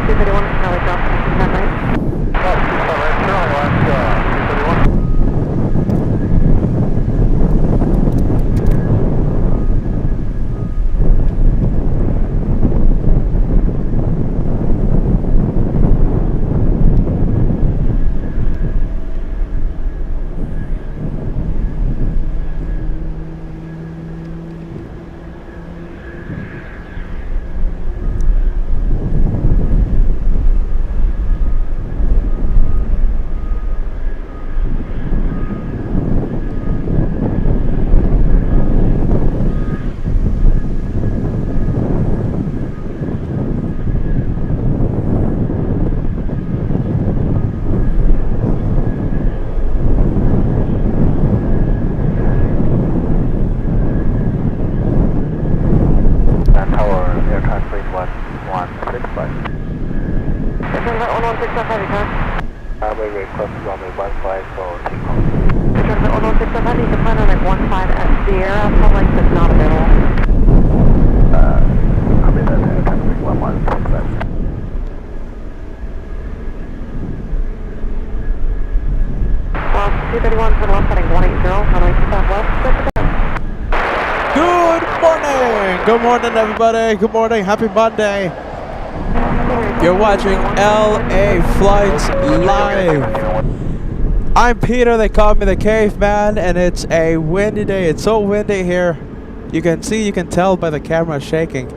231, Charlie drop, 10 right. Oh, 2 right, Charlie, last 231. Very close to runway 15 for takeoff. Control 016, you can plan on like 15 at Sierra, so like that's not available. Copy that, air traffic 1165. Well, 231 for the left heading 180, runway 25 left, Good morning! Good morning, everybody. Good morning. Happy Monday. You're watching LA Flights Live. I'm Peter. They call me the Caveman, and it's a windy day. It's so windy here. You can tell by the camera shaking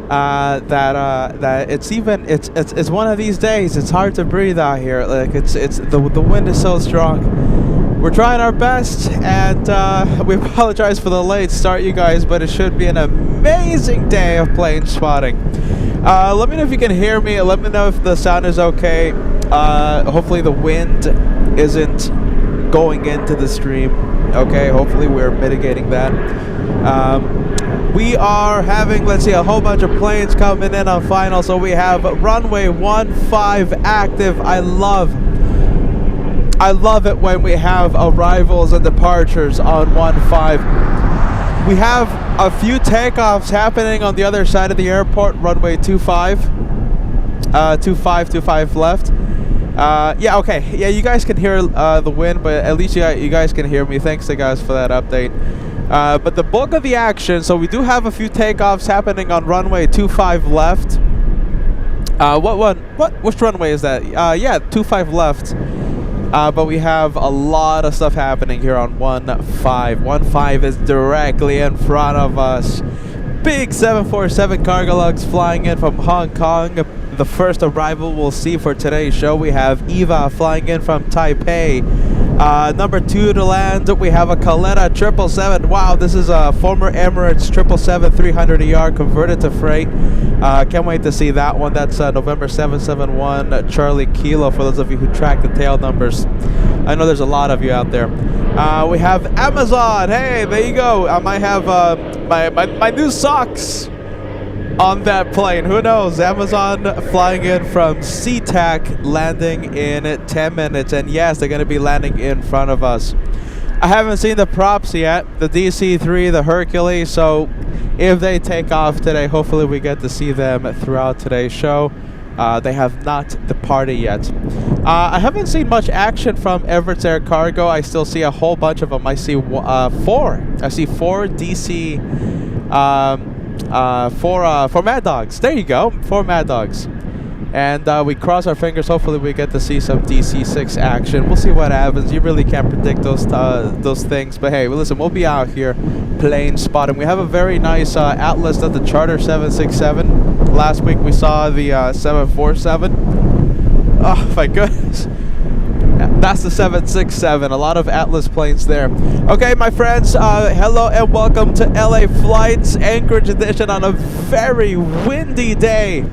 that it's one of these days. It's hard to breathe out here. Like the wind is so strong. We're trying our best, and we apologize for the late start, you guys, but it should be an amazing day of plane spotting. Let me know if you can hear me. Let me know if the sound is okay. Hopefully the wind isn't going into the stream. Okay, hopefully we're mitigating that. We are having, let's see, a whole bunch of planes coming in on final. So we have runway 15 active. I love it when we have arrivals and departures on 15. We have a few takeoffs happening on the other side of the airport, runway 25 left. Yeah, okay. Yeah, you guys can hear the wind, but at least you guys can hear me. Thanks to guys for that update. But the bulk of the action, so we do have a few takeoffs happening on runway 25 left. Which runway is that? Yeah, 25 left. But we have a lot of stuff happening here on 15. 15 is directly in front of us. Big 747 cargo lugs flying in from Hong Kong. The first arrival we'll see for today's show. We have Eva flying in from Taipei. Number 2 to land, we have a Caletta 777. Wow, this is a former Emirates 777-300ER converted to freight. Can't wait to see that one. That's November 771 Charlie Kilo for those of you who track the tail numbers. I know there's a lot of you out there. We have Amazon. Hey, there you go. I might have my new socks on that plane. Who knows? Amazon flying in from SeaTac, landing in 10 minutes. And yes, they're going to be landing in front of us. I haven't seen the props yet, the DC-3, the Hercules. So if they take off today, hopefully we get to see them throughout today's show. They have not departed yet. I haven't seen much action from Everett's Air Cargo. I still see a whole bunch of them. I see 4. I see 4 DC... for Mad Dogs. There you go, 4 Mad Dogs. And we cross our fingers. Hopefully we get to see some DC-6 action. We'll see what happens. You really can't predict those things. But hey, listen, we'll be out here plane spotting. We have a very nice Atlas of the Charter 767. Last week we saw the 747. Oh my goodness. That's the 767. A lot of Atlas planes there. Okay, my friends, hello and welcome to LA Flights Anchorage edition on a very windy day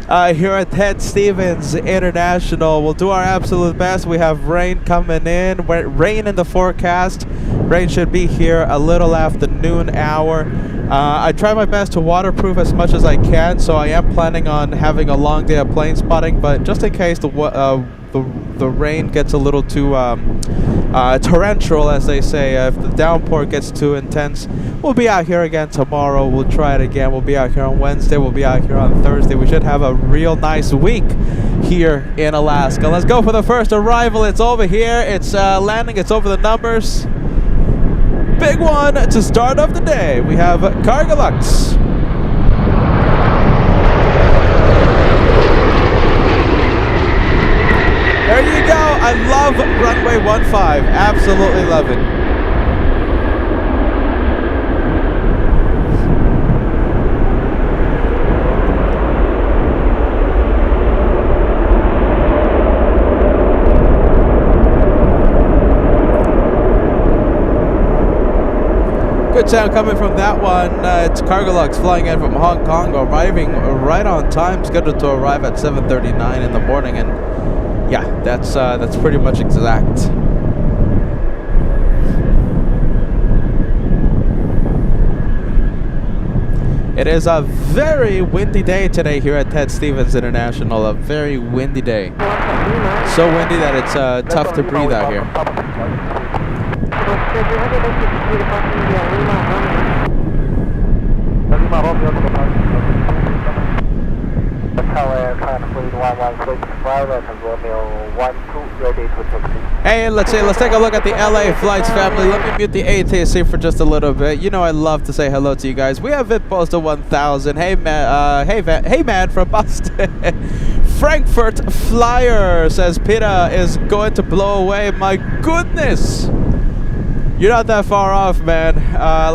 here at Ted Stevens International. We'll do our absolute best. We have rain coming in. Rain in the forecast. Rain should be here a little after noon hour. I try my best to waterproof as much as I can, so I am planning on having a long day of plane spotting, but just in case the the rain gets a little too torrential, as they say. If the downpour gets too intense, we'll be out here again tomorrow. We'll try it again. We'll be out here on Wednesday. We'll be out here on Thursday. We should have a real nice week here in Alaska. Let's go for the first arrival. It's over here. It's landing. It's over the numbers. Big one to start off the day. We have ALAKSA. There you go. I love runway 15. Absolutely love it. Good sound coming from that one. It's ALAKSA flying in from Hong Kong, arriving right on time, scheduled to arrive at 7:39 in the morning, and yeah, that's pretty much exact. It is a very windy day today here at Ted Stevens International. A very windy day. So windy that it's tough to breathe out here. Hey, let's take a look at the LA flights, family. Let me mute the ATC for just a little bit. You know I love to say hello to you guys. We have VidPoster 1000. Hey man, hey man from Boston. Frankfurt Flyer says Peter is going to blow away. My goodness. You're not that far off, man.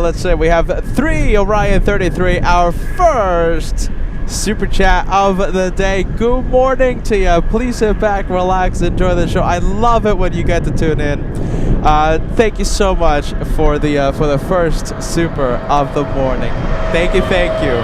Let's say we have 3 Orion 33, our first super chat of the day. Good morning to you. Please sit back, relax, enjoy the show. I love it when you get to tune in. Thank you so much for the first super of the morning. Thank you, thank you.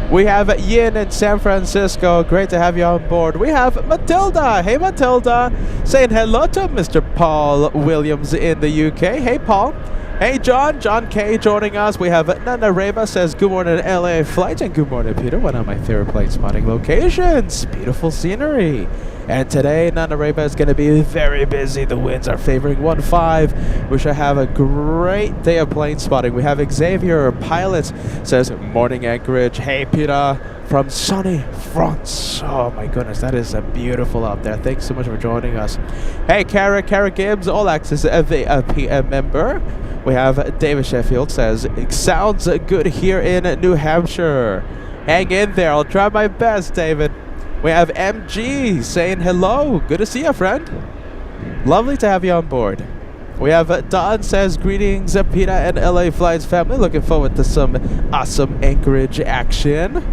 We have Yin in San Francisco. Great to have you on board. We have Matilda. Hey, Matilda. Saying hello to Mr. Paul Williams in the UK. Hey, Paul. Hey, John K joining us. We have Nana Reba says, good morning LA flight, and good morning, Peter. One of my favorite plane spotting locations. Beautiful scenery. And today, Nana Reba is going to be very busy. The winds are favoring 15. We should have a great day of plane spotting. We have Xavier Pilot says, morning Anchorage. Hey, Peter. From sunny France. Oh my goodness, that is beautiful out there. Thanks so much for joining us. Hey, Kara Gibbs, ALAKSA VIP member. We have David Sheffield says, it sounds good here in New Hampshire. Hang in there, I'll try my best, David. We have MG saying hello. Good to see you, friend. Lovely to have you on board. We have Don says, greetings, Peter and LA Flights family. Looking forward to some awesome Anchorage action.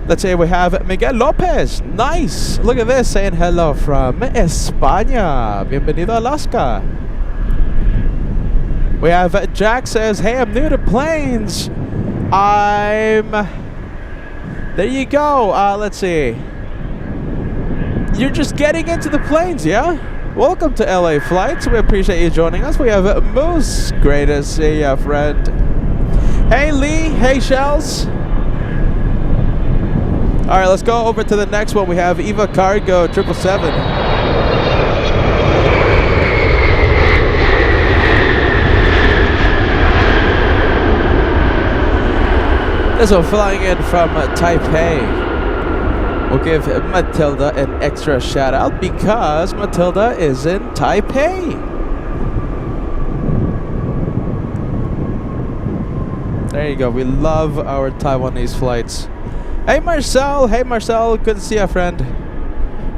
Let's say we have Miguel Lopez. Nice. Look at this, saying hello from España. Bienvenido a Alaska. We have Jack says, hey, I'm new to planes. There you go. Let's see. You're just getting into the planes, yeah? Welcome to LA Flights. We appreciate you joining us. We have Moose. Great to see you, friend. Hey, Lee. Hey, Shells. All right, let's go over to the next one. We have Eva Cargo 777. This one flying in from Taipei. We'll give Matilda an extra shout out because Matilda is in Taipei. There you go. We love our Taiwanese flights. Hey Marcel, good to see you, friend.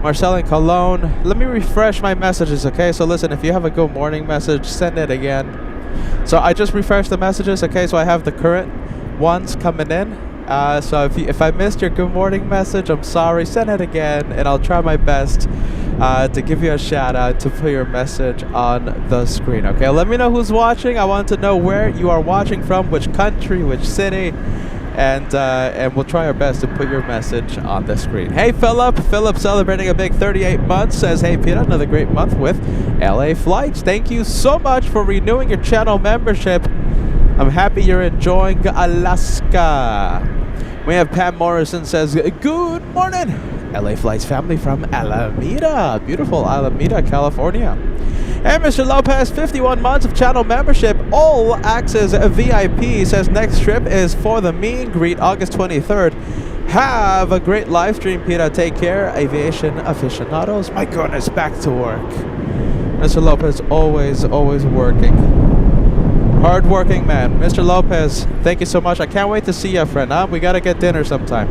Marcel in Cologne. Let me refresh my messages, okay? So listen, if you have a good morning message, send it again. So I just refreshed the messages, okay? So I have the current ones coming in. So if I missed your good morning message, I'm sorry. Send it again, and I'll try my best to give you a shout out, to put your message on the screen, okay? Let me know who's watching. I want to know where you are watching from, which country, which city. And we'll try our best to put your message on the screen. Hey, Philip celebrating a big 38 months, says, hey, Peter, another great month with LA Flights. Thank you so much for renewing your channel membership. I'm happy you're enjoying Alaska. We have Pam Morrison says, good morning. LA Flights family from Alameda. Beautiful Alameda, California. And Mr. Lopez, 51 months of channel membership, all access VIP, says next trip is for the meet and greet August 23rd. Have a great live stream, Peter. Take care, aviation aficionados. My goodness, back to work. Mr. Lopez, always working. Hard-working man. Mr. Lopez, thank you so much. I can't wait to see you, friend. We gotta get dinner sometime.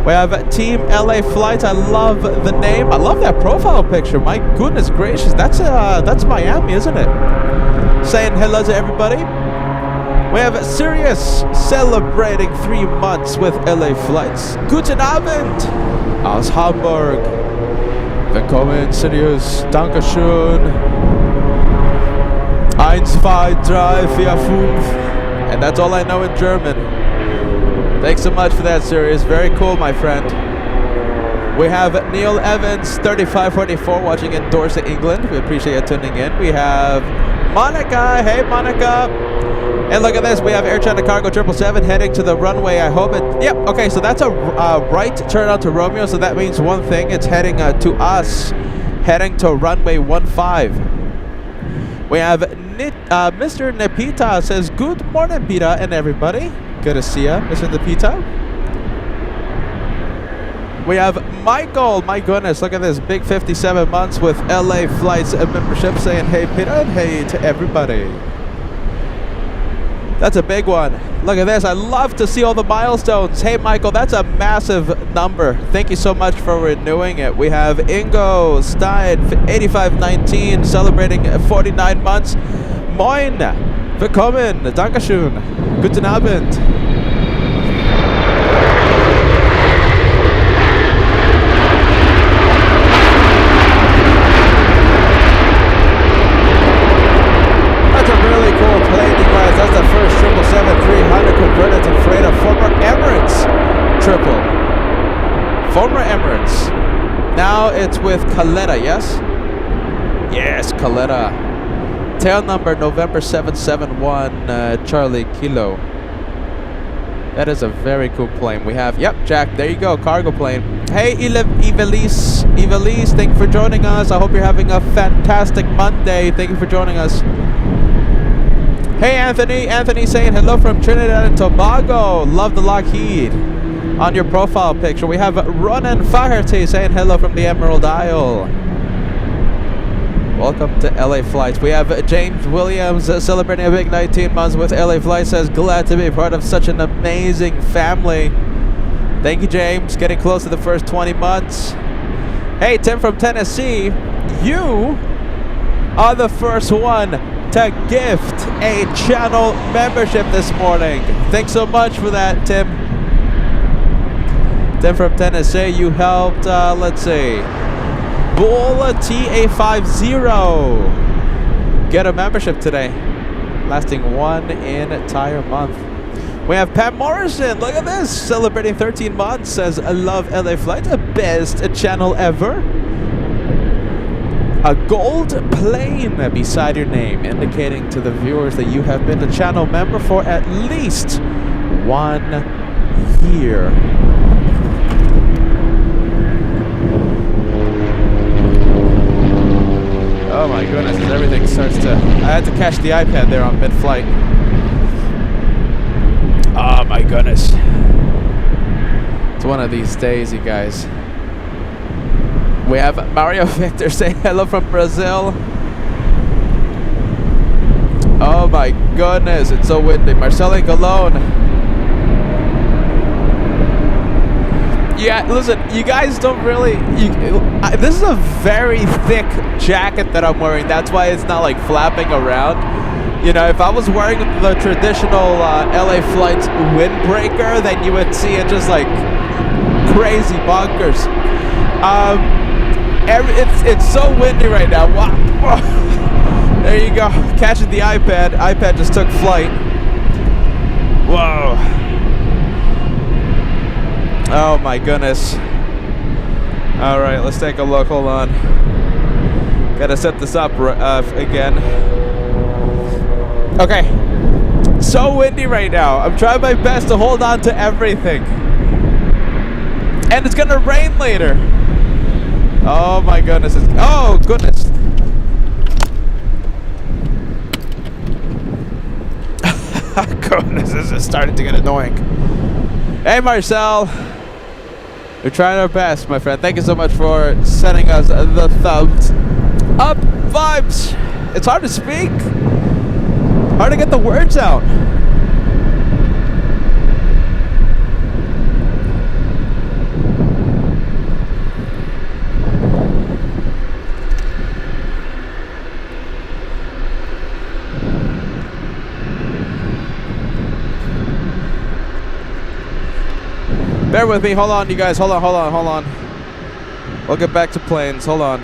We have Team LA Flights. I love the name. I love that profile picture. My goodness gracious. That's Miami, isn't it? Saying hello to everybody. We have Sirius celebrating 3 months with LA Flights. Guten Abend aus Hamburg. Willkommen, Sirius. Dankeschön. 1, 2, 3, 4, 5. And that's all I know in German. Thanks so much for that, Sirius. Very cool, my friend. We have Neil Evans, 3544, watching in Dorset, England. We appreciate you tuning in. We have Monica. Hey, Monica. And look at this. We have Air China Cargo 777 heading to the runway. I hope it... Yep. Okay, so that's a right turn out to Romeo. So that means one thing. It's heading to us. Heading to runway 15. We have Mr. Nepita says, good morning, Pita and everybody. Good to see ya, Mr. Nepita. We have Michael. My goodness, look at this. Big 57 months with LA Flights membership saying, hey, Pita, and hey to everybody. That's a big one. Look at this. I love to see all the milestones. Hey, Michael, that's a massive number. Thank you so much for renewing it. We have Ingo Stein, 8519, celebrating 49 months. Moin. Willkommen. Dankeschön. Guten Abend. That's a really cool plane, you guys. That's the first 777-300 converted to freighter, former Emirates triple. Former Emirates. Now it's with Caletta, yes? Yes, Caletta. Tail number November 771 Charlie Kilo. That is a very cool plane. We have, yep, Jack, there you go, cargo plane. Hey, Evelise, thank you for joining us. I hope you're having a fantastic Monday. Thank you for joining us. Hey, Anthony saying hello from Trinidad and Tobago. Love the Lockheed on your profile picture. We have Ronan Faherty saying hello from the Emerald Isle. Welcome to LA Flights. We have James Williams celebrating a big 19 months with LA Flights. Says, glad to be part of such an amazing family. Thank you, James. Getting close to the first 20 months. Hey, Tim from Tennessee. You are the first one to gift a channel membership this morning. Thanks so much for that, Tim. Tim from Tennessee, you helped, let's see, Bull TA50 get a membership today, lasting one entire month. We have Pam Morrison, look at this, celebrating 13 months, says, I love LA Flight, the best channel ever. A gold plane beside your name, indicating to the viewers that you have been a channel member for at least 1 year. Oh my goodness, as everything starts to... I had to catch the iPad there on mid-flight. Oh my goodness. It's one of these days, you guys. We have Mario Victor saying hello from Brazil. Oh my goodness, it's so windy. Marcelo Galone. Yeah, listen, you guys don't really... this is a very thick jacket that I'm wearing. That's why it's not like flapping around. You know, if I was wearing the traditional LA Flights windbreaker, then you would see it just like crazy bonkers. It's so windy right now. Wow. There you go. Catching the iPad. iPad just took flight. Whoa. Oh my goodness. All right, let's take a look. Hold on. Gotta set this up again. Okay. So windy right now. I'm trying my best to hold on to everything. And it's gonna rain later. Oh my goodness. Oh goodness. Goodness, this is starting to get annoying. Hey Marcel. We're trying our best, my friend. Thank you so much for sending us the thumbs up vibes. It's hard to speak. Hard to get the words out. Bear with me. Hold on, you guys. Hold on. We'll get back to planes. Hold on.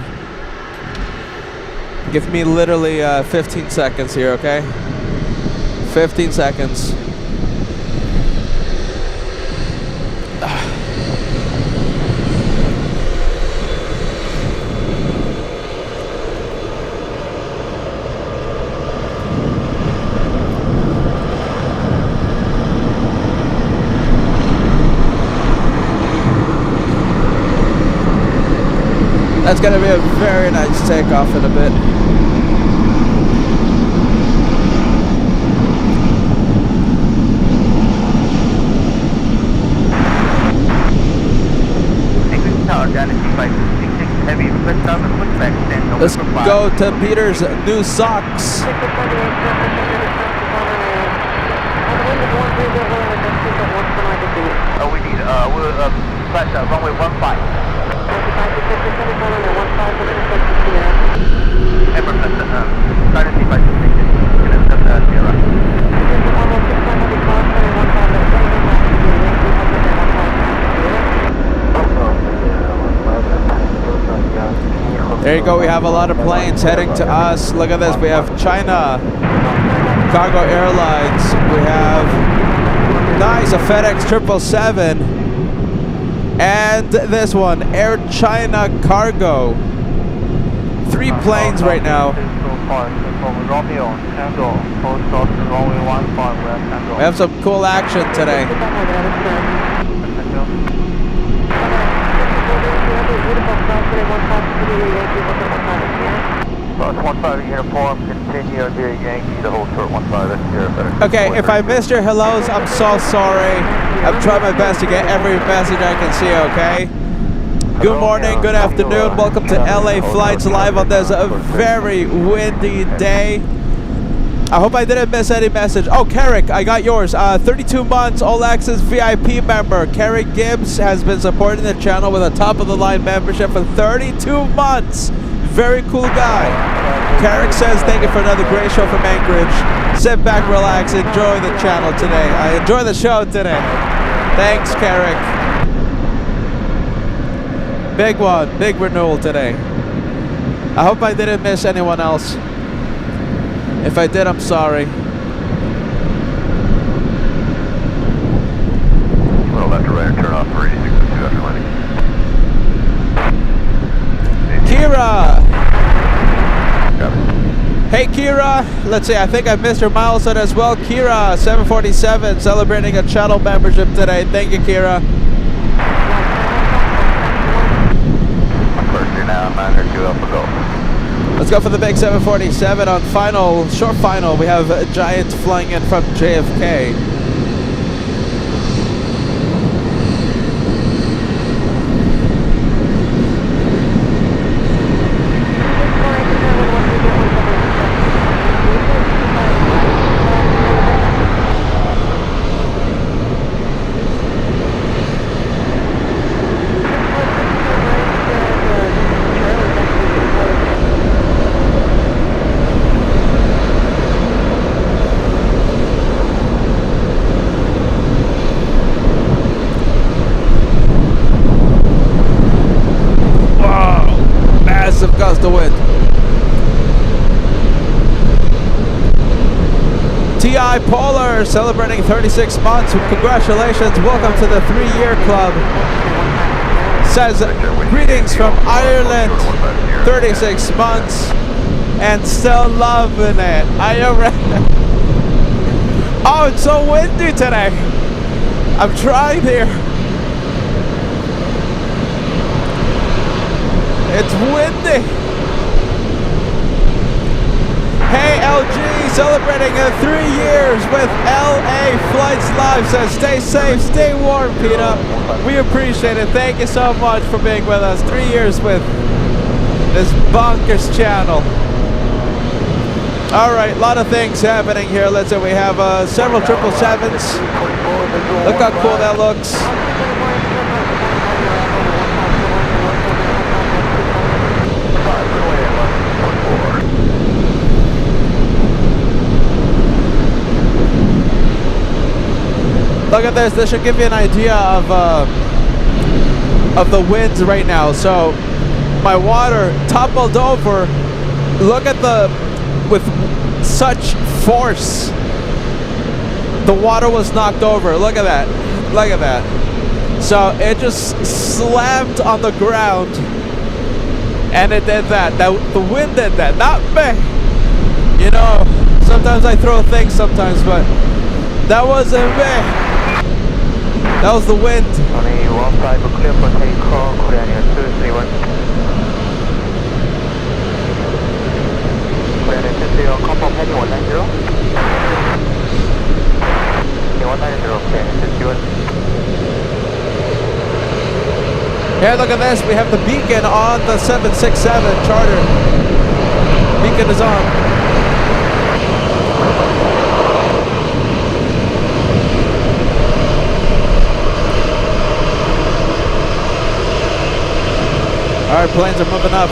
Give me literally 15 seconds here, okay? 15 seconds. That's gonna be a very nice takeoff in a bit. Let's go to Peter's new socks. Oh, we need, we'll, flash runway 15. Emerson, try to see if I can take it. There you go, we have a lot of planes heading to us. Look at this, we have China Cargo Airlines, we have nice, a FedEx 777, and this one, Air China Cargo. 3 planes right now. We have some cool action today. Okay, if I missed your hellos, I'm so sorry. I'm trying my best to get every message I can see, okay? Good morning, good afternoon. Welcome to LA Flights Live on this very windy day. I hope I didn't miss any message. Oh, Carrick, I got yours. 32 months, ALAKSA's VIP member. Carrick Gibbs has been supporting the channel with a top-of-the-line membership for 32 months. Very cool guy. Carrick says, thank you for another great show from Anchorage. Sit back, relax, enjoy the channel today. I enjoy the show today. Thanks, Carrick. Big one, big renewal today. I hope I didn't miss anyone else. If I did, I'm sorry. Well, left to right and turn off for 8602 after landing. Kira! Hey Kira, let's see, I think I missed your milestone as well. Kira, 747, celebrating a channel membership today. Thank you, Kira. First here now, 902 Alpha Golf. Let's go for the big 747 on final, short final. We have a Giant flying in from JFK. Gust of wind. T.I. Polar celebrating 36 months. Congratulations. Welcome to the 3-year club. Says greetings from Ireland. 36 months and still loving it. Are you ready? Oh, it's so windy today. I'm trying here. It's windy. Hey, LG, celebrating 3 years with LA Flights Live. Says, stay safe, stay warm, Peter. We appreciate it. Thank you so much for being with us. 3 years with this bonkers channel. All right, a lot of things happening here. Let's say we have several 777s. Look how cool that looks. Look at this. This should give you an idea of the winds right now. So my water toppled over. Look at with such force. The water was knocked over. Look at that. Look at that. So it just slammed on the ground, and it did that. The wind did that, not me. You know, sometimes I throw things sometimes, but that wasn't me. That was the wind. Runway 15 clear for takeoff, Korean Air 231. Korean Air 230, confirm heading 190. Okay, 190, Korean Air 231. Here, look at this. We have the beacon on the 767 charter. Beacon is on. All right, planes are moving up.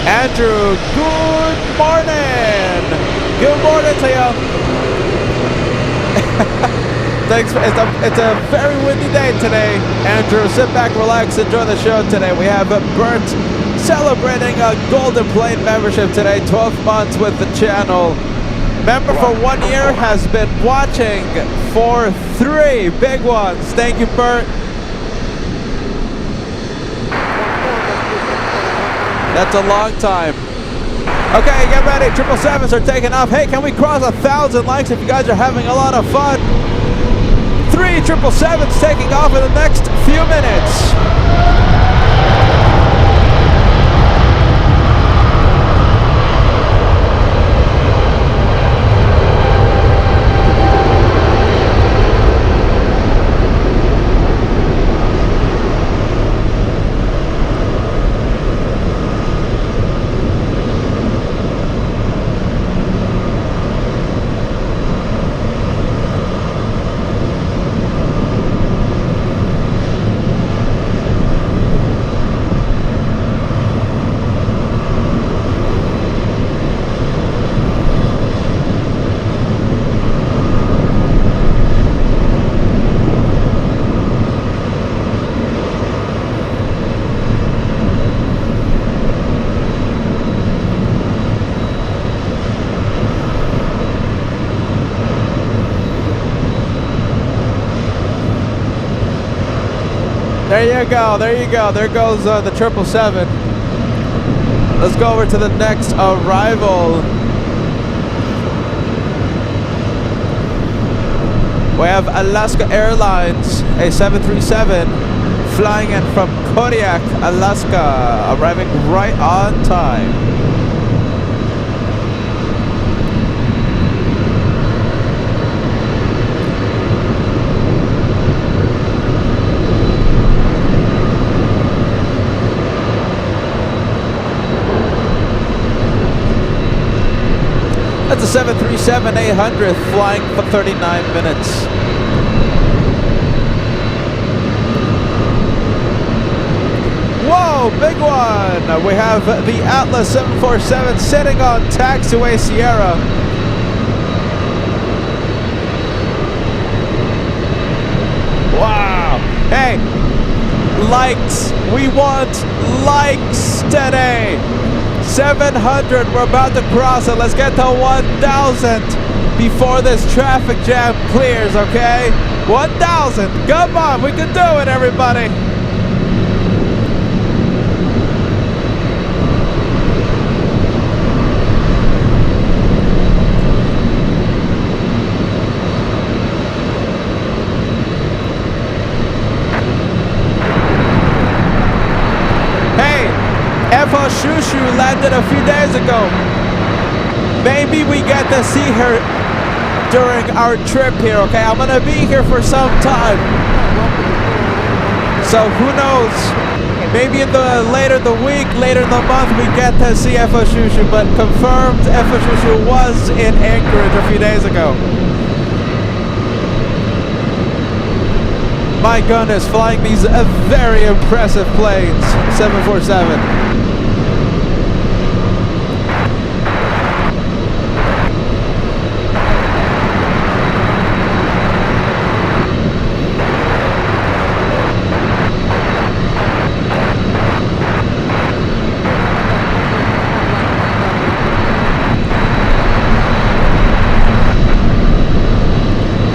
Andrew, good morning. Good morning to you. Thanks. It's a very windy day today, Andrew. Sit back, relax, enjoy the show today. We have Bert celebrating a Golden Plane membership today, 12 months with the channel. Member for 1 year, has been watching for 3 big ones. Thank you, Bert. That's a long time. Okay, get ready. 777s are taking off. Hey, can we cross 1,000 likes if you guys are having a lot of fun? 3 777s taking off in the next few minutes. There you go, there you go. There goes the 777. Let's go over to the next arrival. We have Alaska Airlines, a 737, flying in from Kodiak, Alaska, arriving right on time. That's a 737-800 flying for 39 minutes. Whoa, big one! We have the Atlas 747 sitting on taxiway Sierra. Wow! Hey, likes. We want likes today. 700, we're about to cross it. Let's get to 1,000 before this traffic jam clears, okay? 1,000, come on, we can do it, everybody. landed a few days ago. Maybe we get to see her during our trip here, okay? I'm gonna be here for some time. So who knows? Maybe in the later in the week, later in the month, we get to see Efashushu, but confirmed Efashushu was in Anchorage a few days ago. My goodness, flying these very impressive planes, 747.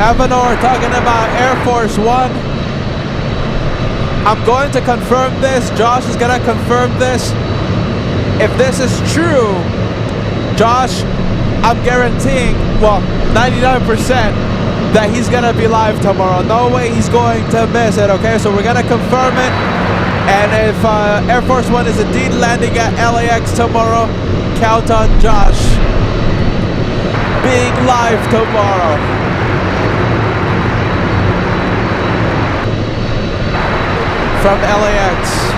Avenor talking about Air Force One. I'm going to confirm this. Josh is going to confirm this. If this is true, Josh, I'm guaranteeing, well, 99% that he's going to be live tomorrow. No way he's going to miss it, okay? So we're going to confirm it. And if Air Force One is indeed landing at LAX tomorrow, count on Josh being live tomorrow. From LAX.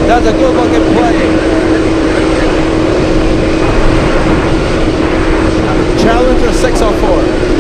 That's a good looking plane. Challenger 604.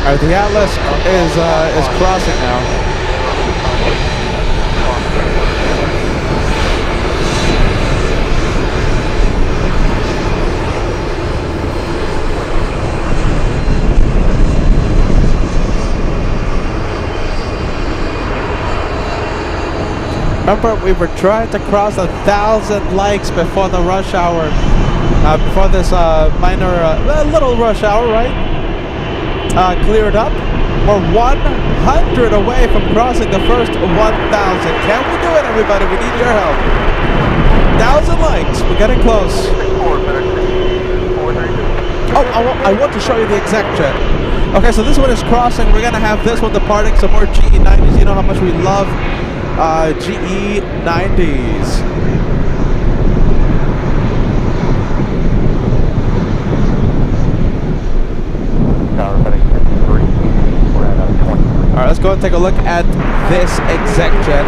The Atlas is crossing now. Remember, we were trying to cross 1,000 likes before the rush hour. Before this minor, little rush hour, right? Cleared up. We're 100 away from crossing the first 1,000. Can we do it, everybody? We need your help. 1,000 likes. We're getting close. Oh, I want to show you the exact jet. Okay, so this one is crossing. We're gonna have this one departing. Some more GE90s. You know how much we love GE90s. Alright, let's go and take a look at this exact jet.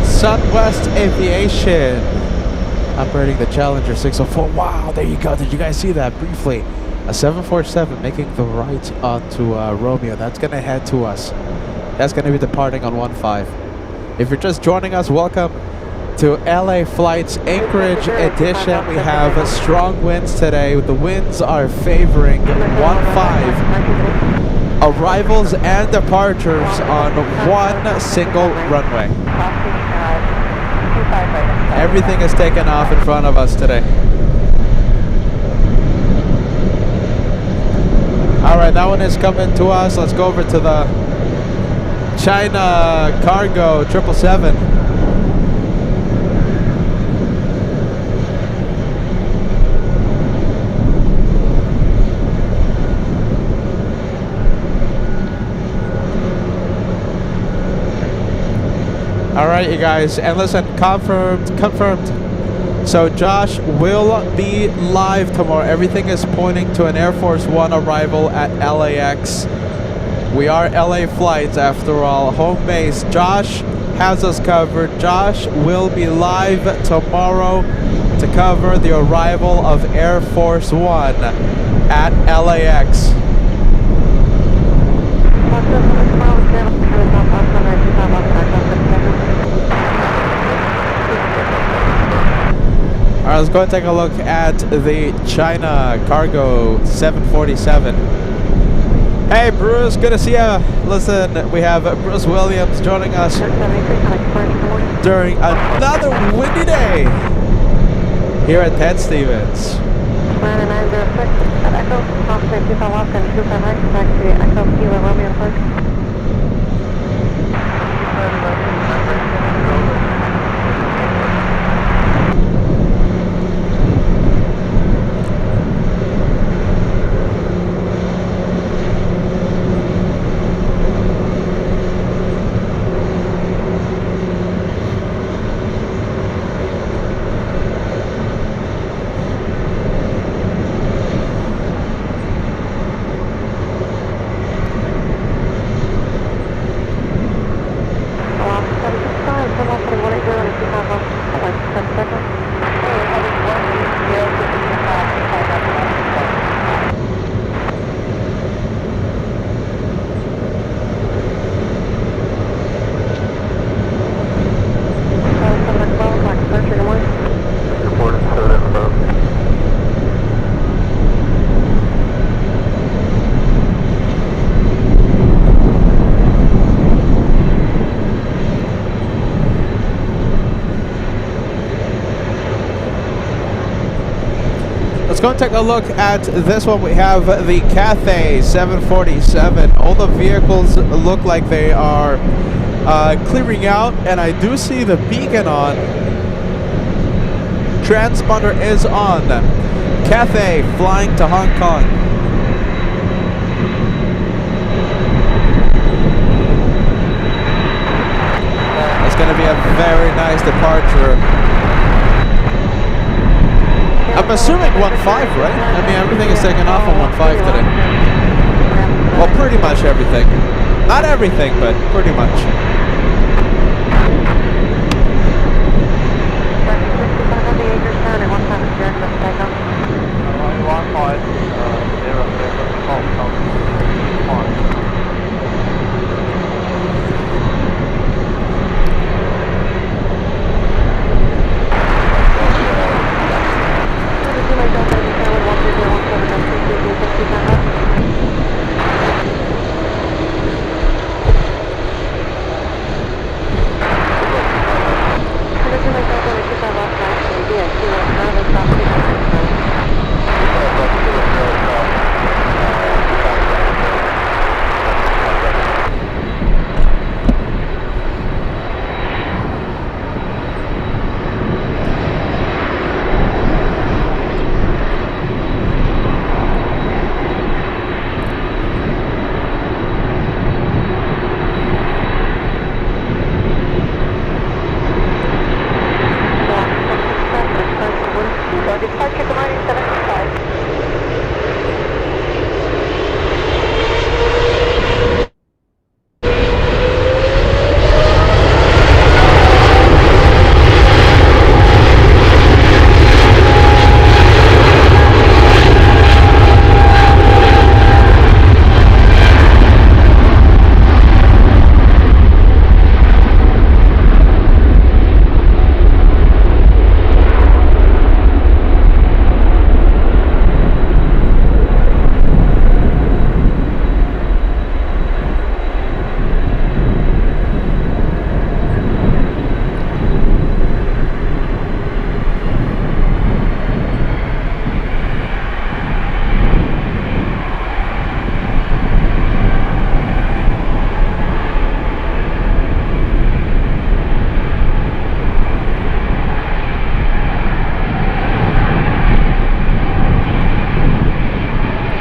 Southwest Aviation operating the Challenger 604. Wow, there you go. Did you guys see that briefly? A 747 making the right onto Romeo. That's going to head to us. That's going to be departing on 15. If you're just joining us, welcome to LA Flight's Anchorage edition. We have strong winds today. The winds are favoring 15 arrivals and departures on one single runway. Everything is taken off in front of us today. Alright, that one is coming to us. Let's go over to the China Cargo 777. Alright, you guys, and listen, confirmed. So Josh will be live tomorrow. Everything is pointing to an Air Force One arrival at LAX. We are LA Flights after all, home base. Josh has us covered. Josh will be live tomorrow to cover the arrival of Air Force One at LAX. Alright, let's go and take a look at the China Cargo 747. Hey Bruce, good to see ya. Listen, we have Bruce Williams joining us during another windy day here at Ted Stevens. 10 seconds. Reported 7 Let's go and take a look at this one. We have the Cathay 747. All the vehicles look like they are clearing out, and I do see the beacon on. Transponder is on. Cathay flying to Hong Kong. It's going to be a very nice departure. I'm assuming 1-5, right? I mean, everything is taken off on 1-5 today. Well, pretty much everything. Not everything, but pretty much.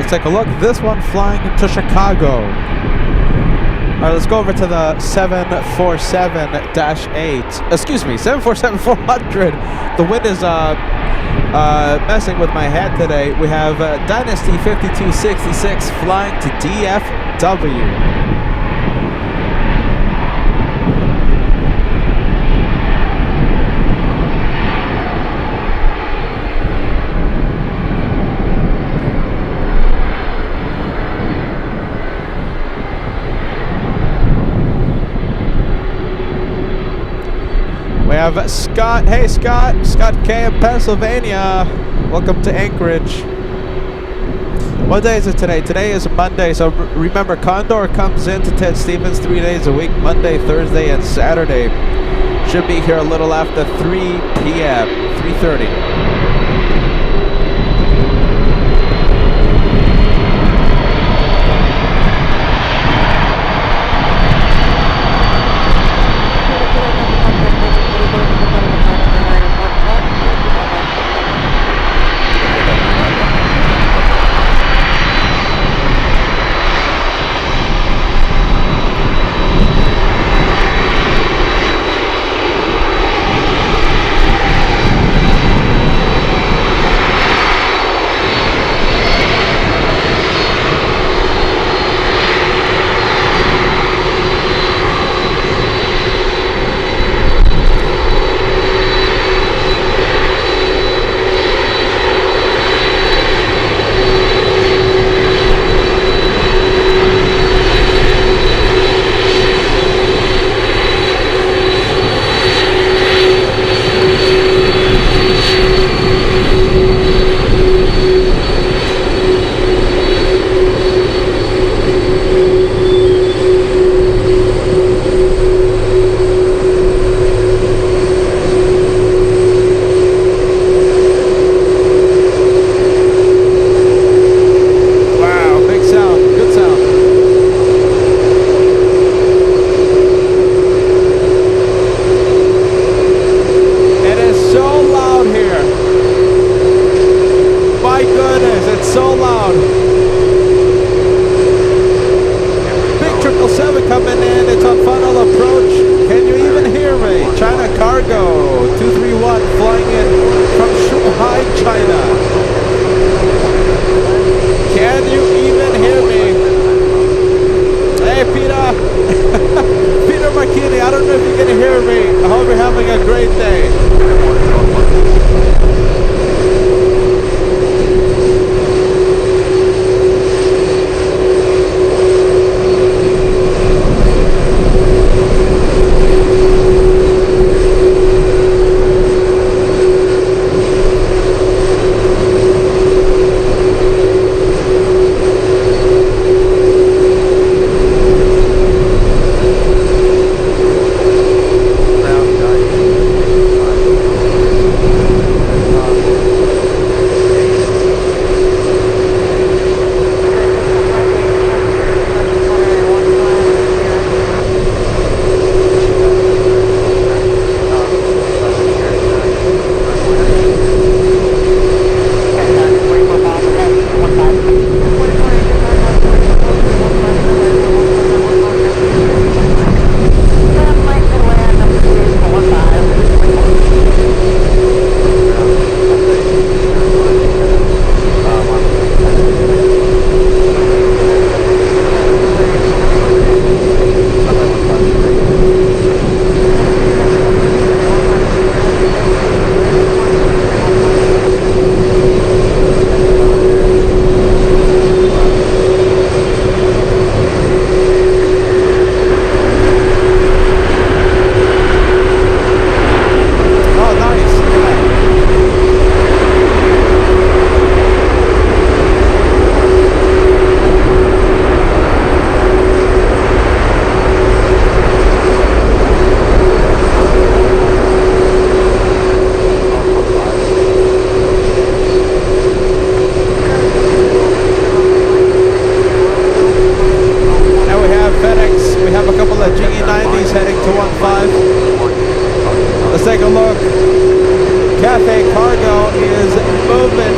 Take a look. This one flying to Chicago. All right, let's go over to the 747-8. Excuse me, 747-400. The wind is messing with my head today. We have Dynasty 5266 flying to DFW. We have Scott. Hey, Scott. Scott K in Pennsylvania. Welcome to Anchorage. What day is it today? Today is Monday. So remember, Condor comes in to Ted Stevens 3 days a week, Monday, Thursday, and Saturday. Should be here a little after 3 p.m., 3:30. KJFK cargo is moving.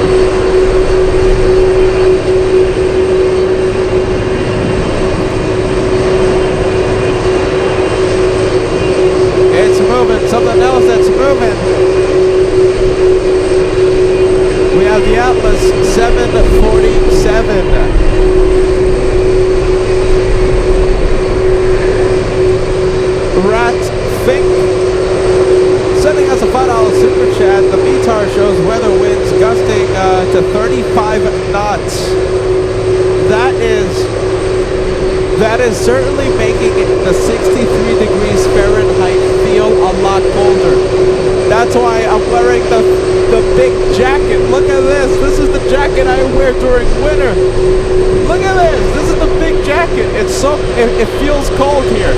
It's moving. Something else that's moving. We have the Atlas 747. Rat Fink sending us a $5 super chat. The METAR shows weather winds gusting to 35 knots. That is certainly making the 63 degrees Fahrenheit feel a lot colder. That's why I'm wearing the big jacket. Look at this. This is the jacket I wear during winter. Look at this. This is the big jacket. It feels cold here.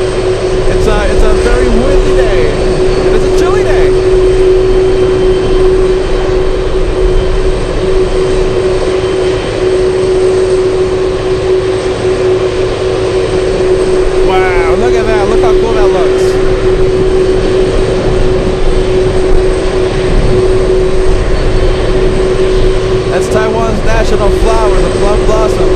It's a very windy day. It's a chilly day. Wow, look at that. Look how cool that looks. That's Taiwan's national flower, the plum blossom.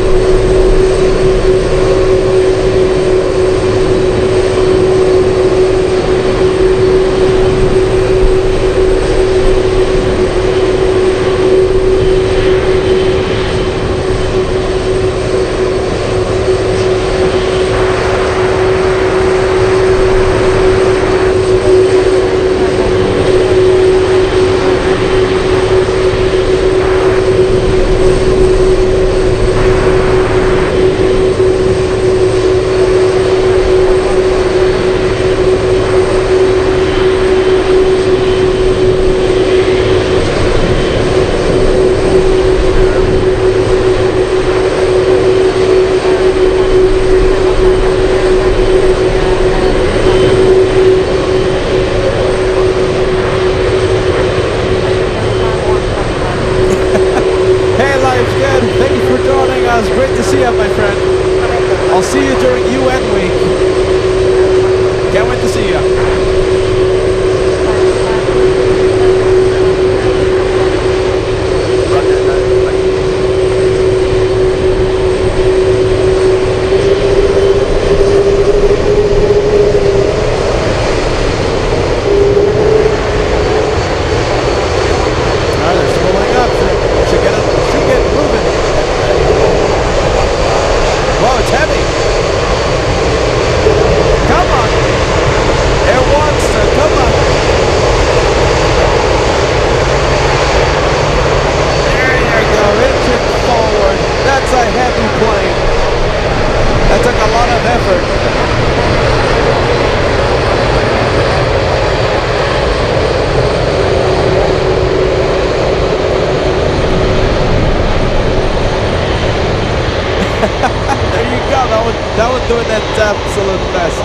That was doing that absolute best.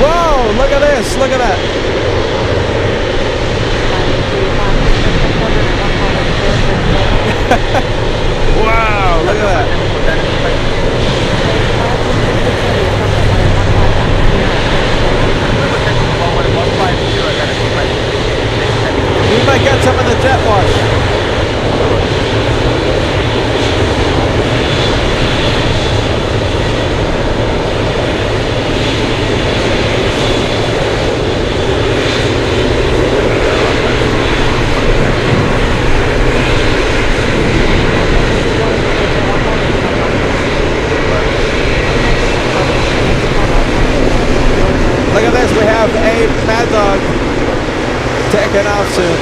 Whoa, look at this, look at that. Wow, look at that. We might get some of the jet wash. Look at this, we have a Mad Dog taking off soon.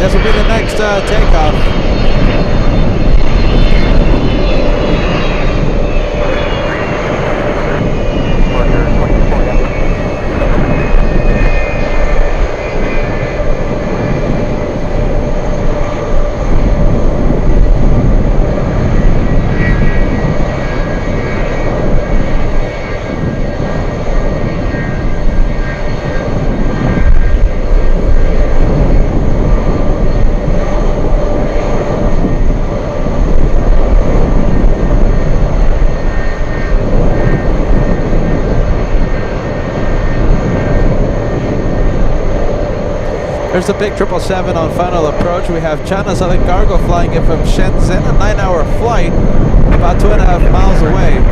This will be the next takeoff. There's a big 777 on final approach. We have China Southern Cargo flying in from Shenzhen, a 9-hour flight, about 2.5 miles away.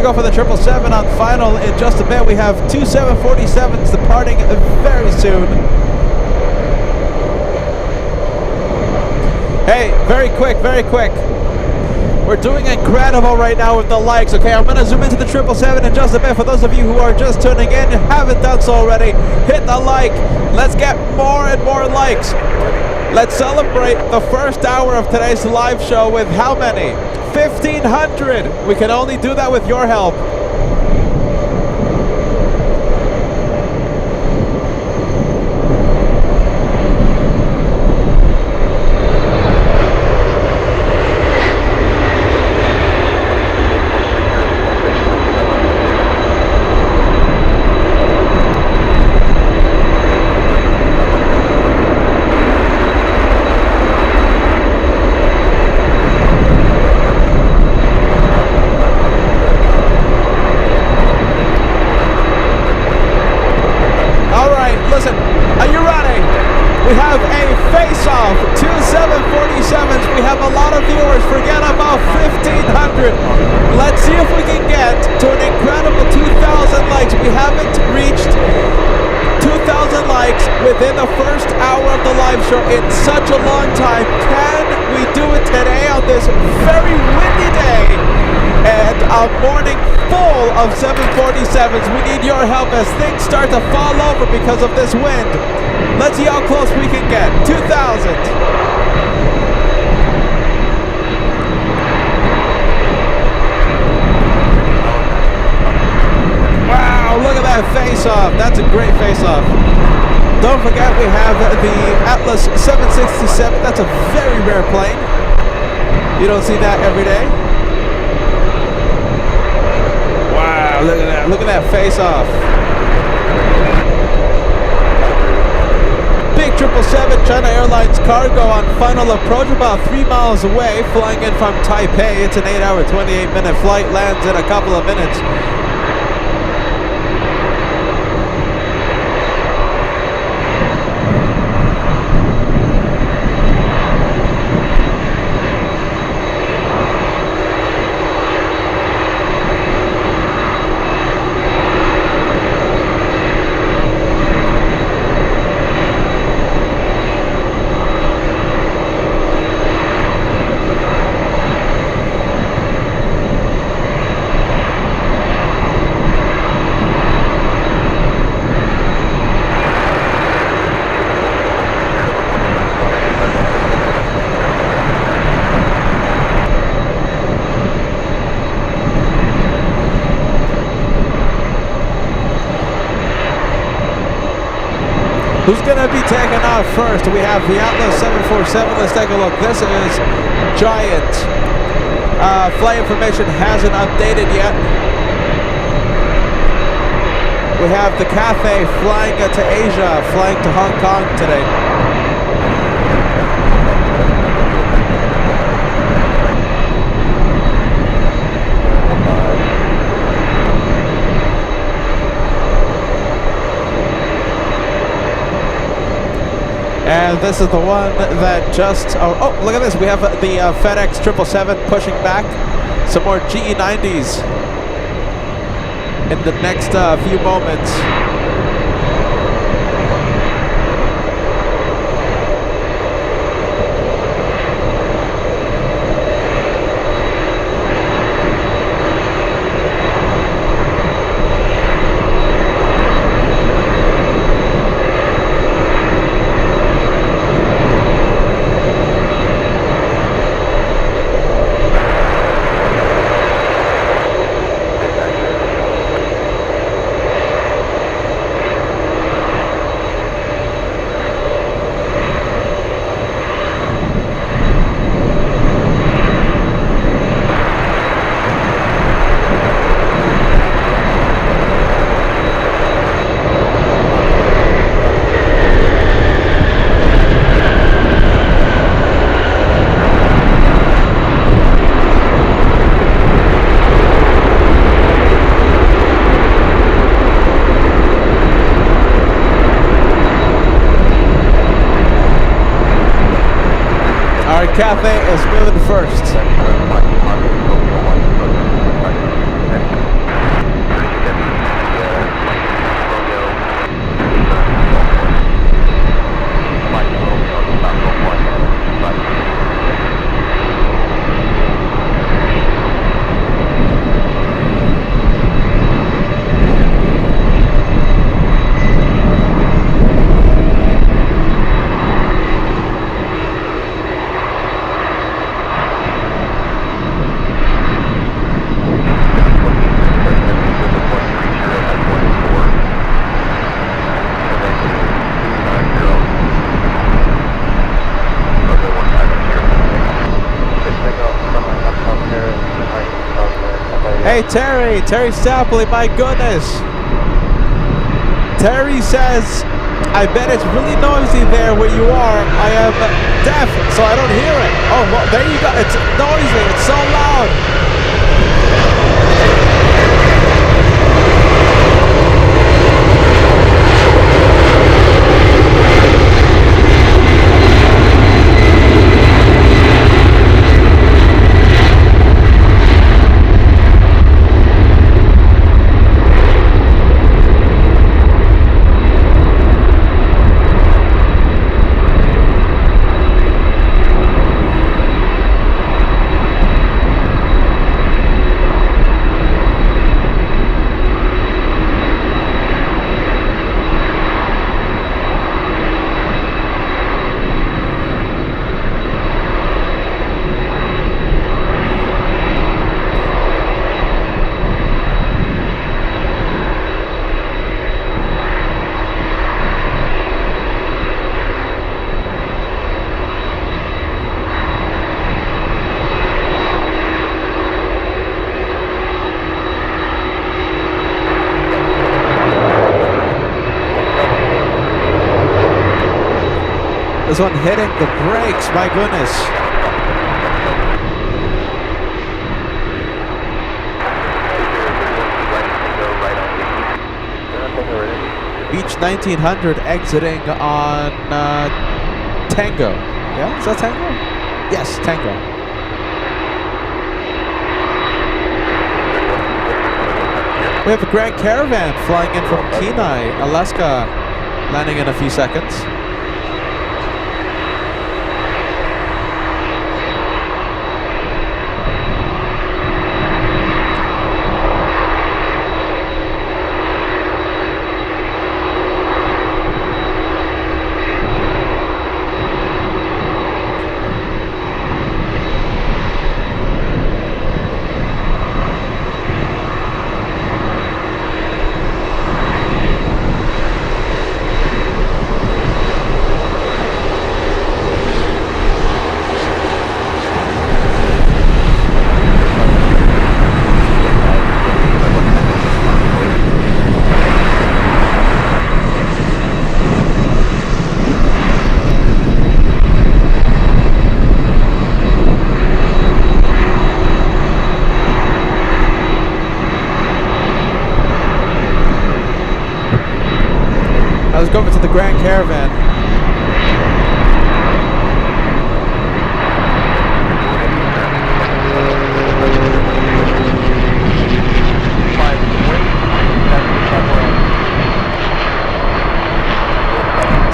Go for the 777 on final in just a bit. We have two 747s departing very soon. Hey, very quick. We're doing incredible right now with the likes. Okay, I'm going to zoom into the 777 in just a bit. For those of you who are just tuning in, haven't done so already, hit the like. Let's get more and more likes. Let's celebrate the first hour of today's live show with how many? 1,500. We can only do that with your help. Let's see if we can get to an incredible 2,000 likes. We haven't reached 2,000 likes within the first hour of the live show in such a long time. Can we do it today on this very windy day and a morning full of 747s? We need your help as things start to fall over because of this wind. Let's see how close we can get. 2,000. Look at that face-off. That's a great face-off. Don't forget we have the Atlas 767. That's a very rare plane. You don't see that every day. Wow, look at that. Look at that face-off. Big 777 China Airlines cargo on final approach, about 3 miles away, flying in from Taipei. It's an 8-hour, 28-minute flight. Lands in a couple of minutes. Who's going to be taking off first? We have the Atlas 747. Let's take a look. This is Giant. Flight information hasn't updated yet. We have the Cathay flying to Asia, flying to Hong Kong today. And this is the one that just... Oh, look at this. We have the FedEx 777 pushing back. Some more GE90s in the next few moments. Cathay is moving first. Hey Terry Stapley, my goodness. Terry says, I bet it's really noisy there where you are. I am deaf, so I don't hear it. Oh, well, there you go. It's noisy. It's so loud. This one hitting the brakes, my goodness. Beach 1900 exiting on Tango. Yeah, is that Tango? Yes, Tango. We have a Grand Caravan flying in from Kenai, Alaska, landing in a few seconds. go over to the Grand Caravan.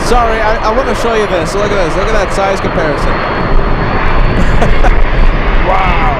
Sorry, I want to show you this. Look at this. Look at that size comparison. Wow.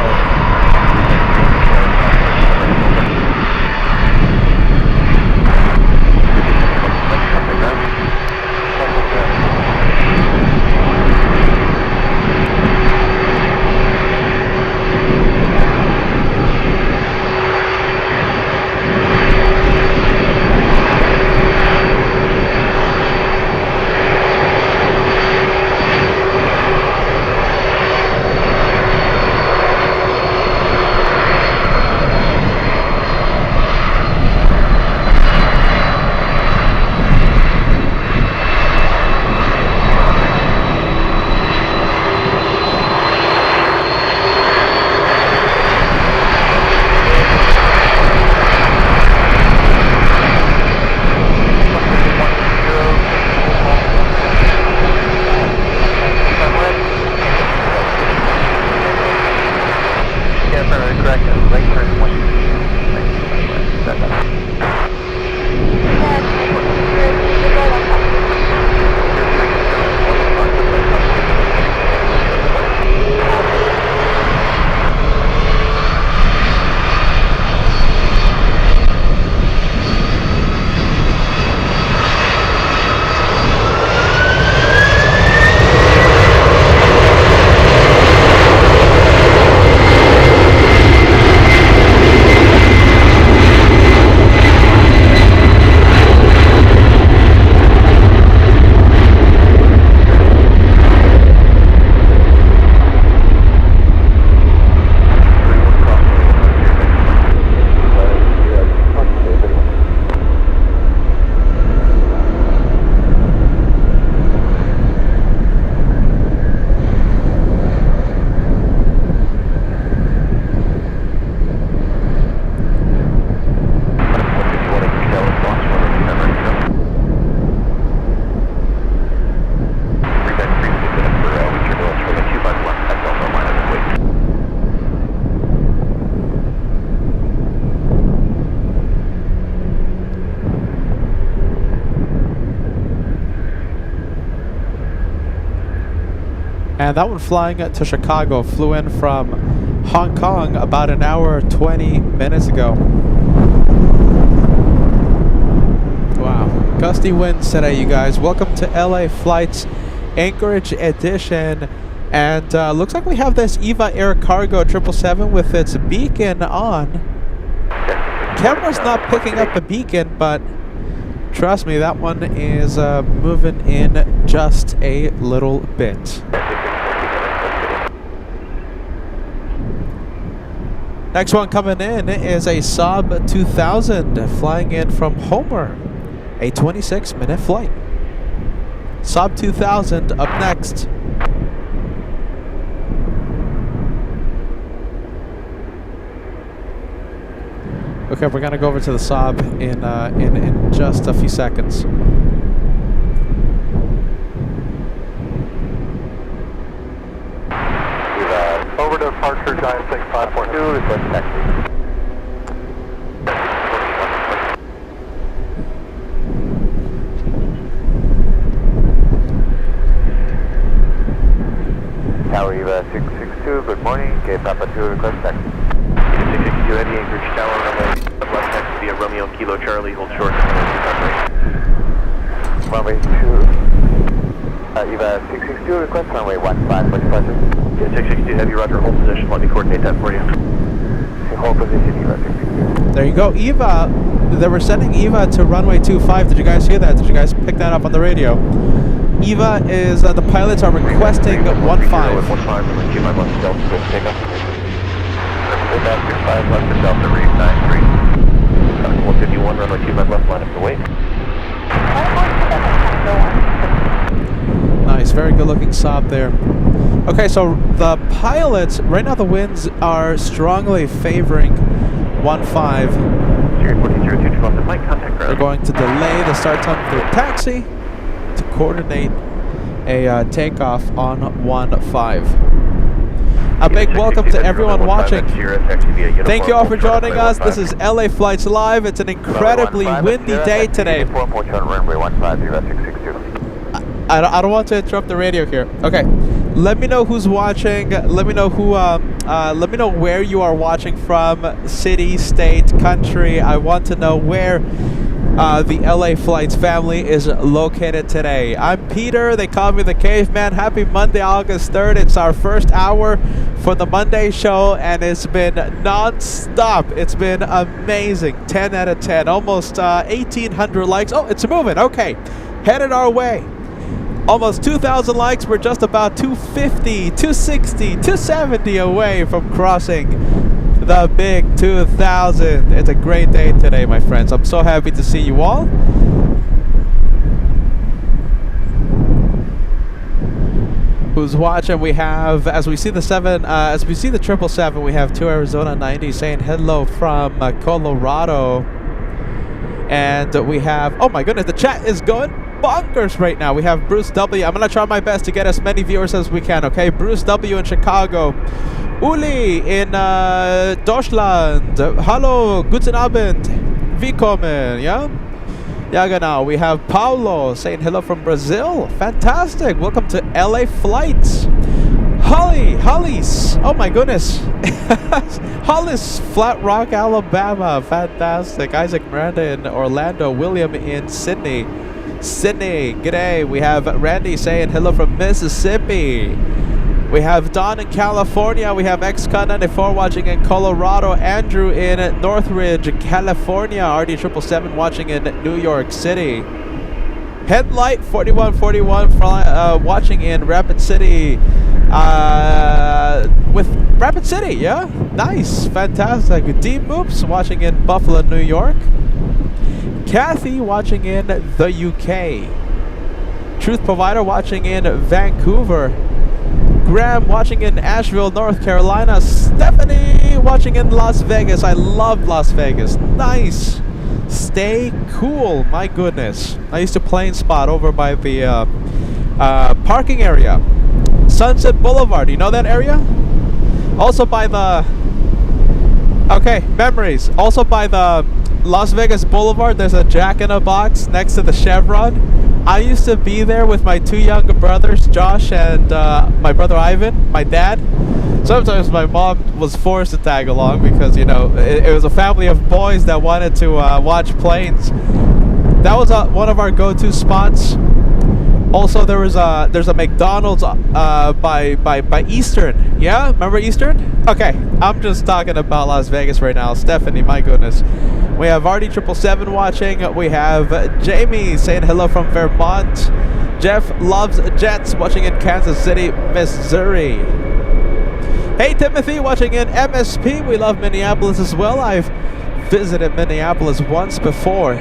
And that one flying to Chicago flew in from Hong Kong about an hour 20 minutes ago. Wow. Gusty winds today, you guys. Welcome to LA Flights Anchorage edition. And looks like we have this EVA Air Cargo 777 with its beacon on. Camera's not picking up the beacon, but trust me, that one is moving in just a little bit. Next one coming in is a Saab 2000 flying in from Homer, a 26-minute flight. Saab 2000 up next. Okay, we're gonna go over to the Saab in just a few seconds. Over to departure, Giant 6542, request taxi. Tower EVA 662, good morning, K Papa 2, request taxi. 662, heavy Anchorage Tower, runway, left taxi via Romeo Kilo Charlie, hold short, runway 2. EVA 662, request runway 15, for departure. Yeah, 662, heavy roger, hold position, let me coordinate that for you. Hold position, EVA 662. There you go, EVA. They were sending EVA to runway 25. Did you guys hear that? Did you guys pick that up on the radio? EVA is, the pilots are requesting 15. 15, runway 25 left, Delta, good take up. Representative 5 left to Delta, read 93. 151, runway 25 left, line up to wait. Nice, very good looking Saab there. Okay, so the pilots, right now the winds are strongly favoring 15. Sierra 42, 2 flight contact ground. They're going to delay the start time for the taxi. to coordinate a takeoff on 15. A big welcome to everyone watching. Thank you all for joining us. This is LA Flights Live. It's an incredibly windy day today. I don't want to interrupt the radio here. Okay, let me know who's watching. Let me know who. Let me know where you are watching from. City, state, country. I want to know where the LA Flights family is located today. I'm Peter. They call me the Caveman. Happy Monday, August 3rd. It's our first hour for the Monday show, and it's been non-stop. It's been amazing. 10 out of 10. Almost 1,800 likes. Oh, it's moving. Okay, headed our way. Almost 2,000 likes. We're just about 250, 260, 270 away from crossing the big 2,000. It's a great day today, my friends. I'm so happy to see you all. Who's watching? We have, as we see the 777, we have 2 Arizona 90 saying hello from Colorado. And we have, oh my goodness, the chat is going bonkers right now. We have Bruce W. I'm gonna try my best to get as many viewers as we can, okay? Bruce W in Chicago. Uli in Deutschland. Hallo, guten Abend. Willkommen, yeah? Yeah, genau. We have Paulo saying hello from Brazil. Fantastic. Welcome to LA Flights. Hollis. Oh my goodness. Hollis, Flat Rock, Alabama. Fantastic. Isaac Miranda in Orlando. William in Sydney, g'day. We have Randy saying hello from Mississippi. We have Don in California. We have XCon94 watching in Colorado. Andrew in Northridge, California. RD777 watching in New York City. Headlight 4141 watching in Rapid City. With Rapid City, yeah? Nice, fantastic. D Moops watching in Buffalo, New York. Kathy watching in the UK. Truth Provider watching in Vancouver. Graham watching in Asheville, North Carolina. Stephanie watching in Las Vegas. I love Las Vegas. Nice. Stay cool. My goodness. I used to plane spot over by the parking area. Sunset Boulevard. You know that area? Also by the... Okay, memories. Also by the Las Vegas Boulevard, there's a Jack in a Box next to the Chevron. I used to be there with my 2 younger brothers, Josh and my brother Ivan, my dad. Sometimes my mom was forced to tag along because, you know, it was a family of boys that wanted to watch planes. That was one of our go-to spots. Also, there's a McDonald's by Eastern. Yeah, remember Eastern? Okay, I'm just talking about Las Vegas right now. Stephanie, my goodness. We have RD777 watching. We have Jamie saying hello from Vermont. Jeff loves jets watching in Kansas City, Missouri. Hey Timothy watching in MSP. We love Minneapolis as well. I've visited Minneapolis once before.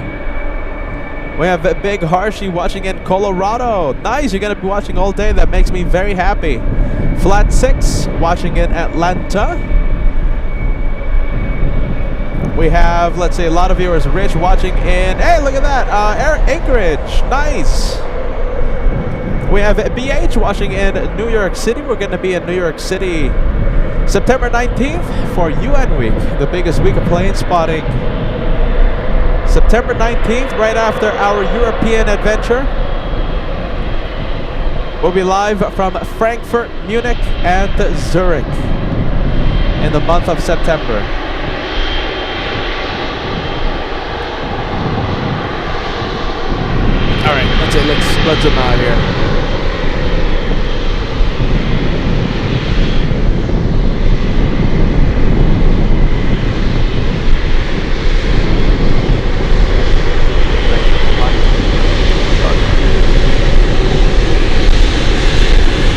We have Big Harshy watching in Colorado. Nice, you're going to be watching all day. That makes me very happy. Flat 6 watching in Atlanta. We have, let's see, a lot of viewers. Rich watching in, hey, look at that, Anchorage. Nice. We have BH watching in New York City. We're going to be in New York City September 19th for UN Week, the biggest week of plane spotting. September 19th, right after our European adventure. We'll be live from Frankfurt, Munich, and Zurich in the month of September. All right, let's zoom out here.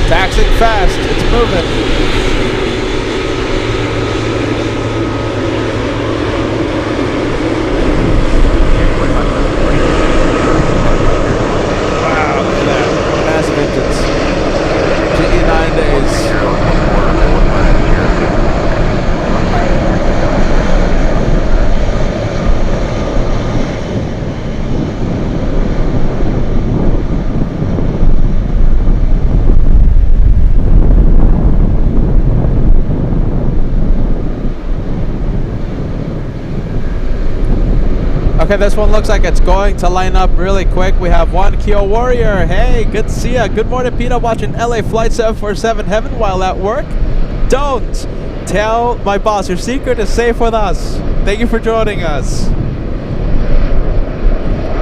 Taxing fast, it's moving. Wow, look at that. Okay, this one looks like it's going to line up really quick. We have one Kyo Warrior. Hey, good to see ya. Good morning, Peter. Watching LA Flight 747 Heaven while at work. Don't tell my boss. Your secret is safe with us. Thank you for joining us.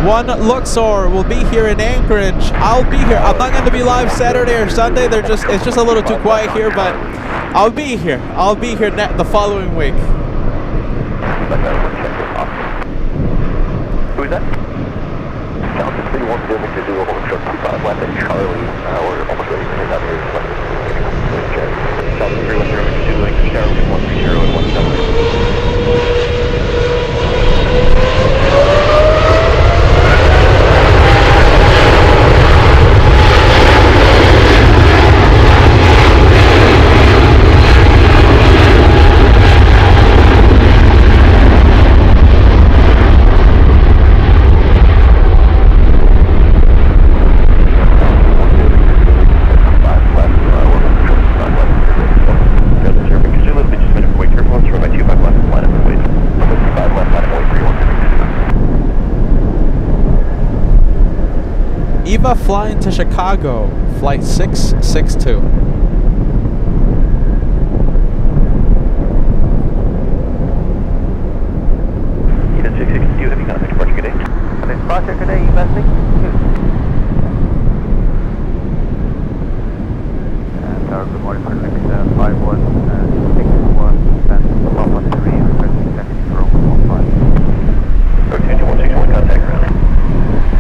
One Luxor will be here in Anchorage. I'll be here. I'm not going to be live Saturday or Sunday. It's just a little too quiet here, but I'll be here. I'll be here the following week. Who's that? Delta 310 to do a whole truck 25 left and Charlie. We're almost ready to hit out here. Delta 310 to like Charlie 130 and 17. Eva flying to Chicago, flight 662. Eva 662, have you got a departure today? Departure today, Eva 662. Tower, good morning, for next 51, 61, and 113, requesting taxi for 115. Rotation 161, contact ground.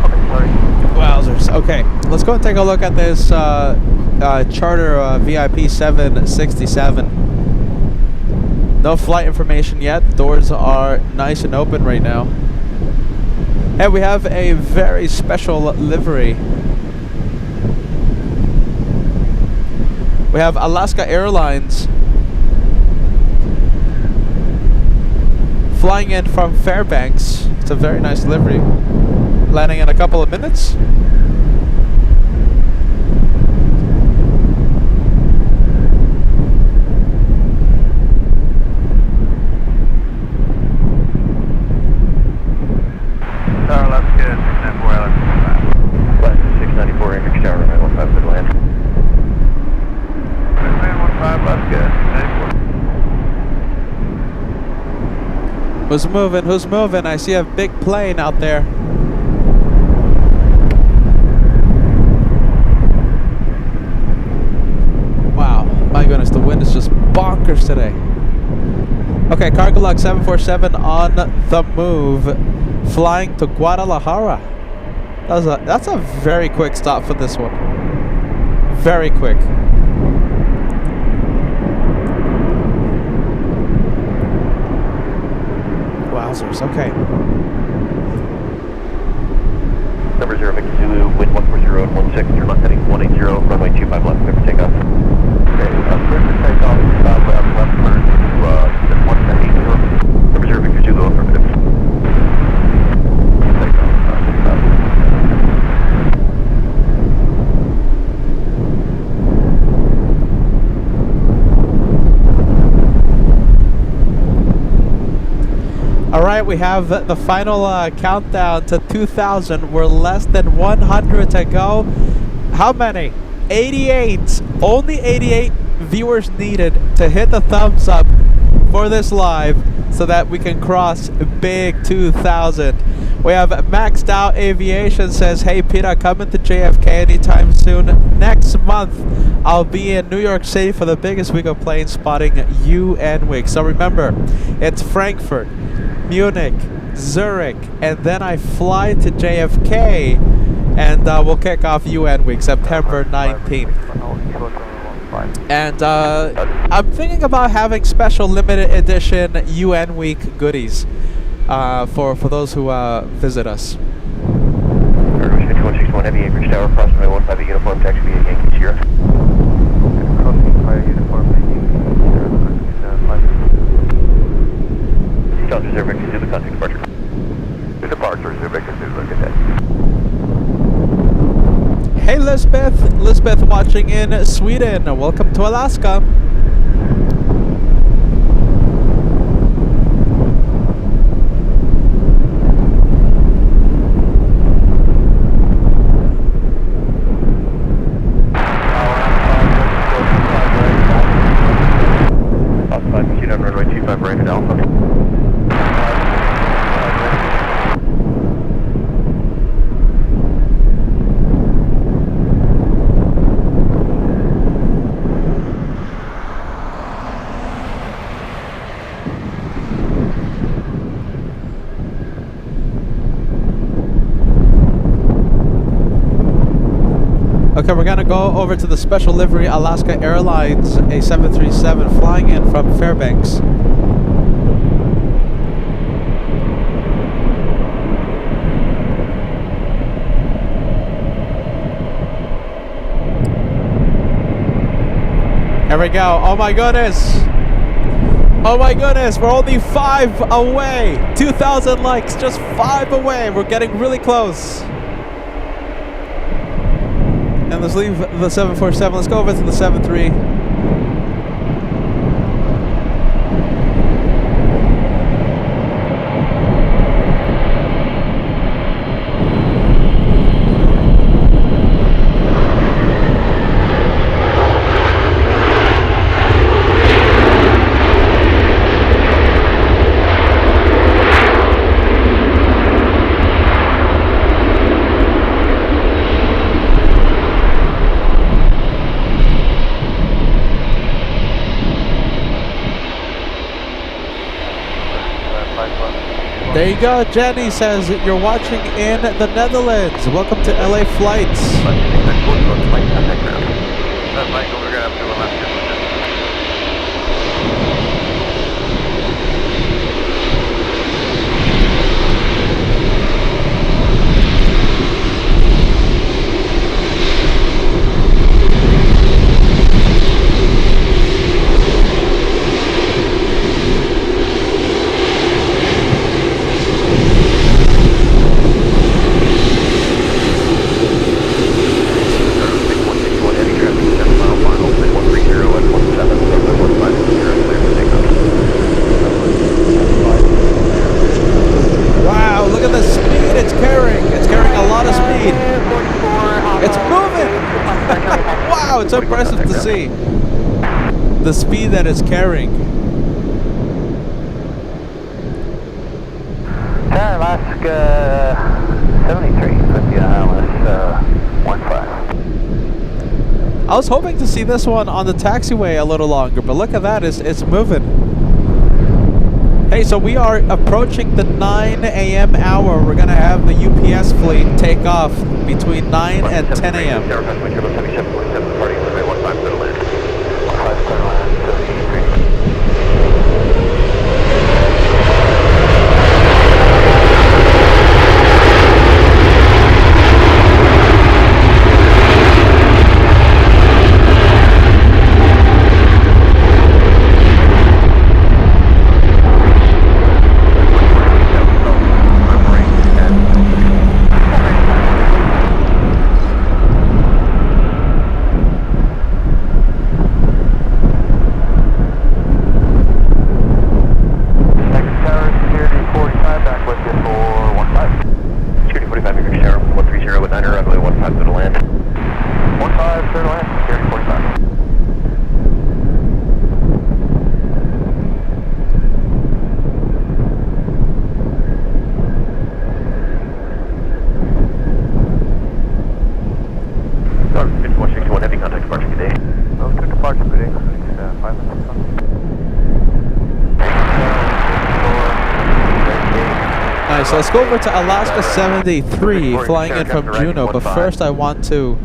Okay, sorry. Wowzers. Okay, let's go and take a look at this charter VIP 767. No flight information yet. Doors are nice and open right now. And we have a very special livery. We have Alaska Airlines flying in from Fairbanks. It's a very nice livery. Landing in a couple of minutes. Tower, that's good. 694, Flight 694, Anchorage Tower, 915, good land. 915, that's good. 94. Who's moving? Who's moving? I see a big plane out there. Wow, my goodness, the wind is just bonkers today. Okay, Cargo Log 747 on the move, flying to Guadalajara. That's a very quick stop for this one. Very quick. Wowzers, okay. Number 0, Victor Zulu, wind 140.16, turn left heading 180, runway 25 left, clear for takeoff. Okay, clear for takeoff, left turn to 180. Number 0, Victor Zulu, affirmative. Alright, we have the final countdown to 2,000. We're less than 100 to go. How many? 88. Only 88 viewers needed to hit the thumbs up for this live so that we can cross big 2,000. We have Maxed Out Aviation says, hey Peter, coming to JFK anytime soon. Next month, I'll be in New York City for the biggest week of plane spotting UN week. So remember, it's Frankfurt, Munich, Zurich, and then I fly to JFK, and we'll kick off UN week, September 19th. And I'm thinking about having special limited edition UN week goodies for those who visit us. Aircraft 5161 Heavy, Anchorage Tower, approximately 15 uniform, taxi via Yankee Sierra. Crossing fire uniform, Yankee Sierra, Delta 0, Victor Zulu, contact departure. Departure 0, Victor Zulu, good day. Hey Lisbeth watching in Sweden. Welcome to Alaska. Okay, we're gonna go over to the special livery Alaska Airlines, a 737 flying in from Fairbanks. Here we go. Oh my goodness. Oh my goodness, we're only 5 away. 2,000 likes, just 5 away. We're getting really close. And let's leave the 747. Let's go over to the 73. There you go. Jenny says you're watching in the Netherlands. Welcome to LA flights. It's so impressive to see the speed that it's carrying. Alaska 73 with the ILS 15. I was hoping to see this one on the taxiway a little longer, but look at that, it's moving. Hey, so we are approaching the 9 a.m. hour. We're going to have the UPS fleet take off between 9 and 10 a.m. So let's go over to Alaska 73, flying in from Juneau. But first, I want to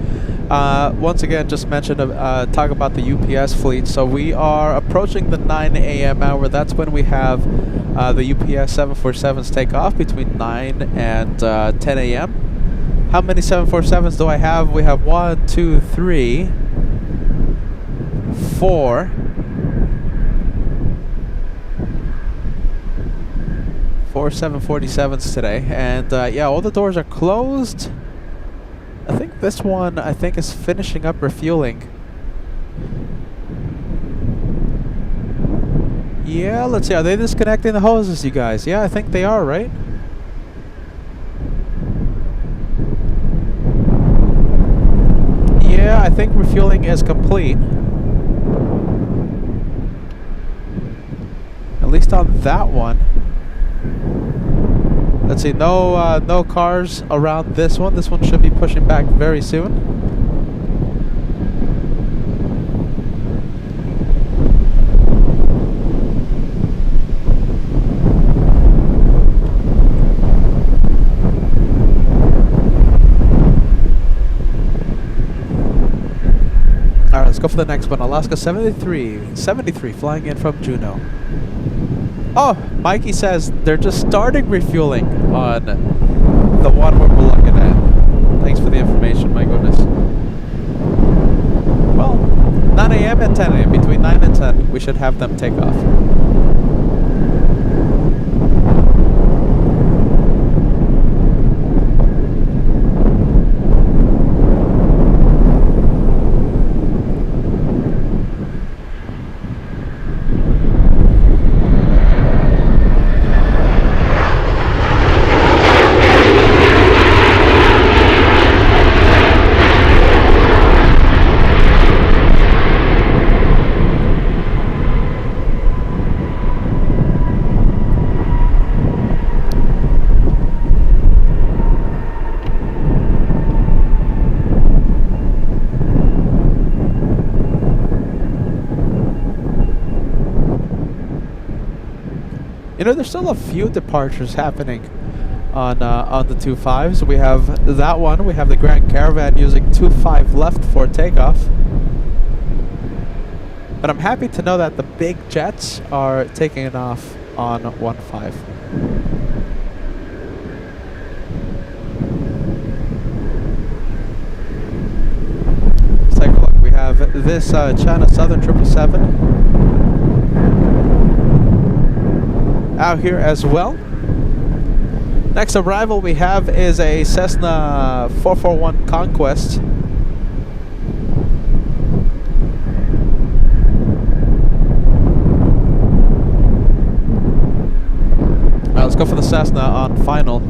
once again just mention, talk about the UPS fleet. So we are approaching the 9 a.m. hour. That's when we have the UPS 747s take off between 9 and 10 a.m. How many 747s do I have? We have 1, 2, 3, 4. 4 747s today, and yeah, all the doors are closed. I think this one, is finishing up refueling. Yeah, let's see, are they disconnecting the hoses, you guys? Yeah, I think they are, right? Yeah, I think refueling is complete. At least left on that one. Let's see, no cars around this one. This one should be pushing back very soon. Alright, let's go for the next one. Alaska 73 flying in from Juneau. Oh, Mikey says they're just starting refueling on the one where we're looking at. Thanks for the information, my goodness. Well, 9 a.m. and 10 a.m. Between 9 and 10, we should have them take off. You know, there's still a few departures happening on the 25s. We have that one. We have the Grand Caravan using 25 left for takeoff. But I'm happy to know that the big jets are taking it off on 15. Let's take a look. We have this China Southern 777. Out here as well. Next arrival we have is a Cessna 441 Conquest. Let's go for the Cessna on final.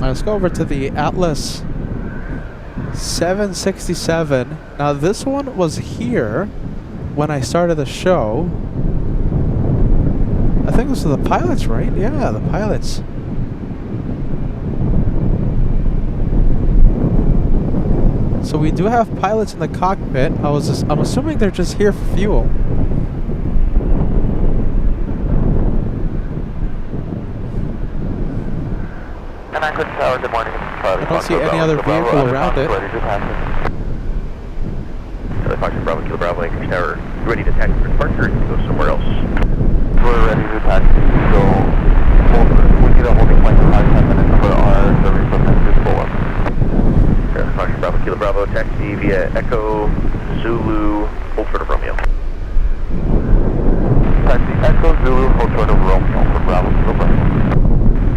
Let's go over to the Atlas 767. Now this one was here when I started the show. I think this is the pilots, right? Yeah, the pilots. So we do have pilots in the cockpit. I'm assuming they're just here for fuel. Good morning. I don't see any other vehicle around it. Foxtrot Bravo, Kilo Bravo, Anchorage Tower. You ready to taxi for departure or go somewhere else? We're ready to taxi. So we need a holding point for 5-10 minutes for our service from Memphis Boa. Foxtrot Bravo, Kilo Bravo, taxi via Echo, Zulu, hold short of Romeo. Taxi Echo, Zulu, hold short of Romeo for Bravo, Kilo Bravo.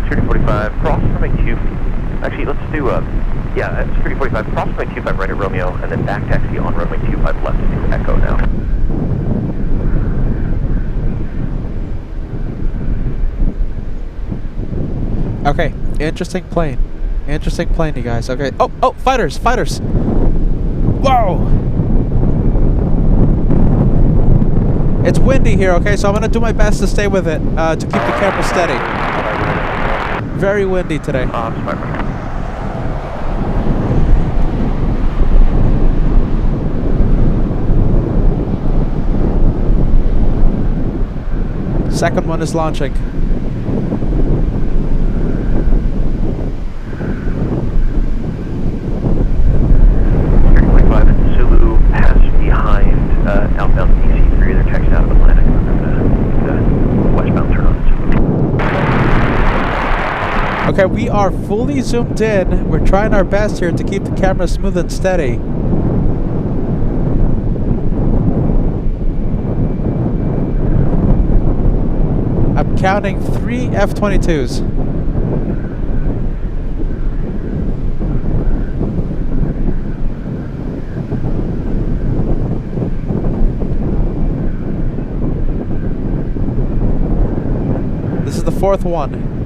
Security 45, cross from a Q. Actually, let's do Security 45, cross from a Q5 right at Romeo, and then back taxi on runway 25 left to Echo now. Okay, interesting plane. Interesting plane, you guys. Okay. Oh, fighters! Whoa! It's windy here, okay, so I'm gonna do my best to stay with it, to keep the camera steady. very windy today. Smart. Second one is launching. Zulu pass behind outbound DC3. They're texting out of Atlantic on the westbound turn on Zulu. Okay, we are fully zoomed in. We're trying our best here to keep the camera smooth and steady. I'm counting 3 F-22s. This is the fourth one.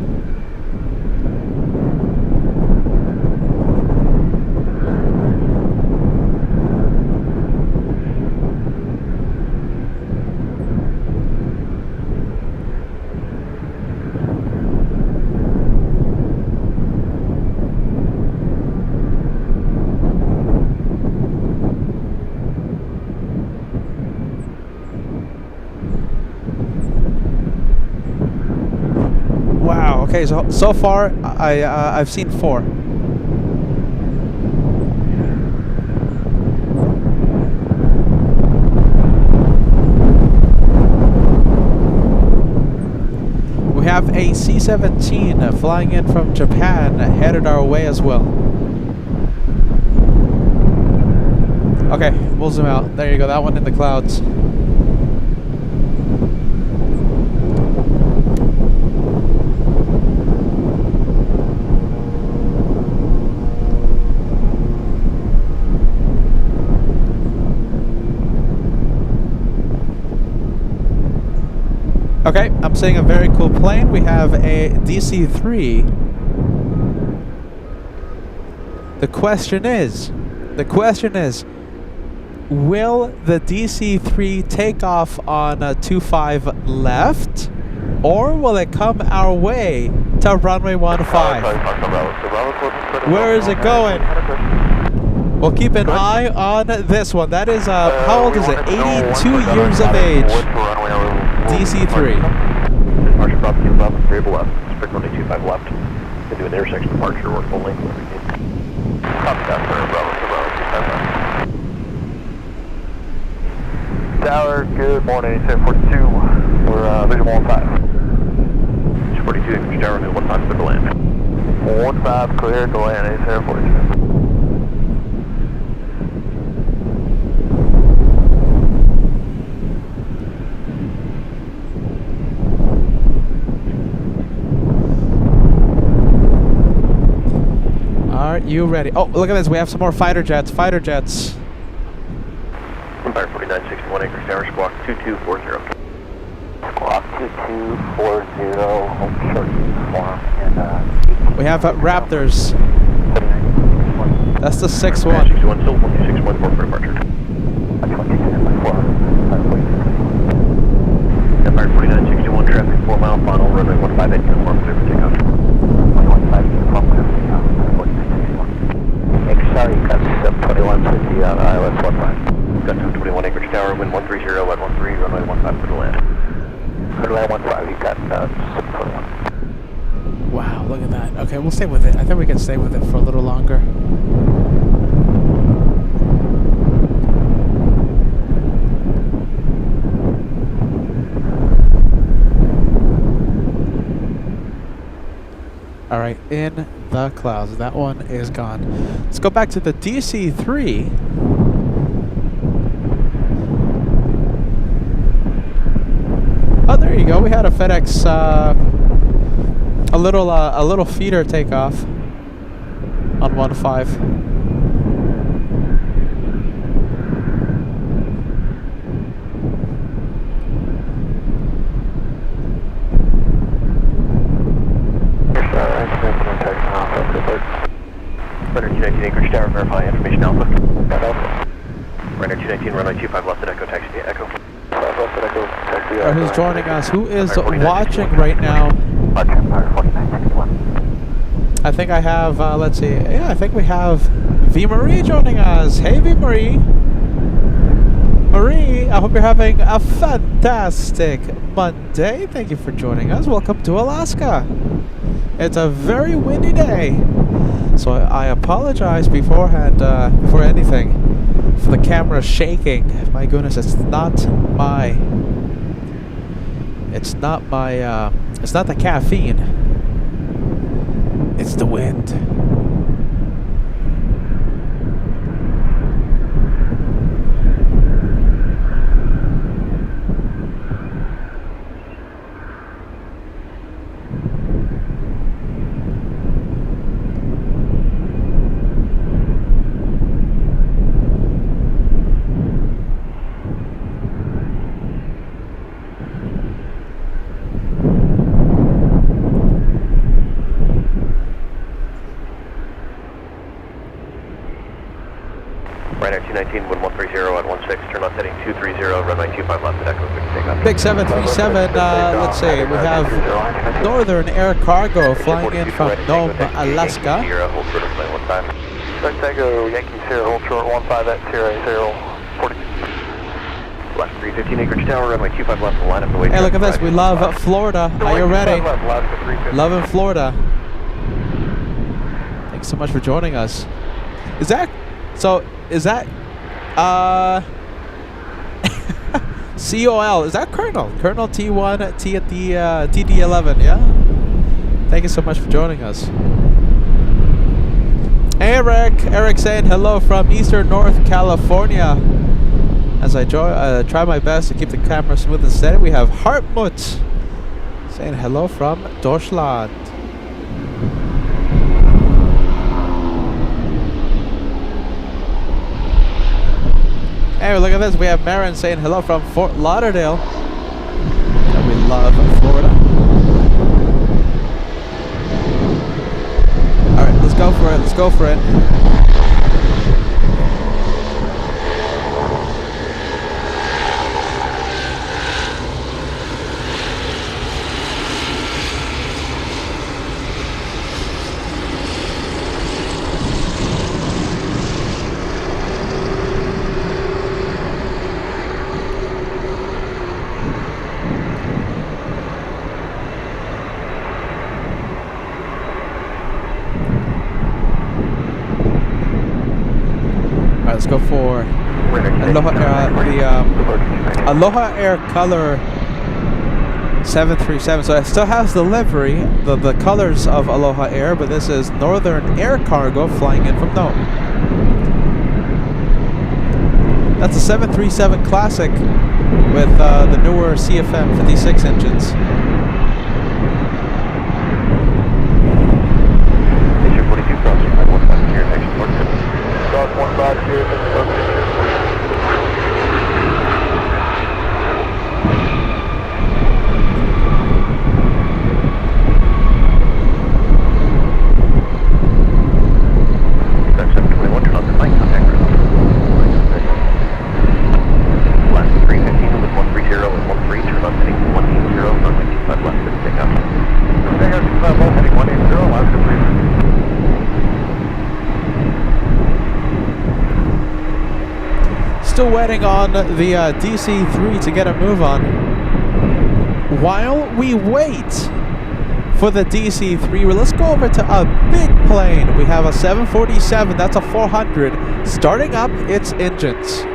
Wow. Okay. So far, I've seen 4. We have a C-17 flying in from Japan, headed our way as well. Okay, we'll zoom out. There you go. That one in the clouds. Okay, I'm seeing a very cool plane. We have a DC-3. The question is, will the DC-3 take off on a 25 left, or will it come our way to runway 15? Where is it going? We'll keep an eye on this one. That is, how old is it? 82 years of age. DC-3. Departure property level, variable left. Strict 125 left. Can do an intersection departure work only. Copy that for Bravo 25. Tower, good morning, 742. We're visual on 5. 42 Anchorage Tower, 15 clear to land. 15 clear to land, 742. Are you ready? Oh, look at this. We have some more fighter jets. Empire 4961 Anchorage Tower, squawk 2240. Squawk 2240, home short form, and We have Raptors. That's the 6-1. 61, still 1261 for departure. Empire 4961 traffic 4 mile final, runway 15 uniform, clear for takeoff. 115 uniform, clear for takeoff. Sorry, got 2150 on ILS 15. Got 21 Anchorage Tower, wind 130 at 13, runway 15 for the land. Clear to land 15, you got 721. Wow, look at that. Okay, we'll stay with it. I think we can stay with it for a little longer. All right, in the clouds. That one is gone. Let's go back to the DC-3. Oh, there you go. We had a FedEx, a little feeder takeoff on 15. Runner 219 Anchorage Tower, verify information alpha. Runner 219, runway 25 left at Echo, taxi to Echo. Who's joining us? Who is watching right now? Roger, Empire 4961. I think I have, let's see. Yeah, I think we have V Marie joining us. Hey, V Marie. Marie, I hope you're having a fantastic Monday. Thank you for joining us. Welcome to Alaska. It's a very windy day, so I apologize beforehand, before anything, for the camera shaking. My goodness, it's not the caffeine. It's the wind. Ryanair 219, wind 130 at 16, turn left heading 230, runway 25 left, at Echo, quick takeoff. Big 737, let's see, we have Northern Air Cargo flying in from Nome, Alaska. Hold short of 915. Tango, Yankee Sierra, hold short 15 at Sierra 40. Left 315 Anchorage Tower, runway 25 left, line up the way. Hey, look at this, we love Florida. Are you ready? Loving Florida. Thanks so much for joining us. Is that COL, is that Colonel T1 T at the TD11? Yeah, thank you so much for joining us. Eric saying hello from Eastern North California. As I try my best to keep the camera smooth and steady, we have Hartmut saying hello from Deutschland. Hey, look at this. We have Marin saying hello from Fort Lauderdale. And we love Florida. Alright, let's go for it. Let's go for it. Let's go for Aloha Air Color 737. So it still has the livery, the colors of Aloha Air, but this is Northern Air Cargo flying in from Nome. That's a 737 Classic with the newer CFM 56 engines. Still waiting on the DC-3 to get a move on. While we wait for the DC-3, let's go over to a big plane. We have a 747, that's a 400, starting up its engines.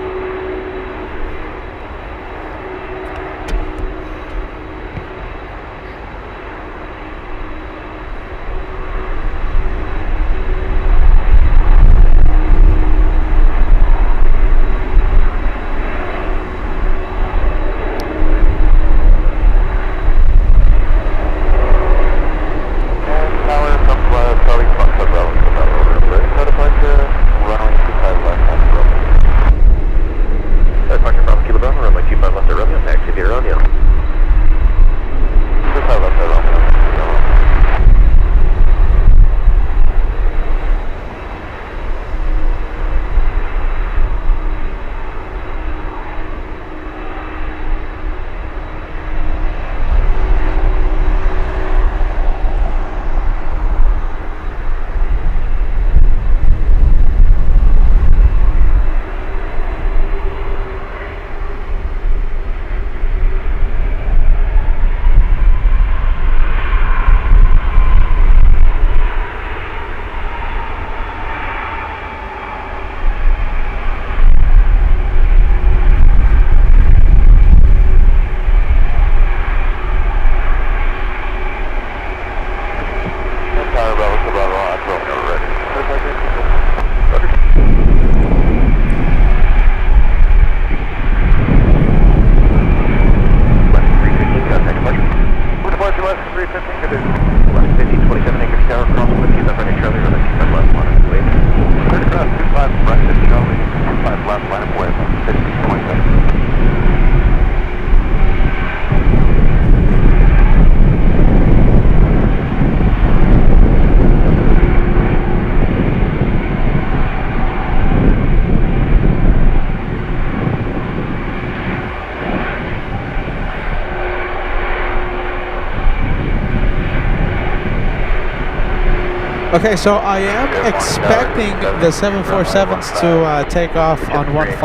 Okay, so I am expecting the 747s to take off on 15,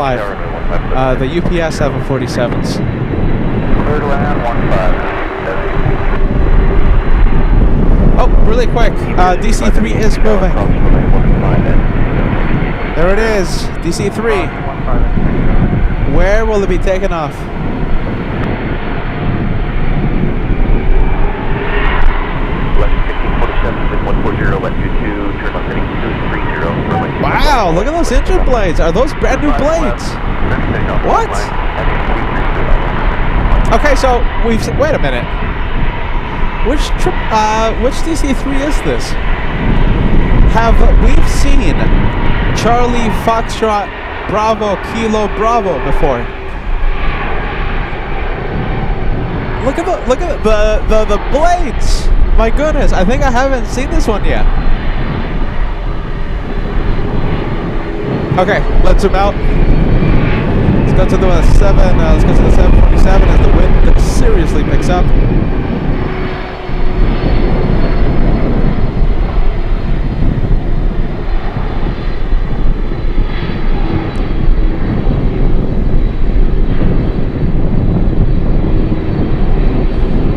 the UPS 747s. Clear to land 15. Oh, really quick, DC-3 is moving. There it is, DC-3. Where will it be taken off? Wow, look at those engine blades. Are those brand new blades? What? Okay, so wait a minute. Which DC-3 is this? Have we seen Charlie Foxtrot Bravo Kilo Bravo before? Look at the blades. My goodness, I think I haven't seen this one yet. Okay, let's zoom out. Let's go to the 747 as the wind seriously picks up.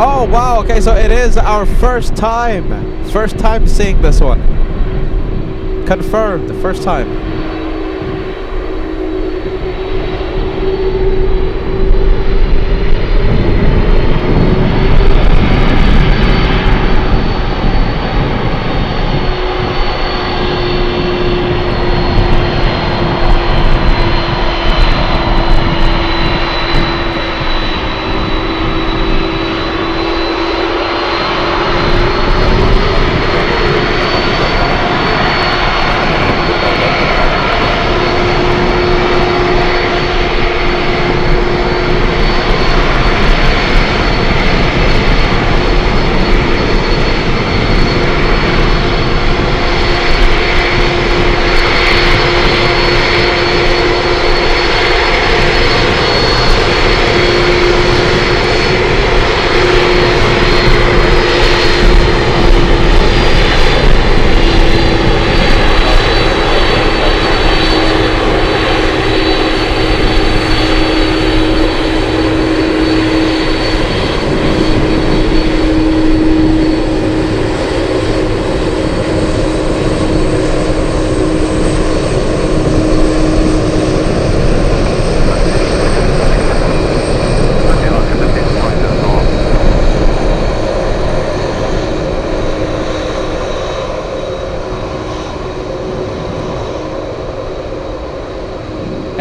Oh wow, okay, so it is our first time seeing this one. Confirmed, the first time.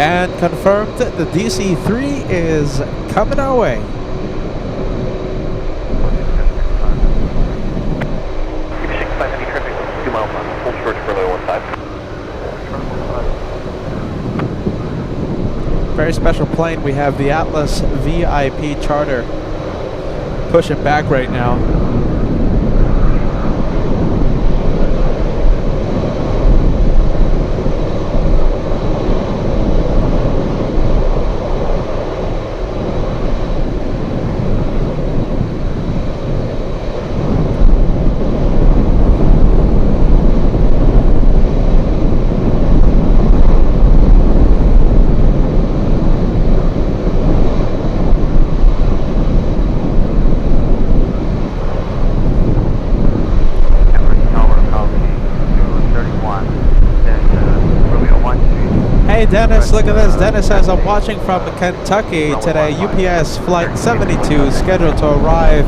And confirmed that the DC-3 is coming our way. Very special plane. We have the Atlas VIP charter pushing back right now. Hey Dennis, look at this. Dennis says, I'm watching from Kentucky today. UPS flight 72 scheduled to arrive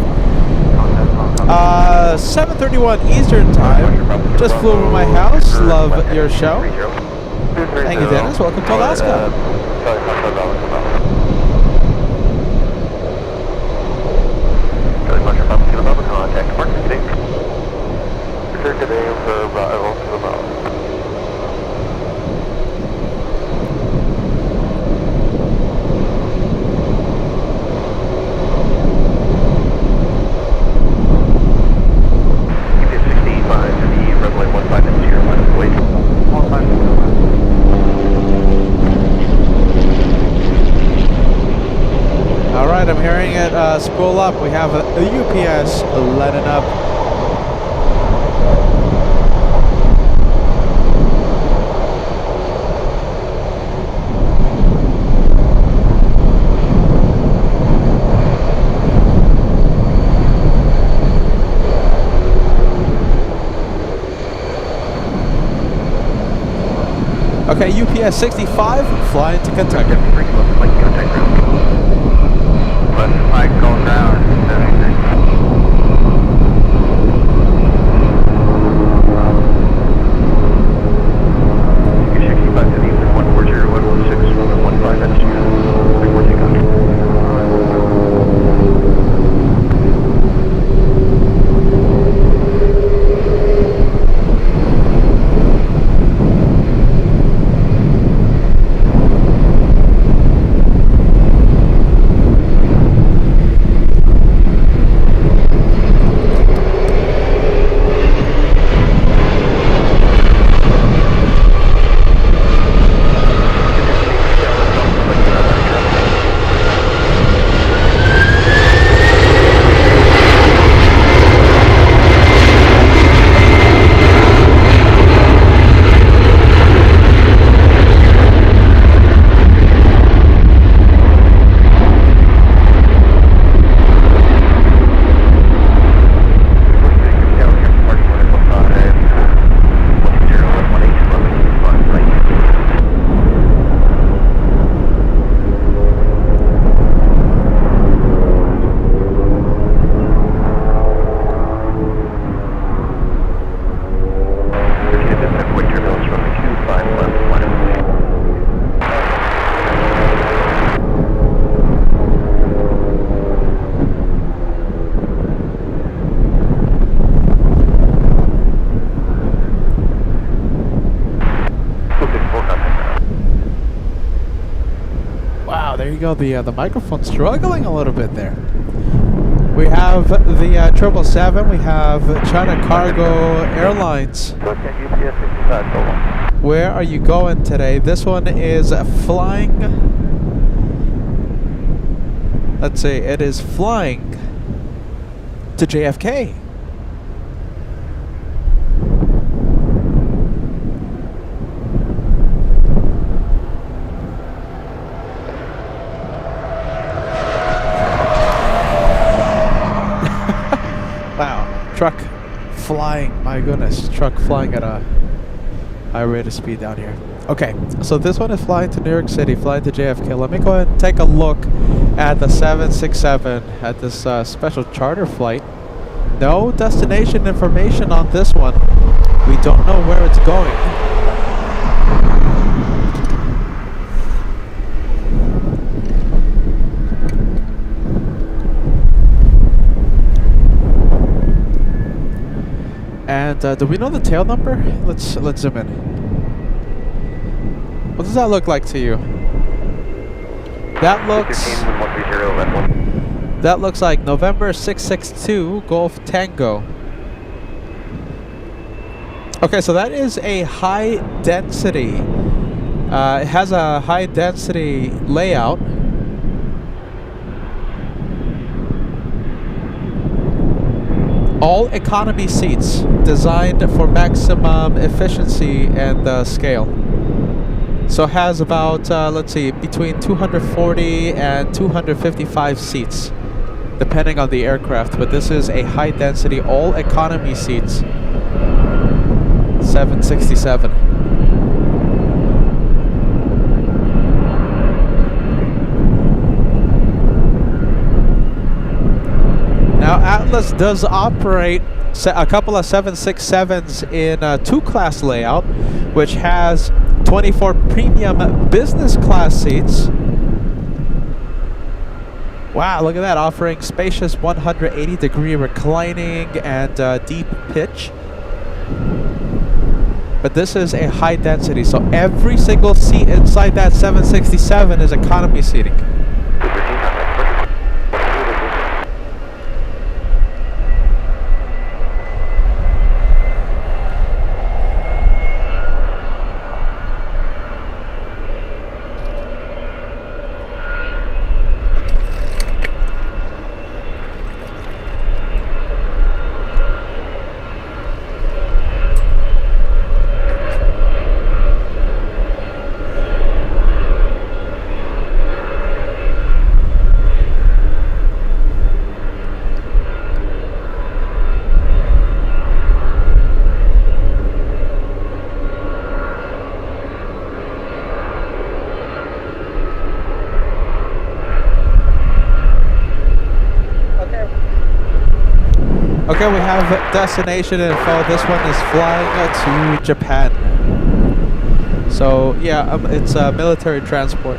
7:31 Eastern time. Just flew over my house. Love your show. Thank you, Dennis. Welcome to Alaska. I'm hearing it spool up. We have a UPS letting up. Okay, UPS 65, flying to Kentucky. Bring him up, flight contact ground. Left flag going down, 73. KJFK 5 to the 140-116-15 at Sierra. Report takeoff. Wow, there you go. The microphone's struggling a little bit there. We have the 777. We have China Cargo Airlines. Go check UPS 65, go on. Where are you going today? This one is flying. Let's see, it is flying to JFK. Wow, truck flying, my goodness, truck flying at a high rate of speed down here. Okay, so this one is flying to New York City, flying to JFK. Let me go ahead and take a look at the 767 at this special charter flight. No destination information on this one. We don't know where it's going. And do we know the tail number? Let's zoom in. What does that look like to you? That looks like November 662 Golf Tango. Okay, so that is a high density. It has a high density layout. All economy seats designed for maximum efficiency and scale. So it has about, let's see, between 240 and 255 seats, depending on the aircraft. But this is a high density, all economy seats, 767. Now Atlas does operate a couple of 767s in a two-class layout, which has 24 premium business class seats. Wow, look at that, offering spacious 180-degree reclining and deep pitch. But this is a high density, so every single seat inside that 767 is economy seating. Okay, we have destination info. This one is flying to Japan. So yeah, it's military transport.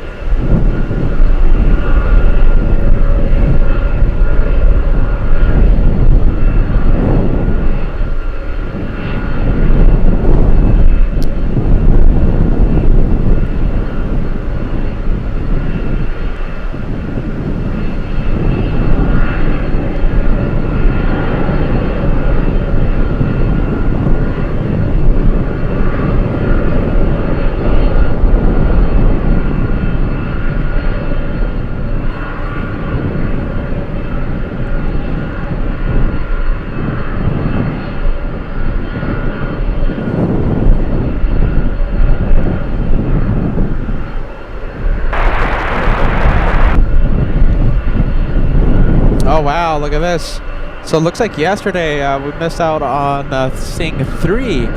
Oh wow, look at this. So it looks like yesterday we missed out on seeing 3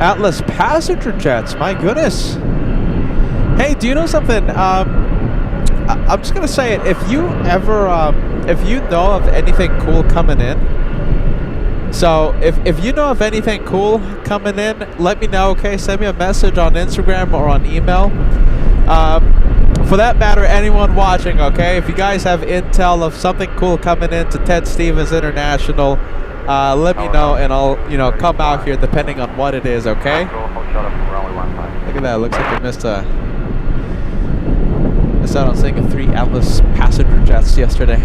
Atlas passenger jets. My goodness. Hey, do you know something? I'm just gonna say it. If you ever, if you know of anything cool coming in, so if you know of anything cool coming in, let me know. Okay, send me a message on Instagram or on email. For that matter, anyone watching, okay? If you guys have intel of something cool coming in to Ted Stevens International, let me know and I'll, come out here depending on what it is, okay? Look at that. Looks like we missed out on seeing 3 Atlas passenger jets yesterday.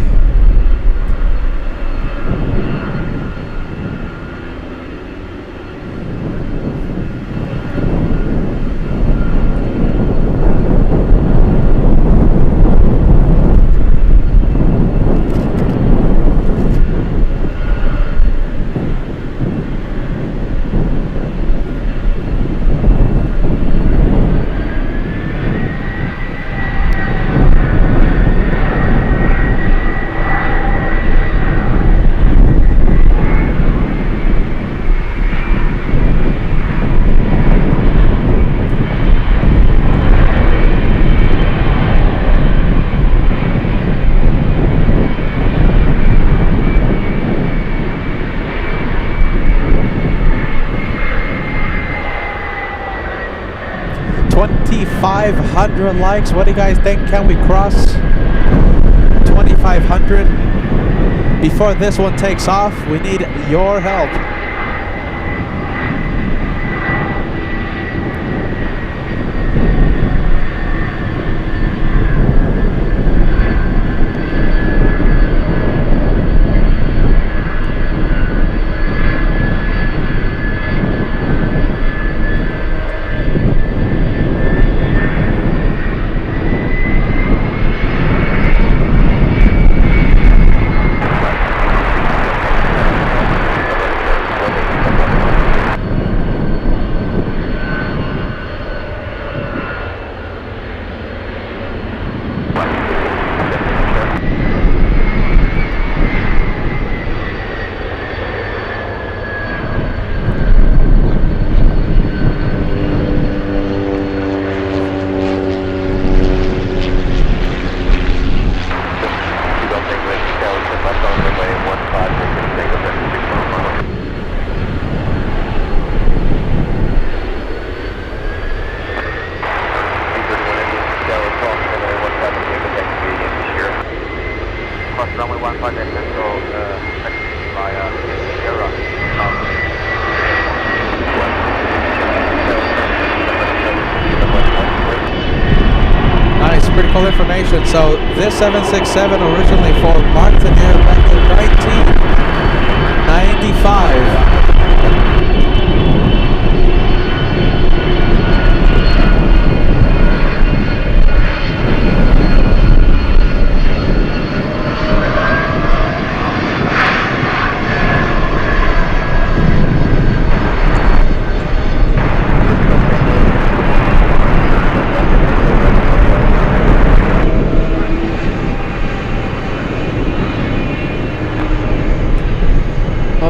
$2,500 likes. What do you guys think? Can we cross 2,500 before this one takes off? We need your help. Information. So this 767 originally for Martiniere back in 1995.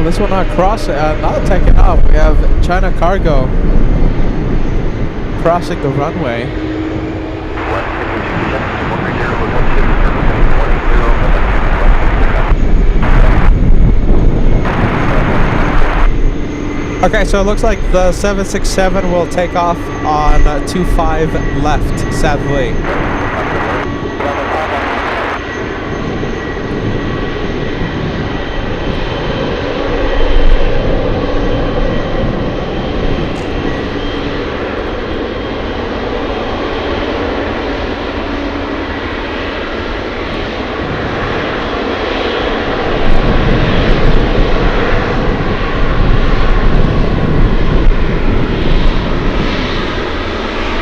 This one not crossing, not taking off. We have China Cargo crossing the runway. Okay, so it looks like the 767 will take off on 25 left, sadly.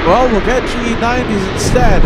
Well, we'll get GE90s instead.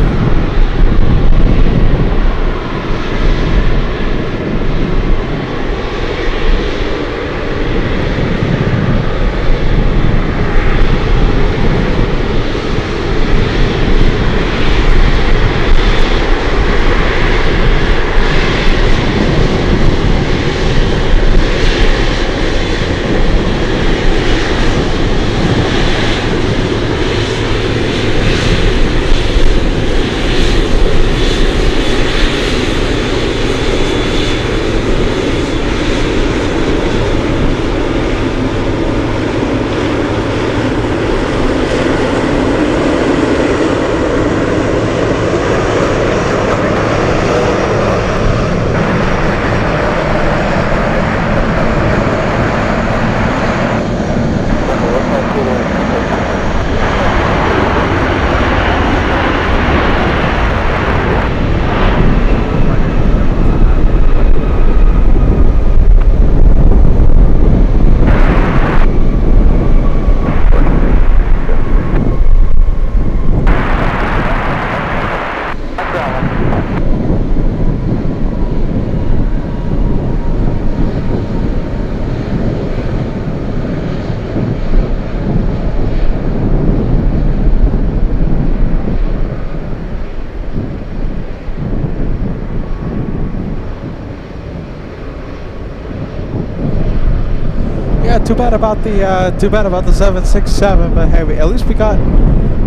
Too bad about the 767, but hey, at least we got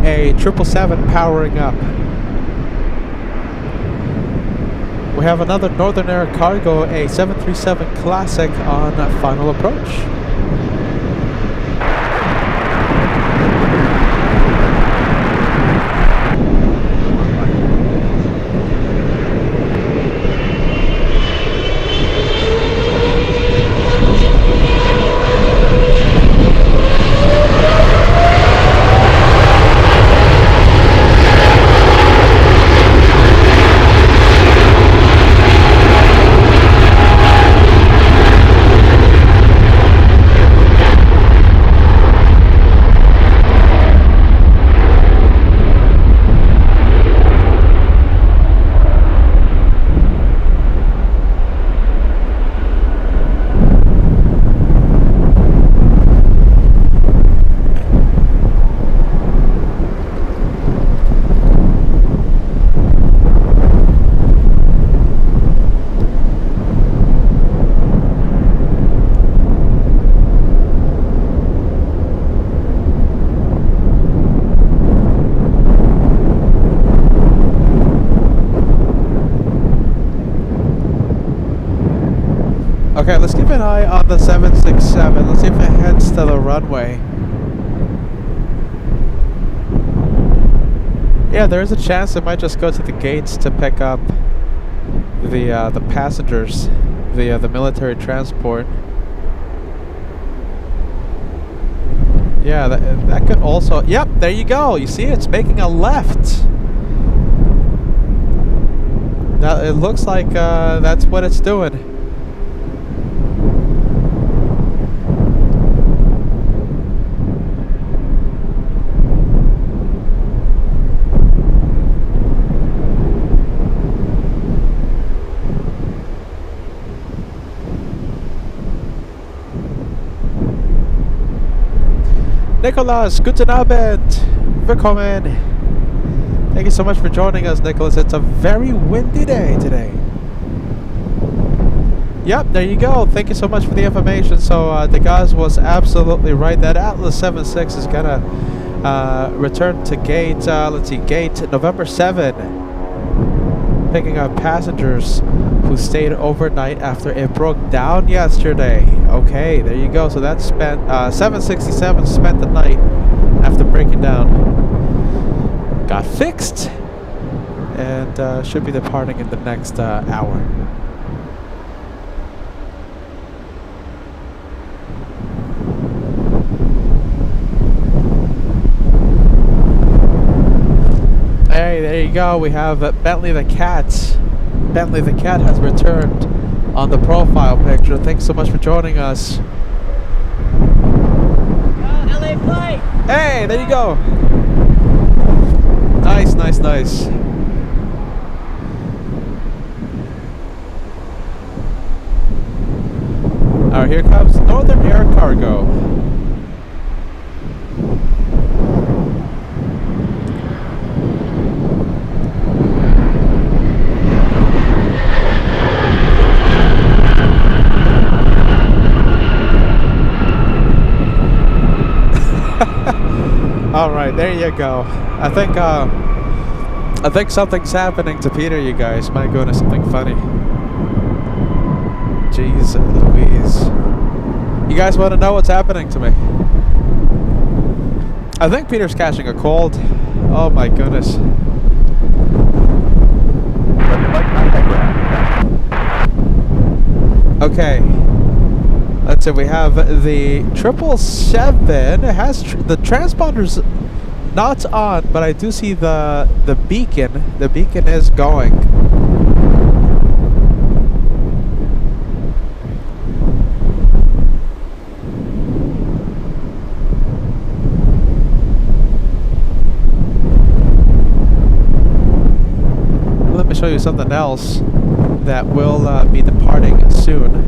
a 777 powering up. We have another Northern Air cargo, a 737 Classic on final approach. Okay, let's keep an eye on the 767. Let's see if it heads to the runway. Yeah, there is a chance it might just go to the gates to pick up the passengers via the military transport. Yeah, that could also... Yep, there you go. You see, it's making a left. Now, it looks like that's what it's doing. Nicholas, guten Abend, willkommen. Thank you so much for joining us, Nicholas. It's a very windy day today. Yep, there you go. Thank you so much for the information. So the guys was absolutely right. That Atlas 76 is gonna return to gate. Let's see, gate November 7. picking up passengers who stayed overnight after it broke down yesterday. Okay, there you go. So that spent 767 spent the night after breaking down. Got fixed and should be departing in the next hour. Hey, there you go. We have Bentley the Cat. Bentley the Cat has returned on the profile picture. Thanks so much for joining us. LA flight! Hey, there you go. Nice, nice, nice. Alright, here comes Northern Air Cargo. All right, there you go. I think something's happening to Peter, you guys. My goodness, something funny. Jeez Louise. You guys want to know what's happening to me? I think Peter's catching a cold. Oh my goodness. Okay. Let's see, we have the 777. It has the transponder's not on, but I do see the beacon. The beacon is going. Let me show you something else that will be departing soon.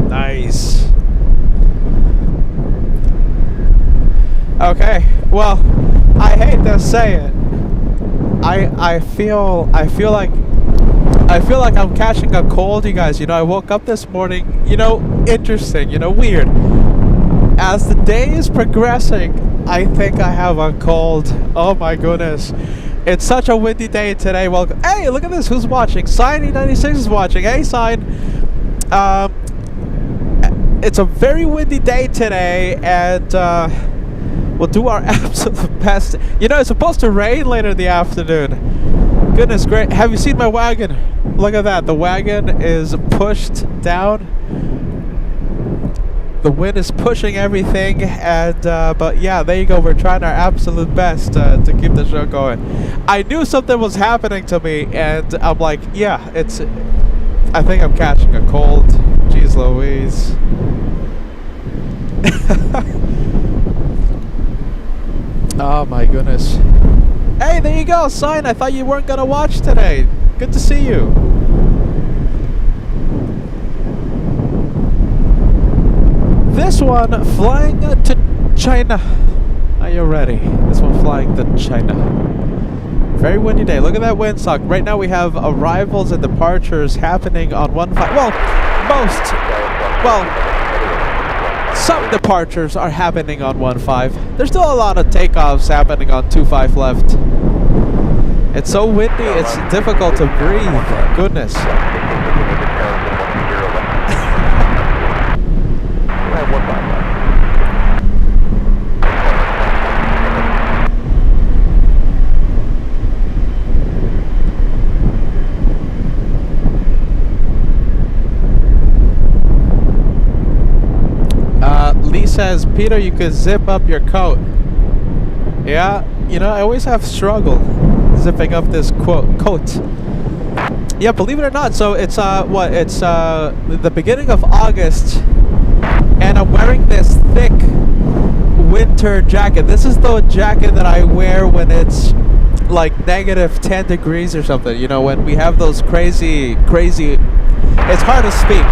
Nice. Okay, well, I hate to say it. I feel like I'm catching a cold, you guys. You know, I woke up this morning, you know, interesting, you know, weird. As the day is progressing, I think I have a cold. Oh my goodness. It's such a windy day today. Well, hey, look at this. Who's watching? Sign96 is watching. Hey, Sign. It's a very windy day today, and we'll do our absolute best. You know, it's supposed to rain later in the afternoon. Goodness great. Have you seen my wagon? Look at that. The wagon is pushed down. The wind is pushing everything, and but yeah, there you go. We're trying our absolute best to keep the show going. I knew something was happening to me, and I'm like, yeah, I think I'm catching a cold. Jeez Louise. Oh my goodness. Hey, there you go, Sign. I thought you weren't gonna watch today. Good to see you. This one flying to China. Are you ready? This one flying to China. Very windy day. Look at that windsock. Right now we have arrivals and departures happening on 15. Some departures are happening on 15. There's still a lot of takeoffs happening on 25 left. It's so windy, it's difficult to breathe. Goodness. Lee says, Peter, you could zip up your coat. Yeah, you know, I always have struggle zipping up this coat. Yeah, believe it or not, so it's it's the beginning of August, and I'm wearing this thick winter jacket. This is the jacket that I wear when it's like negative 10 degrees or something, you know, when we have those crazy, it's hard to speak.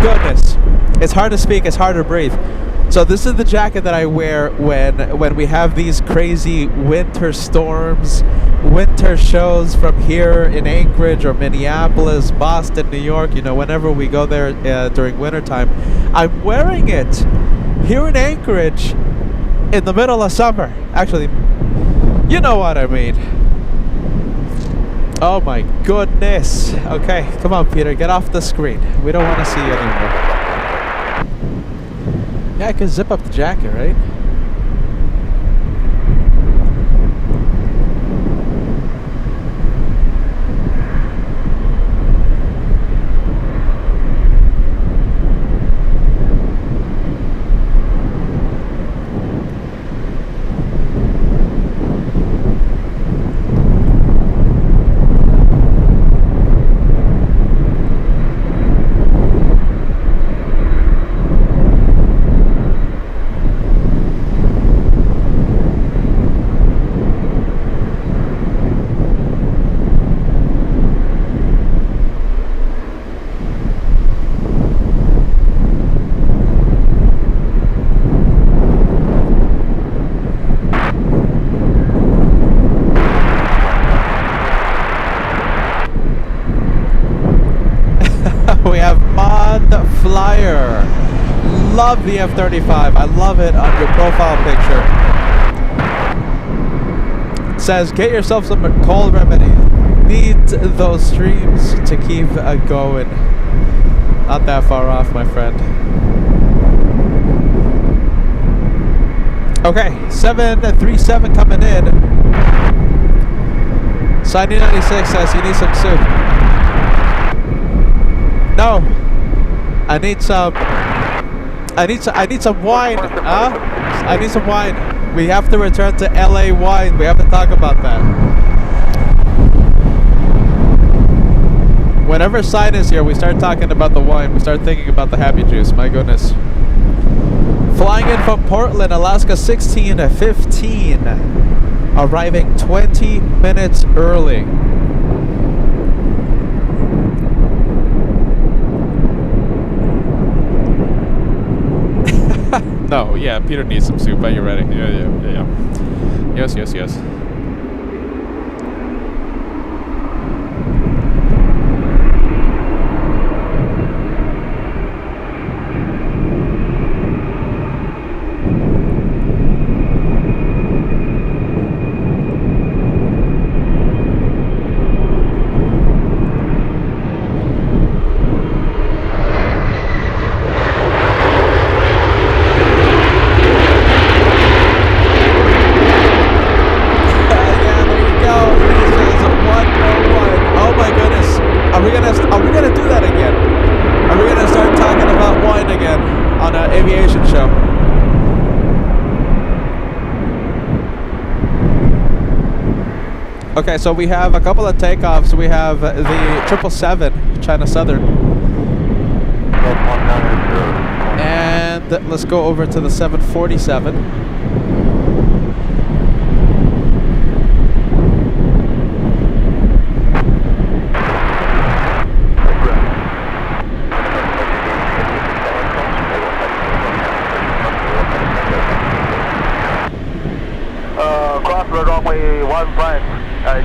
Goodness. It's hard to speak, it's hard to breathe. So this is the jacket that I wear when we have these crazy winter storms, winter shows from here in Anchorage or Minneapolis, Boston, New York, you know, whenever we go there during wintertime. I'm wearing it here in Anchorage in the middle of summer. Actually, You know what I mean. Oh my goodness. Okay, come on, Peter, get off the screen. We don't want to see you anymore. Yeah, I can zip up the jacket, right? We have Mod Flyer. Love the F-35. I love it on your profile picture. Says, get yourself some cold remedy. Need those streams to keep going. Not that far off, my friend. Okay, 737 coming in. Sidey 96 says you need some soup. No, I need some wine. Huh? I need some wine. We have to return to LA wine. We have to talk about that. Whenever Sign is here, we start talking about the wine. We start thinking about the happy juice. My goodness. Flying in from Portland, Alaska, 16:15. Arriving 20 minutes early. No, yeah, Peter needs some soup. Are you ready? Yeah. Yes. Aviation show. Okay, so we have a couple of takeoffs. We have the 777 China Southern. And let's go over to the 747.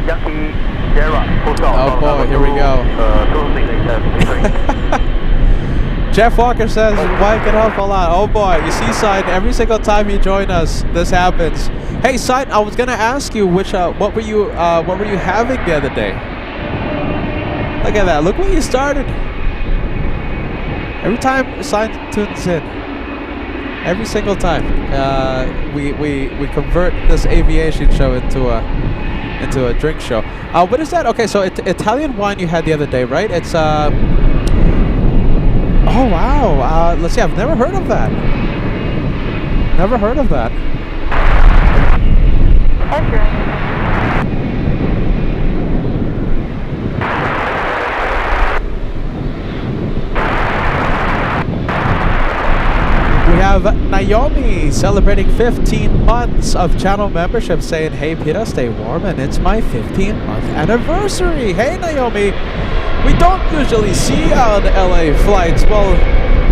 Yankee Sierra Hotel. Oh boy, here we go. Jeff Walker says, why get up a lot? Oh boy, you see, Sign, every single time you join us, this happens. Hey, Sign, I was gonna ask you what were you having the other day? Look at that. Look where you started. Every time Sign tunes in, every single time, we convert this aviation show into a drink show. What is that? Okay, so Italian wine you had the other day, right? It's oh wow. Let's see. I've never heard of that. Never heard of that. We have Naomi celebrating 15 months of channel membership, saying, hey Peter, stay warm, and it's my 15-month anniversary. Hey Naomi, we don't usually see you on LA flights. Well,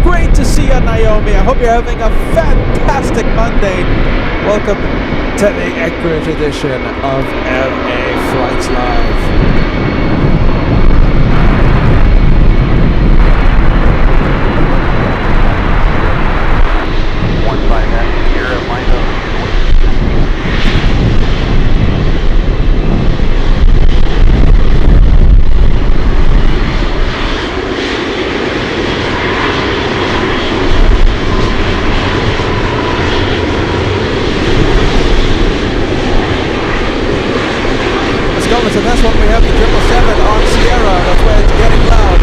great to see you, Naomi. I hope you're having a fantastic Monday. Welcome to the Anchorage edition of LA Flights Live. over to this one. We have the 777 on Sierra. That's why it's getting loud.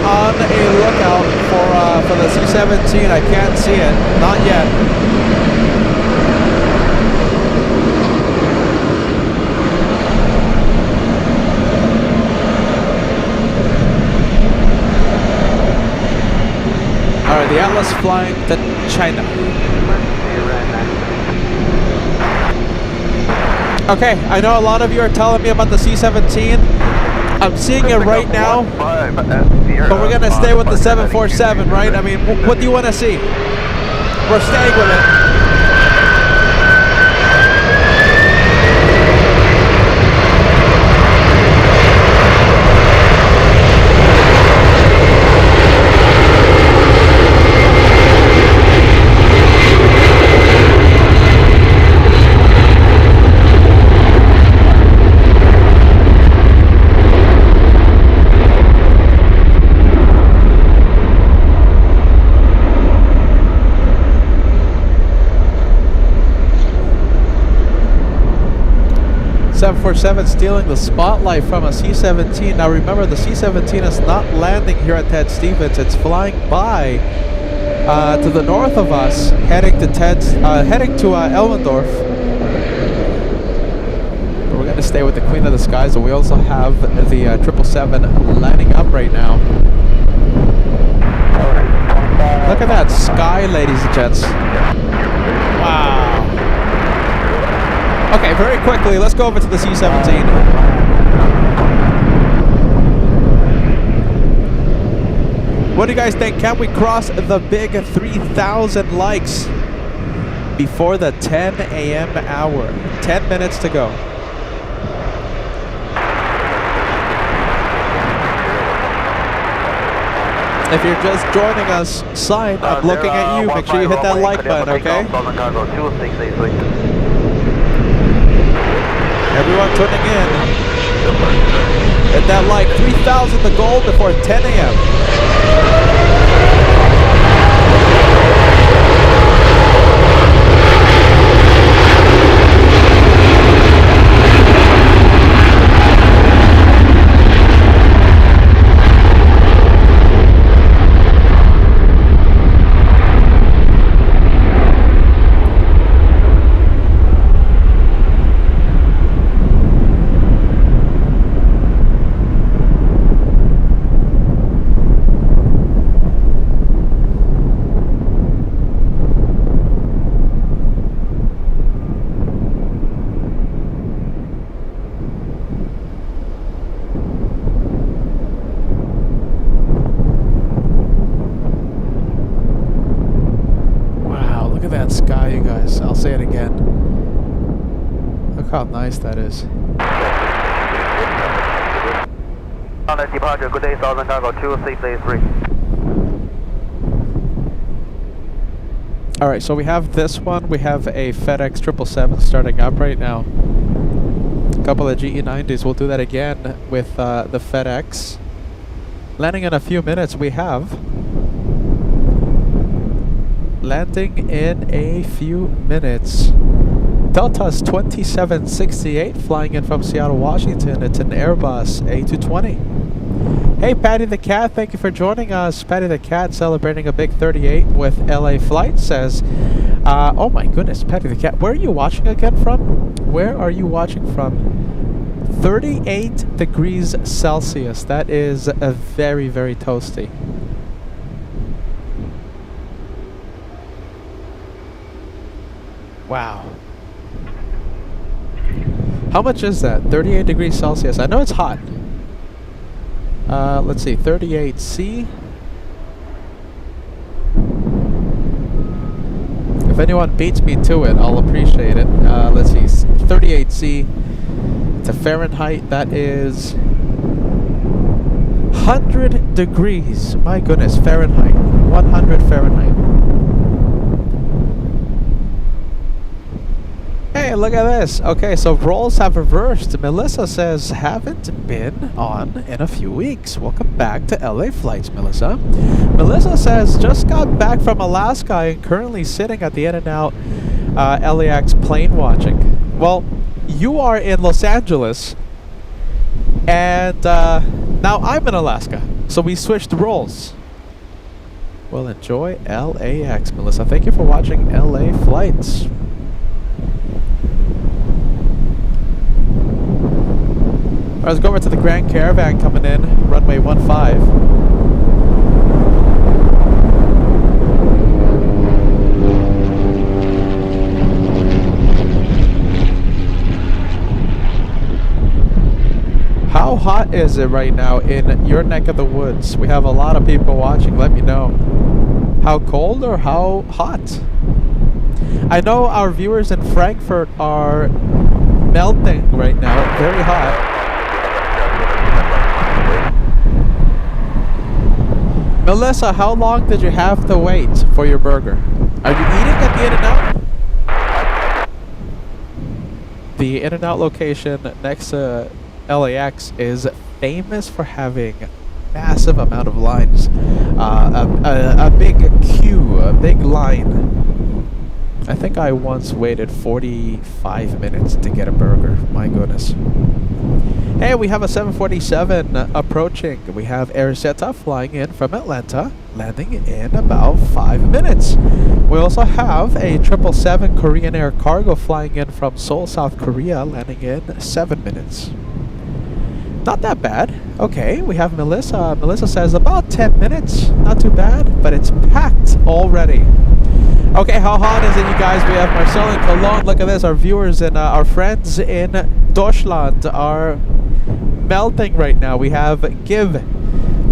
On a lookout for the C-17. I can't see it, not yet. All right, the Atlas flying to China. Okay, I know a lot of you are telling me about the C-17. I'm seeing it right now, but we're going to stay with the 747, right? I mean, what do you want to see? We're staying with it. Stealing the spotlight from a C-17. Now remember, the C-17 is not landing here at Ted Stevens. It's flying by to the north of us, heading to Elmendorf. We're going to stay with the Queen of the Skies, and we also have the 777 lining up right now. Look at that sky, ladies and gents. Wow. Okay, very quickly, let's go over to the C-17. What do you guys think? Can we cross the big 3,000 likes before the 10 a.m. hour? 10 minutes to go. If you're just joining us, sign. I'm looking at you. Make sure you hit that like button, okay? Everyone tuning in, hit that like. 3,000 the goal before 10 a.m. Say it again. Look how nice that is. On a departure, good day, Southern Cargo 2683. Alright, so we have this one. We have a FedEx 777 starting up right now. A couple of GE90s. We'll do that again with the FedEx. Landing in a few minutes, we have. Landing in a few minutes. Delta's 2768 flying in from Seattle, Washington. It's an Airbus A220. Hey, Patty the Cat, thank you for joining us. Patty the Cat celebrating a big 38 with LA Flight says, oh my goodness, Patty the Cat, where are you watching again from? Where are you watching from? 38 degrees Celsius. That is a very, very toasty. Wow. How much is that? 38 degrees Celsius. I know it's hot. Let's see. 38C. If anyone beats me to it, I'll appreciate it. Let's see. 38C. To Fahrenheit, that is 100 degrees. My goodness, Fahrenheit. 100 Fahrenheit. Hey, look at this. Okay, so roles have reversed. Melissa says, haven't been on in a few weeks. Welcome back to LA Flights, Melissa. Melissa says, just got back from Alaska and currently sitting at the In-N-Out LAX plane watching. Well, you are in Los Angeles, and now I'm in Alaska. So we switched roles. Well, enjoy LAX, Melissa. Thank you for watching LA Flights. All right, let's go over to the Grand Caravan coming in, runway 15. How hot is it right now in your neck of the woods? We have a lot of people watching. Let me know. How cold or how hot? I know our viewers in Frankfurt are melting right now. Very hot. Melissa, how long did you have to wait for your burger? Are you eating at the In-N-Out? The In-N-Out location next to LAX is famous for having massive amount of lines. A big queue, a big line. I think I once waited 45 minutes to get a burger. My goodness. Hey, we have a 747 approaching. We have AirZeta flying in from Atlanta, landing in about 5 minutes. We also have a 777 Korean Air Cargo flying in from Seoul, South Korea, landing in 7 minutes. Not that bad. Okay, we have Melissa. Melissa says about 10 minutes. Not too bad, but it's packed already. Okay, how hot is it, you guys? We have Marcel in Cologne. Look at this. Our viewers and our friends in Deutschland are melting right now. We have Give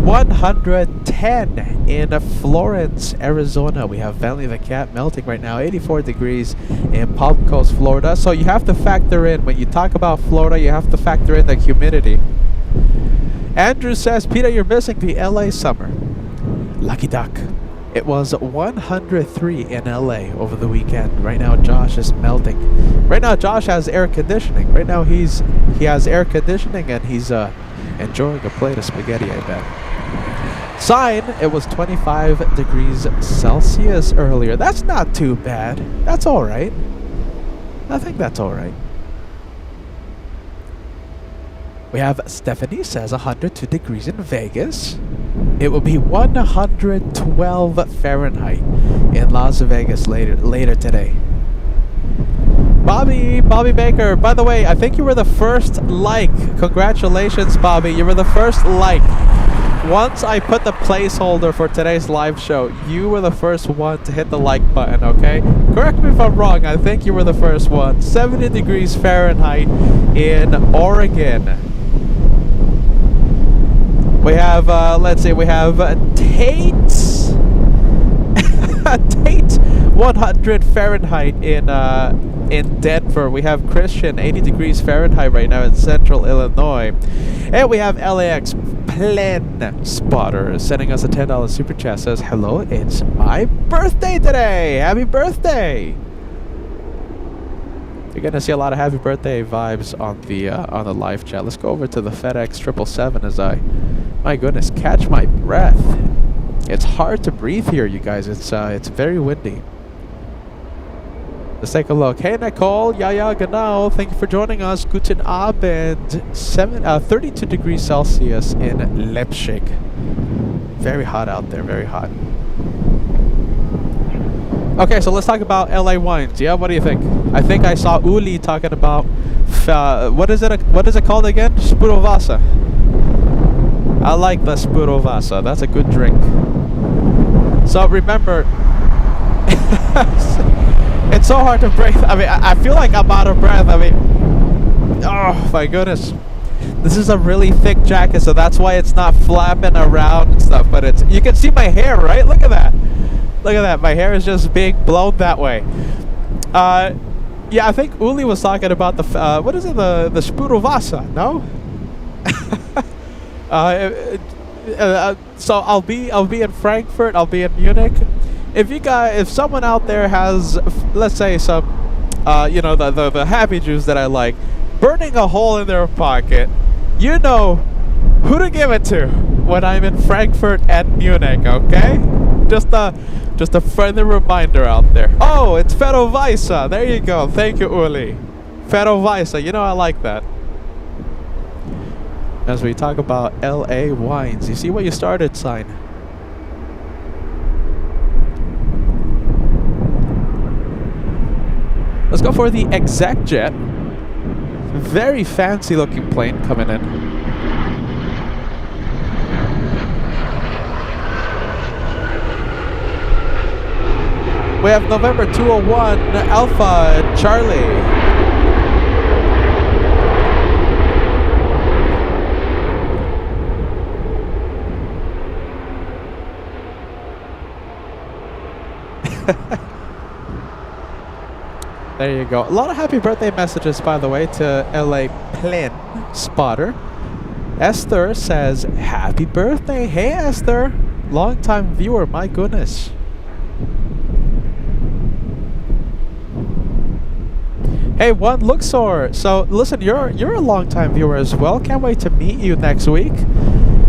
110 in Florence, Arizona. We have Bentley the Cat melting right now, 84 degrees in Palm Coast, Florida. So you have to factor in, when you talk about Florida, you have to factor in the humidity. Andrew says, Peter, you're missing the LA summer. Lucky duck. It was 103 in LA over the weekend. Right now, Josh is melting. Right now, Josh has air conditioning. Right now, he has air conditioning and he's enjoying a plate of spaghetti, I bet. Sign, it was 25 degrees Celsius earlier. That's not too bad. That's all right. I think that's all right. We have Stephanie says 102 degrees in Vegas. It will be 112 Fahrenheit in Las Vegas later today. Bobby Baker, by the way, I think you were the first like. Congratulations, Bobby. You were the first like. Once I put the placeholder for today's live show, you were the first one to hit the like button, okay? Correct me if I'm wrong. I think you were the first one. 70 degrees Fahrenheit in Oregon. We have, let's see, we have Tate. Tate, 100 Fahrenheit in Denver. We have Christian, 80 degrees Fahrenheit right now in central Illinois. And we have LAX Plan Spotter sending us a $10 super chat. Says, hello, it's my birthday today. Happy birthday. You're gonna see a lot of happy birthday vibes on the live chat. Let's go over to the FedEx 777 as my goodness, catch my breath. It's hard to breathe here, you guys. It's very windy. Let's take a look. Hey Nicole, Yaya Genau, thank you for joining us. Guten Abend. 32 degrees Celsius in Leipzig. Very hot out there, very hot. Okay, so let's talk about LA wines. Yeah, what do you think? I think I saw Uli talking about what is it called again? Spurovasa. I like the Spurovasa. That's a good drink. So remember, it's so hard to breathe. I mean, I feel like I'm out of breath. I mean, oh my goodness. This is a really thick jacket, so that's why it's not flapping around and stuff. But you can see my hair, right? Look at that. Look at that. My hair is just being blown that way. Yeah, I think Uli was talking about the what is it? The Spurovasa? No. So I'll be in Frankfurt. I'll be in Munich. If someone out there has, let's say some, the happy Jews that I like, burning a hole in their pocket, you know who to give it to when I'm in Frankfurt and Munich. Okay, just a friendly reminder out there. Oh, it's Ferro Weisse. There you go. Thank you, Uli. Ferro Weisse. You know I like that. As we talk about LA wines, you see what you started sign. Let's go for the exec jet. Very fancy looking plane coming in. We have November 201 Alpha Charlie. There you go. A lot of happy birthday messages, by the way, to LA Plane Spotter. Esther says, happy birthday. Hey, Esther. Long time viewer, my goodness. Hey, one Luxor. So, listen, you're a long time viewer as well. Can't wait to meet you next week.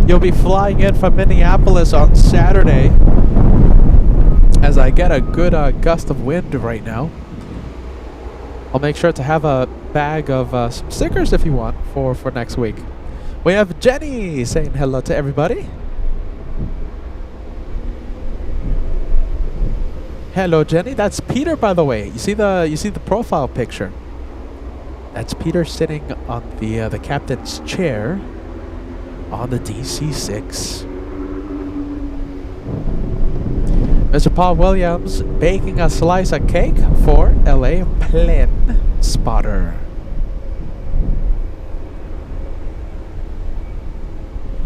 You'll be flying in from Minneapolis on Saturday. As I get a good gust of wind right now. I'll make sure to have a bag of some stickers if you want for next week. We have Jenny saying hello to everybody. Hello, Jenny. That's Peter, by the way. You see the profile picture. That's Peter sitting on the captain's chair on the DC-6. Mr. Paul Williams baking a slice of cake for LA Plane Spotter.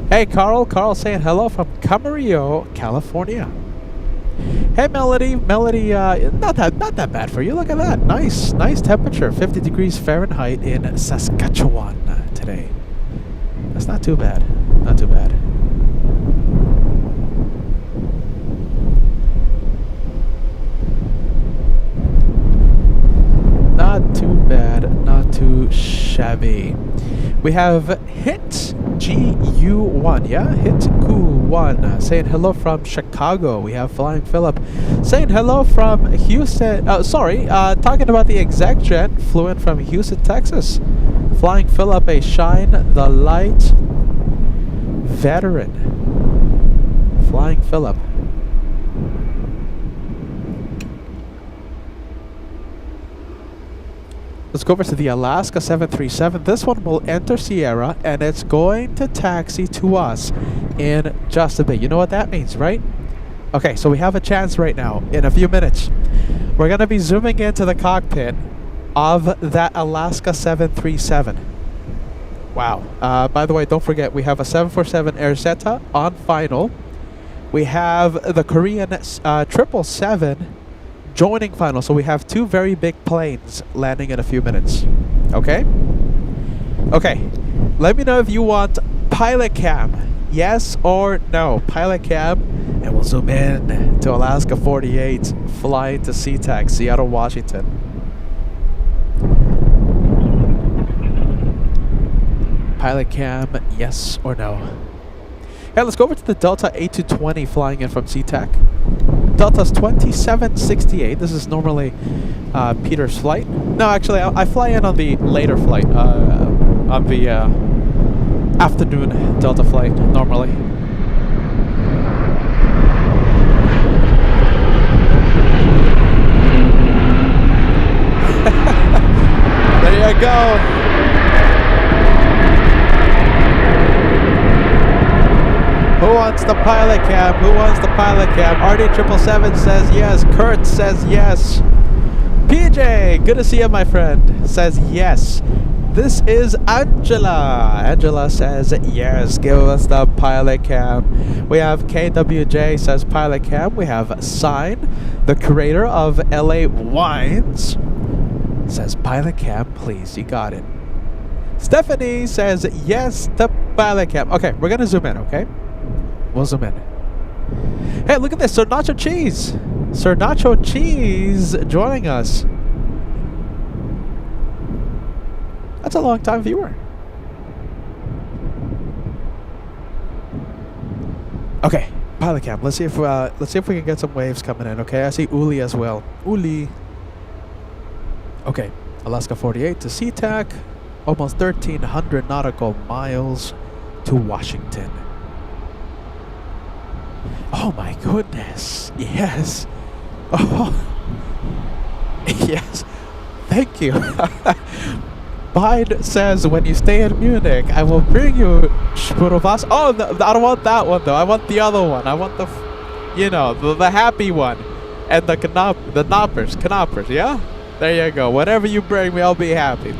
Hey, Carl. Carl saying hello from Camarillo, California. Hey, Melody. Melody, not that bad for you. Look at that. Nice temperature. 50 degrees Fahrenheit in Saskatchewan today. That's not too bad. Not too bad. Not too bad, not too shabby. We have Hit GU1, yeah? Hit Q1 saying hello from Chicago. We have Flying Philip saying hello from Houston. Talking about the exec jet, flew in from Houston, Texas. Flying Philip, a Shine the Light veteran. Flying Philip. Let's go over to the Alaska 737. This one will enter Sierra and it's going to taxi to us in just a bit. You know what that means, right? Okay, so we have a chance right now. In a few minutes, we're going to be zooming into the cockpit of that Alaska 737. Wow. By the way, don't forget, we have a 747 Airzeta on final. We have the Korean 777 joining final, so we have two very big planes landing in a few minutes. Okay? Okay. Let me know if you want pilot cam. Yes or no. Pilot cam. And we'll zoom in to Alaska 48, flying to SeaTac, Seattle, Washington. Pilot cam, yes or no. Hey, let's go over to the Delta A220 flying in from SeaTac. Delta's 2768. This is normally Peter's flight. No, actually, I fly in on the later flight, on the afternoon Delta flight, normally. There you go. Who wants the pilot cam? Who wants the pilot cam? RD777 says yes. Kurt says yes. PJ, good to see you, my friend, says yes. This is Angela. Angela says yes. Give us the pilot cam. We have KWJ says pilot cam. We have Sign, the creator of LA Wines, says pilot cam, please. You got it. Stephanie says yes, the pilot cam. Okay, we're gonna zoom in, okay? We'll zoom in. Hey, look at this. Sir Nacho Cheese. Sir Nacho Cheese joining us. That's a long time viewer. Okay, pilot cam. Let's see if we can get some waves coming in. Okay, I see Uli as well. Uli. Okay, Alaska 48 to SeaTac. Almost 1,300 nautical miles to Washington. Oh my goodness. Yes. Oh. Yes. Thank you. Bide says, when you stay in Munich, I will bring you Spurovas. Oh, no, I don't want that one, though. I want the other one. I want the, the happy one. And the knoppers, yeah? There you go. Whatever you bring me, I'll be happy.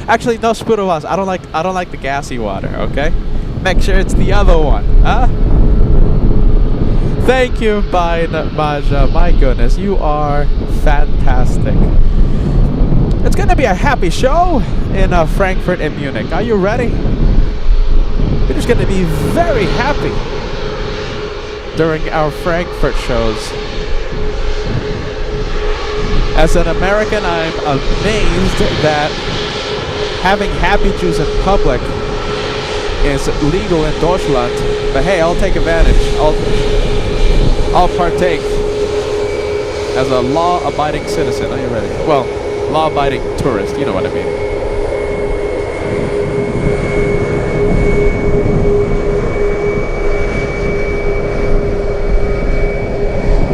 Actually, no Spurovas. I don't like the gassy water, okay? Make sure it's the other one, huh? Thank you, Maja. My goodness, you are fantastic. It's going to be a happy show in Frankfurt and Munich. Are you ready? We're just going to be very happy during our Frankfurt shows. As an American, I'm amazed that having happy Jews in public is legal in Deutschland. But hey, I'll take advantage. I'll partake as a law-abiding citizen. Are you ready? Well, law-abiding tourist. You know what I mean.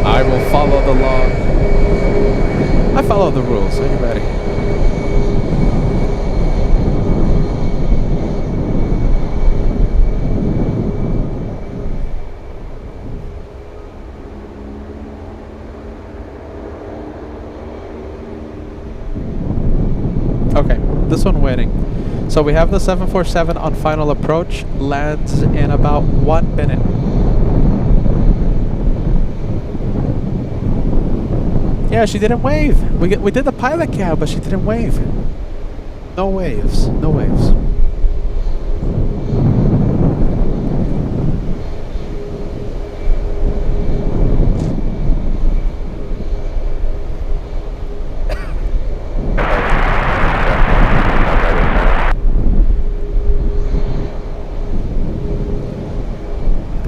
I will follow the law. I follow the rules. Are you ready? Okay, this one waiting. So we have the 747 on final approach. Lands in about 1 minute. Yeah, she didn't wave. We did the pilot cam, but she didn't wave. No waves. No waves.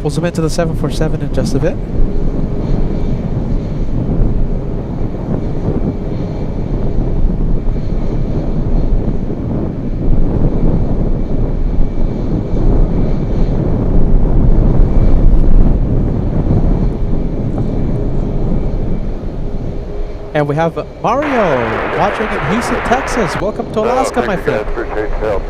We'll zoom into the 747 in just a bit. And we have Mario watching in Houston, Texas. Welcome to Alaska, my friend. Appreciate your help.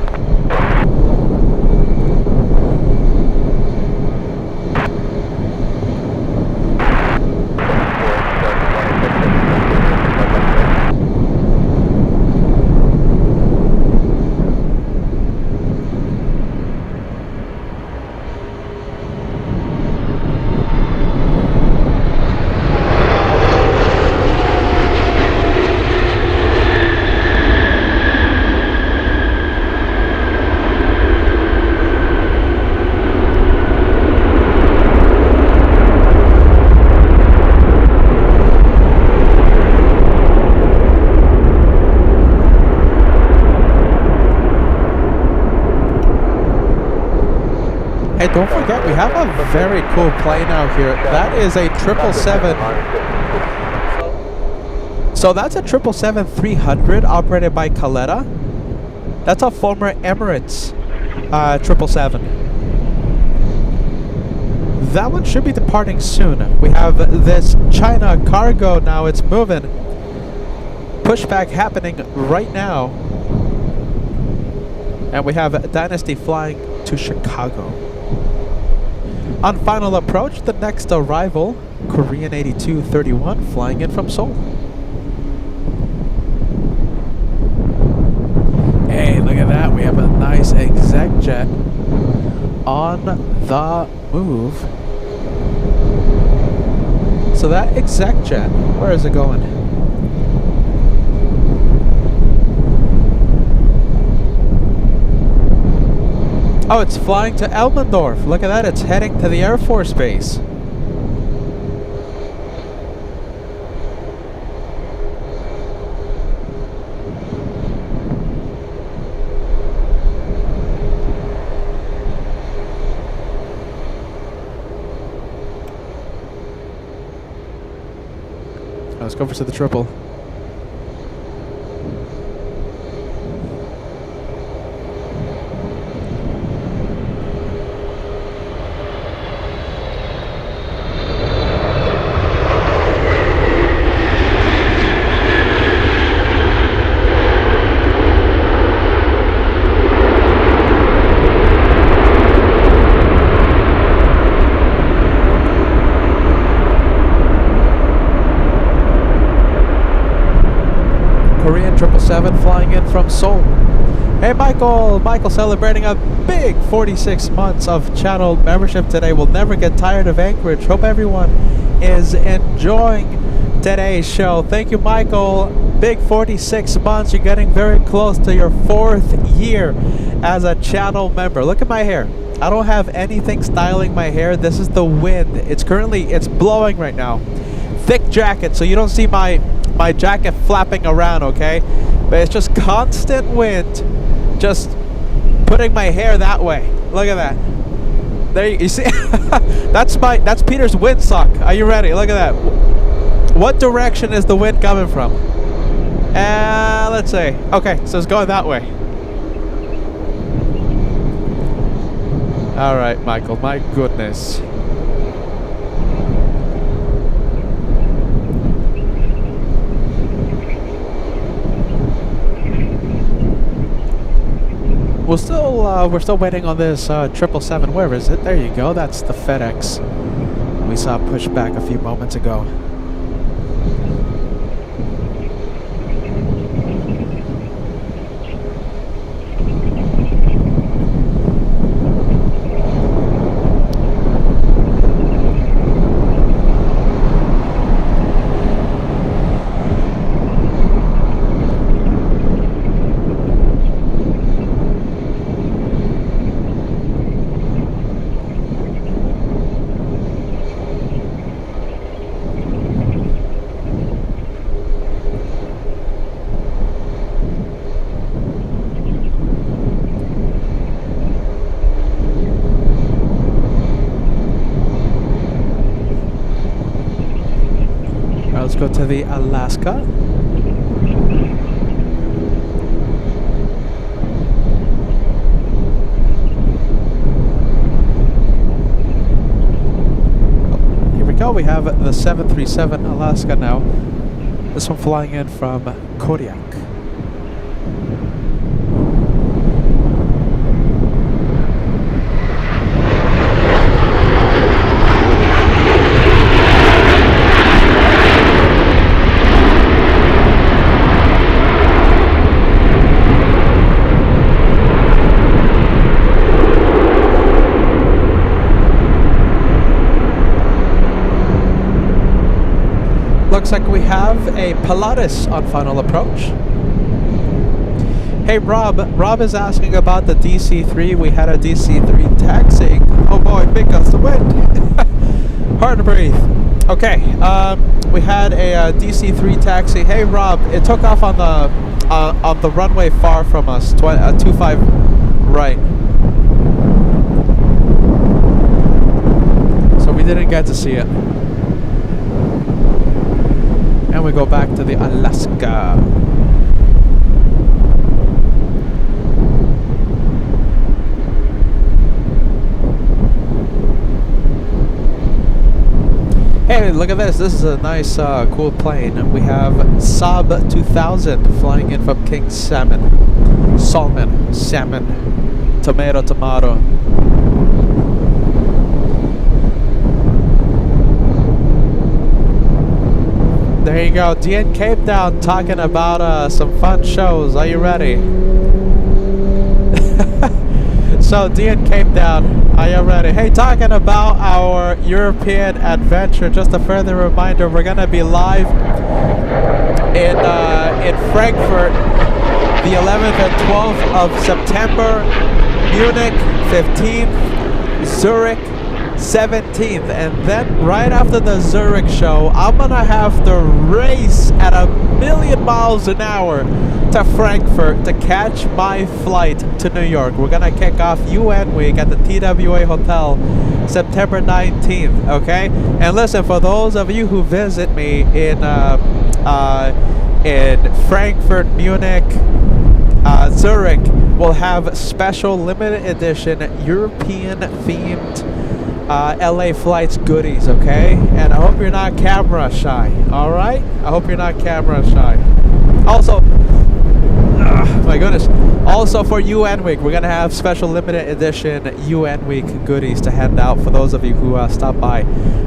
Hey, don't forget, we have a very cool plane out here. That is a 777. So that's a 777-300 operated by Caletta. That's a former Emirates 777. That one should be departing soon. We have this China cargo now. It's moving. Pushback happening right now. And we have Dynasty flying to Chicago. On final approach, the next arrival, Korean 8231 flying in from Seoul. Hey, look at that. We have a nice exec jet on the move. So that exec jet, where is it going? Oh, it's flying to Elmendorf. Look at that. It's heading to the Air Force Base. Let's go for the triple. Korean 777 flying in from Seoul. Hey Michael! Michael celebrating a big 46 months of channel membership today. We'll never get tired of Anchorage. Hope everyone is enjoying today's show. Thank you, Michael. Big 46 months. You're getting very close to your 4th year as a channel member. Look at my hair. I don't have anything styling my hair. This is the wind. It's blowing right now. Thick jacket, so you don't see my jacket flapping around, okay? But it's just constant wind, just putting my hair that way. Look at that. There you see. that's Peter's windsock. Are you ready? Look at that. What direction is the wind coming from? Let's see. Okay, so it's going that way. All right, Michael. My goodness. We're still waiting on this 777. Where is it? There you go. That's the FedEx we saw push back a few moments ago. Let's go to the ALAKSA. Here we go. We have the 737 ALAKSA now. This one flying in from Kodiak. Looks like we have a Pilatus on final approach. Hey Rob is asking about the DC-3. We had a DC-3 taxiing. Oh boy, big gust of wind. Hard to breathe. Okay, we had a DC-3 taxi. Hey Rob, it took off on the runway far from us, 25 right. So we didn't get to see it. And we go back to the ALAKSA. Hey, look at this. This is a nice, cool plane. We have Saab 2000 flying in from King Salmon. Tomato. There you go, DN Cape Town talking about some fun shows. Are you ready? So DN Cape Town, are you ready? Hey, talking about our European adventure, just a further reminder, we're gonna be live in Frankfurt the 11th and 12th of September. Munich 15th, Zurich 17th, and then right after the Zurich show, I'm gonna have to race at 1,000,000 miles an hour to Frankfurt to catch my flight to New York. We're gonna kick off UN week at the TWA Hotel September 19th, okay? And listen, for those of you who visit me in Frankfurt, Munich, Zurich, we'll have special limited edition European themed LA flights goodies, okay? And I hope you're not camera shy, alright? I hope you're not camera shy. Also, my goodness. Also for UN week, we're gonna have special limited edition UN week goodies to hand out for those of you who stop by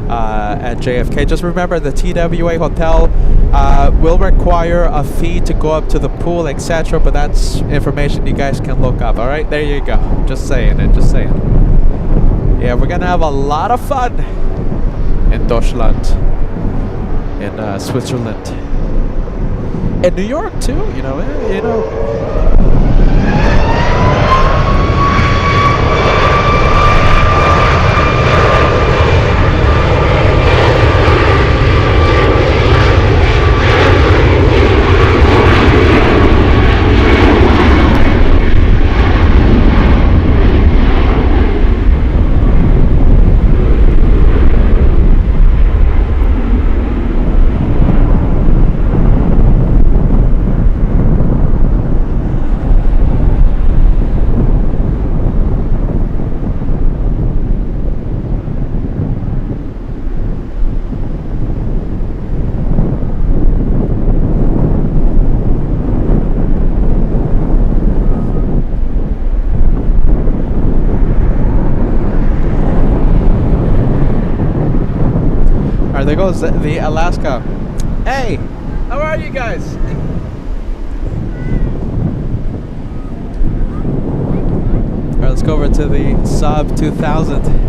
at JFK. Just remember, the TWA Hotel will require a fee to go up to the pool, etc. But that's information you guys can look up. All right, there you go. Just saying it. Just saying. Yeah, we're gonna have a lot of fun in Deutschland, in Switzerland. In New York too, you know. There goes the ALAKSA. Hey, how are you guys? All right, let's go over to the Saab 2000.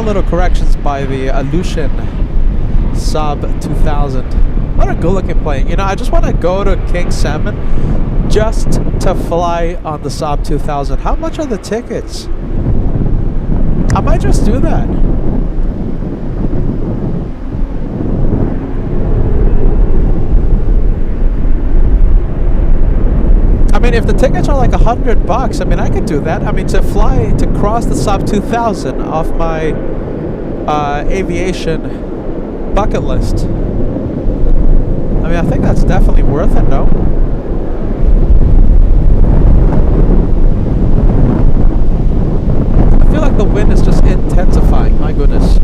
Little corrections by the Aviation Saab 2000. What a good looking plane. You know, I just want to go to King Salmon just to fly on the Saab 2000. How much are the tickets? I might just do that. I mean, if the tickets are like $100, I mean, I could do that. I mean, to cross the Saab 2000 off my aviation bucket list. I mean, I think that's definitely worth it, no? I feel like the wind is just intensifying, my goodness.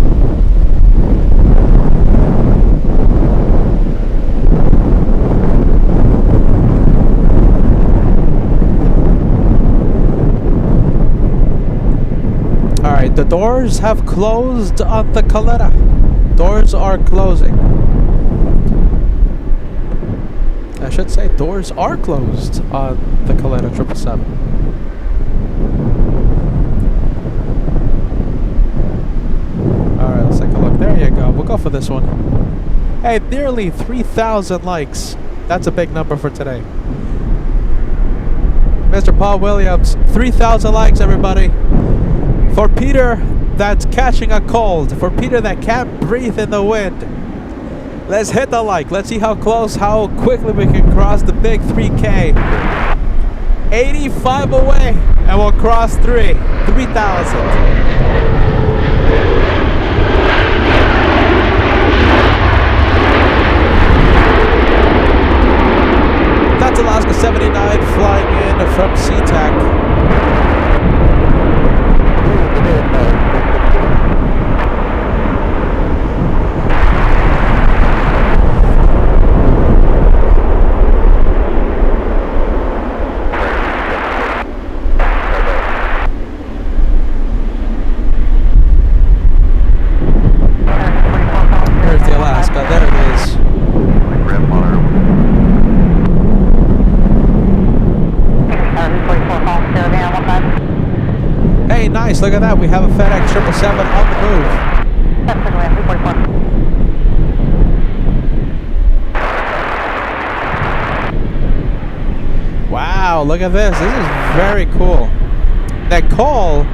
The doors have closed on the Calera. Doors are closing. I should say doors are closed on the Calera 777. Alright, let's take a look. There you go. We'll go for this one. Hey, nearly 3,000 likes. That's a big number for today. Mr. Paul Williams, 3,000 likes, everybody. For Peter that's catching a cold, for Peter that can't breathe in the wind, let's hit the like. Let's see how close, how quickly we can cross the big 3K. 85 away, and we'll cross 3,000. That's Alaska 79 flying in from SeaTac. at that. We have a FedEx 777 on the move. That's the land, 344. Wow, look at this. This is very cool. Nicole.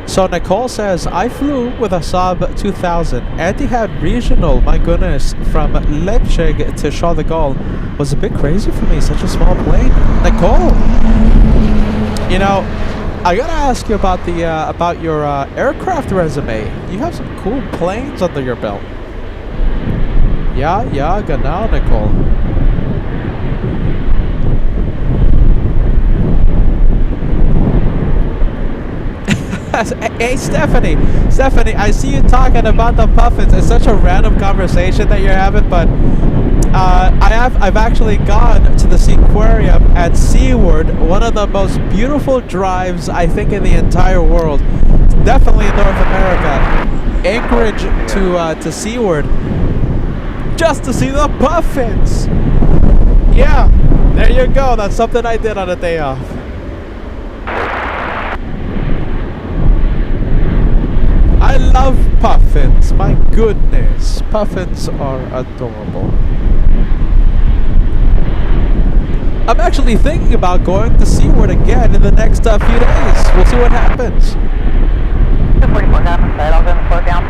So Nicole says, I flew with a Saab 2000. Etihad Regional, my goodness, from Leipzig to Charles de Gaulle was a bit crazy for me. Such a small plane. Nicole, you know, I gotta ask you about the about your aircraft resume. You have some cool planes under your belt. Yeah, genau, Nicole. Hey Stephanie, I see you talking about the puffins. It's such a random conversation that you're having, but I've actually gone to the Seaquarium at Seaward, one of the most beautiful drives I think in the entire world. Definitely in North America. Anchorage to Seaward, just to see the puffins. Yeah, there you go. That's something I did on a day off. I love puffins, my goodness. Puffins are adorable. I'm actually thinking about going to Seaward again in the next few days. We'll see what happens. 244 down the side, I'll go and slow down.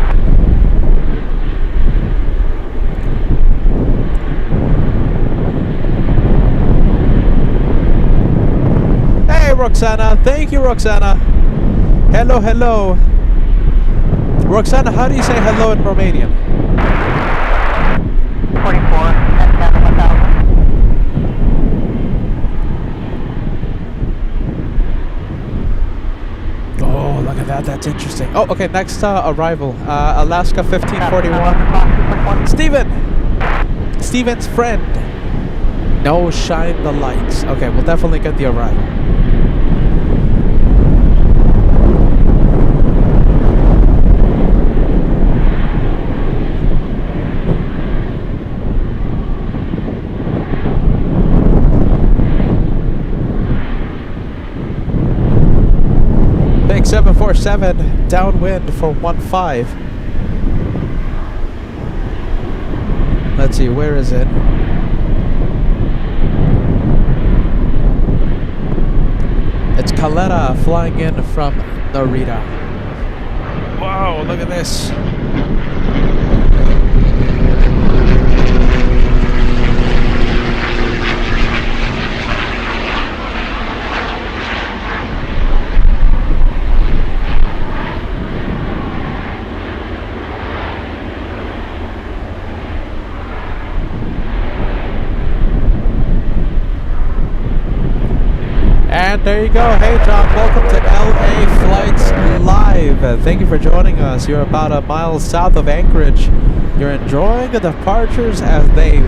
Hey Roxana, thank you Roxana. Hello. Roxana, how do you say hello in Romanian? 44 and down to 1000. Oh, look at that. That's interesting. Oh, okay. Next arrival. Alaska 1541. Steven's friend. No, shine the lights. Okay, we'll definitely get the arrival. Big 747 downwind for 15. Let's see, where is it? It's Caleta flying in from Narita. Whoa, look at this. And there you go. Hey John, welcome to LA Flights Live. Thank you for joining us. You're about a mile south of Anchorage. You're enjoying the departures as they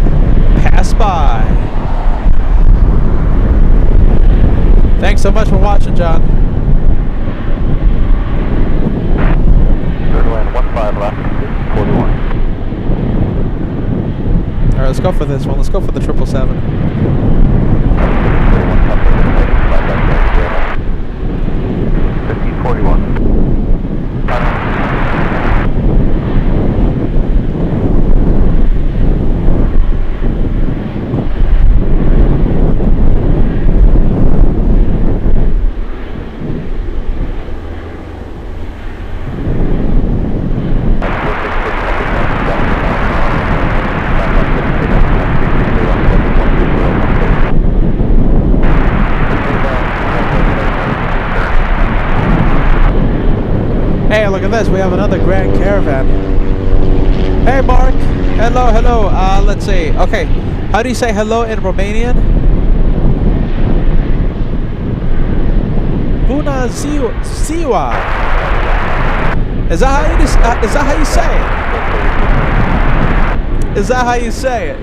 pass by. Thanks so much for watching, John. Third land, 15 left, 41. Alright, let's go for this one. Let's go for the 777. 1541. Hey, look at this. We have another Grand Caravan. Hey, Mark. Hello. Let's see. Okay. How do you say hello in Romanian? Bună ziua. Is that how you say it? Is that how you say it?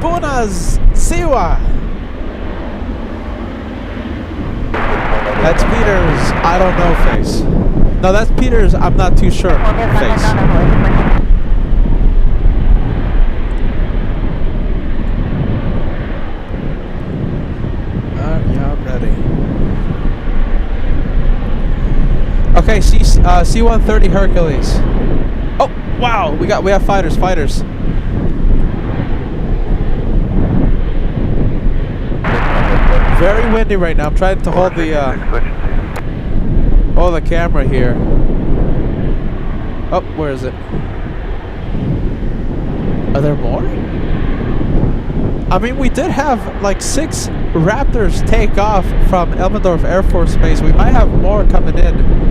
Bună ziua. That's Peter's I don't know face. No, that's Peter's I'm not too sure face. Yeah, I'm ready. Okay, C-130 Hercules. Oh, wow, we have fighters. Very windy right now. I'm trying to hold the camera here. Oh, where is it? Are there more? I mean, we did have like 6 Raptors take off from Elmendorf Air Force Base. We might have more coming in.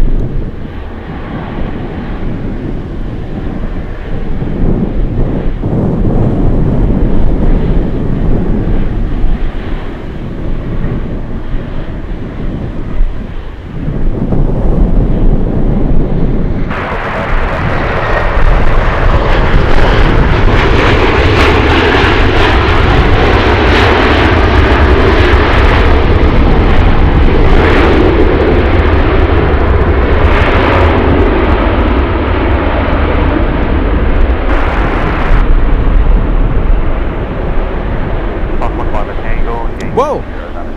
Whoa!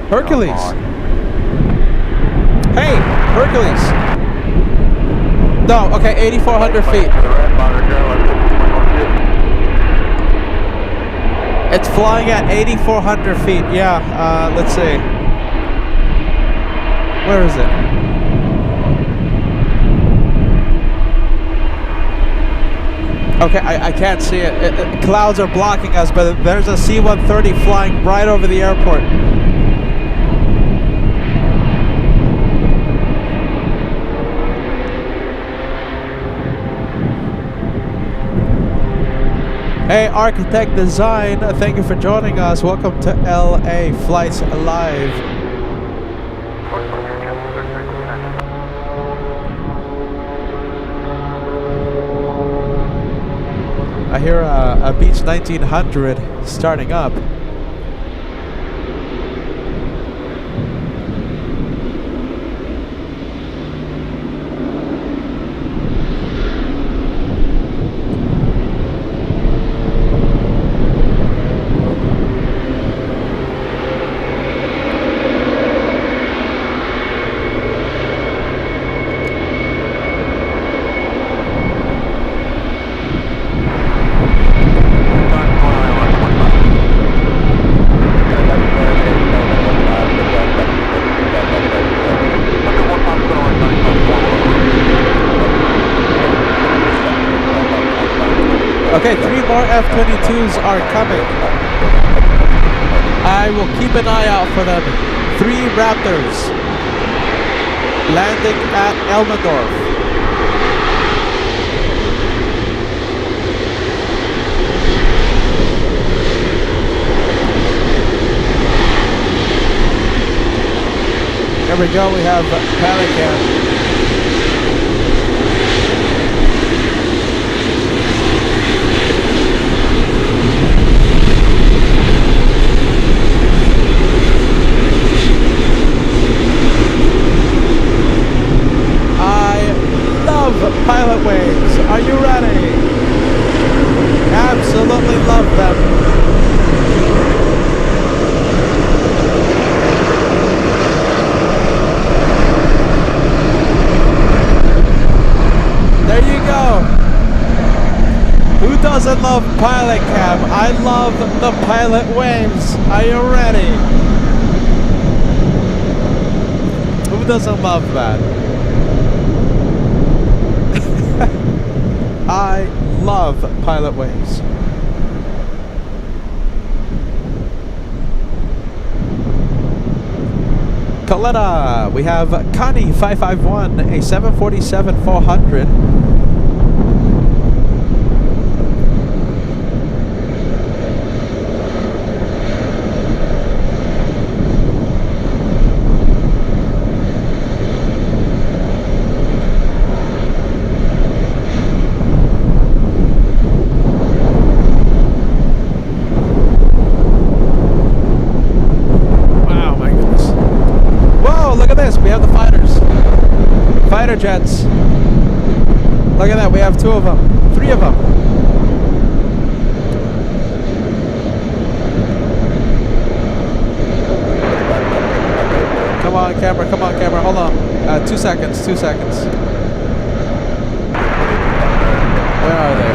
Hercules! Hey! Hercules! No, okay, 8,400 feet. It's flying at 8,400 feet. Yeah, let's see. Where is it? Okay, I can't see it. Clouds are blocking us, but there's a C-130 flying right over the airport. Hey, Architect Design, thank you for joining us. Welcome to LA Flights Live. I hear a Beach 1900 starting up. Okay, 3 more F-22s are coming. I will keep an eye out for them. 3 Raptors landing at Elmendorf. There we go, we have Pelican. Pilot waves, are you ready? Absolutely love them. There you go. Who doesn't love pilot cam? I love the pilot waves. Are you ready? Who doesn't love that? I love pilot waves. Coletta, we have Connie 551, a 747-400. We have the fighters. Fighter jets. Look at that, we have 2 of them. 3 of them. Come on, camera, hold on. 2 seconds, 2 seconds. Where are they?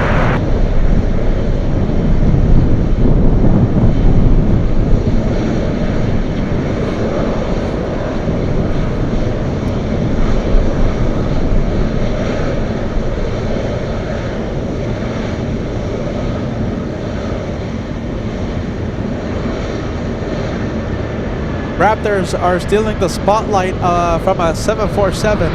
Raptors are stealing the spotlight from a 747.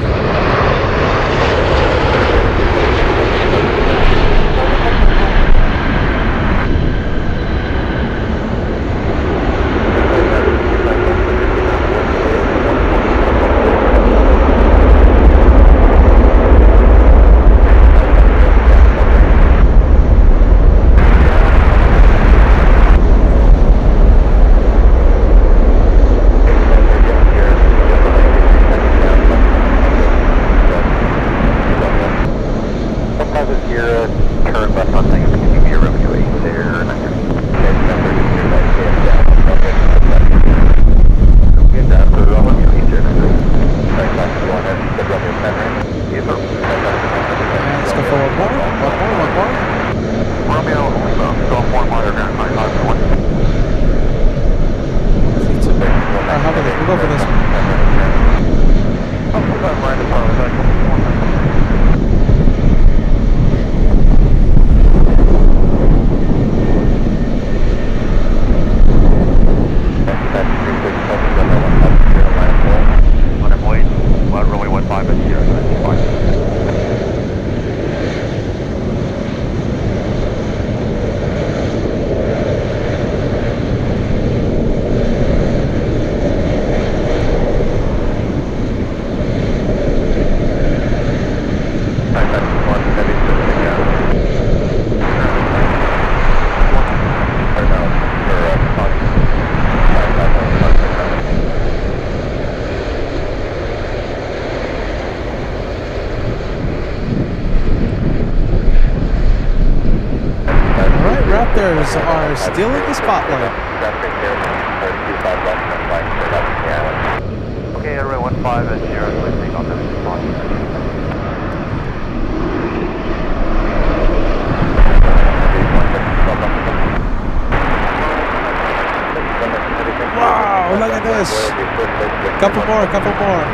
Are stealing the spotlight. Okay, everyone, 15 and 0, listening on the spot. Wow, look at this. Couple more, couple more.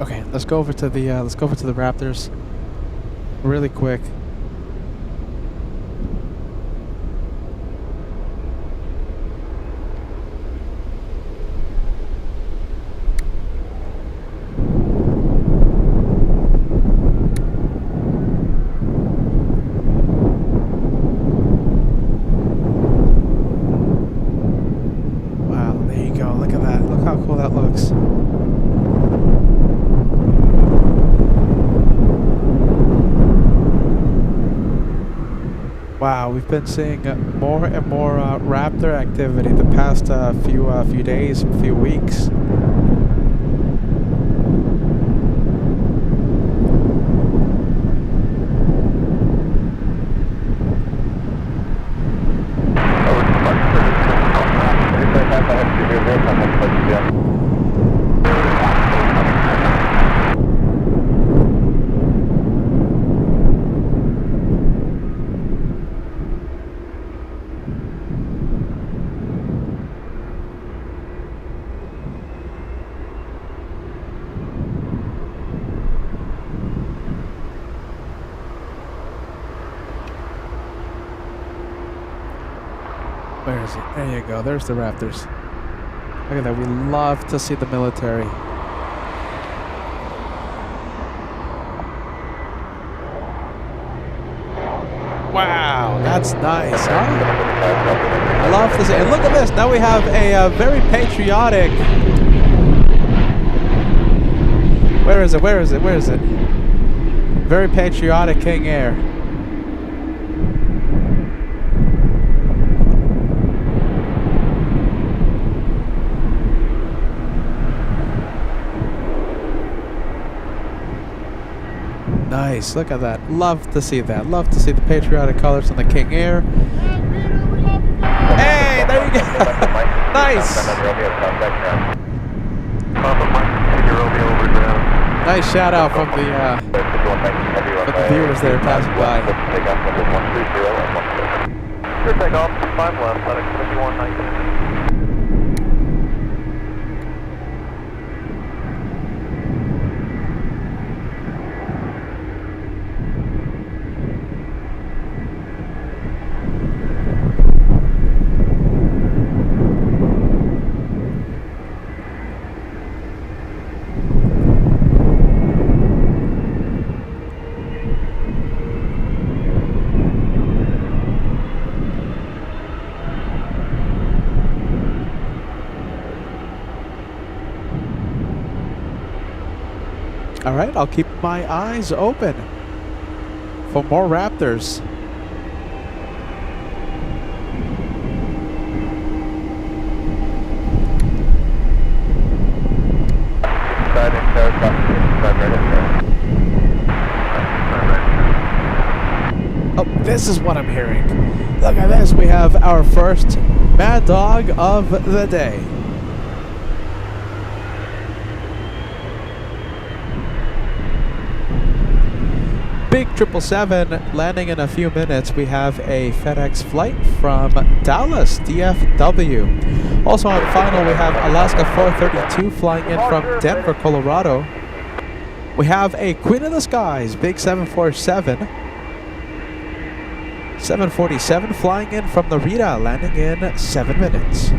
Okay, let's go over to the Raptors really quick. Wow, there you go. Look at that. Look how cool that looks. Wow, we've been seeing more and more Raptor activity the past few days, few weeks. is it? There you go. There's the Raptors. Look at that. We love to see the military. Wow, that's nice, huh? I love to see. And look at this. Now we have a very patriotic. Where is it? Where is it? Where is it? Very patriotic King Air. Nice. Look at that. Love to see that. Love to see the patriotic colors on the King Air. Hey, there you go. Nice. Nice shout out from the viewers that are passing by. Sure, take off, 5 left, FedEx 5119. All right, I'll keep my eyes open for more Raptors. Oh, this is what I'm hearing. Look at this. We have our first Mad Dog of the day. Big 777 landing in a few minutes. We have a FedEx flight from Dallas, DFW. Also on final, we have Alaska 432 flying in from Denver, Colorado. We have a Queen of the Skies, Big 747. 747 flying in from Narita, landing in 7 minutes.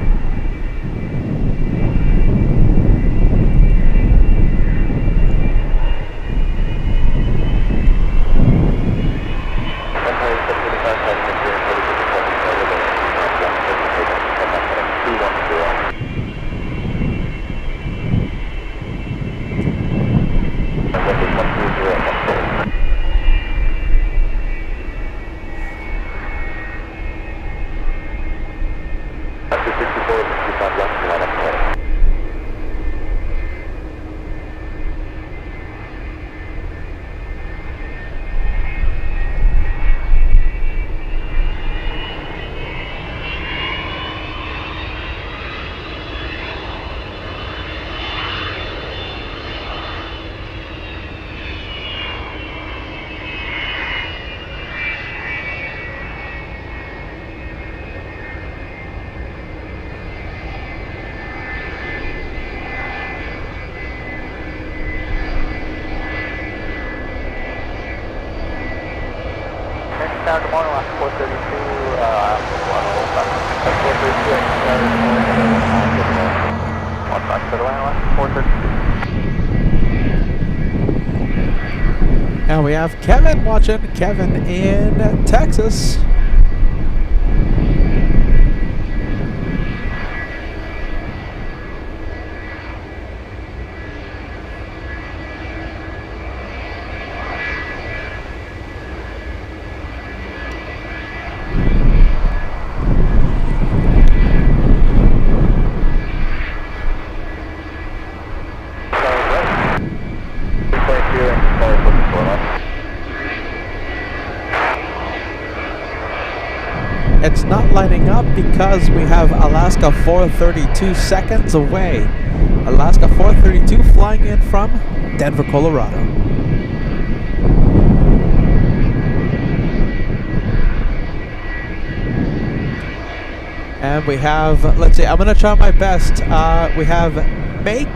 Good morning, last 432. And we have Kevin watching. Kevin in Texas. It's not lining up because we have Alaska 432 seconds away. Alaska 432 flying in from Denver, Colorado. And we have, let's see, I'm going to try my best. We have Make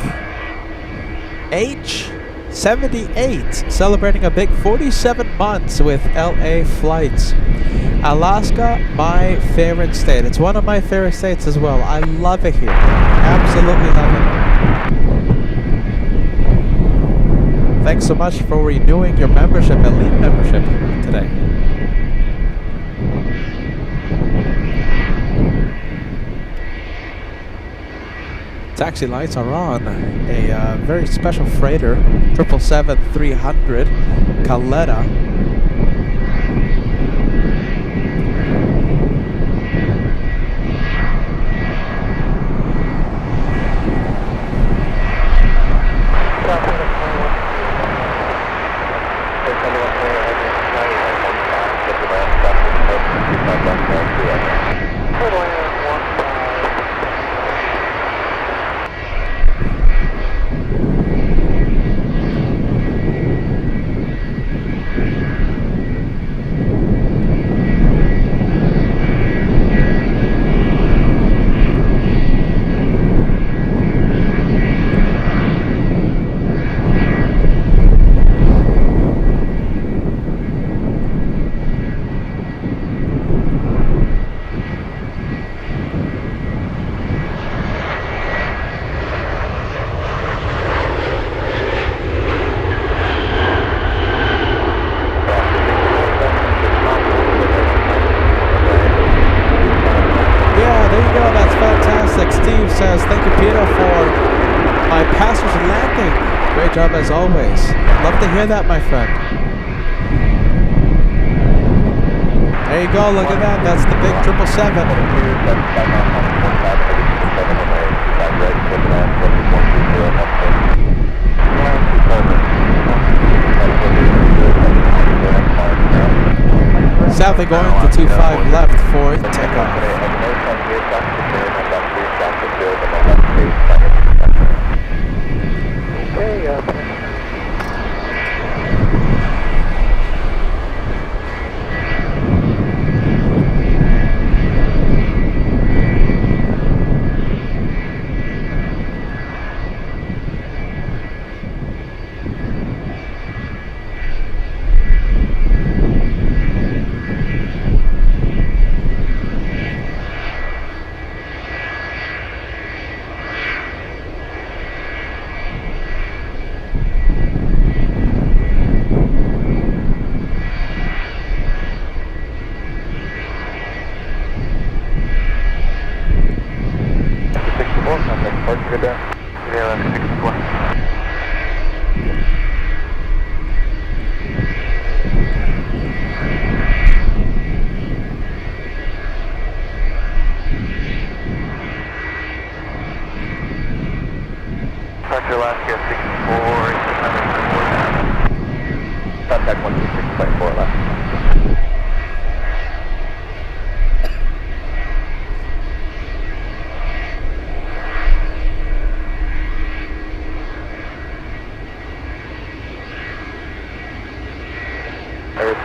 H 78, celebrating a big 47 months with LA flights. Alaska, my favorite state. It's one of my favorite states as well. I love it here. Absolutely love it. Thanks so much for renewing your membership, Elite membership, today. Taxi lights are on. A very special freighter, 777-300 Caletta. Says, thank you, Peter, for my passenger landing. Great job as always. Love to hear that, my friend. There you go, look at that. That's the big 777. Southly going to 25 left for takeoff.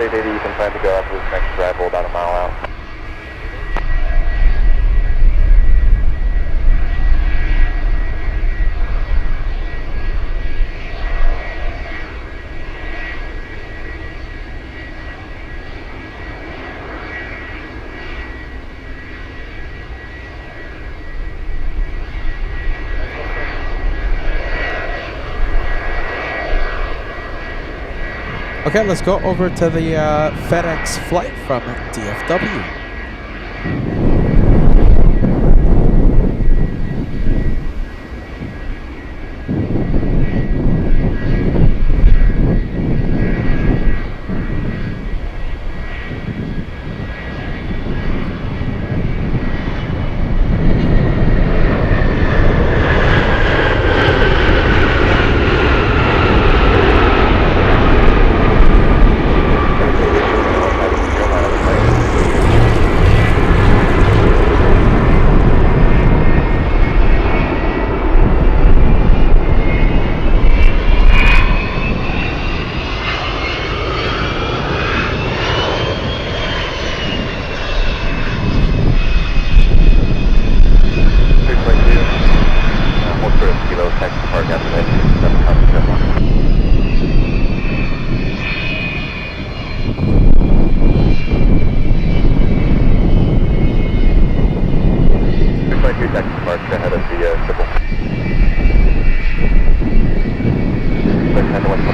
You can plan to go after this next arrival about a mile out. Okay, let's go over to the FedEx flight from DFW.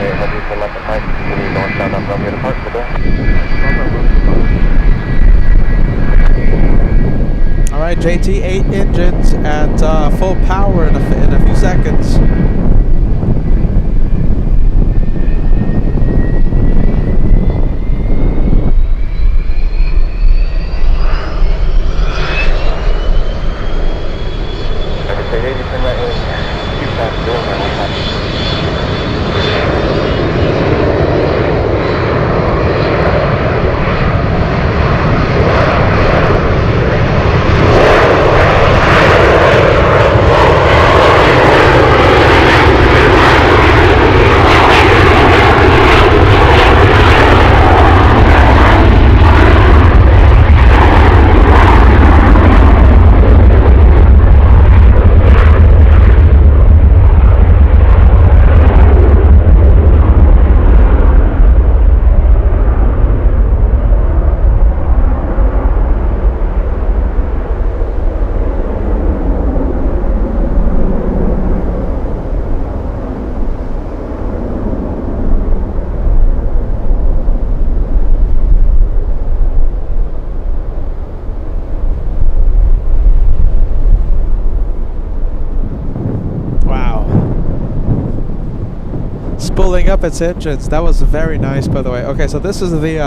18 heavy to left and right, continue northbound on Romeo to Park today. All right, JT, 8 engines at full power in a few seconds. Spooling up its engines. That was very nice, by the way. Okay, so this is the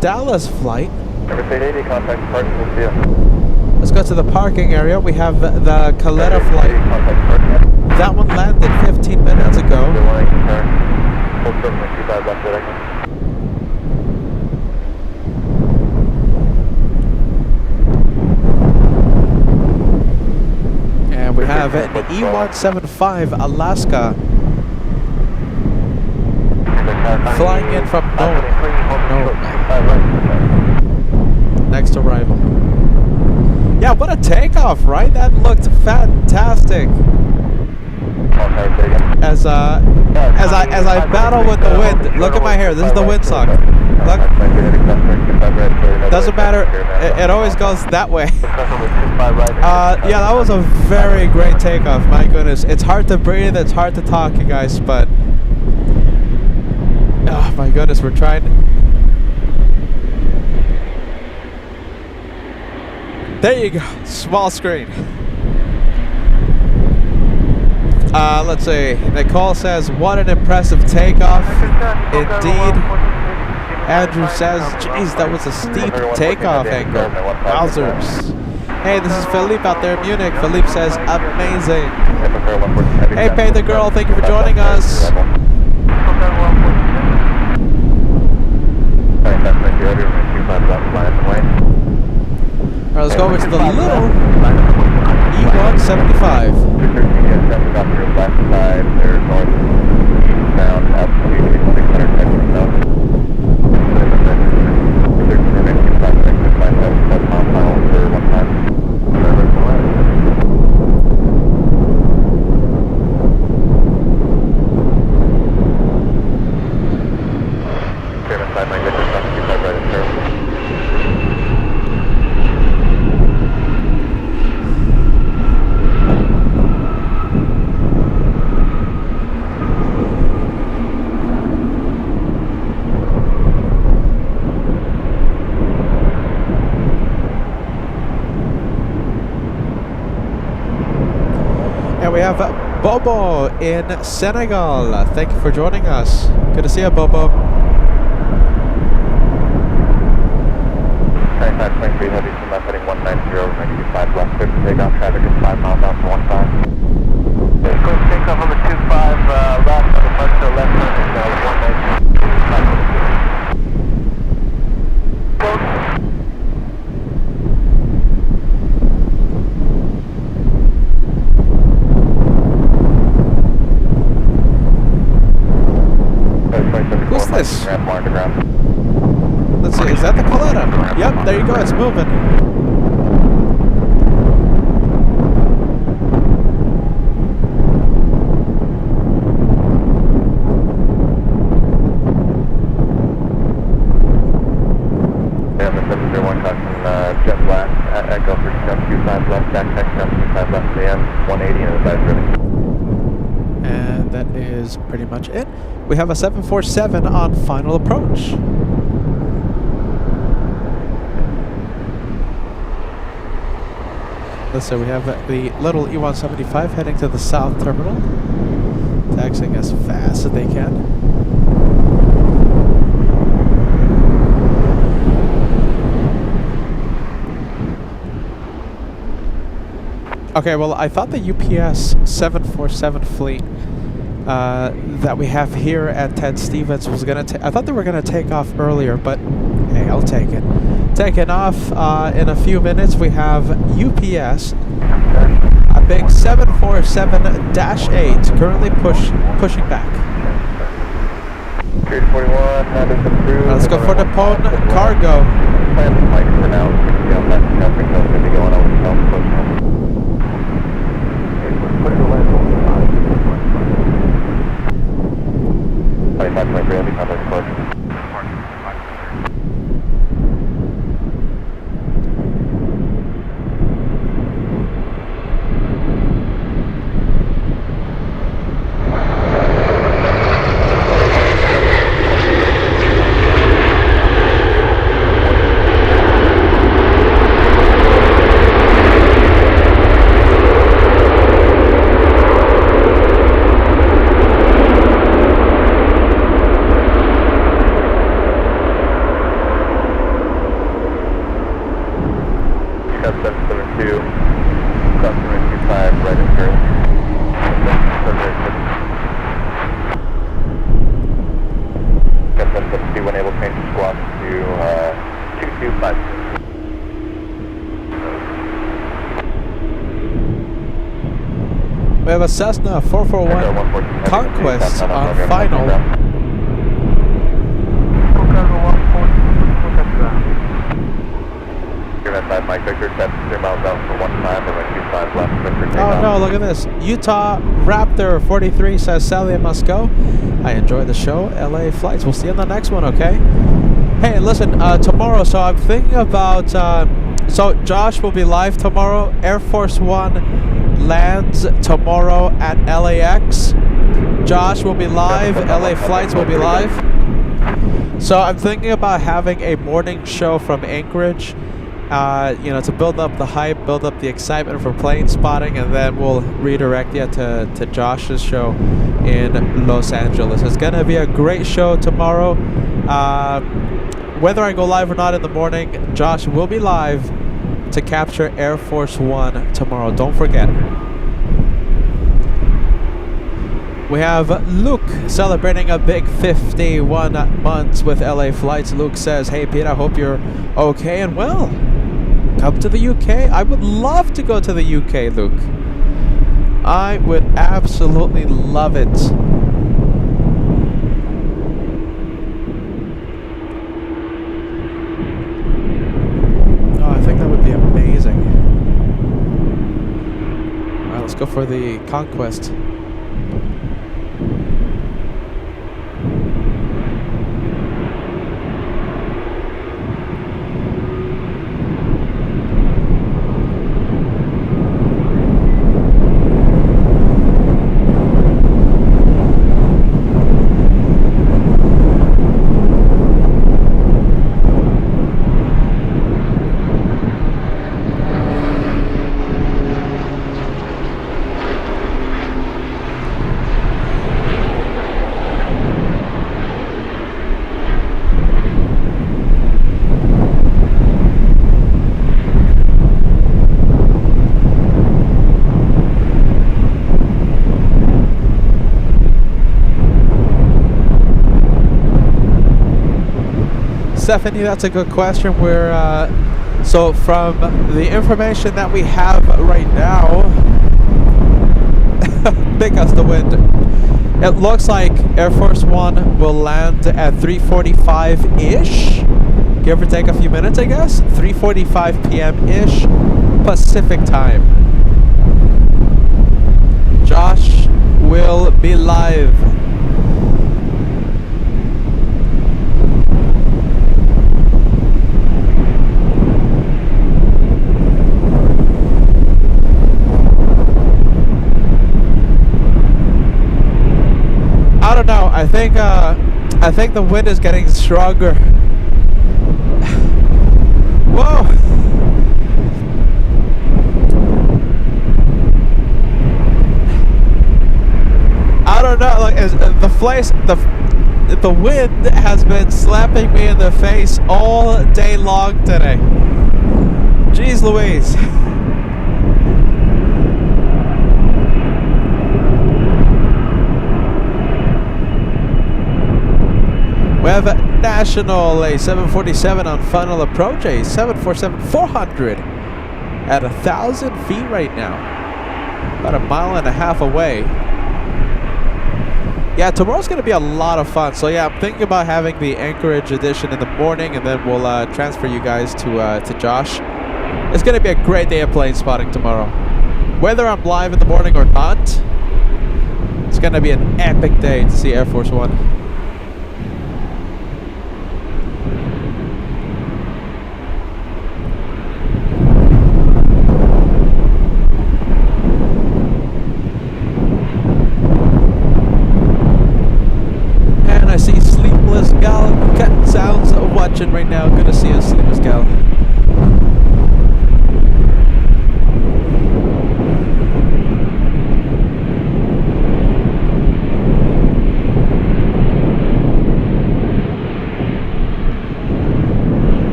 Dallas flight. Everstate 80, contact parking with you. Let's go to the parking area. We have the Caletta flight. That one landed 15 minutes ago. And we have an E175 Alaska flying in from Nome. Next arrival. Yeah, what a takeoff, right? That looked fantastic. As I battle with the wind. Look at my hair. This is the windsock. Look. Doesn't matter. It always goes that way. Yeah, that was a very great takeoff. My goodness, it's hard to breathe. It's hard to talk, you guys. But oh my goodness, we're trying. There you go. Small screen. Let's see. Nicole says, what an impressive takeoff. Indeed. Andrew says, geez, that was a steep takeoff angle. Wowzers. Hey, this is Philippe out there in Munich. Philippe says, amazing. Hey, Pay the Girl, thank you for joining us. Alright, let's go over to the little E175. Left side, they're northeastbound, altitude 610 south. We have Bobo in Senegal. Thank you for joining us. Good to see you, Bobo. 95.3 heavy from left heading 190, 95 left, clear for takeoff, traffic is 5 miles out for 15. Let's go takeoff on the 25 left, on the front to the left turn is 190. Who's this? Let's see, is that the Caletta? Yep, there you go, it's moving. Yeah, the 701 caution, jet blast, Echo for jump 25 left, back 25 left to the end, 180 and advisory. And that is pretty much it. We have a 747 on final approach. Let's say we have the little E-175 heading to the south terminal, taxiing as fast as they can. Okay, well, I thought the UPS 747 fleet that we have here at Ted Stevens was gonna. I thought they were gonna take off earlier, but hey, I'll take it. Taking off in a few minutes. We have UPS, a big 747-8, currently pushing back. 341, that is approved. Let's go for the Pone cargo. Plan the flight for now. Yeah, that's nothing else going to be going on with the push. Put the lens on the side. 25.3, I'll be covered push. We have a Cessna 441 Conquest on final. Oh no, look at this. Utah Raptor 43 says, Sally, I must go. I enjoy the show. LA flights. We'll see you on the next one, okay? Hey, listen, tomorrow, so I'm thinking about, so Josh will be live tomorrow. Air Force One lands tomorrow at LAX. Josh will be live. LA flights will be live. So I'm thinking about having a morning show from Anchorage, you know, to build up the hype, build up the excitement for plane spotting, and then we'll redirect you to Josh's show in Los Angeles. It's going to be a great show tomorrow. Whether I go live or not in the morning, Josh will be live to capture Air Force One tomorrow. Don't forget. We have Luke celebrating a big 51 months with LA flights. Luke says, hey Pete, I hope you're okay and well. Come to the UK. I would love to go to the UK, Luke. I would absolutely love it. Let's go for the Conquest. Stephanie, that's a good question. We're so from the information that we have right now, big gust of wind. It looks like Air Force One will land at 3:45-ish, give or take a few minutes, I guess. 3:45 p.m.-ish Pacific time. Josh will be live. I think the wind is getting stronger. Whoa! I don't know. Like the wind has been slapping me in the face all day long today. Jeez Louise. We have a National, a 747 on final approach, a 747-400 at 1,000 feet right now. About 1.5 miles away. Yeah, tomorrow's going to be a lot of fun. So yeah, I'm thinking about having the Anchorage edition in the morning, and then we'll transfer you guys to Josh. It's going to be a great day of plane spotting tomorrow. Whether I'm live in the morning or not, it's going to be an epic day to see Air Force One. I see Sleepless Gal. Cat sounds watching right now. Good to see you, Sleepless Gal.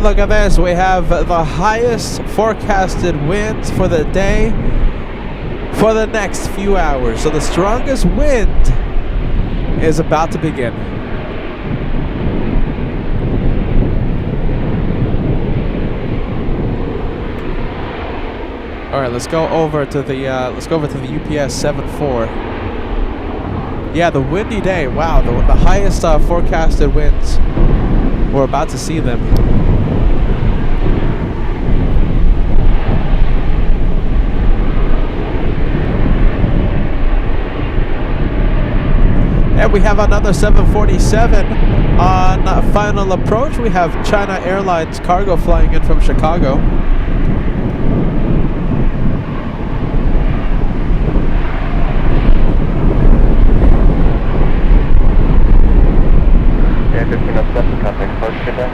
Look at this, we have the highest forecasted winds for the day for the next few hours. So the strongest wind is about to begin. All right, let's go over to the UPS 74. Yeah, the windy day. Wow, the highest forecasted winds. We're about to see them. And we have another 747 on final approach. We have China Airlines cargo flying in from Chicago. Yeah, 1507, contact approach, good day.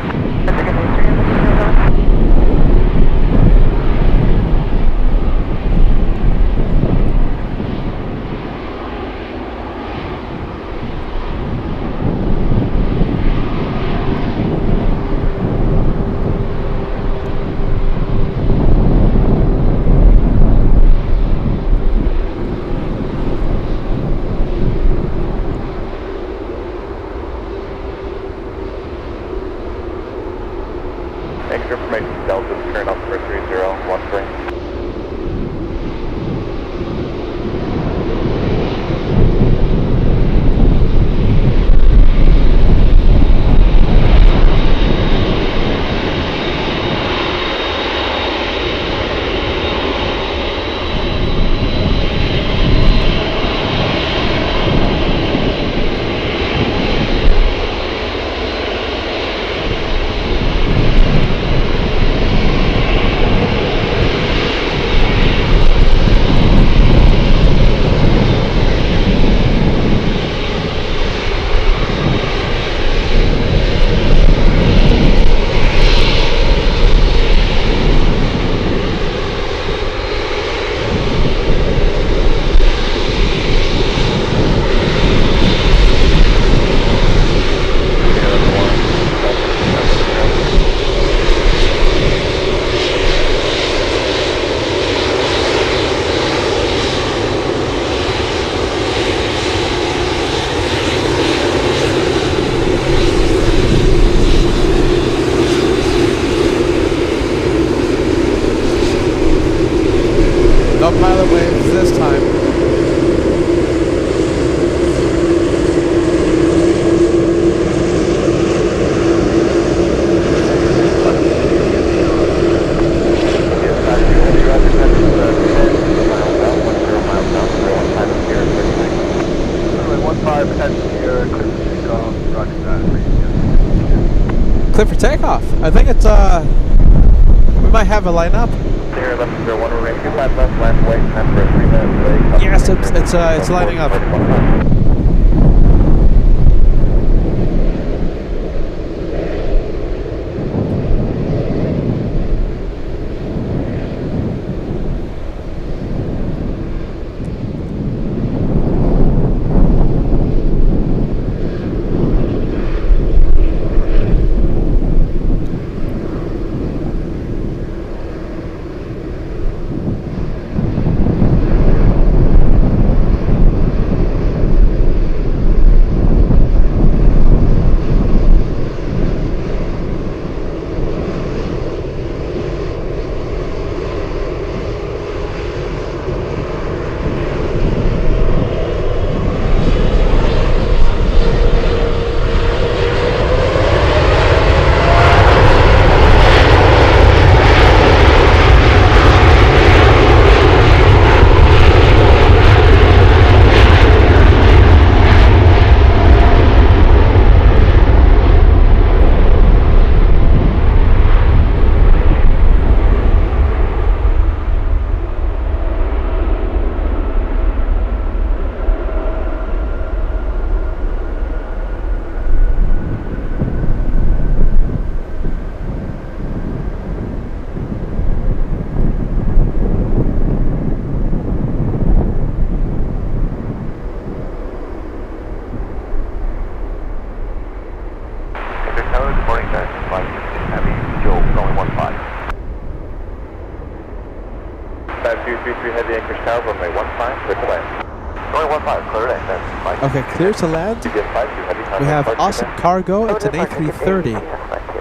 115 at Sierra, clear for takeoff, roger that. Clear for takeoff. I think it's we might have a lineup. Sierra left 01, we're ready 25 left, land wait, time for a 3-minute delay. Yes, it's lining up. Heavy Anchorage Tower, runway 15, clear to land. Runway 15, clear to land. Okay, clear to land. We have awesome cargo. It's an A330.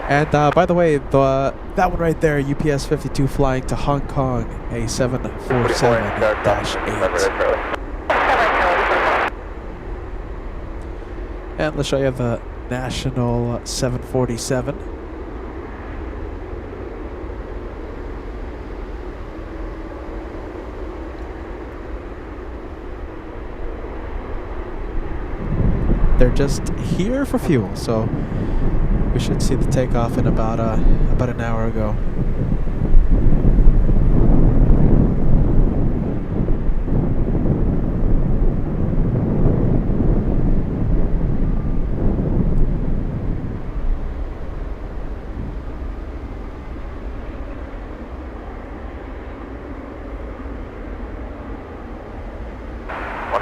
And by the way, that one right there, UPS 52 flying to Hong Kong, a 747-8. And let's show you the National 747. They're just here for fuel, so we should see the takeoff in about an hour ago.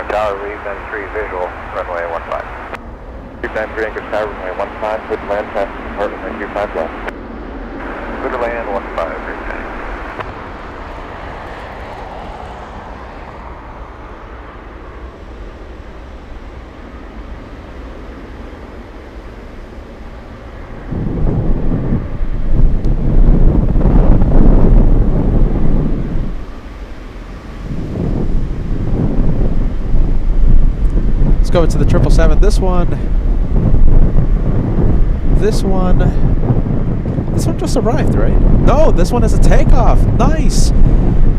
Tower, read 3 visual, runway 15. 293 Anchorage Tower, runway 15, good to land, pass compartment, 25 left. Good to land, 15, read 10. Let's go into the 777. This one just arrived, right? No, this one is a takeoff. Nice.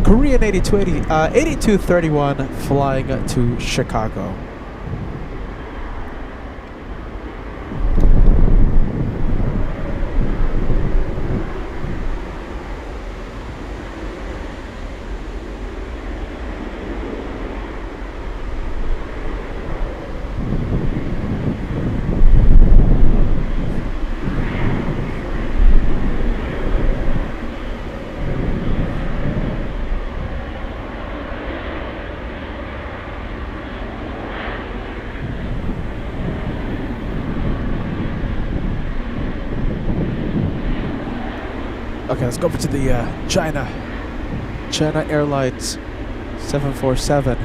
Korean 8231 flying to Chicago. Okay, let's go over to the China Airlines 747,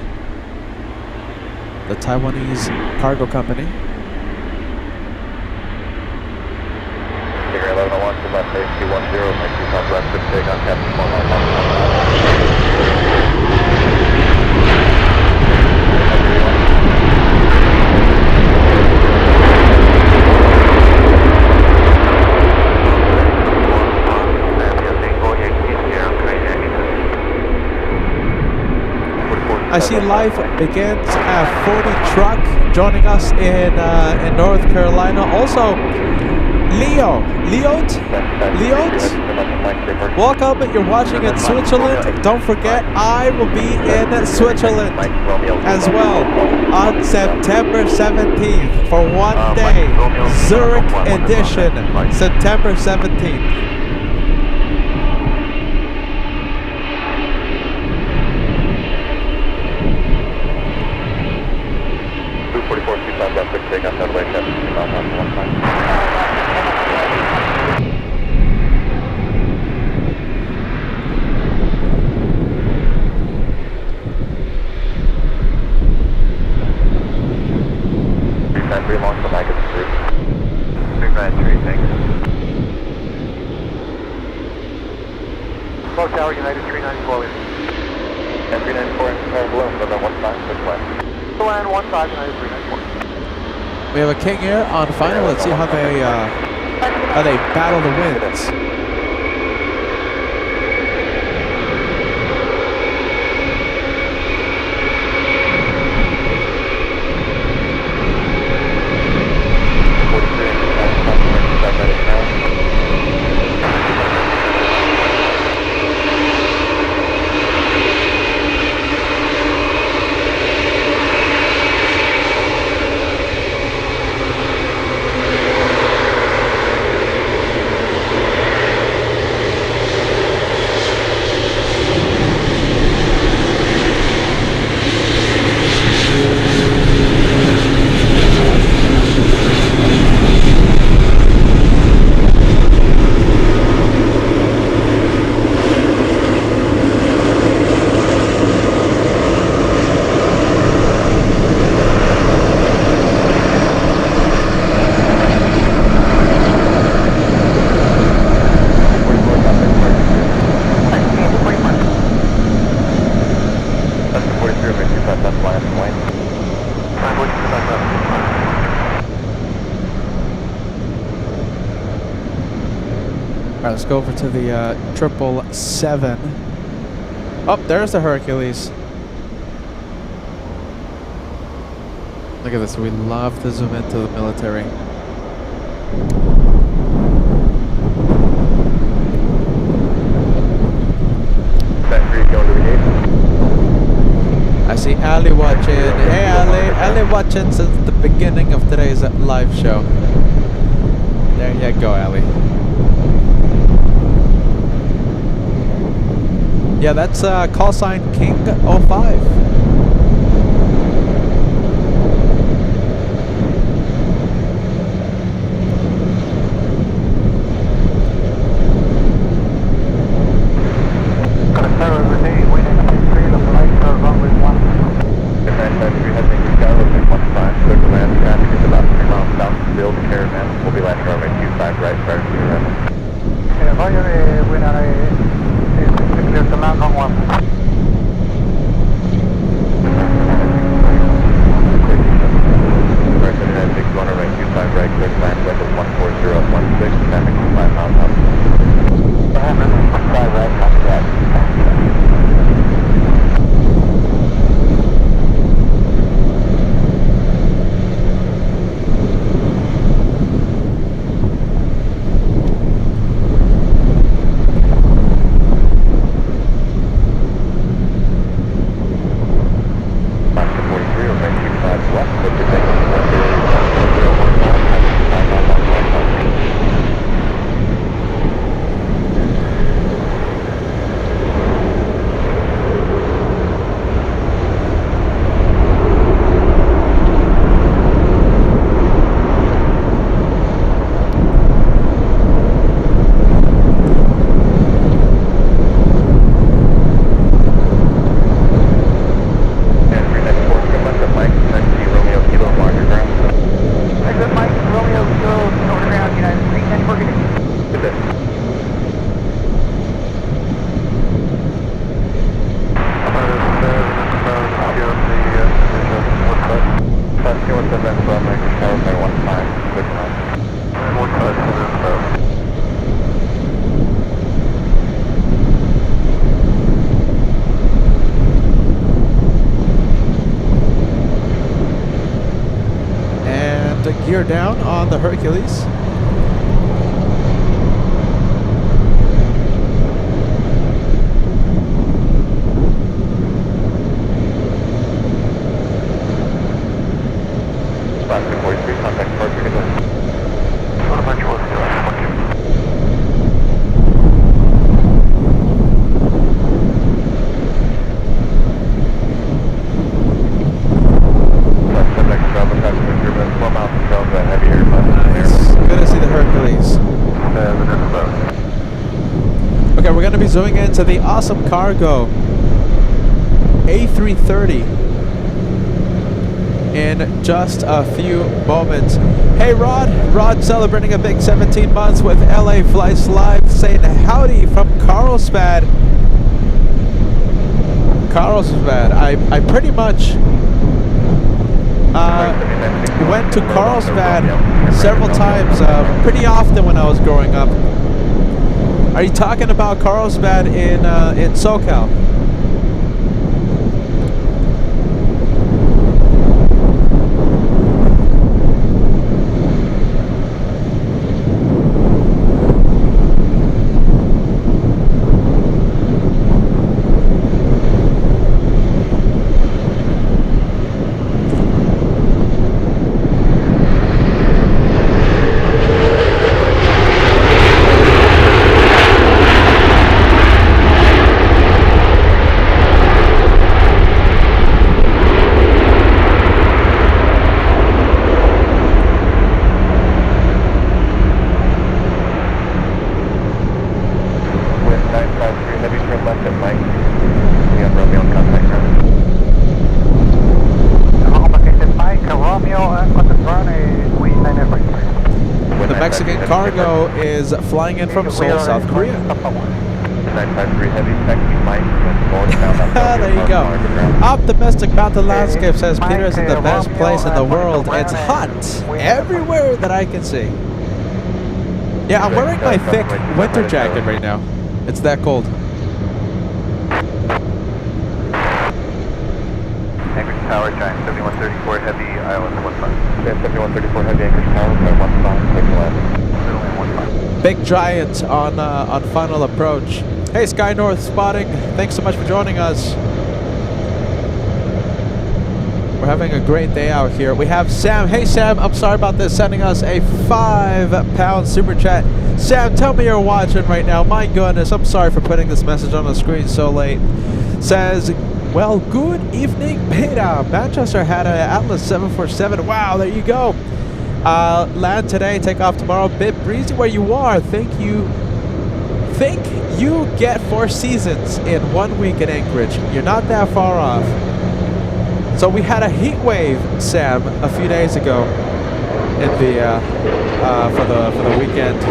the Taiwanese cargo company. Figure 1101 to left base 210, make 25 left, good take on Captain 111. I see live begins at 40 truck joining us in North Carolina. Also, Leot, welcome. You're watching in Switzerland. Don't forget, I will be in Switzerland as well on September 17th for one day. Zurich edition, September 17th. Tower United 394. And 394 in below, November 15, which way? So land 15 United 394. We have a King Air on final. Let's see how they battle the winds. Alright, let's go over to the 777. Oh, there's the Hercules. Look at this. We love to zoom into the military. I see Ali watching. Hey Ali, Ali watching since the beginning of today's live show. There you go, Ali. Yeah, that's call sign King 05. gear down on the Hercules. Zooming into the awesome cargo A330 in just a few moments. Hey Rod celebrating a big 17 months with LA Flights Live, saying howdy from Carlsbad. I pretty much went to Carlsbad several times, pretty often when I was growing up. Are you talking about Carlsbad in SoCal? Cargo is flying in from Seoul, South Korea. 953 heavy, taxi Mike, there you go. Optimistic Mountain Landscape says Peter is in the best place in the world. It's hot everywhere that I can see. Yeah, I'm wearing my thick winter jacket right now. It's that cold. Anchorage Tower, Giant 7134 heavy, Island 15. Yeah, 7134 heavy, Anchorage Tower, 15, take the left. Big Giant on final approach. Hey, Sky North spotting. Thanks so much for joining us. We're having a great day out here. We have Sam. Hey, Sam. I'm sorry about this. Sending us a £5 super chat. Sam, tell me you're watching right now. My goodness. I'm sorry for putting this message on the screen so late. Says, well, good evening, Beta. Manchester had an Atlas 747. Wow, there you go. Land today, take off tomorrow. Bit breezy where you are. Think you get 4 seasons in 1 week in Anchorage. You're not that far off. So we had a heat wave, Sam, a few days ago in the for the weekend.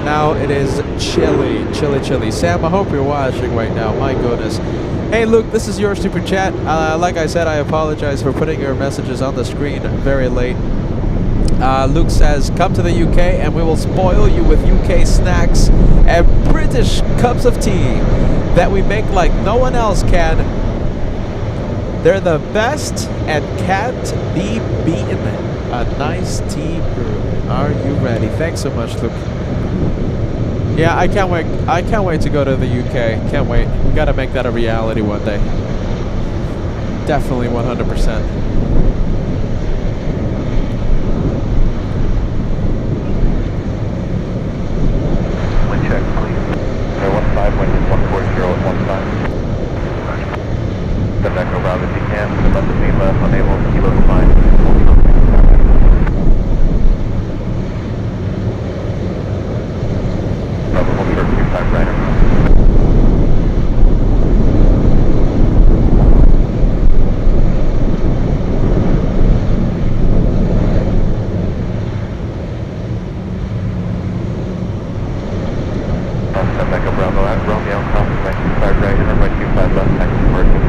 Now it is chilly. Sam, I hope you're watching right now. My goodness. Hey Luke, this is your super chat. Like I said, I apologize for putting your messages on the screen very late. Luke says, come to the UK and we will spoil you with UK snacks and British cups of tea that we make like no one else can. They're the best and can't be beaten. A nice tea brew. Are you ready? Thanks so much, Luke. Yeah, I can't wait. I can't wait to go to the UK. Can't wait. We gotta make that a reality one day. Definitely 100%. Step back over if you can. The left of me left, unable, kilo to find. Level 1 short, 25 right. Step back over at Romeo, cross 25 right, and right 25 left, taxi working.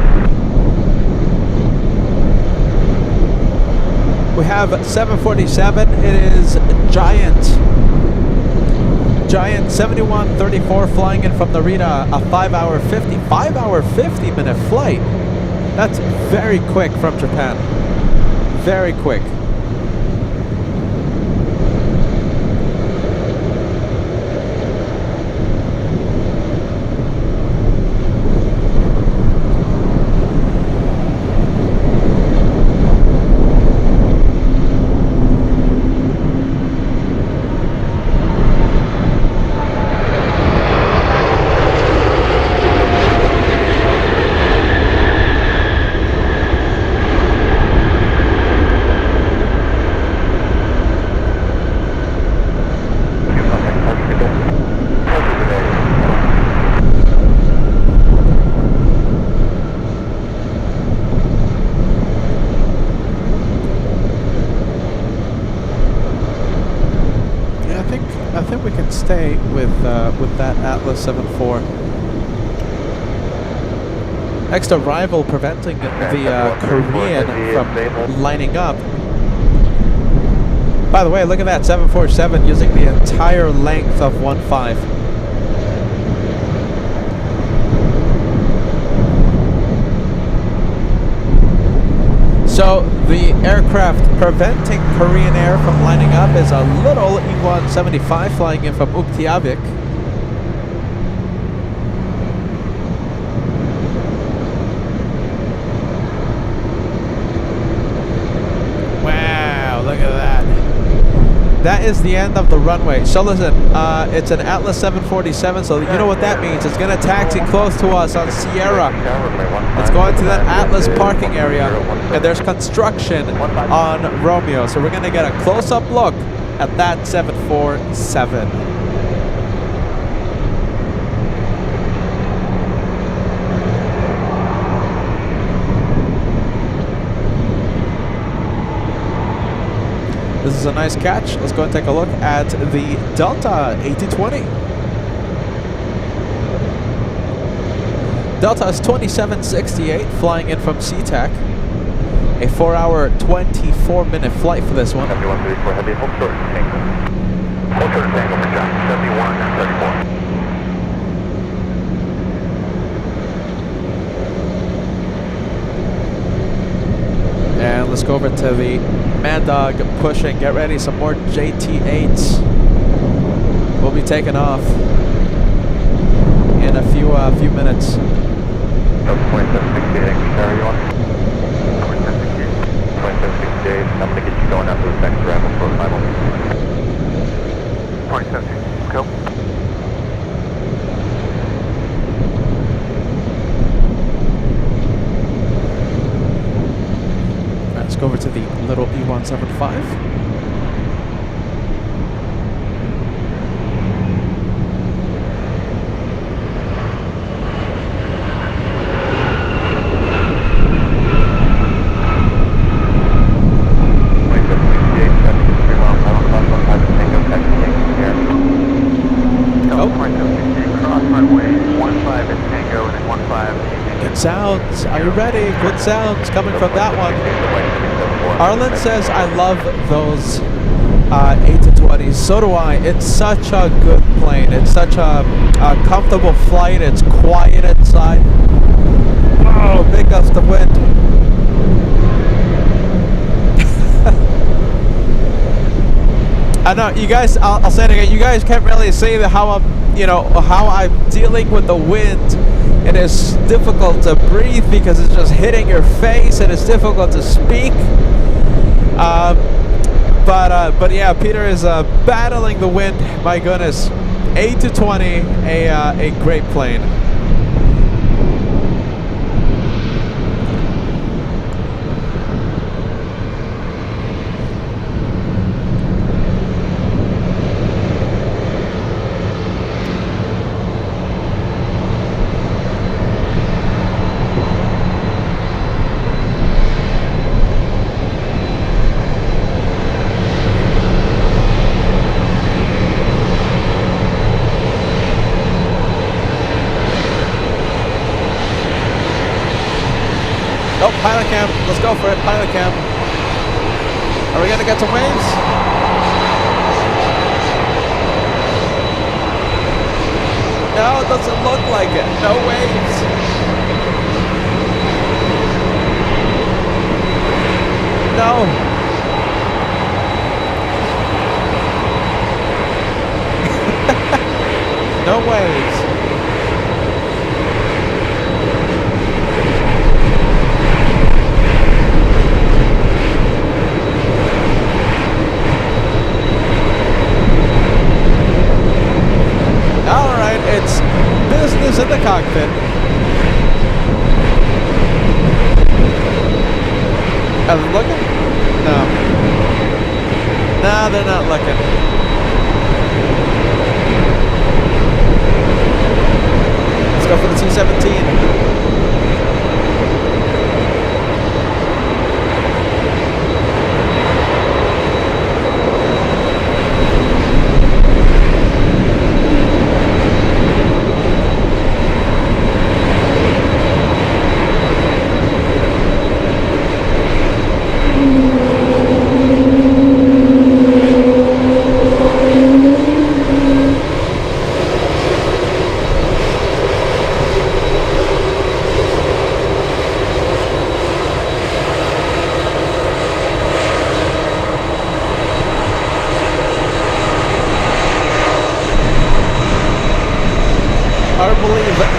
We have 747. It is Giant 7134 flying in from Narita, a 5-hour 50 minute flight. That's very quick from Japan. Very quick. think we can stay with that Atlas 7-4. Next arrival preventing the Korean from lining up. By the way, look at that 747 using the entire length of 15. So the aircraft preventing Korean Air from lining up is a little E-175 flying in from Uktiavik. Wow, look at that. That is the end of the runway. So listen, it's an Atlas 747, so you know what that means. It's going to taxi close to us on Sierra. It's going to that Atlas parking area, and there's construction on Romeo. So we're going to get a close-up look at that 747. This is a nice catch. Let's go and take a look at the Delta 8020. Delta is 2768 flying in from SeaTac. A 4-hour, 24-minute flight for this one. 7134 Heavy, hold short tango. Hold short tango for John, 7134. And let's go over to the Mad Dog pushing. Get ready, some more JT8s. We'll be taking off in a few minutes. 2768, carry you on. 2768, I'm going to get you going out to the next arrival for a final. 2768, go. Let's go over to the little E-175. Sounds, are you ready? Good sounds coming from that one. Arlen says, I love those 8-20s. So do I. It's such a good plane. It's such a comfortable flight. It's quiet inside. Oh, big gust of wind. I know, you guys, I'll say it again, you guys can't really see how I'm dealing with the wind. It is difficult to breathe because it's just hitting your face, and it's difficult to speak. But yeah, Peter is battling the wind. My goodness, 8-20, a great plane. Oh, pilot cam. Let's go for it. Pilot cam. Are we going to get some waves? No, it doesn't look like it. No waves. No. No waves. It's business in the cockpit. Are they looking? No. No, they're not looking. Let's go for the C-17.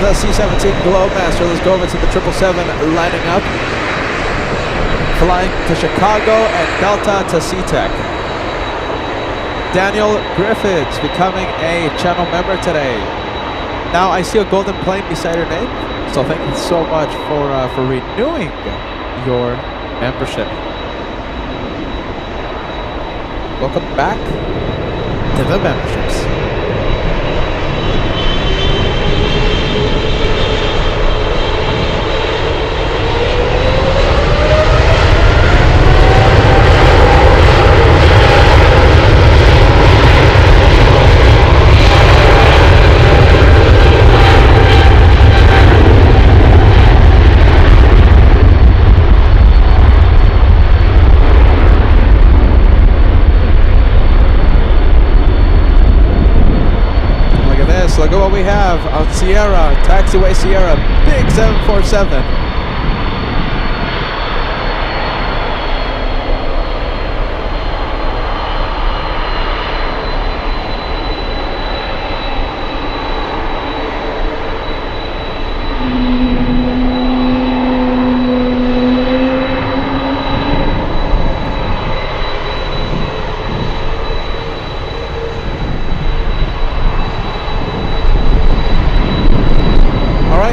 the C-17 Globemaster. Let's go over to the 777 lining up. Flying to Chicago and Delta to SeaTac. Daniel Griffiths becoming a channel member today. Now I see a golden plane beside your name, so thank you so much for renewing your membership. Welcome back to the memberships. Look at what we have on Sierra, taxiway Sierra, big 747.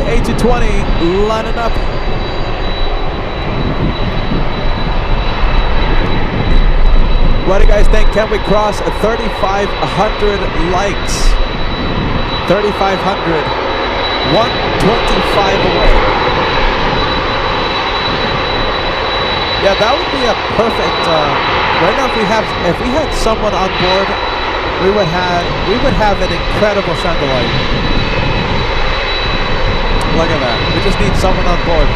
A220 lining up. What do you guys think? Can we cross 3,500 likes? 3,500. 125 away. Yeah, that would be a perfect. Right now, if we had someone on board, we would have an incredible chandelier. Look at that. We just need someone on board.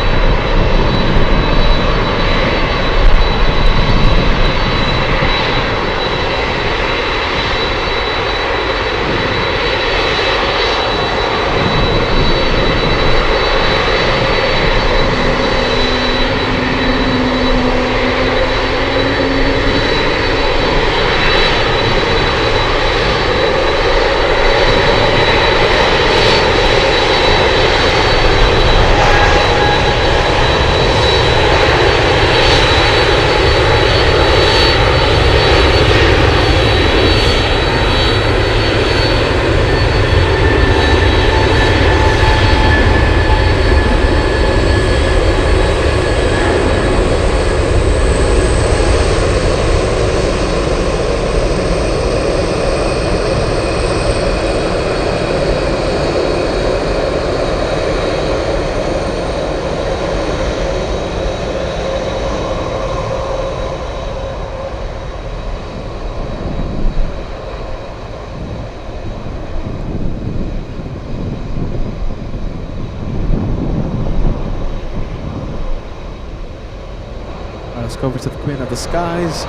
Let's go over to the Queen of the Skies,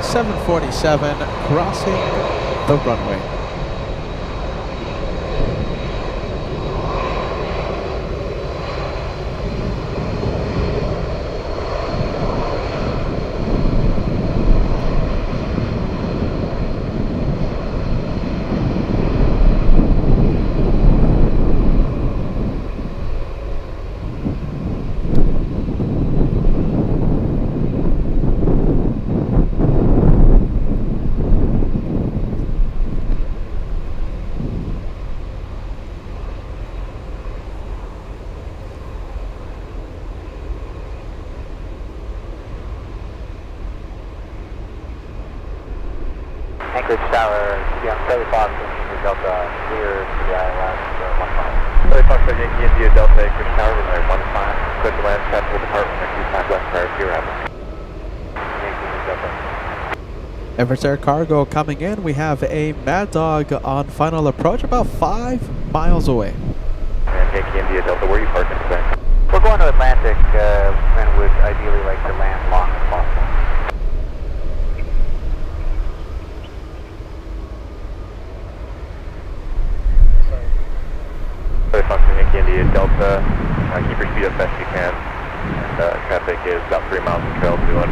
747, crossing the runway. Anchorage Tower, CM 35, Delta, clear to the ALAKSA 15. 35, Yankee India Delta, Anchorage Tower, runway 15, clear to land, capital department, and 2 times left prior to your arrival. Yankee India Delta. Everest Air Cargo coming in. We have a Mad Dog on final approach, about 5 miles away. And Yankee India Delta, where are you parking today? We're going to Atlantic and would ideally like to land long as possible. Function Yankee India Delta, keep your speed up best you can, and traffic is about 3 miles from trail to 1.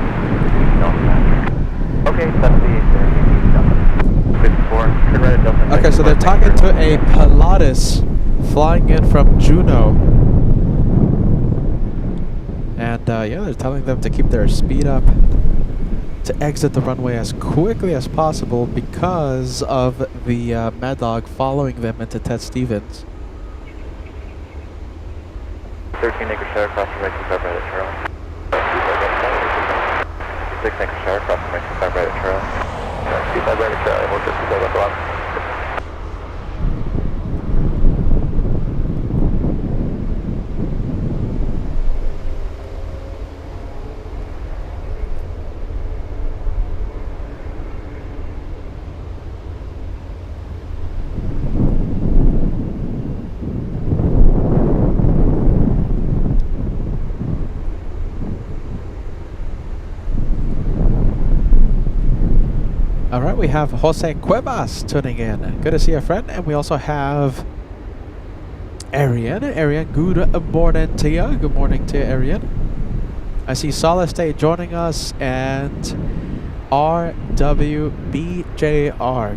Okay, that's the Yankee Delta. 54, turn right at Delta. Okay, so they're talking to a Pilatus flying in from Juneau. And yeah, they're telling them to keep their speed up, to exit the runway as quickly as possible because of the Mad Dog following them into Ted Stevens. 13 acre shower across from right 25 right at Charlie. 6 acre shower across from right 25 right at Charlie. 25 right at Charlie, 155 left on. Alright, we have Jose Cuevas tuning in. Good to see a friend. And we also have Arian. Arian, good morning to you. Good morning to you, Arian. I see Solace Day joining us and RWBJR.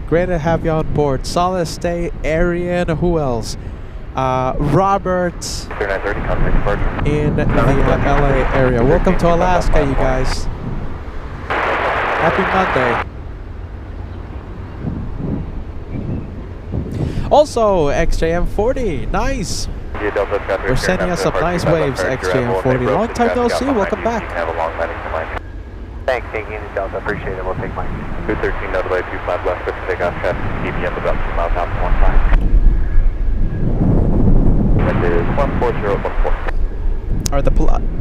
Great to have you on board. Solace Day, Arian, who else? Robert 3930, contact departure. in the LA area. Welcome to Alaska, you guys. Happy Monday. Also, XJM40, nice. They're sending us some nice waves, XJM40. Long time no see, welcome back. Thanks, taking the Delta, appreciate it, we'll take mine. 213, no delay, 25 left, good to take off, traffic, TBM about 2 miles out to 15. That is 14014. Alright,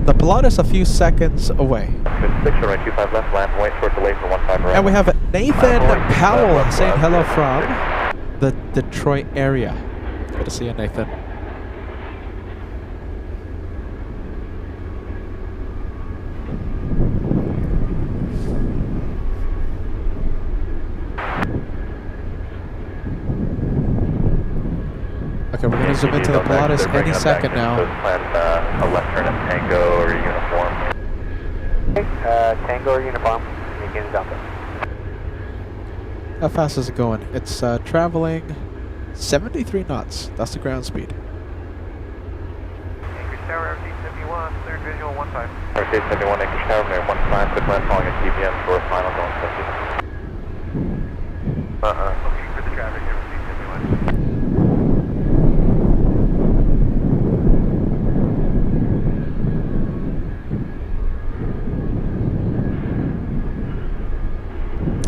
the Pilatus a few seconds away. 6 right, 25 left, land, wait short delay for 15 right. And we have Nathan Powell saying hello from the Detroit area. Good to see you, Nathan. Okay, we're gonna zoom into the Pilatus any second now. Plan a left turn at Tango or Uniform. Tango or Uniform, begin Delta. How fast is it going? It's traveling 73 knots. That's the ground speed. Anchorage Tower, RC-71, third visual, 15. RC-71, Anchorage Tower, 15, quick land following at TBM for final going 50. Looking for the traffic, RC-71.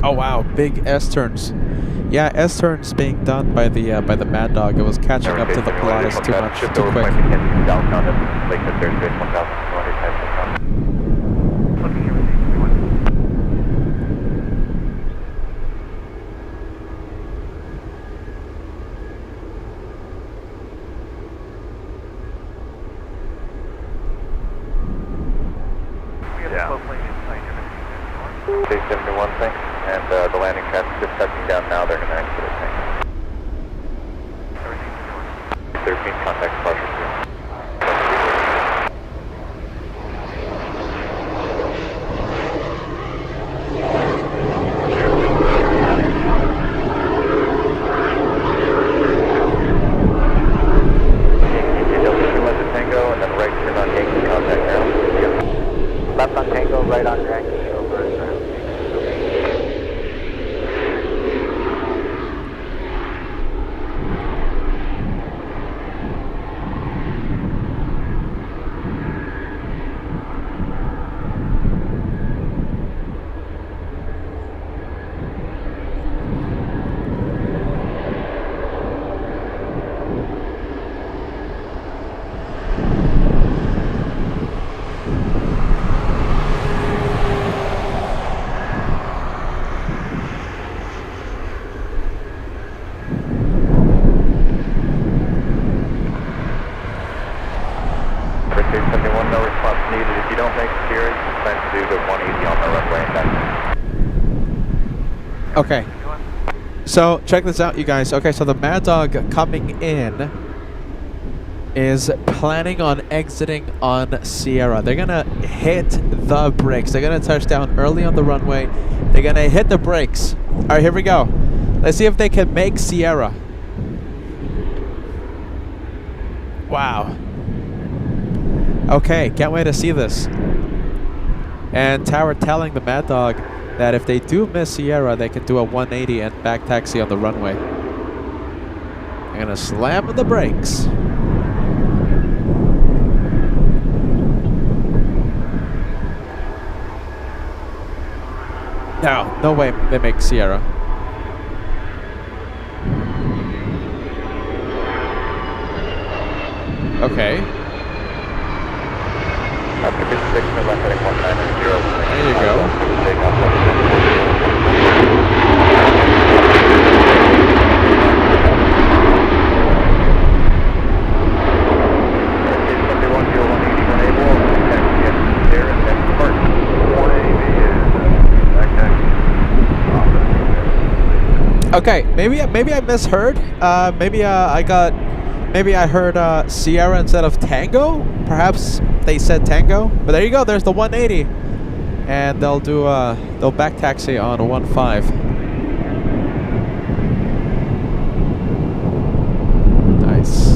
Oh wow, big S-turns. Yeah, S-turns being done by the Mad Dog. It was catching up to the Pilatus too much, too quick. J71, thanks. And the landing traffic just touching down now. They're going to exit it, thanks. 13, contact departure 2. Tango, and then right turn on Yankee, contact ground. Left on Tango, right on Yankee, over and around. No response needed. If you don't make Sierra, you can plan to do the 180 on the runway. Okay. So check this out, you guys. Okay, so the Mad Dog coming in is planning on exiting on Sierra. They're gonna hit the brakes. They're gonna touch down early on the runway. They're gonna hit the brakes. All right, here we go. Let's see if they can make Sierra. Wow. Okay, can't wait to see this. And Tower telling the Mad Dog that if they do miss Sierra, they can do a 180 and back taxi on the runway. They're gonna slam the brakes. No way they make Sierra. Okay. After 56, left heading 190. There you go. Okay, maybe I misheard. Maybe I heard Sierra instead of Tango. Perhaps they said Tango. But there you go. There's the 180, and they'll back taxi on a 15. Nice.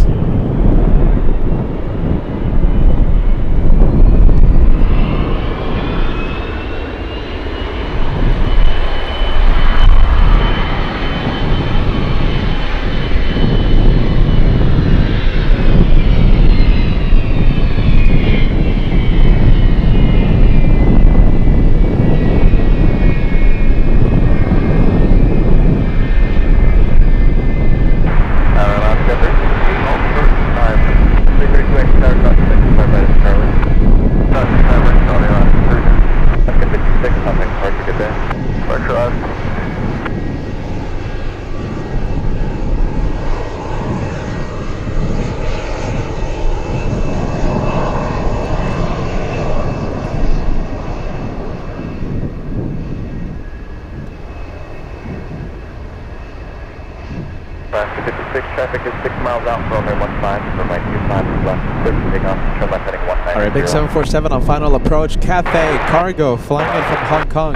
Traffic is 6 miles out from runway 15 for my 25 left. Clear to take off. Turn left heading 190. All right, big 747 on final approach. Cathay Cargo flying in from Hong Kong,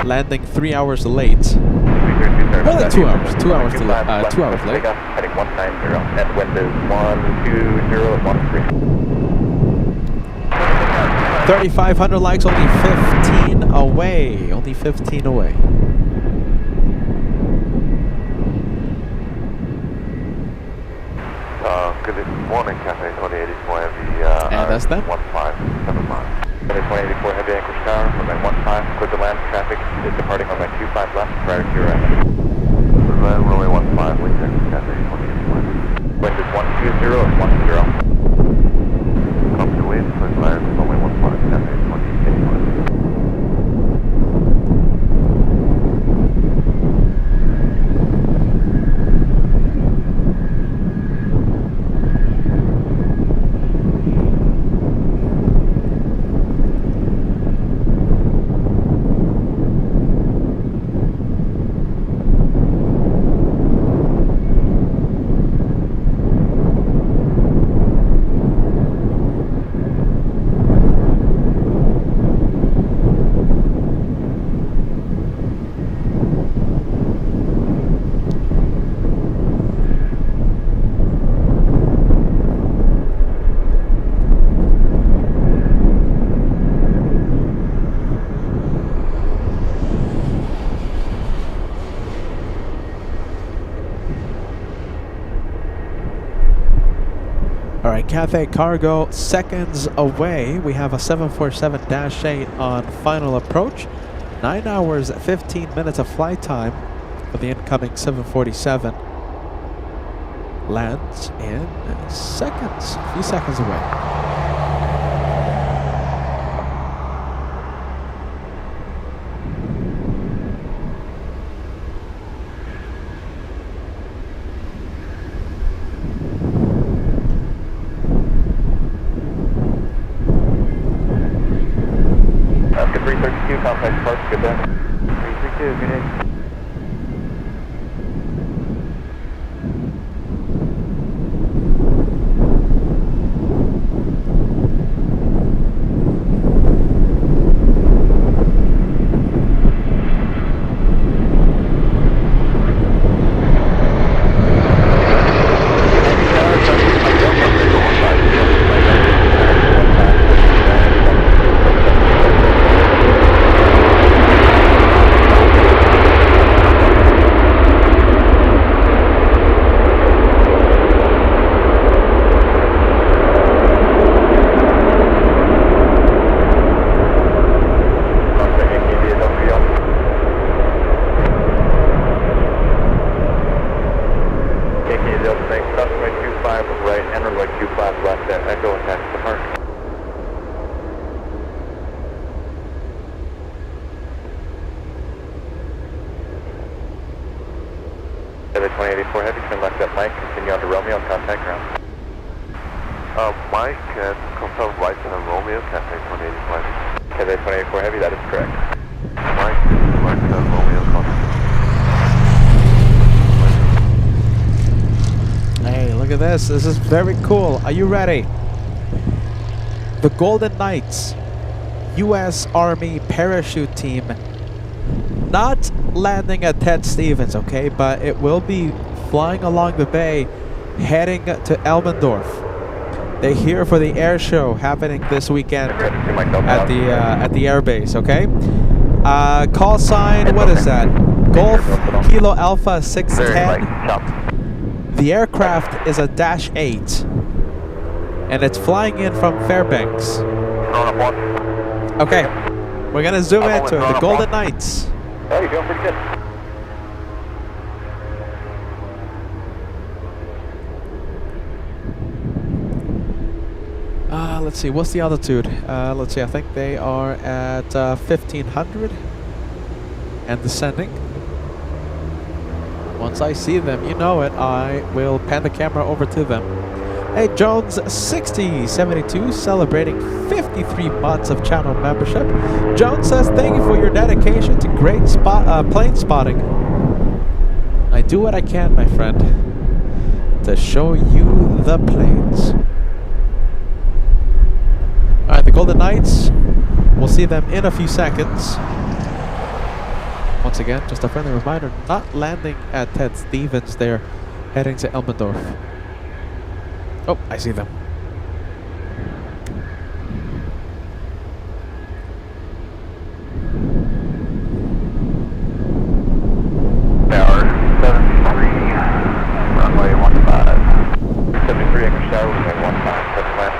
landing 3 hours late. Only 2 hours. 2 hours to 2 hours late. Heading 190 and wind is 120 at 13. 3,500 likes, only 15 away. Only 15 away. Good morning, Cafe 2084 Heavy. And that's them. 15, 7 miles. Cafe 2084 Heavy Anchorage Tower, runway 15. Clear to land. Traffic is departing on my 25 left prior to your end. Land runway 15, wind check, Cafe 2084. Wind is 120 at 10. Copy the wind, clear to land, runway 15, Cafe 2084. All right, Cathay Cargo seconds away. We have a 747-8 on final approach. 9 hours, 15 minutes of flight time for the incoming 747. Lands in seconds, a few seconds away. After 332, complex parts, good day. 332, good day. KJ 2084 Heavy, turn left at Mike, continue on to Romeo and contact ground. Mike at confirm right in Romeo, contact 185. KJ 2084 Heavy, that is correct. Mike, right in Romeo, contact. Hey, look at this. This is very cool. Are you ready? The Golden Knights, U.S. Army parachute team, not landing at Ted Stevens, okay, but it will be flying along the bay, heading to Elmendorf. They're here for the air show happening this weekend at the airbase, okay? Call sign, what is that? Golf Kilo Alpha 610. The aircraft is a Dash 8, and it's flying in from Fairbanks. Okay, we're gonna zoom into it. The Golden Knights. Oh, you're doing pretty good. Let's see, what's the altitude? Let's see, I think they are at 1500 and descending. Once I see them, you know it, I will pan the camera over to them. Hey, Jones 6072 celebrating 53 months of channel membership. Jones says, thank you for your dedication to great plane spotting. I do what I can, my friend, to show you the planes. Alright, the Golden Knights, we'll see them in a few seconds. Once again, just a friendly reminder, not landing at Ted Stevens, they're heading to Elmendorf. Oh, I see them. Tower 73, runway 15. 73 Anchorage Tower, runway 15, touch land.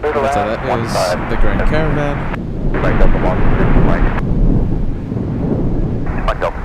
So that is the Grand Caravan. Mike Delta 1, Mike. Mike Delta.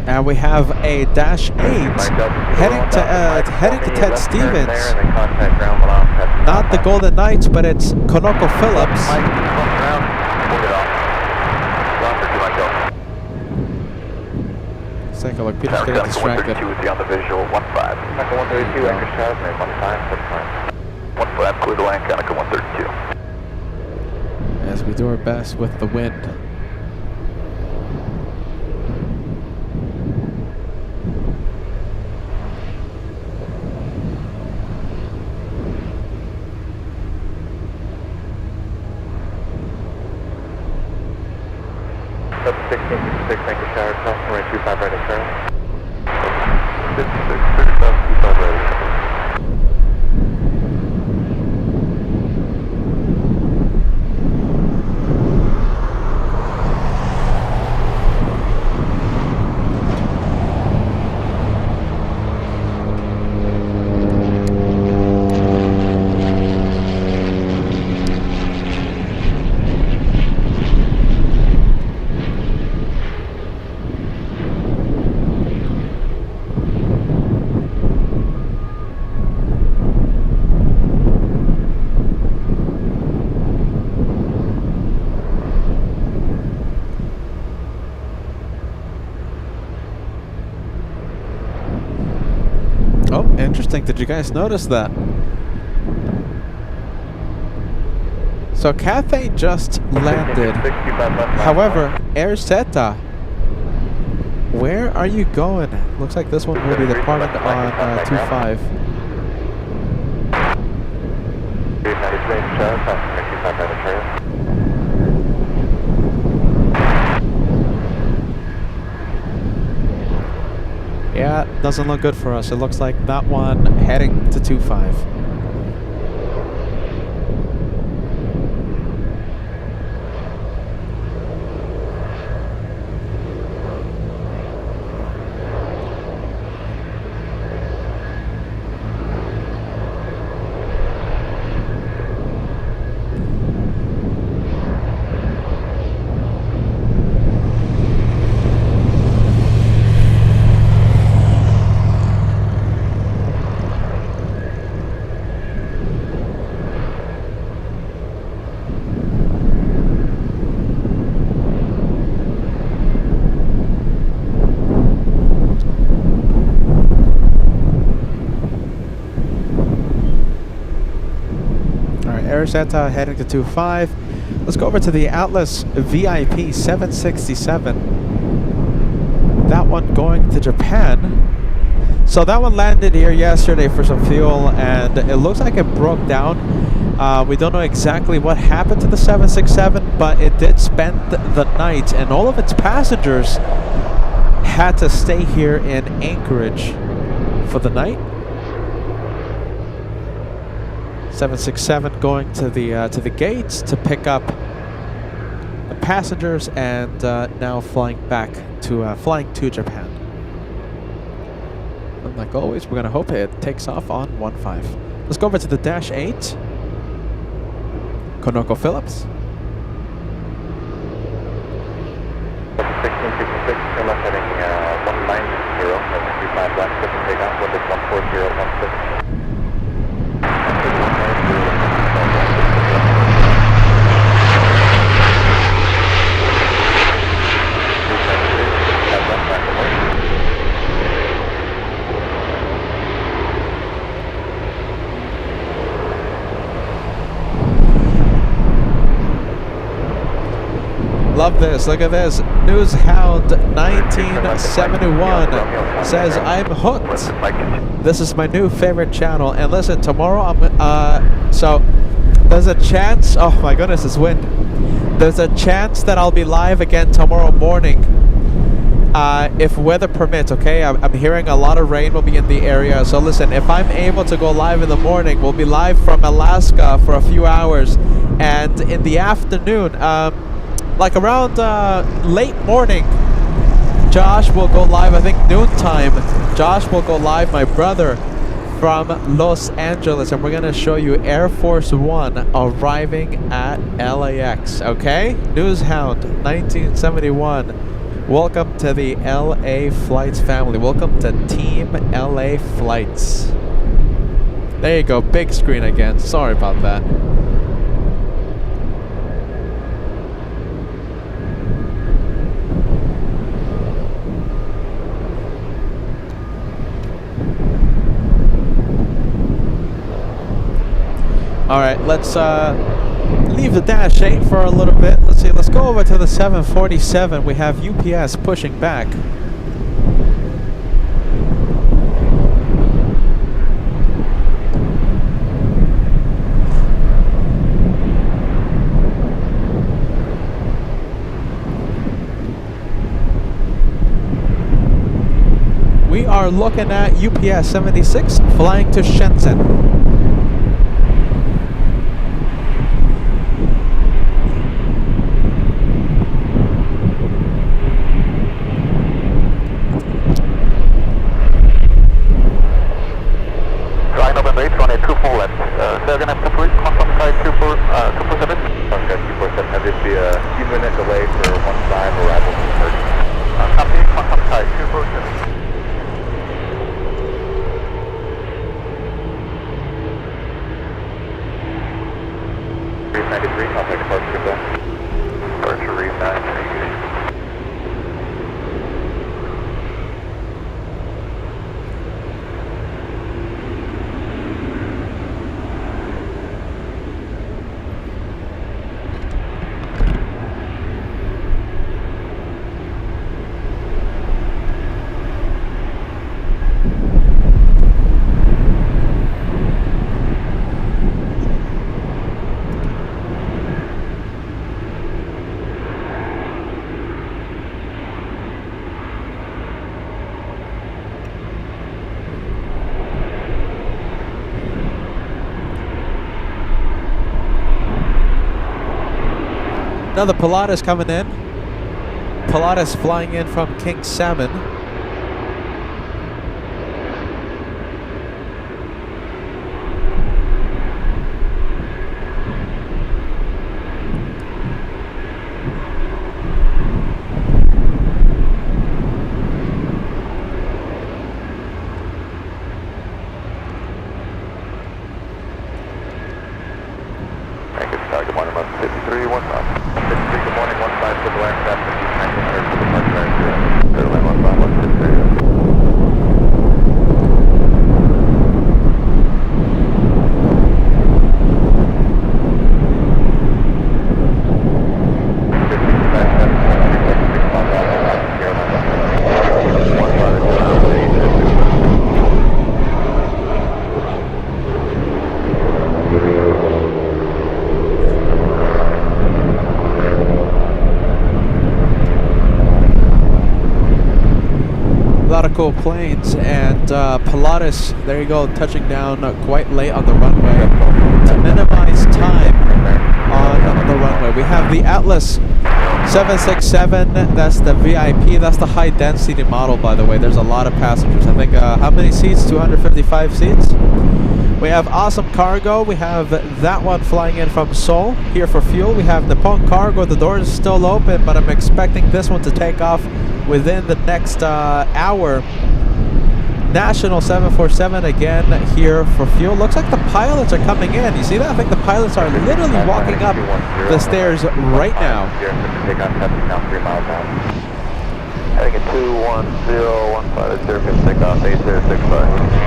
And we have a Dash 8 heading to Ted Stevens. Not the Golden Knights, but it's Konoko Phillips. Let's take a look. Peter's getting distracted. on the visual, 15. Konica 132, Anchorage Tower, 15, 15, clear to land, Konica 132. As we do our best with the wind. Up 1656 Anchorage Tower, cross runway 25 right at turn. 56, 35, 25 right at turn. interesting. Did you guys notice that? So Cathay just landed. However, Air Zeta, where are you going? Looks like this one will be departing on 25. Yeah, doesn't look good for us. It looks like that one heading to 25. Air Zeta heading to 25. Let's go over to the Atlas VIP 767. That one going to Japan. So that one landed here yesterday for some fuel, and it looks like it broke down. We don't know exactly what happened to the 767, but it did spend the night, and all of its passengers had to stay here in Anchorage for the night. 767 going to the gates to pick up the passengers, and now flying back to Japan. And like always, we're gonna hope it takes off on 15. Let's go over to the Dash 8. Konoko Phillips. 1656, turn left heading 190, 25 left, take off, wind is 14016. Love this. Look at this. Newshound 1971 says, I'm hooked. This is my new favorite channel. And listen, tomorrow so there's a chance. Oh my goodness, it's wind. There's a chance that I'll be live again tomorrow morning, if weather permits. Okay, I'm hearing a lot of rain will be in the area. So listen, if I'm able to go live in the morning, we'll be live from Alaska for a few hours, and in the afternoon, like around late morning, Josh will go live. I think noontime, Josh will go live, my brother, from Los Angeles, and we're gonna show you Air Force One arriving at LAX. Okay, Newshound 1971. Welcome to the LA Flights family. Welcome to Team LA Flights. There you go, big screen again. Sorry about that. Alright, let's leave the Dash 8 for a little bit. Let's see, let's go over to the 747. We have UPS pushing back. We are looking at UPS 76 flying to Shenzhen. Another Pilatus coming in. Pilatus flying in from King Salmon. Cool planes, and Pilatus, there you go, touching down quite late on the runway to minimize time on the runway. We have the Atlas 767, that's the VIP, that's the high density model, by the way. There's a lot of passengers. I think how many seats? 255 seats. We have Awesome Cargo. We have that one flying in from Seoul here for fuel. We have Nippon Cargo. The door is still open, but I'm expecting this one to take off within the next hour. National 747 again here for fuel. Looks like the pilots are coming in. You see that? I think the pilots are literally walking up the stairs right now. Heading at 21015 takeoff 8065.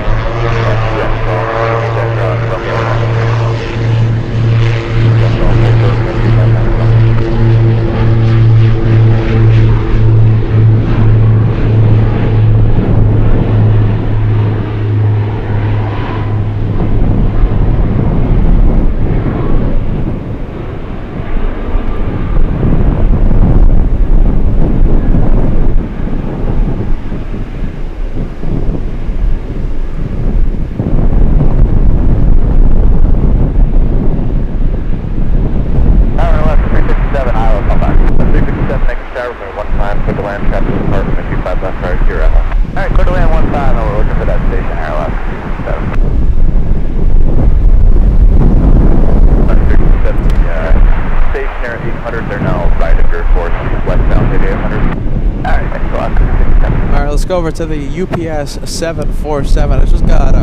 Go over to the UPS 747. I just got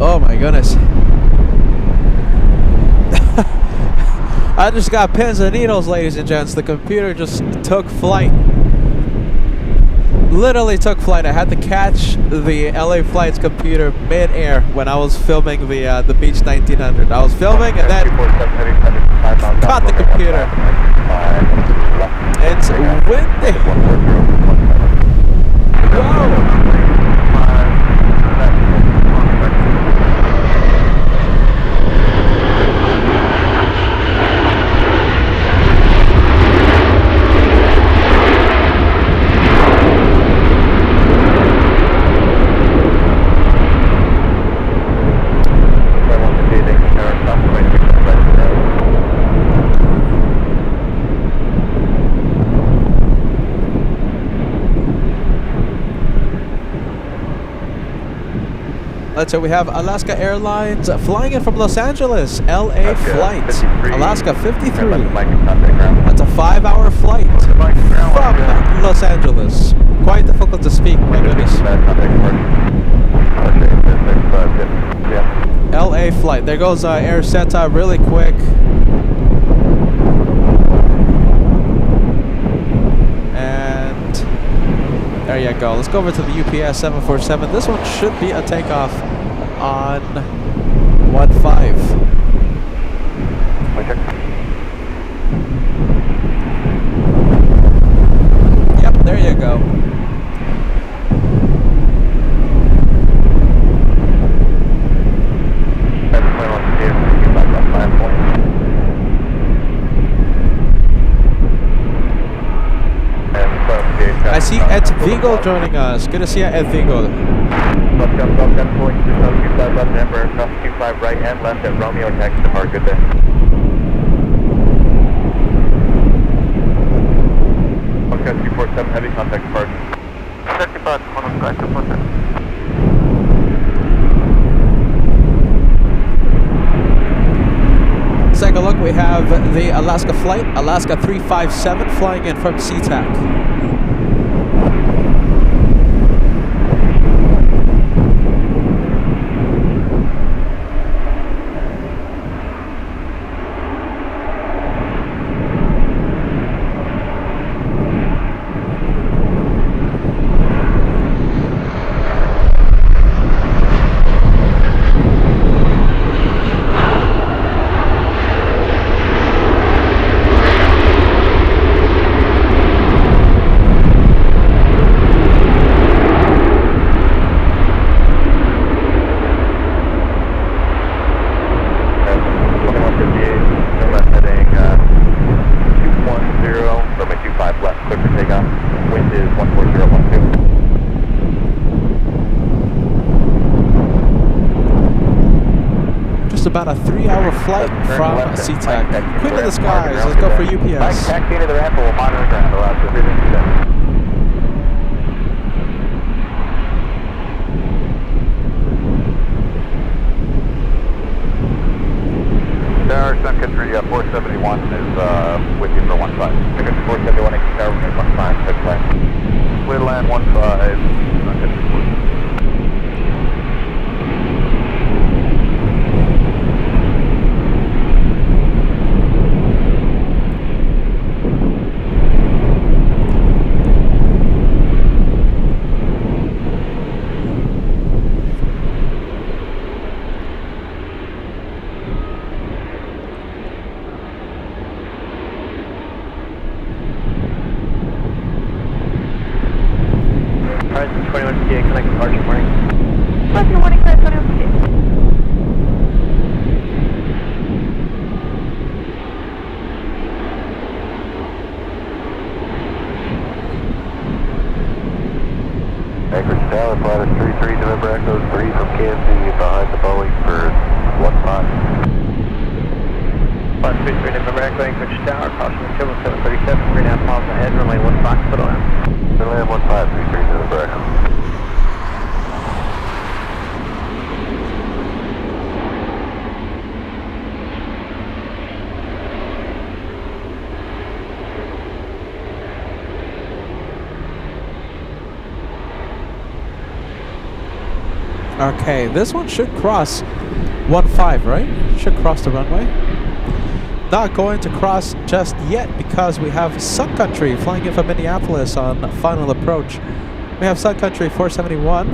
oh my goodness. I just got pins and needles, ladies and gents. The computer just took flight. Literally took flight. I had to catch the LA Flight's computer mid-air when I was filming the Beach 1900. I was filming and then caught the computer. It's windy. Whoa. So we have Alaska Airlines flying in from Los Angeles, LA flight, Alaska 53. That's a 5-hour flight from Los Angeles. Quite difficult to speak, my goodness. LA flight. There goes Air Seta really quick. And there you go. Let's go over to the UPS 747. This one should be a takeoff on 15. Yep, there you go. I see Ed Vigo joining us. Good to see you, Ed Vigo. Left jump, pulling through 25 left, Emperor, 25 right and left at Romeo, taxi to Park, good day. Alaska 247, heavy contact departure. 30 conozco a esta foto. Let's take a look. We have the Alaska flight, Alaska 357, flying in from SeaTac. About a 3-hour flight from SeaTac. Queen of the skies, let's go for UPS. Taxi into the ramp, we'll monitor ground, Alaska 357. Tower, Sun Country 471 is with you for 15. Sun Country 471, Tower, 15, clear land. Clear land 15, Sun Country 471. Anchorage Tower, flight is 33 November Echo 3 from KFC behind the Boeing for 15. Flight 33 November Echo, Anchorage Tower, caution Civil 737, 3.5 miles ahead, runway 15, clear land. Clear land 1533 November Echo. Okay, this one should cross 15, right? Should cross the runway. Not going to cross just yet because we have Sun Country flying in from Minneapolis on final approach. We have Sun Country 471,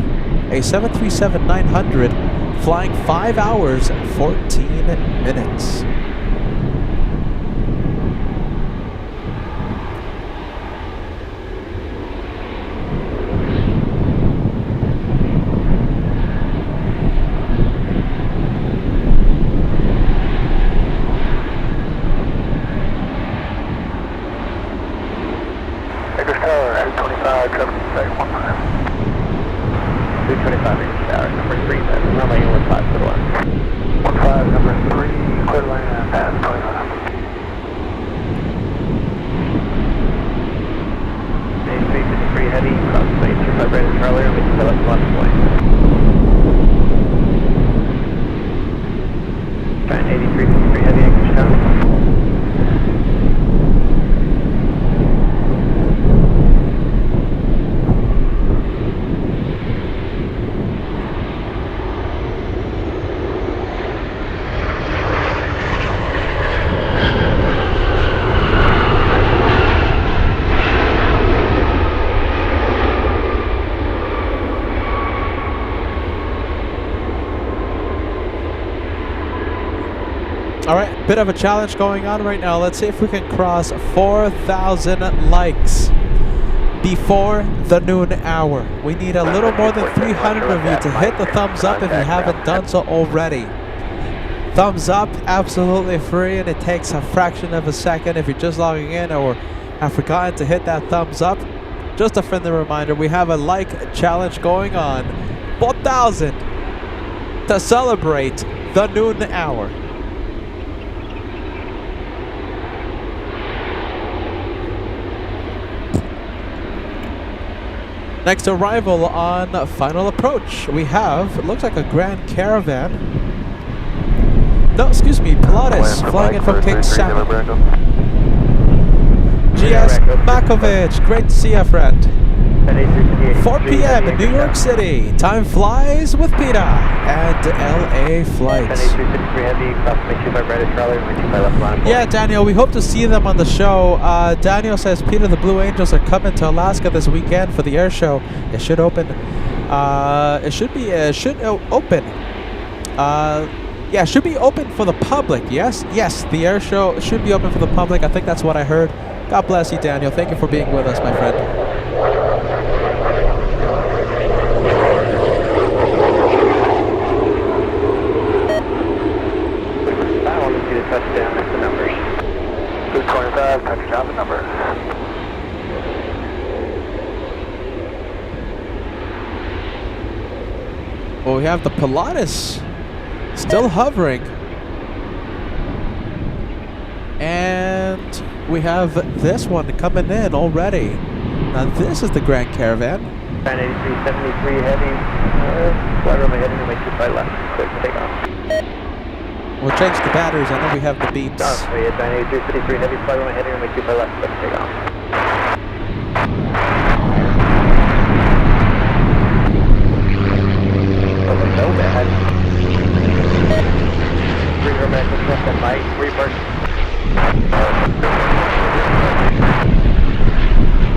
a 737-900, flying 5 hours and 14 minutes. Alright, bit of a challenge going on right now. Let's see if we can cross 4,000 likes before the noon hour. We need a little more than 300 of you to hit the thumbs up if you haven't done so already. Thumbs up, absolutely free, and it takes a fraction of a second if you're just logging in or have forgotten to hit that thumbs up. Just a friendly reminder, we have a like challenge going on. 4,000 to celebrate the noon hour. Next arrival on final approach, we have, it looks like a Grand Caravan. No, excuse me, Pilatus flying in from King Salmon. GS Makovich, great to see you, friend. 4 p.m. in New York City. Time flies with PETA and LA flights. Yeah, Daniel, we hope to see them on the show. Daniel says PETA the Blue Angels are coming to Alaska this weekend for the air show. It should open. Yeah, it should be open for the public. Yes, the air show should be open for the public. I think that's what I heard. God bless you, Daniel. Thank you for being with us, my friend. Touchdown, that's the numbers. 225, touchdown, the number. Well, we have the Pilatus still hovering. And we have this one coming in already. Now this is the Grand Caravan. 983, 73 heavy. Flight runway heading runway 25 left. Clear for takeoff. We'll change the batteries. I know we have the beeps. We had 983, 73 heavy. Flight runway heading runway 25 left. Clear for takeoff. Wasn't so bad. Bring her back to left and right. Rebirth.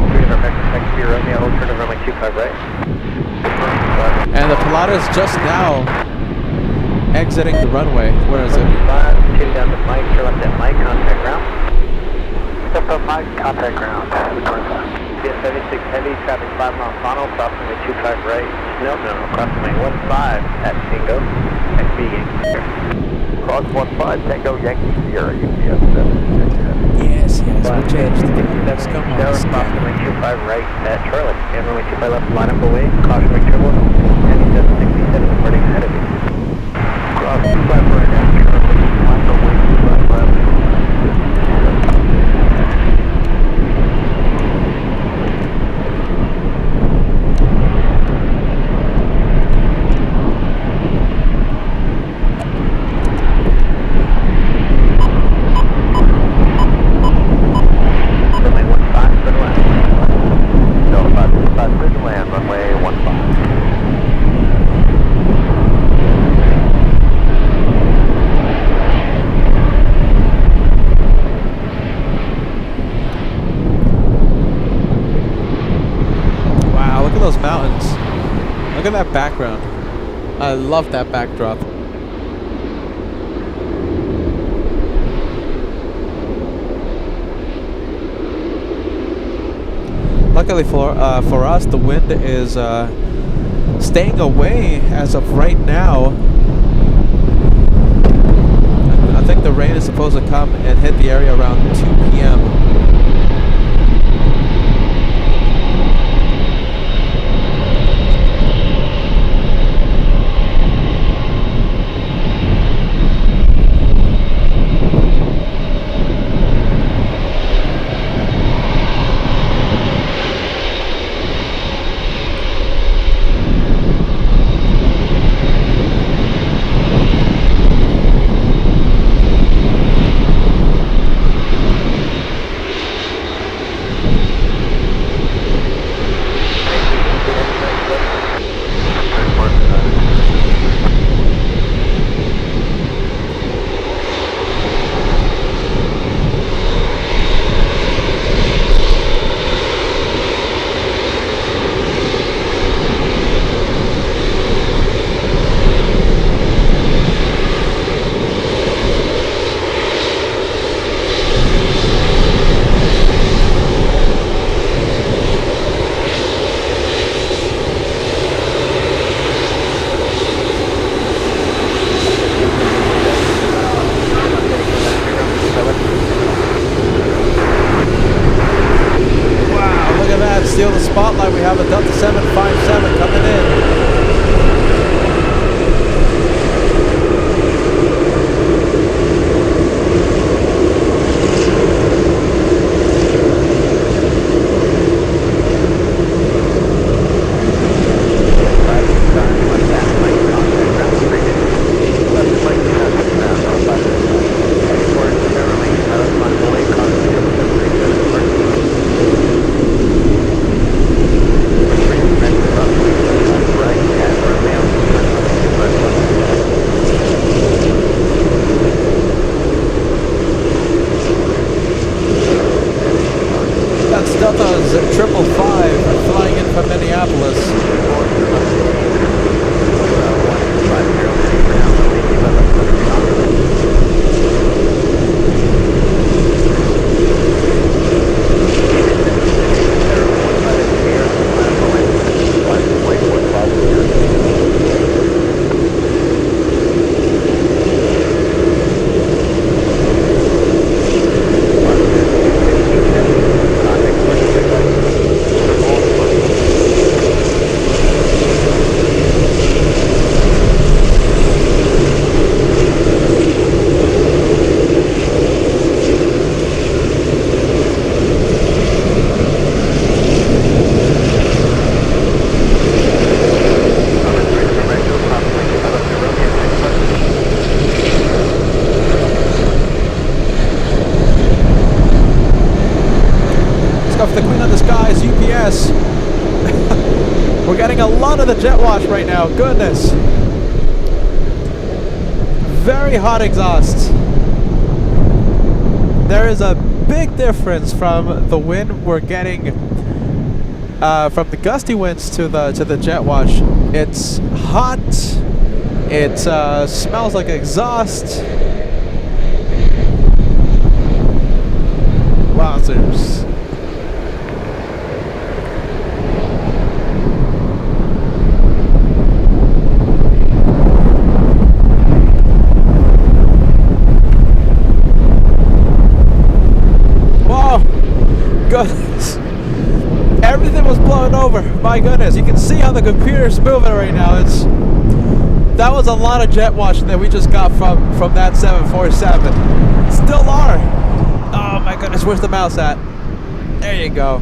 Bring her back to next to your Romeo. Turn to runway 25 right. And the Pilatus just now exiting the runway. Where is it? 2 down to Mike, turn left at Mike, contact ground. Step up Mike, contact ground, 25. CS76 heavy, traffic 5 mile final, crossing the 25 right. No, crossing the 15 at Tango, XB Yankee. Cross 15, Tango, Yankee Sierra, UPS 7. Yes, we'll change the batteries. Come on, crossing the 25 right at Charlie. And runway 25 left, line up away, caution right turbo, Heavy 767 reporting ahead of you. Cross 25 right at Charlie, line up away, 25 left. Those mountains. Look at that background. I love that backdrop. Luckily for us, the wind is staying away as of right now. I think the rain is supposed to come and hit the area around 2 p.m. Steal the spotlight. We have a Delta 757 coming in. Cessna's 555 flying in from Minneapolis. The Queen of the Skies, UPS. We're getting a lot of the jet wash right now. Goodness. Very hot exhaust. There is a big difference from the wind we're getting from the gusty winds to the jet wash. It's hot. It smells like exhaust. Wowzers. Goodness. Everything was blown over. My goodness, you can see how the computer's moving right now. That was a lot of jet wash that we just got from that 747. Still are. Oh my goodness, where's the mouse at? There you go.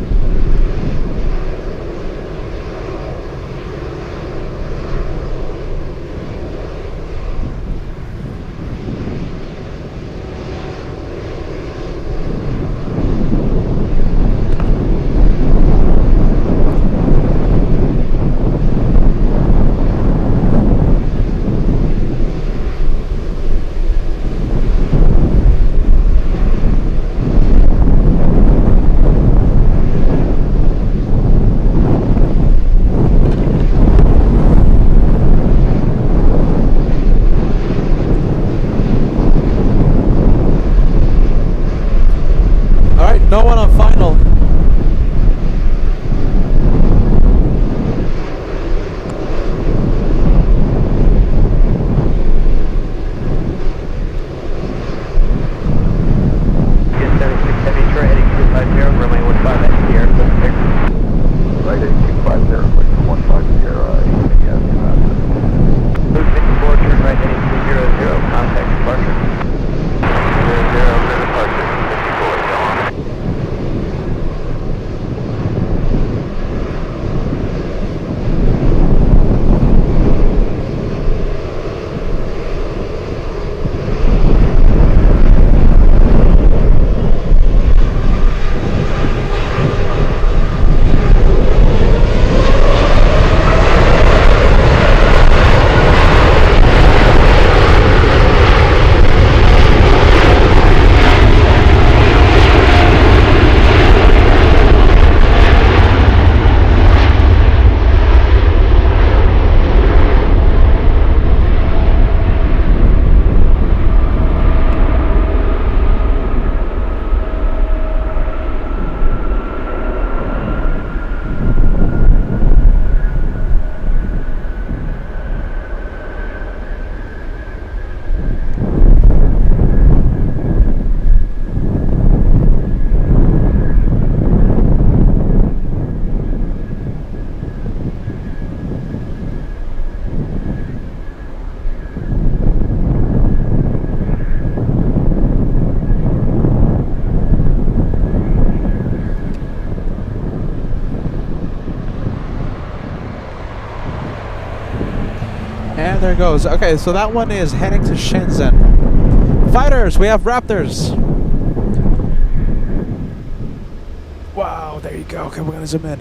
No one on final. And there goes. Okay, so that one is heading to Shenzhen. Fighters, we have Raptors. Wow, there you go. Okay, we're gonna zoom in.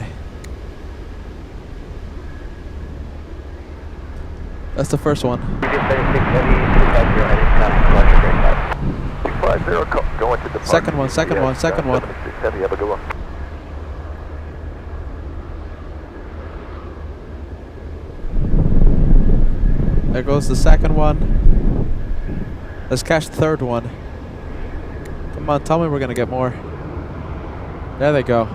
That's the first one. Second one. There goes the second one. Let's catch the third one. Come on, tell me we're gonna get more. There they go.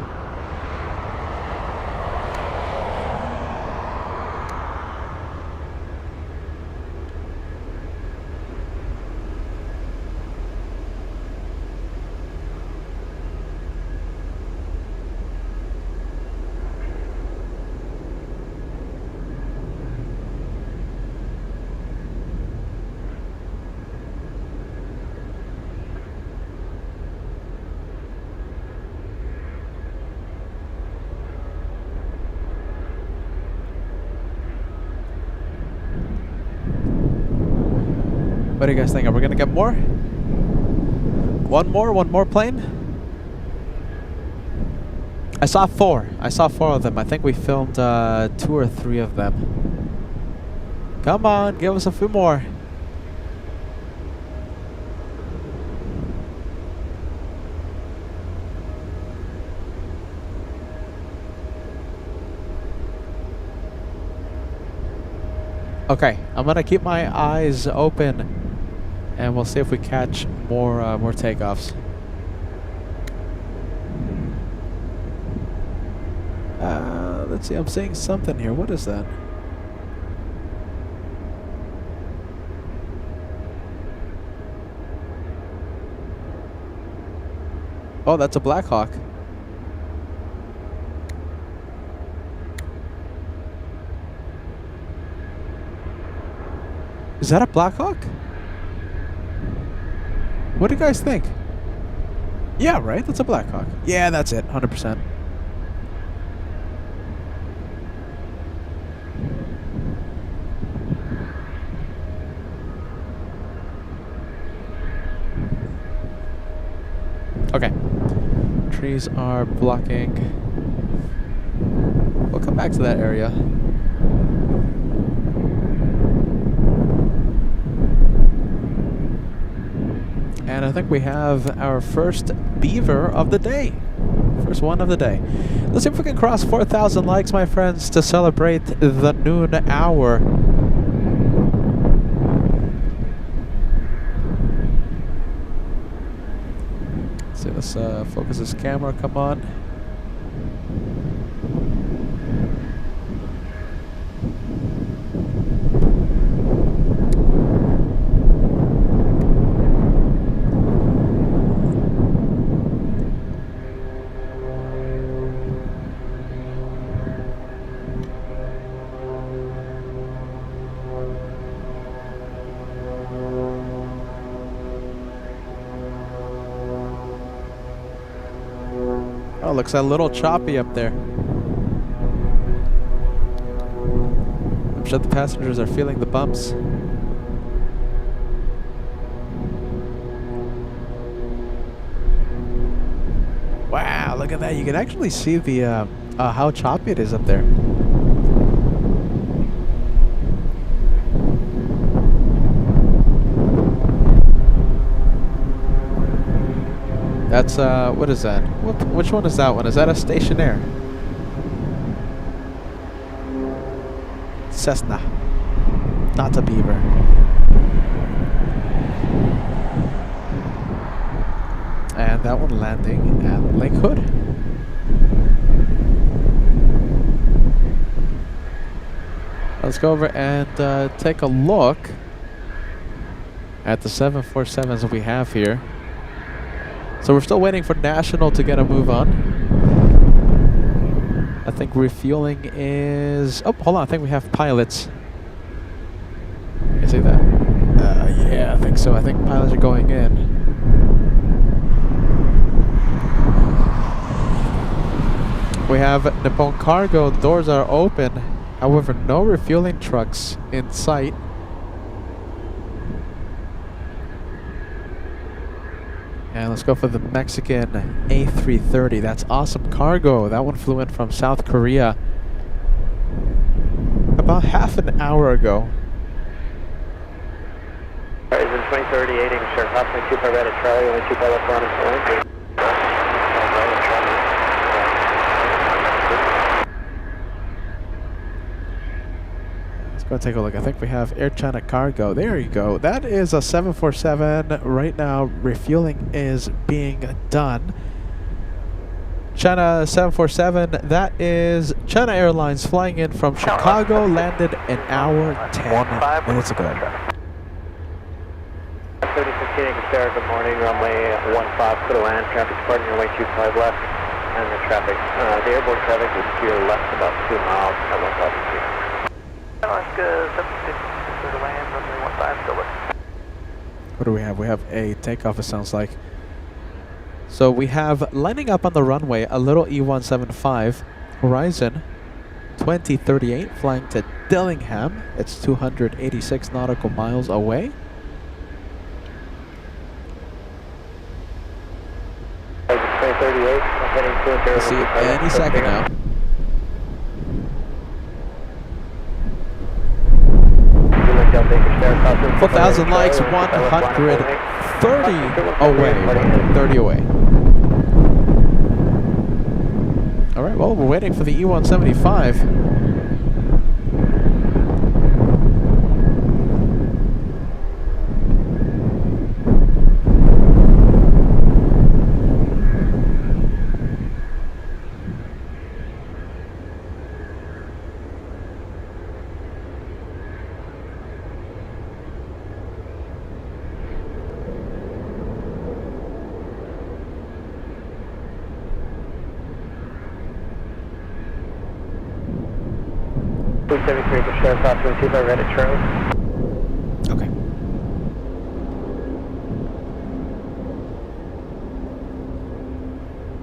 What do you guys think? Are we gonna get more? One more plane? I saw four of them. I think we filmed 2 or 3 of them. Come on, give us a few more. Okay, I'm gonna keep my eyes open, and we'll see if we catch more takeoffs. Let's see. I'm seeing something here. What is that? Oh, that's a Black Hawk. Is that a Black Hawk? What do you guys think? Yeah, right? That's a Black Hawk. Yeah, that's it. 100%. Okay. Trees are blocking. We'll come back to that area. And I think we have our first beaver of the day. First one of the day. Let's see if we can cross 4,000 likes, my friends, to celebrate the noon hour. Let's see, let's focus this camera. Come on. Oh, looks a little choppy up there. I'm sure the passengers are feeling the bumps. Wow, look at that. You can actually see the how choppy it is up there. That's, what is that? Which one is that one? Is that a Stationair? Cessna. Not a Beaver. And that one landing at Lake Hood. Let's go over and take a look at the 747s that we have here. So we're still waiting for National to get a move on. I think refueling is... Oh, hold on. I think we have pilots. You see that? Yeah, I think so. I think pilots are going in. We have Nippon Cargo. Doors are open. However, no refueling trucks in sight. And let's go for the Mexican A330. That's Awesome Cargo. That one flew in from South Korea about half an hour ago. Is in 2030, 8 English aircraft, 2 by red at Charlie, only 2 by left on and Let's go Go take a look. I think we have Air China Cargo. There you go. That is a 747. Right now, refueling is being done. China 747, that is China Airlines flying in from Chicago, landed an hour 10 minutes ago. 3015 Anchorage Tower, good morning, runway 15, clear to land, traffic departing runway 25 left, and the traffic, the airborne traffic is to your left about 2 miles at 15. Alaska 715, clear to land, runway 15, still left. What do we have? We have a takeoff, it sounds like. So we have lining up on the runway a little E175 Horizon 2038 flying to Dillingham. It's 286 nautical miles away. We'll see it any second now. Delta 4,000 likes, 130 away. 130 away. Alright, well, we're waiting for the E175. Okay.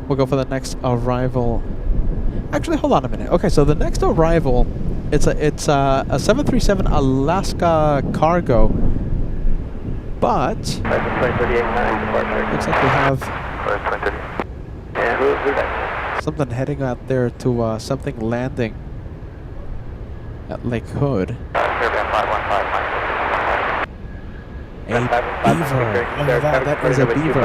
We'll go for the next arrival. Actually, hold on a minute. Okay, so the next arrival, it's a 737 Alaska cargo, but looks like we have something heading out there to something landing at Lake Hood. A beaver. Oh, that is a beaver.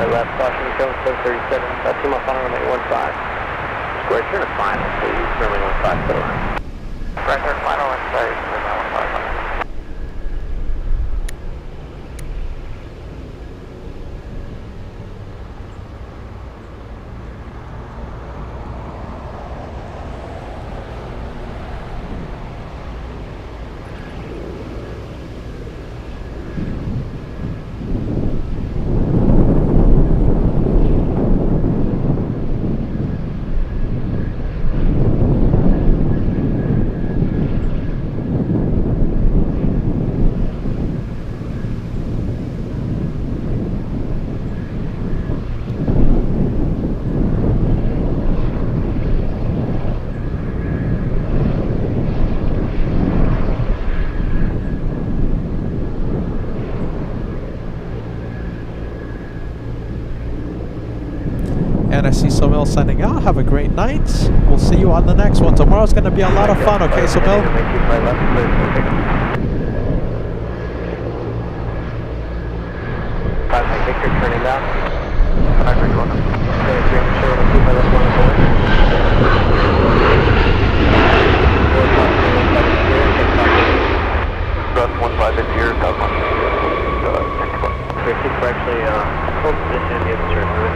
Square turn to final, please. Runway 15, clear to land. Right turn final, inside, runway 15. And I see Somil signing out. Have a great night. We'll see you on the next one. Tomorrow's going to be a lot of fun, okay, Somil? Victor turning down. Actually, hold position in the observer.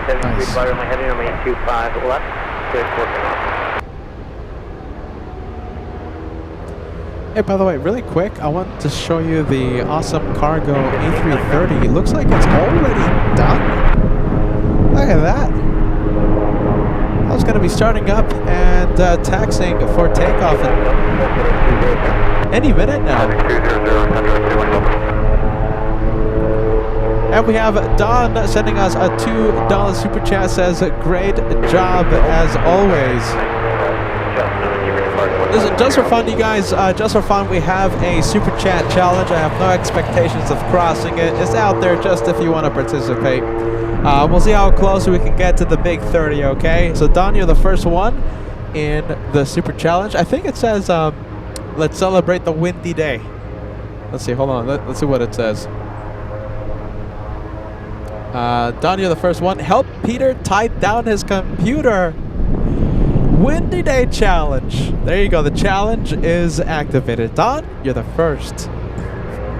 Nice. My heading on 825 left. Good, working off. Hey, by the way, really quick, I want to show you the awesome cargo A330. It looks like it's already done. Look at that. I was going to be starting up and taxiing for takeoff any minute now. And we have Don sending us a $2 super chat, says, great job as always. Listen, just for fun, you guys, just for fun, we have a super chat challenge. I have no expectations of crossing it. It's out there just if you want to participate. We'll see how close we can get to the big 30, okay? So, Don, you're the first one. in the Super Challenge. I think it says, let's celebrate the windy day. Let's see, hold on. Let's see what it says. Don, you're the first one. Help Peter tie down his computer. Windy Day Challenge. There you go. The challenge is activated. Don, you're the first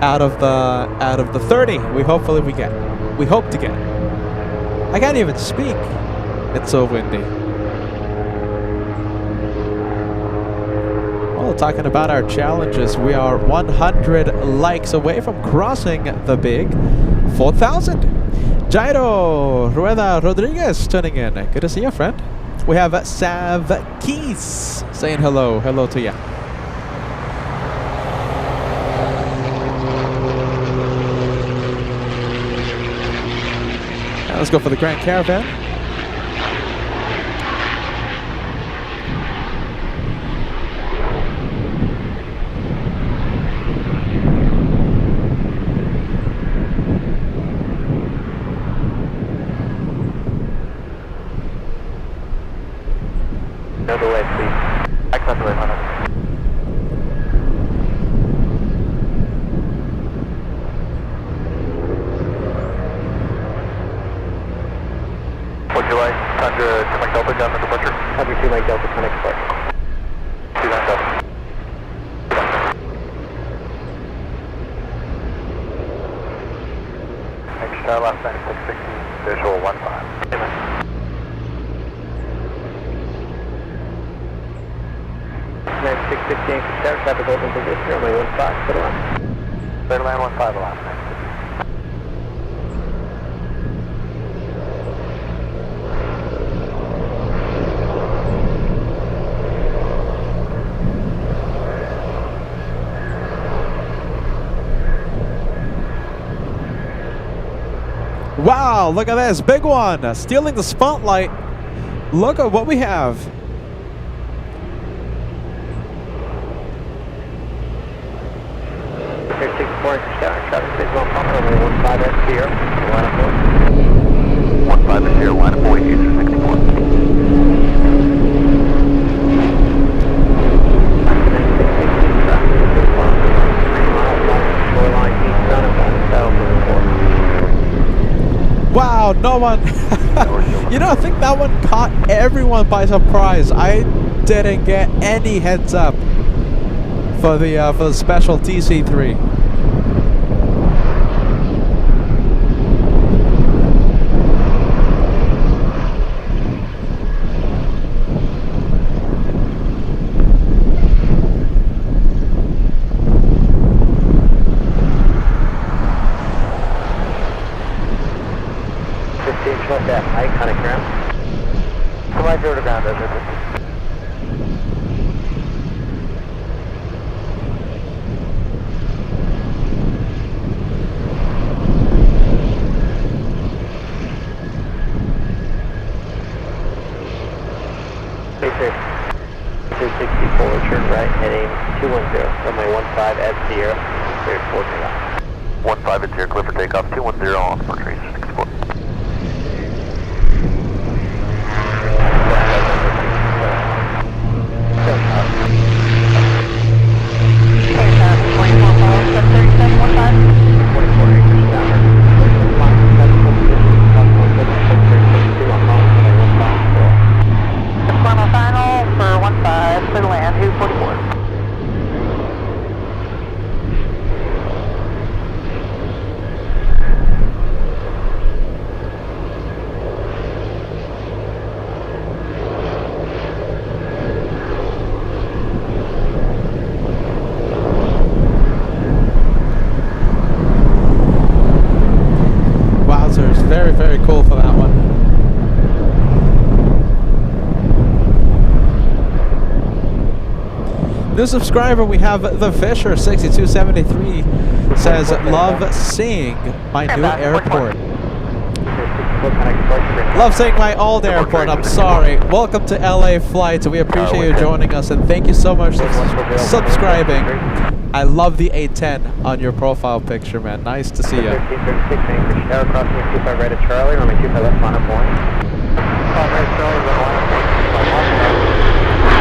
out of the 30. We hope to get. I can't even speak. It's so windy. Well, talking about our challenges, we are 100 likes away from crossing the big 4,000. Jairo Rueda Rodriguez tuning in. Good to see you, friend. We have Sav Keys saying hello. Hello to you. Now let's go for the Grand Caravan. No delay, please. Accept delay, Hunter. Would you like Thunder 2 Mike Delta down the departure? Thunder 2 Mike Delta, connect departure. 2 Mike Delta. Extra last 9660, visual 15. Amen. 9660 Anchorage Tower, traffic open position, runway 15, clear to land. Clear to land 15, last 960. Wow, look at this. Big one. Stealing the spotlight. Look at what we have. Air 64 Anchorage Tower, traffic visual pump, runway 15 at Sierra, line of 4. 15 at Sierra, line of 4, user 64. Wow, no one. You know, I think that one caught everyone by surprise. I didn't get any heads up for the special TC3. That iconic ground. Provide zero to ground over this. Basic 264, turn right, heading 210, runway 15 at Sierra, cleared for takeoff. 15 at Sierra, clear for takeoff, 210 on departure, 64. Very, very cool for that one. New subscriber, we have The Fisher 6273 says, love seeing my new airport. Love seeing my old airport, I'm sorry. Welcome to LA flights. We appreciate you joining us and thank you so much for subscribing. I love the A10 on your profile picture, man. Nice to see you. 1336 Anchorage Tower, crossing 25 right at Charlie, runway 25 left, line of 1. 5 right at Charlie, runway 1.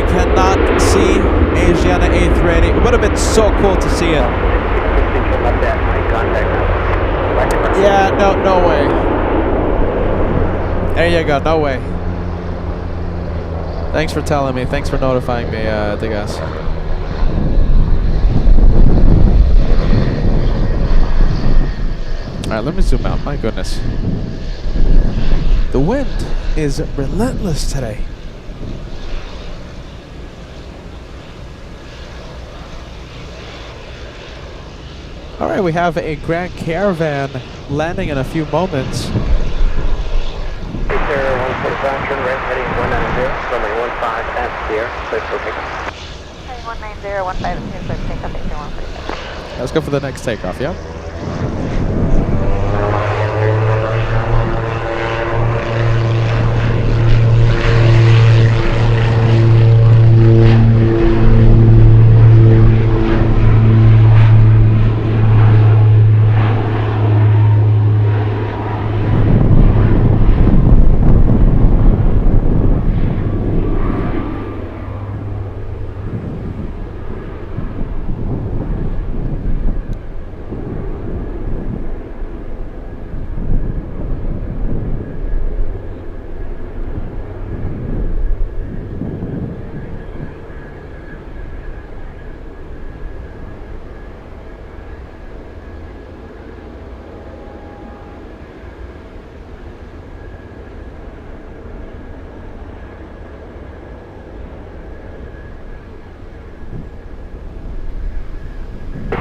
I cannot see Asiana 830. It would have been so cool to see it. Yeah, no way. There you go, no way. Thanks for telling me. Thanks for notifying me, Degas. Alright, let me zoom out. My goodness. The wind is relentless today. Alright, we have a Grand Caravan landing in a few moments. Air 145, turn right, heading 190, runway 15 at the air, clear for takeoff. Heading 190, 15 clear takeoff, 8145. Let's go for the next takeoff, yeah?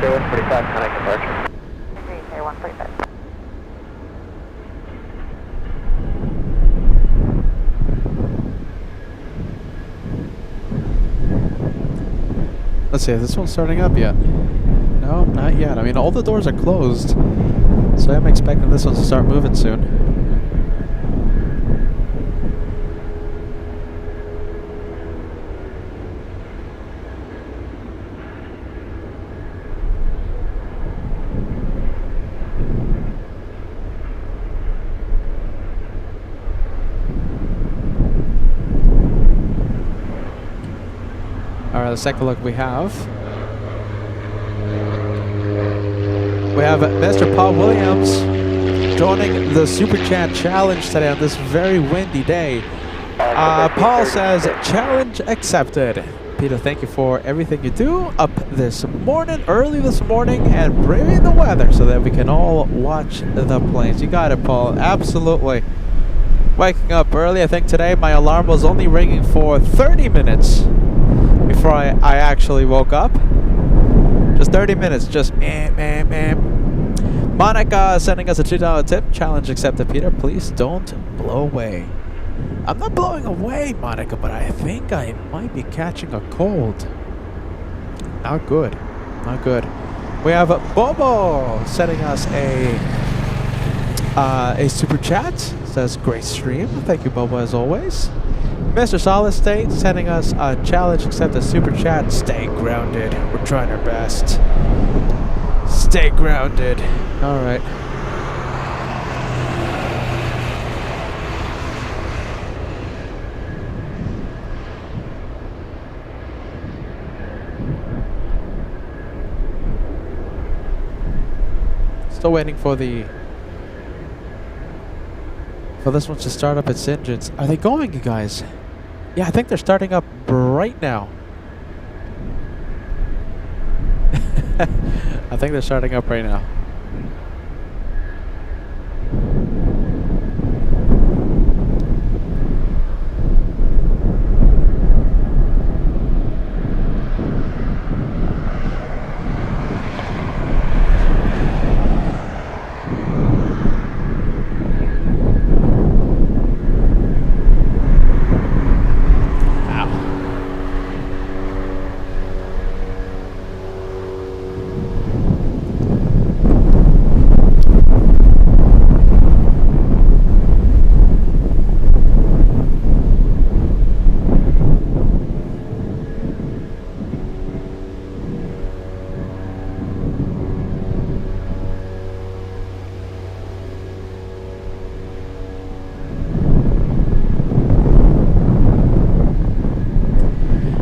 Air 145, connect departure. Agreed, Air 145. Let's see, is this one starting up yet? No, not yet. I mean, all the doors are closed, so I'm expecting this one to start moving soon. Alright, let's take a look. We have Mr. Paul Williams joining the Super Chat Challenge today on this very windy day. Paul says, challenge accepted. Peter, thank you for everything you do up this morning, early this morning, and braving the weather so that we can all watch the planes. You got it, Paul. Absolutely. Waking up early. I think today my alarm was only ringing for 30 minutes before I actually woke up. Just 30 minutes, just Monica sending us a $2 tip. Challenge accepted, Peter. Please don't blow away. I'm not blowing away, Monica, but I think I might be catching a cold. Not good. Not good. We have Bobo sending us a super chat. Says great stream. Thank you, Bobo, as always. Mr. Solid State sending us a challenge accepted super chat. Stay grounded. We're trying our best. Stay grounded. All right. Still waiting for this one to start up its engines. Are they going, you guys? Yeah, I think they're starting up right now. I think they're starting up right now.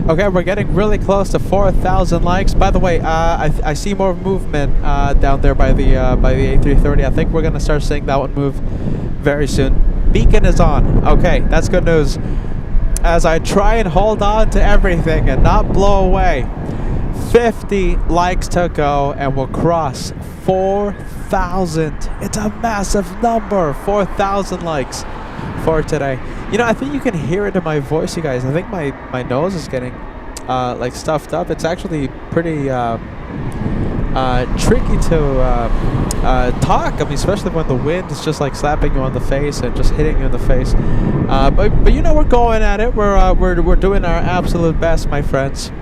Okay, we're getting really close to 4,000 likes. By the way, I see more movement down there by the A330. I think we're gonna start seeing that one move very soon. Beacon is on. Okay, that's good news. As I try and hold on to everything and not blow away. 50 likes to go, and we'll cross 4,000. It's a massive number. 4,000 likes for today. You know, I think you can hear it in my voice, you guys. I think my nose is getting like stuffed up. It's actually pretty tricky to talk. I mean, especially when the wind is just like slapping you on the face and just hitting you in the face. But you know, we're going at it. We're doing our absolute best, my friends.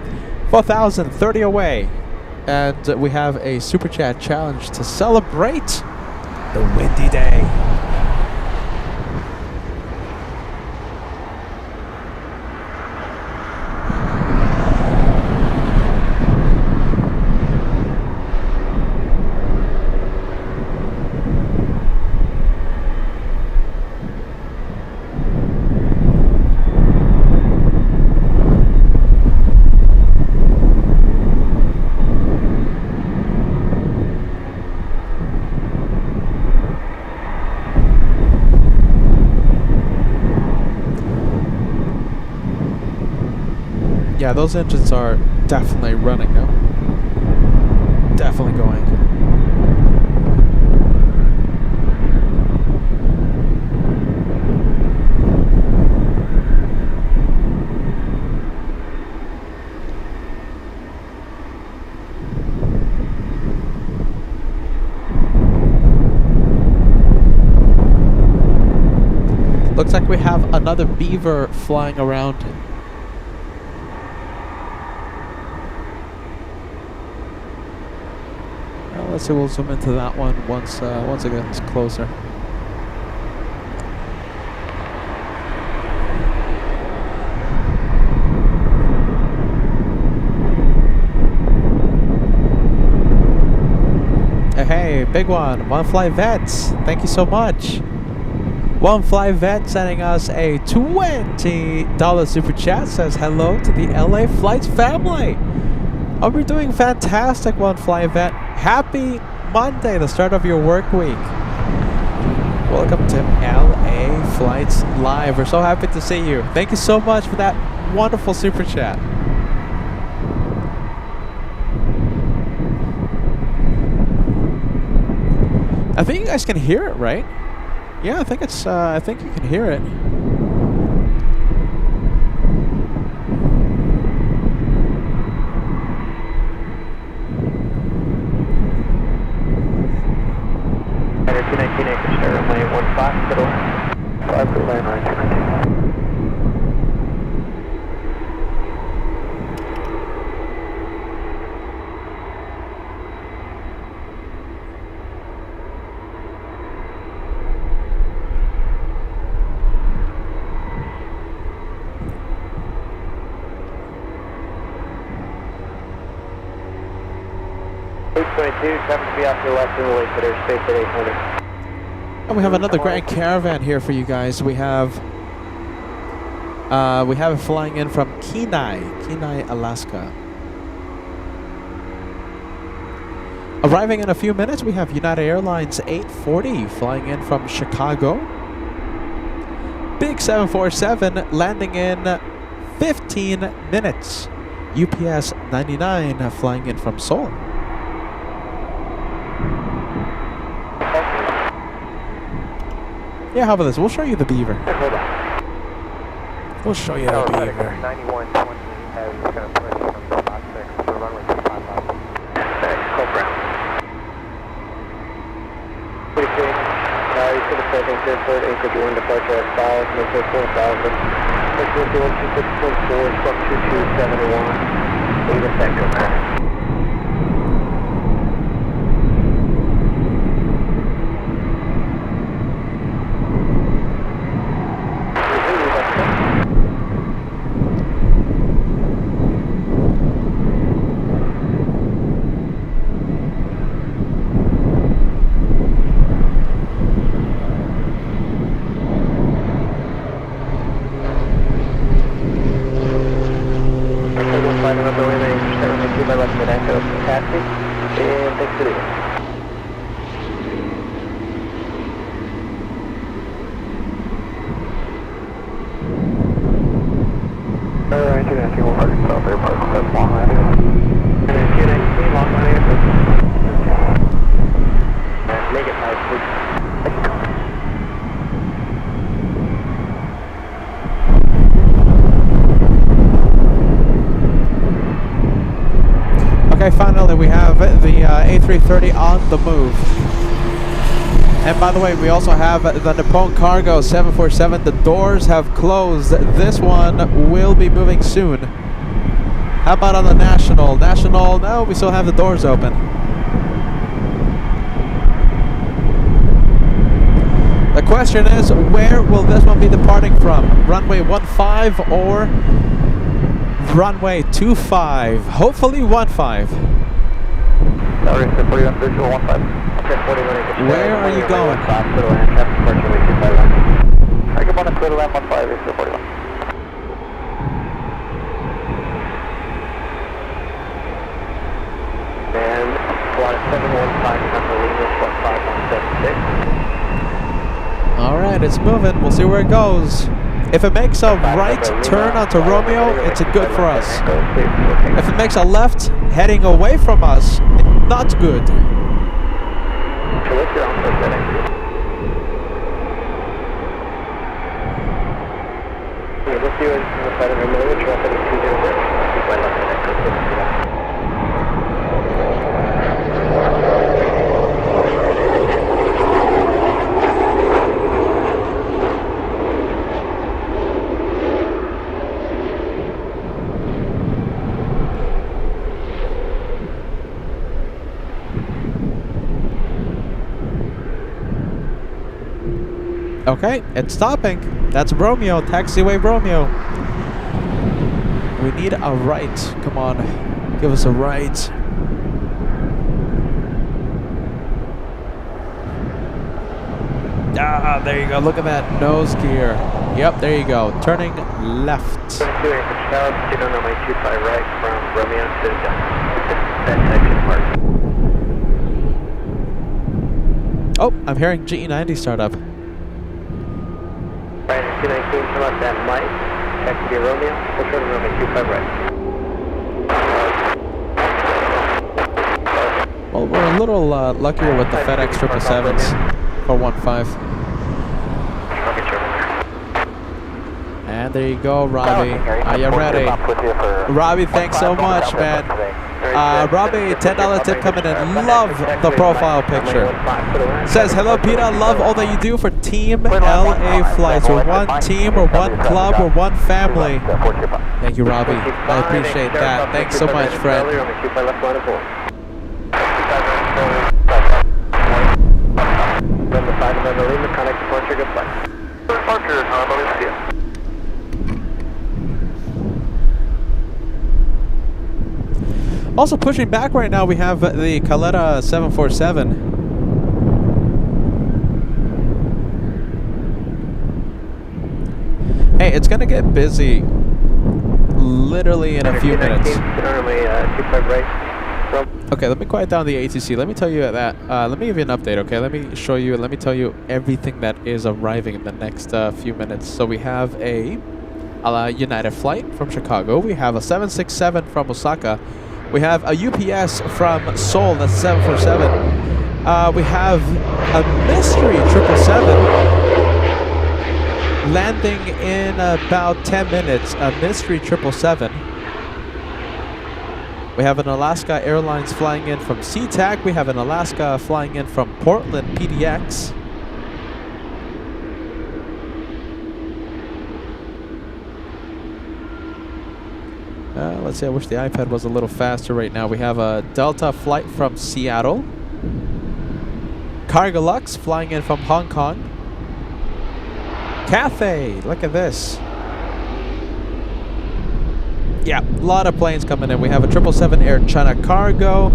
4,030 away, and we have a super chat challenge to celebrate the windy day. Yeah, those engines are definitely running now. Definitely going. Looks like we have another beaver flying around. Let's see, we'll zoom into that one once it gets closer. Hey, big one. One Fly Vets. Thank you so much. One Fly Vet sending us a $20 super chat. Says hello to the LA Flights family. Hope you're doing fantastic, One Fly Vet. Happy Monday, the start of your work week. Welcome to LA Flights Live. We're so happy to see you. Thank you so much for that wonderful super chat. I think you guys can hear it, right? Yeah, I think it's. I think you can hear it. Comes to be off your left and wait for their space at 800. And we have another Grand Caravan here for you guys. We have it flying in from Kenai, Alaska. Arriving in a few minutes, we have United Airlines 840 flying in from Chicago. Big 747 landing in 15 minutes. UPS 99 flying in from Seoul. Yeah, how about this? We'll show you the beaver. We'll show you the beaver. 9120 has kind of pushed from the box 6 to runway 25 left. Call ground. Pretty clear. You should have said airport, Anchorage 1 departure at 5, make it 4,000. Airport 126.4 from 2271. 8 effective. will fly another way lane, push runway 2 by left mid echo, taxi, and thanks for leaving. Alright, 219, we'll park itself there, park that's long line. And then 219, long line, and make it nice, please. Okay, finally we have the A330 on the move. And by the way, we also have the Nippon Cargo 747. The doors have closed. This one will be moving soon. How about on the National? National, no, we still have the doors open. The question is, where will this one be departing from? Runway 15 or runway 25? Hopefully 15. Where are you going? And flight 715 number Lima 15176. Alright, it's moving. We'll see where it goes. If it makes a right turn onto Romeo, it's good for us. If it makes a left, heading away from us, not good. Okay, it's stopping. That's Romeo, taxiway Romeo. We need a right. Come on, give us a right. Ah, there you go. Look at that nose gear. Yep, there you go. Turning left. Oh, I'm hearing GE90 start up. Right, 219, come up that light. Taxi Romeo, we'll turn runway 25 right. Well, we're a little luckier with the FedEx 777s for 15. And there you go, Robbie. Are you ready? Robbie, thanks so much, man. Robbie, $10 tip coming in. Love the profile picture. Says, hello, Peter. Love all that you do for Team LA flights. We're one team, we're one club, we're one family. Thank you, Robbie. I appreciate that. Thanks so much, friend. Also pushing back right now, we have the Caleta 747. Hey, it's gonna get busy literally in a few minutes. Okay, let me quiet down the ATC. Let me tell you that. Let me give you an update, okay? Let me show you, let me tell you everything that is arriving in the next few minutes. So we have a United flight from Chicago. We have a 767 from Osaka. We have a UPS from Seoul, that's 747. We have a mystery 777 landing in about 10 minutes. A mystery 777. We have an Alaska Airlines flying in from SeaTac. We have an Alaska flying in from Portland PDX. Let's see, I wish the iPad was a little faster right now. We have a Delta flight from Seattle. Cargolux flying in from Hong Kong. Cathay, look at this. Yeah, a lot of planes coming in. We have a 777 Air China Cargo.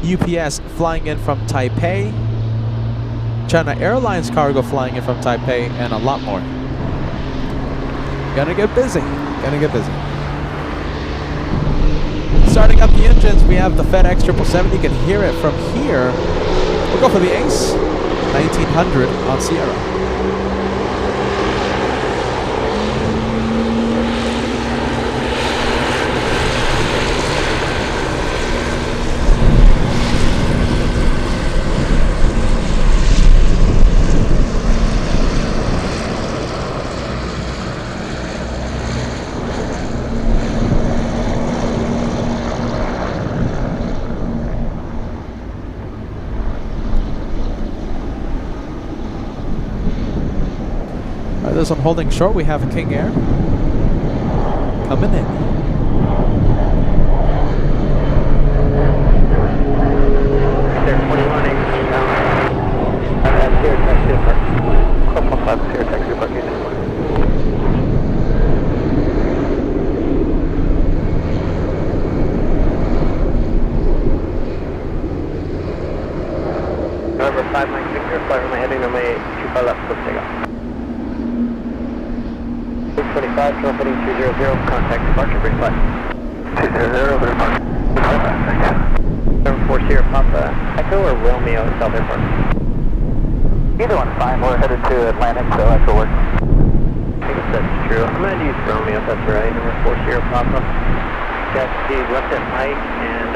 UPS flying in from Taipei. China Airlines Cargo flying in from Taipei, and a lot more. Gonna get busy. Gonna get busy. Starting up the engines, we have the FedEx 777. You can hear it from here. We'll go for the Ace 1900 on Sierra. This one holding short, we have a King Air coming in. There, 21 Anchorage Tower. That's here, taxi depart. Club 15 here, taxi depart. November 596 here, flight runway heading runway 25 left, close takeoff. 25, short heading 200, contact departure, bring flight. 200, over departure. Number 4 Sierra Papa, Echo or Romeo, South Airport? Either one's fine, we're headed to Atlantic, so that could work. I guess that's true. I'm going to use Romeo if that's right. Number 4 Sierra Papa. Gusty left at Mike and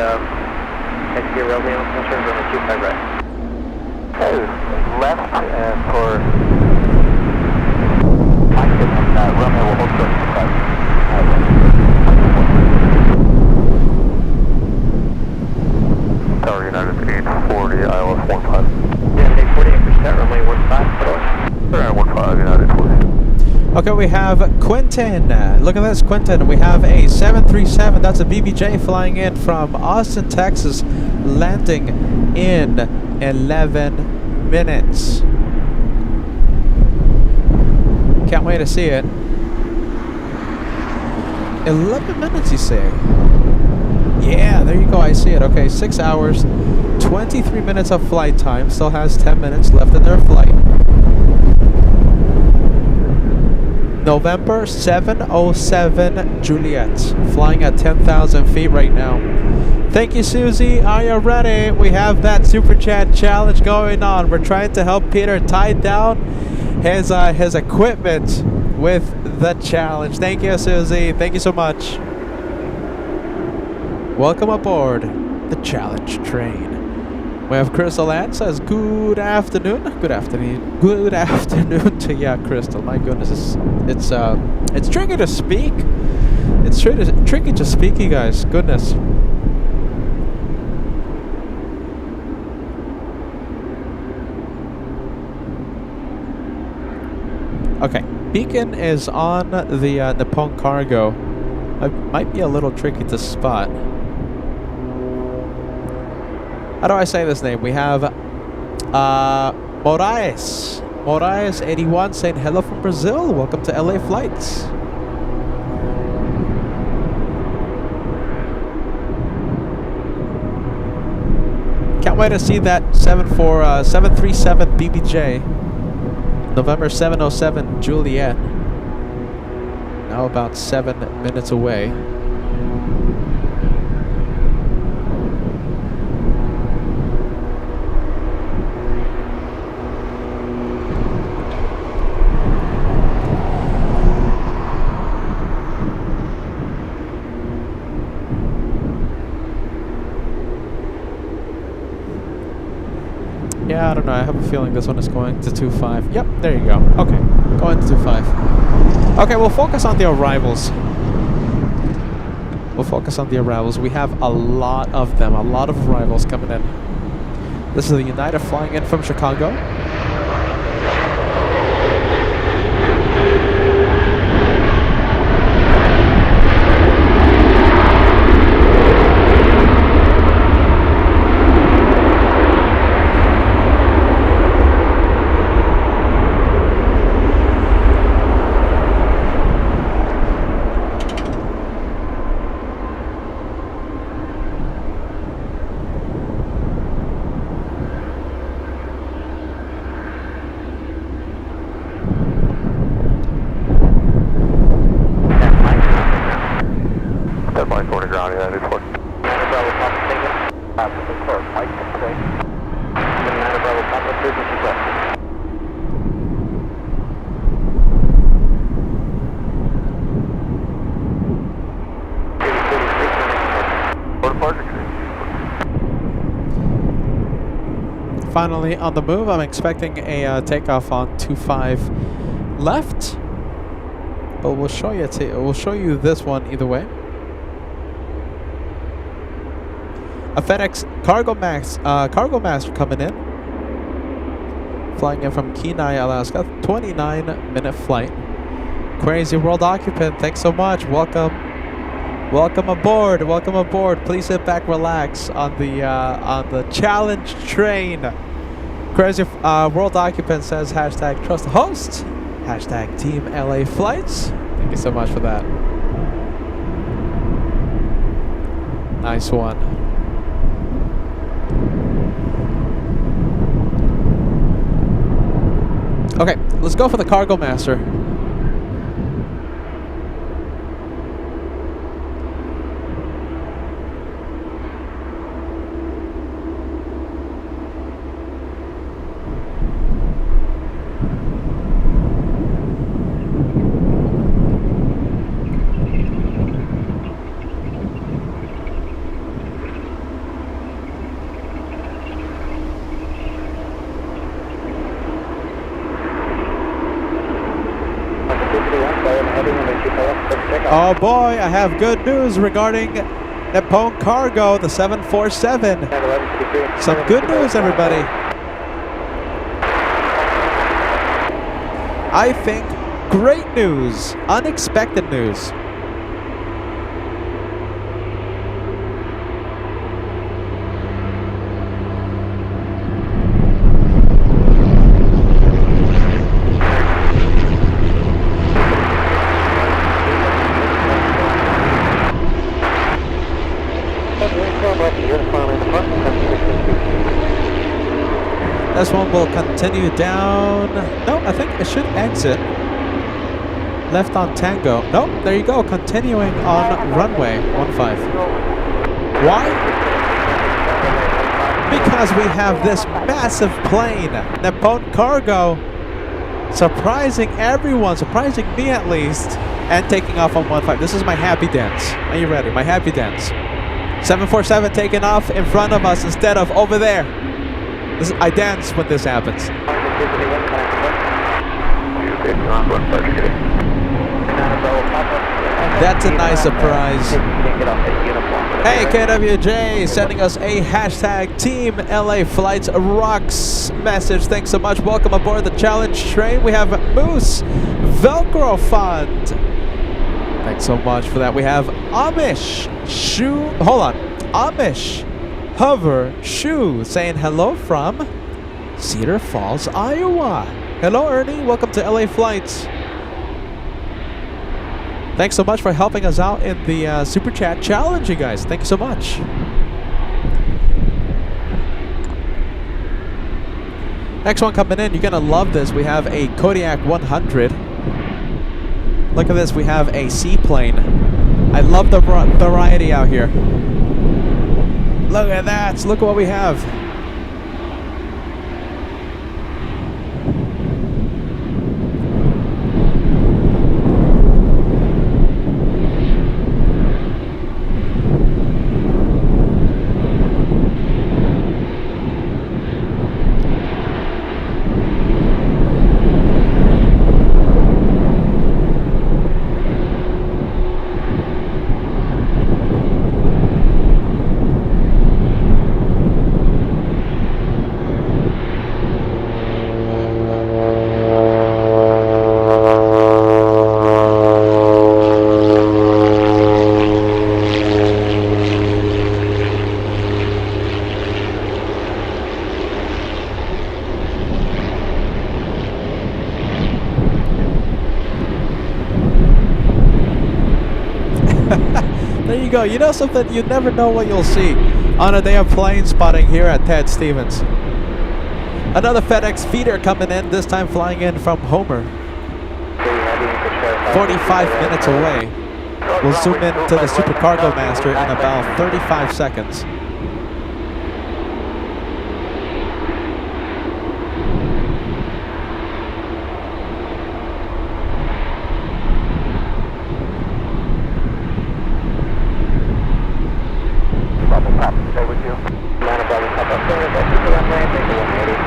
XP Romeo, turn runway 25 right. Oh, left and for Mike and Romeo will hold short 25. Tower United 840, ILS 15. United 840, Anchorage Tower, runway 15, Tower. 15, United 40. Okay, we have Quentin. Look at this, Quentin. We have a 737. That's a BBJ flying in from Austin, Texas, landing in 11 minutes. Can't wait to see it. 11 minutes, you say? Yeah, there you go. I see it. Okay, 6 hours, 23 minutes of flight time. Still has 10 minutes left in their flight. November 707 Juliet, flying at 10,000 feet right now. Thank you, Susie. Are you ready? We have that Super Chat challenge going on. We're trying to help Peter tie down his equipment with the challenge. Thank you, Susie. Thank you so much. Welcome aboard the challenge train. We have Crystal Ann says, good afternoon. Good afternoon. Good afternoon to you, Crystal. My goodness, it's tricky to speak. It's tricky to speak, you guys. Goodness. Okay, Beacon is on the Nippon Cargo. It might be a little tricky to spot. How do I say this name? We have Moraes. Moraes81 saying hello from Brazil. Welcome to LA Flights. Can't wait to see that 737 BBJ. November 707 Juliet. Now about 7 minutes away. Yeah, I don't know. I have a feeling this one is going to 25. Yep, there you go. Okay, going to 25. Okay, we'll focus on the arrivals. We have a lot of them, a lot of arrivals coming in. This is the United flying in from Chicago. finally on the move. I'm expecting a takeoff on 25 left, but we'll show you this one either way. A FedEx cargo master coming in, flying in from Kenai, Alaska. 29-minute flight. Crazy World Occupant, thanks so much. Welcome aboard. Welcome aboard. Please sit back, relax on the challenge train. Crazy World Occupant says hashtag trust the host, hashtag Team LA Flights. Thank you so much for that. Nice one. Okay, let's go for the cargo master. Oh boy, I have good news regarding Nippon Cargo, the 747. Some good news, everybody. I think great news, unexpected news. This one will continue down. No, I think it should exit. Left on Tango. Nope, there you go. Continuing on runway 15. Why? Because we have this massive plane, Nippon Cargo, surprising everyone, surprising me at least, and taking off on 15. This is my happy dance. Are you ready? My happy dance. 747 taking off in front of us instead of over there. I dance when this happens. That's a nice surprise. Hey, KWJ, sending us a hashtag Team LA Flights Rocks message. Thanks so much. Welcome aboard the challenge train. We have Moose Velcro Fund. Thanks so much for that. We have Amish Hover Shoe saying hello from Cedar Falls, Iowa. Hello, Ernie. Welcome to LA Flights. Thanks so much for helping us out in the Super Chat Challenge, you guys. Thank you so much. Next one coming in. You're going to love this. We have a Kodiak 100. Look at this. We have a seaplane. I love the variety out here. Look at that. Look what we have. There you go. You know something? You never know what you'll see on a day of plane spotting here at Ted Stevens. Another FedEx feeder coming in, this time flying in from Homer. 45 minutes away. We'll zoom in to the Super Cargo Master in about 35 seconds. Stay with you. Line of Bravo, Papa. Stay with us. Keep the runway. Take the 180.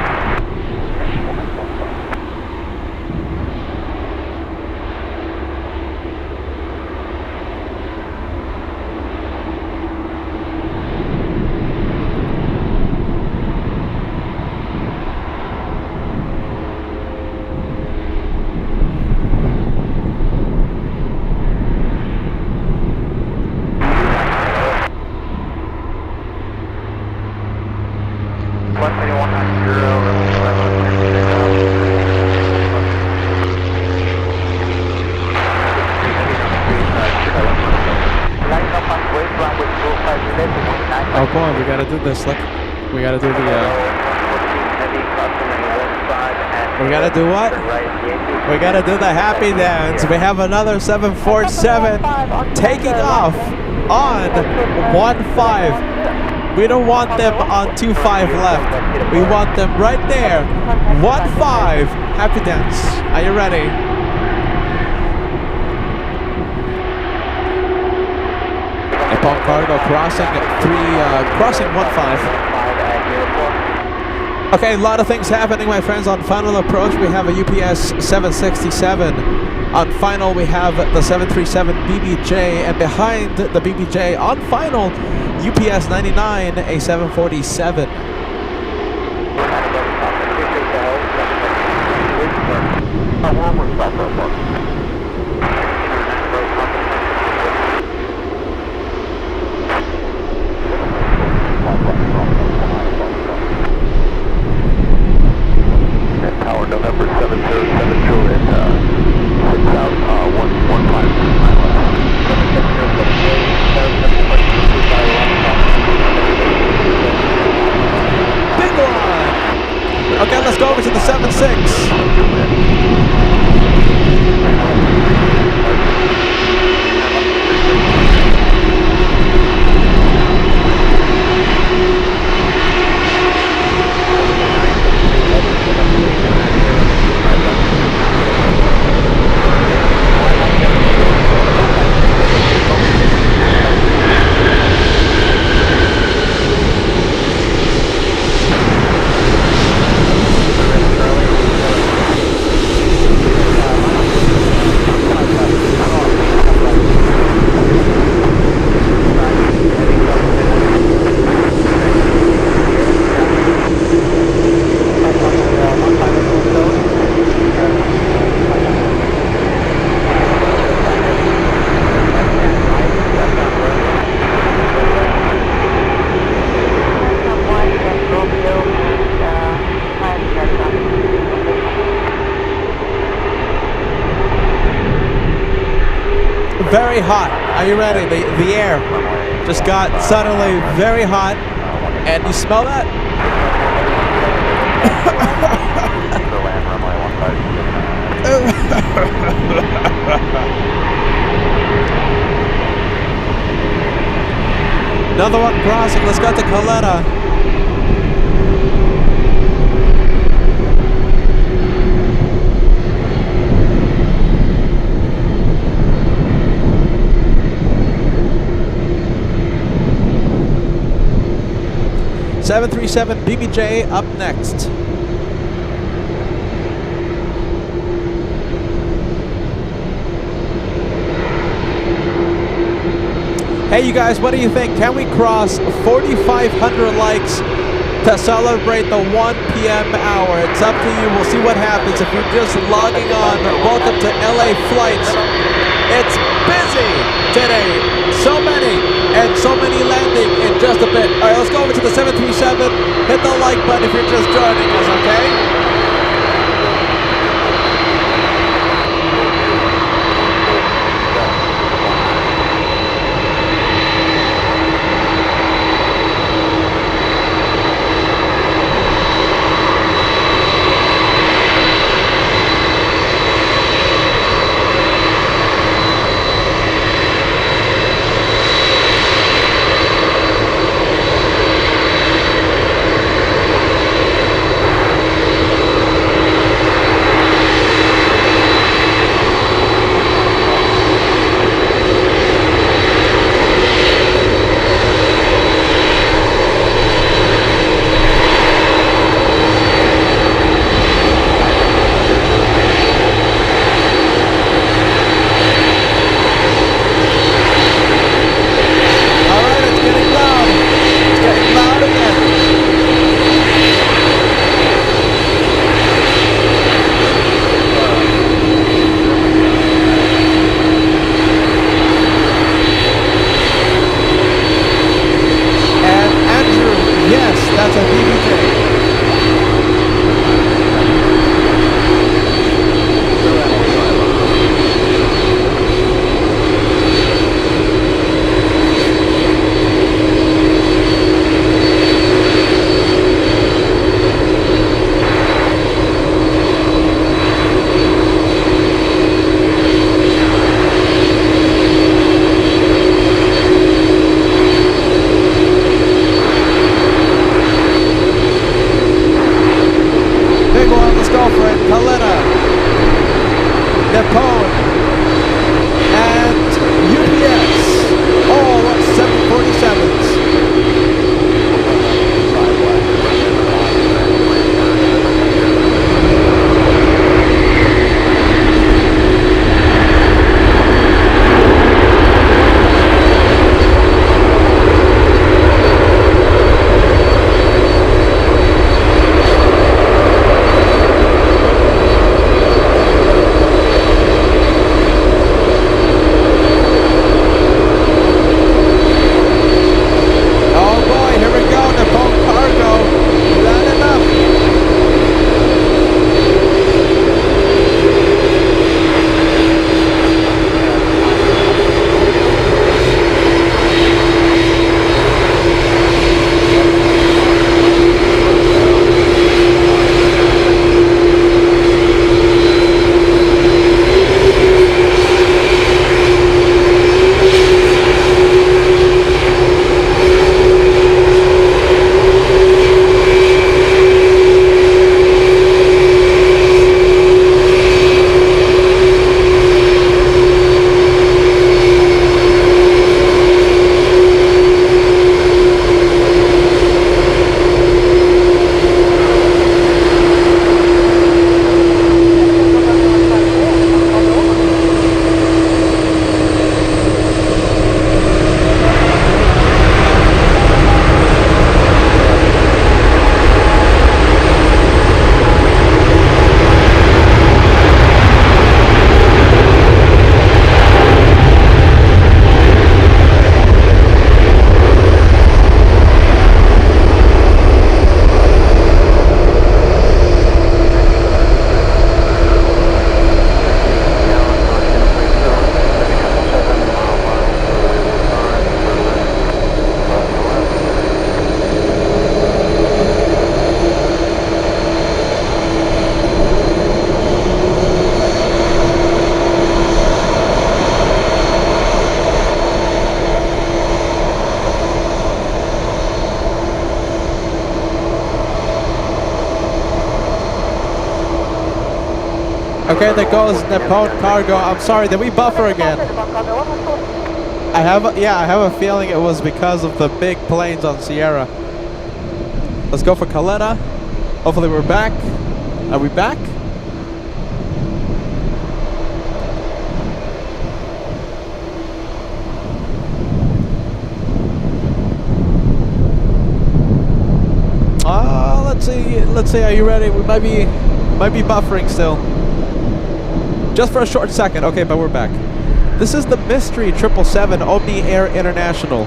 Oh boy, we gotta do this. Look, we gotta do the. We gotta do what? We gotta do the happy dance. We have another 747 taking off on 15. We don't want them on 25 left. We want them right there. 15. Happy dance. Are you ready? Upon cargo crossing 15. Okay, a lot of things happening, my friends. On final approach, we have a UPS 767. On final, we have the 737 BBJ, and behind the BBJ, on final, UPS 99, a 747. Tower November 707 Juliet, 115. Big one! Okay, let's go over to the 76. Very hot. Are you ready? The air just got suddenly very hot. And you smell that? Another one crossing. Let's go to Coletta. .737 BBJ up next. Hey you guys, what do you think? Can we cross 4,500 likes to celebrate the 1 p.m. hour? It's up to you. We'll see what happens. If you're just logging on, welcome to LA Flights. It's busy today. So many landing in just a bit. All right, let's go over to the 737. Hit the like button if you're just joining us, okay? Okay, there goes Nippon Cargo. I'm sorry, did we buffer again? I have a feeling it was because of the big planes on Sierra. Let's go for Caleta. Hopefully we're back. Are we back? Let's see, are you ready? We might be buffering still. Just for a short second. Okay, but we're back. This is the Mystery 777 Omni Air International.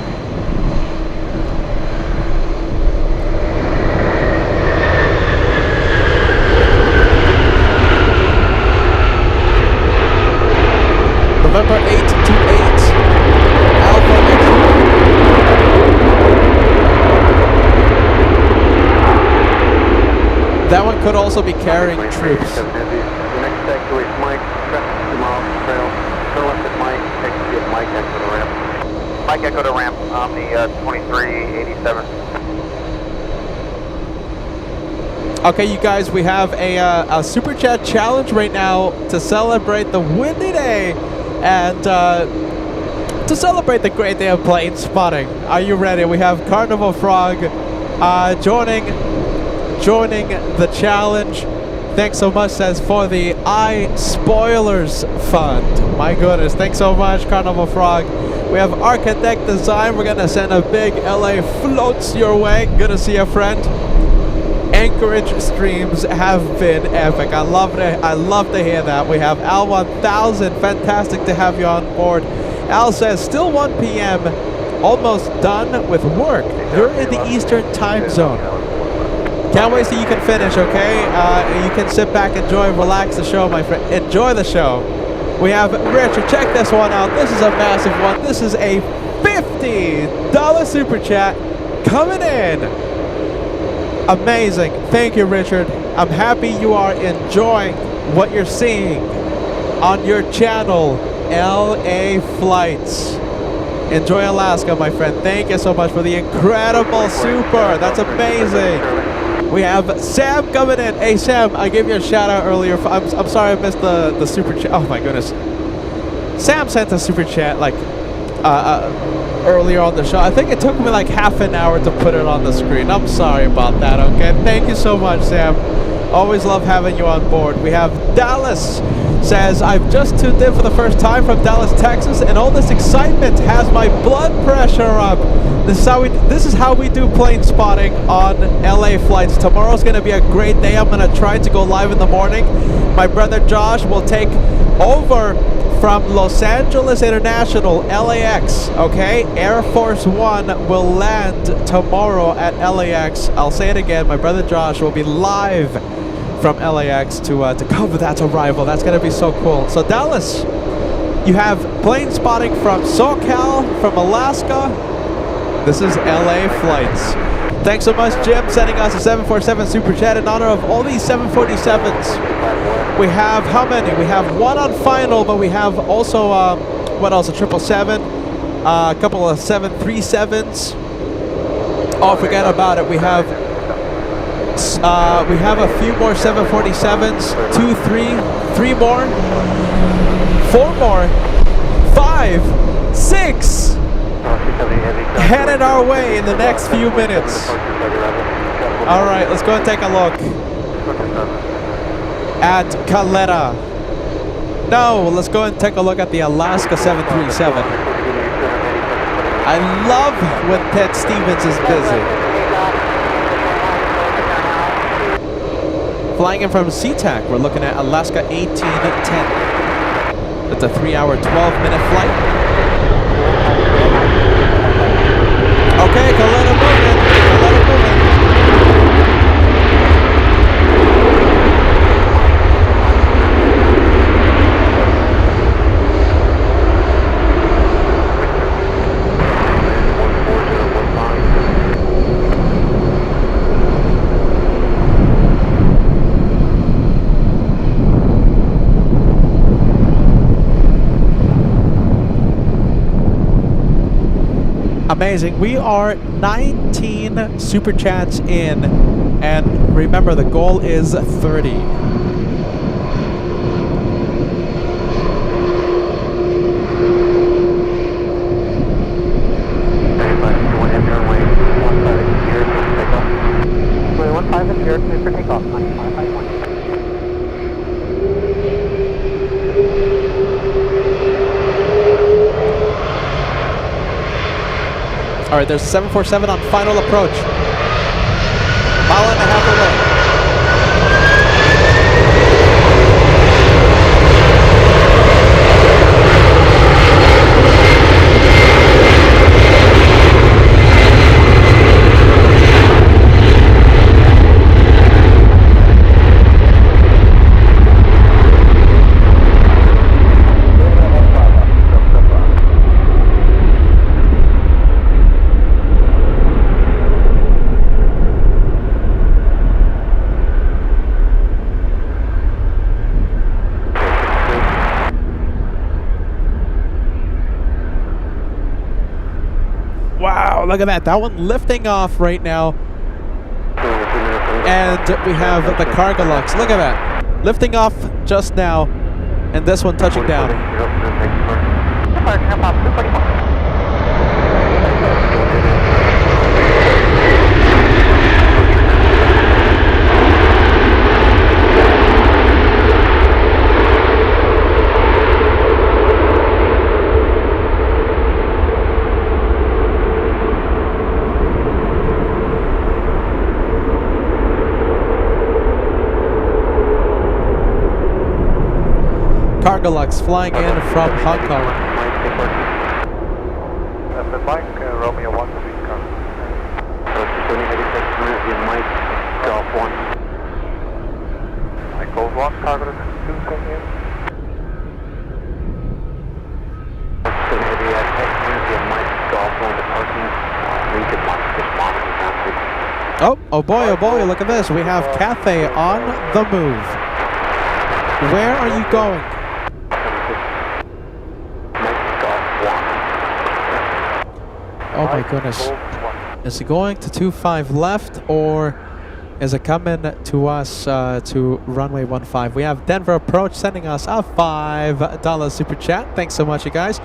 November 828 Alpha X-ray. That one could also be carrying troops. Next taxiway is Mike, traffic 2 miles trail. Turn left at Mike, taxi at Mike, echo to ramp. Mike, echo to ramp on the 2387. Okay, you guys, we have a Super Chat challenge right now to celebrate the windy day and to celebrate the great day of plane spotting. Are you ready? We have Carnival Frog joining the challenge. Thanks so much, says, for the iSpoilers Fund. My goodness, thanks so much, Carnival Frog. We have Architect Design. We're gonna send a big LA floats your way. Good to see you, friend. Anchorage streams have been epic. I love to hear that. We have Al 1000. Fantastic to have you on board. Al says, still 1 p.m. Almost done with work. You're in the Eastern time zone. Can't wait till you can finish, okay? You can sit back, enjoy, relax the show, my friend. Enjoy the show. We have Richard. Check this one out. This is a massive one. This is a $50 super chat coming in. Amazing. Thank you, Richard. I'm happy you are enjoying what you're seeing on your channel, LA Flights. Enjoy Alaska, my friend. Thank you so much for the incredible super. That's amazing. We have Sam coming in. Hey, Sam, I gave you a shout out earlier. I'm sorry I missed the super chat. Oh my goodness. Sam sent a super chat like earlier on the show. I think it took me like half an hour to put it on the screen. I'm sorry about that, okay? Thank you so much, Sam. Always love having you on board. We have Dallas says, I've just tuned in for the first time from Dallas, Texas, and all this excitement has my blood pressure up. This is how we do plane spotting on LA flights. Tomorrow's going to be a great day. I'm going to try to go live in the morning. My brother Josh will take over from Los Angeles International, LAX, okay? Air Force One will land tomorrow at LAX. I'll say it again, my brother Josh will be live from LAX to cover that arrival. That's going to be so cool. So Dallas, you have plane spotting from SoCal, from Alaska. This is LA Flights. Thanks so much, Jim, sending us a 747 super chat in honor of all these 747s. We have how many? We have one on final, but we have also what else? A 777, a couple of 737s. Oh, forget about it. We have a few more 747s. 2, 3 more, 4 more, 5, 6. Headed our way in the next few minutes. All right, let's go and take a look at Caleta. No, let's go and take a look at the Alaska 737. I love when Ted Stevens is busy. Flying in from SeaTac, we're looking at Alaska 1810. It's a 3-hour, 12-minute flight. Okay, Caleta moving. Caleta moving. Amazing. We are 19 super chats in, and remember the goal is 30. All right, there's 747 on final approach. Mile and a half away. Wow, look at that. That one lifting off right now. And we have the Cargolux. Look at that. Lifting off just now. And this one touching down. Cargolux flying in from Hong Kong. Mike, Romeo 1 to be Mike, Golf 1. Mike Golf 1, Cargo 2, come in. Mike, Golf 1 departing. Oh boy, look at this. We have Cathay on the move. Where are you going? Oh my goodness. Is it going to 25 left, or is it coming to us to runway 15? We have Denver approach sending us a $5 super chat. Thanks so much, you guys.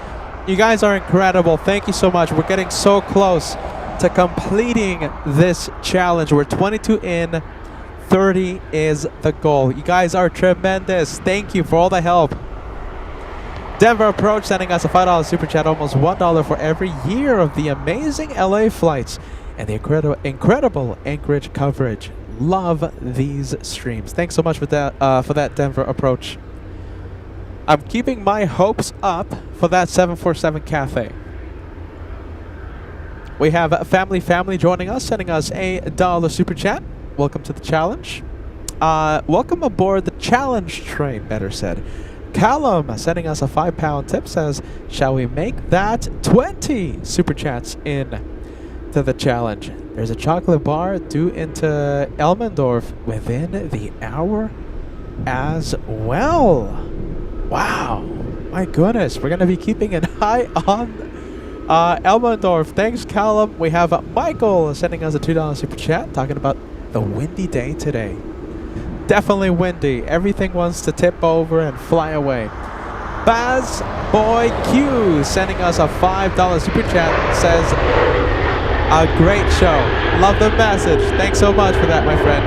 You guys are incredible. Thank you so much. We're getting so close to completing this challenge. We're 22 in. 30 is the goal. You guys are tremendous. Thank you for all the help. Denver approach sending us a $5 super chat, almost $1 for every year of the amazing LA flights and the incredible Anchorage coverage. Love these streams. Thanks so much for that Denver approach. I'm keeping my hopes up for that 747 Cathay. We have Family joining us, sending us a $1 super chat. Welcome to the challenge. Welcome aboard the challenge train, better said. Callum sending us a £5 tip says, shall we make that 20 super chats in to the challenge? There's a chocolate bar due into Elmendorf within the hour as well. Wow, my goodness, we're going to be keeping an eye on Elmendorf. Thanks, Callum. We have Michael sending us a $2 super chat talking about the windy day today. Definitely windy. Everything wants to tip over and fly away. Baz Boy Q sending us a $5 super chat. Says, a great show. Love the message. Thanks so much for that, my friend.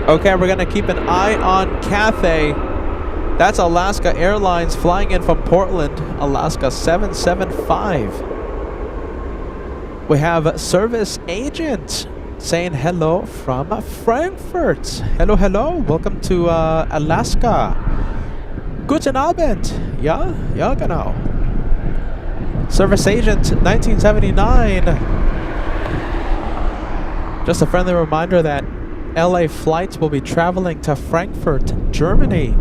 Okay, we're going to keep an eye on Cathay. That's Alaska Airlines flying in from Portland, Alaska 775. We have Service Agent saying hello from Frankfurt. Hello. Welcome to Alaska. Guten Abend. Ja, genau. Service Agent 1979. Just a friendly reminder that LA flights will be traveling to Frankfurt, Germany,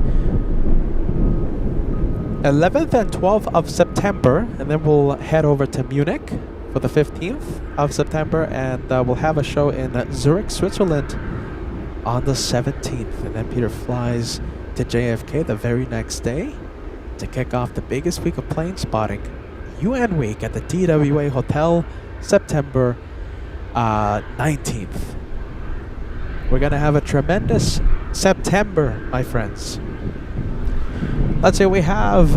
11th and 12th of September, and then we'll head over to Munich for the 15th of September, and we'll have a show in Zurich, Switzerland on the 17th. And then Peter flies to JFK the very next day to kick off the biggest week of plane spotting, UN Week, at the TWA Hotel, September 19th. We're going to have a tremendous September, my friends. Let's see, we have...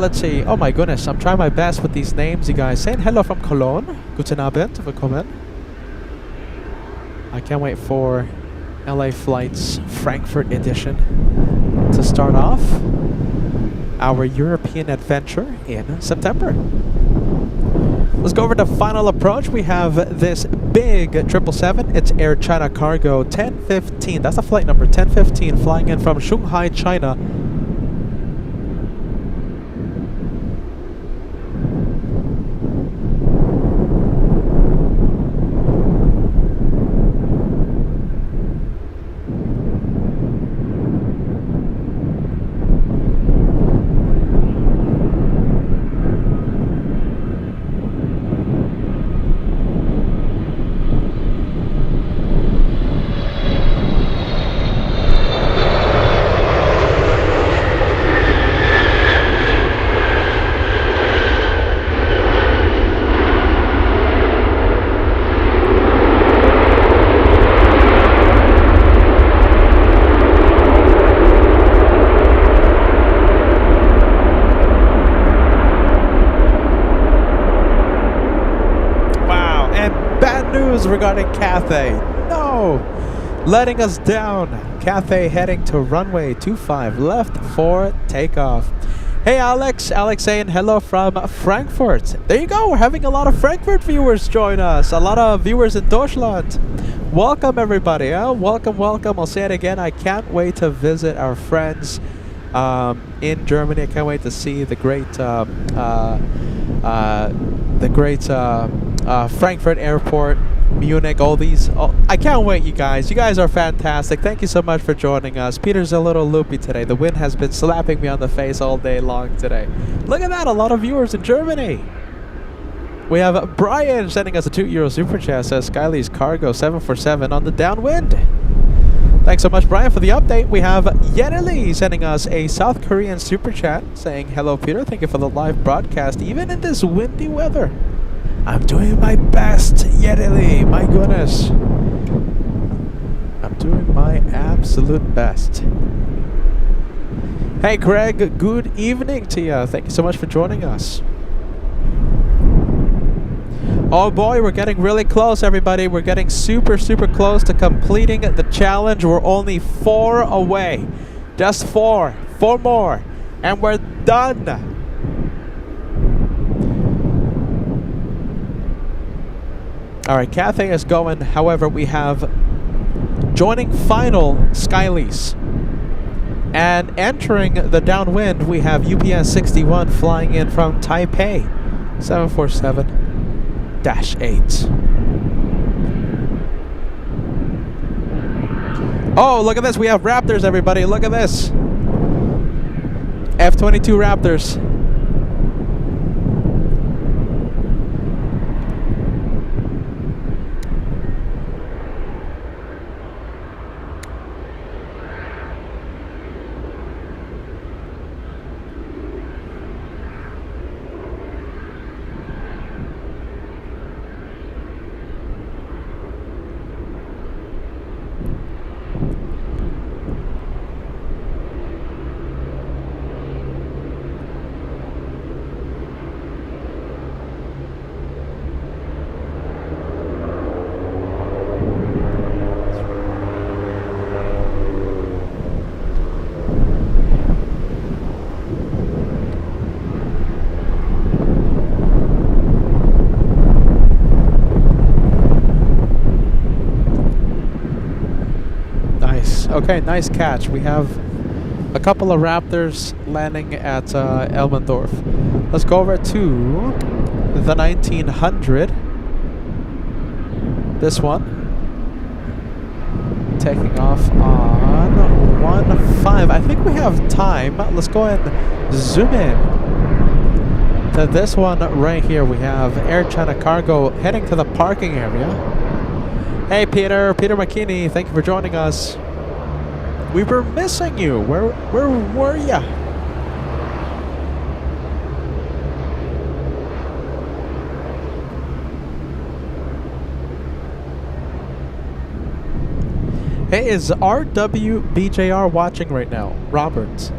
let's see. Oh my goodness, I'm trying my best with these names, you guys. Saying hello from Cologne. Guten Abend, willkommen. I can't wait for LA Flights Frankfurt edition to start off. our European adventure in September. Let's go over to final approach. We have this big 777. It's Air China Cargo 1015. That's the flight number 1015, flying in from Shanghai, China. Regarding Cathay, no, letting us down. Cathay heading to runway 25 left for takeoff. Hey Alex saying hello from Frankfurt. There you go, we're having a lot of Frankfurt viewers join us, a lot of viewers in Deutschland. Welcome everybody, welcome. I'll say it again, I can't wait to visit our friends in Germany. I can't wait to see the great Frankfurt airport, Munich, all these. I can't wait, you guys. You guys are fantastic. Thank you so much for joining us. Peter's a little loopy today. The wind has been slapping me on the face all day long today. Look at that, a lot of viewers in Germany. We have Brian sending us a €2 super chat. Says Skylee's Cargo 747 on the downwind. Thanks so much, Brian, for the update. We have Yeneli sending us a South Korean super chat saying, hello, Peter. Thank you for the live broadcast, even in this windy weather. I'm doing my best, Yeneli. My goodness. I'm doing my absolute best. Hey, Greg. Good evening to you. Thank you so much for joining us. Oh boy, we're getting really close, everybody. We're getting super close to completing the challenge. We're only 4 away. Just 4. 4 more. And we're done. Alright, Cathay is going. However, we have joining final Skylease. And entering the downwind, we have UPS 61 flying in from Taipei 747-8. Oh, look at this. We have Raptors, everybody. Look at this. F-22 Raptors. Okay, nice catch. We have a couple of Raptors landing at Elmendorf. Let's go over to the 1900. This one. Taking off on 15. I think we have time. Let's go and zoom in to this one right here. We have Air China Cargo heading to the parking area. Hey, Peter McKinney, thank you for joining us. We were missing you. Where were ya? Hey, is RWBJR watching right now? Robert.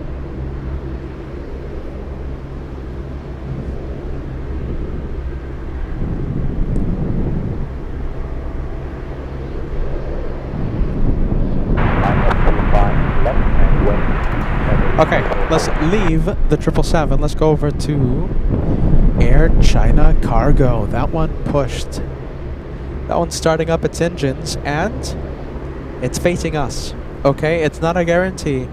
Okay, let's leave the 777. Let's go over to Air China Cargo. That one pushed. That one's starting up its engines and it's facing us. Okay, it's not a guarantee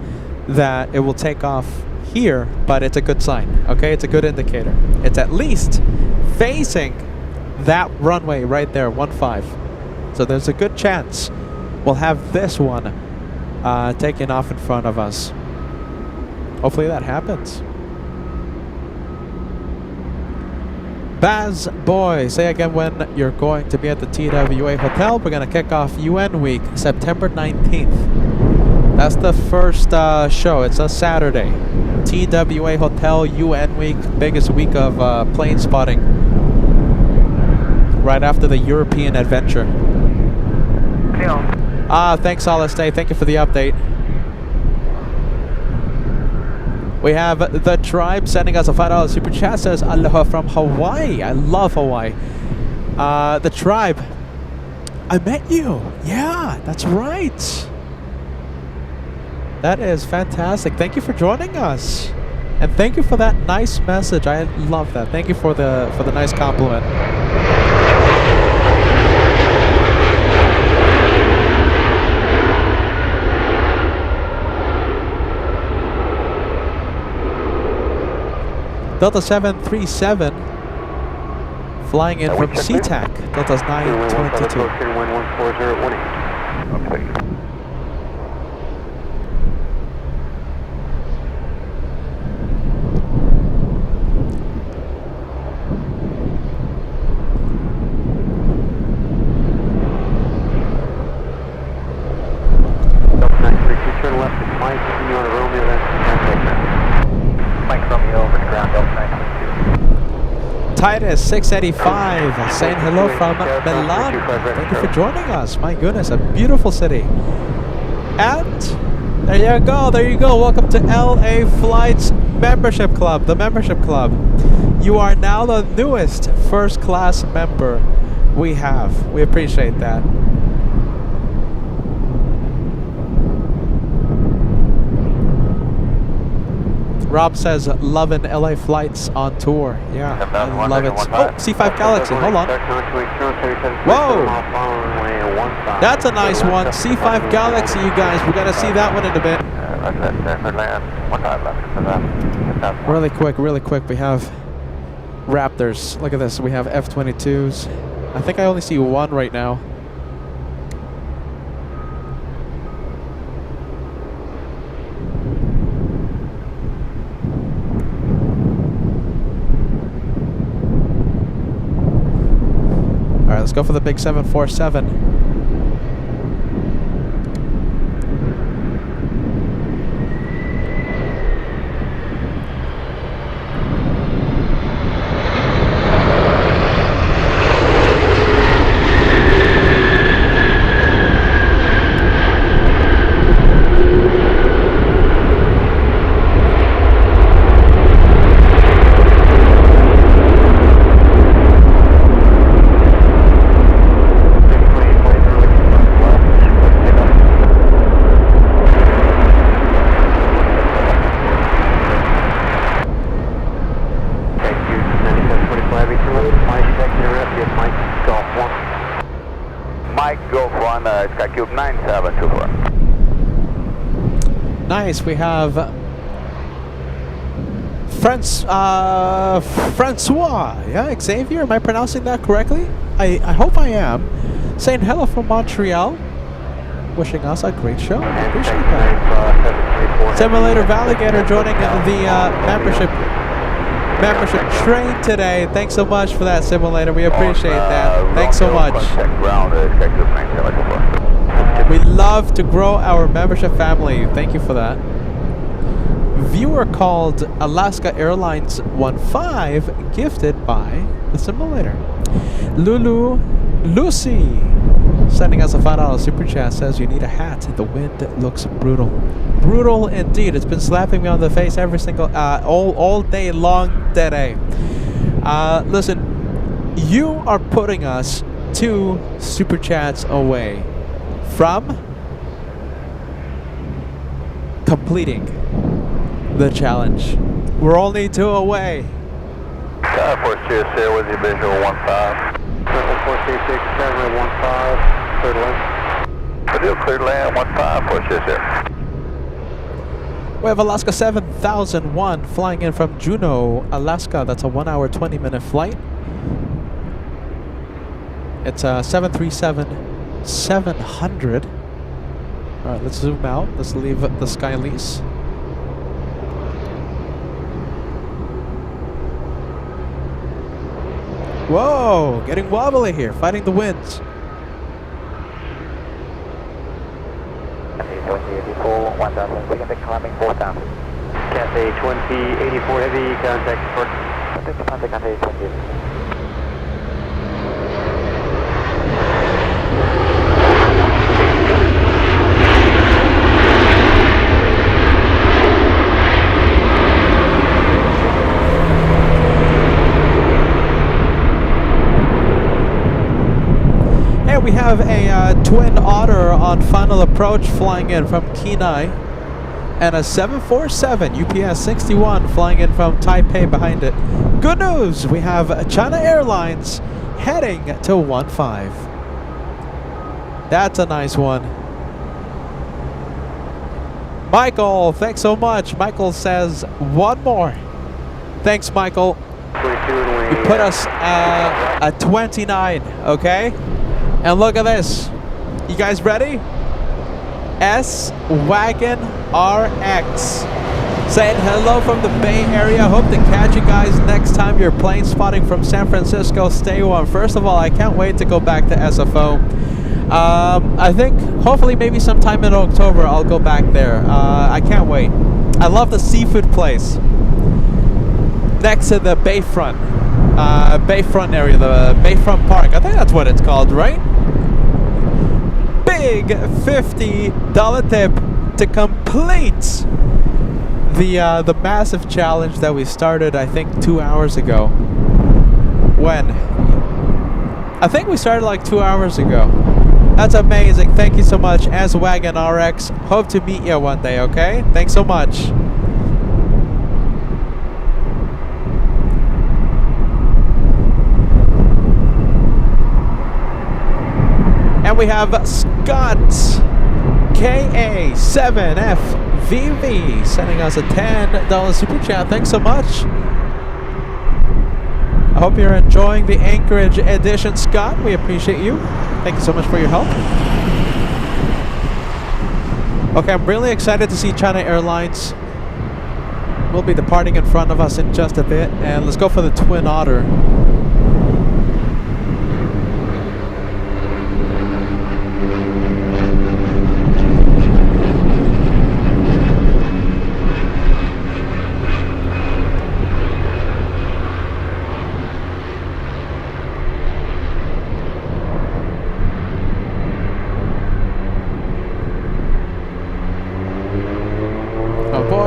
that it will take off here, but it's a good sign. Okay, it's a good indicator. It's at least facing that runway right there, 15. So there's a good chance we'll have this one taking off in front of us. Hopefully that happens. Baz Boy, say again when you're going to be at the TWA Hotel. We're going to kick off UN Week, September 19th. That's the first show. It's a Saturday. TWA Hotel UN Week, biggest week of plane spotting. Right after the European adventure. Thanks, Alastair. Thank you for the update. We have the tribe sending us a $5 super chat. Says aloha from Hawaii. I love Hawaii. The tribe. I met you. Yeah, that's right. That is fantastic. Thank you for joining us, and thank you for that nice message. I love that. Thank you for the nice compliment. Delta 737 flying in from SeaTac. Delta's 922. Okay. Delta 932, turn left at Mike, continue on a Romeo, then Mike Romeo over to ground, Delta 932. Titus 685 saying hello from Milan. Thank you for joining us. My goodness, a beautiful city. And there you go, there you go. Welcome to LA Flights Membership Club, the membership club. You are now the newest first class member we have. We appreciate that. Rob says, loving LA flights on tour. Yeah, I love it. Oh, C5 Galaxy, hold on. Whoa! That's a nice one. C5 Galaxy, you guys. We're going to see that one in a bit. Really quick, we have Raptors. Look at this. We have F-22s. I think I only see one right now. Alright, let's go for the big 747. Nice, we have Francois, yeah, Xavier, am I pronouncing that correctly? I hope I am. Saying hello from Montreal, wishing us a great show. I appreciate that. Simulator Valigator joining the membership train today. Thanks so much for that, Simulator. We appreciate that. Thanks so much. We love to grow our membership family. Thank you for that. Viewer called Alaska Airlines 15 gifted by the Simulator. Lucy sending us a $5 super chat says you need a hat. The wind looks brutal. Brutal indeed. It's been slapping me on the face every single all day long today. Listen, you are putting us 2 super chats away from completing the challenge. We're only 2 away. Sky 460 with you, visual 15. Circle 436, Tower 15, clear to land. Video cleared land 15, 460. We have Alaska 7001 flying in from Juneau, Alaska. That's a 1 hour, 20-minute flight. It's a 737-700. All right, let's zoom out. Let's leave the sky lease. Whoa, getting wobbly here, fighting the winds. Cathay 2084, 1000, we can take climbing 4000. Cathay 2084 heavy, contact for contact Cathay 2084. We have a Twin Otter on final approach flying in from Kenai, and a 747 UPS 61 flying in from Taipei behind it. Good news, we have China Airlines heading to 15. That's a nice one. Michael, thanks so much. Michael says one more. Thanks, Michael. You put us at 29, okay? And look at this. You guys ready? S-Wagon RX. Saying hello from the Bay Area. Hope to catch you guys next time you're plane spotting from San Francisco. Stay warm. First of all, I can't wait to go back to SFO. I think, hopefully, maybe sometime in October, I'll go back there. I can't wait. I love the seafood place. Next to the Bayfront. Bayfront area, the Bayfront Park. I think that's what it's called, right? Big $50 tip to complete the massive challenge that we started, I think, 2 hours ago. When? I think we started like 2 hours ago. That's amazing. Thank you so much, S-Wagon RX. Hope to meet you one day, okay? Thanks so much. And we have Scott KA7FVV sending us a $10 super chat. Thanks so much. I hope you're enjoying the Anchorage edition, Scott. We appreciate you. Thank you so much for your help. Okay, I'm really excited to see China Airlines. Will be departing in front of us in just a bit. And let's go for the Twin Otter.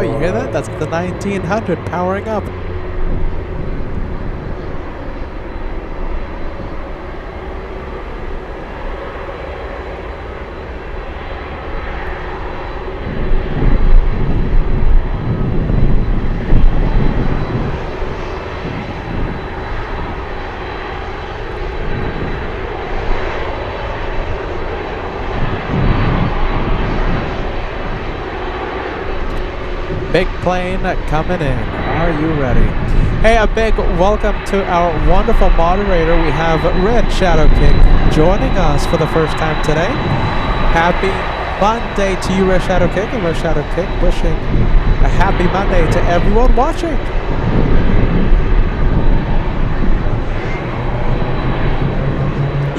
You hear that? That's the 1900 powering up. Big plane coming in. Are you ready? Hey, a big welcome to our wonderful moderator. We have Red Shadow King joining us for the first time today. Happy Monday to you, Red Shadow King. And Red Shadow King wishing a happy Monday to everyone watching.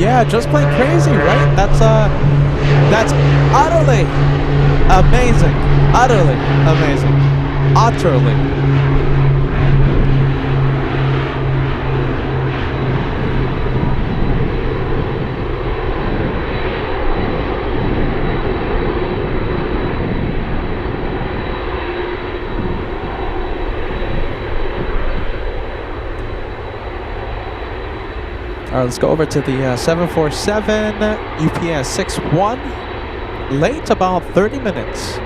Yeah, just plain crazy, right? That's utterly amazing. Utterly amazing. Utterly. All right, let's go over to the 747 UPS 61. Late about 30 minutes.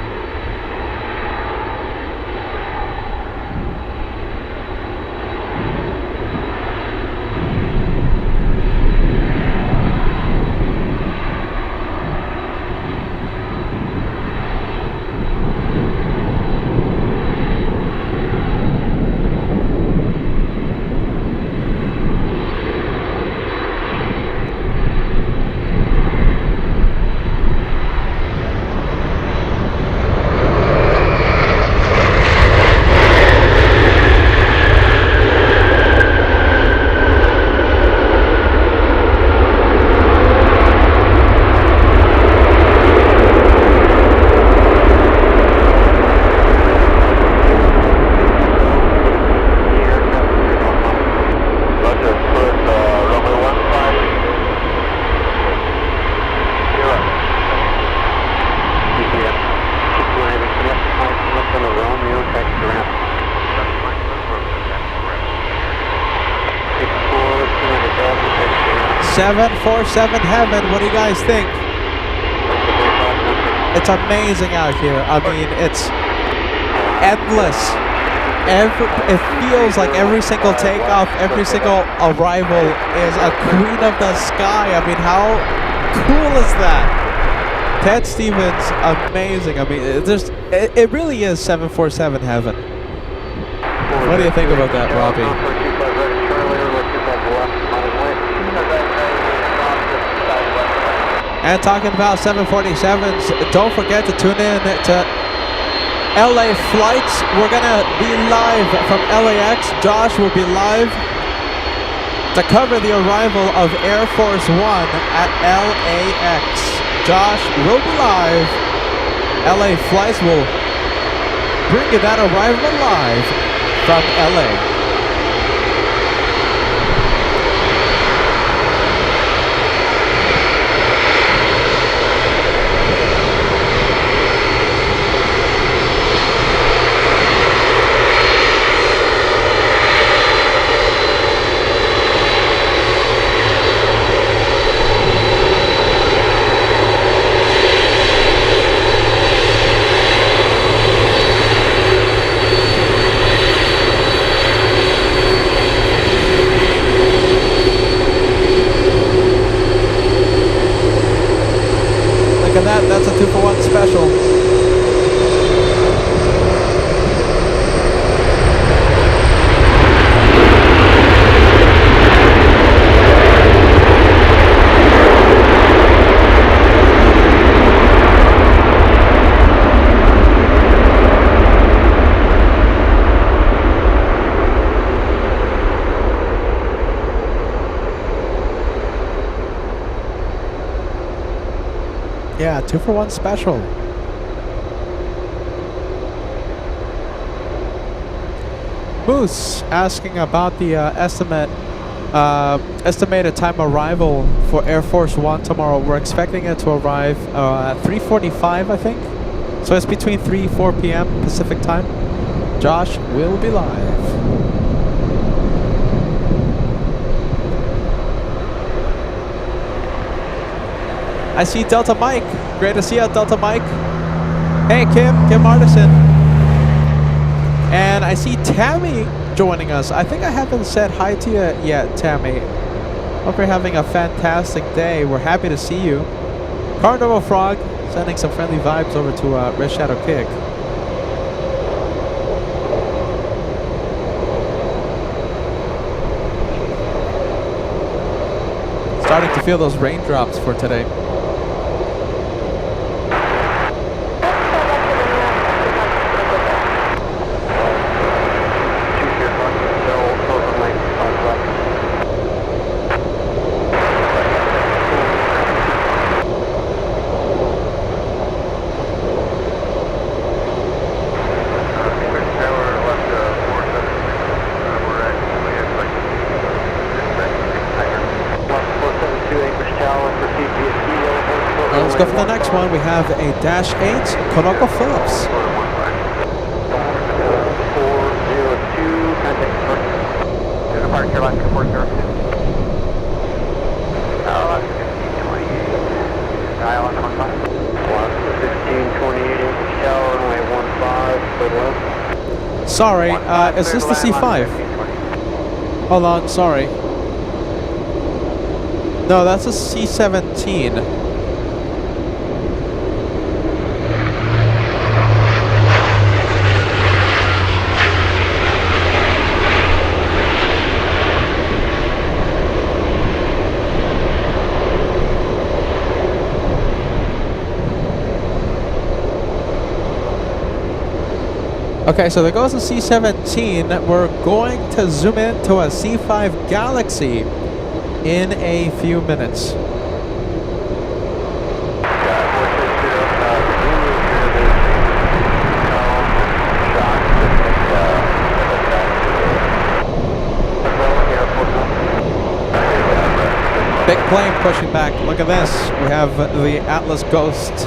747 heaven. What do you guys think? It's amazing out here. I mean, it's endless. It feels like every single takeoff, every single arrival is a queen of the sky. I mean, how cool is that? Ted Stevens, amazing. I mean, it really is 747 heaven. What do you think about that, Robbie? And talking about 747s, don't forget to tune in to LA flights. We're gonna be live from LAX. Josh will be live to cover the arrival of Air Force One at LAX. Josh will be live. LA flights will bring you that arrival live from LA. That's a 2-for-1 special. Yeah, 2-for-1 special. Moose asking about the estimated time arrival for Air Force One tomorrow. We're expecting it to arrive at 3:45, I think. So it's between 3-4 p.m. Pacific time. Josh will be live. I see Delta Mike. Great to see you, Delta Mike. Hey, Kim Artisan. And I see Tammy joining us. I think I haven't said hi to you yet, Tammy. Hope you're having a fantastic day. We're happy to see you. Carnival Frog sending some friendly vibes over to Red Shadow Kick. Starting to feel those raindrops for today. Go for the next one. We have a Dash 8 Konoko Phillips. 402, contact to departure, Alaska 402. Alaska 1528. Alaska 1528, English Tower, runway 15, left. Sorry, is this the C5? Hold on, sorry. No, that's a C-17. Okay, so there goes the C-17. We're going to zoom in to a C5 Galaxy in a few minutes. Big plane pushing back. Look at this. We have the Atlas Ghost.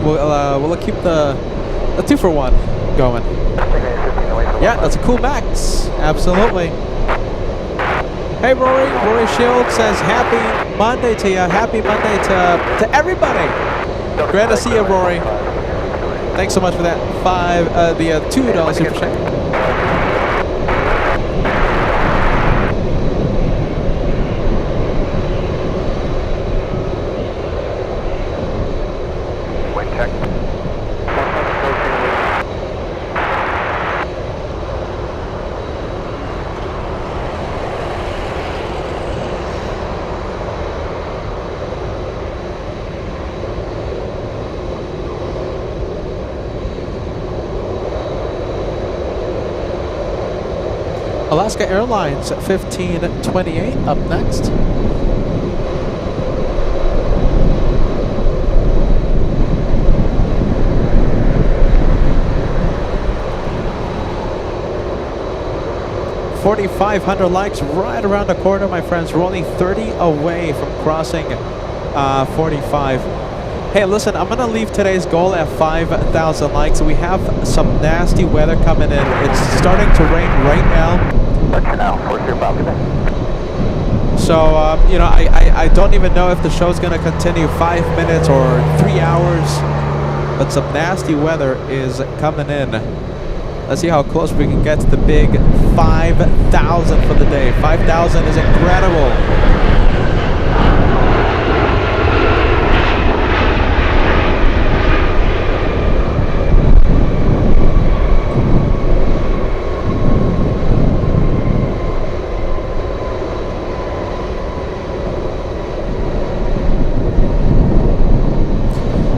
we'll keep the 2-for-1 going. Yeah, that's a cool max. Absolutely. Hey Rory, Rory Shield says happy Monday to you. Happy Monday to everybody. Glad to see you, Rory. Thanks so much for that $2 super chat. Wind check. Alaska Airlines 1528 up next. $4,500 likes right around the corner, my friends. We're only 30 away from crossing 45. Hey, listen, I'm going to leave today's goal at 5,000 likes. We have some nasty weather coming in. It's starting to rain right now. So, you know, I don't even know if the show's going to continue 5 minutes or 3 hours. But some nasty weather is coming in. Let's see how close we can get to the big 5,000 for the day. 5,000 is incredible.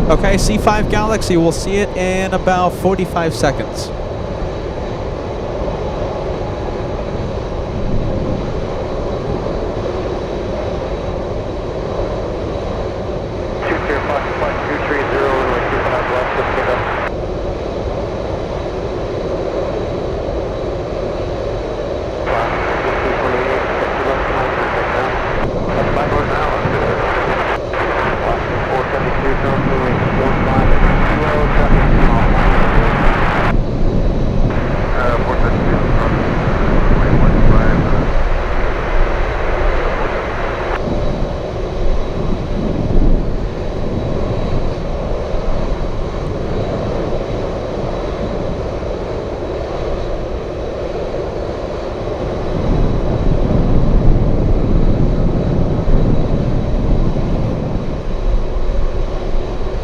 Okay, C5 Galaxy, we'll see it in about 45 seconds.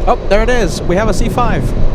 Oh, there it is. We have a C5.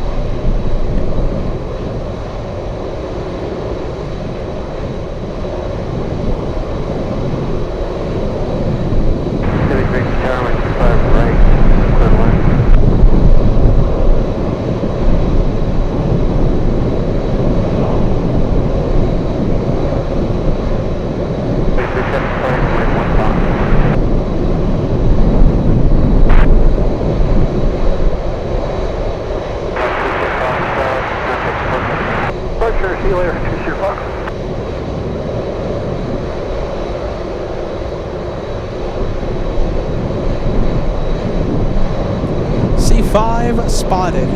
C5 spotted.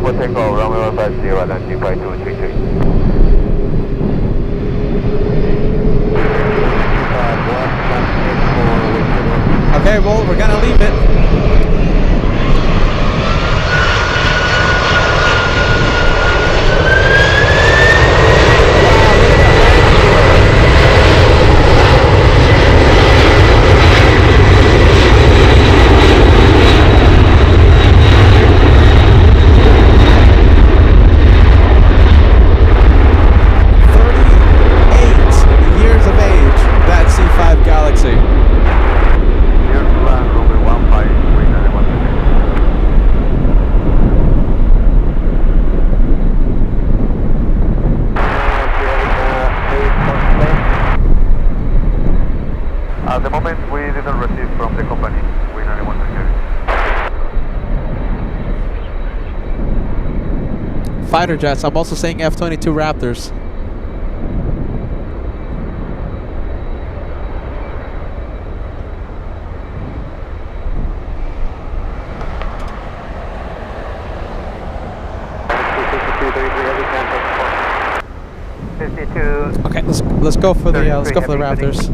will take over, runway 150 at 25233. Okay, well, we're gonna leave it. At the moment, we didn't receive from the company. We don't want to hear it. Fighter jets. I'm also saying F-22 Raptors. Okay, let's go for the Raptors.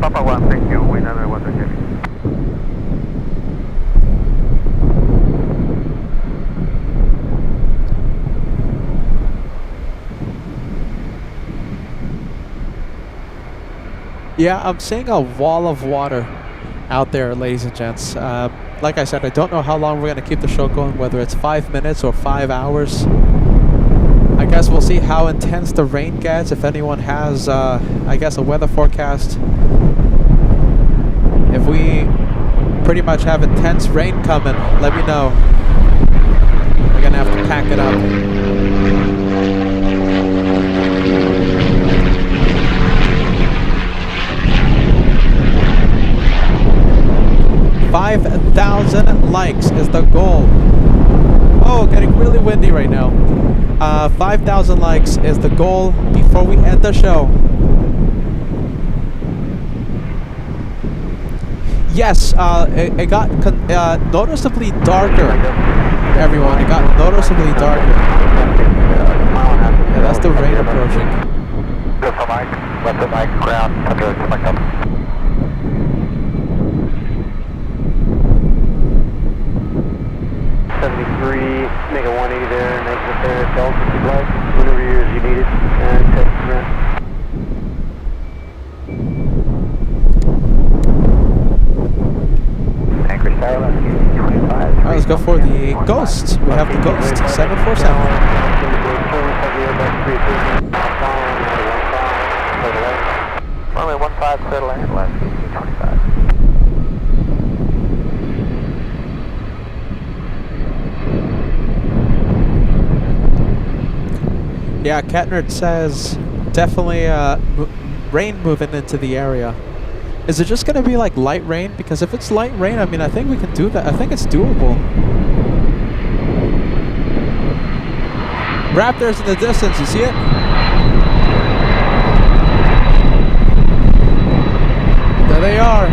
Papa 1, thank you. We never want to hear it. Yeah, I'm seeing a wall of water out there, ladies and gents. Like I said, I don't know how long we're going to keep the show going, whether it's 5 minutes or 5 hours. I guess we'll see how intense the rain gets. If anyone has, I guess, a weather forecast. If we pretty much have intense rain coming, let me know. We're going to have to pack it up. 5,000 likes is the goal. Oh, getting really windy right now. 5,000 likes is the goal before we end the show. Yes, it got noticeably darker, everyone. It got noticeably darker. Yeah, that's the rain approaching. Good for Mike. Left the Mike, ground, under the Mike up. Make a 180 there and exit there. Delta if you'd like. Whenever you need it. And text around. Anchorage Tower, let's get 25. Alright, let's go for the Ghost. We have the Ghost 747. Runway 15, settle in, left 25. Yeah, Kettner says definitely rain moving into the area. Is it just going to be like light rain? Because if it's light rain, I mean, I think we can do that. I think it's doable. Raptors in the distance, you see it? There they are.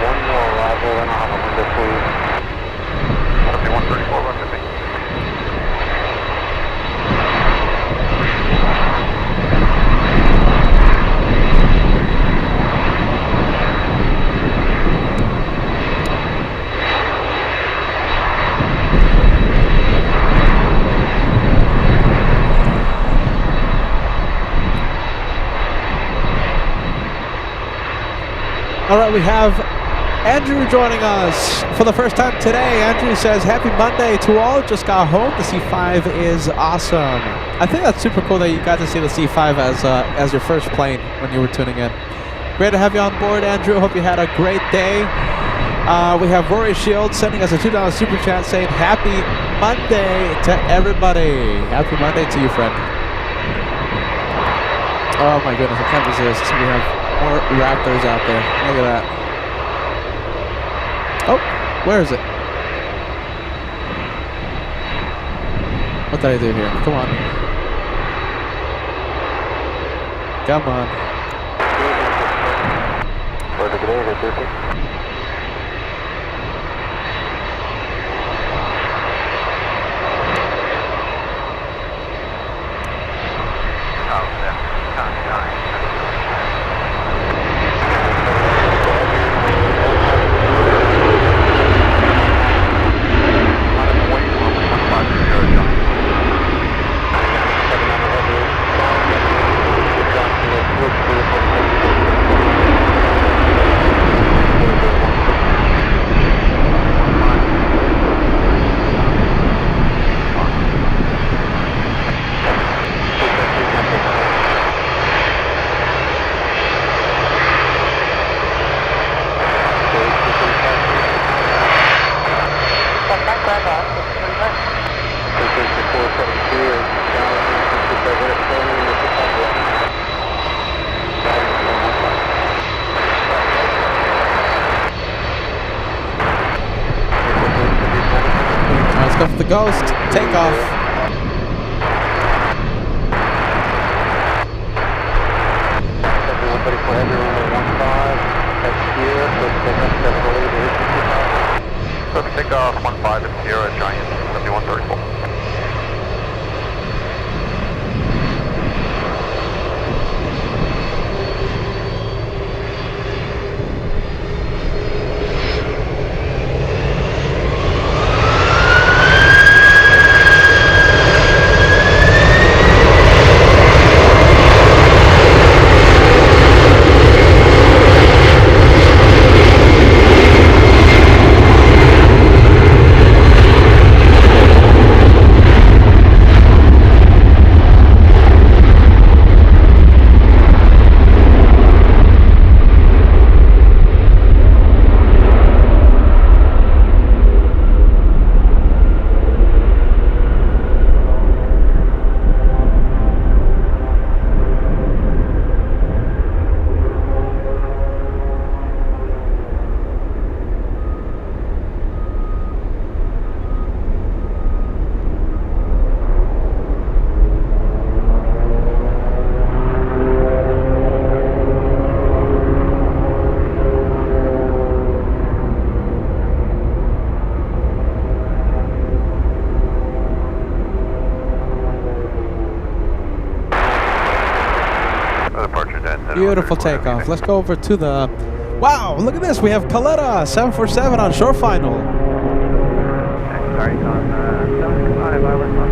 One more arrival, and I'll have a window for you. All right, we have Andrew joining us for the first time today. Andrew says, happy Monday to all. Just got home. The C5 is awesome. I think that's super cool that you got to see the C5 as your first plane when you were tuning in. Great to have you on board, Andrew. Hope you had a great day. We have Rory Shields sending us a $2 super chat saying, happy Monday to everybody. Happy Monday to you, friend. Oh my goodness, I can't resist. We have more Raptors out there. Look at that. Oh, where is it? What did I do here? Come on. Come on. The Ghost, take off. Take off 15 at Sierra Giant, 7134. Beautiful takeoff. Let's go over to the... Wow, look at this. We have Coletta 747 on shore final. Sorry, on 75, I was on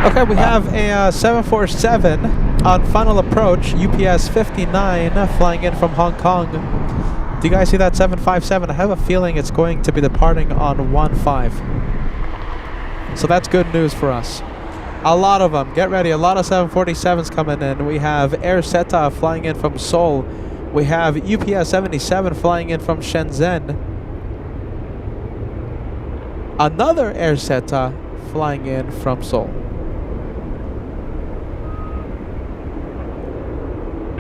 Okay, we have a 747 on final approach, UPS 59, flying in from Hong Kong. Do you guys see that 757? I have a feeling it's going to be departing on 15. So that's good news for us. A lot of them. Get ready. A lot of 747s coming in. We have Air Seta flying in from Seoul. We have UPS 77 flying in from Shenzhen. Another Air Seta flying in from Seoul.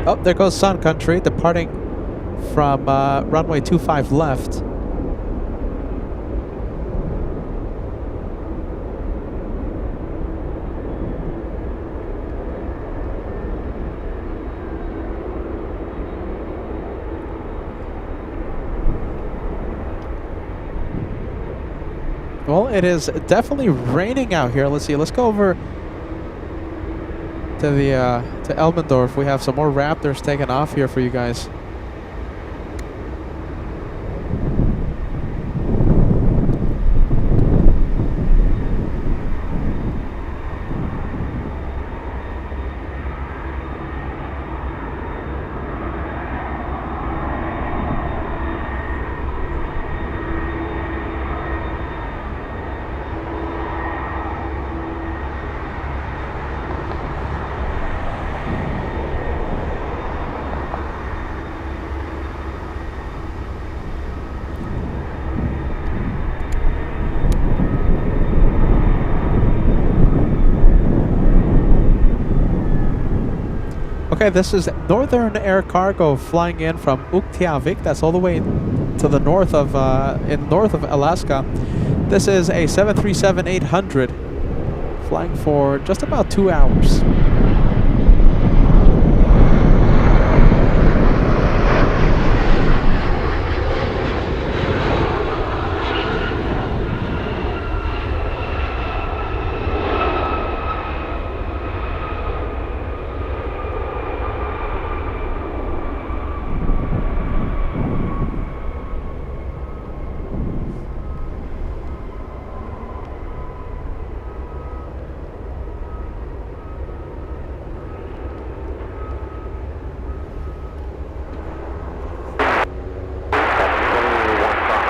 Oh, there goes Sun Country, departing from runway 25 left. Well, it is definitely raining out here. Let's see. Let's go over to the to Elmendorf. We have some more Raptors taking off here for you guys. Okay, this is Northern Air Cargo flying in from Utqiagvik. That's all the way to the north of north of Alaska. This is a 737-800 flying for just about 2 hours.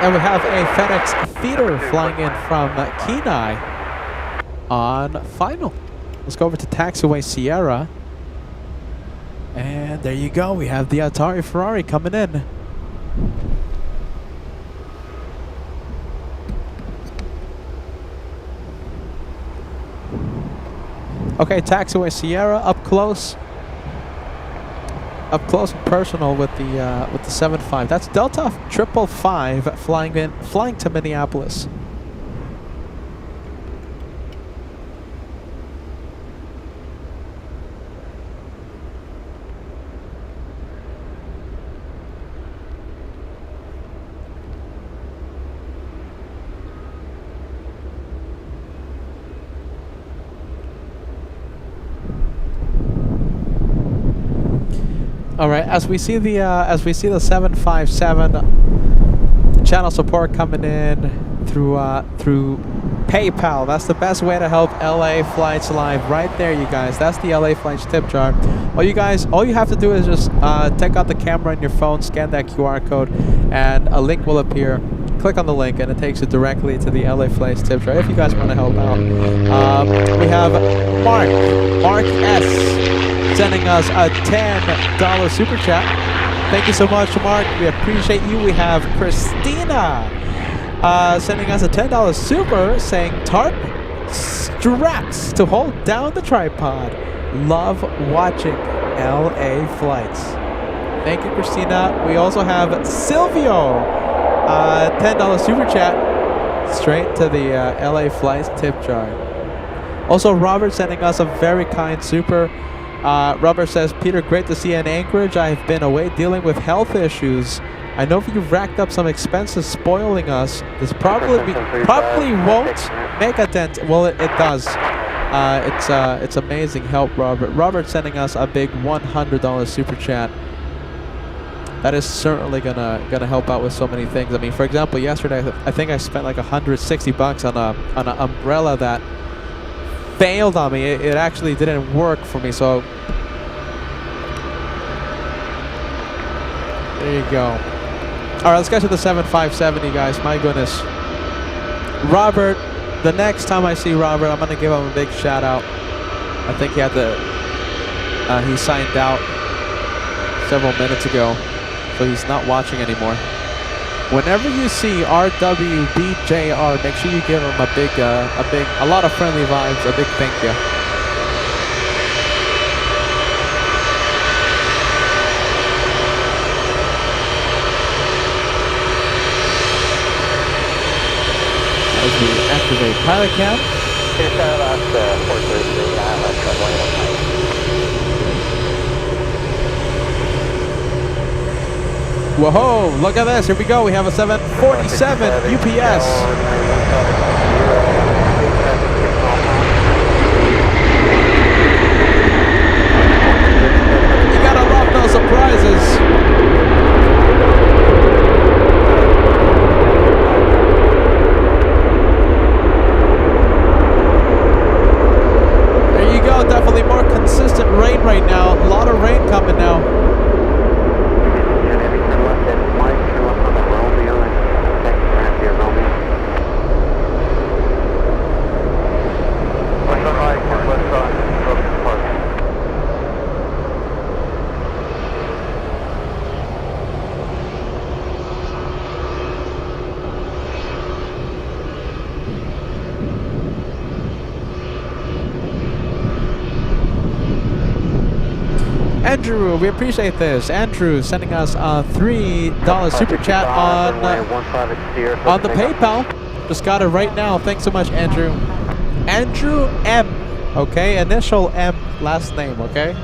And we have a FedEx feeder flying in from Kenai on final. Let's go over to Taxiway Sierra. And there you go. We have the Atari Ferrari coming in. Okay, Taxiway Sierra up close. Up close and personal with the 7.5. That's Delta 555 flying to Minneapolis. All right, as we see the 757 channel support coming in through PayPal. That's the best way to help LA Flights Live. Right there, you guys. That's the LA Flights tip jar. All you have to do is just take out the camera on your phone, scan that QR code, and a link will appear. Click on the link, and it takes you directly to the LA Flights tip jar. If you guys want to help out, we have Mark S. sending us a $10 super chat. Thank you so much, Mark. We appreciate you. We have Christina sending us a $10 super saying tarp straps to hold down the tripod. Love watching LA flights. Thank you, Christina. We also have Silvio, $10 super chat straight to the LA flights tip jar. Also, Robert sending us a very kind super. Robert says, Peter, great to see you in Anchorage. I've been away dealing with health issues. I know you've racked up some expenses spoiling us. This probably won't make a dent. Well, it does. It's amazing help, Robert. Robert sending us a big $100 super chat. That is certainly gonna help out with so many things. I mean, for example, yesterday I think I spent like $160 on an umbrella that failed on me. It actually didn't work for me, so there you go. Alright, let's get to the 757, you guys. My goodness. Robert, the next time I see Robert, I'm gonna give him a big shout out. I think he had he signed out several minutes ago, so he's not watching anymore. Whenever you see RWBJR, make sure you give him a lot of friendly vibes, a big thank you. as we activate pilot cam. Here's our last 433, last runway 15. Whoa, look at this. Here we go. We have a 747 UPS. You gotta love those surprises. There you go. Definitely more consistent rain right now. A lot of rain coming now. Andrew, we appreciate this. Andrew sending us a $3 super chat on the PayPal. Just got it right now. Thanks so much, Andrew. Andrew M. Okay, initial M, last name. Okay.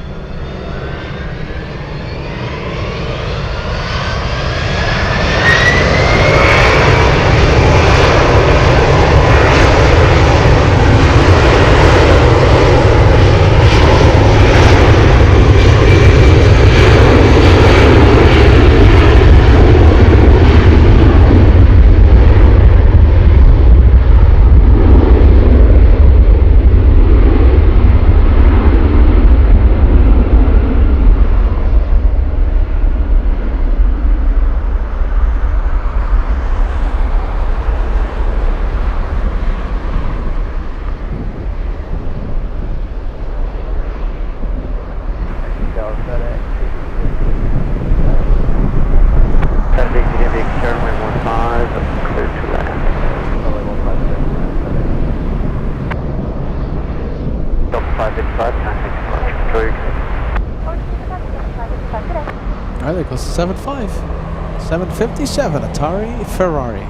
Alright, there goes the 7.5. 757 Atari Ferrari.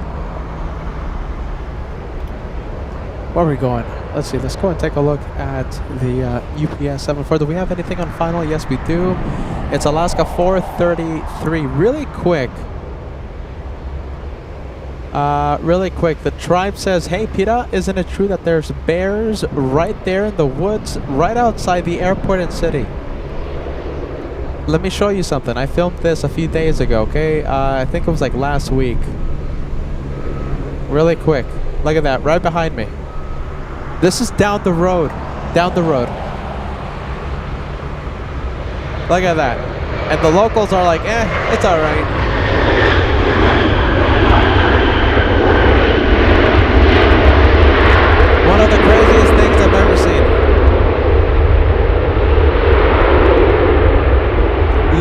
Where are we going? Let's see, let's go and take a look at the UPS 74. Do we have anything on final? Yes, we do. It's Alaska 433. Really quick. The tribe says, hey Peter, isn't it true that there's bears right there in the woods, right outside the airport and city? Let me show you something. I filmed this a few days ago, okay? I think it was like last week. Really quick. Look at that, right behind me. This is down the road. Down the road. Look at that. And the locals are like, it's alright. One of the craziest things I've ever seen.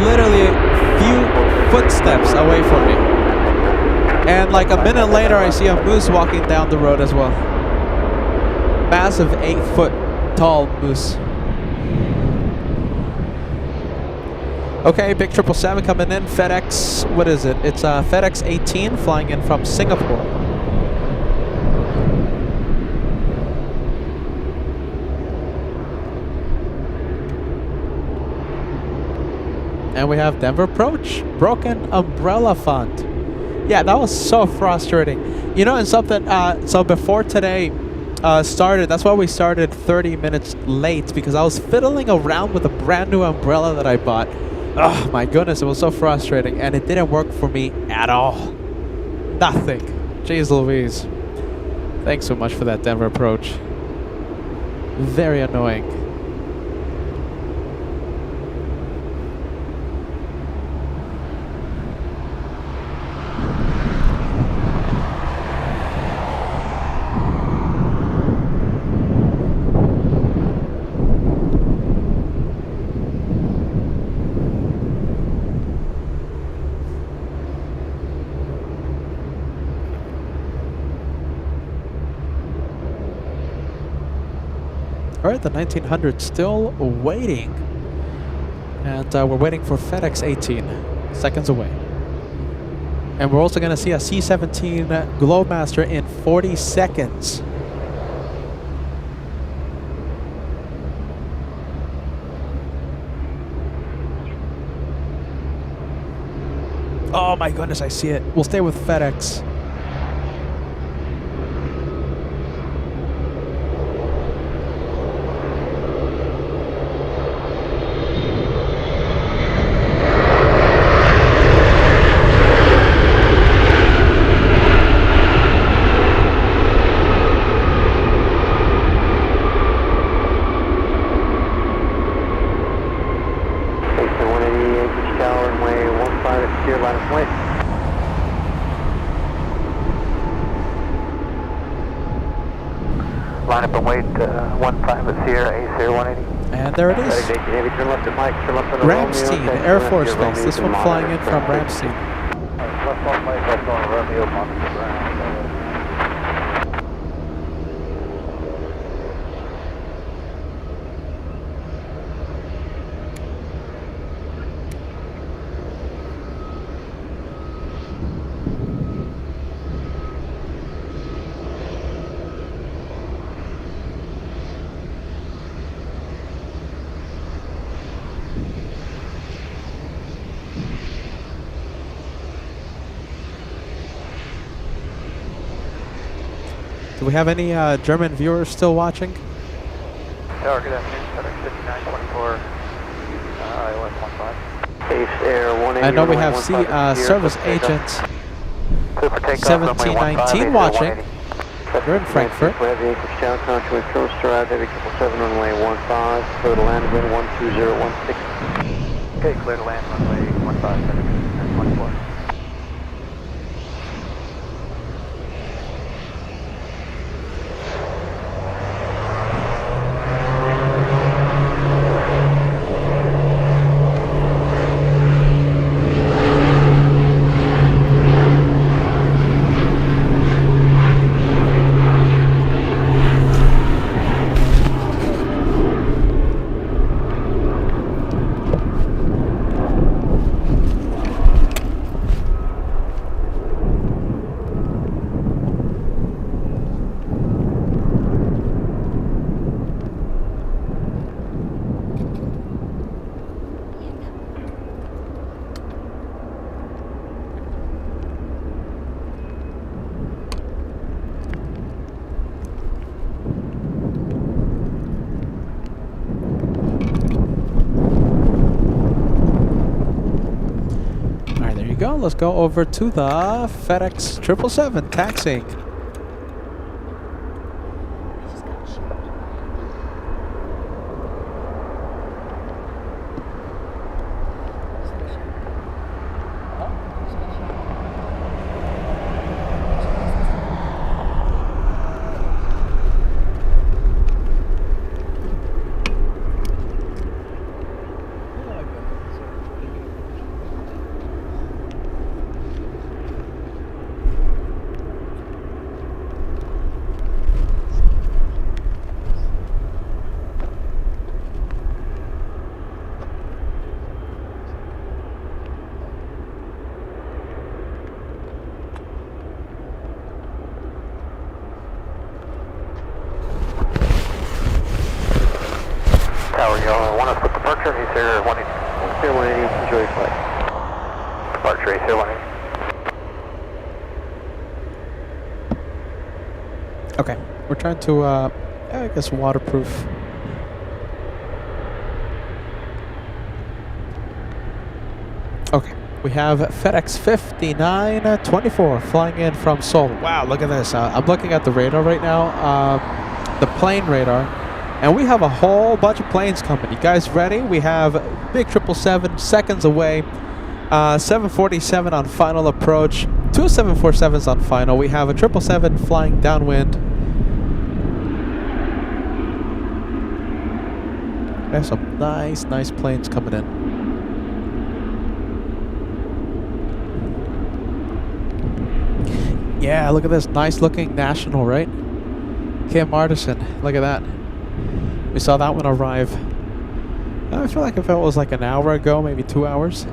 Literally a few footsteps away from me. And like a minute later, I see a moose walking down the road as well. Massive 8-foot tall moose. Okay, big 777 coming in. FedEx, what is it? It's FedEx 18 flying in from Singapore. And we have Denver approach. Broken umbrella font. Yeah, that was so frustrating. You know, and something, so before today started, that's why we started 30 minutes late, because I was fiddling around with a brand new umbrella that I bought. Oh my goodness, it was so frustrating, and it didn't work for me at all. Nothing. Jeez Louise. Thanks so much for that, Denver approach. Very annoying. Alright, the 1900 still waiting. And we're waiting for FedEx 18. Seconds away. And we're also going to see a C-17 Globemaster in 40 seconds. Oh my goodness, I see it. We'll stay with FedEx. Line up and wait, 15 at Sierra, A Sierra 180. And there it is. Navy, turn left at Mike, turn left on the Ramstein, Romeo, Air Force Base. This one flying in from Ramstein. Left on Mike, left on Romeo, monitor ground. Do we have any German viewers still watching? Tower, good afternoon, FedEx 5924, ILS 15. Base Air 180. I know we have service agent 1719 watching. We're in Frankfurt. We have the Anchorage Tower, Contour Coast, arrived Heavy 777 runway 15, clear to land again 12016. Okay, clear to land runway 15, FedEx 24. Go. Let's go over to the FedEx 777 taxiing. Tower, y'all want us with departure? He's here 180. Here 180, enjoy your flight. Departure, he's here 180. Okay, we're trying to, I guess, waterproof. Okay, we have FedEx 5924 flying in from Seoul. Wow, look at this. I'm looking at the radar right now, the plane radar. And we have a whole bunch of planes coming. You guys ready? We have big 777 seconds away. 747 on final approach. Two 747s on final. We have a 777 flying downwind. We have some nice planes coming in. Yeah, look at this. Nice looking National, right? Kim Artisan. Look at that. We saw that one arrive. I feel like if it was like an hour ago, maybe 2 hours.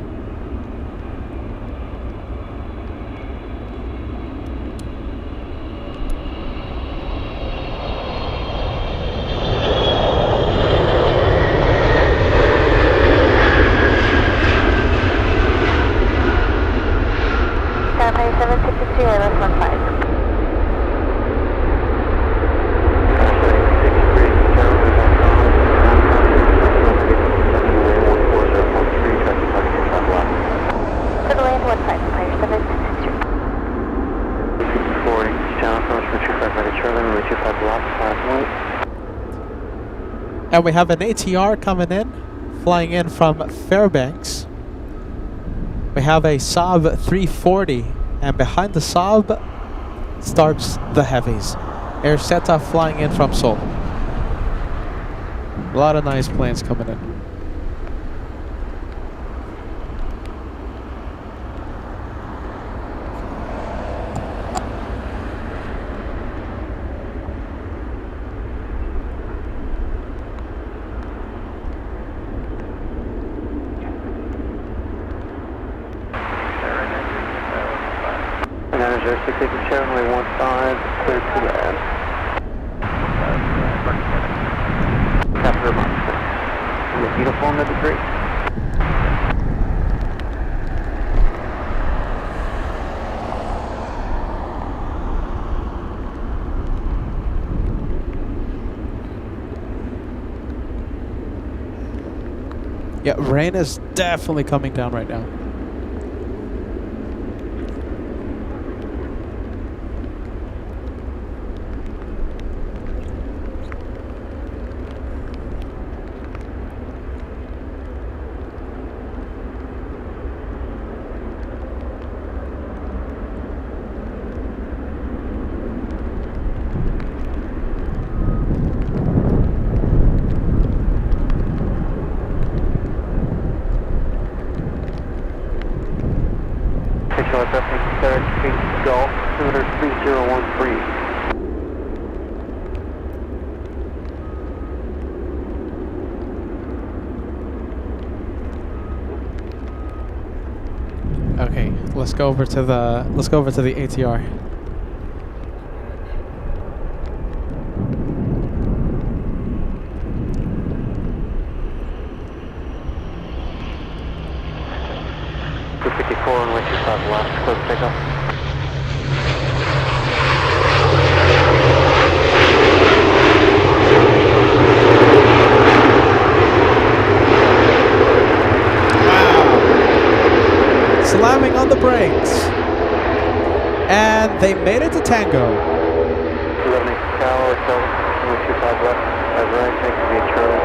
5 left, 5 right. And we have an ATR coming in, flying in from Fairbanks. We have a Saab 340, and behind the Saab starts the heavies. Air Seta flying in from Seoul. A lot of nice planes coming in. Anchorage, taking share runway 15, clear to land. After a month. The uniform of the degree. Yeah, rain is definitely coming down right now. Golf 23013. Okay, let's go over to the ATR. And which is on left, close pickup. Slamming on the brakes. And they made it to Tango. 11 Tower, Hotel, 125 left, 5 right, next to be Charlie.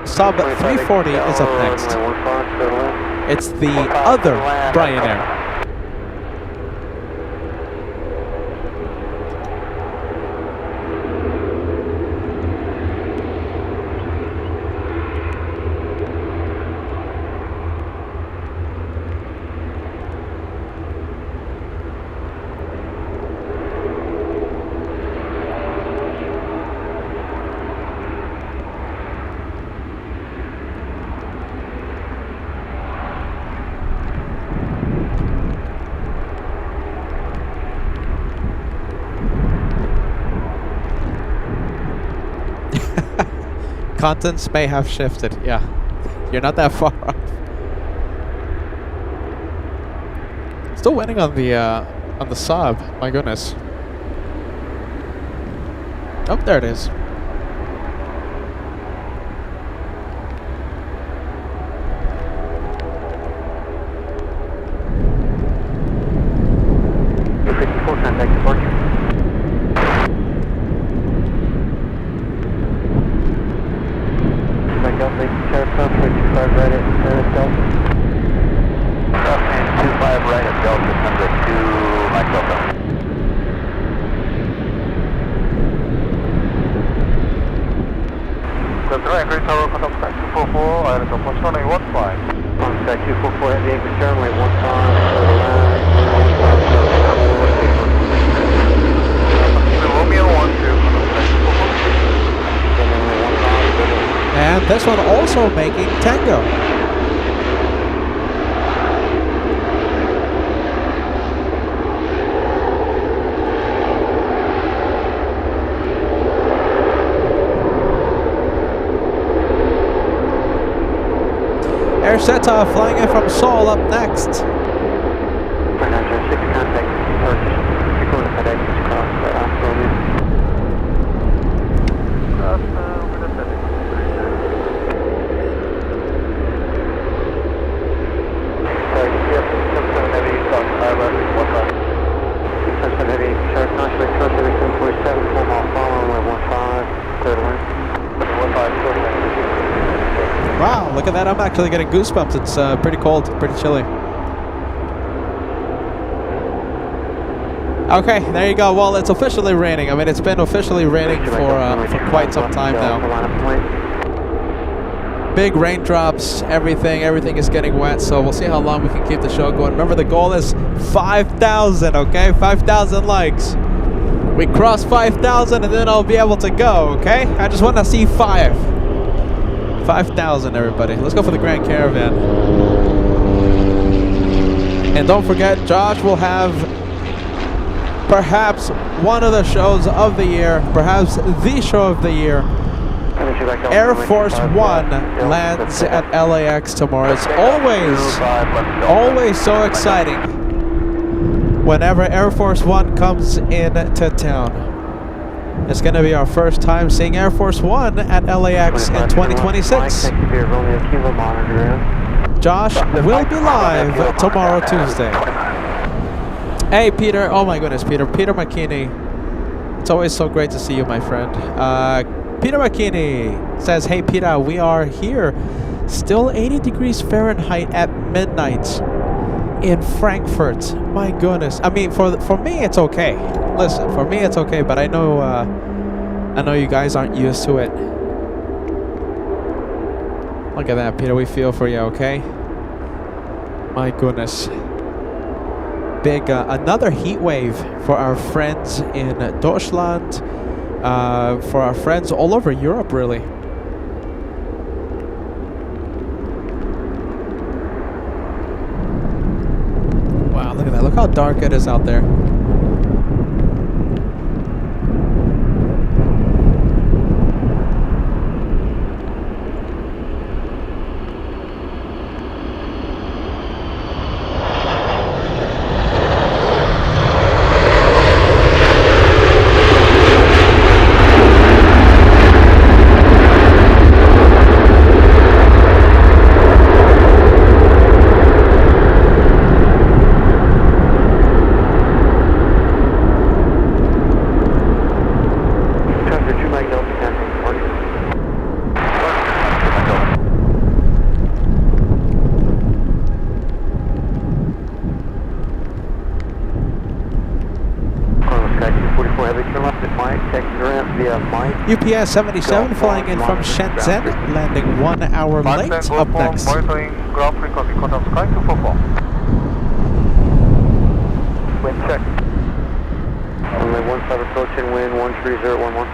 Saab 340 is up next. It's the other Brian Air. Contents may have shifted. Yeah, you're not that far off. Still winning on the Saab. My goodness. Oh, there it is. And this one also making Tango. Air Seta flying in from Seoul up next. look at that. I'm actually getting goosebumps. It's pretty cold, pretty chilly. Okay, there you go. Well, it's officially raining. I mean, it's been officially raining for quite some time now. Big raindrops, everything is getting wet, so we'll see how long we can keep the show going. Remember, the goal is 5,000, okay? 5,000 likes. We cross 5,000 and then I'll be able to go, okay? I just want to see 5,000, everybody. Let's go for the Grand Caravan. And don't forget, Josh will have perhaps one of the shows of the year, perhaps the show of the year. Air Force One lands at LAX tomorrow. It's always so exciting whenever Air Force One comes into town. It's going to be our first time seeing Air Force One at LAX in 2026. Josh will be live tomorrow, Tuesday. Hey, Peter. Oh my goodness, Peter. Peter McKinney. It's always so great to see you, my friend. Peter McKinney says, hey, Peter, we are here. Still 80 degrees Fahrenheit at midnight in Frankfurt. My goodness. I mean, for me, it's okay. Listen, for me, it's okay, but I know you guys aren't used to it. Look at that, Peter. We feel for you, okay? My goodness. Big, another heat wave for our friends in Deutschland. For our friends all over Europe, really. Wow, look at that. Look how dark it is out there. UPS 77 flying in from Shenzhen, landing 1 hour late. Up next. Monitoring ground frequency, contact sky 244. Wind check. Only 15 approaching, wind 13011.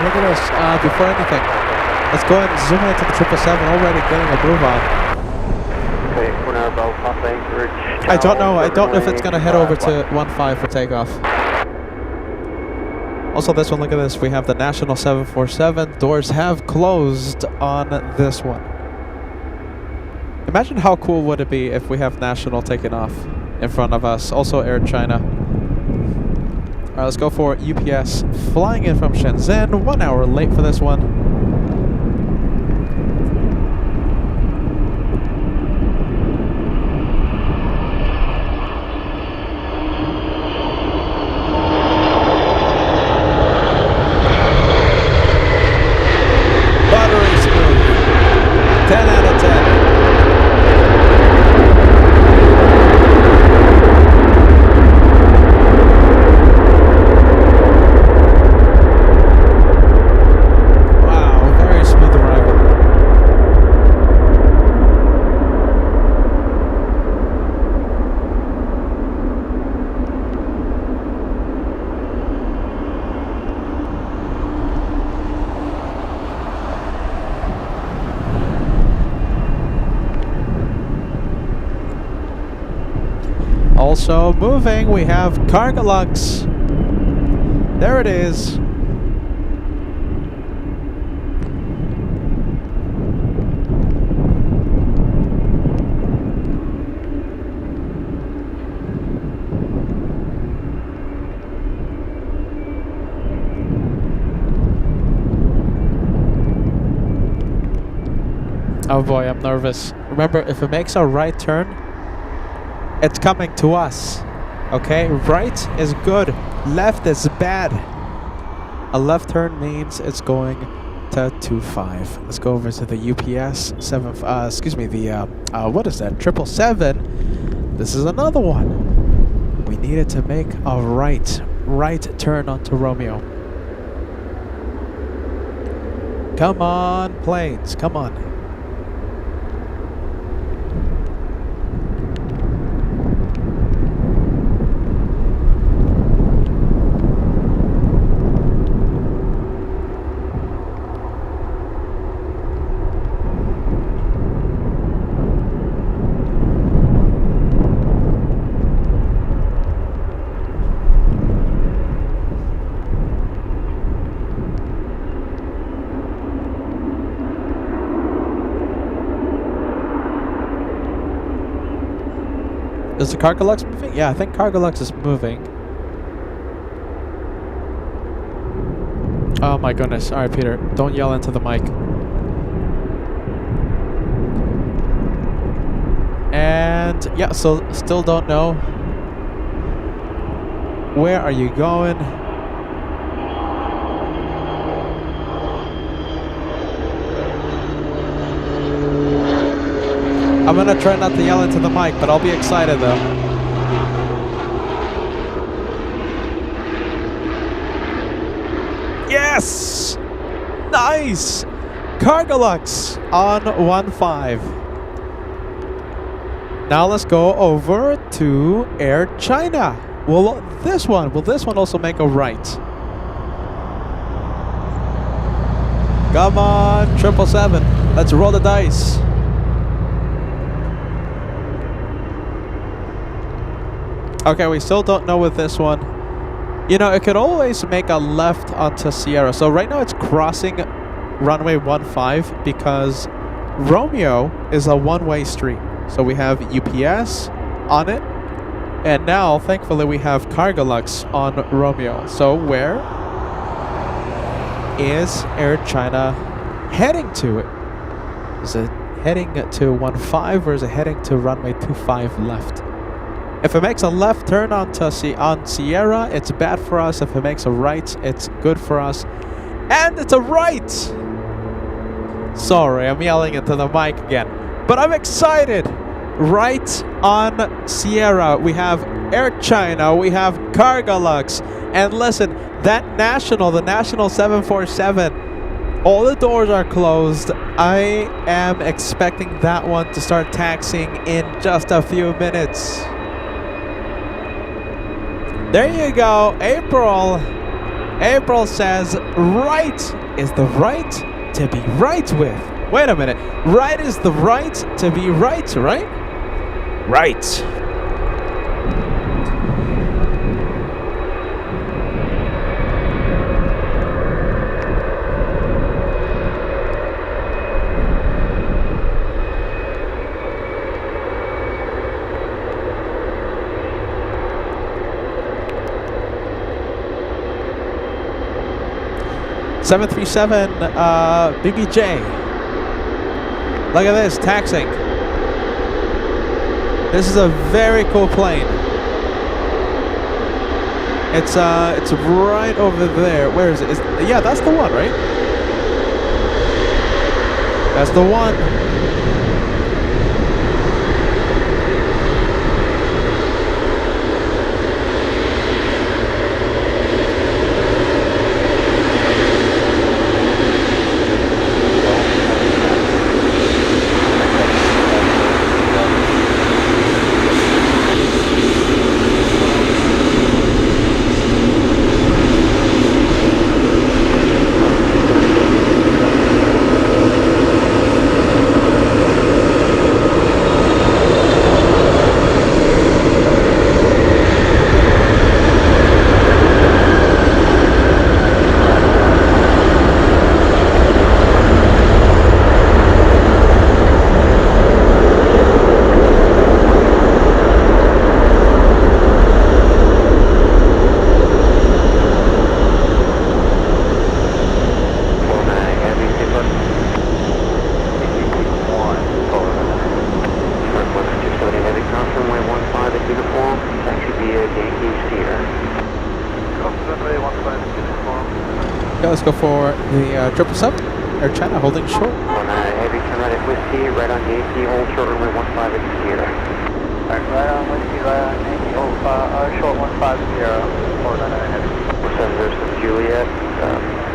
Look at this, before anything, let's go ahead and zoom into the 777, already getting a groove on. Okay, 1 hour Bell, Papa Anchorage. I don't know if it's going to head over to 15 for takeoff. Also this one, look at this, we have the National 747, doors have closed on this one. Imagine how cool would it be if we have National taking off in front of us, also Air China. Alright, let's go for UPS flying in from Shenzhen. 1 hour late for this one. Buttery smooth. 10 out of 10. Also moving, we have Cargolux. There it is. Oh boy, I'm nervous. Remember, if it makes a right turn, it's coming to us. Okay? Right is good. Left is bad. A left turn means it's going to 25. Let's go over to the UPS 7. Excuse me. The what is that? 777. This is another one. We needed to make a right turn onto Romeo. Come on, planes. Come on. Is the Cargolux moving? Yeah, I think Cargolux is moving. Oh my goodness. Alright, Peter, don't yell into the mic. And yeah, so still don't know. Where are you going? I'm gonna try not to yell into the mic, but I'll be excited though. Yes! Nice! Cargolux on 1-5. Now let's go over to Air China. Will this one also make a right? Come on, 777. Let's roll the dice. Okay, we still don't know with this one. You know, it could always make a left onto Sierra. So right now it's crossing runway 15 because Romeo is a one-way street. So we have UPS on it. And now, thankfully, we have Cargolux on Romeo. So where is Air China heading to? Is it heading to 15 or is it heading to runway 25 left? If it makes a left turn on Sierra, it's bad for us. If it makes a right, it's good for us. And it's a right! Sorry, I'm yelling into the mic again. But I'm excited! Right on Sierra, we have Air China, we have Cargolux. And listen, the National 747, all the doors are closed. I am expecting that one to start taxiing in just a few minutes. There you go, April. April says right is the right to be right with. Wait a minute. Right is the right to be right, right? Right. (737) BBJ. Look at this, taxiing. This is a very cool plane. It's right over there. Where is it? Yeah, that's the one, right? That's the one. 15 uniform, that should be a Yankee Sierra. Runway 15 uniform. Yeah, let's go for the 777. Air China holding short. Heavy turn right at Gusty, right on Yankee, hold short runway 15 at Sierra. Alright, right on Whiskey, right on Yankee, hold short 150, hold on heavy. 707 Juliet,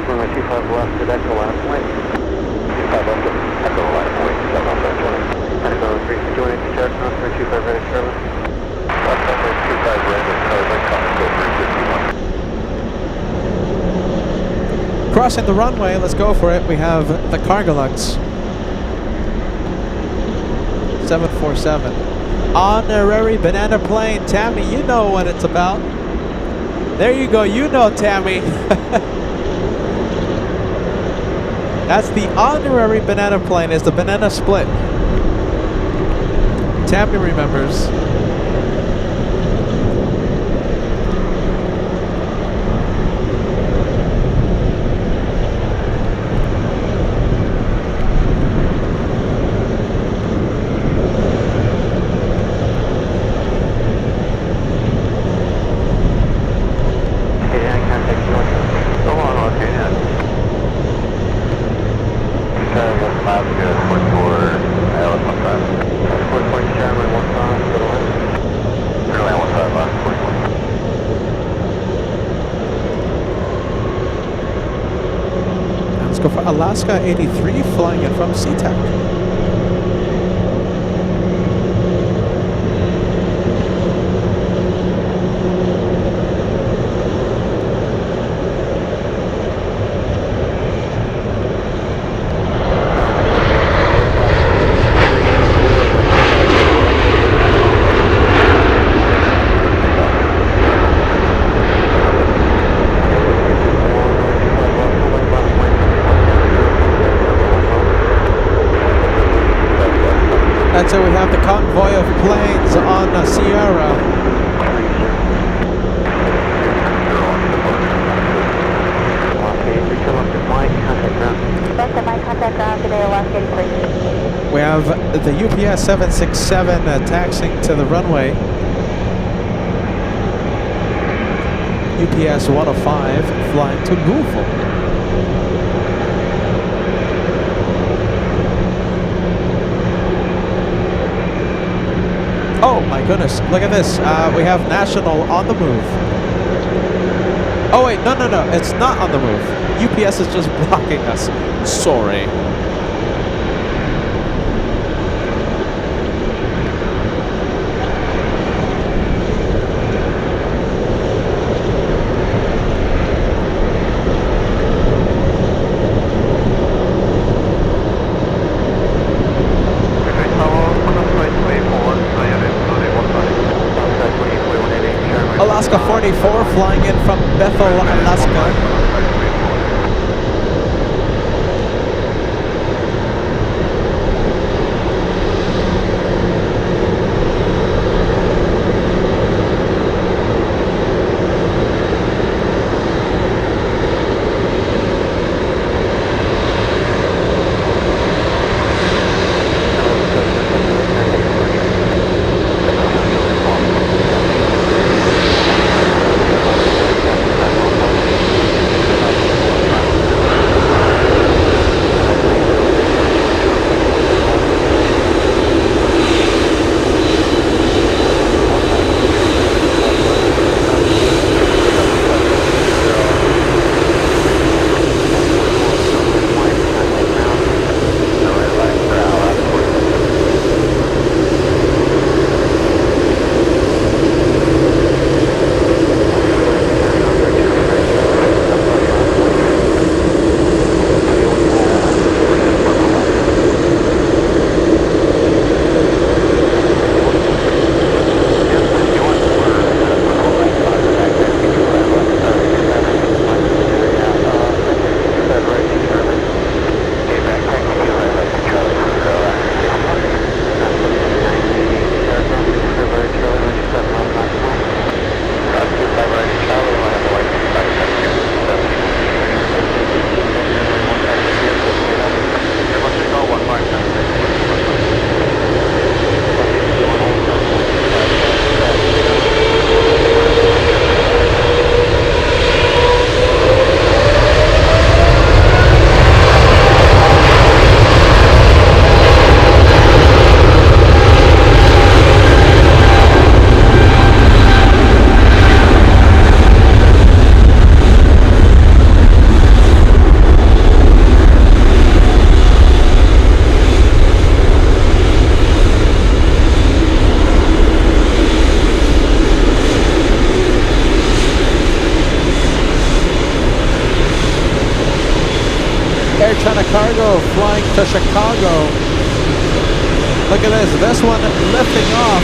runway 25 left, to Echo line point. 25 left, Echo line point, 707 Echo 321 into check, runway 25 ready, Charlie. Left runway 25 ready, Charlie, coming to 351. Crossing the runway, let's go for it. We have the Cargolux 747. Honorary banana plane. Tammy, you know what it's about. There you go, you know, Tammy. That's the honorary banana plane, is the banana split. Tammy remembers. Let's go for Alaska 83 flying in from SeaTac. And so we have the convoy of planes on the Sierra. We have the UPS 767 taxiing to the runway. UPS 105 flying to Louisville. Oh my goodness, look at this. We have National on the move. Oh wait, no, it's not on the move. UPS is just blocking us. Sorry. Alaska 44 flying in from Bethel, Alaska. cargo flying to Chicago. Look at this. This one lifting off.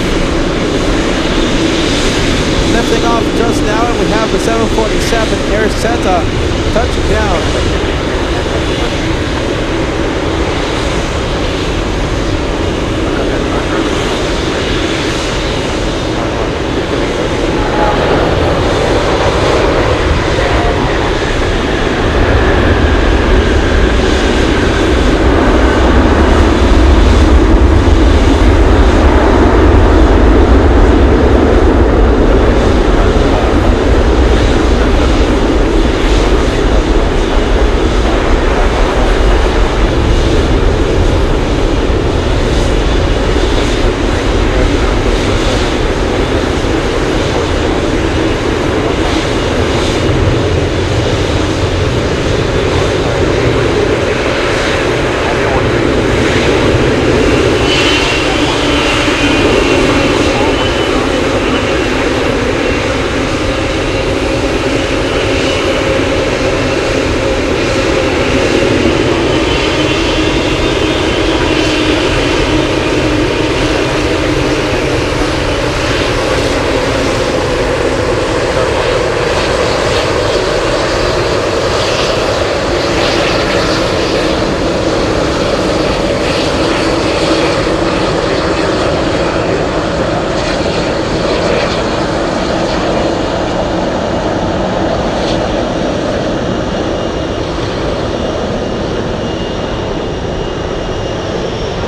Lifting off just now, and we have the 747 Air Seta touching down.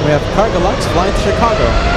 We have ALAKSA flying to Chicago.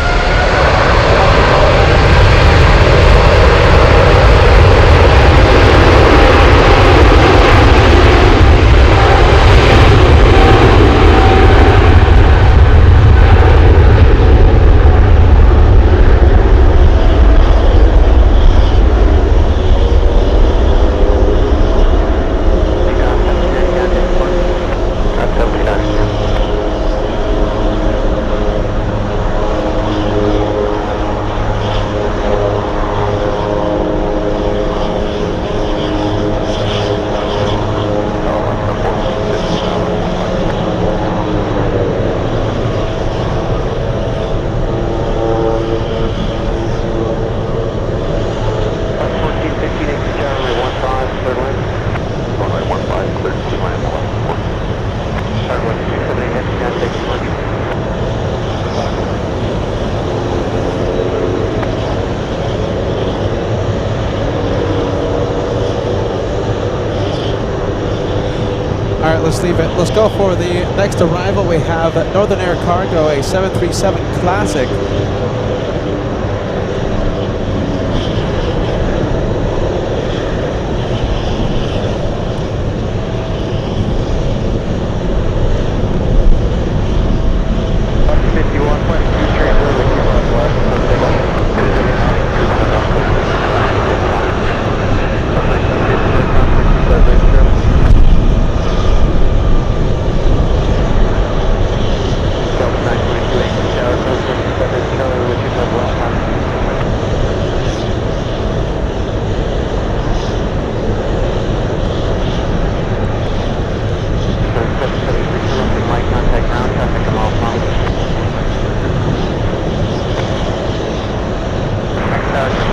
Alright, let's leave it. Let's go for the next arrival. We have Northern Air Cargo, a 737 Classic.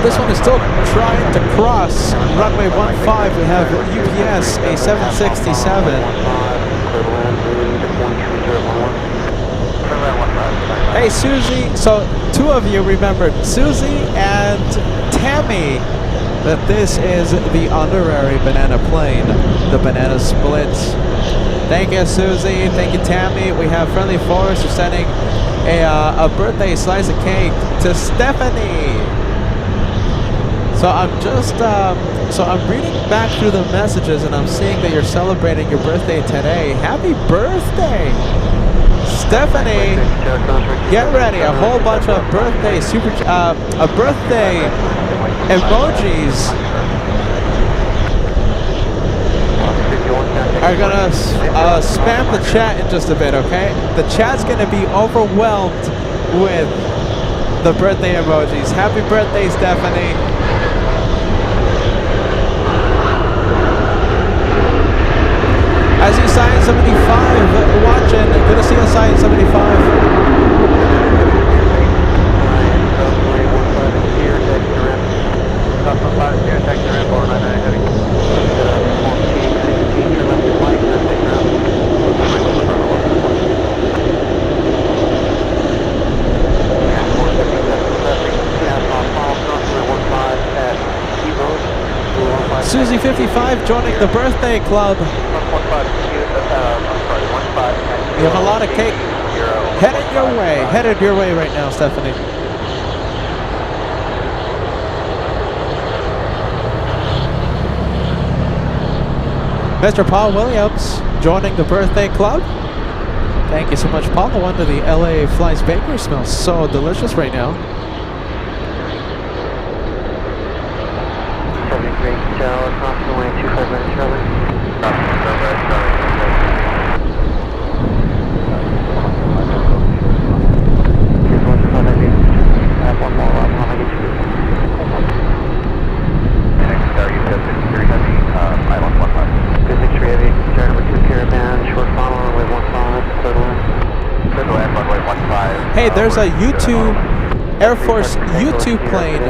This one is still trying to cross runway 15. We have UPS, a 767. Hey, Susie. So, two of you remembered, Susie and Tammy, that this is the honorary banana plane, the banana split. Thank you, Susie. Thank you, Tammy. We have Friendly Forest. We're sending a birthday slice of cake to Stephanie. So I'm just, I'm reading back through the messages and I'm seeing that you're celebrating your birthday today. Happy birthday, Stephanie! Get ready, a whole bunch of birthday birthday emojis are gonna spam the chat in just a bit. Okay, the chat's gonna be overwhelmed with the birthday emojis. Happy birthday, Stephanie! I see Science 75 watching. Good to see you, Science 75. Susie 55 joining the birthday club. You have a lot of cake headed your way right now, Stephanie. Mr. Paul Williams joining the birthday club. Thank you so much, Paul. No wonder the LA Flies Bakery smells so delicious right now. 73 Tower, approximately 25 Charlie. Hey, there's a U-2 Air Force U-2 plane.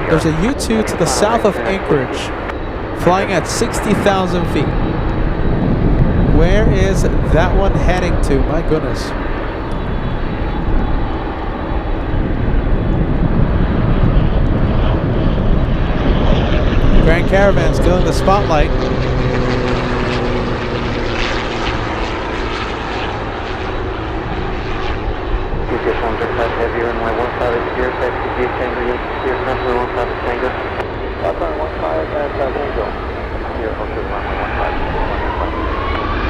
There's a U-2 to the south of Anchorage, flying at 60,000 feet. Where is that one heading to? My goodness. Grand Caravan still in the spotlight. Heavy runway 15 clear, taxi via Tango, clear runway 15 Tango. Runway 15 at Tango. Clear Hotel runway 15.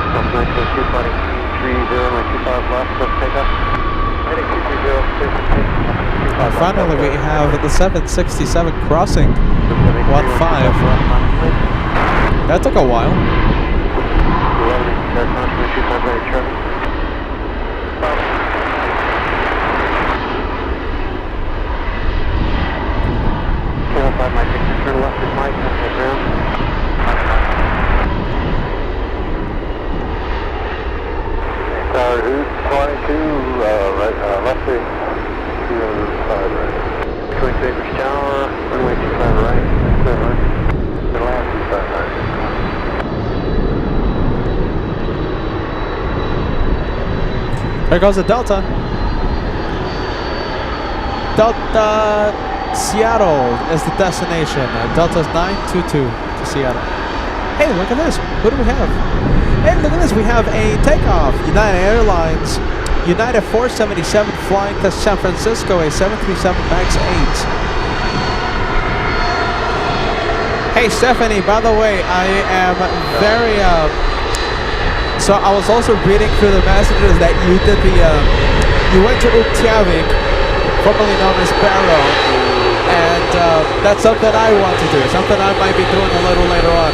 Runway 22, flight 30, runway 25 left, let's take up. Heading 230, And finally we have the 767 crossing 15. That took a while. My picture turn left is Mike, that's ground. Tower 22, left 3, 205 right. 22 Acres Tower, runway 25 right, clear right. The last 25 right. There goes the Delta. Delta Seattle is the destination. Delta's 922 to Seattle. Hey, look at this. Who do we have? Hey, look at this. We have a takeoff. United Airlines, United 477 flying to San Francisco, a 737 MAX 8. Hey, Stephanie, by the way, I am very... so I was also reading through the messages that you did the... you went to Reykjavik, formerly known as Barrow. And that's something I want to do, something I might be doing a little later on.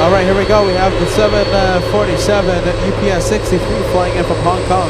All right, here we go. We have the 747 UPS 63 flying in from Hong Kong.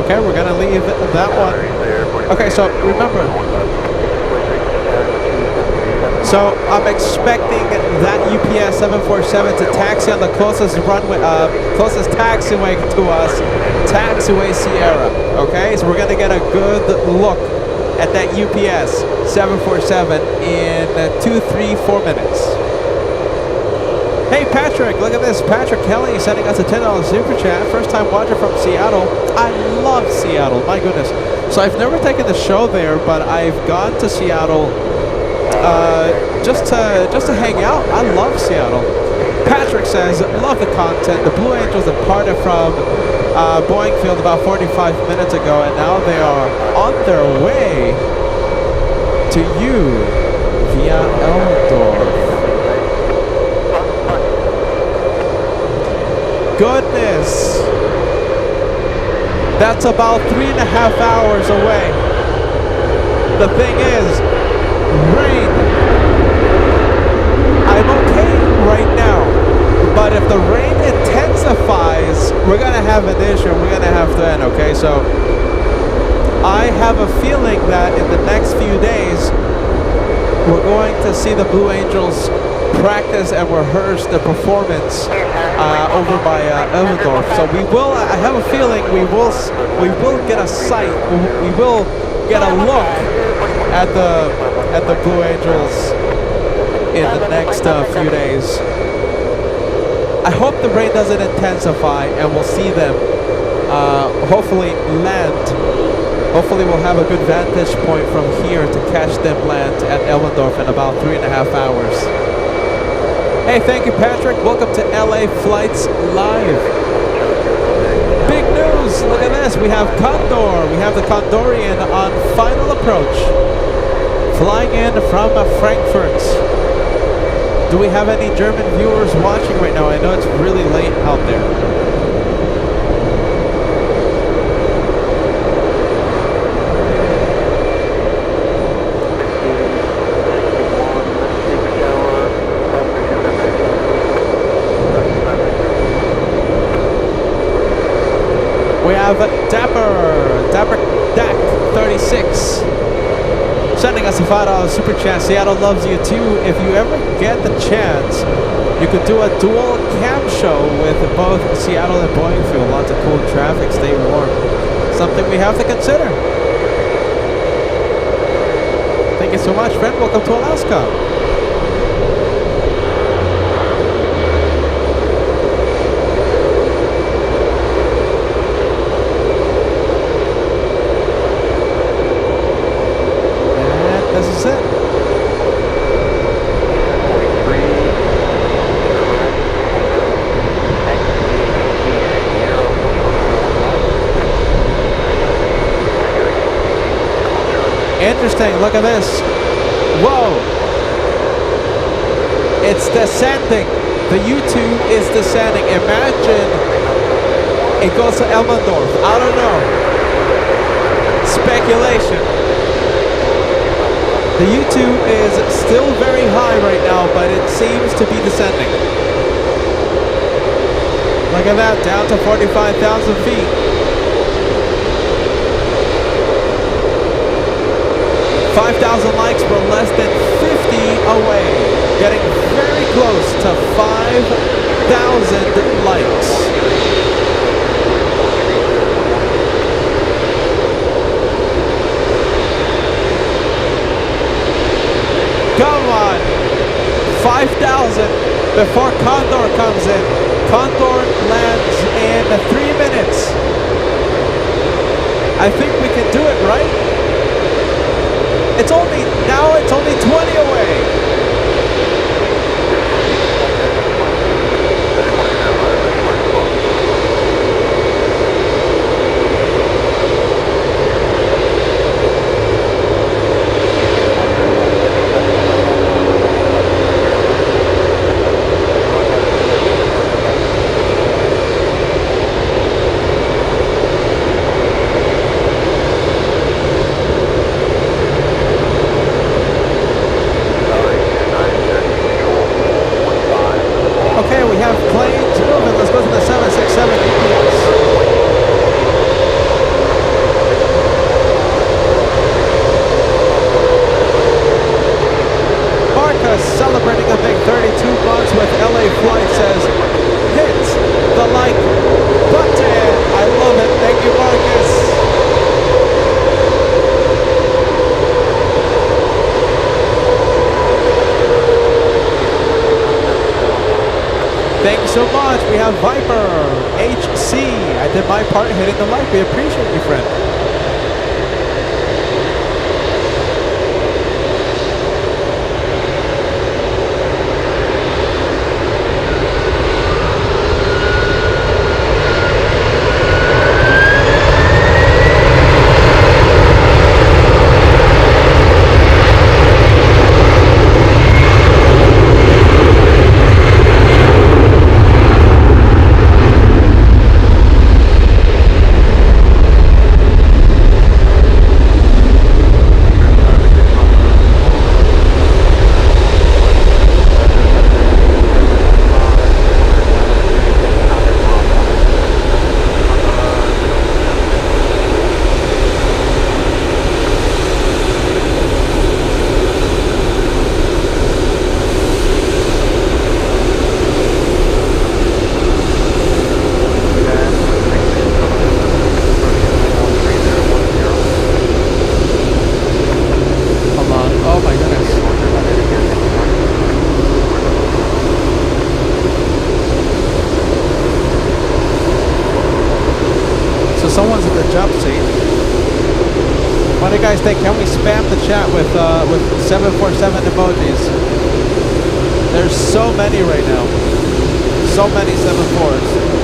Okay, we're gonna leave that one. Okay, so remember. So I'm expecting that UPS 747 to taxi on the closest runway, closest taxiway to us, taxiway Sierra. Okay, so we're gonna get a good look at that UPS 747 in 2, 3, 4 minutes. Hey Patrick, look at this. Patrick Kelly sending us a $10 super chat. First time watcher from Seattle. I love Seattle, my goodness. So I've never taken the show there, but I've gone to Seattle just to hang out. I love Seattle. Patrick says, love the content. The Blue Angels departed from Boeing Field about 45 minutes ago, and now they are on their way to you via Eldorf. Goodness, that's about 3.5 hours away. The thing is, rain. I'm okay right now, but if the rain intensifies, we're gonna have an issue. We're gonna have to end. Okay, so I have a feeling that in the next few days, we're going to see the Blue Angels practice and rehearse the performance over by Eldorf. So we will. I have a feeling we will get a sight. We will get a look at the Blue Angels in the next few days. I hope the rain doesn't intensify and we'll see them hopefully land. Hopefully we'll have a good vantage point from here to catch them land at Eldorf in about 3.5 hours. Hey, thank you, Patrick. Welcome to LA Flights Live. Big news. Look at this. We have Condor. We have the Condorian on final approach. Flying in from Frankfurt. Do we have any German viewers watching right now? I know it's really late out there. We have Dapper Dak 36 sending us a $5 super chat. Seattle loves you too. If you ever get the chance, you could do a dual cam show with both Seattle and Boeing Field. Lots of cool traffic. Stay warm. Something we have to consider. Thank you so much, friend. Welcome to Alaska. Interesting, look at this. Whoa! It's descending. The U2 is descending. Imagine it goes to Elmendorf. I don't know. Speculation. The U2 is still very high right now, but it seems to be descending. Look at that, down to 45,000 feet. 5,000 likes, we're less than 50 away. Getting very close to 5,000 likes. Come on. 5,000 before Condor comes in. Condor lands in 3 minutes. I think we can do it, right? It's only 20 away. so much. We have Viper, HC. I did my part hitting the like. We appreciate you, friend. Someone's in the jump seat. What do you guys think? Can we spam the chat with 747 emojis? There's so many right now. So many 74s.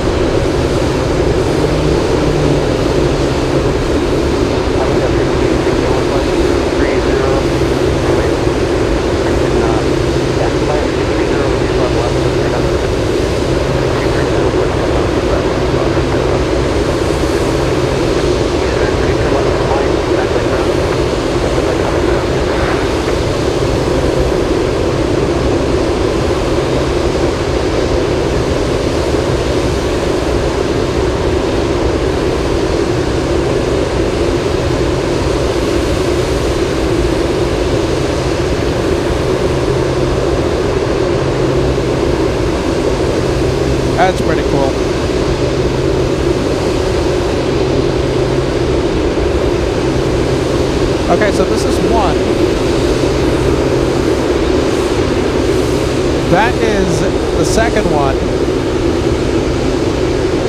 That's pretty cool. Okay, so this is one. That is the second one.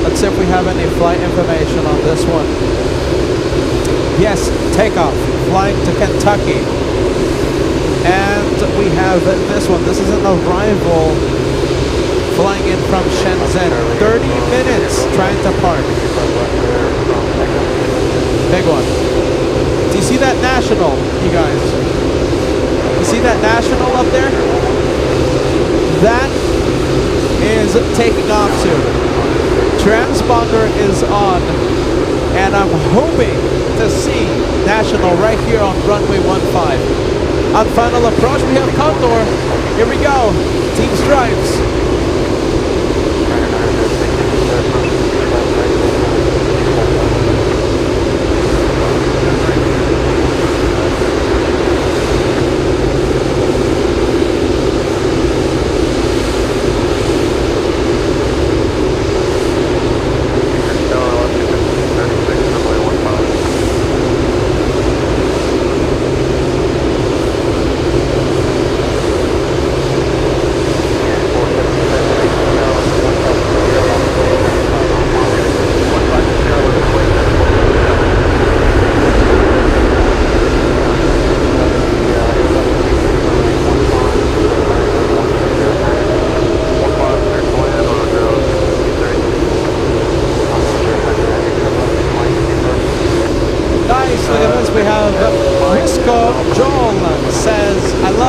Let's see if we have any flight information on this one. Yes, takeoff, flying to Kentucky. And we have this one. This is an arrival flying in from Shenzhen. 30 minutes trying to park. Big one. Do you see that national, you guys? You see that national up there? That is taking off soon. Transponder is on, and I'm hoping to see national right here on runway 15. On final approach, we have Condor. Here we go. Team Stripes.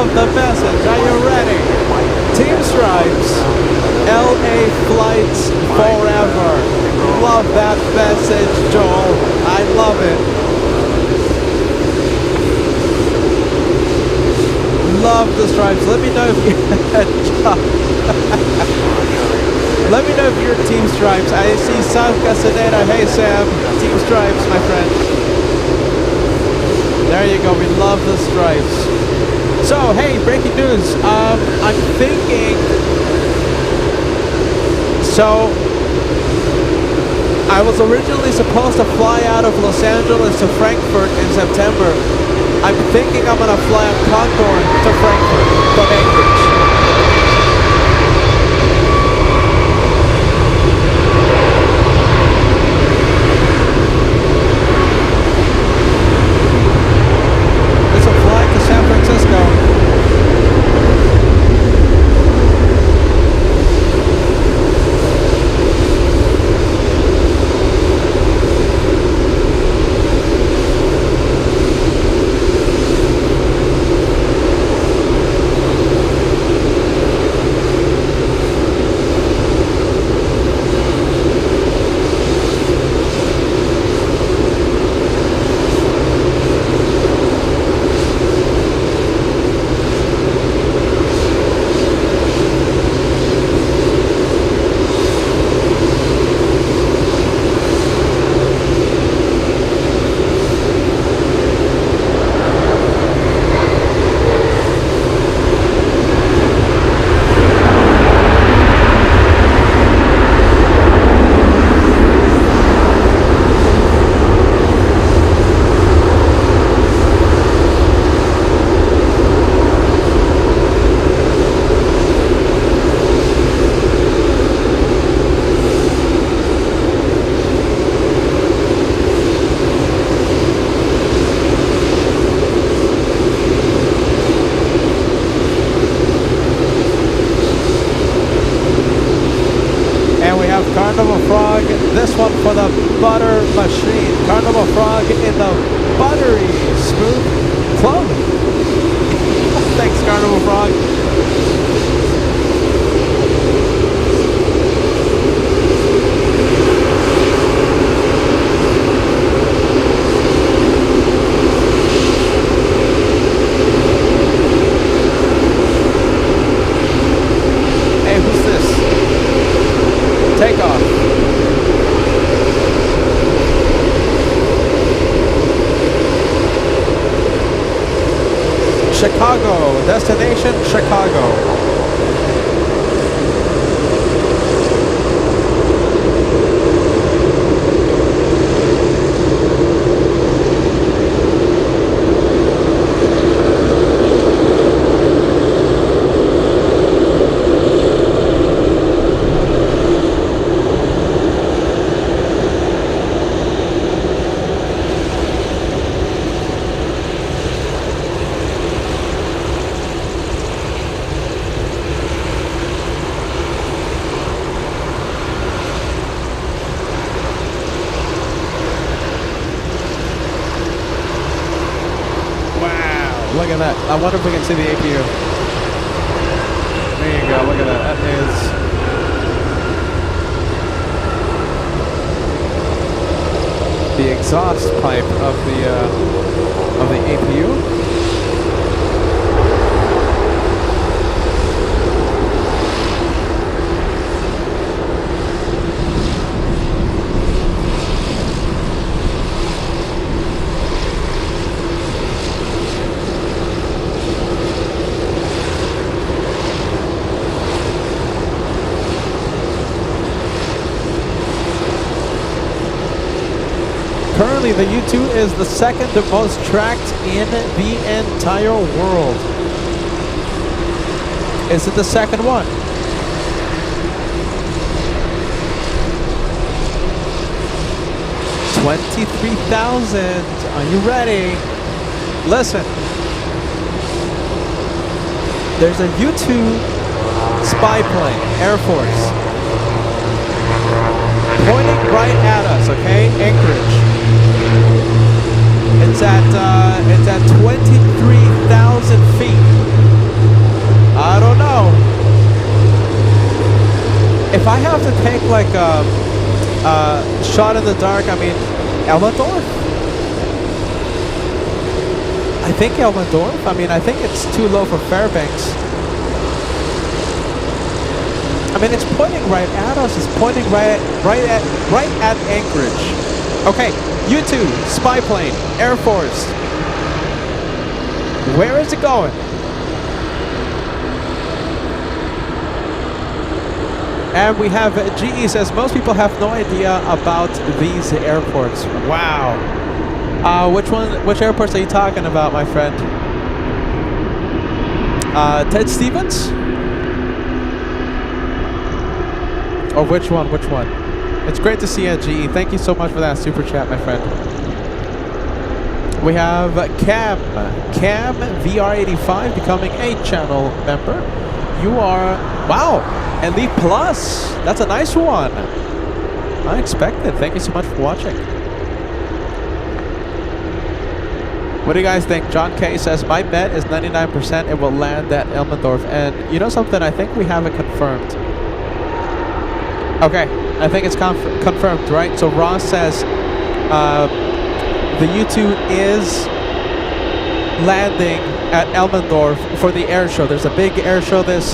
The message, are you ready? Team Stripes, LA flights forever. Love that message, Joel. I love it. Love the Stripes. Let me know if you let me know if you're Team Stripes. I see Sam Castaneda. Hey Sam, Team Stripes, my friend. There you go. We love the Stripes. So, hey, breaking news. I'm thinking... So, I was originally supposed to fly out of Los Angeles to Frankfurt in September. I'm thinking I'm going to fly a Condor to Frankfurt from Anchorage. Carnival Frog. This one for the butter machine. Carnival Frog in the buttery smooth clothing. Thanks, Carnival Frog. Takeoff. Chicago, destination Chicago. Look at that. I wonder if we can see the APU. There you go. Look at that. That is the exhaust pipe of the APU. Currently, the U-2 is the second most tracked in the entire world. Is it the second one? $23,000. Are you ready? Listen. There's a U-2 spy plane, Air Force, pointing right at us, okay? Anchorage. It's at 23,000 feet. I don't know. If I have to take like a shot in the dark, I mean, Elmendorf? I think Elmendorf. I mean, I think it's too low for Fairbanks. I mean, it's pointing right at us. It's pointing right at Anchorage. Okay, U-2, spy plane, Air Force. Where is it going? And we have GE says most people have no idea about these airports. Wow. Which airports are you talking about, my friend? Ted Stevens? Or which one? Which one? It's great to see you at GE. Thank you so much for that super chat, my friend. We have Cam VR85 becoming a channel member. You are, wow, Elite Plus. That's a nice one. Unexpected. Thank you so much for watching. What do you guys think? John K says, my bet is 99% it will land at Elmendorf. And you know something? I think we have it confirmed. Okay, I think it's confirmed, right? So Ross says the U-2 is landing at Elmendorf for the air show. There's a big air show this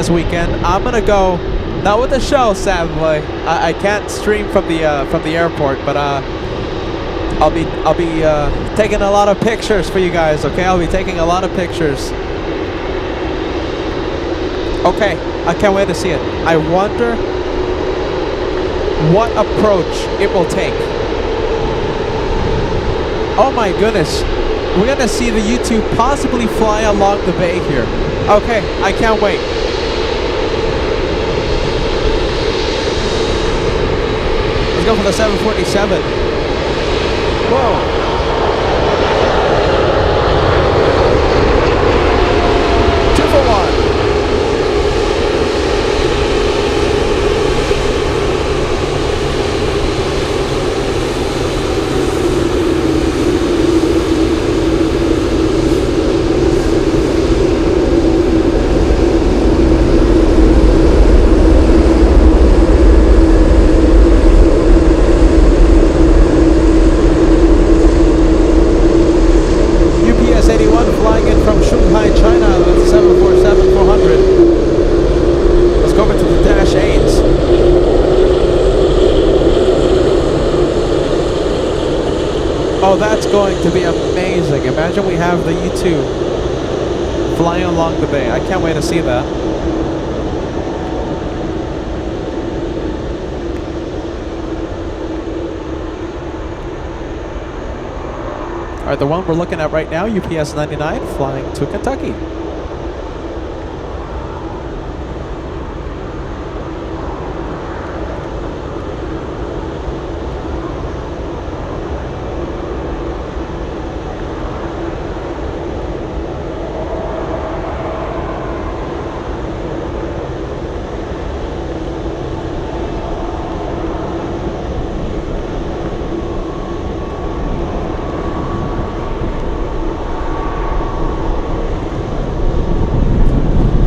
weekend. I'm gonna go, not with the show, sadly. I can't stream from the airport, but I'll be taking a lot of pictures for you guys. Okay, I'll be taking a lot of pictures. Okay, I can't wait to see it. I wonder what approach it will take. Oh my goodness. We're gonna see the U-2 possibly fly along the bay here. Okay, I can't wait. Let's go for the 747. Whoa. Two for one. Oh, that's going to be amazing. Imagine we have the U-2 flying along the bay. I can't wait to see that. All right, the one we're looking at right now, UPS 99, flying to Kentucky.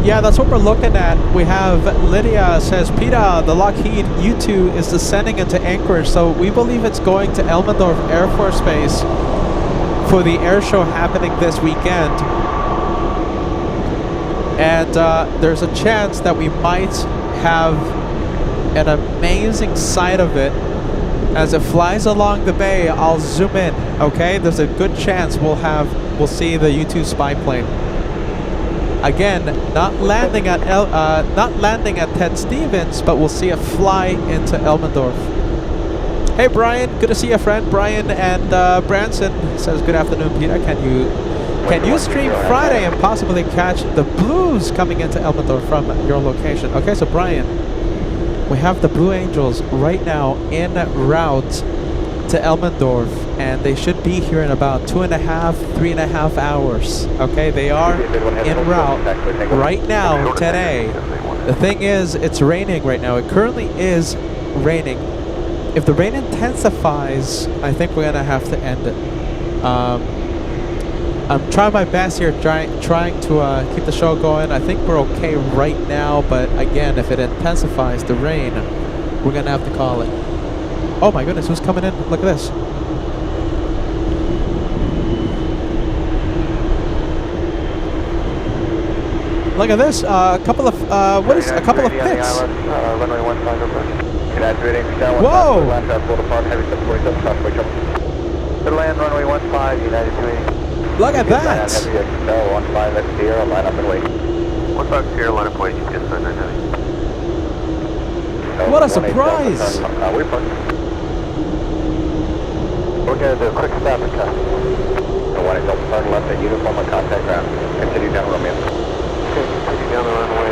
Yeah, that's what we're looking at. We have Lydia says, Peter, the Lockheed U-2 is descending into Anchorage, so we believe it's going to Elmendorf Air Force Base for the air show happening this weekend. And there's a chance that we might have an amazing sight of it. As it flies along the bay, I'll zoom in, okay? There's a good chance we'll see the U-2 spy plane. Again, not landing at Ted Stevens, but we'll see it fly into Elmendorf. Hey Brian, good to see you, friend. Brian and Branson says, good afternoon, Peter. Can you stream Friday and possibly catch the Blues coming into Elmendorf from your location? Okay, so Brian, we have the Blue Angels right now en route to Elmendorf, and they should be here in about 3.5 hours. Okay, they are en route right now today. The thing is, it's raining right now. It currently is raining. If the rain intensifies, I think we're gonna have to end it. I'm trying my best here, trying to keep the show going. I think we're okay right now, but again, if it intensifies the rain, we're gonna have to call it. Oh my goodness, who's coming in? Look at this. Look at this. A couple of pits. Whoa! Land runway 15, United 280. Look at that. 15 at Sierra, line up and wait. 15 Sierra, line up and wait, you can send What a surprise! We're going to do a quick stop and cut. The one is turn left at uniform and contact ground. Continue down Romeo. Okay, continue down the runway.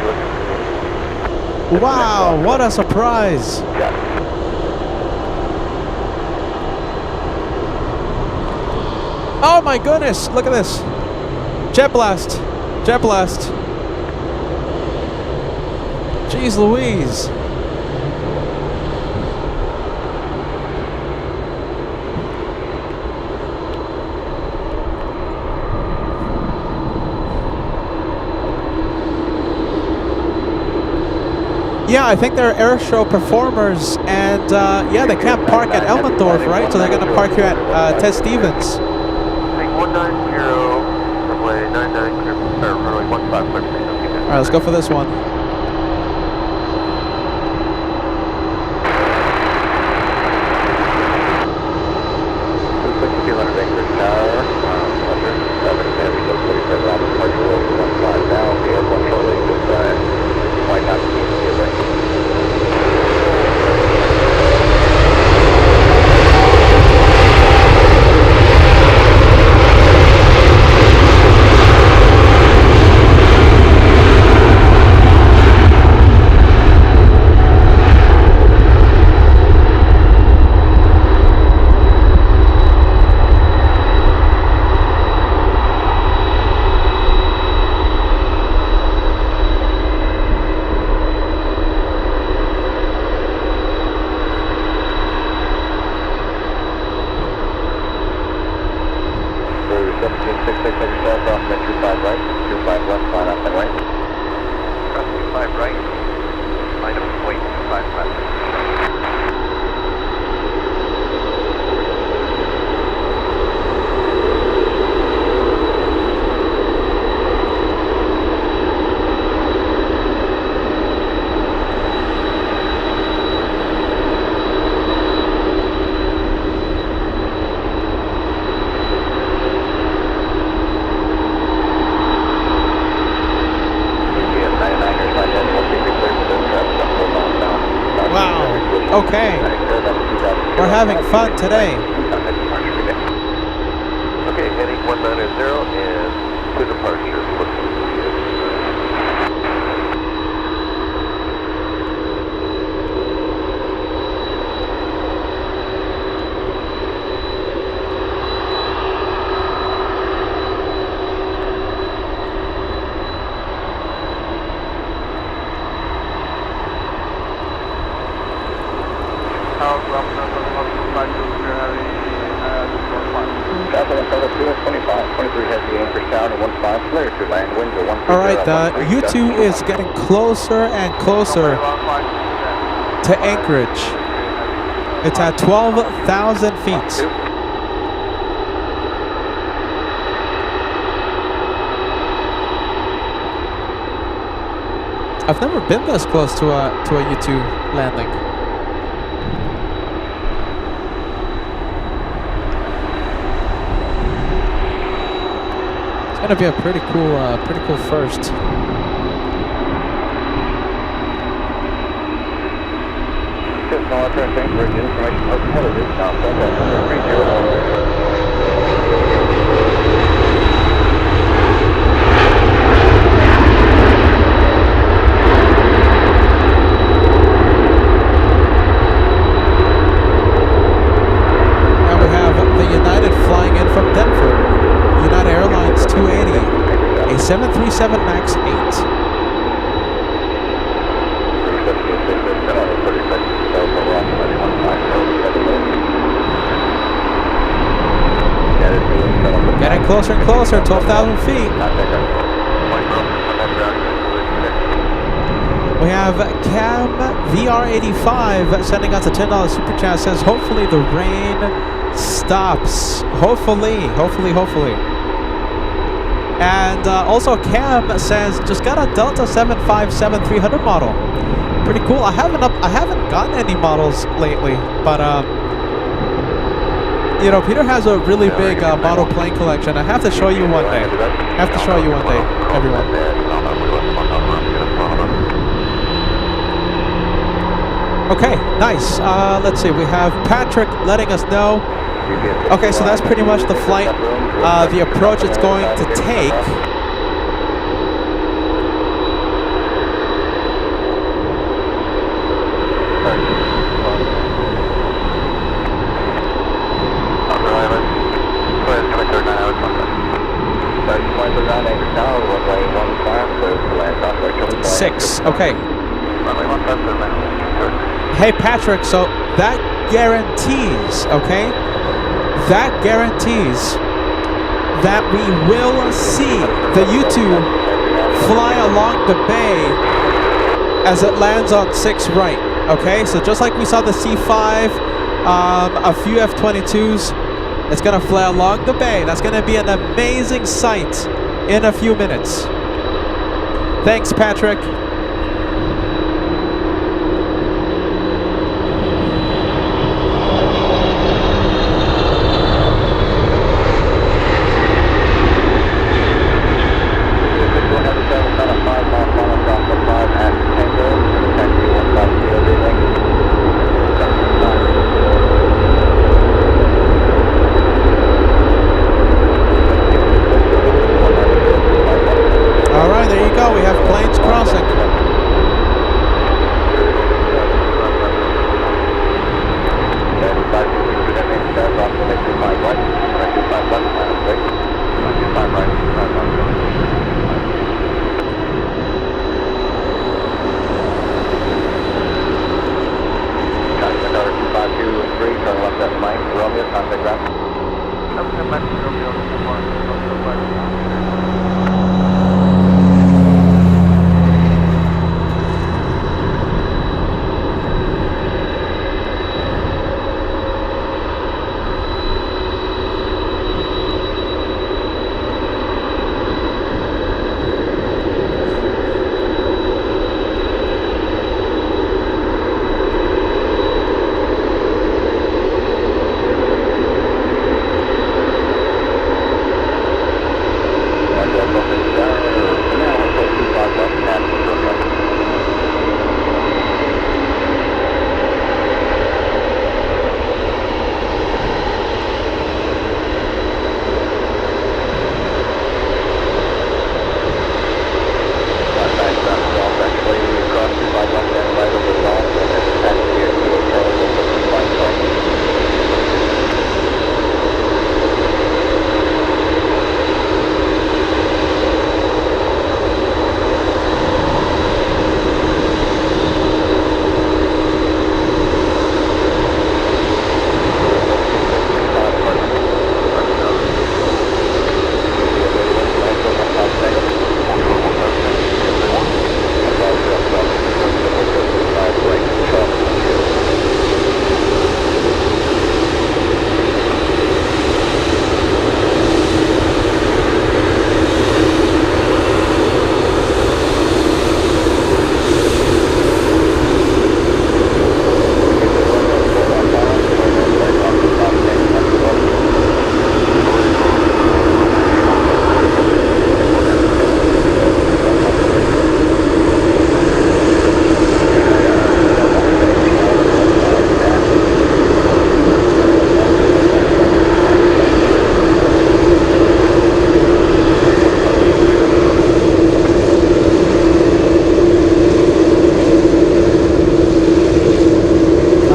Wow, what a surprise! Yeah. Oh my goodness, look at this. Jet blast. Jet blast. Jeez Louise. Yeah, I think they're air show performers, and yeah, they can't park at Elmendorf, right? So they're going to park here at Ted Stevens. 190, runway 99, runway 15. All right, let's go for this one. Okay. We're having fun today. Okay, heading 190 and to departure. Alright, the U2 is getting closer and closer to Anchorage. It's at 12,000 feet. I've never been this close to a U2 landing. It's gonna be a pretty cool first. Now we have the United flying in from Denver. United Airlines 280, a 737 MAX 8. Getting closer and closer, 12,000 feet. We have Cam VR85 sending us a $10 super chat. Says hopefully the rain stops. Hopefully. And also Cam says just got a Delta 757 300 model. Pretty cool. I haven't gotten any models lately, but you know, Peter has a really big model plane collection. I have to show you one day. Everyone. Okay, nice. Let's see. We have Patrick letting us know. Okay, so that's pretty much the flight, the approach it's going to take. Six. Okay. Hey Patrick, so that guarantees, okay? That guarantees that we will see the U2 fly along the bay as it lands on 6 right, okay? So just like we saw the C5, a few F-22s, it's gonna fly along the bay. That's gonna be an amazing sight in a few minutes. Thanks, Patrick. All right, there you go. We have planes crossing.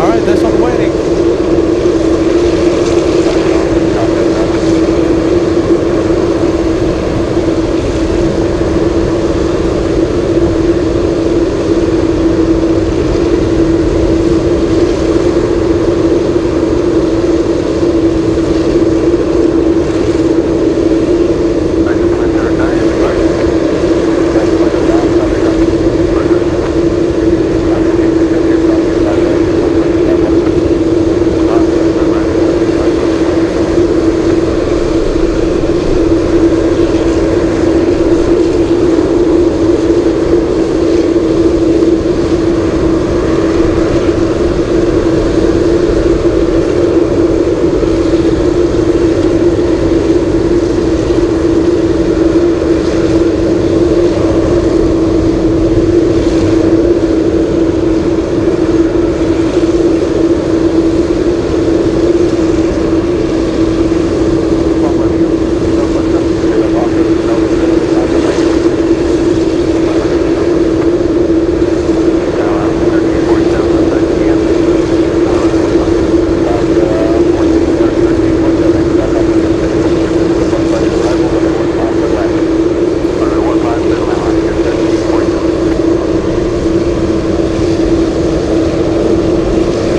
Alright, this one waiting.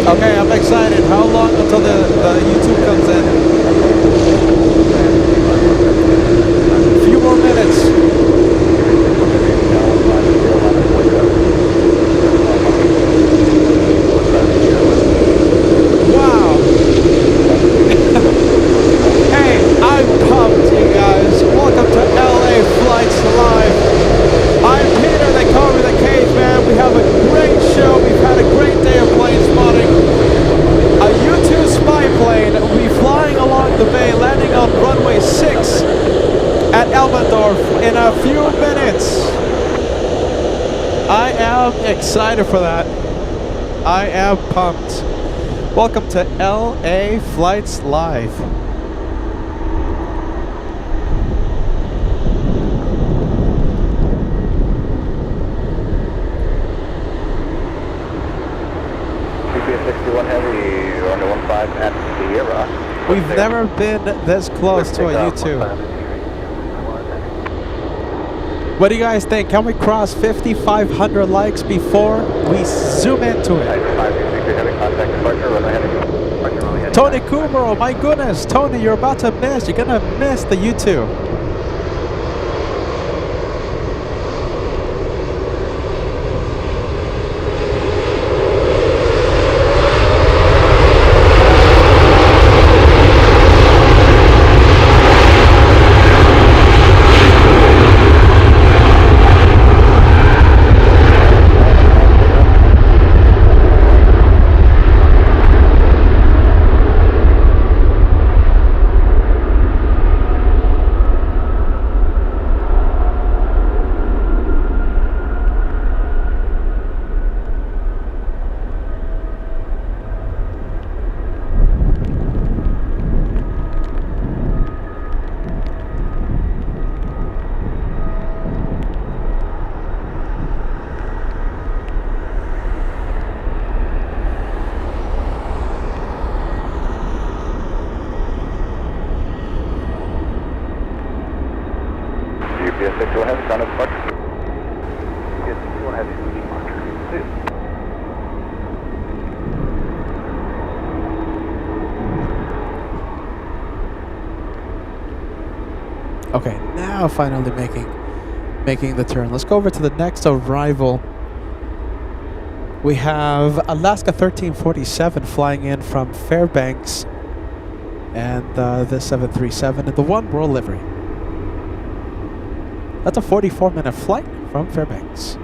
Okay, I'm excited. How long until the YouTube comes in? A few more minutes. Wow. Hey, I'm pumped, you guys. Welcome to LA Flights Live. I'm Peter, they call me the Caveman. We have a great show. We've had a great day of plane spotting. A U-2 spy plane will be flying along the bay, landing on runway 6 at Elmendorf in a few minutes. I am excited for that. I am pumped. Welcome to LA Flights Live. At Sierra. We've never been this close to a U-2. What do you guys think? Can we cross 5,500 likes before we zoom into it? Tony Kumaro, my goodness. Tony, you're about to miss. You're going to miss the U-2. Okay, now finally making the turn. Let's go over to the next arrival. We have Alaska 1347 flying in from Fairbanks, and the 737 in the One World livery. That's a 44-minute flight from Fairbanks.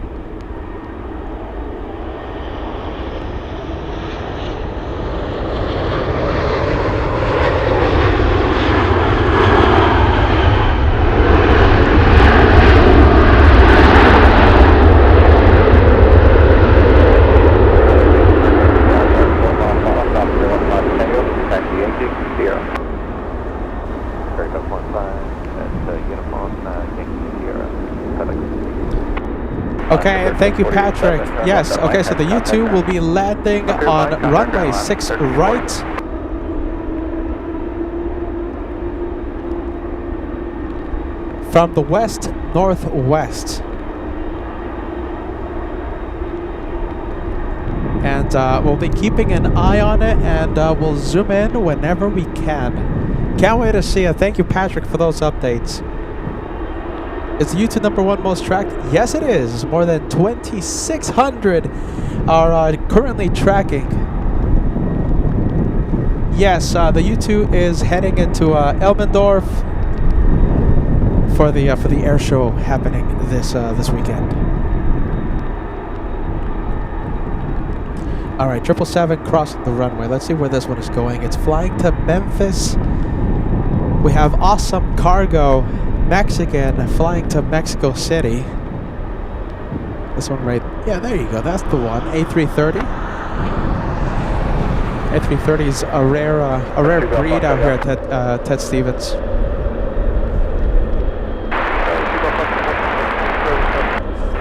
Okay, thank you, Patrick. Yes, okay, so the U2 will be landing on runway 6 right. From the west northwest. And we'll be keeping an eye on it, and we'll zoom in whenever we can. Can't wait to see it. Thank you, Patrick, for those updates. Is the U2 #1 most tracked? Yes, it is. More than 2,600 are currently tracking. Yes, the U2 is heading into Elmendorf for the air show happening this weekend. All right, 777 crossing the runway. Let's see where this one is going. It's flying to Memphis. We have Awesome Cargo, Mexican, flying to Mexico City. This one right, yeah, there you go. That's the one. A330. A330 is a rare breed out here at Ted Stevens.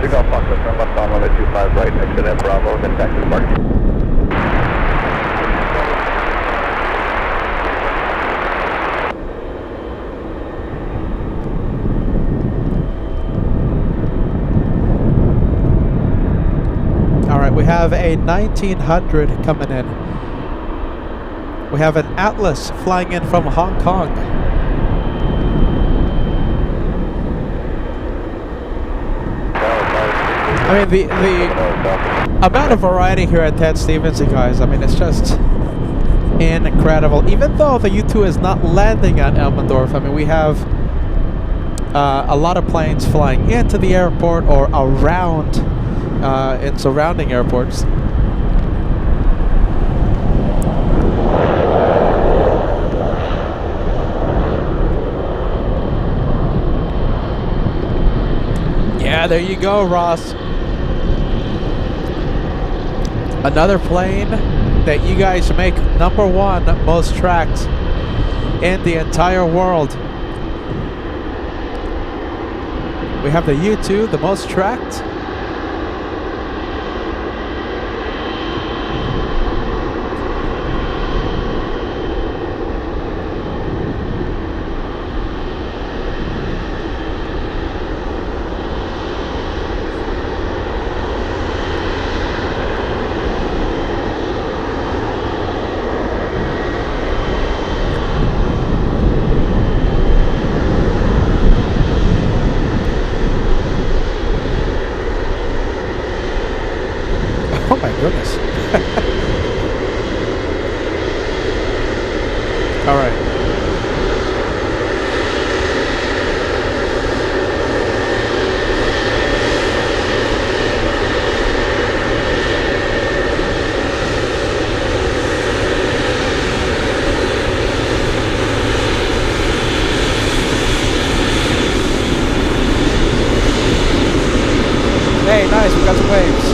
Big Golf Foxtrot, turn left on runway 25 right, exit at Bravo, then back to the park. All right, we have a 1900 coming in. We have an Atlas flying in from Hong Kong. I mean, the amount of variety here at Ted Stevens, you guys, I mean, it's just incredible. Even though the U2 is not landing at Elmendorf, I mean, we have a lot of planes flying into the airport or around in surrounding airports. Yeah, there you go, Ross. Another plane that you guys make #1 most tracked in the entire world. We have the U2, the most tracked. Oh my goodness. All right. Hey, nice, we got some waves.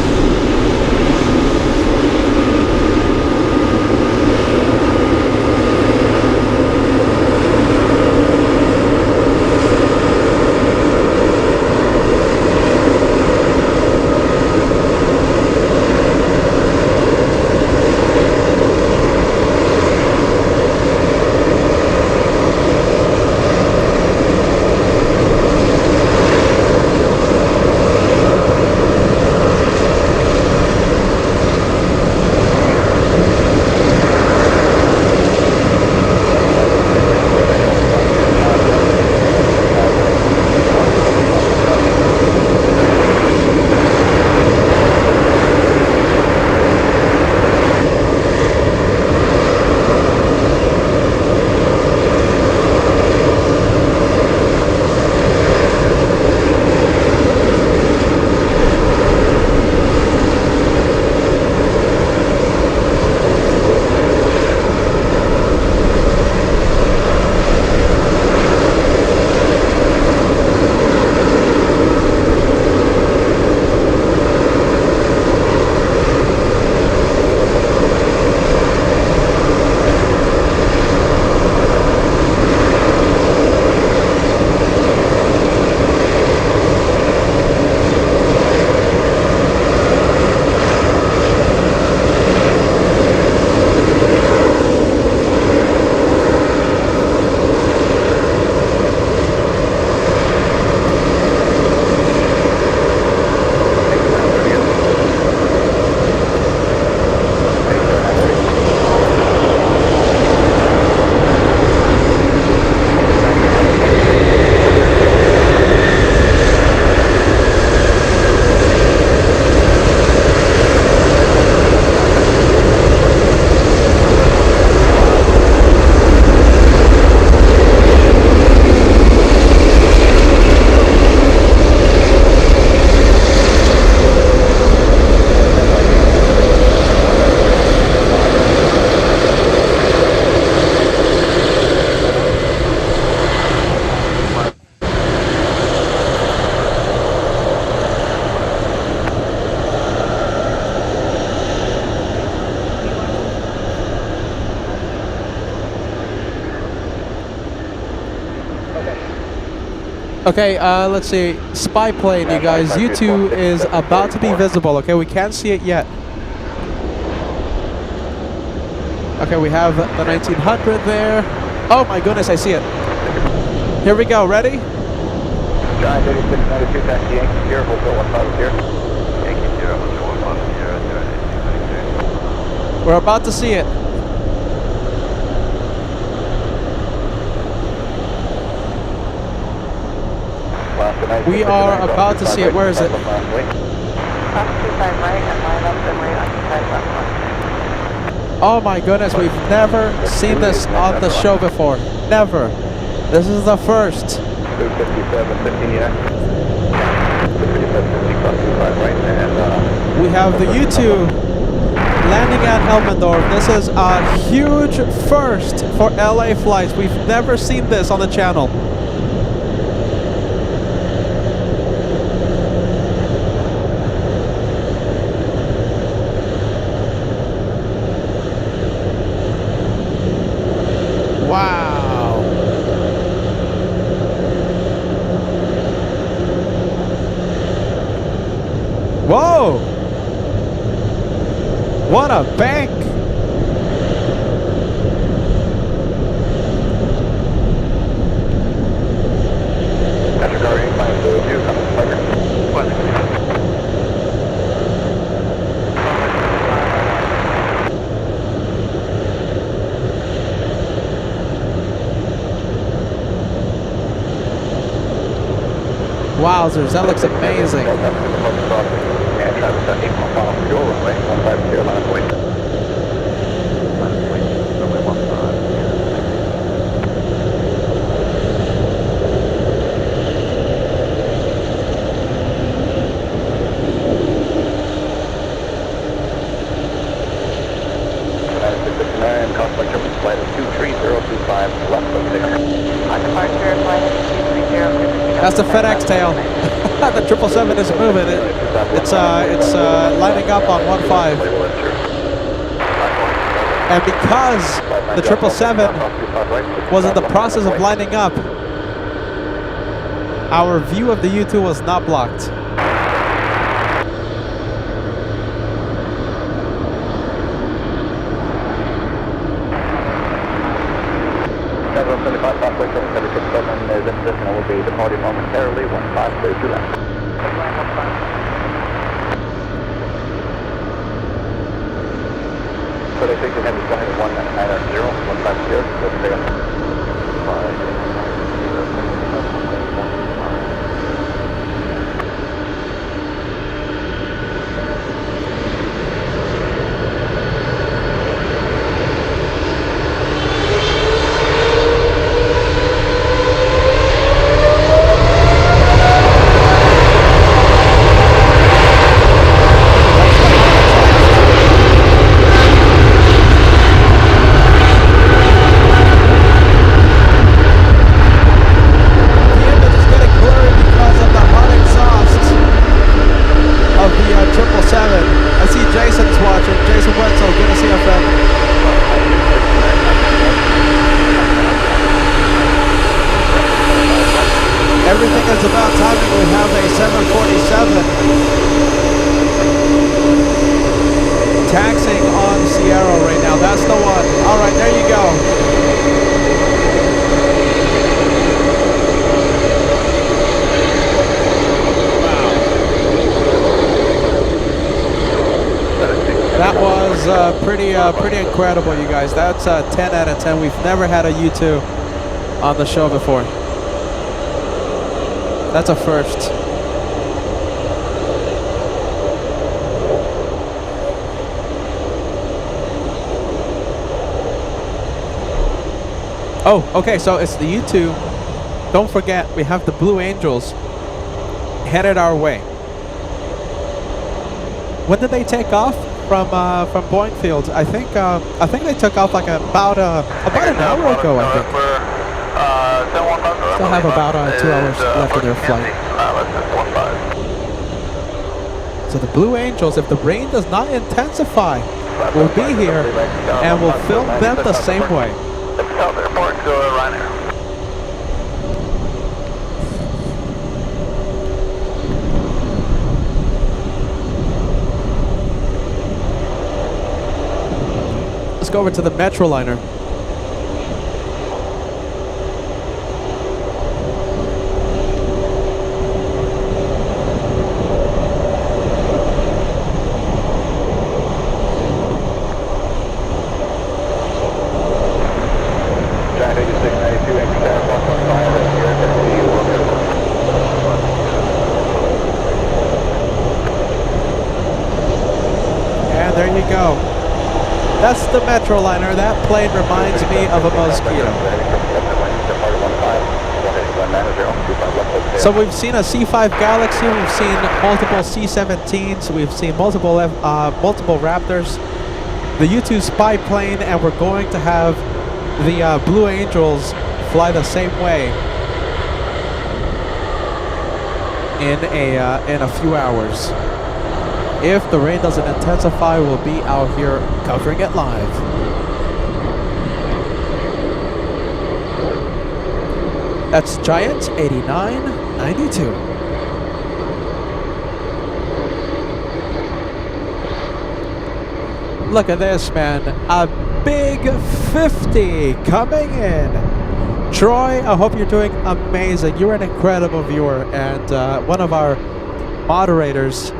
Okay, let's see. Spy plane, you guys. U2 is about to be visible. Okay, we can't see it yet. Okay, we have the 1900 there. Oh my goodness, I see it. Here we go. Ready? Giant 8692, taxi Yankee 0, Hotel 150. Yankee 0, Hotel 150, We're about to see it. We are about to see it. Where is it? Left 25 right and line up and right occupied left one. Oh my goodness, we've never seen this on the show before. Never. This is the first. 257, 15 yeah. 257, 25 right and We have the U2 landing at Elmendorf. This is a huge first for LA flights. We've never seen this on the channel. Wow. Whoa. What a bank. Wowzers, that looks amazing. That's the FedEx tail. The 777 is moving. It's lining up on 15. And because the 777 was in the process of lining up, our view of the U2 was not blocked. Will be departing momentarily, 1532 left. So they think they have this line at 190, 150, let's stay pretty incredible, you guys. That's a 10 out of 10. We've never had a U2 on the show before. That's a first. Oh, okay, so it's the U2. Don't forget, we have the Blue Angels headed our way. When did they take off from Boeing Field? I think they took off like about an hour ago. I think. Still have about 2 hours left of their flight. So the Blue Angels, if the rain does not intensify, will be here, and we'll film them the same way. let's go over to the Metroliner. And there you go. That's the Metroliner. That plane reminds me of a mosquito. So we've seen a C5 Galaxy, we've seen multiple C-17s, we've seen multiple Raptors, the U-2 spy plane, and we're going to have the Blue Angels fly the same way in a few hours. If the rain doesn't intensify, we'll be out here covering it live. That's Giant 8992. Look at this, man. A big 50 coming in. Troy, I hope you're doing amazing. You're an incredible viewer and one of our moderators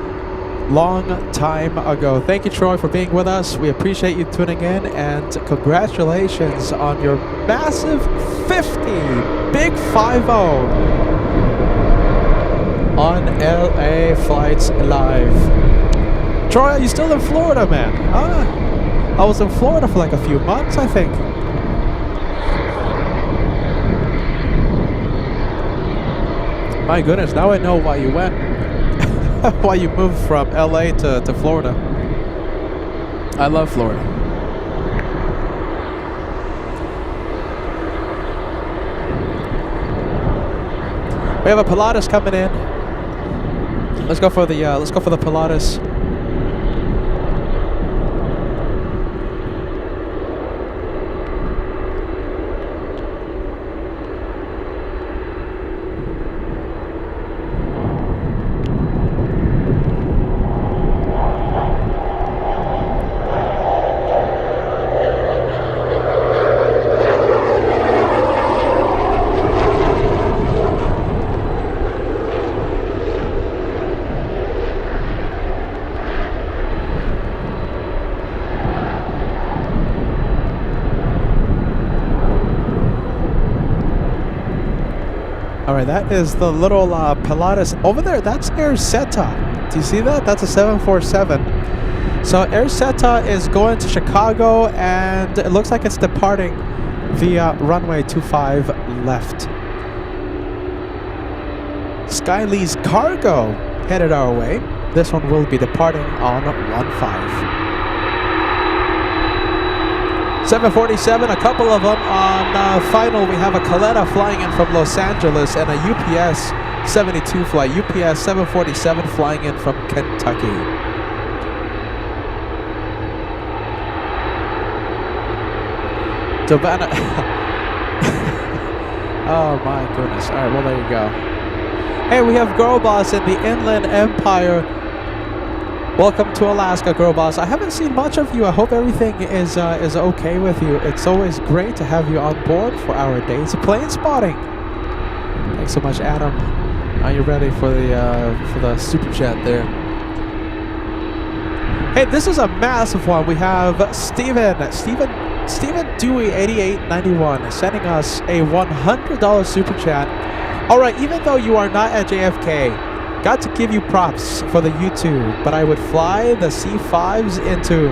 long time ago. Thank you, Troy, for being with us. We appreciate you tuning in, and congratulations on your massive 50 big 5-0 on LA Flights Live. Troy, are you still in Florida, man? I was in Florida for like a few months, I think. My goodness, now I know why you went. Why you moved from LA to Florida. I love Florida. We have a Pilatus coming in. Let's go for the Pilatus. Alright, that is the little Pilatus. Over there, that's Air Seta. Do you see that? That's a 747. So Air Seta is going to Chicago, and it looks like it's departing via runway 25 left. Skylee's cargo headed our way. This one will be departing on 15. 747, a couple of them on final. We have a Caletta flying in from Los Angeles and a UPS 72 flight. UPS 747 flying in from Kentucky. Savannah. Oh my goodness. Alright, well there you go. Hey, we have Girl Boss in the Inland Empire. Welcome to Alaska, Girl Boss. I haven't seen much of you. I hope everything is okay with you. It's always great to have you on board for our days of plane spotting. Thanks so much, Adam. Are you ready for the super chat there? Hey, this is a massive one. We have Steven Dewey 8891 sending us a $100 super chat. All right, even though you are not at JFK, got to give you props for the U2, but I would fly the C5s into...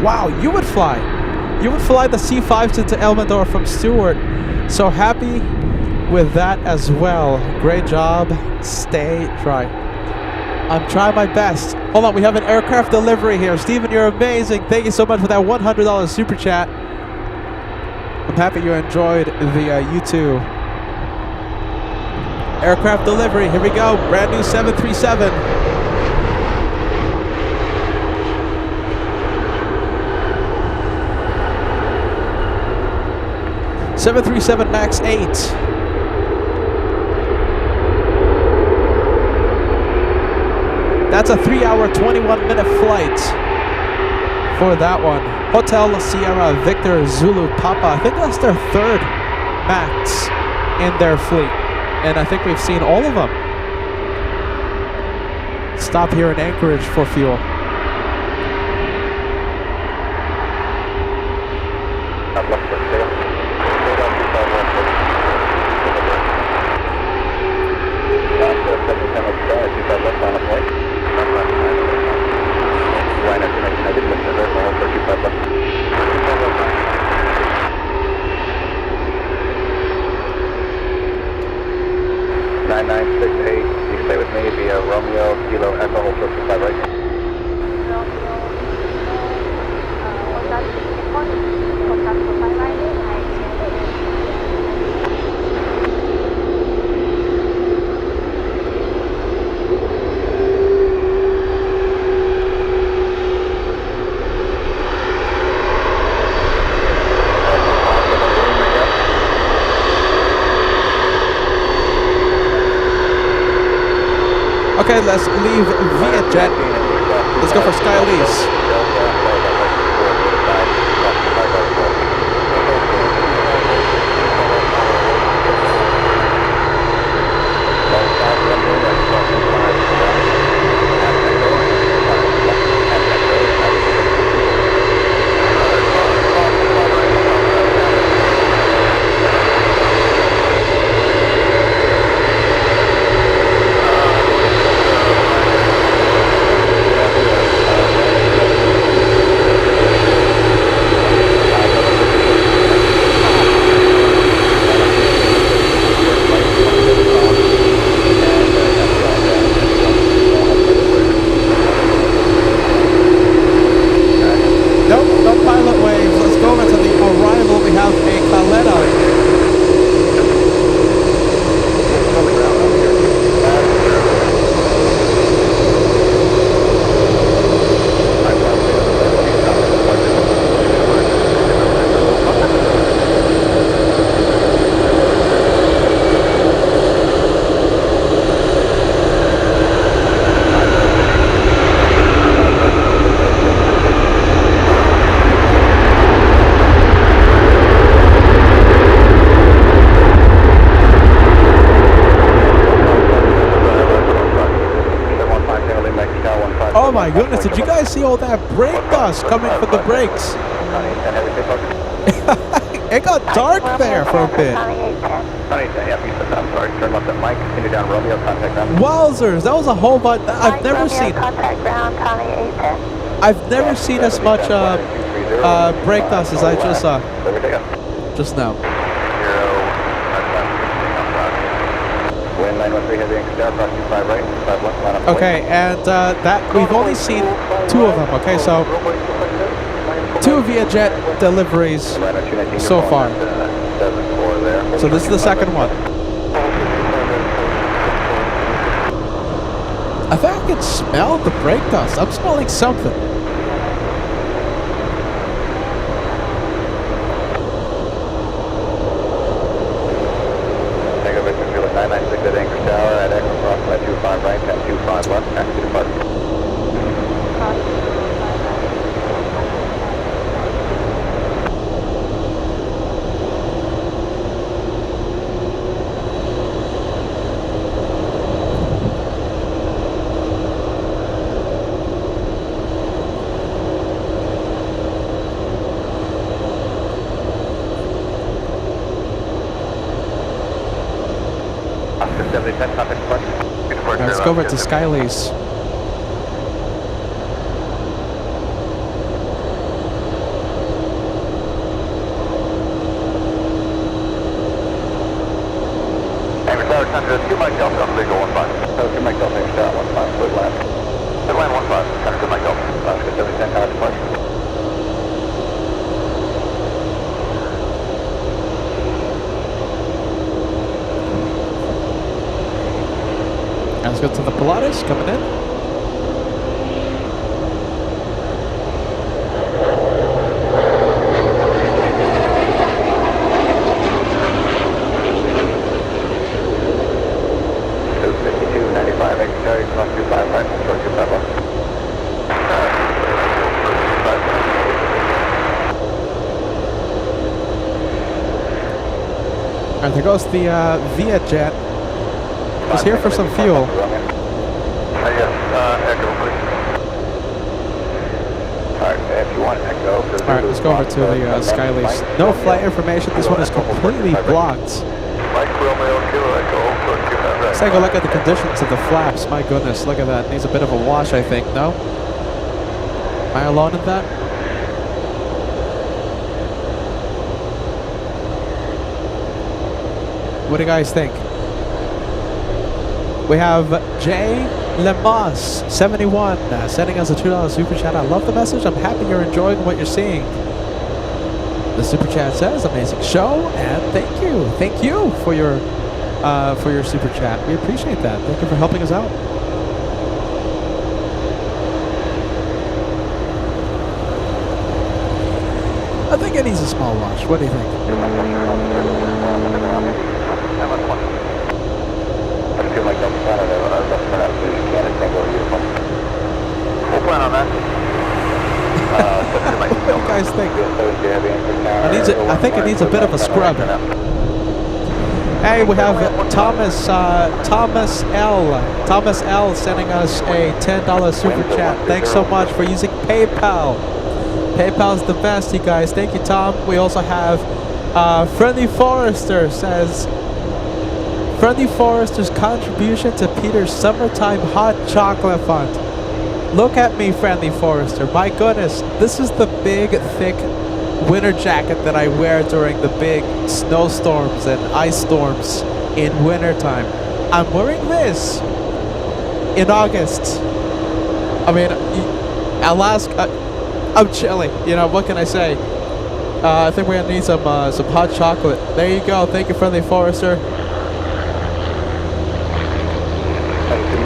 Wow, you would fly the C5s into Elmendorf from Stewart. So happy with that as well. Great job. Stay dry. I'm trying my best. Hold on, we have an aircraft delivery here. Steven, you're amazing. Thank you so much for that $100 super chat. I'm happy you enjoyed the U2. Aircraft delivery, here we go. Brand new 737. (737 MAX 8). That's a 3-hour, 21-minute flight for that one. Hotel Sierra Victor Zulu Papa. I think that's their third MAX in their fleet. And I think we've seen all of them stop here in Anchorage for fuel. Okay, let's leave Vietjet. Let's go for Skylise. Oh my goodness, did you guys see all that brake dust coming from the brakes? It got dark there for a bit. Wowzers, that was a whole bunch. I've never seen as much brake dust as I just saw just now. Okay, and that we've only seen two of them. Okay, so two Vietjet deliveries so far. So this is the second one. I think I can smell the brake dust. I'm smelling something. Let's go over to Skylise. Let's go to the Pilatus coming in. Alright, there goes the Via jet. Just here for some fuel. Echo, please. Alright, if you want Echo. Alright, let's go over to the Skylease. No flight information. This one is completely blocked. Mike Romeo, Kilo Echo, Let's take a look at the conditions of the flaps. My goodness, look at that. Needs a bit of a wash, I think. No? Am I alone in that? What do you guys think? We have Jay Lemas 71 sending us a $2 super chat. I love the message. I'm happy you're enjoying what you're seeing. The super chat says, "Amazing show," and thank you for your super chat. We appreciate that. Thank you for helping us out. I think it needs a small wash. What do you think? We'll plan on that. What do you guys think? I think it needs a bit of a scrub. Hey, we have Thomas L sending us a $10 super chat. Thanks so much for using PayPal. PayPal's the best, you guys. Thank you, Tom. We also have Friendly Forester says, Friendly Forester's contribution to Peter's summertime hot chocolate fund. Look at me, Friendly Forester. My goodness, this is the big, thick winter jacket that I wear during the big snowstorms and ice storms in wintertime. I'm wearing this in August. I mean, Alaska, I'm chilly. You know, what can I say? I think we're gonna need some hot chocolate. There you go. Thank you, Friendly Forester.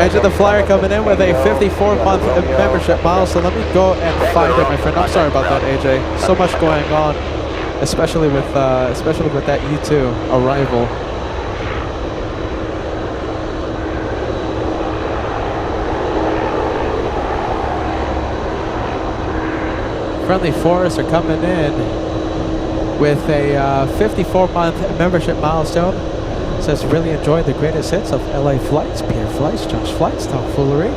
Edge of the Flyer coming in with a 54-month membership milestone. Let me go and find it, my friend. I'm sorry about that, AJ. So much going on, especially with that U2 arrival. Friendly Forests are coming in with a 54-month membership milestone. Says, really enjoyed the greatest hits of LA flights, Pierre Flights, Josh Flights, Tom Foolery.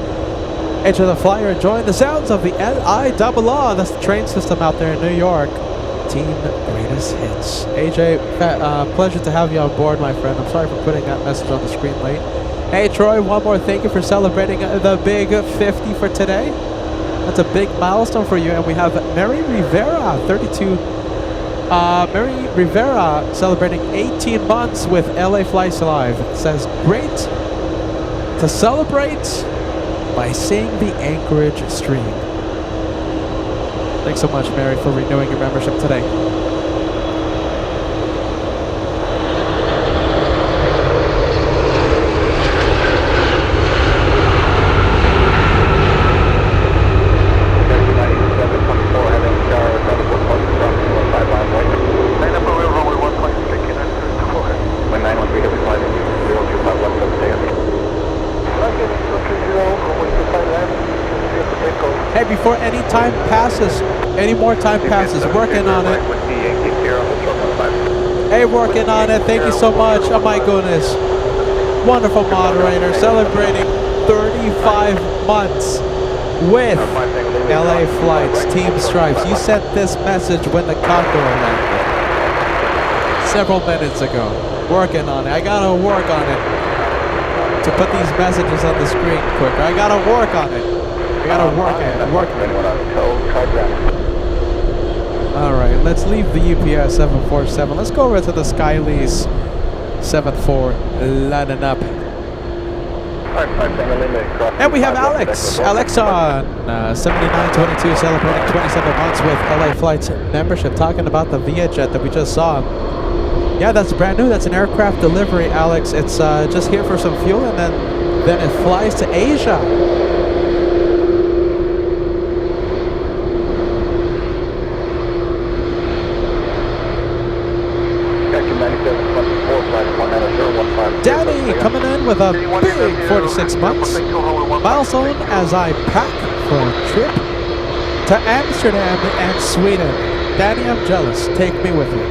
Edge of the Flyer enjoying the sounds of the LIRR. That's the train system out there in New York. Team Greatest Hits. AJ, pleasure to have you on board, my friend. I'm sorry for putting that message on the screen late. Hey, Troy, one more thank you for celebrating the big 50 for today. That's a big milestone for you. And we have Mary Rivera, 32. Mary Rivera celebrating 18 months with LA Flights Live. It says, great to celebrate by seeing the Anchorage stream. Thanks so much, Mary, for renewing your membership today. Hey, before any more time passes, working on it. Hey, working on it. Thank you so much. Oh my goodness. Wonderful moderator celebrating 35 months with LA Flights, Team Stripes. You sent this message when the Condor landed several minutes ago. Working on it. I gotta work on it to put these messages on the screen quicker. I gotta work on it. I gotta work it. Alright, let's leave the UPS 747. Let's go over to the Skylease 74 lining up. And we have ALAKSA 7922 celebrating 27 months with LA Flights membership, talking about the Via jet that we just saw. Yeah, that's brand new. That's an aircraft delivery, Alex. It's just here for some fuel, and then it flies to Asia. Danny coming in with a big 46 months milestone as I pack for a trip to Amsterdam and Sweden. Danny, I'm jealous. Take me with you.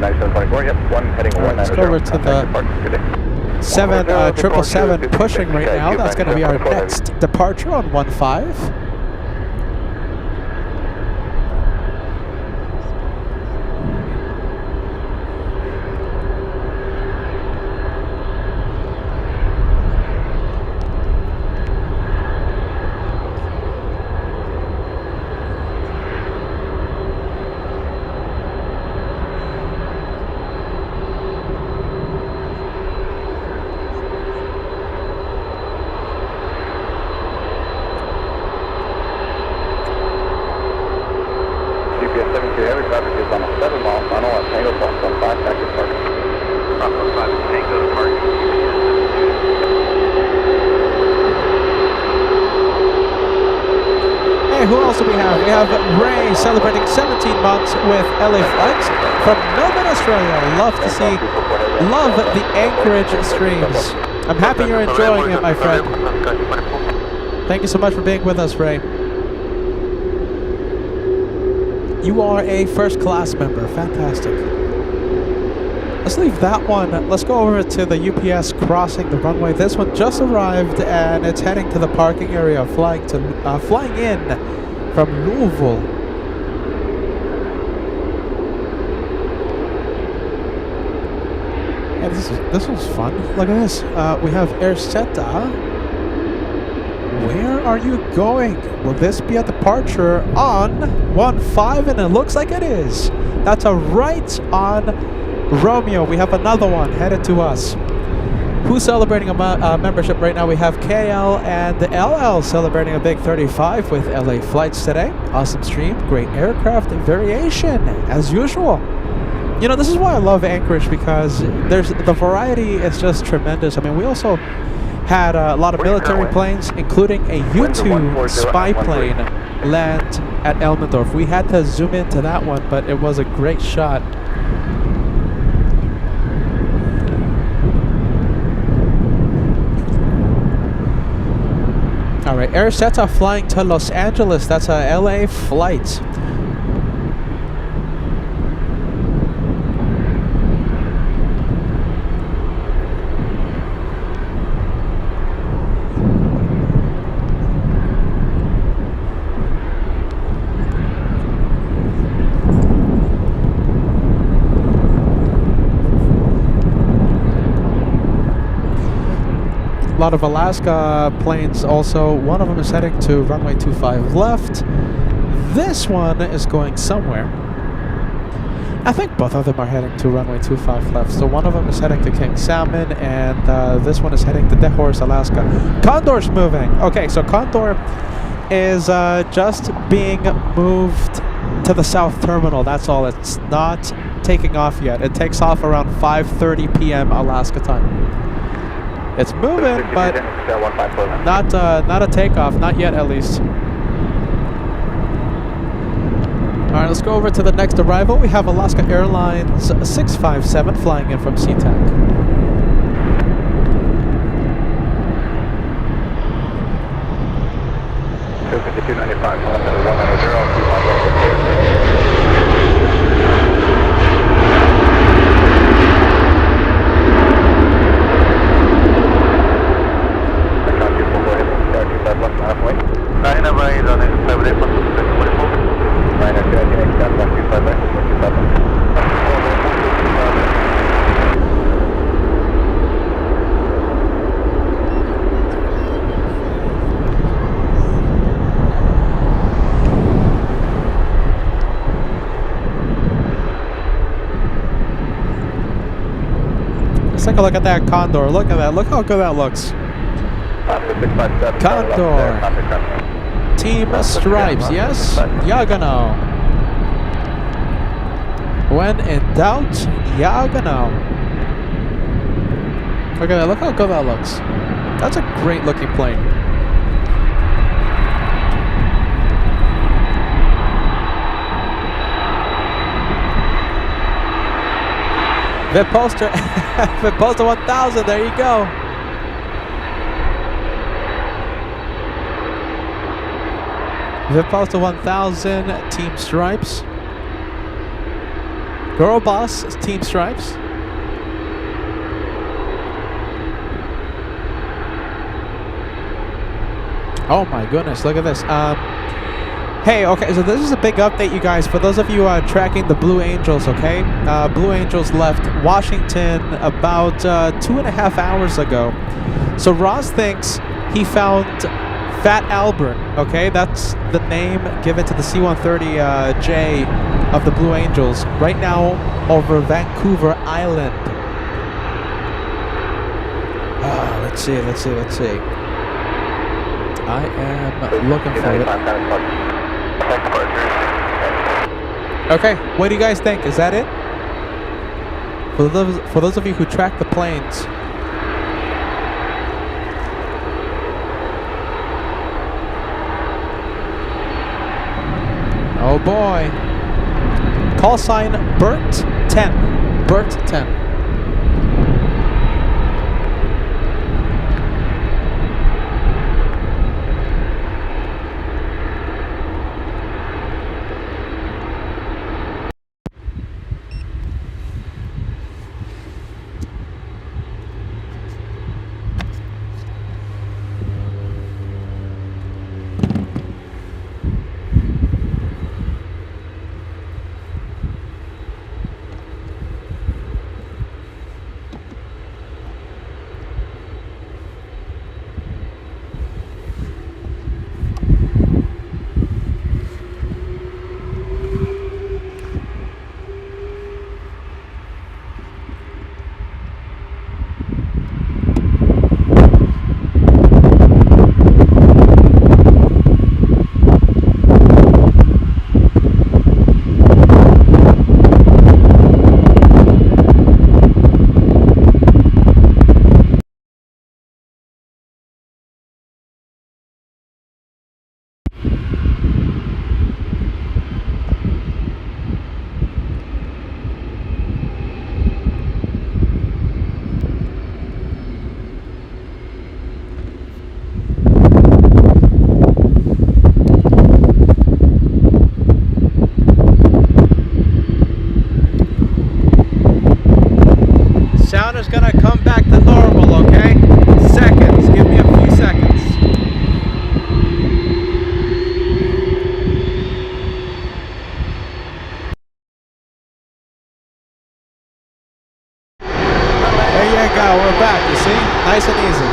9724, yep, 1 heading Alright, let's go over to the 777 pushing right now. That's going to be our next departure on 15. Every traffic is on a 7-mile final at Tango Fox on 5 active target. Bravo 5 is Tango to target. Hey, who else do we have? We have Ray celebrating 17 months with LA Flights from Melbourne, Australia. Love to see, love the Anchorage streams. I'm happy you're enjoying it, my friend. Thank you so much for being with us, Ray. You are a first class member. Fantastic. Let's leave that one. Let's go over to the UPS crossing the runway. This one just arrived and it's heading to the parking area, flying in from Louisville. Yeah, this was fun. Look at this. We have ALAKSA. Where are you going? Will this be a departure on 15? And it looks like it is. That's a right on Romeo. We have another one headed to us. Who's celebrating a membership right now? We have KL and LL celebrating a big 35 with LA Flights today. Awesome stream. Great aircraft variation as usual. You know, this is why I love Anchorage, because the variety is just tremendous. I mean, we also had a lot of military planes, including a U-2 spy plane land at Elmendorf. We had to zoom into that one, but it was a great shot. All right, ALAKSA flying to Los Angeles. That's a LA flight. A lot of Alaska planes also. One of them is heading to runway 25 left. This one is going somewhere. I think both of them are heading to runway 25 left. So one of them is heading to King Salmon, and this one is heading to Dead Horse, Alaska. Condor's moving. Okay, so Condor is just being moved to the south terminal. That's all. It's not taking off yet. It takes off around 5:30 p.m. Alaska time. It's moving, but not a takeoff, not yet at least. All right, let's go over to the next arrival. We have Alaska Airlines 657 flying in from SeaTac. Let's take a look at that Condor. Look at that. Look how good that looks. Condor. Team Stripes. Yes. Yagano. When in doubt, Yagano. Look at that. Look how good that looks. That's a great looking plane. Vipolster, Vipolster 1000, there you go. Vipolster 1000, Team Stripes. Girl Boss, Team Stripes. Oh my goodness, look at this. Hey, okay, so this is a big update, you guys. For those of you tracking the Blue Angels, okay? Blue Angels left Washington about 2.5 hours ago. So Ross thinks he found Fat Albert, okay? That's the name given to the C-130J of the Blue Angels right now over Vancouver Island. Let's see. I am looking for it. Okay, what do you guys think? Is that it? For those of you who track the planes. Oh boy. Call sign Bert 10. Bert 10. Sound is gonna come back to normal, okay? Seconds, give me a few seconds. There you go, we're back, you see? Nice and easy.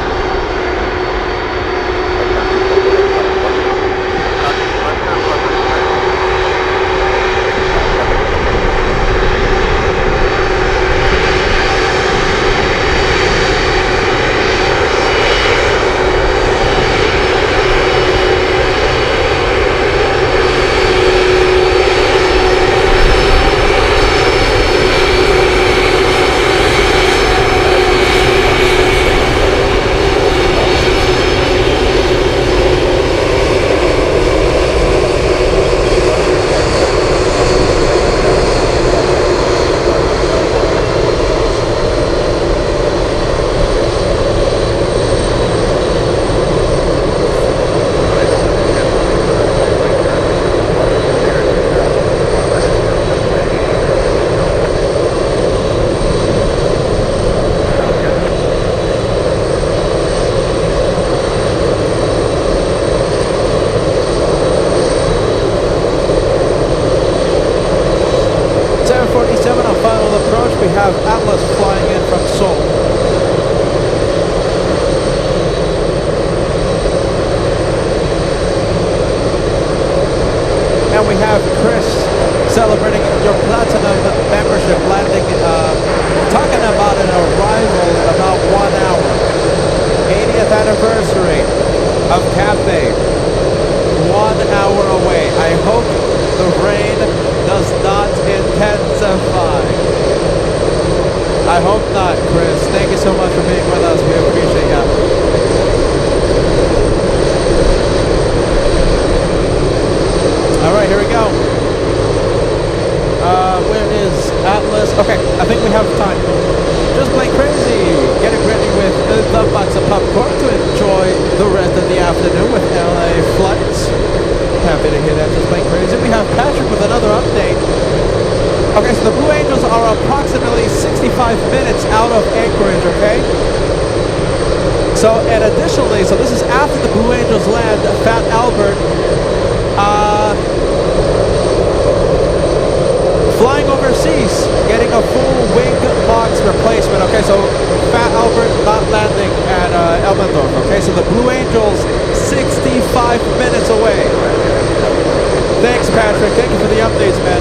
So, and additionally, so this is after the Blue Angels land, Fat Albert, flying overseas, getting a full wing box replacement. Okay, so Fat Albert not landing at Elmendorf. Okay, so the Blue Angels 65 minutes away. Thanks, Patrick. Thank you for the updates, man.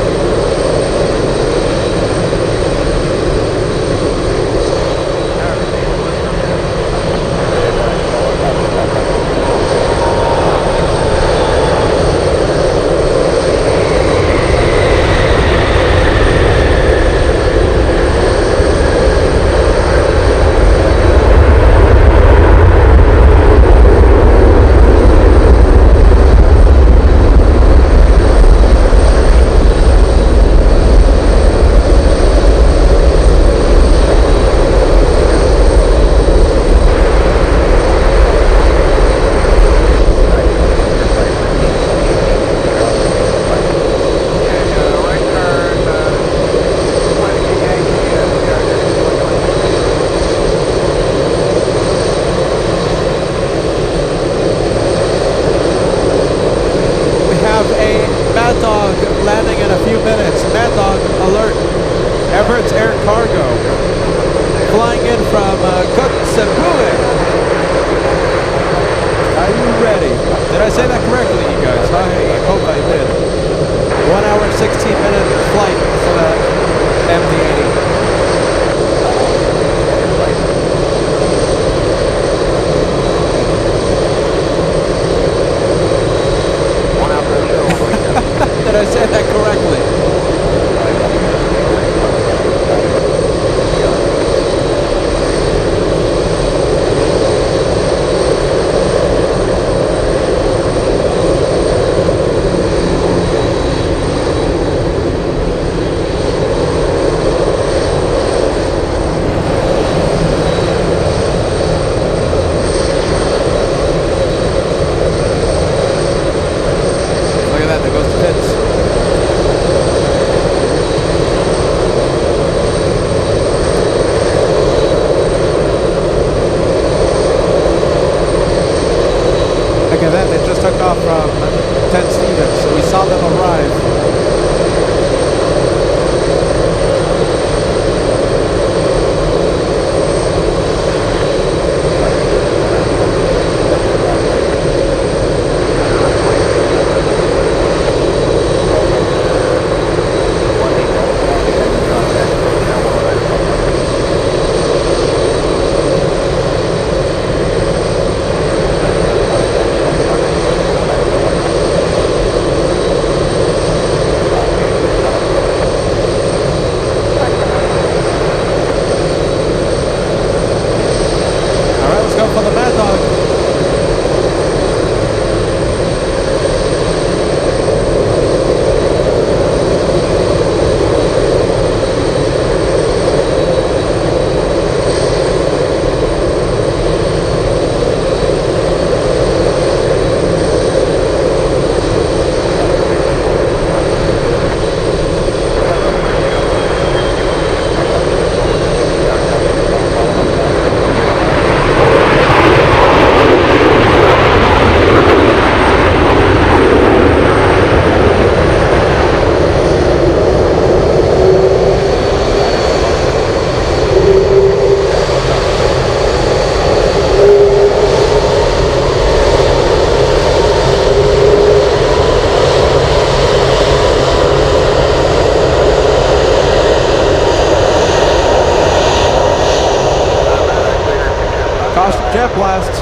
Jet blast.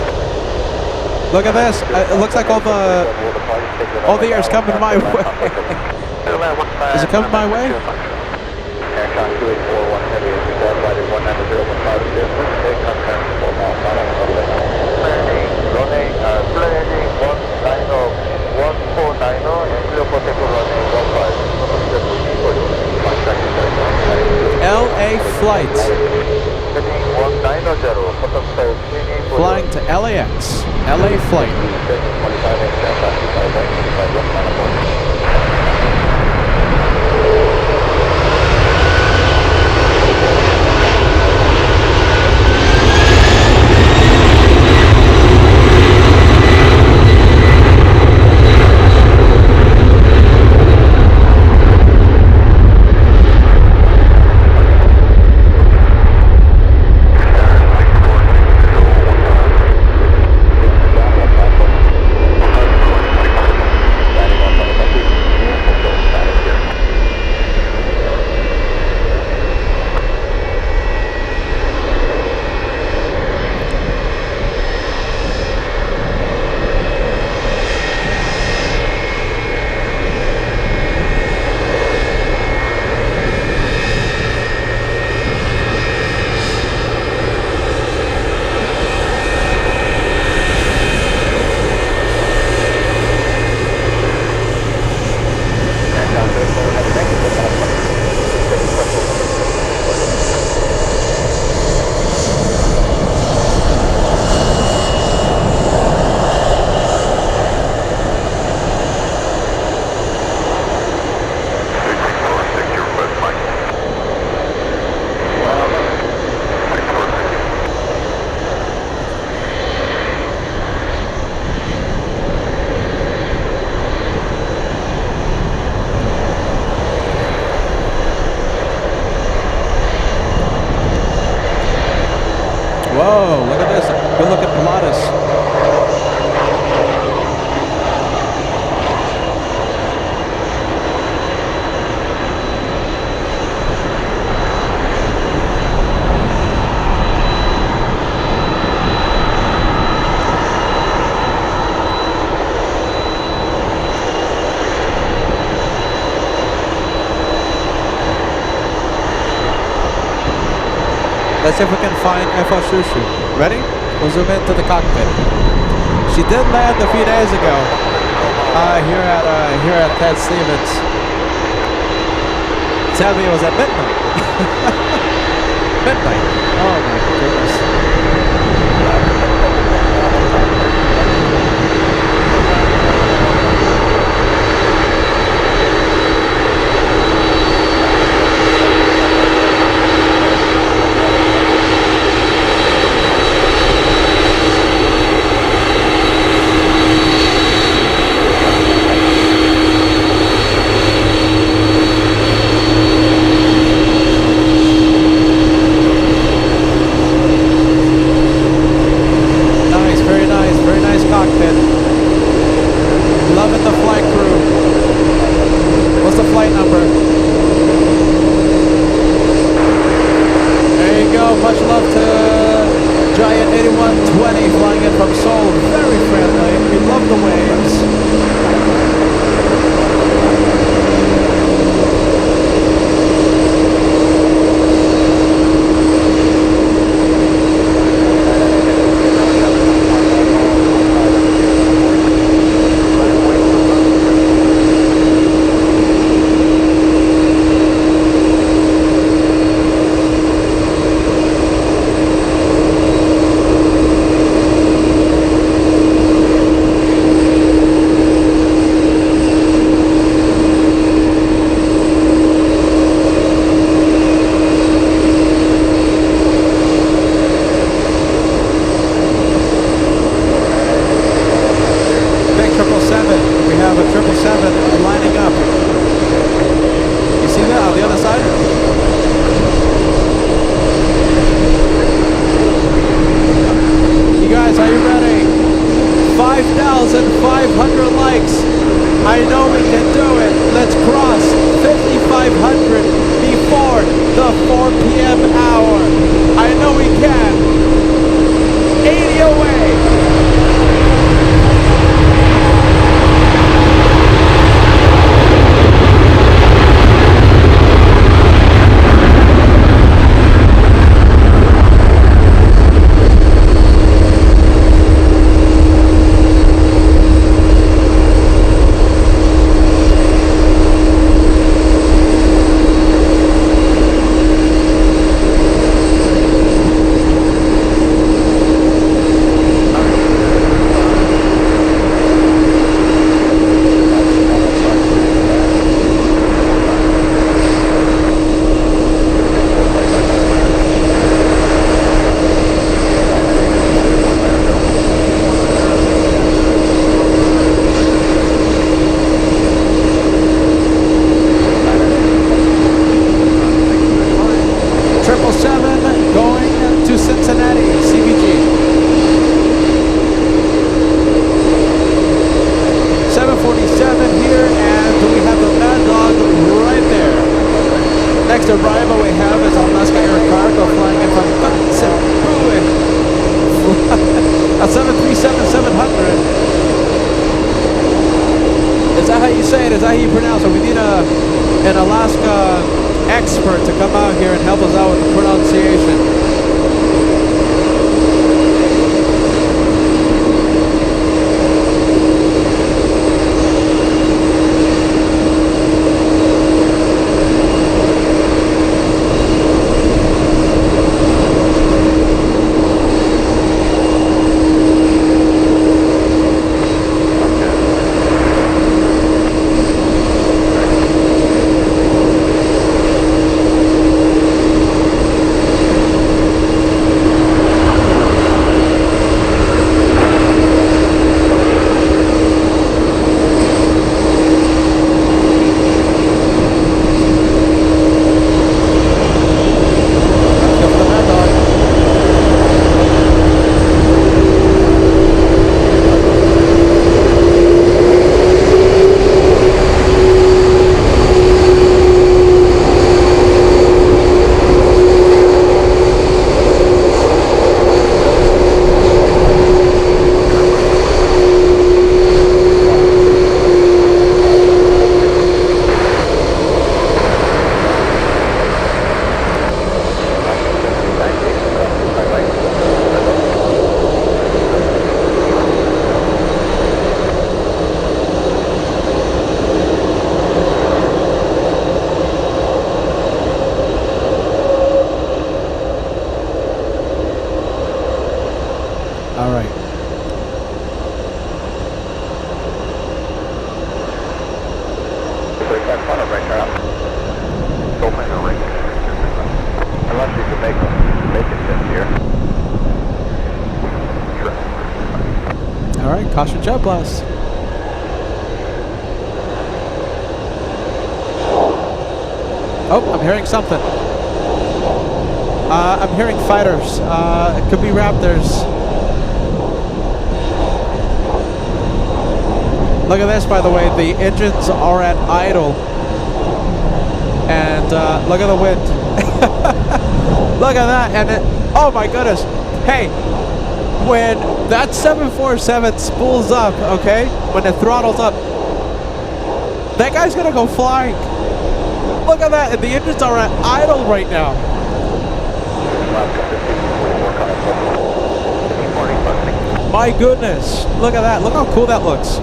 Look at this. It looks like all the air's coming my way. Is it coming my way? LA flight. Flying to LAX. LA flight. Whoa, look at this. Good looking Pilatus. Let's see if we can find FL Shushu. Ready? We'll zoom into the cockpit. She did land a few days ago here at Ted Stevens. Sadly, it was at midnight. Midnight. Oh my goodness. Is that how you pronounce it? We need an Alaska expert to come out here and help us out with the pronunciation. All right. Unless you can make it this year. All right, caution jet blast. Oh, I'm hearing something. I'm hearing fighters. It could be Raptors. Look at this, by the way. The engines are at idle. And look at the wind. Look at that. And oh my goodness. Hey, when that 747 spools up, okay, when it throttles up, that guy's gonna go flying. Look at that, and the engines are at idle right now. My goodness, look at that. Look how cool that looks.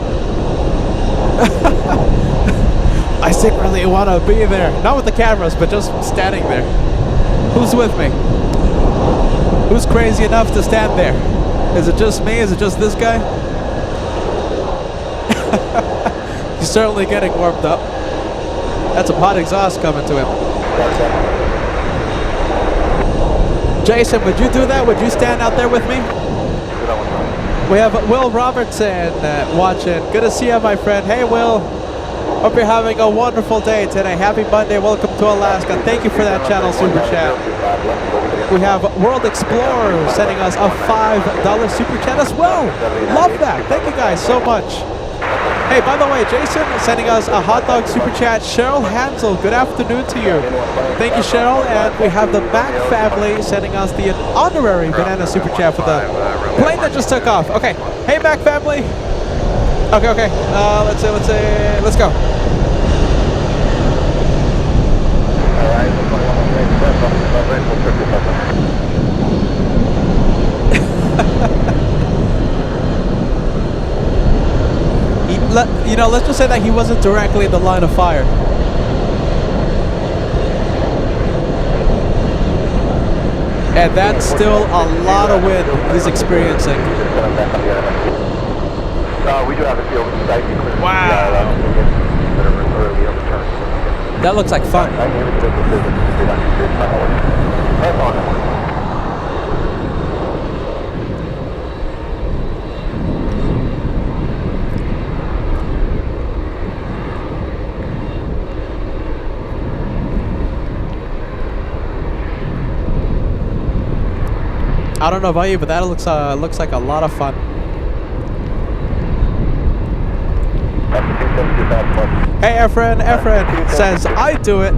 I secretly want to be there. Not with the cameras, but just standing there. Who's with me? Who's crazy enough to stand there? Is it just me? Is it just this guy? He's certainly getting warmed up. That's a hot exhaust coming to him. Jason, would you do that? Would you stand out there with me? We have Will Robertson watching. Good to see you, my friend. Hey, Will. Hope you're having a wonderful day today. Happy Monday. Welcome to Alaska. Thank you for that channel super chat. We have World Explorer sending us a $5 super chat as well. Love that. Thank you guys so much. Hey, by the way, Jason sending us a hot dog super chat. Cheryl Hansel, good afternoon to you. Thank you, Cheryl. And we have the Mac family sending us the honorary banana super chat for the plane that just took off. Okay. Hey, Mac family. Okay. Let's go. Let's just say that he wasn't directly in the line of fire. And that's still a lot of wind he's experiencing. We do have a field site. Wow. That looks like fun. I don't know about you, but that looks like a lot of fun. Hey, Efren says, I do it.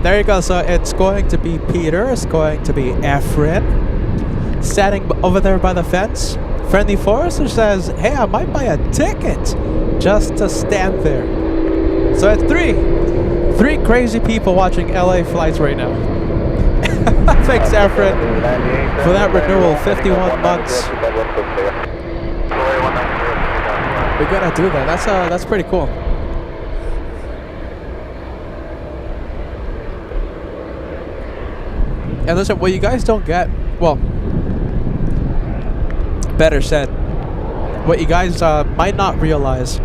There you go. So it's going to be Peter. It's going to be Efren. Standing over there by the fence. Friendly Forester says, hey, I might buy a ticket just to stand there. So it's three crazy people watching LA flights right now. Thanks, Efren, for that renewal. 51 months. We gotta do that. That's pretty cool. And listen, what you guys don't get, well, better said, what you guys might not realize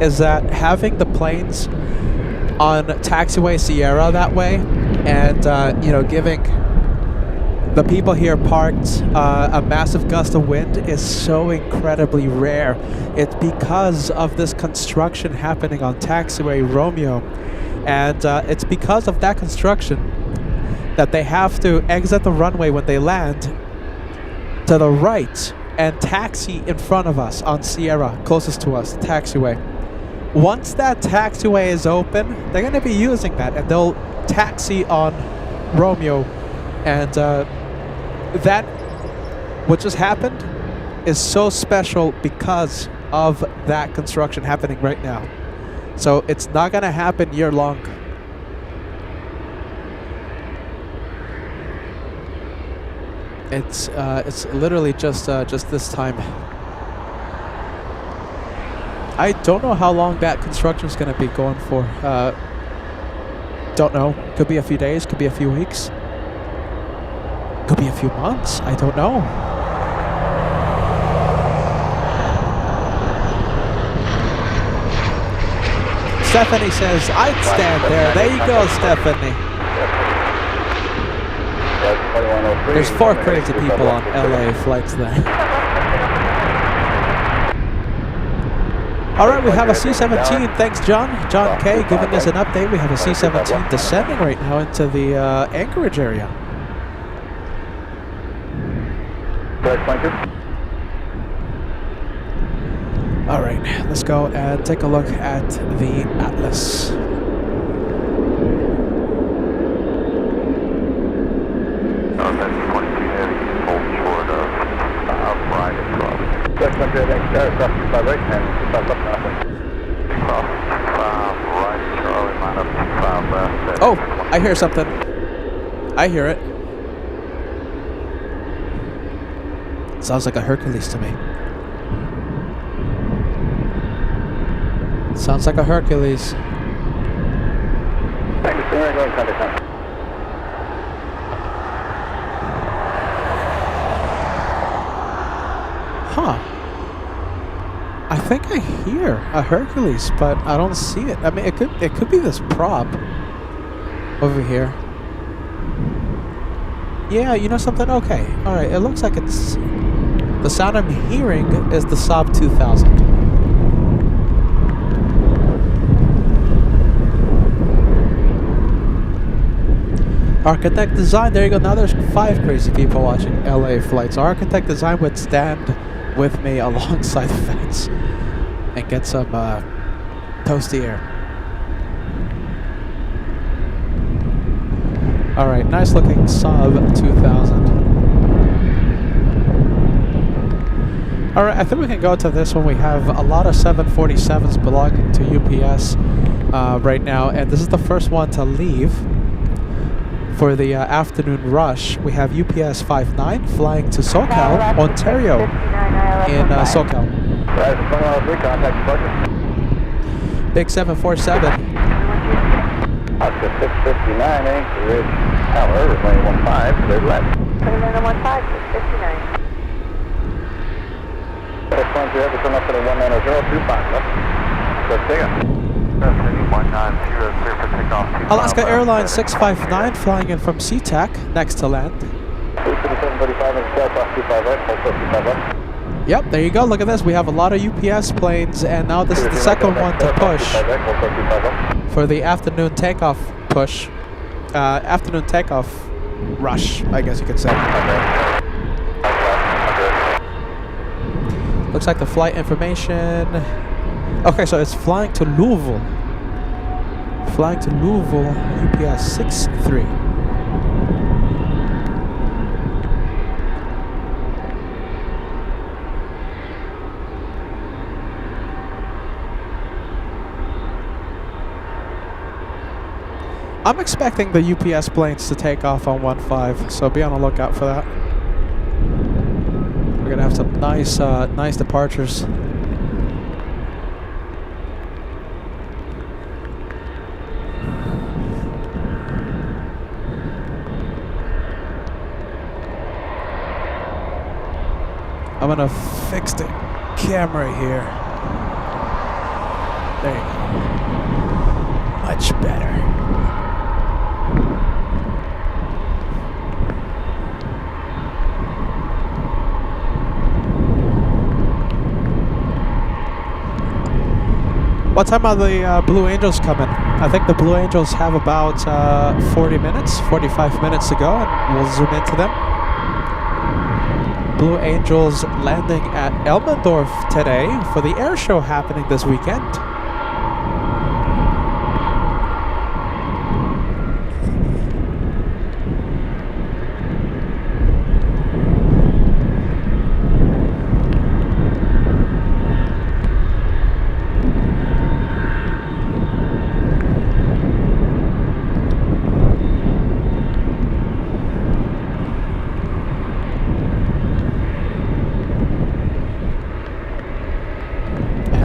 is that having the planes on taxiway Sierra that way, and giving the people here parked a massive gust of wind is so incredibly rare. It's because of this construction happening on taxiway Romeo, and it's because of that construction that they have to exit the runway when they land to the right and taxi in front of us on Sierra, closest to us, taxiway. Once that taxiway is open, they're going to be using that, and they'll taxi on Romeo. And that, what just happened, is so special because of that construction happening right now. So it's not going to happen year long. It's literally just this time. I don't know how long that construction is going to be going for. Don't know. Could be a few days. Could be a few weeks. Could be a few months. I don't know. Stephanie says, I'd stand there. There you go, Stephanie. There's 4 crazy people on LA flights there. All right, we have a C-17. Thanks, John. John K. giving us an update. We have a C-17 descending right now into the Anchorage area. All right, let's go and take a look at the Atlas. Oh, I hear something. I hear it. Sounds like a Hercules to me. Sounds like a Hercules. Huh. I think I hear a Hercules, but I don't see it. I mean, it could be this prop over here. Yeah, you know something? Okay. All right. It looks like it's the sound I'm hearing is the Saab 2000. Architect Design, there you go. Now there's 5 crazy people watching LA flights. Architect Design would stand with me alongside the fence and get some toasty air. All right, nice looking Saab 2000. All right, I think we can go to this one. We have a lot of 747s belonging to UPS right now, and this is the first one to leave. For the afternoon rush, we have UPS 59 flying to SoCal, Ontario, in SoCal. Big 747. Oscar 659, Anchorage, Tower, runway 15, cleared left. 2915, 659. That's one zero, to come up to the 19025 left. Let's take it. Alaska Airlines 659 flying in from SeaTac, next to land. Yep, there you go. Look at this. We have a lot of UPS planes, and now this is the second one to push for the afternoon takeoff push. Afternoon takeoff rush, I guess you could say. Looks like the flight information. Okay, so it's flying to Louisville. Flying to Louisville, UPS 63. I'm expecting the UPS planes to take off on 15, so be on the lookout for that. We're gonna have some nice departures. I'm gonna fix the camera here. There you go. Much better. What time are the Blue Angels coming? I think the Blue Angels have about 40 minutes, 45 minutes to go, and we'll zoom into them. Blue Angels landing at Elmendorf today for the air show happening this weekend.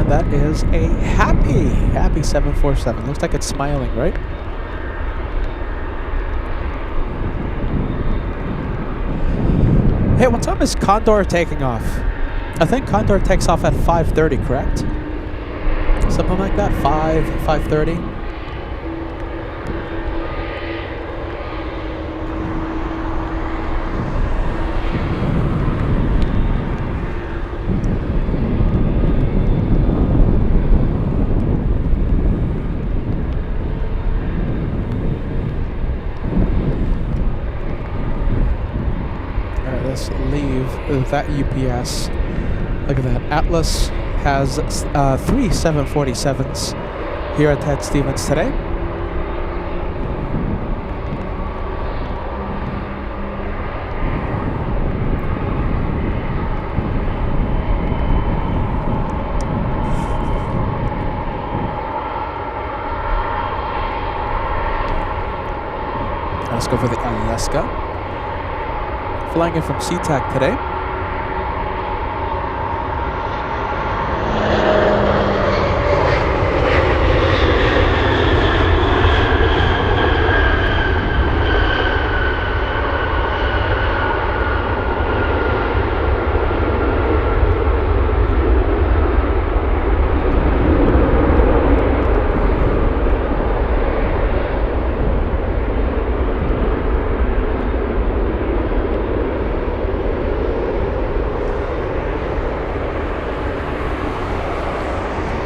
That is a happy 747. Looks like it's smiling, right? Hey, what time is Condor taking off? I think Condor takes off at 5:30, correct? Something like that, 5:30. Alright, let's leave that UPS. Look at that. Atlas has 3 747s here at Ted Stevens today. Let's go for the ALAKSA. Flying in from SeaTac today.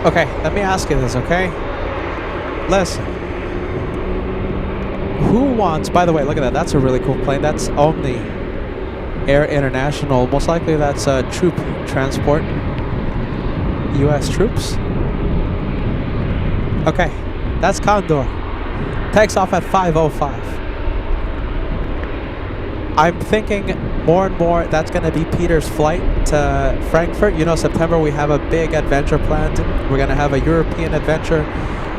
Okay, let me ask you this, okay? Listen. Who wants... By the way, look at that. That's a really cool plane. That's Omni Air International. Most likely that's troop transport. U.S. troops. Okay, that's Condor. Takes off at 5:05. I'm thinking more and more that's going to be Peter's flight to Frankfurt. You know, September we have a big adventure planned. We're going to have a European adventure,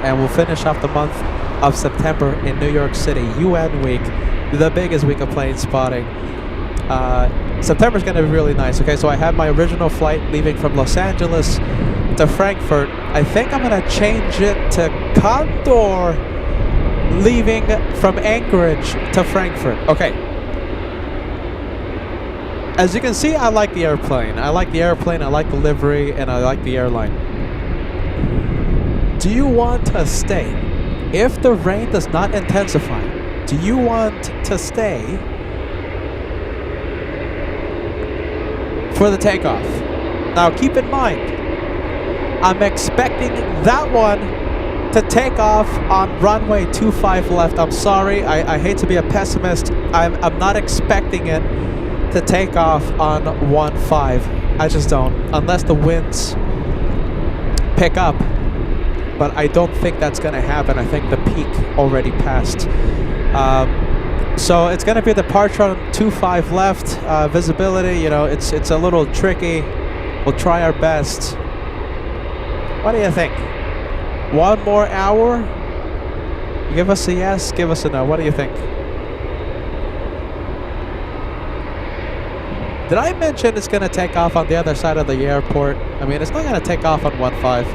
and we'll finish off the month of September in New York City, UN Week, the biggest week of plane spotting. September's going to be really nice. Okay, so I have my original flight leaving from Los Angeles to Frankfurt. I think I'm going to change it to Condor leaving from Anchorage to Frankfurt. Okay. As you can see, I like the airplane. I like the airplane, I like the livery, and I like the airline. Do you want to stay? If the rain does not intensify, do you want to stay for the takeoff? Now keep in mind, I'm expecting that one to take off on runway 25 left. I'm sorry, I hate to be a pessimist. I'm not expecting it to take off on 15. I just don't, unless the winds pick up, but I don't think that's going to happen. I think the peak already passed. So it's going to be a departure on 25 left. Visibility, you know, it's a little tricky. We'll try our best. What do you think? 1 more hour? Give us a yes, give us a no. What do you think? Did I mention it's going to take off on the other side of the airport? I mean, it's not going to take off on 15.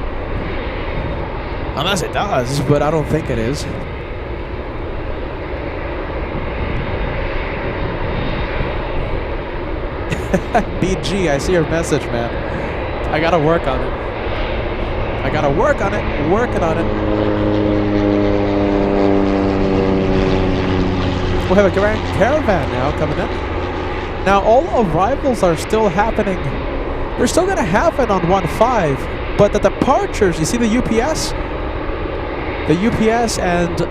Unless it does, but I don't think it is. BG, I see your message, man. I got to work on it. I got to work on it. Working on it. We have a Grand Caravan now coming in. Now, all arrivals are still happening. They're still going to happen on 15, but the departures, you see the UPS? The UPS and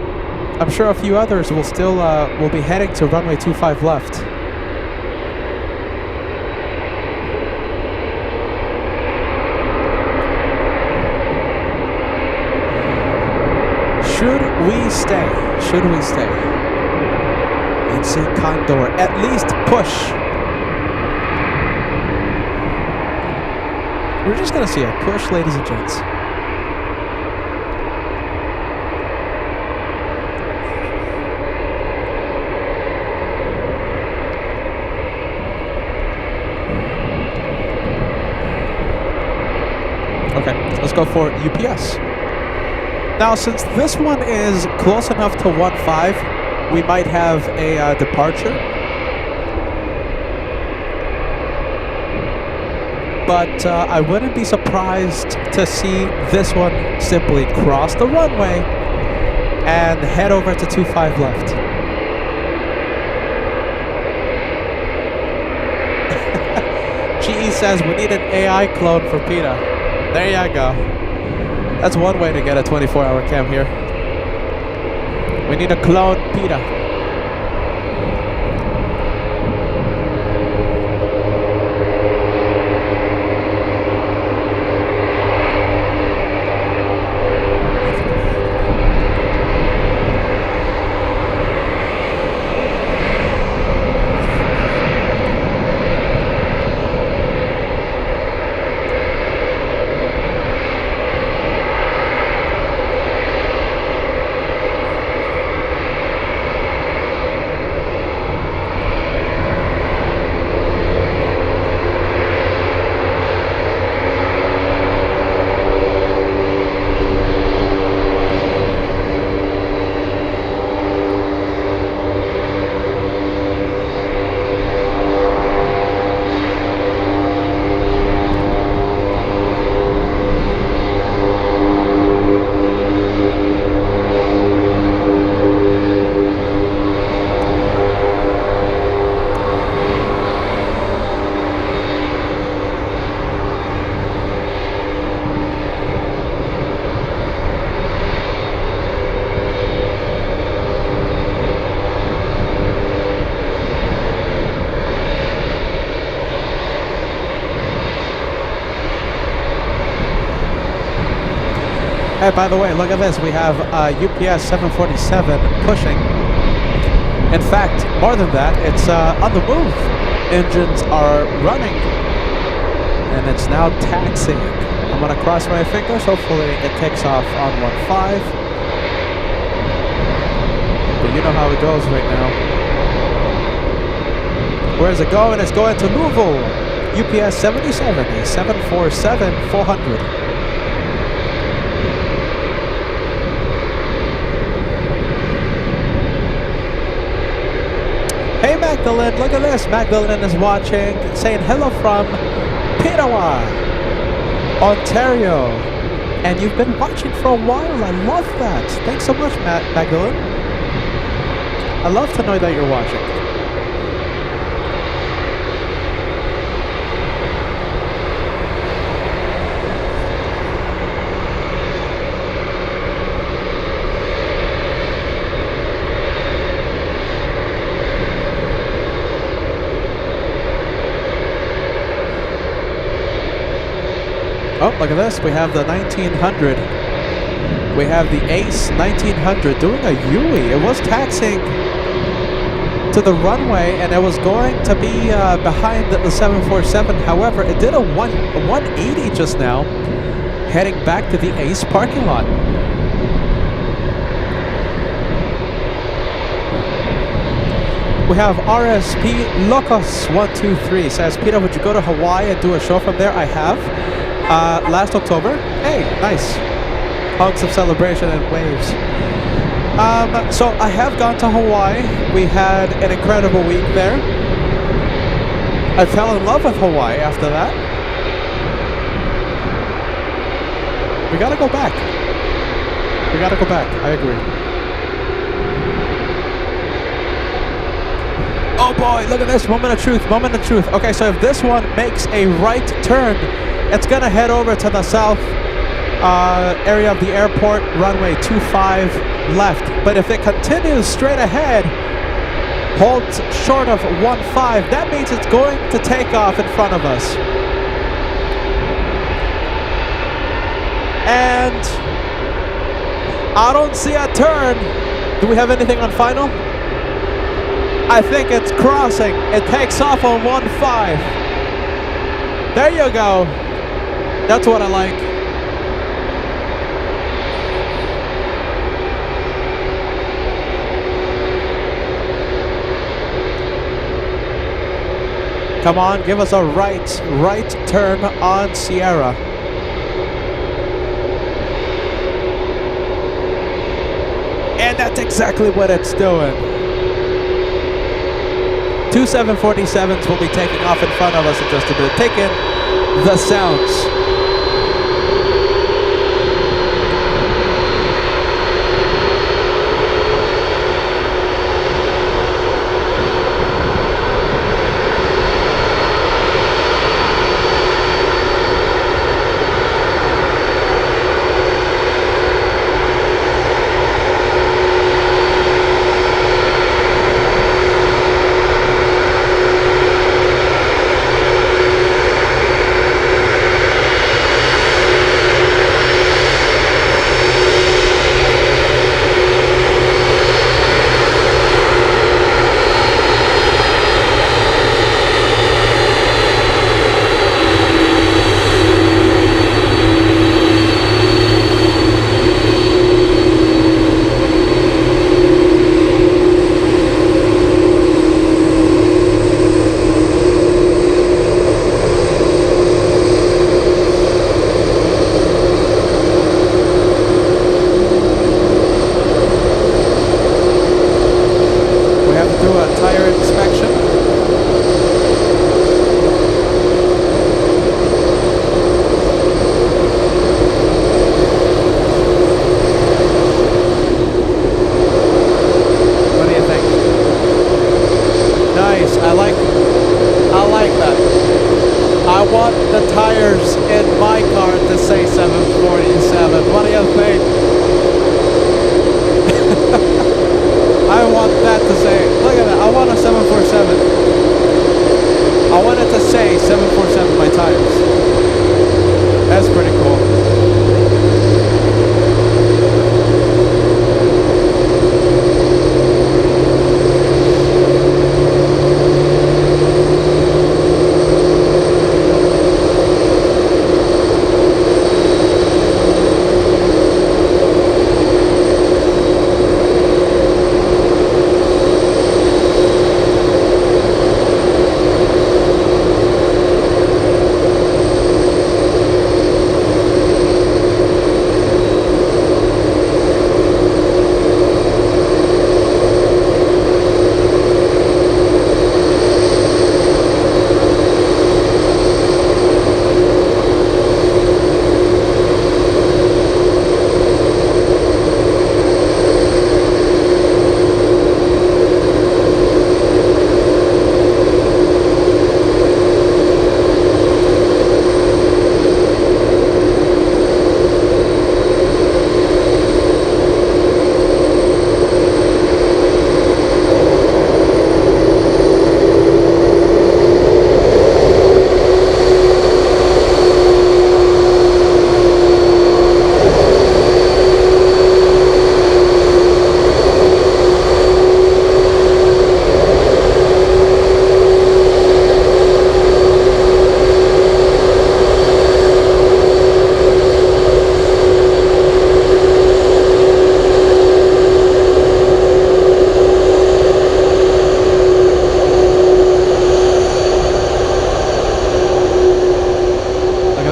I'm sure a few others will still will be heading to runway 25 left. Should we stay? Should we stay? And see Condor at least push. We're just going to see a push, ladies and gents. Okay, let's go for UPS. Now, since this one is close enough to 15, we might have a departure. but I wouldn't be surprised to see this one simply cross the runway and head over to 25 left. GE says we need an AI clone for PETA. There you go. That's one way to get a 24-hour cam here. We need a clone PETA. Hey, by the way, look at this. We have UPS 747 pushing. In fact, more than that, it's on the move. Engines are running. And it's now taxiing. I'm going to cross my fingers. Hopefully it takes off on 15. But you know how it goes right now. Where's it going? It's going to Louisville. UPS 77, a 747-400. Hey Magdalene, look at this. Magdalene is watching, saying hello from TWA, Ontario. And you've been watching for a while. I love that. Thanks so much, Magdalene. I love to know that you're watching. Oh, look at this. We have the 1900. We have the Ace 1900 doing a Yui. It was taxiing to the runway, and it was going to be behind the 747. However, it did a 180 just now, heading back to the Ace parking lot. We have RSP Locos 123 says, Peter, would you go to Hawaii and do a show from there? I have. Last October. Hey, nice. Hugs of celebration and waves. So I have gone to Hawaii. We had an incredible week there. I fell in love with Hawaii after that. We gotta go back. We gotta go back. I agree. Oh boy, look at this. Moment of truth. Moment of truth. Okay, so if this one makes a right turn, it's going to head over to the south area of the airport, runway 25 left. But if it continues straight ahead, holds short of 15, that means it's going to take off in front of us. And I don't see a turn. Do we have anything on final? I think it's crossing. It takes off on 15. There you go. That's what I like. Come on, give us a right turn on Sierra. And that's exactly what it's doing. 2 747s will be taking off in front of us in just a bit. Take in the sounds.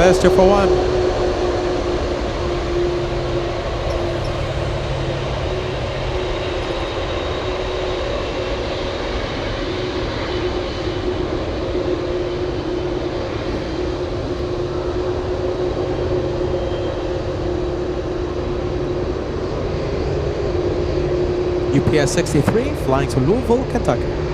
That's 2 for 1. UPS 63 flying to Louisville, Kentucky.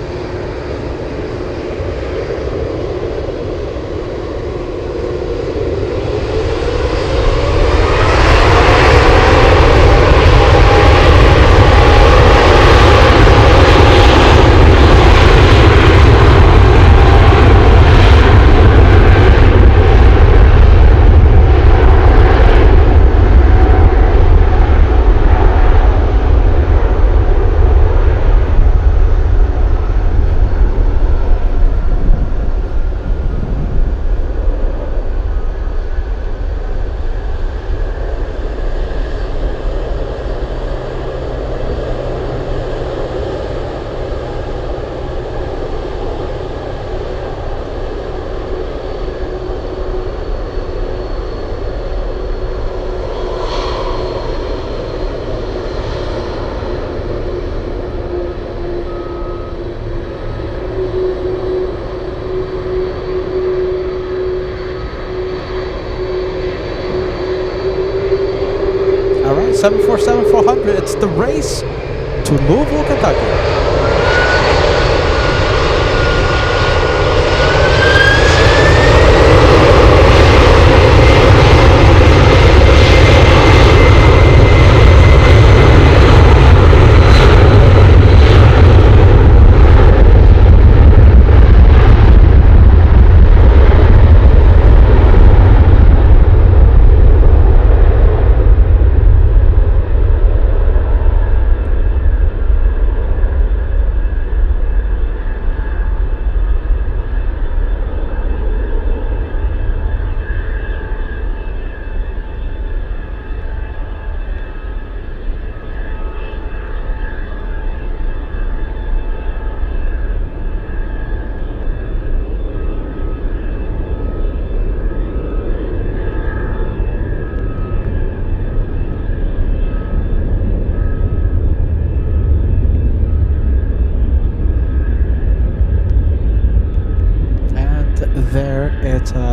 747-400. It's the race to Louisville, Kentucky.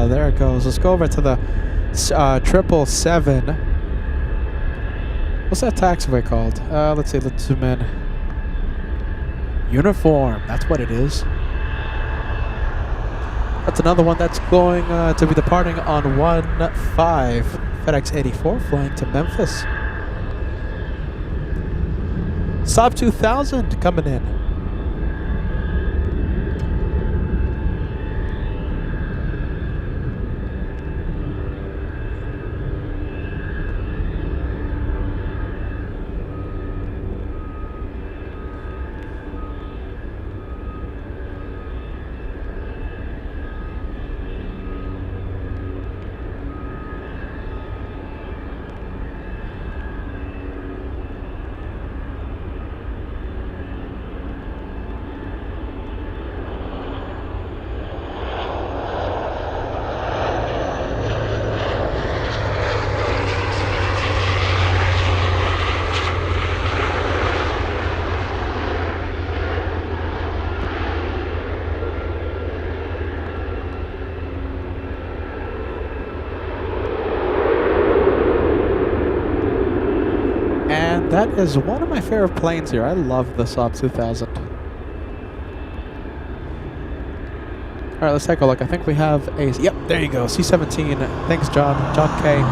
There it goes. Let's go over to the 777. What's that taxiway called? Let's see. Let's zoom in. Uniform. That's what it is. That's another one that's going to be departing on 15 FedEx 84, flying to Memphis. Saab 2000 coming in. That is one of my favorite planes here. I love the Saab 2000. All right, let's take a look. I think we have a... Yep, there you go. C-17. Thanks, John. John K.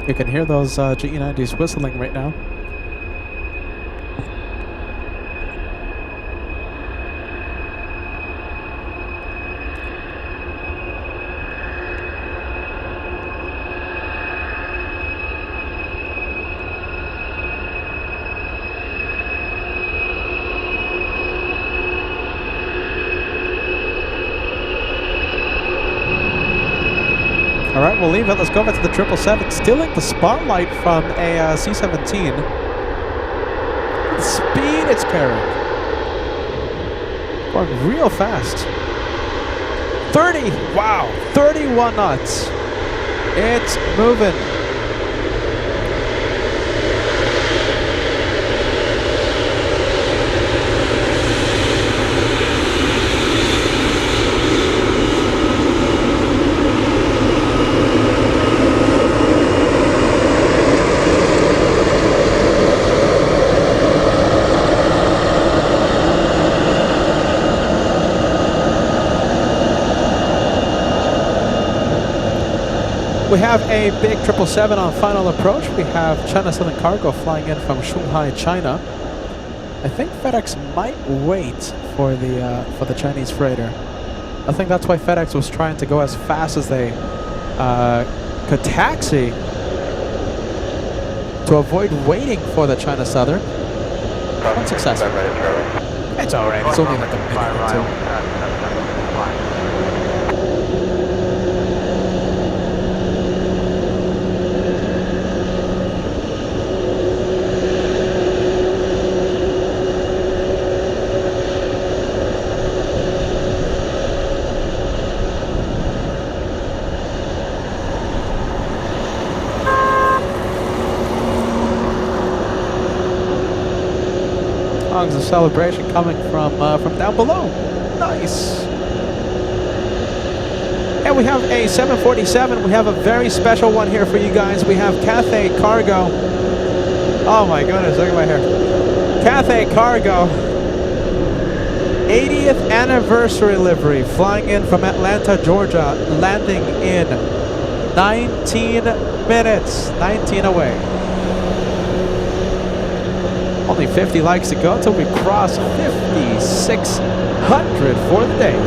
You can hear those GE90s whistling right now. All right, we'll leave it. Let's go back to the 777, stealing the spotlight from a C-17. The speed it's carrying. Going real fast. 30, wow, 31 knots. It's moving. We have a big 777 on final approach. We have China Southern Cargo flying in from Shanghai, China. I think FedEx might wait for the Chinese freighter. I think that's why FedEx was trying to go as fast as they could taxi to avoid waiting for the China Southern. Unsuccessful. It's alright, it's only like a minute or two. Songs of celebration coming from down below. Nice. And we have a 747. We have a very special one here for you guys. We have Cathay Cargo. Oh my goodness, look at my hair. Cathay Cargo. 80th anniversary livery flying in from Atlanta, Georgia, landing in 19 minutes. 19 away. Only 50 likes to go till we cross 5,600 for the day.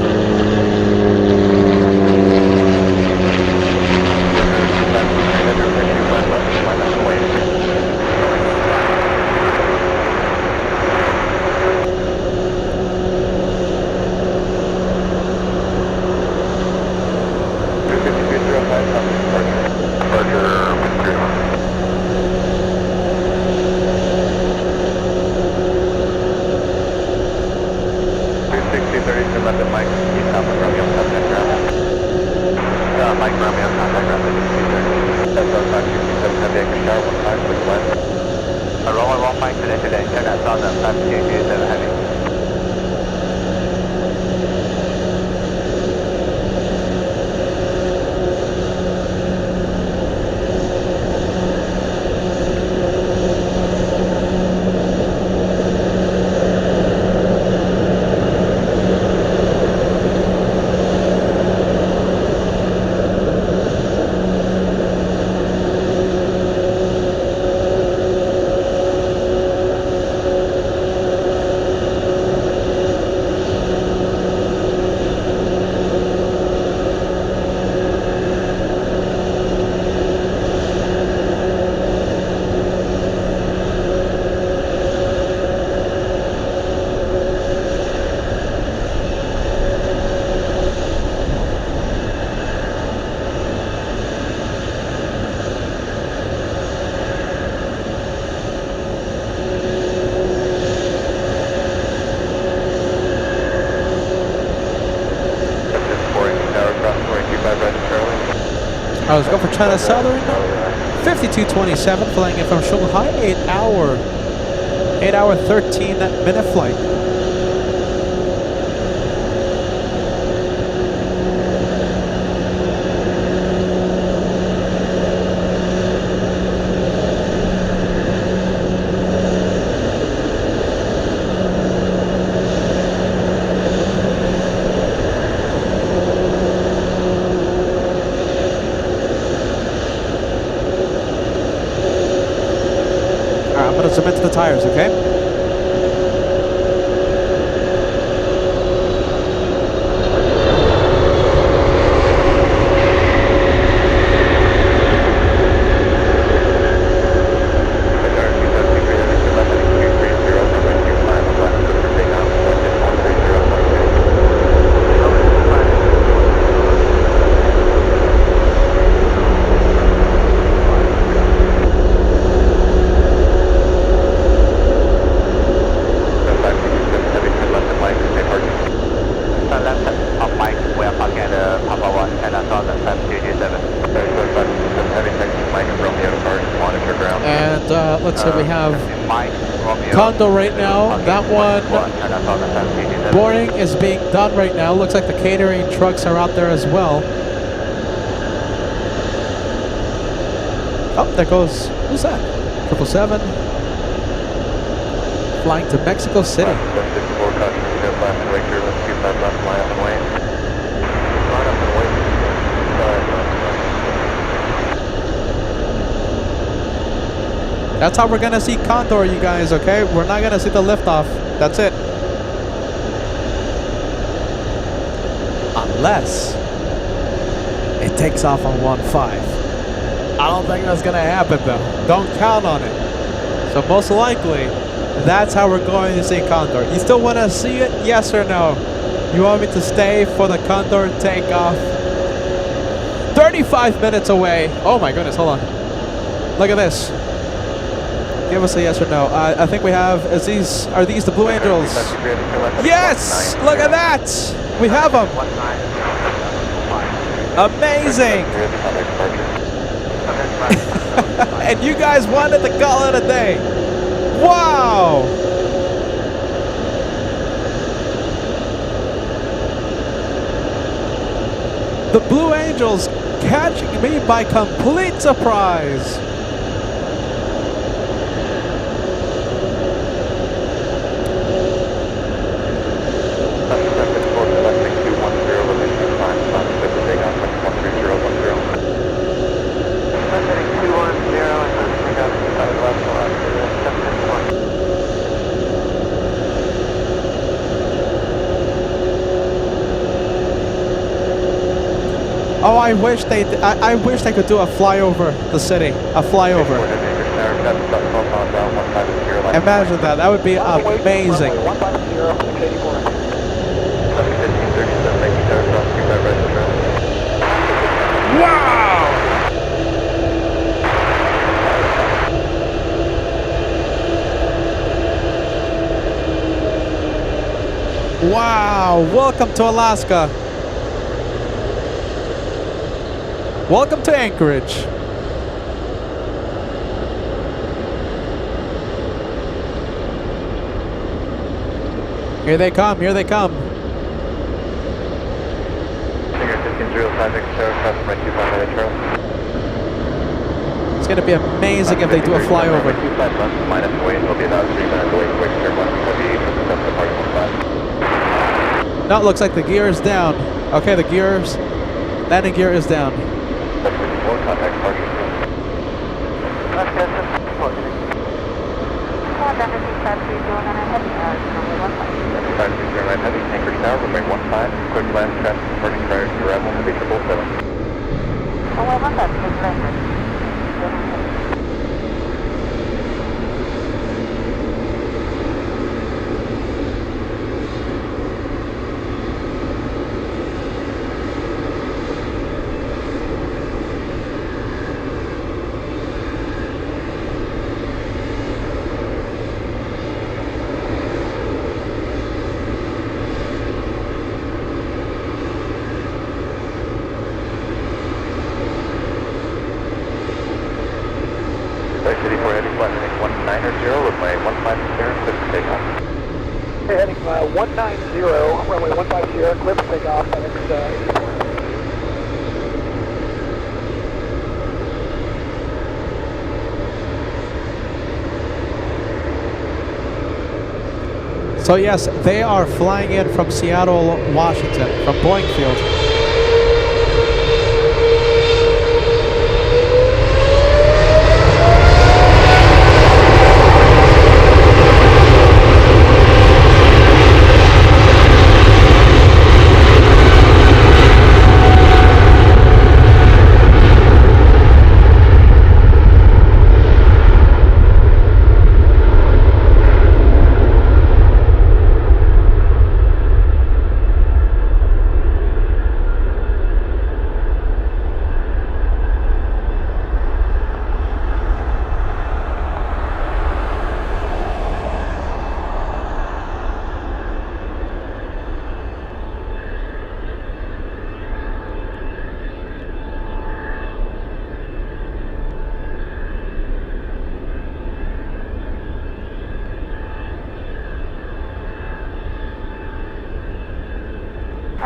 I was going for China Southern. 5227 flying in from Shanghai. 8 hour 13-minute flight. I'm going to submit to the tires, okay? Let's say we have Condo right now. That one boarding is being done right now. Looks like the catering trucks are out there as well. Oh, there goes, who's that? 777 flying to Mexico City. That's how we're gonna see Condor, you guys, okay? We're not gonna see the liftoff. That's it. Unless it takes off on 1-5. I don't think that's gonna happen though. Don't count on it. So most likely, that's how we're going to see Condor. You still wanna see it? Yes or no? You want me to stay for the Condor takeoff? 35 minutes away. Oh my goodness, hold on. Look at this. Give us a yes or no. I think we have, are these the Blue Angels? Yes! Look at that! We have them. Amazing! And you guys wanted to call it a day. Wow! The Blue Angels catching me by complete surprise. Oh, I wish they could do a flyover the city, a flyover. Imagine that. That would be amazing. Wow! Wow! Welcome to Alaska. Welcome to Anchorage. Here they come, here they come. It's going to be amazing if they do a flyover. No, it looks like the gear is down. Okay, the gears, landing gear is down. Anchorage Tower, runway 15, quick land traffic departing prior to arrival to be 777. Heading 190, runway 150, clear for takeoff, next 84. So yes, they are flying in from Seattle, Washington, from Boeing Field.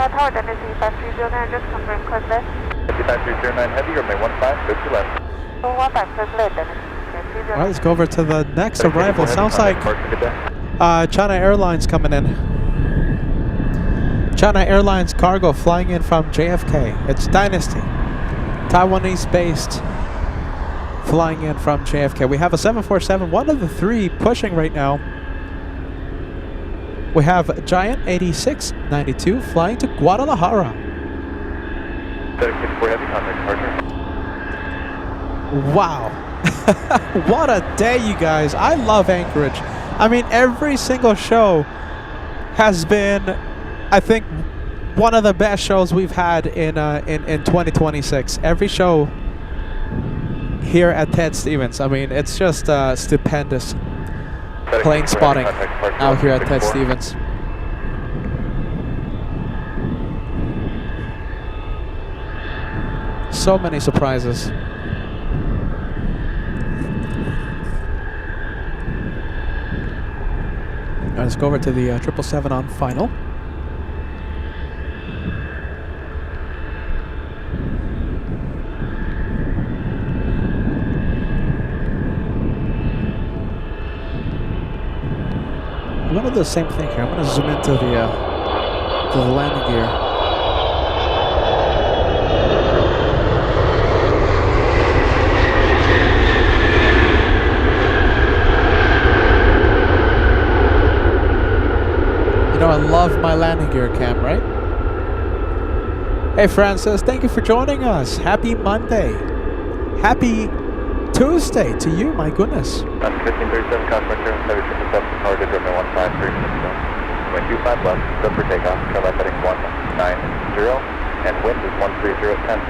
Tower Dennis, 5309, just confirm close left. 5309 heavy, runway 15, go to left. 15, close left, Dennis. All right, let's go over to the next arrival. Sounds like China Airlines coming in. China Airlines cargo flying in from JFK. It's Dynasty, Taiwanese-based flying in from JFK. We have a 747, one of the three pushing right now. We have Giant 8692 flying to Guadalajara. We're heavy contact departure. Wow. What a day, you guys. I love Anchorage. I mean, every single show has been, I think, one of the best shows we've had in 2026. Every show here at Ted Stevens. I mean, it's just stupendous plane spotting out here at Ted Stevens. So many surprises. All right, let's go over to the 777 on final. I'm going to do the same thing here. I'm going to zoom into the landing gear. You know, I love my landing gear cam, right? Hey, Francis, thank you for joining us. Happy Monday. Happy Tuesday to you, my goodness. 1537, Contact 777, power to runway 153. Runway 25 left, go for takeoff, turn left heading 190, and wind is 13010.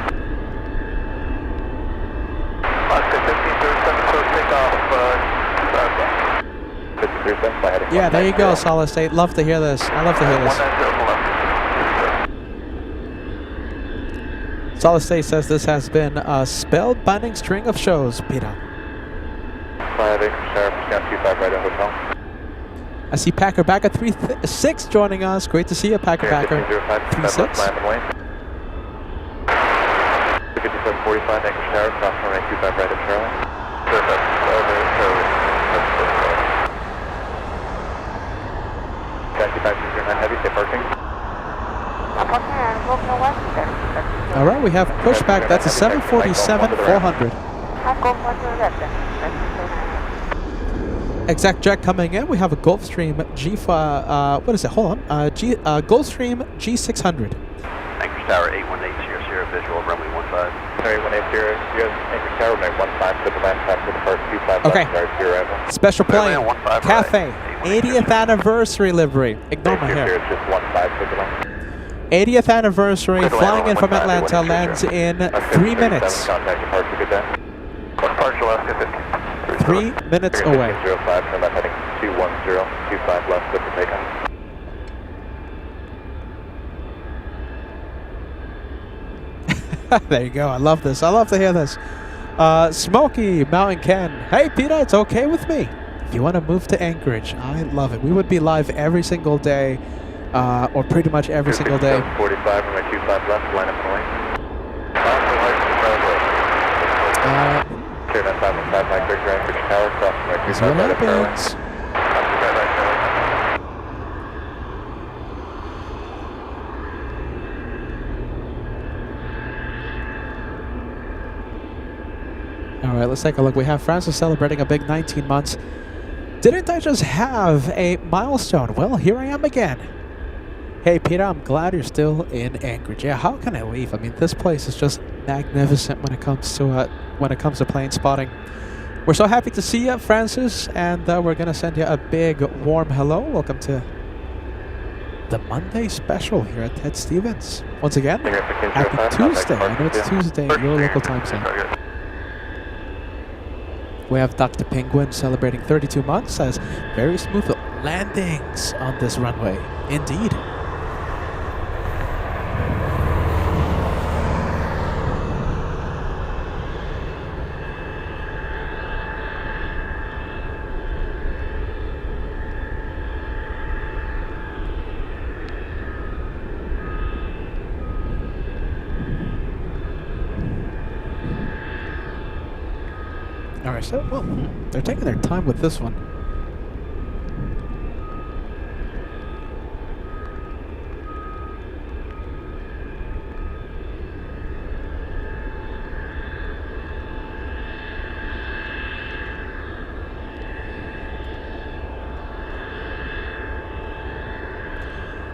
Oscar 1537, close takeoff, 25 left. 1537, fly heading Yeah, there you go, Solid State. Love to hear this. I love to hear this. 190 left. Solid State says this has been a spell-binding string of shows, Peter. Fly heading Sheriff, scan 25 right at hotel. I see Packer back at 36 joining us. Great to see you, Packer. 36. 5745, Anchorage Tower, cross runway 25 right at Charlie. Perfect. Taxi back to 09 heavy, stay parking. All right, we have pushback. That's a 747-400. Exact jet coming in. We have a Gulfstream what is it? Hold on. Gulfstream G600. Anchorage Tower 8180, Sierra visual, runway 15. Sorry, 180, Anchorage Tower, runway 15, clear the land path to depart 25 Okay. left, your arrival. Special plane. Cafe. 80th anniversary livery. Ignore my hair. It's just 15, clear the land. 80th anniversary, flying in from Atlanta, lands in 3 minutes. Contact departure, good day. Partial Alaska 3 minutes away. 05, turn left heading 21025 left, good for takeoff. There you go. I love this. I love to hear this. Smoky Mountain Ken. Hey, Peter, it's okay with me. If you want to move to Anchorage, I love it. We would be live every single day, or pretty much every single day. 45, runway 25 left, line up point. Clear 9515, Mike Victor, Anchorage Tower, cross runway That's 25 what right at Charlie. happens. All right, let's take a look. We have Francis celebrating a big 19 months. Didn't I just have a milestone? Well, here I am again. Hey, Peter, I'm glad you're still in Anchorage. Yeah, how can I leave? I mean, this place is just magnificent when it comes to plane spotting. We're so happy to see you, Francis, and we're gonna send you a big, warm hello. Welcome to the Monday special here at Ted Stevens. Once again, happy Tuesday. I know it's Tuesday in your local time zone. We have Dr. Penguin celebrating 32 months as very smooth landings on this runway. Indeed. Alright, so, well, they're taking their time with this one.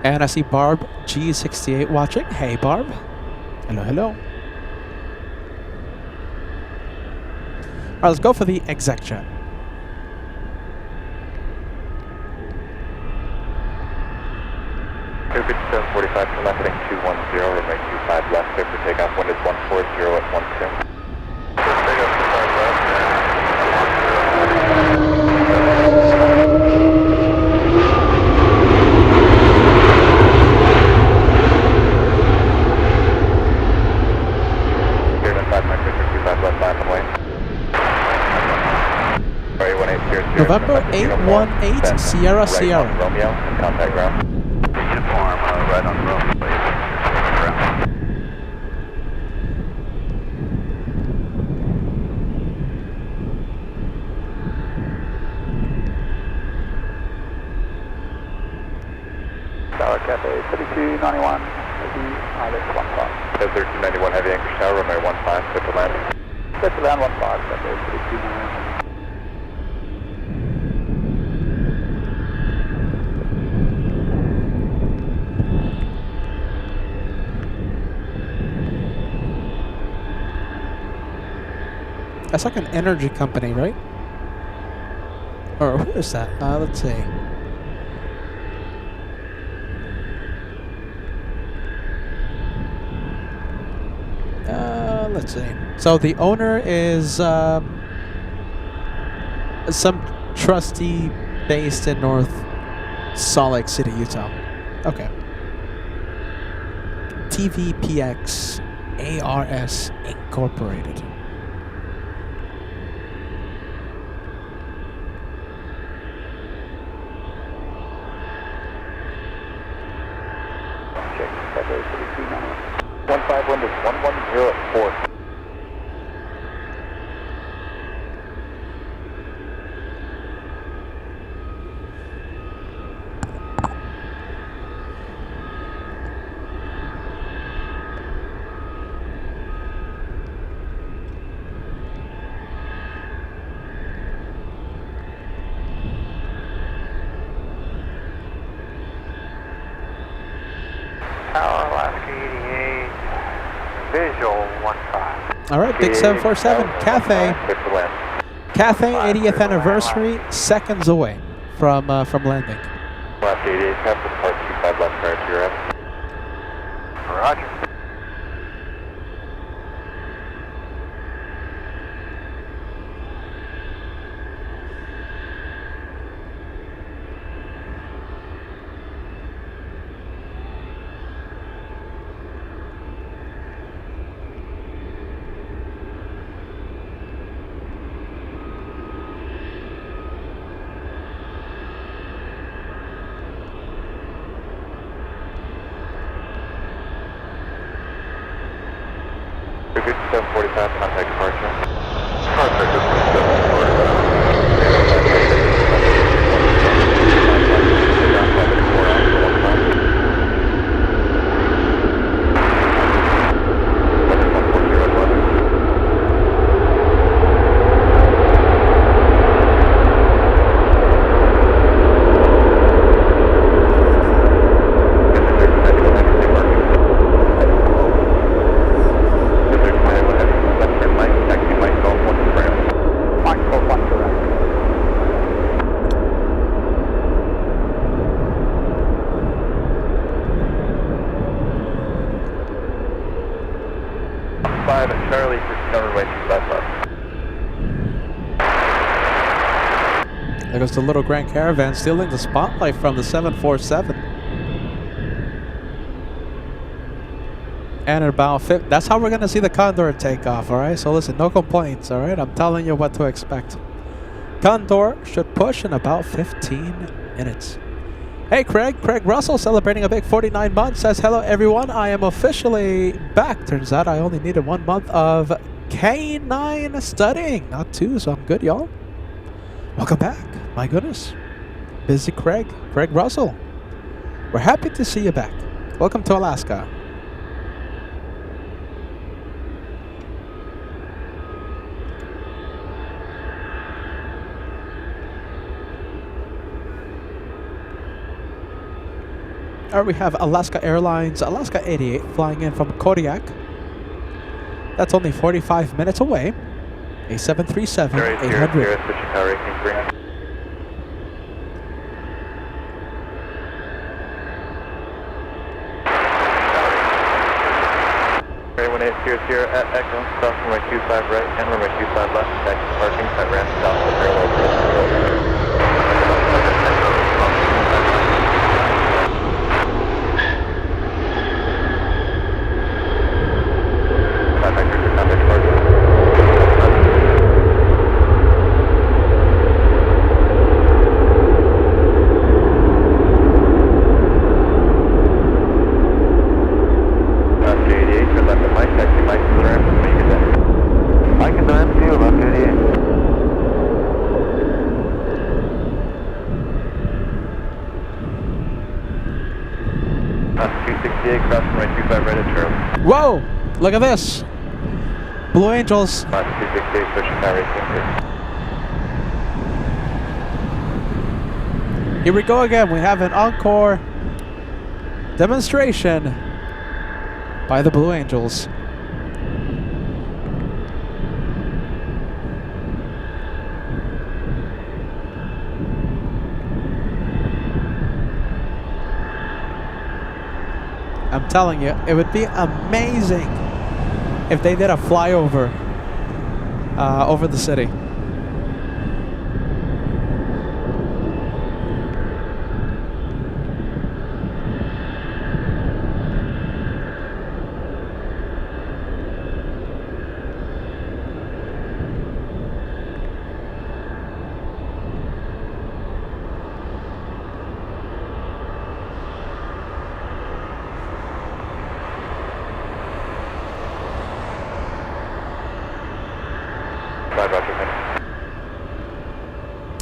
And I see Barb G68 watching. Hey, Barb. Hello, hello. All right, let's go for the exec chat. Cooper 745, come out heading 210, runway 25 left, clear for takeoff, wind is 140 at 12. Takeoff 25 left, cleared on 5 Mike, 25 left, 5 away. November 818 Sierra Sierra. Romeo, and contact ground. Uniform, right on Romeo, ground. Tower Cafe 3291, heavy, Alex 15. 3291, heavy Anchorage Tower, runway 15, clear to land. Clear to land 15, Cafe 3291. That's like an energy company, right? Or who is that? Let's see. Let's see. So the owner is some trustee based in North Salt Lake City, Utah. Okay. TVPX ARS Incorporated. Check, Cafe 3291. 15 wind is 110 at 4. Tower, Alaska 88, visual 15. All right, Big 747 Cafe. Cafe 80th anniversary, seconds away from landing. Left 88, pass the part 25 left prior to your end. Roger. Good 745, contact departure. Contact Charlie for cover way 25 left. There goes the little Grand Caravan stealing the spotlight from the 747. And at about 50, that's how we're going to see the Condor take off, all right? So listen, no complaints, all right? I'm telling you what to expect. Condor should push in about 15 minutes. Hey, Craig Russell celebrating a big 49 months says, hello, everyone. I am officially back. Turns out I only needed 1 month of K9 studying, not 2, so I'm good, y'all. Welcome back. My goodness. Busy Craig Russell. We're happy to see you back. Welcome to Alaska. Or we have Alaska Airlines, Alaska 88 flying in from Kodiak. That's only 45 minutes away. A 737-800. switching power racing green. Runway 1800 at Echo, cross runway 25 right and runway 25 left, back to parking at ramp south of the parallel road. Whoa! Look at this! Blue Angels. 268, switching power racing green. Here we go again. We have an encore demonstration by the Blue Angels. I'm telling you, it would be amazing if they did a flyover over the city.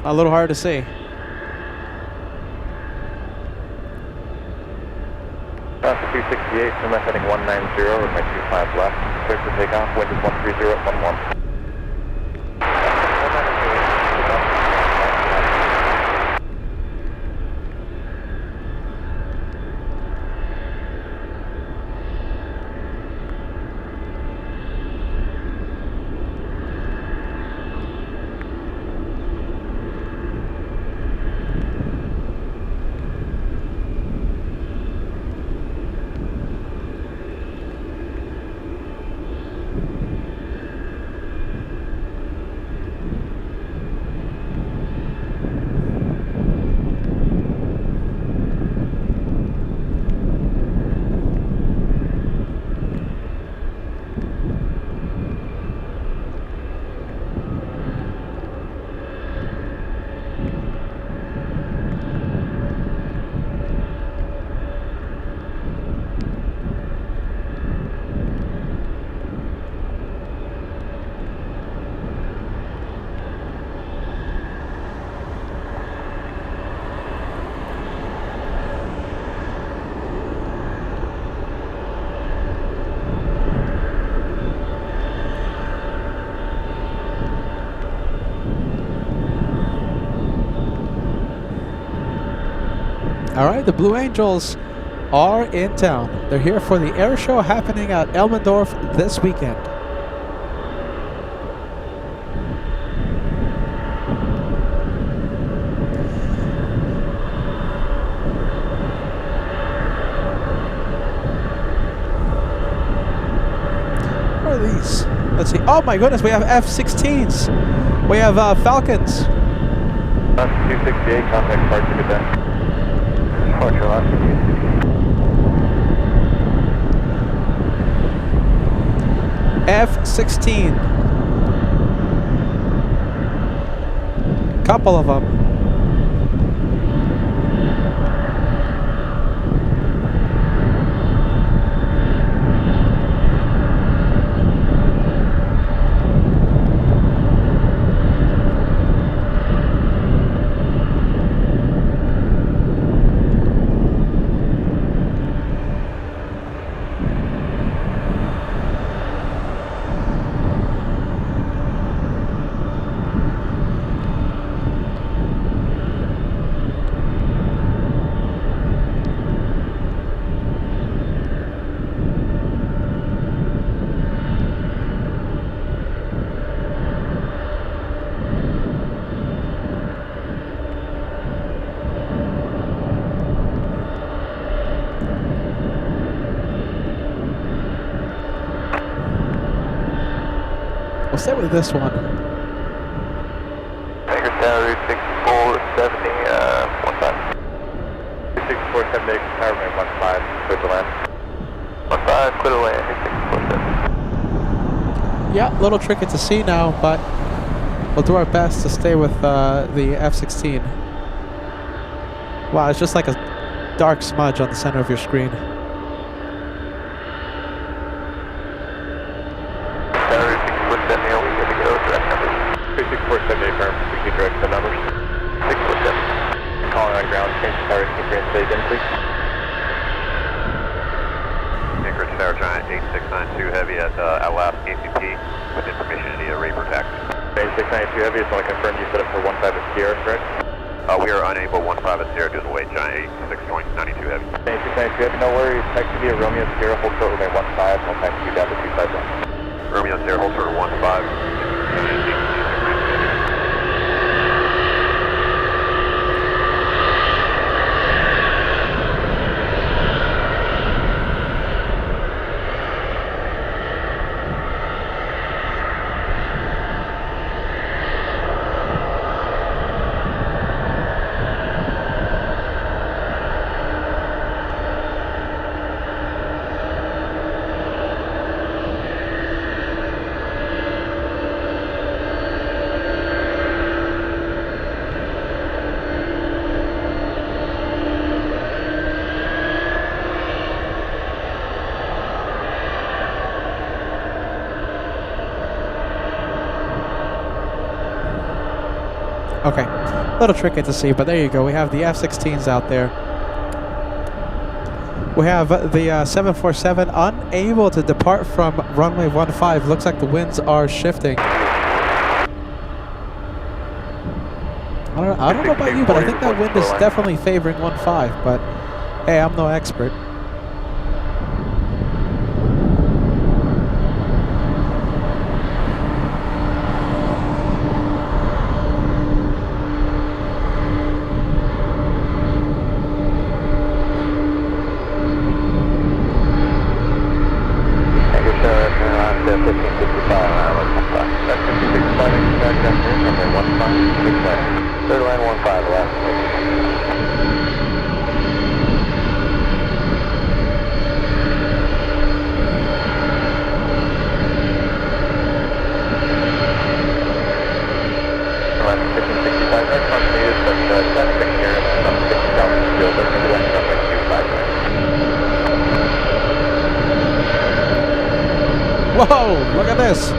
A little hard to see. 268, Plymouth heading 190, runway 25 left, clear for takeoff, wind is 130 at 11. All right, the Blue Angels are in town. They're here for the air show happening at Elmendorf this weekend. What are these? Let's see. Oh my goodness, we have F-16s. We have Falcons. 268, contact departure, good day. F-16. Couple of them. We'll stay with this one. Anchorage Tower, 6470, 15. 6470, tower runway 15, clear to land. 15, clear to land, 6470. Yeah, a little tricky to see now, but we'll do our best to stay with the F-16. Wow, it's just like a dark smudge on the center of your screen. Tower, 6470, we good to go, direct numbers. 6470, firm, we can direct the numbers. 6470. Calling on ground, change the tower, keep your state in, please. Anchorage Tower, Giant 8692 Heavy at ALAKSA ACP with information to Raper taxi. 8692 Heavy, just want to confirm you set up for 15 at Sierra, correct? We are unable, 15 at Sierra, doing the weight, Giant 8692 Heavy. 8692 Heavy, no worries, taxi via Romeo Sierra, hold short runway 15, I'll taxi you down to 251. Romeo Sierra, hold short 15. Okay, a little tricky to see, but there you go. We have the F-16s out there. We have the 747 unable to depart from runway 15. Looks like the winds are shifting. I don't know about you, but I think that wind is definitely favoring 15, but hey, I'm no expert. Third line 15, last. Whoa, look at this.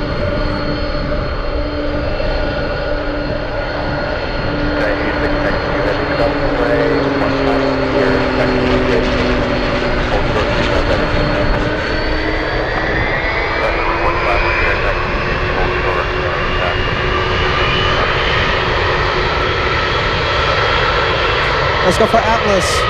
Let's go for Atlas.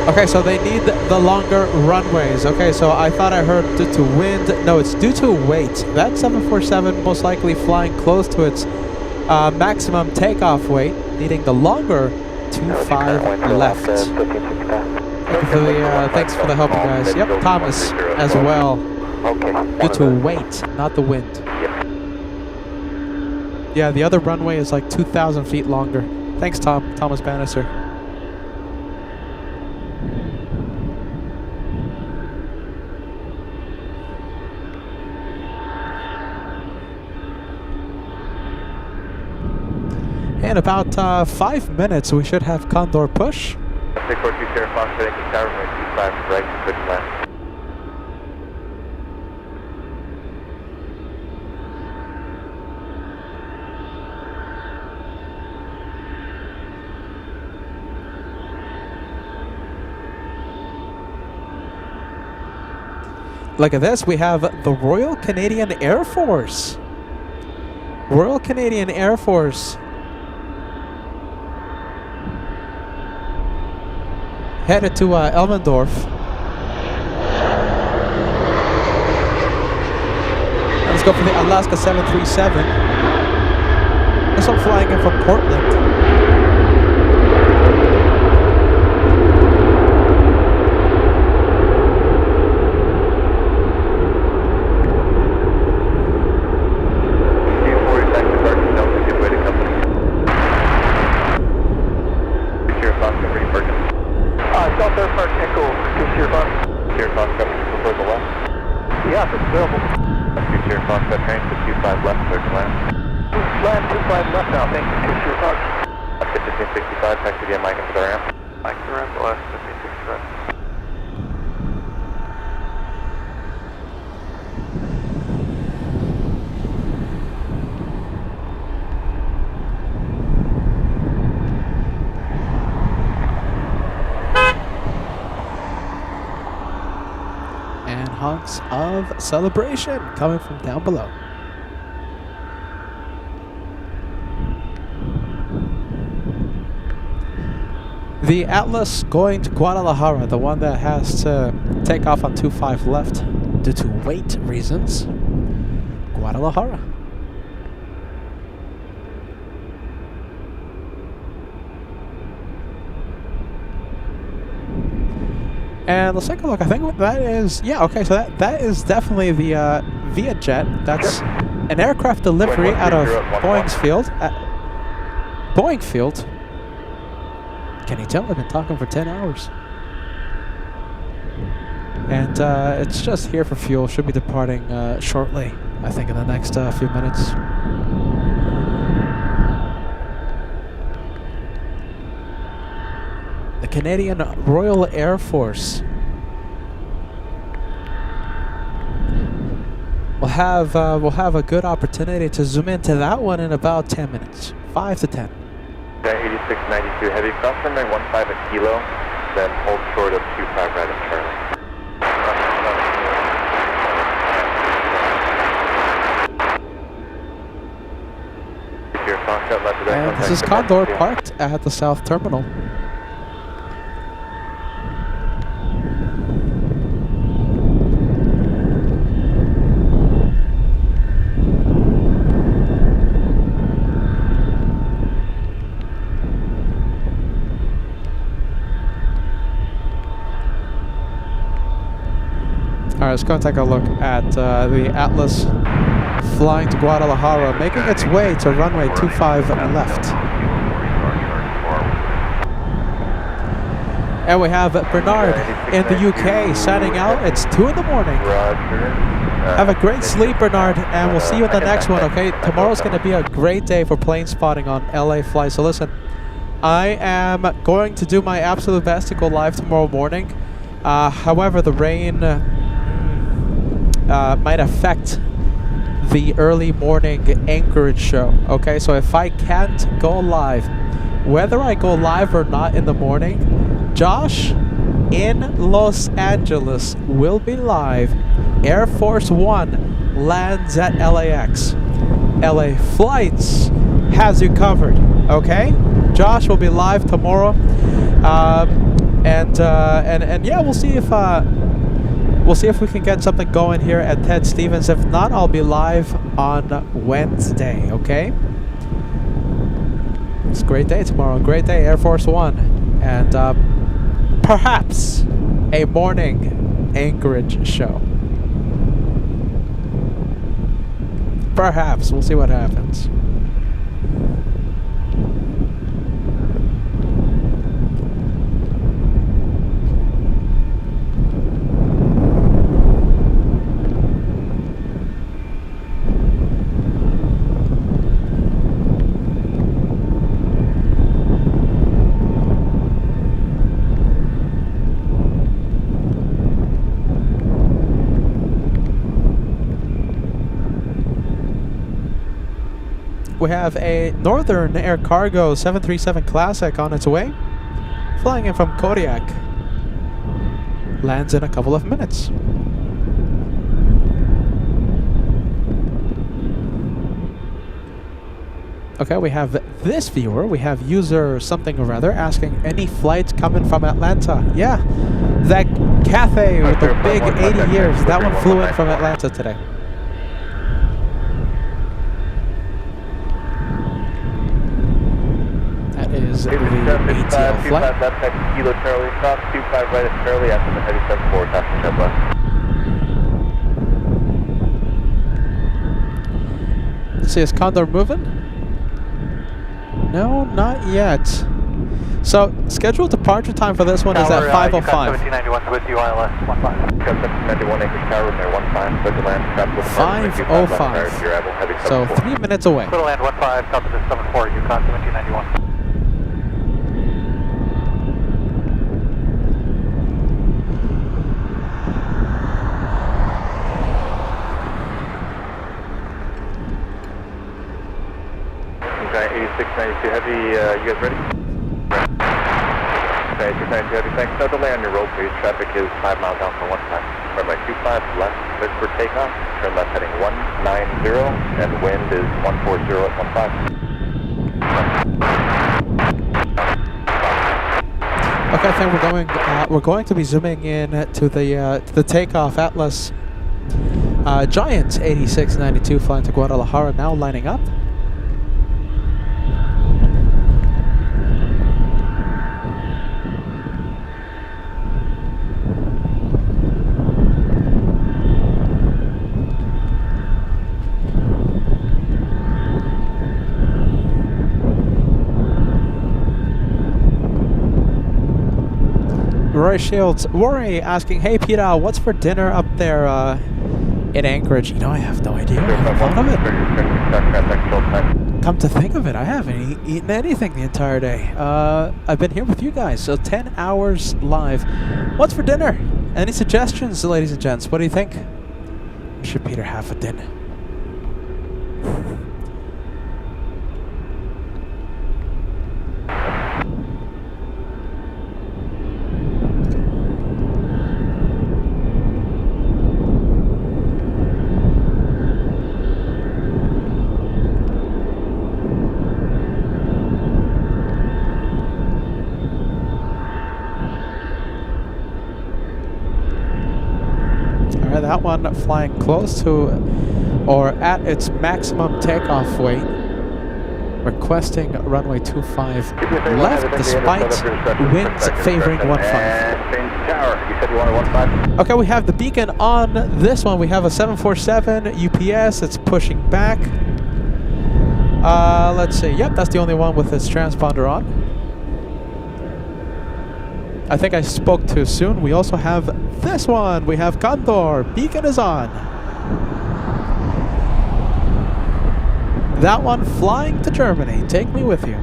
Okay, so they need the longer runways. Okay, so I thought I heard due to wind. No, it's due to weight. That 747 most likely flying close to its maximum takeoff weight, needing the longer 25 left. Thanks for the help, you guys. Yep, Thomas as well. Okay. Due to weight, not the wind. Yeah, the other runway is like 2,000 feet longer. Thanks, Thomas Bannister. Okay, in about 5 minutes, we should have Condor push. 642 Sierra Fox, heading to tower runway 25 right, good land. Look at this, we have the Royal Canadian Air Force. Royal Canadian Air Force. Headed to Elmendorf. Let's go for the Alaska 737. This one flying in from Portland. Hunks of celebration coming from down below. The Atlas going to Guadalajara, the one that has to take off on 25 left due to weight reasons. Guadalajara. And let's take a look. I think that is, yeah, okay, so that is definitely the Vietjet. That's an aircraft delivery out of Boeing's field. Boeing Field. Can you tell? I've been talking for 10 hours. And it's just here for fuel. Should be departing shortly, I think in the next few minutes. The Canadian Royal Air Force. We'll have a good opportunity to zoom into that one in about 10 minutes, 5 to 10. 8692 heavy cross runway 15 at kilo, then hold short of 25 right at Charlie. And this is Condor parked at the South Terminal. Alright, let's go and take a look at the Atlas flying to Guadalajara, making its way to runway 25 left. And we have Bernard in the UK signing out. It's 2 in the morning. Have a great sleep, Bernard, and we'll see you in the next one, okay? Tomorrow's going to be a great day for plane spotting on LA flights. So listen, I am going to do my absolute best to go live tomorrow morning. However, the rain might affect the early morning Anchorage show. Okay, so if I can't go live, whether I go live or not in the morning, Josh in Los Angeles will be live. Air Force One lands at LAX. LA Flights has you covered. Okay, Josh will be live tomorrow, and yeah, we'll see if we can get something going here at Ted Stevens. If not, I'll be live on Wednesday, okay? It's a great day tomorrow. Great day, Air Force One. And perhaps a morning Anchorage show. Perhaps. We'll see what happens. we have a Northern Air Cargo 737 Classic on its way, flying in from Kodiak. Lands in a couple of minutes. Okay, we have this viewer. We have user something or other asking any flights coming from Atlanta. Yeah, that Cathay with the big 80 years. That one flew in from Atlanta today. That is the ATL flight. Left next Kilo Charlie, cross 25 right at Charlie after the heavy 74, passing jet left. See, is Condor moving? No, not yet. So, scheduled departure time for this one is at 5:05. 1791 with you, ILS 15. 1791 Anchorage Tower, near 15, clear to land, traffic with 5:05. So, 3 minutes away. Clear to land 15, copy to 74, Yukon 1791. Okay, 8692 Heavy, you guys ready? Okay, 8692 Heavy, thanks. Start to land on your roll, please. Traffic is 5 miles out for 15. Runway 25 left, clear for takeoff. Turn left heading 190, and wind is 140 at 15. Okay, I think we're going to be zooming in to the takeoff Atlas Giant 8692 flying to Guadalajara, now lining up. Roy Shields, Rory asking, hey Peter, what's for dinner up there in Anchorage? You know, I have no idea. I haven't thought of it. Come to think of it, I haven't eaten anything the entire day. I've been here with you guys, so 10 hours live. What's for dinner? Any suggestions, ladies and gents? What do you think? What should Peter have for dinner? That one flying close to or at its maximum takeoff weight, requesting runway 25 left despite winds favoring 15. Okay, we have the beacon on this one. We have a 747 UPS. It's pushing back. Let's see. Yep, that's the only one with its transponder on. I think I spoke too soon. We also have this one. We have Condor. Beacon is on. That one flying to Germany. Take me with you.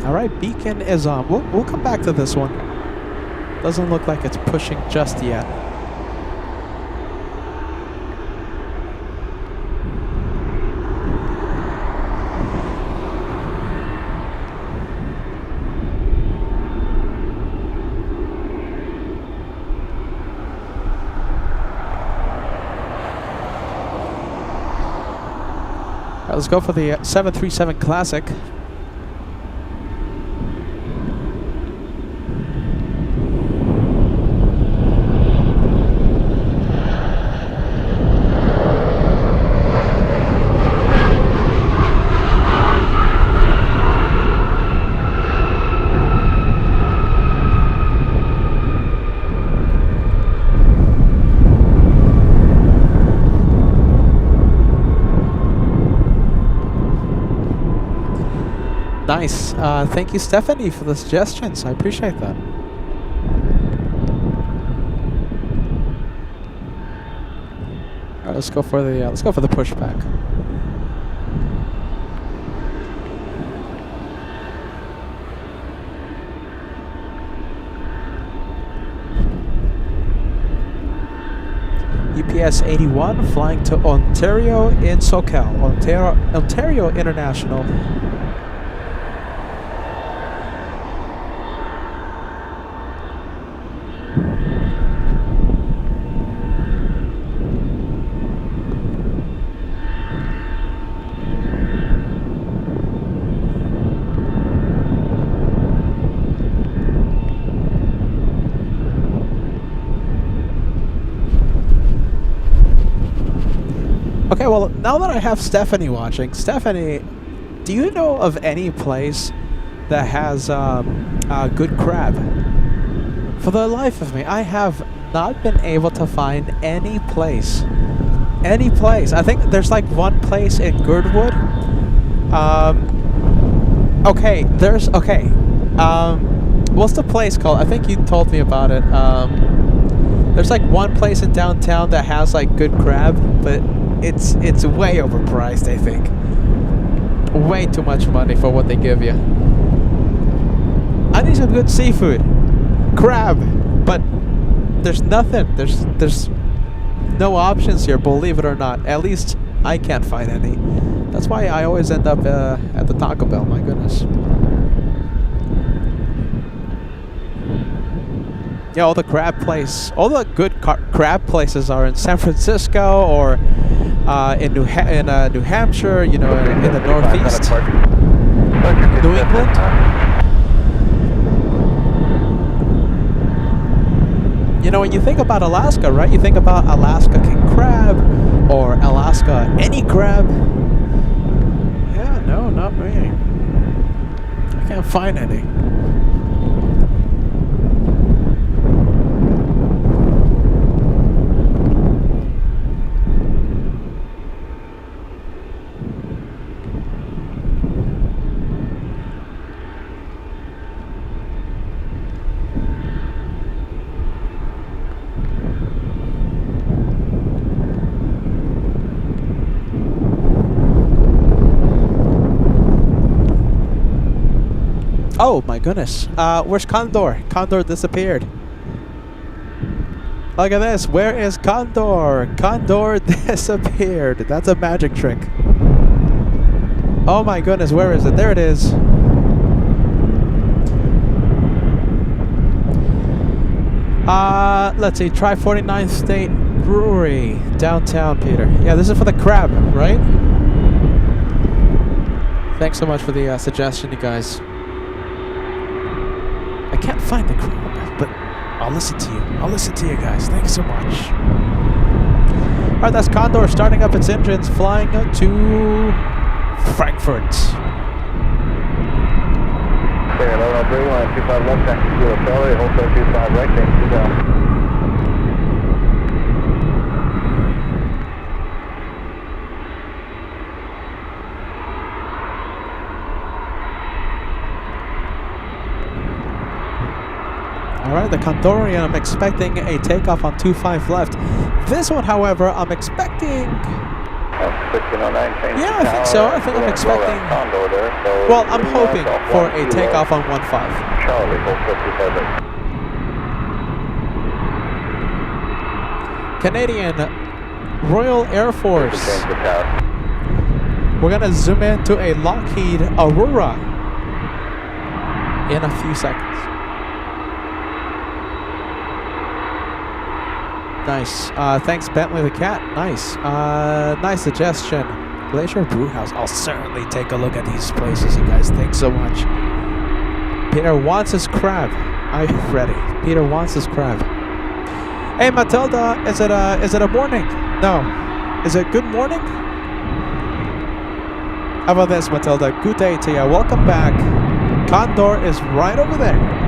All right, beacon is on. We'll come back to this one. Doesn't look like it's pushing just yet. All right, let's go for the 737 Classic. Nice. Thank you, Stephanie, for the suggestions. I appreciate that. All right, let's go for the pushback. UPS 81 flying to Ontario in SoCal, Ontario International. Okay, well, now that I have Stephanie watching, Stephanie, do you know of any place that has good crab? For the life of me, I have not been able to find any place. Any place. I think there's like one place in Girdwood. Okay, what's the place called? I think you told me about it. There's like one place in downtown that has like good crab, but it's way overpriced, I think. Way too much money for what they give you. I need some good seafood. Crab. But there's nothing. There's no options here, believe it or not. At least I can't find any. That's why I always end up at the Taco Bell, my goodness. Yeah, all the good crab places are in San Francisco or in New Hampshire, you know, in the Northeast. New England. You know, when you think about Alaska, right? You think about Alaska king crab or Alaska any crab. Yeah, no, not really. I can't find any. Oh my goodness. Where's Condor? Condor disappeared. Look at this. Where is Condor? Condor disappeared. That's a magic trick. Oh my goodness. Where is it? There it is. Let's see. Try 49th State Brewery. Downtown, Peter. Yeah, this is for the crab, right? Thanks so much for the suggestion, you guys. I can't find the crab, but I'll listen to you. I'll listen to you guys. Thanks so much. Alright, that's Condor starting up its engines, flying to Frankfurt. Clear, 1103, 125 left, TWA Hotel, Hotel 25 right, thanks, 2000. Alright, the Condorian, I'm expecting a takeoff on 25 left. This one, however, I'm expecting... 1609, change yeah, I think so. I think I'm expecting... Well, I'm hoping for a takeoff on 15. Charlie, Hotel 25. Canadian Royal Air Force. We're going to zoom into a Lockheed Aurora in a few seconds. Nice. Thanks, Bentley the Cat. Nice. Nice suggestion. Glacier Brewhouse. I'll certainly take a look at these places, you guys. Thanks so much. Peter wants his crab. I'm ready. Peter wants his crab. Hey, Matilda, is it a morning? No. Is it good morning? How about this, Matilda? Good day to you. Welcome back. Condor is right over there.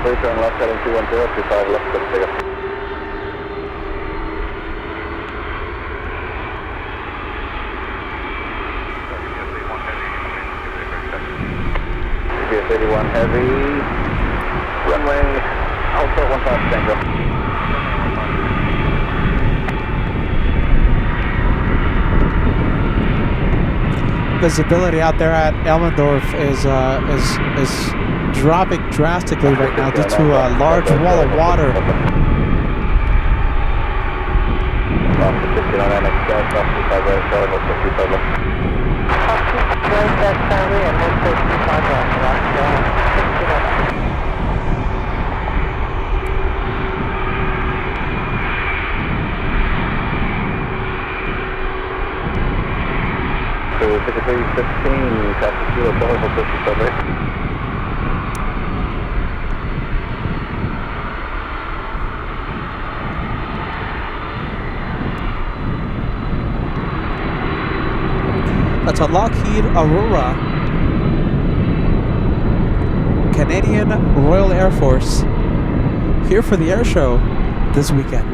Clear turn left heading 210, 25 left, clear to take off. TWA 81 heavy, runway, Alpha 15 Tango. Visibility out there at Elmendorf is dropping drastically right now due to a large wall of water. So 5315, traffic 0, Dollar, hold 57 right. That's a Lockheed Aurora, Canadian Royal Air Force, here for the air show this weekend.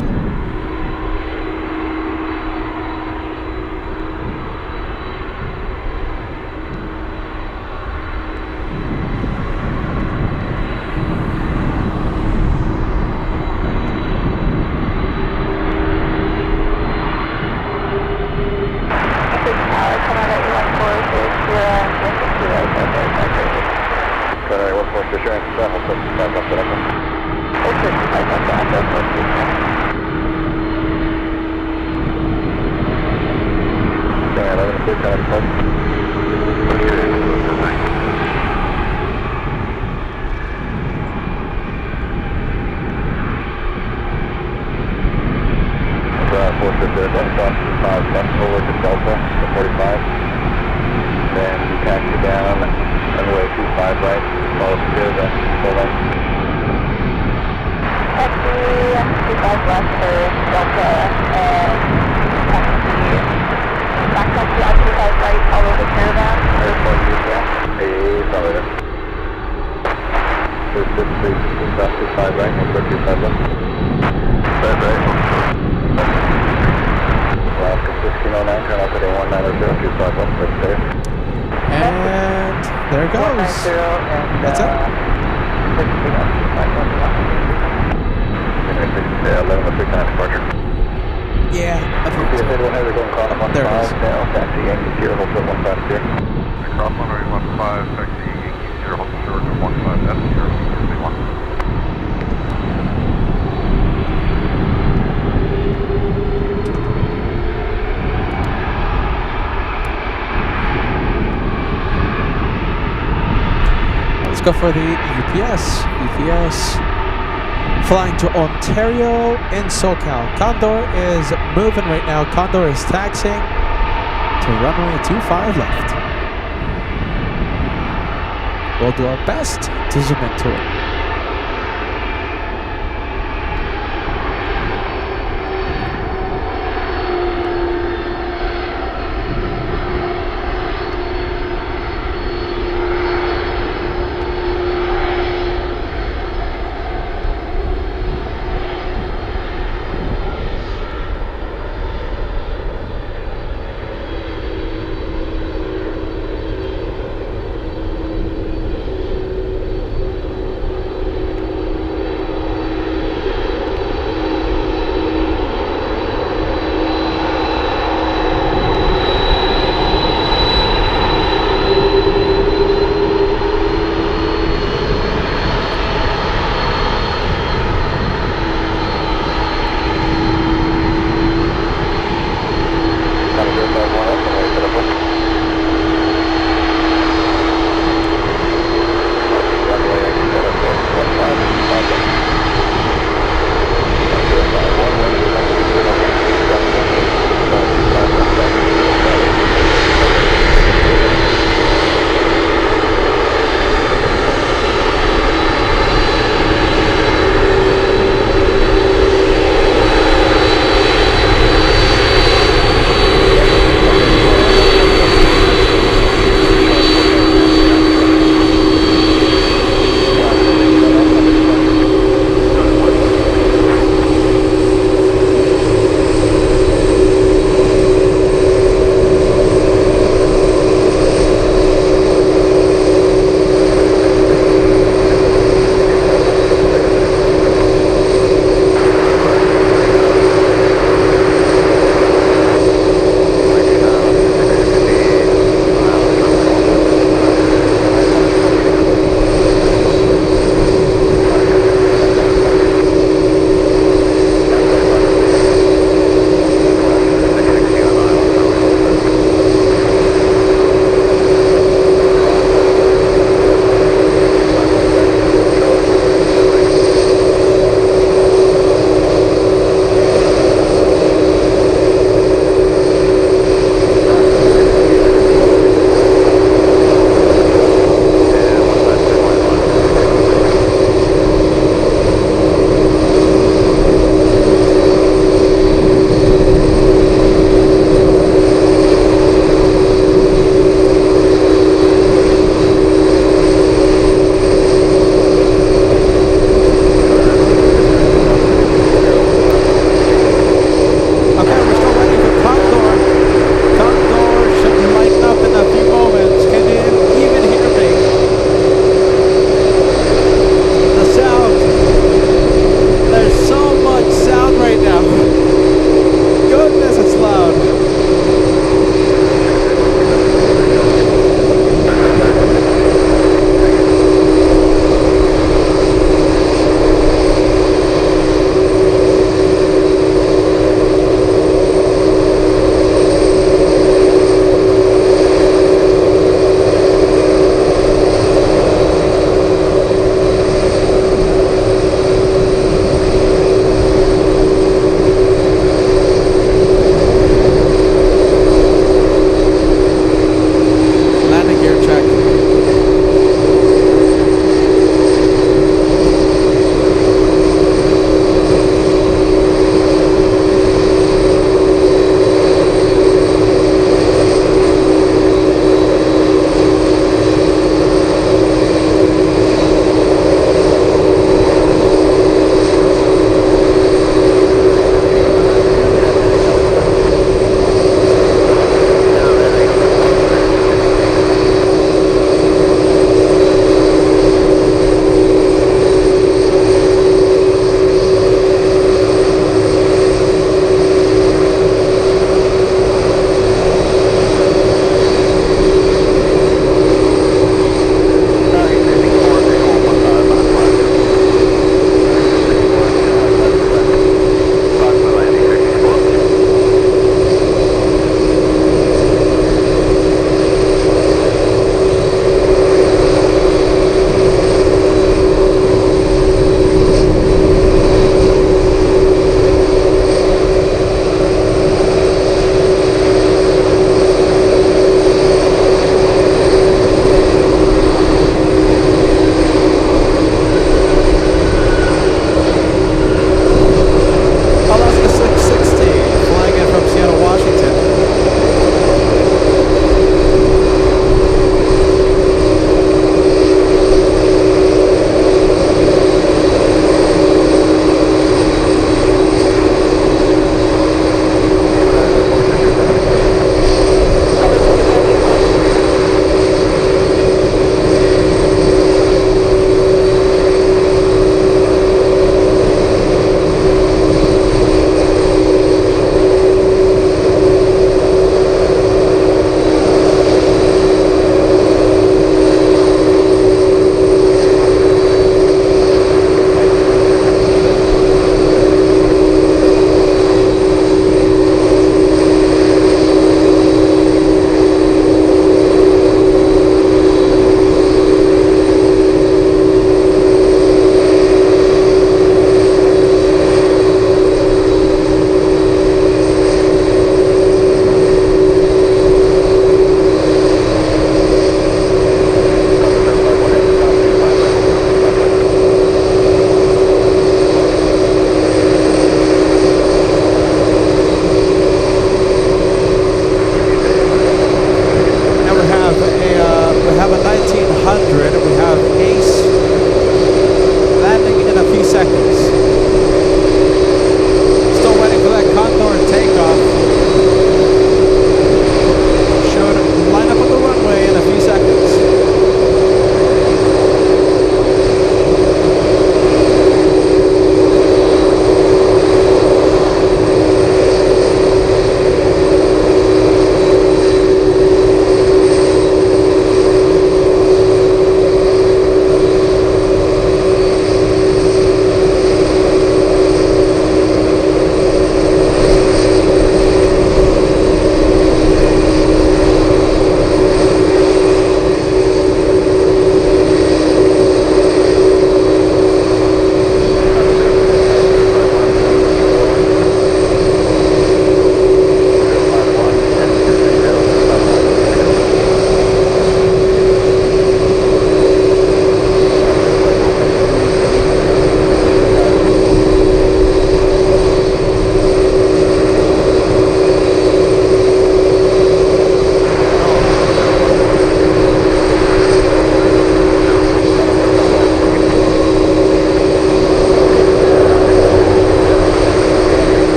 And there it goes. That's it. Yeah, I think so. There it is. Cross runway 15, taxi Yankee 0, hold short to 15, that's 0, 31. Let's go for the UPS. UPS flying to Ontario in SoCal. Condor is moving right now. Condor is taxiing to runway 25 left. We'll do our best to zoom into it.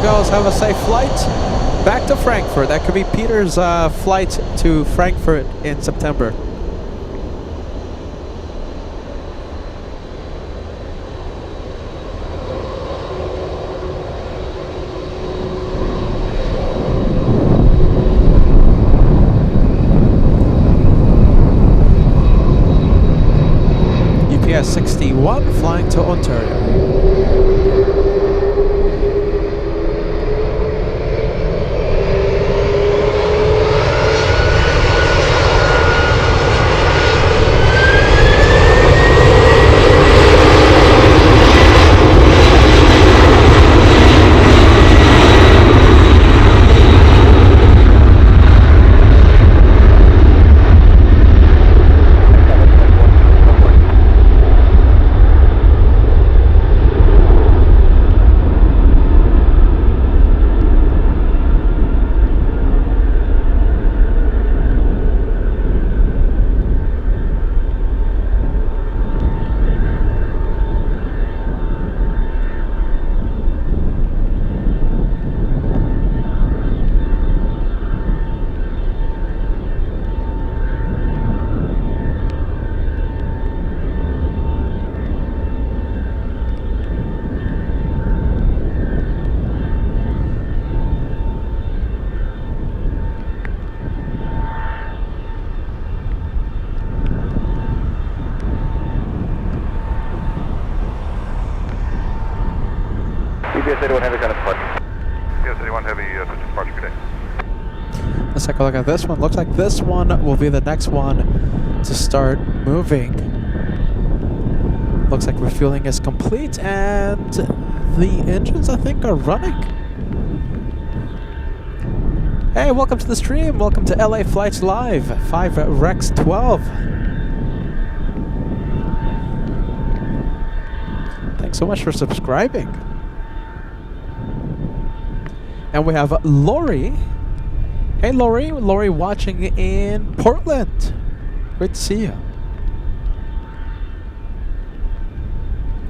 goes. Have a safe flight back to Frankfurt. That could be Peter's flight to Frankfurt in September. UPS 61 flying to Ontario. UPS 81 Heavy kind of departure. Yes, 81 Heavy, switch departure, good day. Let's take a look at this one. Looks like this one will be the next one to start moving. Looks like refueling is complete and the engines, I think, are running. Hey, welcome to the stream. Welcome to LA Flights Live, 5 Rex 12. Thanks so much for subscribing. And we have Lori. Hey, Lori. Lori watching in Portland. Great to see you.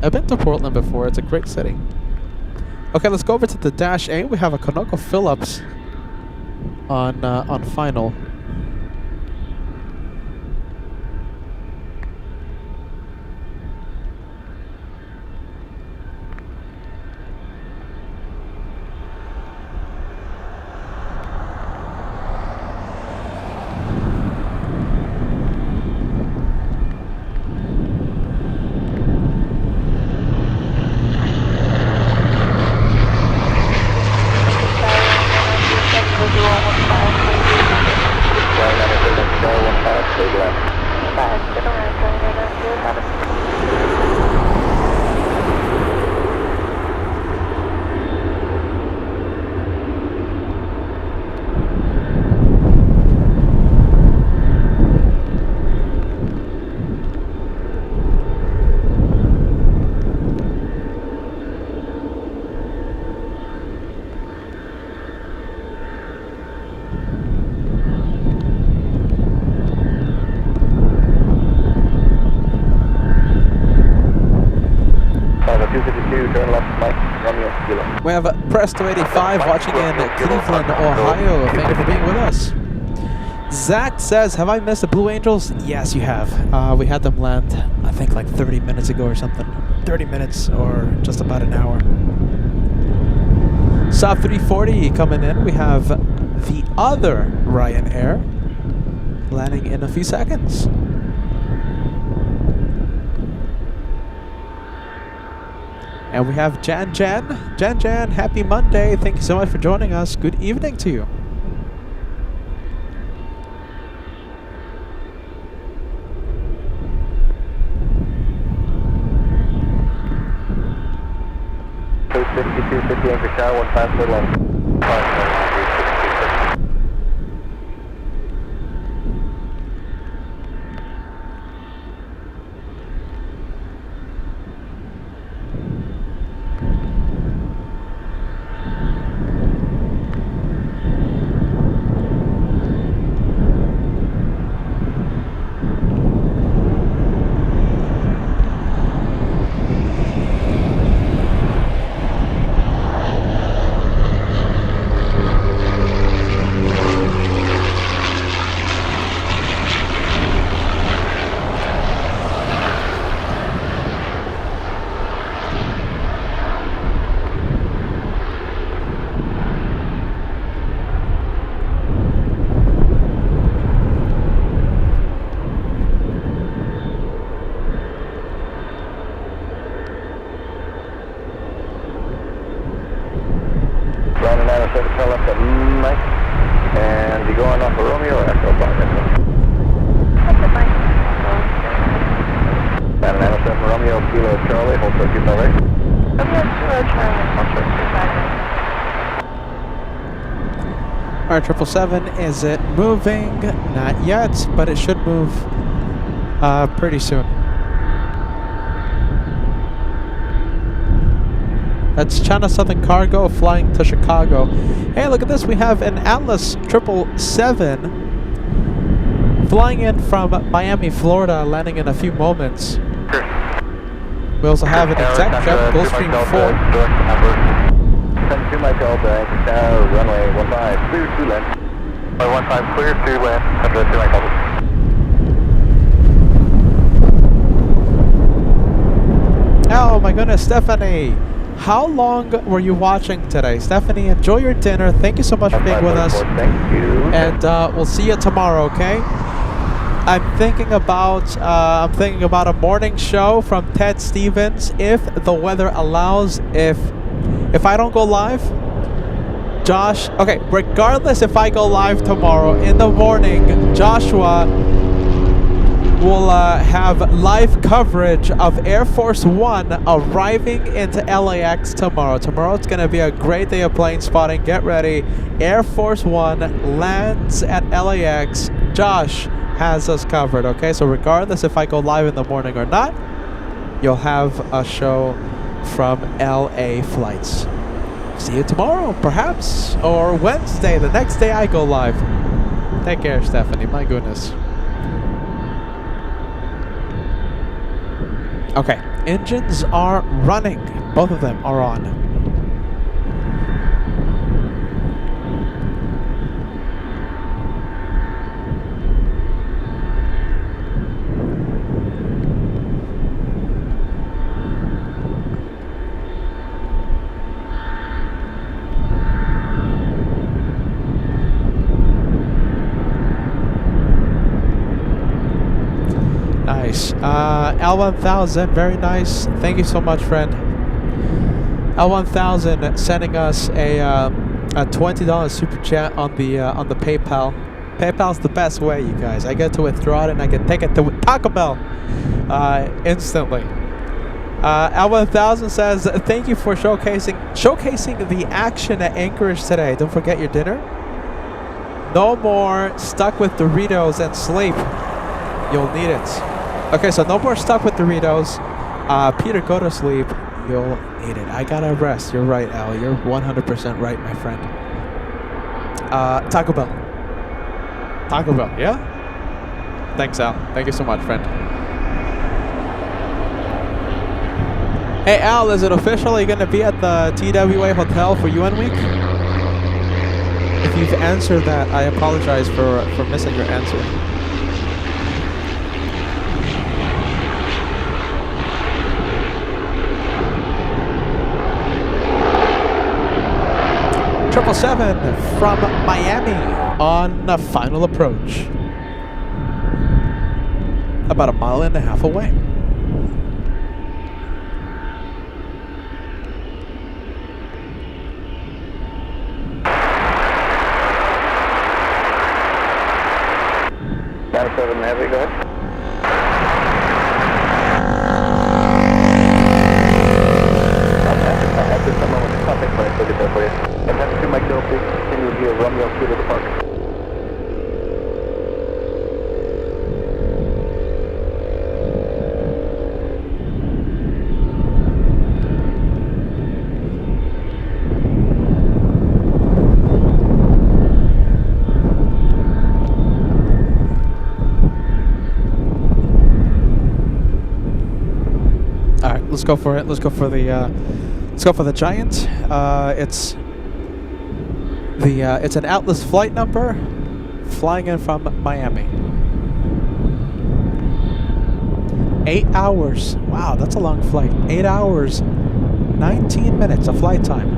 I've been to Portland before. It's a great city. Okay, let's go over to the Dash 8. We have a Conoco Phillips on final. We have Presto85 watching in Cleveland, Ohio. Thank you for being with us. Zach says, have I missed the Blue Angels? Yes, you have. We had them land, I think, like 30 minutes ago or something. 30 minutes or just about an hour. Saab 340 coming in. We have the other Ryanair landing in a few seconds. And we have Jan, happy Monday. Thank you so much for joining us. Good evening to you. Code 5250 Anchorage Tower, 15 left. 907 tail left at Mike. And you going off of Romeo or Echo Bar? At 907 Romeo, Kilo Charlie, hold so keep that right. Romeo, Kilo Charlie, hold Alright, 777, is it moving? Not yet, but it should move pretty soon. That's China Southern Cargo flying to Chicago. Hey, look at this. We have an Atlas 777 flying in from Miami, Florida, landing in a few moments. We also have an exec jet, Gulfstream 4. 72 Mike Delta, Anchorage Tower, runway 15, clear to land. Runway 15, clear to land, 72 Mike Delta. Oh my goodness, Stephanie. How long were you watching today? Stephanie, enjoy your dinner. Thank you so much for being with us. Thank you. And we'll see you tomorrow, okay? I'm thinking about a morning show from Ted Stevens if the weather allows. If I don't go live, Josh, okay, regardless if I go live tomorrow in the morning, Joshua will have live coverage of Air Force One arriving into LAX tomorrow. Tomorrow it's going to be a great day of plane spotting. Get ready. Air Force One lands at LAX. Josh has us covered, okay? So regardless if I go live in the morning or not, you'll have a show from LA flights. See you tomorrow, perhaps, or Wednesday, the next day I go live. Take care, Stephanie. My goodness. Okay, engines are running. Both of them are on. Nice. L1000, very nice. Thank you so much, friend. L1000 sending us a $20 super chat on the PayPal. PayPal's the best way, you guys. I get to withdraw it and I can take it to Taco Bell instantly. L1000 says, thank you for showcasing the action at Anchorage today. Don't forget your dinner. No more stuck with Doritos and sleep. You'll need it. Okay, so no more stuck with Doritos. Peter, go to sleep. You'll need it. I gotta rest. You're right, Al. You're 100% right, my friend. Taco Bell. Taco Bell, yeah? Thanks, Al. Thank you so much, friend. Hey, Al, is it official? Are you gonna be at the TWA Hotel for UN Week? If you've answered that, I apologize for missing your answer. 777 from Miami on the final approach. About 1.5 miles away. Seven heavy, go ahead. At this moment, the contact point, so get that for you. And that's 2 Mike Delta, continue via Romeo Kilo departure. All right, let's go for it. Let's go for the Giant. It's an Atlas flight number, flying in from Miami. 8 hours. Wow, that's a long flight. 8 hours, 19 minutes of flight time.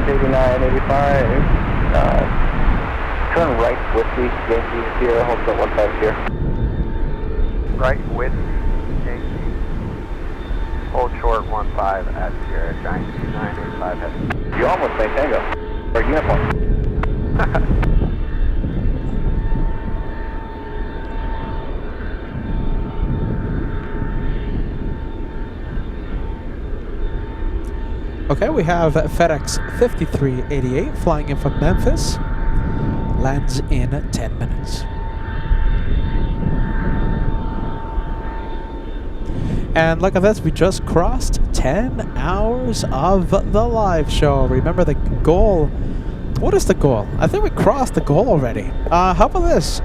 8985. Turn right, Gusty, Yankee, Sierra, Hotel 15 here. Right with Yankee. Hold short 15 at Sierra, Giant 2985 heavy. You almost made tango. Or you have one. Okay, we have FedEx 5388 flying in from Memphis. Lands in 10 minutes. And look at this, we just crossed 10 hours of the live show. Remember the goal. What is the goal? I think we crossed the goal already. How about this?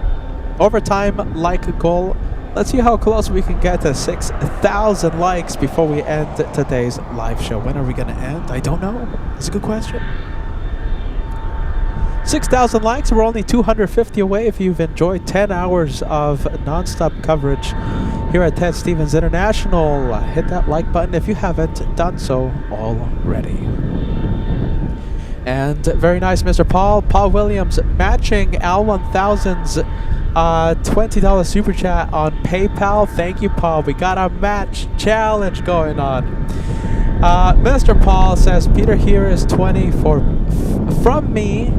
Overtime like goal. Let's see how close we can get to 6,000 likes before we end today's live show. When are we going to end? I don't know. That's a good question. 6,000 likes. We're only 250 away. If you've enjoyed 10 hours of non-stop coverage here at Ted Stevens International, hit that like button if you haven't done so already. And very nice, Mr. Paul. Paul Williams matching Al 1000's $20 super chat on PayPal. Thank you, Paul. We got a match challenge going on. Mr. Paul says Peter here is 20 from me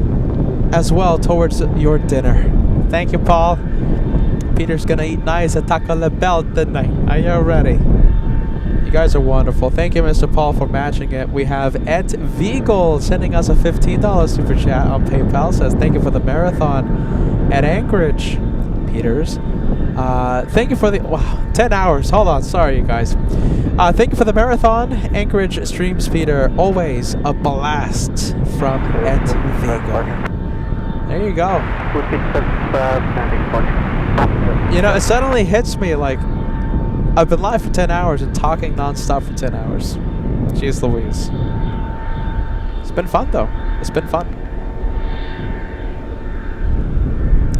as well towards your dinner. Thank you, Paul. Peter's gonna eat nice at Taco Bell tonight. Are you ready? You guys are wonderful. Thank you, Mr. Paul, for matching it. We have Ed Viegel sending us a $15 super chat on PayPal. Says thank you for the marathon at Anchorage, Peters. Thank you for the 10 hours. Hold on, sorry, you guys. Thank you for the marathon, Anchorage streams, Peter. Always a blast from Ed Viegel. There you go. You know, it suddenly hits me like I've been live for 10 hours and talking non-stop for 10 hours. Jeez Louise. It's been fun, though. It's been fun.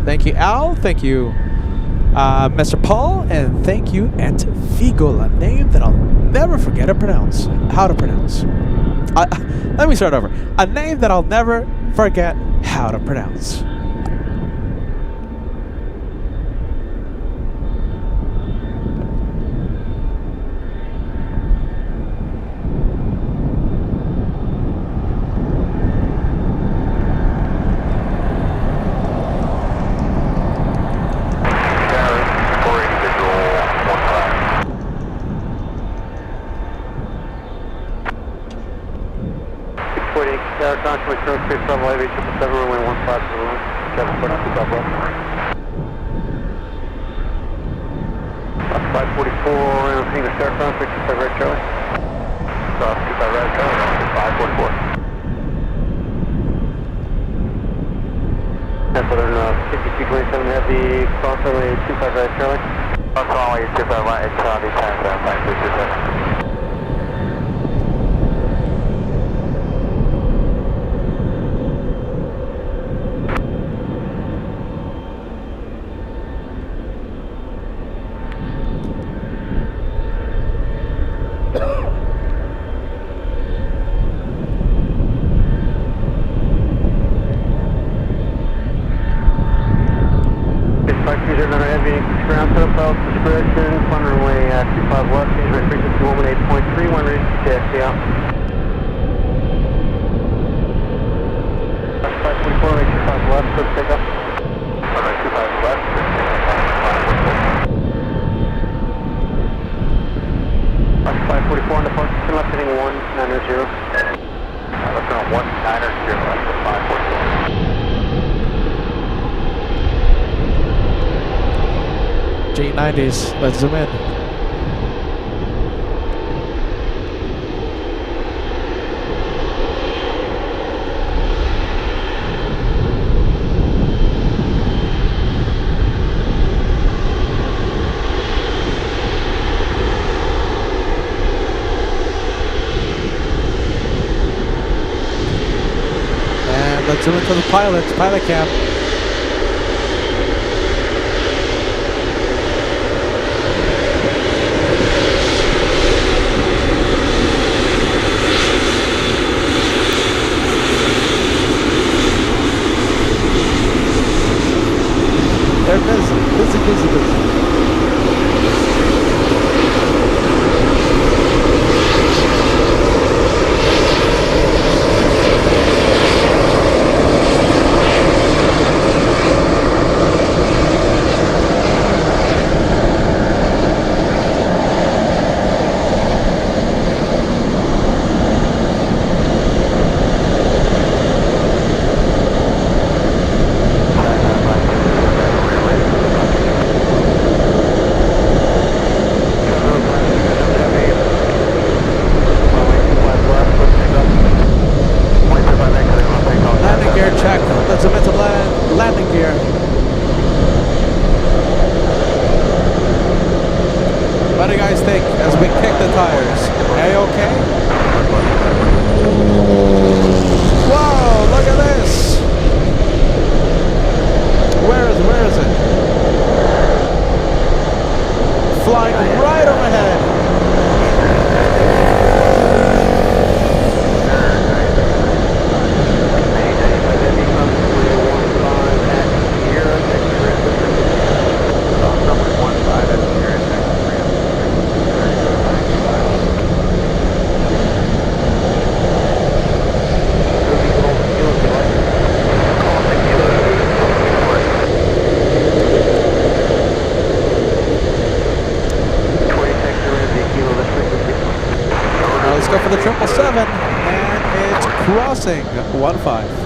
Thank you, Al. Thank you, Mr. Paul. And thank you, Ed Viegel, a name that I'll never forget to pronounce. How to pronounce. Let me start over. A name that I'll never forget how to pronounce. G90s, let's zoom in. And let's zoom into the pilot cam. tires. A-okay? Whoa, look at this! Where is it? Flying right overhead. Let's go for the 777, and it's crossing 15.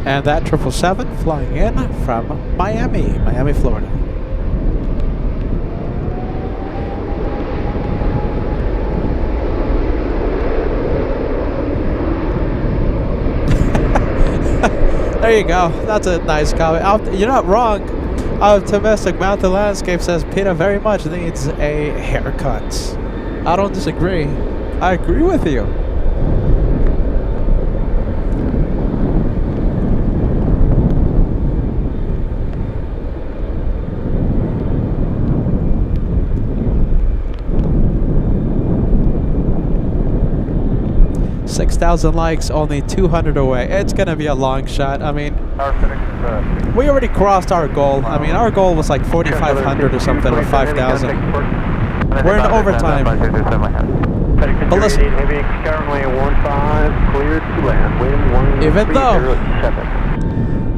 And that 777 flying in from Miami, Florida. There you go. That's a nice comment. You're not wrong. Optimistic Mountain Landscape says Peter very much needs a haircut. I don't disagree. I agree with you. $6,000 likes, only 200 away. It's gonna be a long shot. I mean, we already crossed our goal. I mean, our goal was like 4,500 or something, or 5,000. We're in overtime. But listen,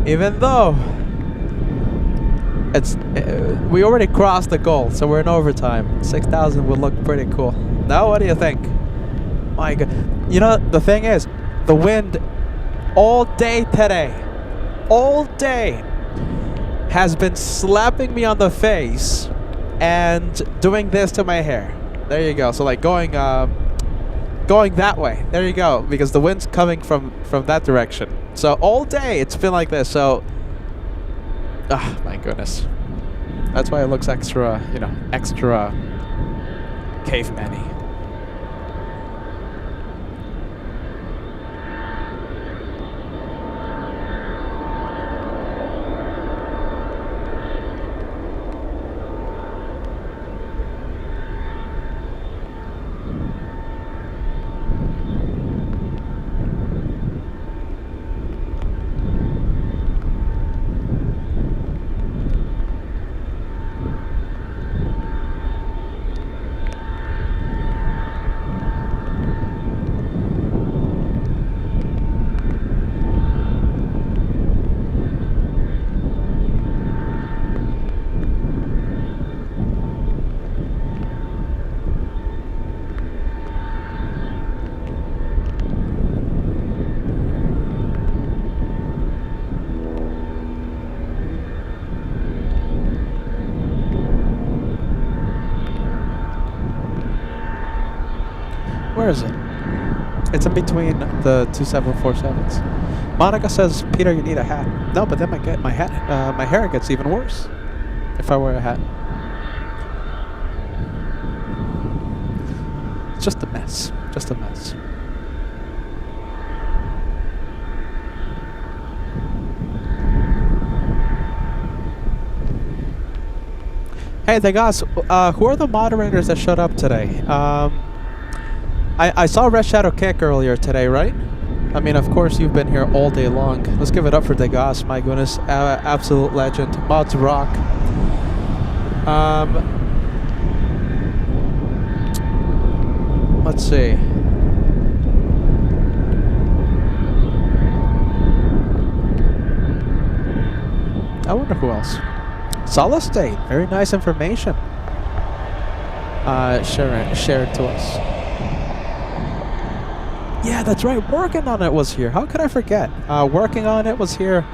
even though it's we already crossed the goal, so we're in overtime. 6,000 would look pretty cool. Now, what do you think? My God. You know, the thing is, the wind all day today, all day, has been slapping me on the face and doing this to my hair. There you go. So like going that way. There you go. Because the wind's coming from that direction. So all day it's been like this. So, my goodness. That's why it looks extra, extra caveman-y. Where is it? It's in between the two 747s. Monica says, Peter, you need a hat. No, but then my hair gets even worse if I wear a hat. It's just a mess. Just a mess. Hey, they guys, who are the moderators that showed up today? I saw Red Shadow Kick earlier today, right? I mean, of course, you've been here all day long. Let's give it up for Degas, my goodness. Absolute legend. Mods rock. Let's see. I wonder who else. Solid State. Very nice information. Shared to us. Yeah, that's right. Working on it was here. How could I forget? Working on it was here.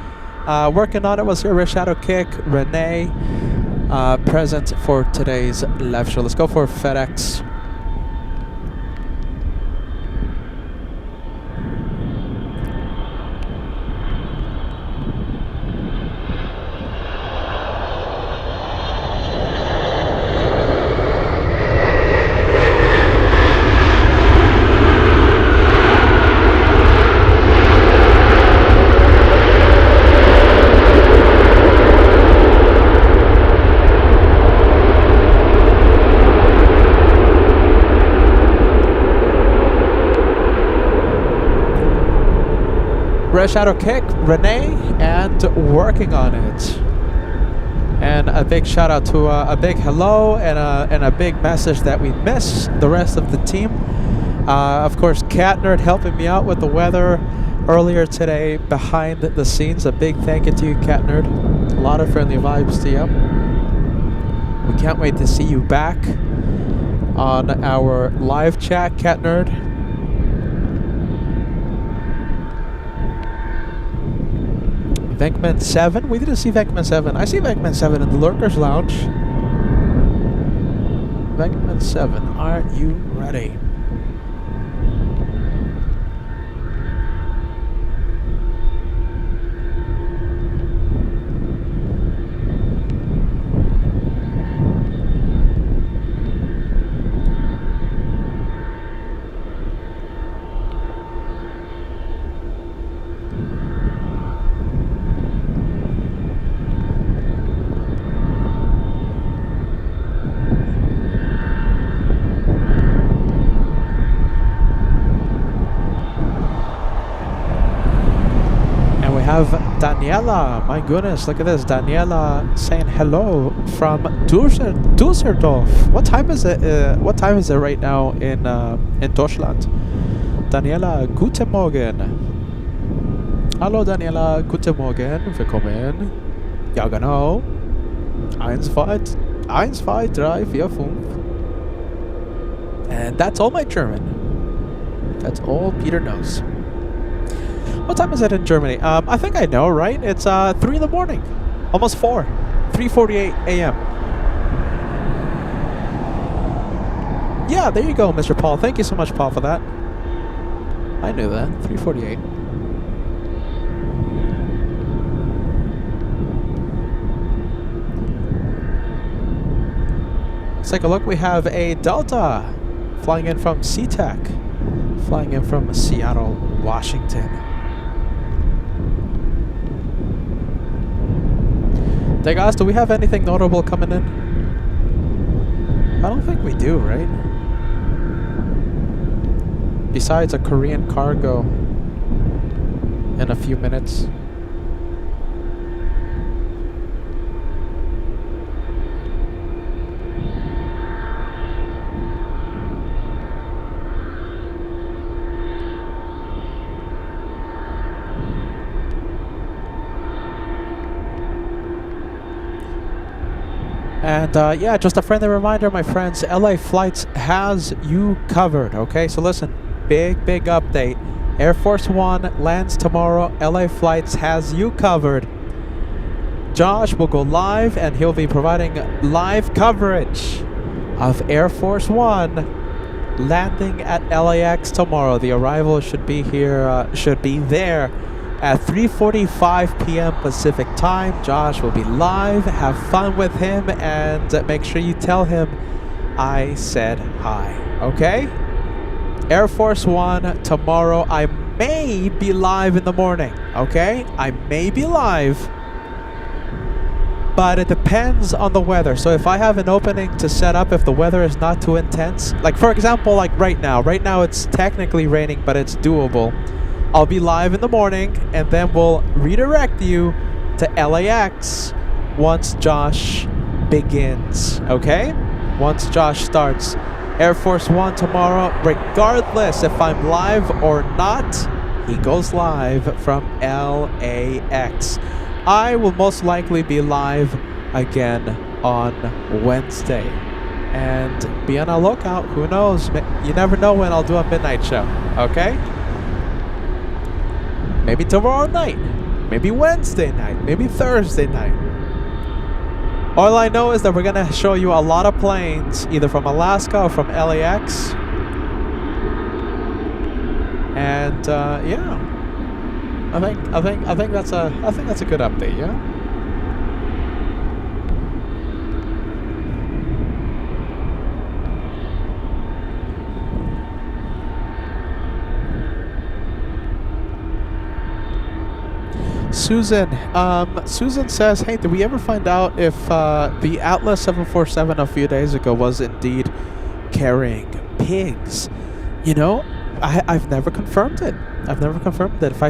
Rich Shadow Kick, Renee, present for today's live show. Let's go for FedEx. Shadow Kick, Renee, and working on it. And a big shout out to a big hello and a big message that we miss the rest of the team. Of course, Cat Nerd helping me out with the weather earlier today behind the scenes. A big thank you to you, Cat Nerd. A lot of friendly vibes to you. We can't wait to see you back on our live chat, Cat Nerd. Venkman 7? We didn't see Venkman 7. I see Venkman 7 in the Lurkers Lounge. Venkman 7, are you ready? Have Daniela, my goodness, look at this. Daniela saying hello from Dusseldorf. What time is it? What time is it right now in Deutschland? Daniela, guten Morgen. Hallo Daniela, guten Morgen. Willkommen. Ja genau. 1, 2, 3, 4, 5. And that's all my German. That's all Peter knows. What time is it in Germany? I think I know, right? It's 3 in the morning. Almost 4. 3:48 a.m. Yeah, there you go, Mr. Paul. Thank you so much, Paul, for that. I knew that. 3:48. Let's take a look. We have a Delta flying in from SeaTac, flying in from Seattle, Washington. Hey guys, do we have anything notable coming in? I don't think we do, right? Besides a Korean cargo in a few minutes. And yeah, just a friendly reminder, my friends, LA Flights has you covered, okay? So listen, big update. Air Force One lands tomorrow. LA Flights has you covered. Josh will go live and he'll be providing live coverage of Air Force One landing at LAX tomorrow. The arrival should be there at 3:45 p.m. Pacific time. Josh will be live. Have fun with him and make sure you tell him I said hi. Okay? Air Force One tomorrow. I may be live in the morning. Okay? I may be live. But it depends on the weather. So if I have an opening to set up, if the weather is not too intense, like for example, like right now it's technically raining, but it's doable. I'll be live in the morning, and then we'll redirect you to LAX once Josh begins, okay? Once Josh starts. Air Force One tomorrow, regardless if I'm live or not, he goes live from LAX. I will most likely be live again on Wednesday. And be on a lookout. Who knows? You never know when I'll do a midnight show, okay? Maybe tomorrow night. Maybe Wednesday night. Maybe Thursday night. All I know is that we're going to show you a lot of planes, either from Alaska or from LAX. And yeah. I think that's a good update, yeah? Susan says, hey, did we ever find out if the Atlas 747 a few days ago was indeed carrying pigs? You know, I've never confirmed it. If I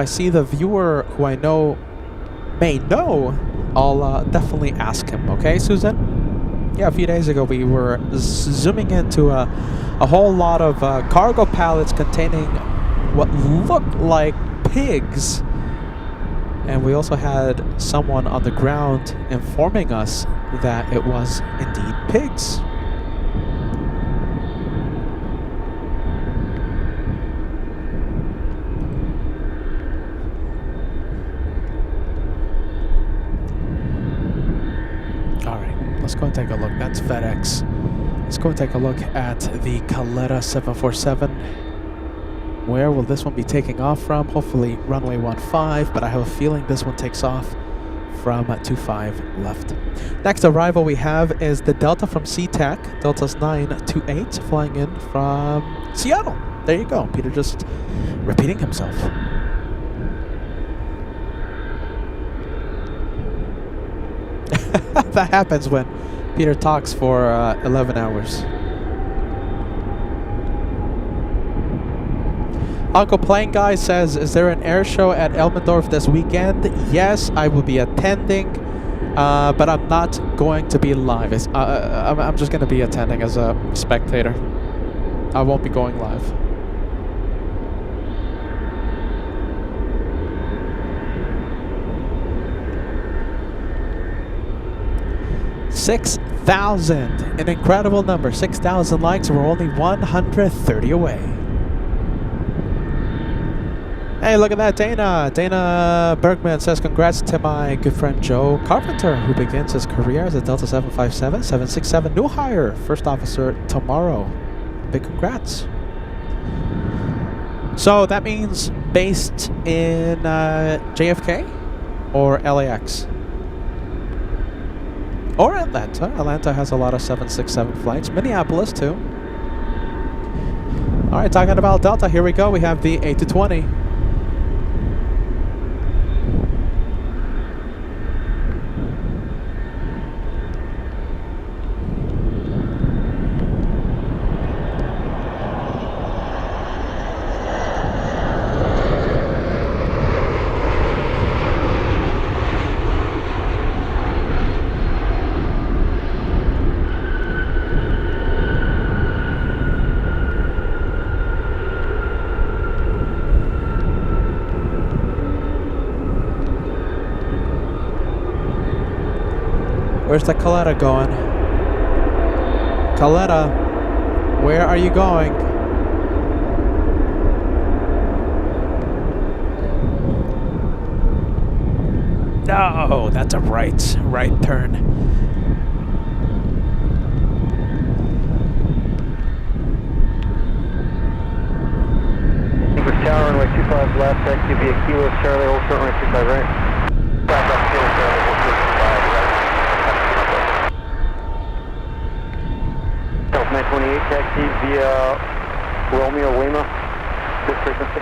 see the viewer who I know may know, I'll definitely ask him. Okay, Susan? Yeah, a few days ago we were zooming into a whole lot of cargo pallets containing what looked like pigs, and we also had someone on the ground informing us that it was indeed pigs. Alright, let's go and take a look. That's FedEx. Let's go and take a look at the Caleta 747. Where will this one be taking off from? Hopefully runway 15, but I have a feeling this one takes off from 25 left. Next arrival we have is the Delta from SeaTac, Delta's 928, flying in from Seattle. There you go. Peter just repeating himself. That happens when Peter talks for 11 hours. Uncle Plane Guy says, is there an air show at Elmendorf this weekend? Yes, I will be attending, but I'm not going to be live. I'm just going to be attending as a spectator. I won't be going live. $6,000, an incredible number. 6,000 likes. We're only 130 away. Hey, look at that, Dana. Dana Bergman says, congrats to my good friend Joe Carpenter, who begins his career as a Delta 757, 767 new hire, first officer tomorrow. Big congrats. So that means based in JFK or LAX? Or Atlanta. Atlanta has a lot of 767 flights. Minneapolis, too. All right, talking about Delta, here we go. We have the A220. Where's the Caleta going? Caleta, where are you going? No, that's a right turn. Anchorage Tower, runway 25 left, XQB Kilo Charlie, hold short runway 25 right. Back up Kilo Charlie, hold short 25 right. 928 taxi via Romeo Lima, this frequency.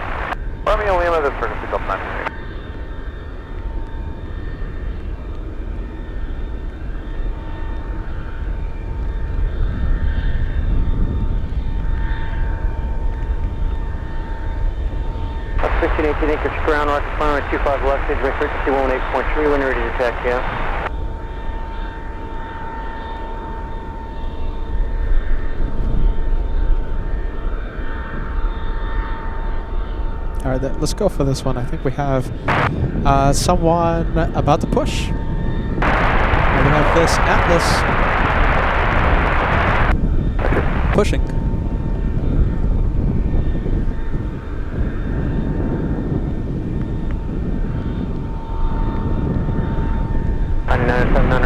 Romeo Lima, this frequency, Delta 928. Anchorage ground, rocket runway 25 left, stage by frequency 18.3, when ready to attack, yeah. All right, let's go for this one. I think we have someone about to push. And we have this Atlas pushing.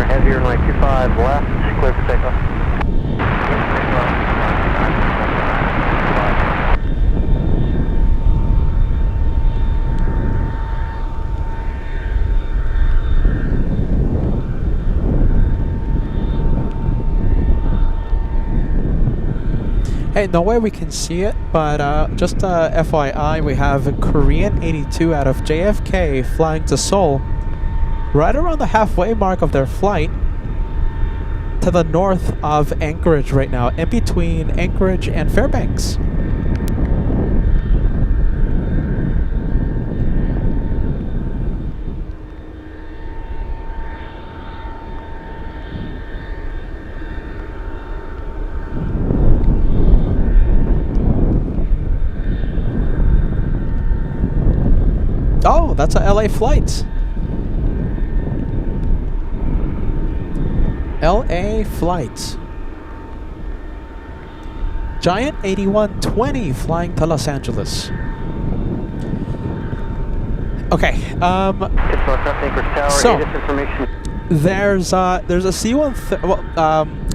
Heavier, runway 25 left, clear for takeoff. Hey, no way we can see it, but just FYI, we have a Korean 82 out of JFK flying to Seoul, right around the halfway mark of their flight, to the north of Anchorage right now, in between Anchorage and Fairbanks. Oh, that's a LA flight. LA flight. Giant 8120 flying to Los Angeles. Okay. So there's a C1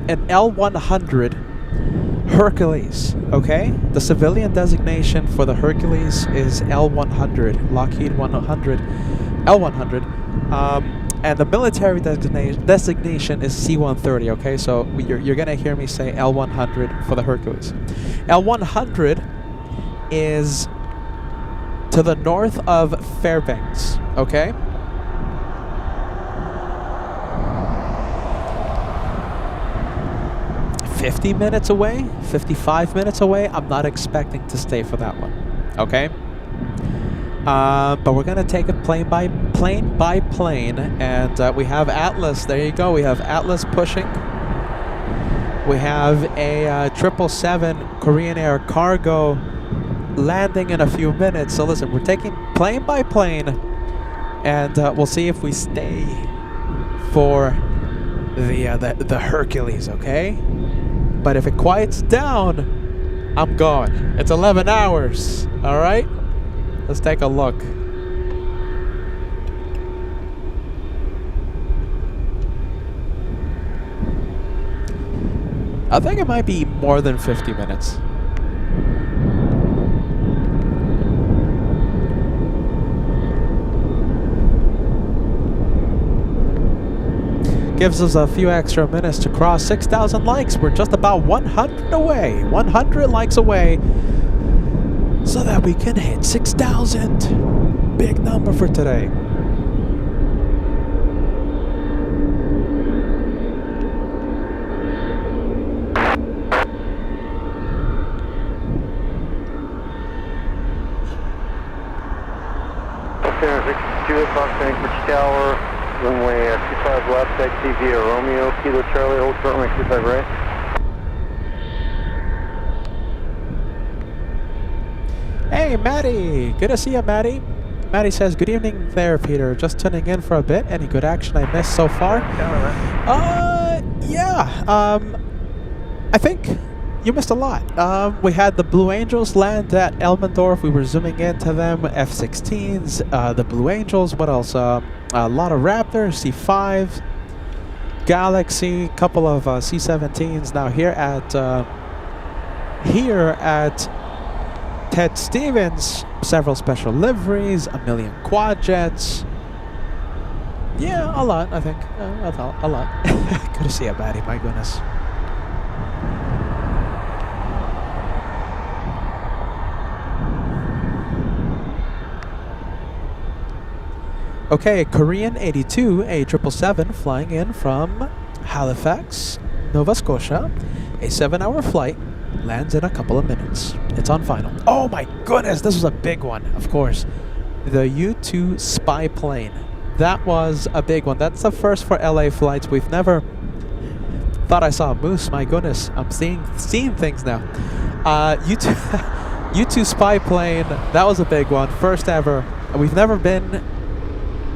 an L100 Hercules. Okay, the civilian designation for the Hercules is L100, Lockheed 100, L100. And the military designation is C-130, okay? So you're going to hear me say L-100 for the Hercules. L-100 is to the north of Fairbanks, okay? $50 minutes away, 55 minutes away. I'm not expecting to stay for that one, okay? But we're gonna take it plane by plane, and we have Atlas. There you go. We have Atlas pushing. We have a 777 Korean Air cargo landing in a few minutes. So listen, we're taking plane by plane, and we'll see if we stay for the Hercules. Okay, but if it quiets down, I'm gone. It's 11 hours. All right. Let's take a look. I think it might be more than 50 minutes. Gives us a few extra minutes to cross 6,000 likes. We're just about 100 away. 100 likes away, so that we can hit 6,000. Big number for today. Anchorage Tower, runway 25 left, taxi via Romeo, Kilo Charlie, hold short, runway 25 right. Hey, Maddie! Good to see you, Maddie. Maddie says, good evening there, Peter. Just tuning in for a bit. Any good action I missed so far? Yeah. I think you missed a lot. We had the Blue Angels land at Elmendorf. We were zooming into them. F-16s, the Blue Angels. What else? A lot of Raptors, C-5s, Galaxy, couple of C-17s. Now here at Ted Stevens, several special liveries, a million quad jets. Yeah, a lot, I think. A lot. Good to see you, Maddie. My goodness. Okay, Korean 82, a 777 flying in from Halifax, Nova Scotia. A 7-hour flight, lands in a couple of minutes. It's on final. Oh my goodness, this was a big one, of course. the U-2 spy plane. That was a big one. That's the first for LA flights. We've never thought I saw a moose. My goodness, I'm seeing things now. U-2 U-2 spy plane. That was a big one. First ever. We've never been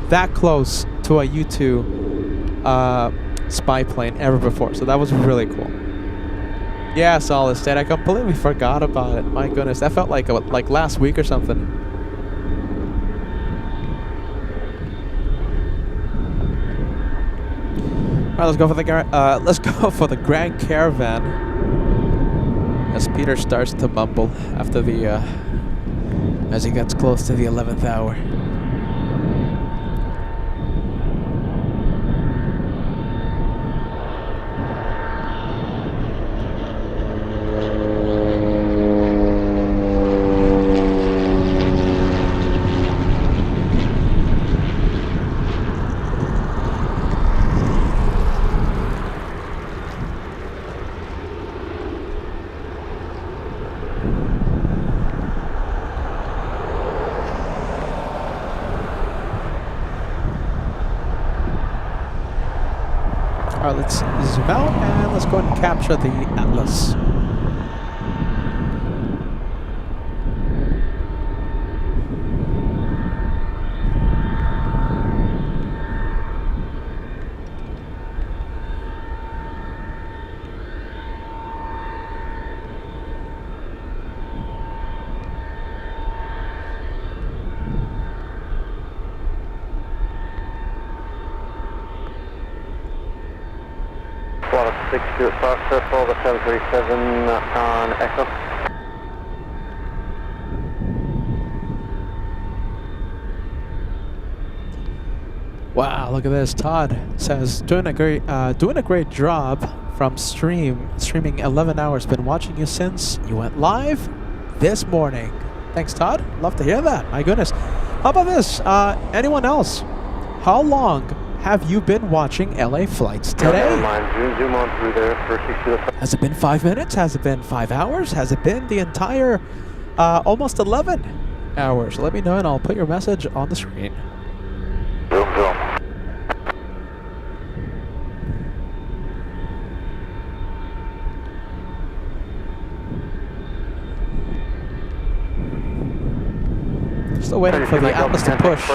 that close to a U-2 spy plane ever before. So that was really cool. Yeah, solid state. I completely forgot about it. My goodness, that felt like last week or something. All right, let's go for the Grand Caravan. As Peter starts to mumble after the as he gets close to the 11th hour. Alright, let's zoom out and let's go and capture the Atlas. Successful, the 737 on Echo. Wow, look at this. Todd says doing a great job from streaming 11 hours. Been watching you since you went live this morning. Thanks, Todd. Love to hear that. My goodness. How about this? Anyone else? How long have you been watching LA flights today? Never mind. Zoom on through there. Has it been 5 minutes? Has it been 5 hours? Has it been the entire almost 11 hours? Let me know and I'll put your message on the screen. Zoom. Still waiting for the Atlas to push.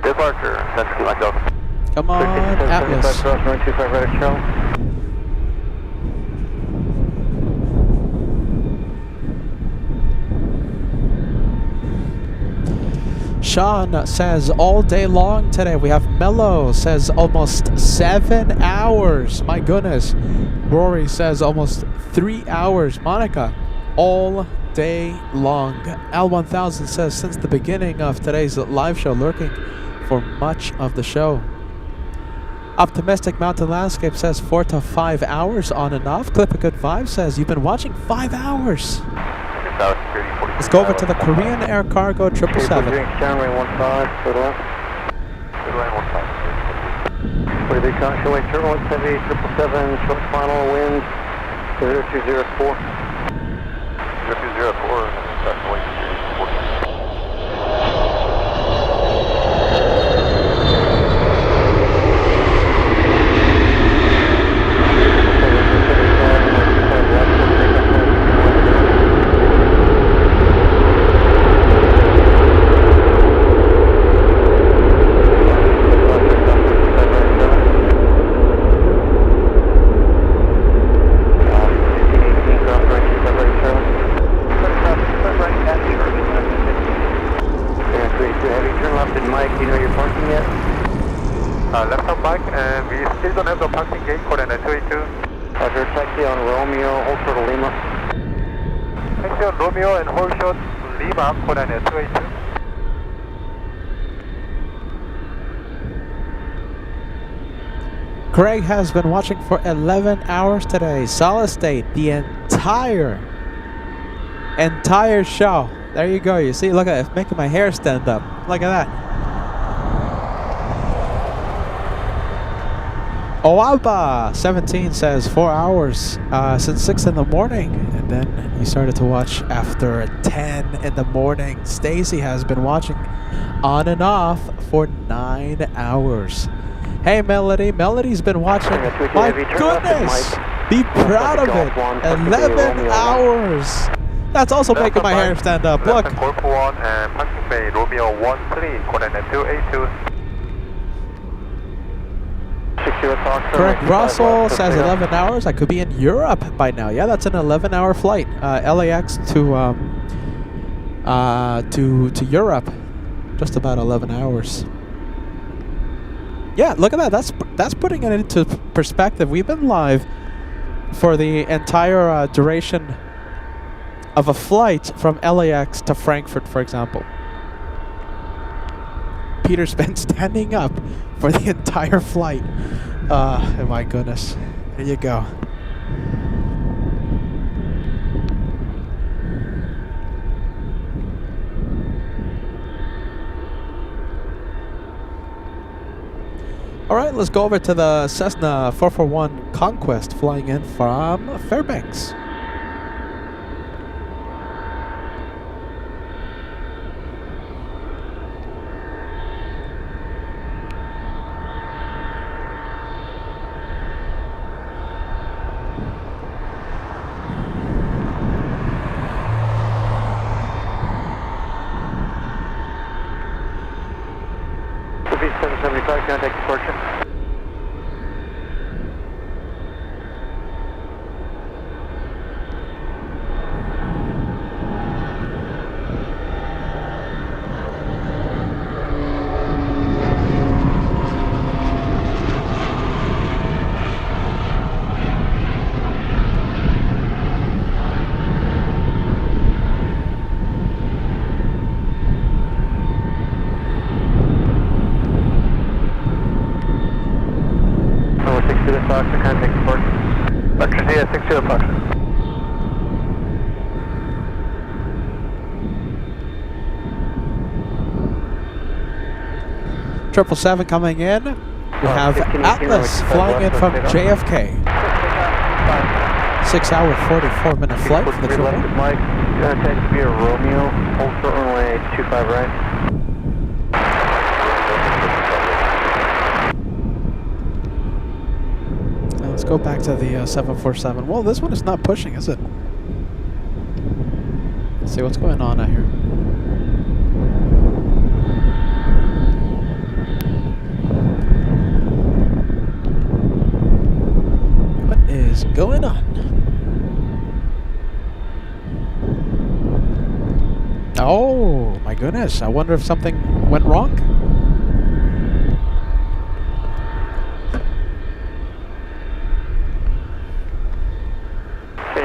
Departure, Central myself. Come on, Atlas. Sean says all day long today. We have Mello says almost 7 hours. My goodness. Rory says almost 3 hours. Monica, all day long. L1000 says since the beginning of today's live show, lurking for much of the show. Optimistic Mountain Landscape says 4 to 5 hours on and off. Clip a Good Vibe says you've been watching 5 hours. Let's go over to the Korean Air Cargo 777. Runway 15, to the left. Runway 15. 43 count, showing turbulence heavy, 777, short final wind, 0204. 0204, start going to 40. Left on bike, and we still don't have the parking gate for the 282. Roger, taxi on Romeo, hold short Lima. Taxi on Romeo and hold short Lima for the 282. Craig has been watching for 11 hours today. Solid state, the entire show. There you go. You see, look at it, making my hair stand up. Look at that. Oaba 17 says 4 hours since 6 in the morning, and then he started to watch after 10 in the morning. Stacy has been watching on and off for 9 hours. Hey Melody, Melody's been watching. My goodness, be proud of it. 11 hours. That's also making my hair stand up. Look. Golf 1 and Parking Bay, Romeo 13, coordinate 282. Greg Russell says 11 hours. I could be in Europe by now. Yeah, that's an 11-hour flight. LAX to Europe. Just about 11 hours. Yeah, look at that. That's putting it into perspective. We've been live for the entire duration of a flight from LAX to Frankfurt, for example. Peter's been standing up for the entire flight. Oh my goodness. There you go. All right, let's go over to the Cessna 441 Conquest flying in from Fairbanks. Contact departure. Contact departure. Vector Z 60 departure. Triple 7 coming in. We have Atlas flying in from JFK. 6 hour 44-minute flight for the triple. Mike, contact via Romeo, hold short runway 25 right. Let's go back to the 747. Well, this one is not pushing, is it? Let's see what's going on out here. What is going on? Oh, my goodness. I wonder if something went wrong.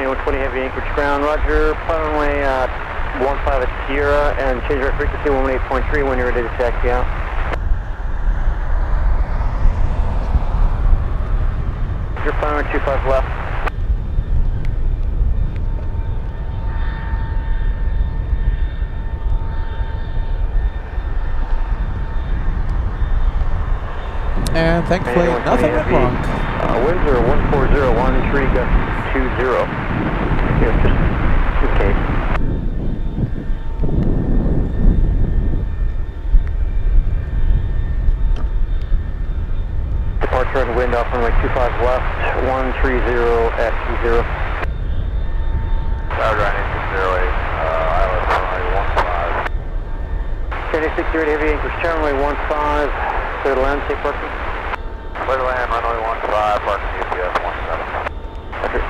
120 heavy Anchorage ground, roger. Plan runway 15 at Sierra and change our frequency 18.3 when you're ready to taxi out. Your plan runway 25 left. And thankfully, nothing went wrong. Windsor 14013 Gusty 20. Yeah, just in case. Departure and wind off runway 25 left, 130 at 20. Tower ground 808, ILS runway 15. Kenny 60 heavy Anchorage runway 15, clear to land, safe parking. Clear to land, runway 15, parking UPS 17. Roger.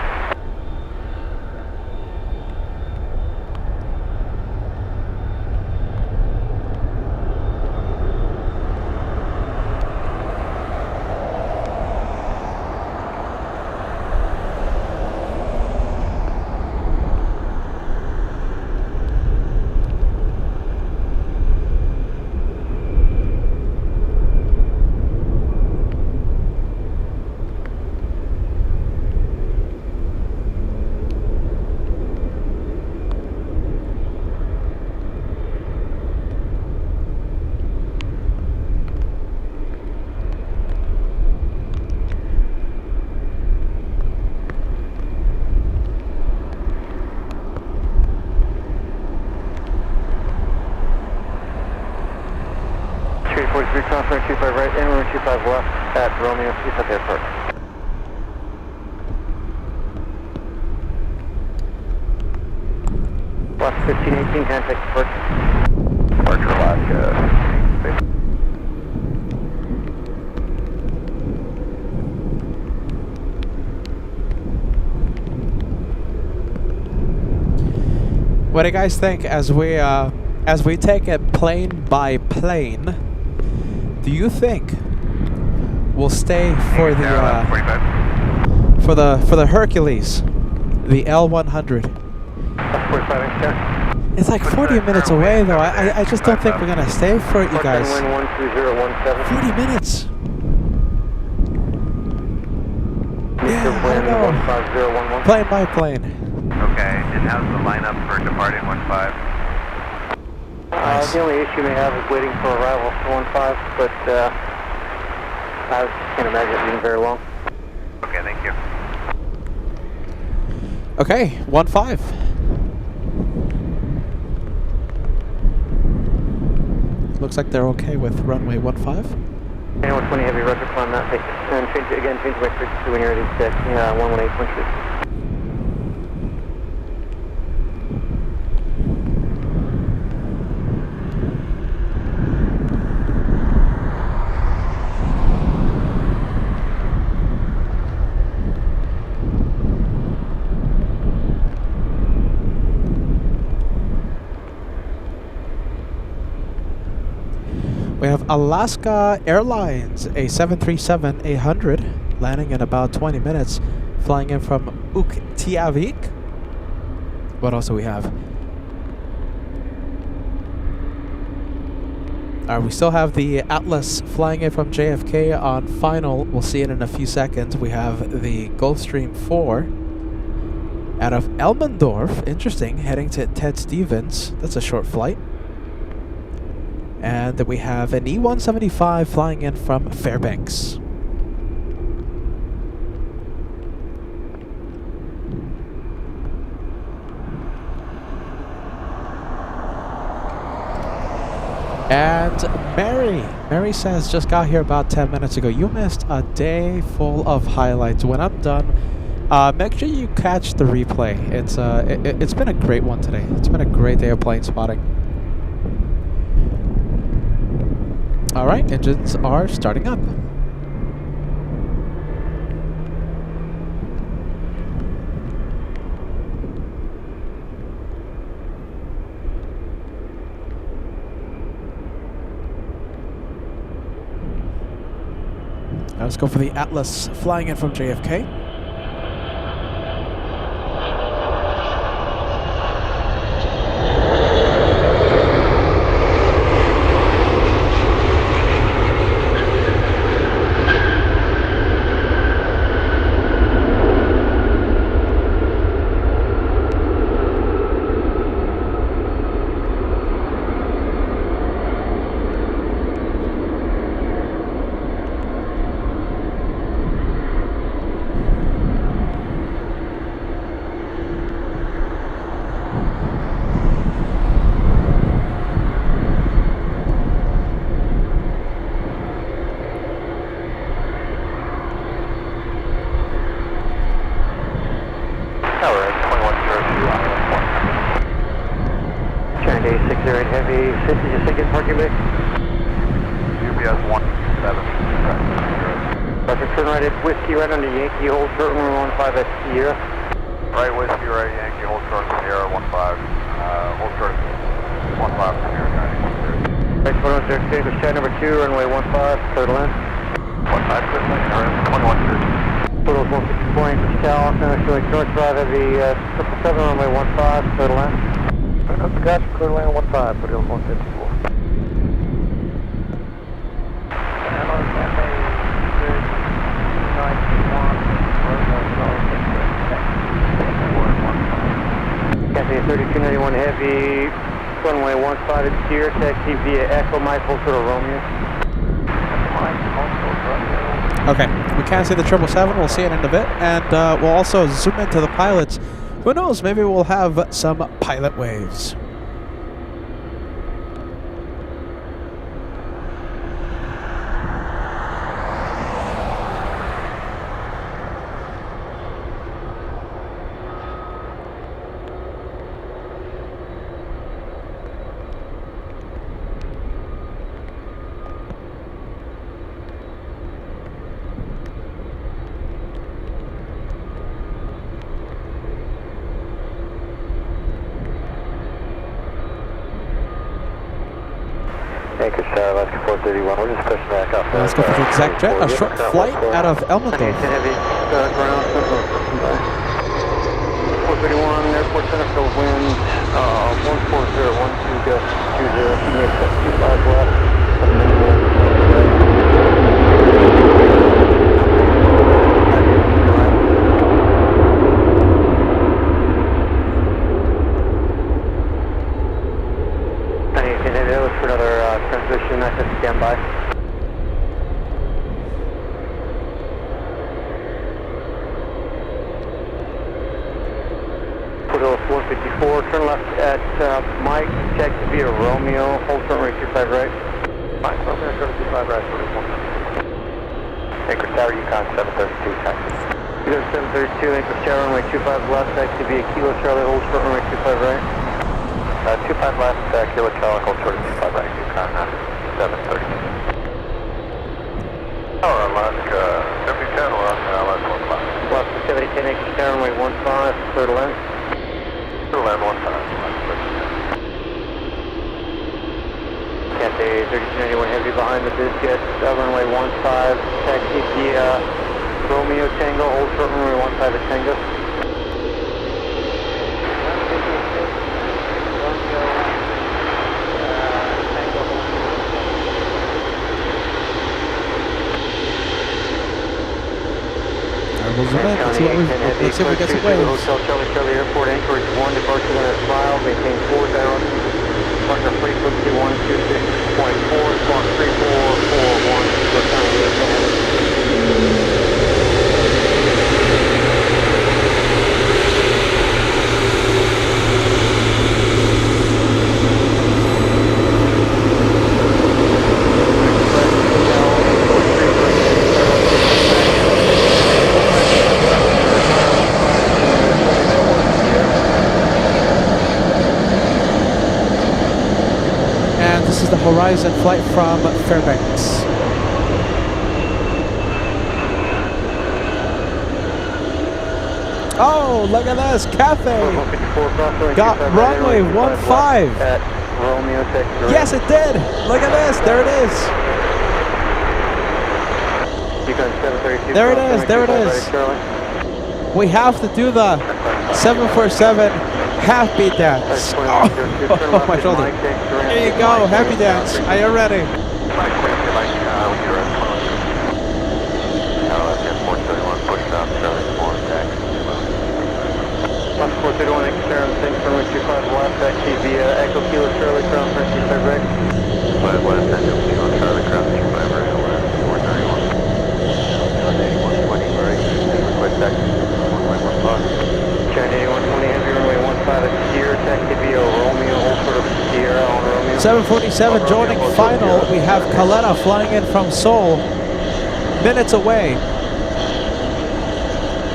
343, transfer 25 right, and 25 left at Romeo, East at the airport. Left 1518, contact departure. Departure Alaska. What do you guys think as we take it plane by plane? Do you think we'll stay for the Hercules, the L100? 45 inch turn. It's like 40 minutes away though. I just don't think we're gonna stay for it, you guys. Wind 12017. 40 minutes. Mr. I Wind know. 15011. Plane by plane. Okay, and how's the lineup for departing 15? Nice. The only issue we have is waiting for arrival for 15, but I can't imagine it being very long. Okay, thank you. Okay, 15. Looks like they're okay with runway 15. And 120 heavy, roger, climb that, take it. And change my frequency when you're ready to set. 118.3. We have Alaska Airlines, a 737-800, landing in about 20 minutes, flying in from Utqiagvik. What else do we have? We still have the Atlas flying in from JFK on final. We'll see it in a few seconds. We have the Gulfstream 4 out of Elmendorf. Interesting, heading to Ted Stevens. That's a short flight. And then we have an E-175 flying in from Fairbanks. And Mary says, just got here about 10 minutes ago. You missed a day full of highlights. When I'm done, make sure you catch the replay. It's been a great one today. It's been a great day of plane spotting. All right, engines are starting up. Now let's go for the Atlas flying in from JFK. Heavy, 50, just take it, parking bay. UPS 17. Roger, turn right at Whiskey, right under Yankee, hold short, runway 15 at Sierra. Right, Whiskey, right, Yankee, hold short, Sierra 15. Hold short, 15 Sierra, Right, 110, exchange with chat number 2, runway 15, clear to land. 15, clear to land, 21. Photos 164, Anchorage Tower, center showing North Drive, heavy 777, runway 15, clear to land. Up the gas, clear to land 15, put it on 154. Cathay 3291 heavy, runway 15 at Sierra, taxi via Echo Mike, hold short of Romeo. Okay, we can't see the 777. We'll see it in a bit, and we'll also zoom into the pilots. Who knows? Maybe we'll have some pilot waves. Alaska 431, we're just pushing back up. Let's go for the exact jet. A short flight out of Elmendorf. Heavy, ground, 431, airport center for wind, 14012, gust 20, should make that 25 left, for another transmission, I said stand by. Foothills 154, turn left at Mike, check via Romeo, hold front right 25 right. Mike, Romeo 25 right, 41. Anchorage Tower, Yukon 732, taxi. Yukon 732, Anchorage Tower, runway 25 left, taxi via Kilo Charlie, hold front runway 25 right. 25 left, Kilo Charlie, hold short of 25 right, Yukon 732. Tower, Alaska 7010, Alaska 15. Alaska 7010, Anchorage Tower, runway 15, clear to land. Clear to land 15, Alaska 13. Cathay 3291 Heavy behind the biz jet, runway 15, taxi via Romeo Tango, hold short runway 15 at Tango. Let's see if we get some waves. Hotel Charlie Airport, Anchorage 1, departure limit at mile, maintain 4 down, departure frequency 126.4, squawk 3441, go down to the This is the Horizon flight from Fairbanks. Oh, look at this, Cafe! Got runway 15. At Romeo, Texas. Yes, it did! Look at this, there it is! There it is, there it is! We have to do the 747 half beat dance. Oh, my shoulder. There you go, happy dance. Are you ready? Left 431, X-Term, thanks for 125 left, taxi via Echo Kilo Charlie, crown front 25 right. 5 left, Echo Kilo Charlie, crown 25 right, left, 431. 8120, right, request taxi, runway 15. China 8120, heavy runway 15 at Sierra, taxi via Romeo, hold for Sierra on Romeo. 747 joining final. We have Kaleta flying in from Seoul, minutes away.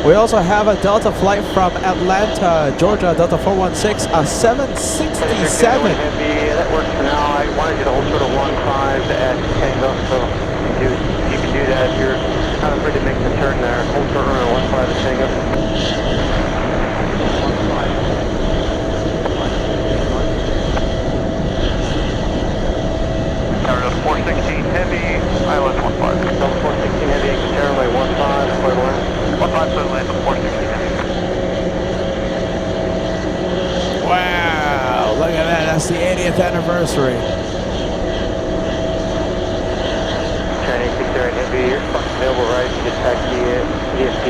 We also have a Delta flight from Atlanta, Georgia, Delta 416, a 767. That works for now. I wanted you to hold sort of 15 at Tango, so you can do that if you're not afraid to make the turn there. Hold short runway 15 at Tango. Tower Delta 416 Heavy, Island 15. Delta 416 Heavy, Anchorage Tower runway 15, clear to land. 15 clear to land, 416 Heavy. Wow, look at that. That's the 80th anniversary. Chinese 6 Heavy, you're available right to get taxi ESP.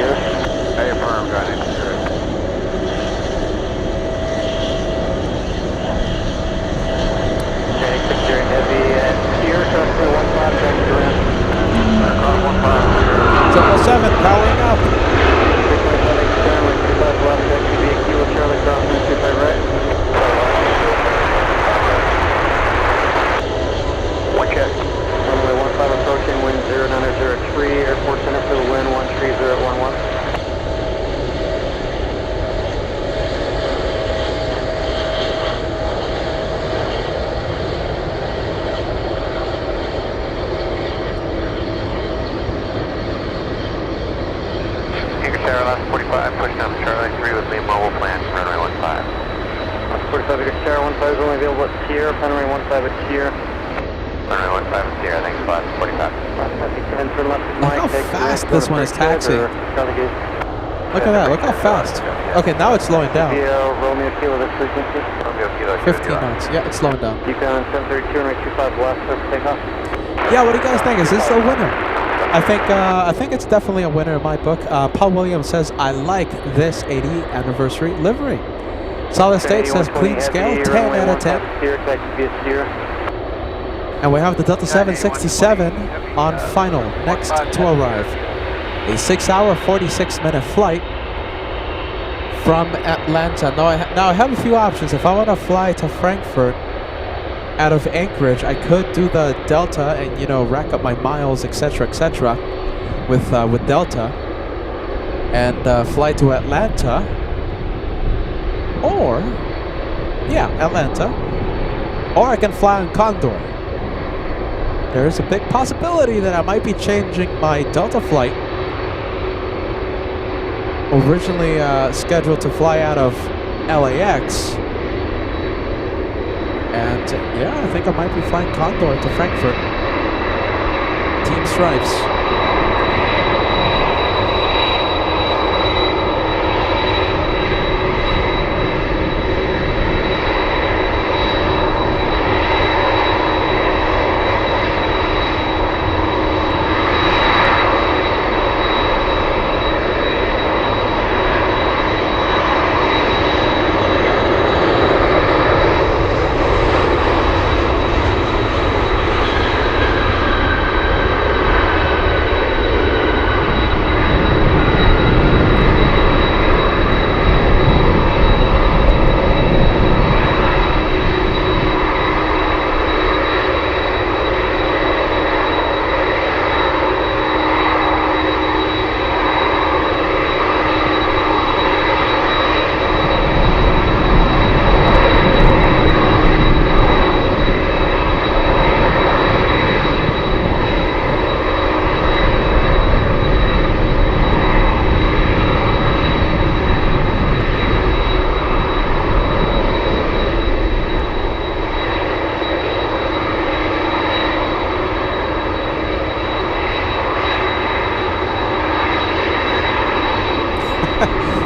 I affirm, driving to zero. Chinese 6 Heavy at Sierra, crossing 15, taxi around. Aircraft 15. 707, powering up. 25 left, taxi via Kilo Charlie, crossing 25 right. One check. Runway 15 approaching, wind 0903, airport center for the wind 13011. Last 45, push down Charlie 3 with me, mobile plan, runway 15. Last 45 Sierra 15 is only available at Sierra, runway 15 at Sierra. Runway 15 Sierra, thanks, 545. 10 turn left at Mike. Look how fast this one is taxiing. Look at that, look how fast. Okay, now it's slowing down. Romeo Kilo, this frequency. Romeo Kilo. 15 knots. Yeah, it's slowing down. Keep down 732 and 25 left, so takeoff. Yeah, what do you guys think? Is this a winner? I think it's definitely a winner in my book. Paul Williams says, I like this 80th anniversary livery. Solid State says clean scale, 10 out of 10. And we have the Delta 767 on final, next to arrive. A 6-hour, 46-minute flight from Atlanta. Now I have a few options. If I want to fly to Frankfurt out of Anchorage, I could do the Delta and, you know, rack up my miles, etc., with Delta and fly to Atlanta, or Atlanta, or I can fly on Condor. There is a big possibility that I might be changing my Delta flight, originally scheduled to fly out of LAX. And I think I might be flying Condor to Frankfurt. Team Stripes.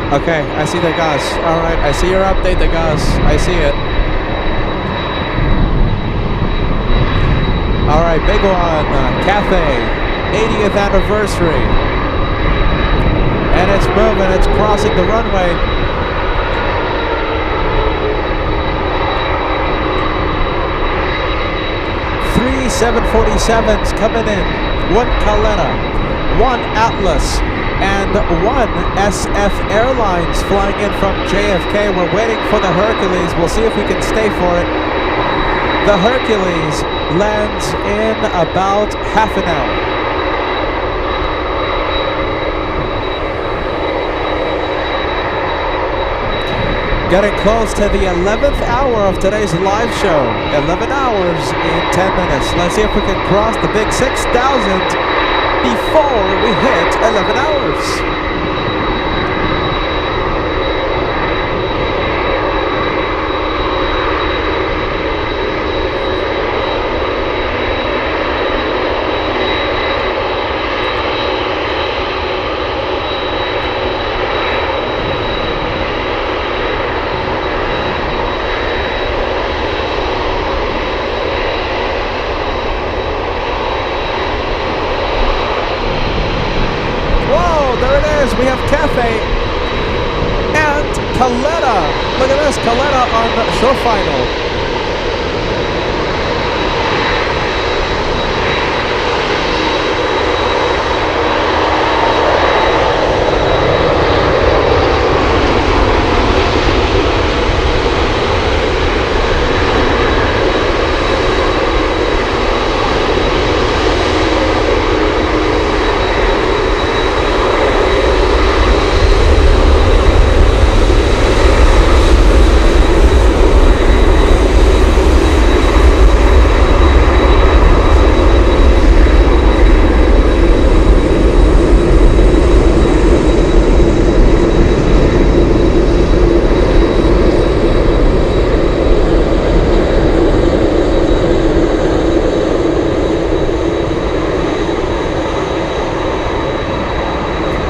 Okay, I see the gas. All right, I see your update, the gas. I see it. All right, big one. Cathay, 80th anniversary. And it's moving, it's crossing the runway. 3 747s coming in. 1 Caletta, 1 Atlas, and 1 SF Airlines flying in from JFK. We're waiting for the Hercules. We'll see if we can stay for it. The Hercules lands in about half an hour. Getting close to the 11th hour of today's live show. 11 hours in 10 minutes. Let's see if we can cross the big 6,000 before we hit 11 hours. We have Cathay and Caletta. Look at this, Caletta on show final.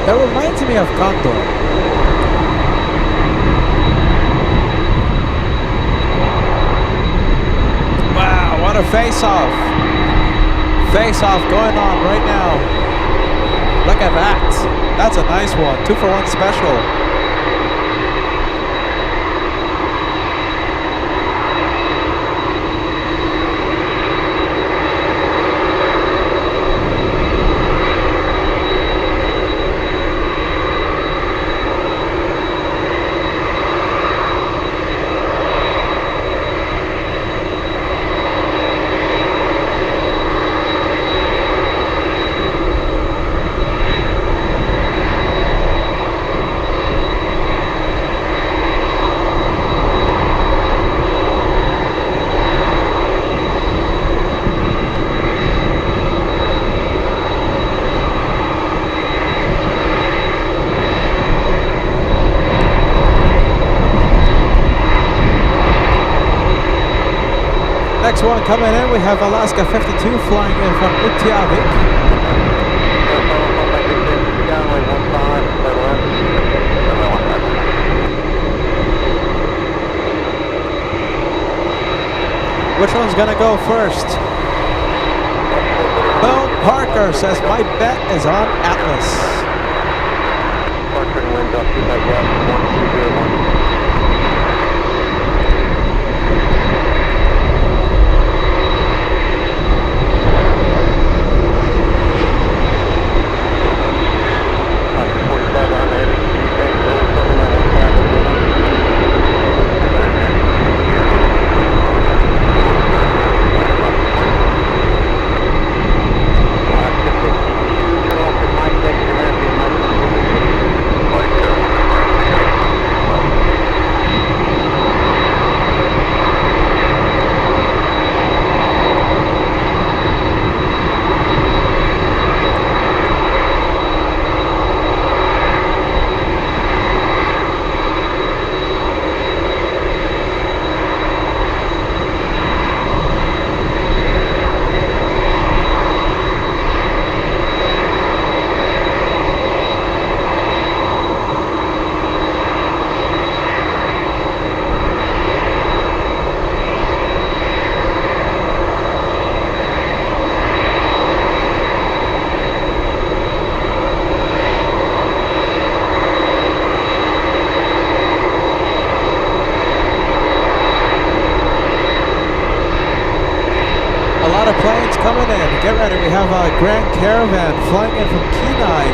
That reminds me of Condor. Wow, what a face-off. Face-off going on right now. Look at that. That's a nice one. 2-for-1 special. Next one coming in, we have Alaska 52 flying in from Utqiagvik. Which one's gonna go first? Boom Parker says my bet is on Atlas. Parker winds up to my guess, 1201. Planes coming in. Get ready. We have a Grand Caravan flying in from Kenai.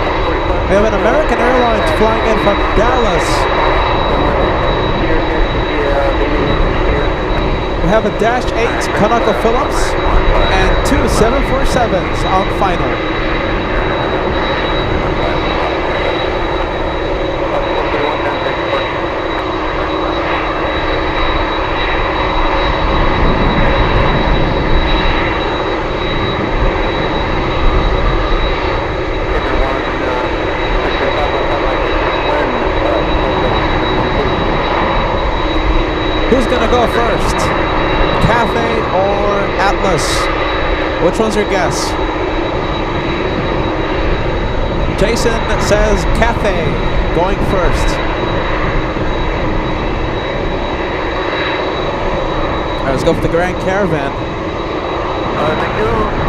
We have an American Airlines flying in from Dallas. We have a Dash 8 ConocoPhillips and 2 747s on final. Who's gonna go first? Cathay or Atlas? Which one's your guess? Jason says Cathay going first. Alright, let's go for the Grand Caravan. Thank you.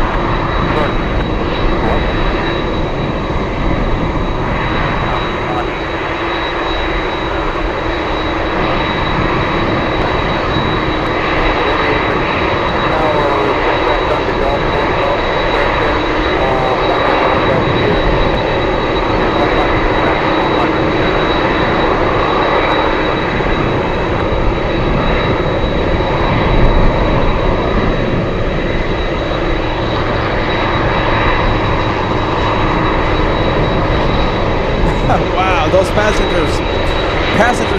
Wow, those passengers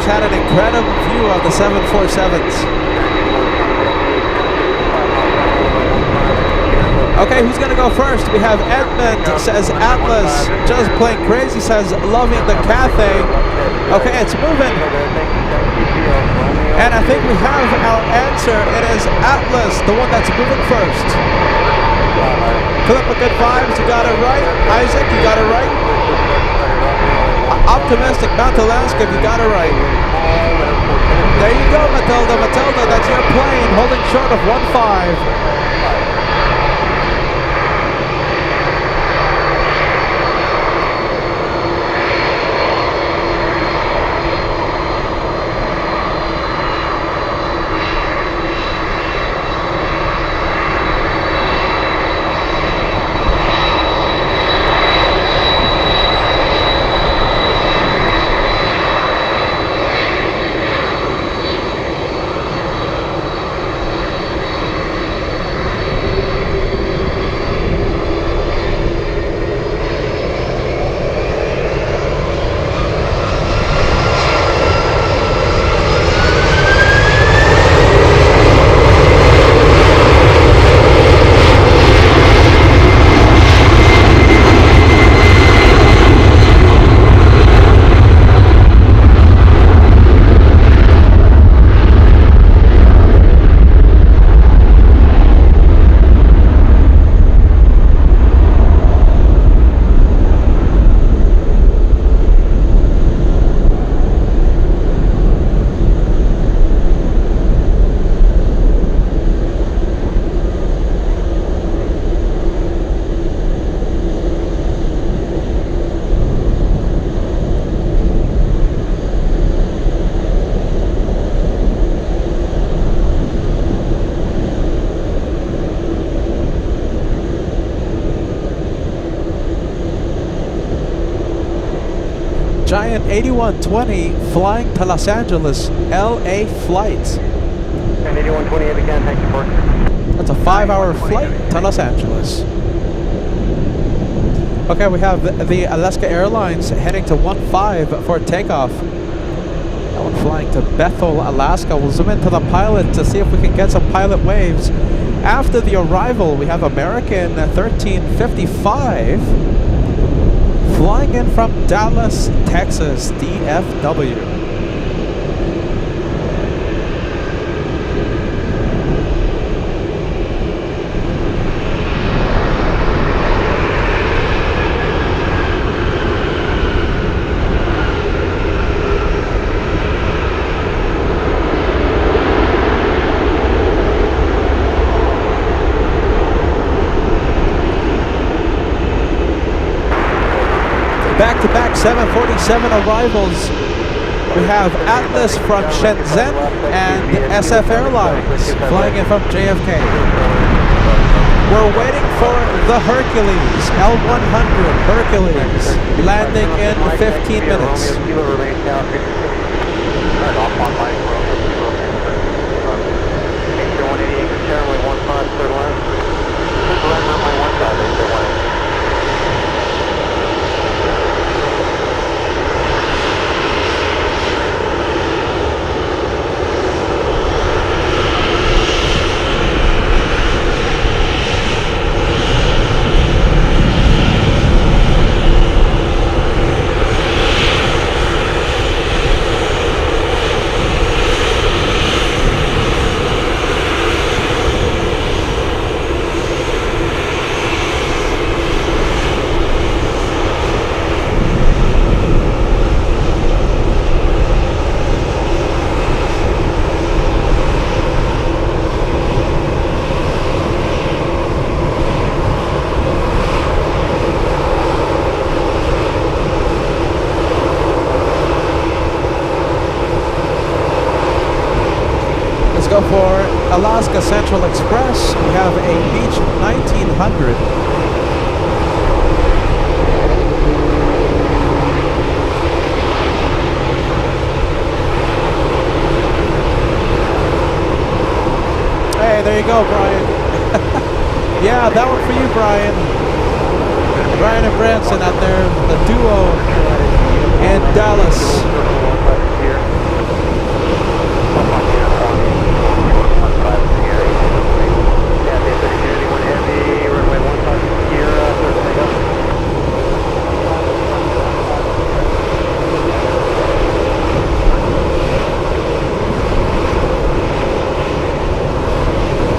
had an incredible view of the 747s. Okay, who's gonna go first? We have Edmund says Atlas, just plain crazy says loving the Cathay. Okay, it's moving. And I think we have our answer. It is Atlas, the one that's moving first. Philip, a good vibes, you got it right. Isaac, you got it right. optimistic. Mount Alaska, you got it right. There you go, Matilda. Matilda, that's your plane holding short of 1-5. Giant 8120 flying to Los Angeles, LA flight. And 8128 again, thank you for That's a 5-hour flight to Los Angeles. Okay, we have the Alaska Airlines heading to 15 for takeoff. That one flying to Bethel, Alaska. We'll zoom into the pilot to see if we can get some pilot waves. After the arrival, we have American 1355 flying in from Dallas, Texas, DFW. Back-to-back 747 arrivals. We have Atlas from Shenzhen and SF Airlines flying in from JFK. We're waiting for the Hercules, L100 Hercules, landing in 15 minutes. Go for Alaska Central Express. We have a Beach 1900. Hey, there you go, Brian. Yeah, that one for you, Brian. Brian and Branson out there, the duo in Dallas.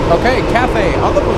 Okay, Cafe on the move.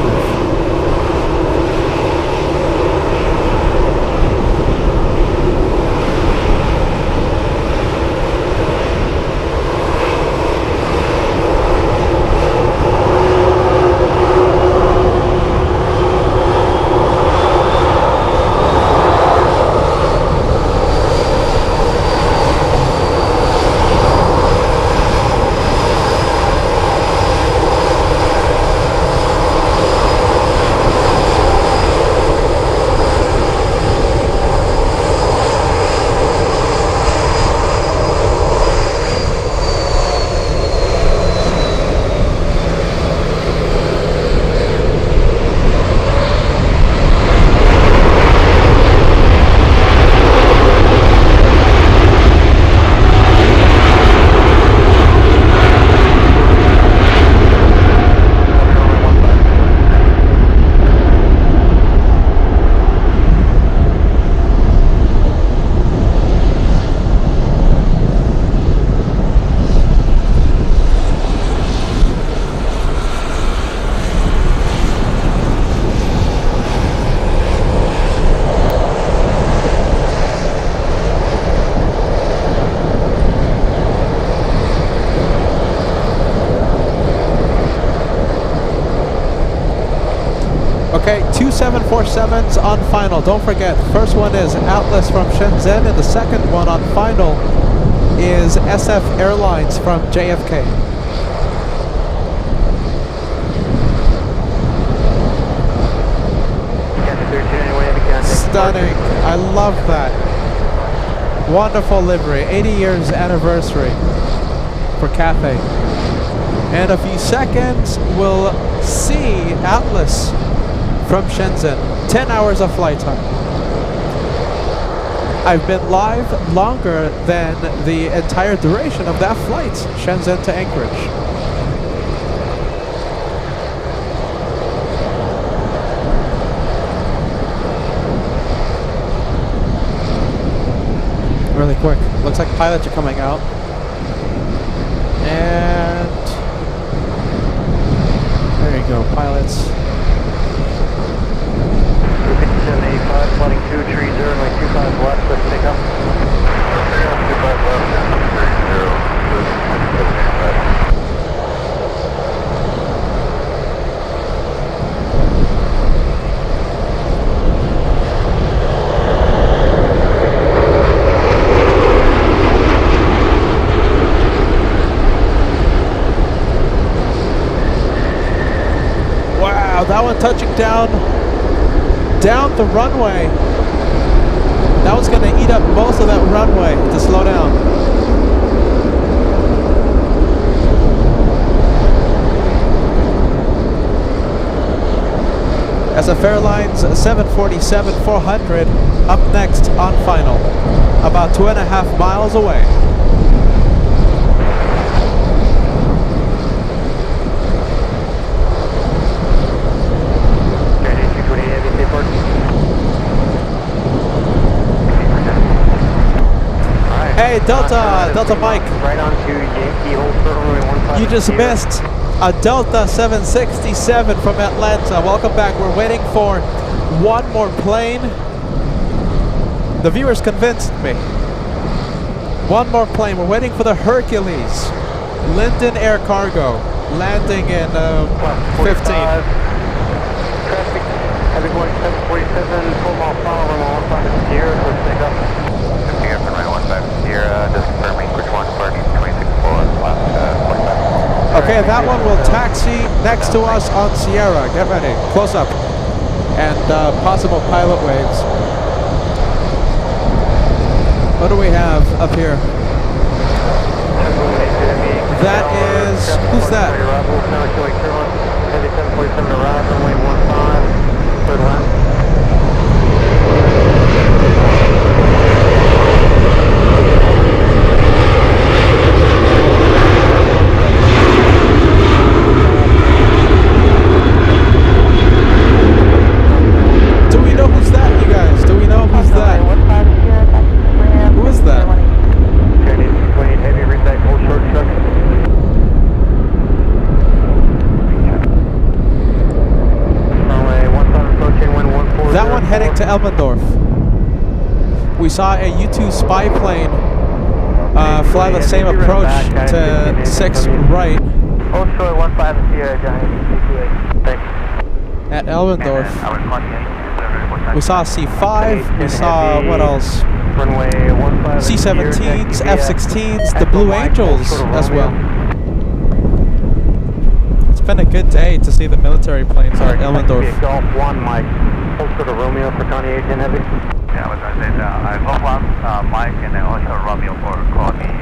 Okay, 2747s on final. Don't forget, first one is Atlas from Shenzhen, and the second one on final is SF Airlines from JFK. Stunning. I love that. Wonderful livery. 80 years anniversary for Cathay. In a few seconds, we'll see Atlas from Shenzhen. 10 hours of flight time. I've been live longer than the entire duration of that flight, Shenzhen to Anchorage. Really quick. Looks like pilots are coming out. And there you go, pilots. 785, flighting 230, runway 25 left, let's take up. 25 left, 230, Wow, that one touching down the runway. That was going to eat up most of that runway to slow down. SF Airlines 747-400 up next on final, about 2.5 miles away. Hey, Delta Mike. Right on to Yankee Holster, runway 15. You just missed a Delta 767 from Atlanta. Welcome back. We're waiting for one more plane. The viewers convinced me. One more plane. We're waiting for the Hercules. Linden Air Cargo. Landing in 15. Traffic, heavy going 747, full mile final, runway 15 Sierra, let's take up. Sierra, runway 15 Sierra, just confirming Anchorage 1 party 26-4, last 45. Okay, that one will taxi next to us on Sierra. Get ready. Close up. And possible pilot waves. What do we have up here? That is... Who's that? Heavy 747 arrive, runway 15, third left. Do we know who's that, you guys? Do we know who's that? Who is that? Heavy reset, hold short structure. That one heading to Elmendorf. We saw a U-2 spy plane fly the same approach to 6 right Also 15 Sierra, Johnny. Thanks. at Elmendorf. We saw C5, we saw, what else? Runway 15 C-17s, F-16s, the Blue Angels as well. It's been a good day to see the military planes at Elmendorf. Golf 1, Mike. Hold to Romeo for Connie 810 Heavy. Yeah, I was going to say that. I Golf 1, Mike, and then also Romeo for Connie.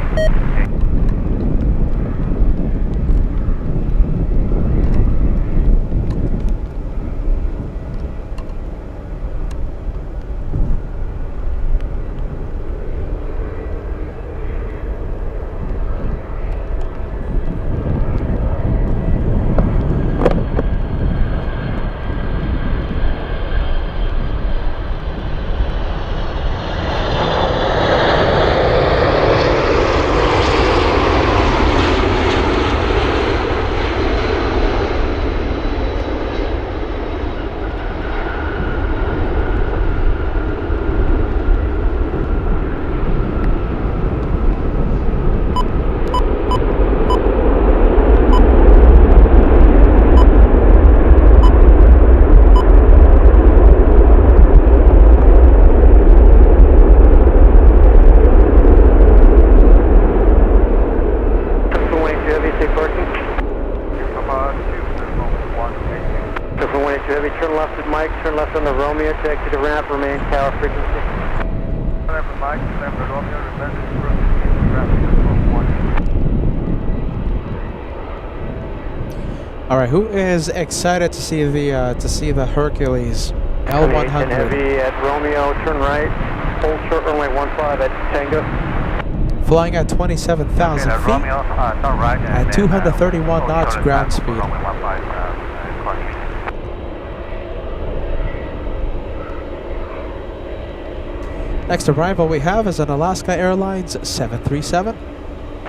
10 left on the Romeo to exit the ramp, remain tower frequency. Whatever, Mike, remember Romeo, remember traffic at 1. All right, who is excited to see the Hercules L100? Heavy at Romeo, turn right, hold short runway 15 at Tango. Flying at 27,000 feet Romeo, turn right. at 231 knots ground speed. Runway 15, Next arrival we have is an Alaska Airlines 737.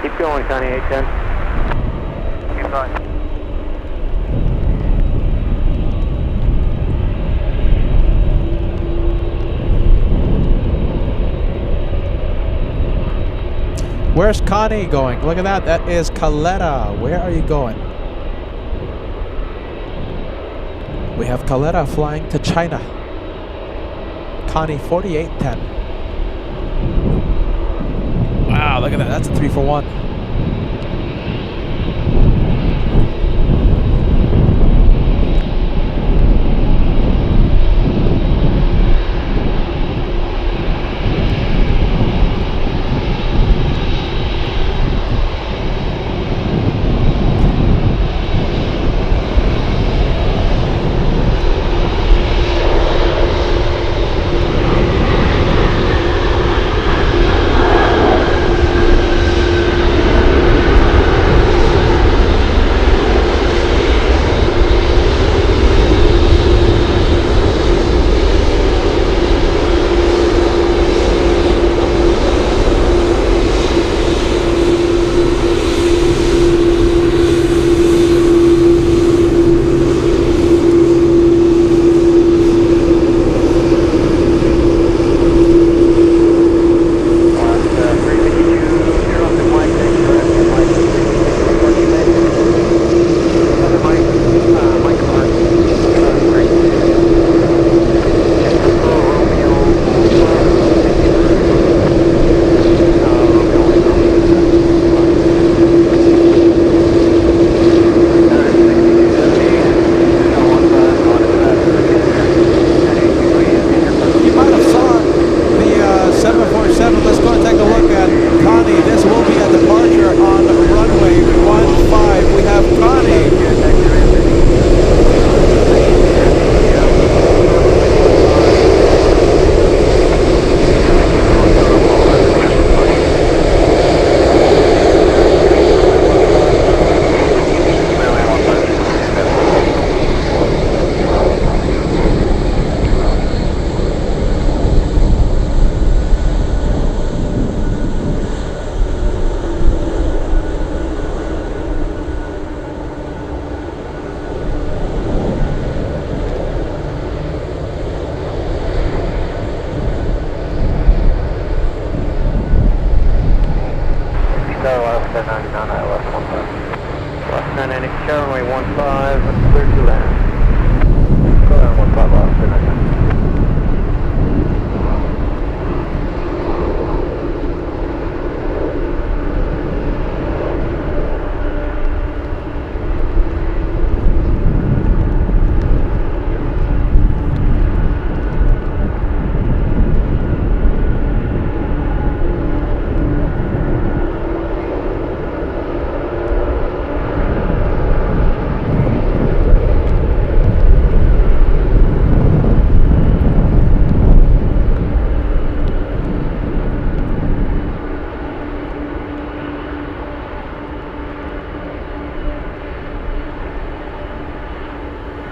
Keep going, Connie, 810. Keep going. Where's Connie going? Look at that. That is Coletta. Where are you going? We have Coletta flying to China. Connie 4810. Wow, look at that. That's a 3 for 1.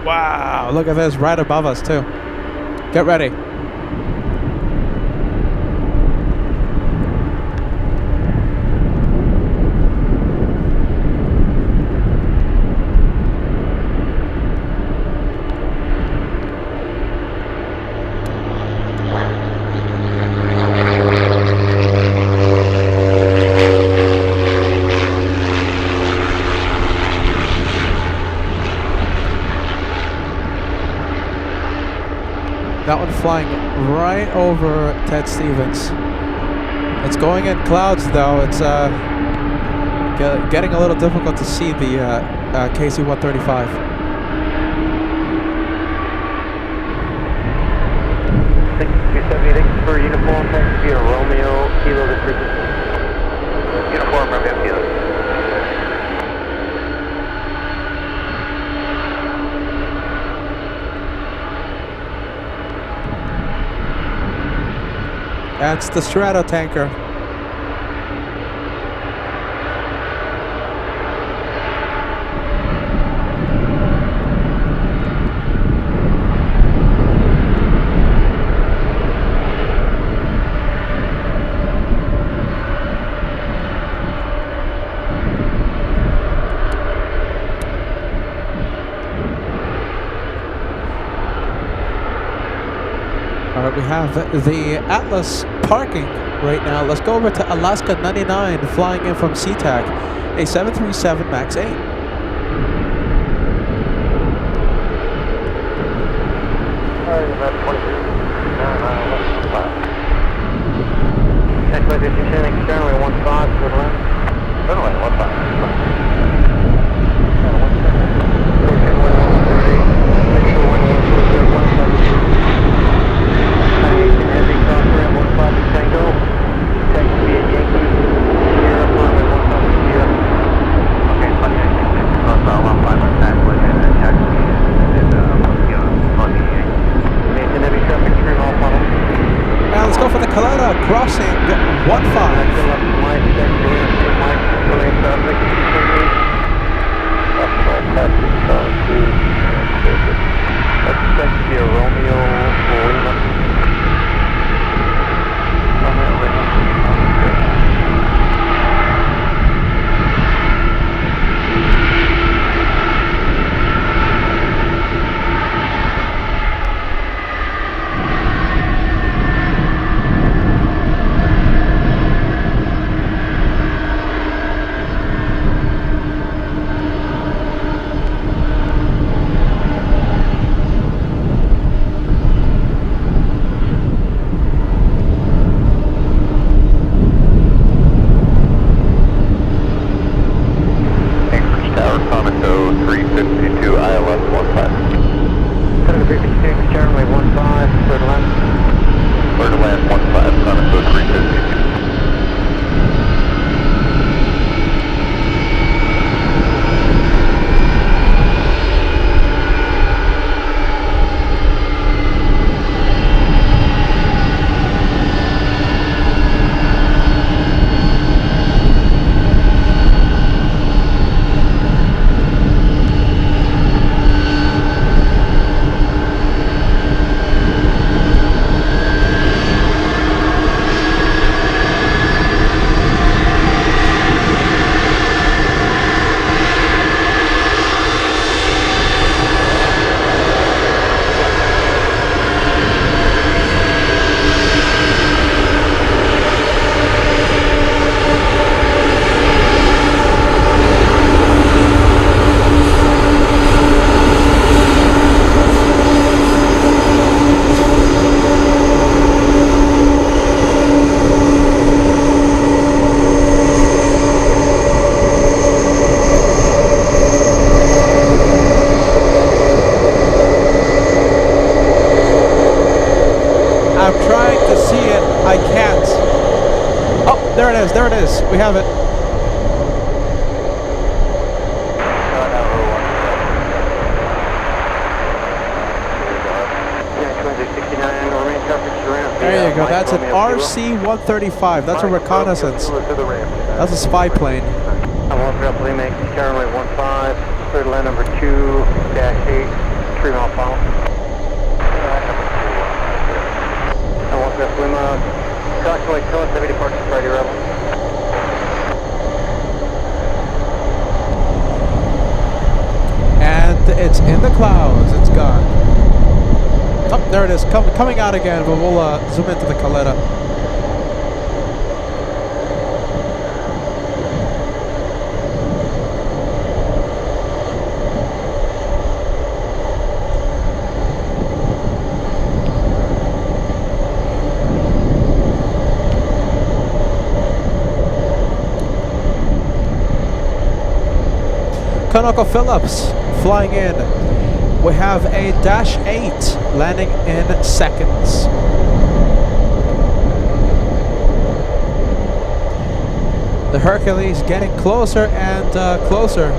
Wow, look at this right above us too. Get ready. That one flying right over Ted Stevens. It's going in clouds though. It's getting a little difficult to see the KC-135. 370, thanks for uniform, thanks via Romeo, Kilo to frequency. Uniform, Romeo Kilo. That's the Strato tanker. We have the Atlas parking right now. Let's go over to Alaska 99 flying in from SeaTac, a 737 MAX 8. Next flight 57, externally 15, good land. Runway 15. Now let's go for the Kaleta crossing 352 ILS 15. Senator 352, externally 15, clear to land. Clear to land 15, Conoco 352. is, there it is. We have it. There you go. That's an RC-135. That's a reconnaissance. That's a spy plane. I'm on for Lima, Karen runway 15, clear to land number 2-8, 3 mile final. I'm on for Lima, approximately 270 departure Friday Rebel. And it's in the clouds. It's gone. Oh, there it is. Coming out again, but we'll zoom into the Caleta. ConocoPhillips flying in. We have a -8 landing in seconds. The Hercules getting closer and closer.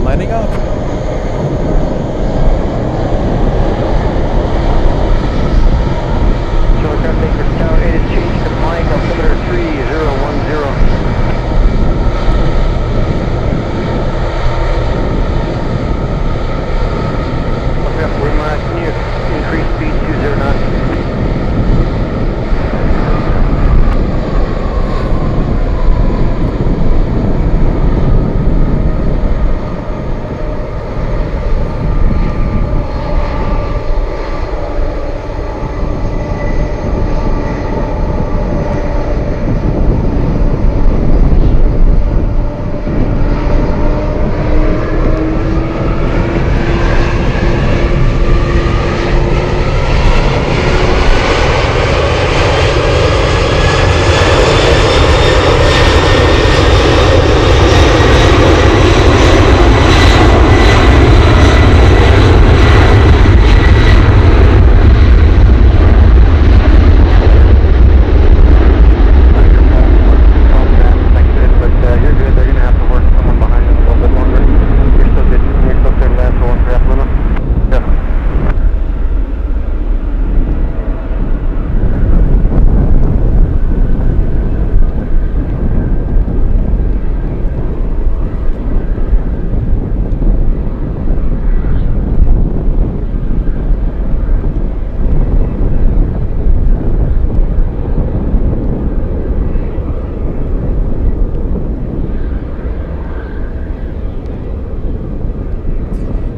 Lining up.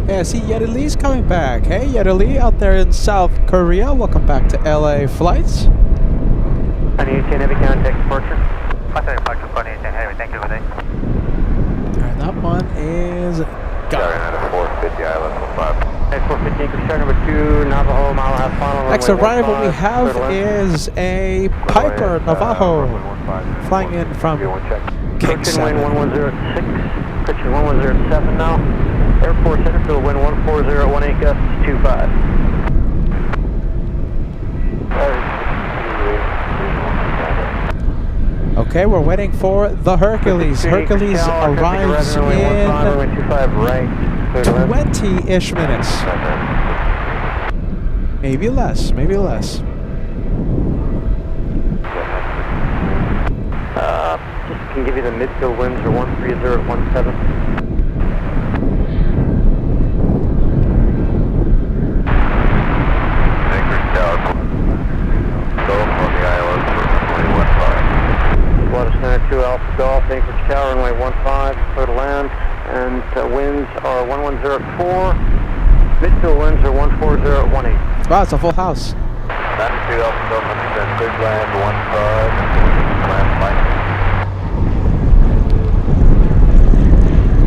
Yeah, see, Yedeli's coming back. Hey, Yedeli, out there in South Korea. Welcome back to LA flights. 2810 Heavy contact departure. Thank you, good day. Alright, that one is gone. 450 ILS 5. Hey, 450 Anchorage, star number 2, Navajo, mile and a half final. Next arrival we have is a Piper Navajo flying in from King 7. 1106, pitching 1107 now. Airport Center, field wind 14018, gusts 25. Okay, we're waiting for the Hercules. Hercules arrives in 20-ish minutes. Maybe less, maybe less. Just can give you the midfield winds are 13017. Center 2 Alpha Golf, Anchorage Tower, runway 15, clear to land, and winds are 1104, midfield winds are 14018. Wow, it's a full house. 92 Alpha Golf, clear to land 15, land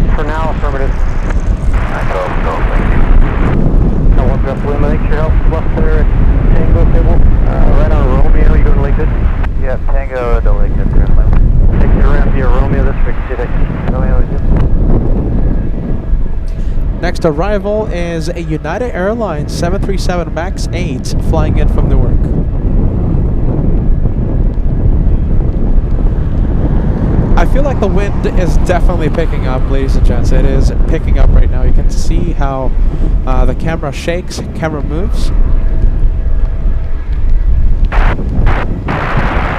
5. For now, affirmative. 92 Alpha Golf, thank you. Now, one breath wind, make sure helps left there at Tango table, right on Romeo, you going to Lake Good? Yeah, Tango to Lake Good. Take you around via Romeo, this way, see that Romeo is it. Next arrival is a United Airlines 737 MAX 8 flying in from Newark. I feel like the wind is definitely picking up, ladies and gents. It is picking up right now. You can see how the camera shakes, camera moves.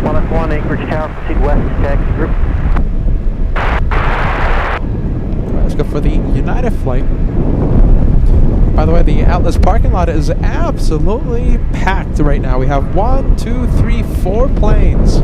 1F1 Anchorage Tower, proceed west to taxi group. Let's go for the United flight. By the way, the Atlas parking lot is absolutely packed right now. We have 1, 2, 3, 4 planes.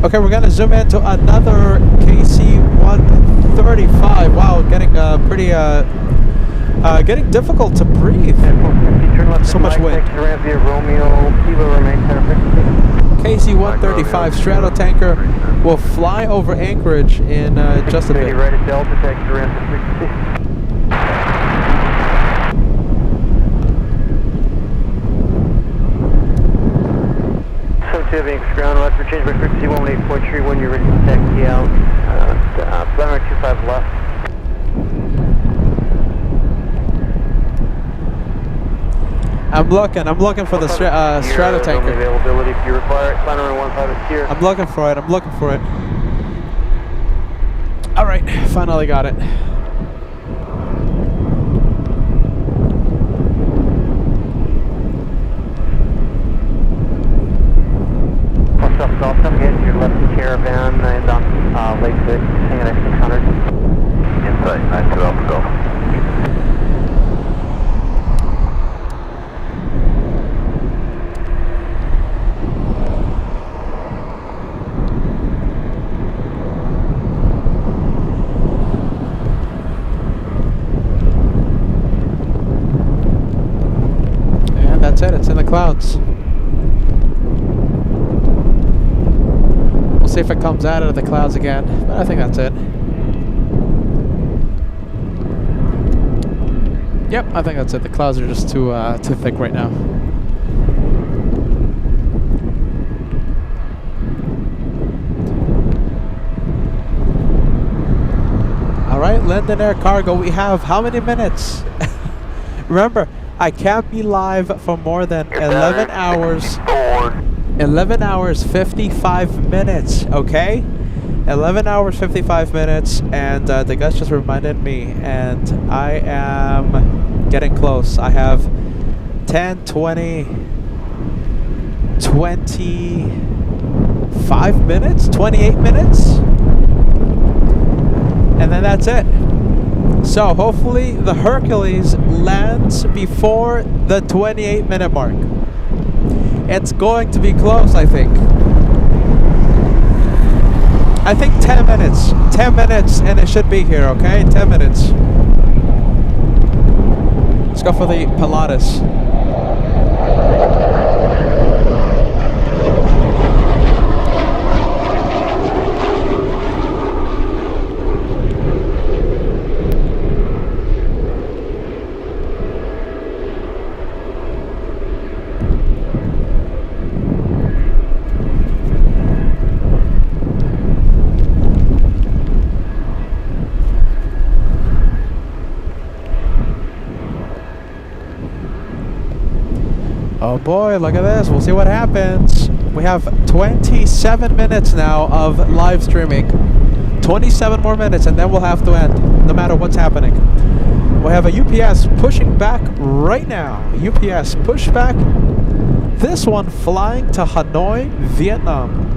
Okay, we're gonna zoom into another KC-135. Wow, getting getting difficult to breathe. So much wind. KC-135 straddle tanker will fly over Anchorage in just a bit. Right at Delta, taxi ramp to frequency. Ground left for change by frequency 118.3 when you're ready to taxi out. Runway 25 left. I'm looking for the straddle tanker. Availability if you require it. Runway 15 is here. I'm looking for it. All right, finally got it. Welcome, get your left caravan and on Lake 6, hanging at 600. Insight, 92 Alpha Golf. And that's it, it's in the clouds. See if it comes out of the clouds again, but I think that's it. Yep, I think that's it. The clouds are just too thick right now. All right, Linden Air Cargo, we have how many minutes? Remember, I can't be live for more than 11 hours. 11 hours 55 minutes, okay? 11 hours 55 minutes, and the Gus just reminded me, and I am getting close. I have 10, 20, 25 minutes, 28 minutes, and then that's it. So hopefully the Hercules lands before the 28-minute mark. It's going to be close, I think. I think 10 minutes. 10 minutes and it should be here, okay? 10 minutes. Let's go for the Pilatus. Oh boy, look at this. We'll see what happens. We have 27 minutes now of live streaming. 27 more minutes and then we'll have to end, no matter what's happening. We have a UPS pushing back right now. UPS push back This one flying to Hanoi, Vietnam.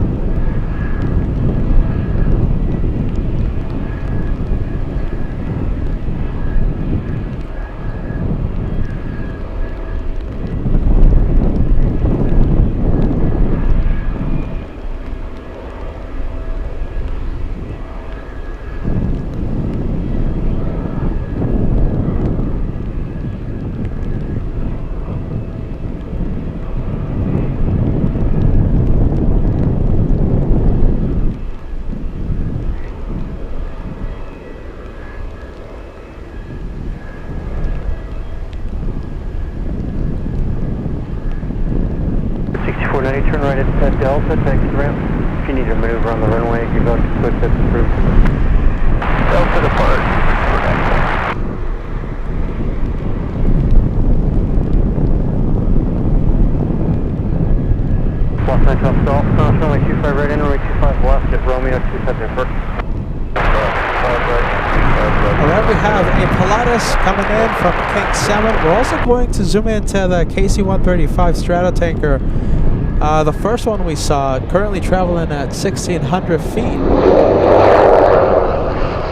Turn right at Delta, taxi ramp. If you need to maneuver on the runway, you go to switch that's approved. Delta depart. Lost 9 top stall. Runway 25 right in, runway 25 left at Romeo 27 first. Alright, we have a Pilatus coming in from King 7. We're also going to zoom into the KC-135 Stratotanker. The first one we saw, currently traveling at 1,600 feet.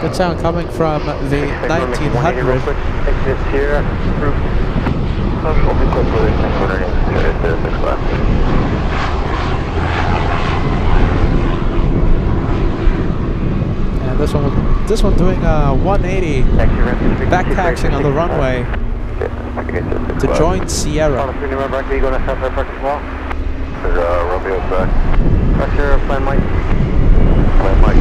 Good sound coming from the 1900. Exit here. And this one doing 180, back taxiing on the runway to join Sierra. Romeo's back. Pressure, plan Mike. Plan Mike,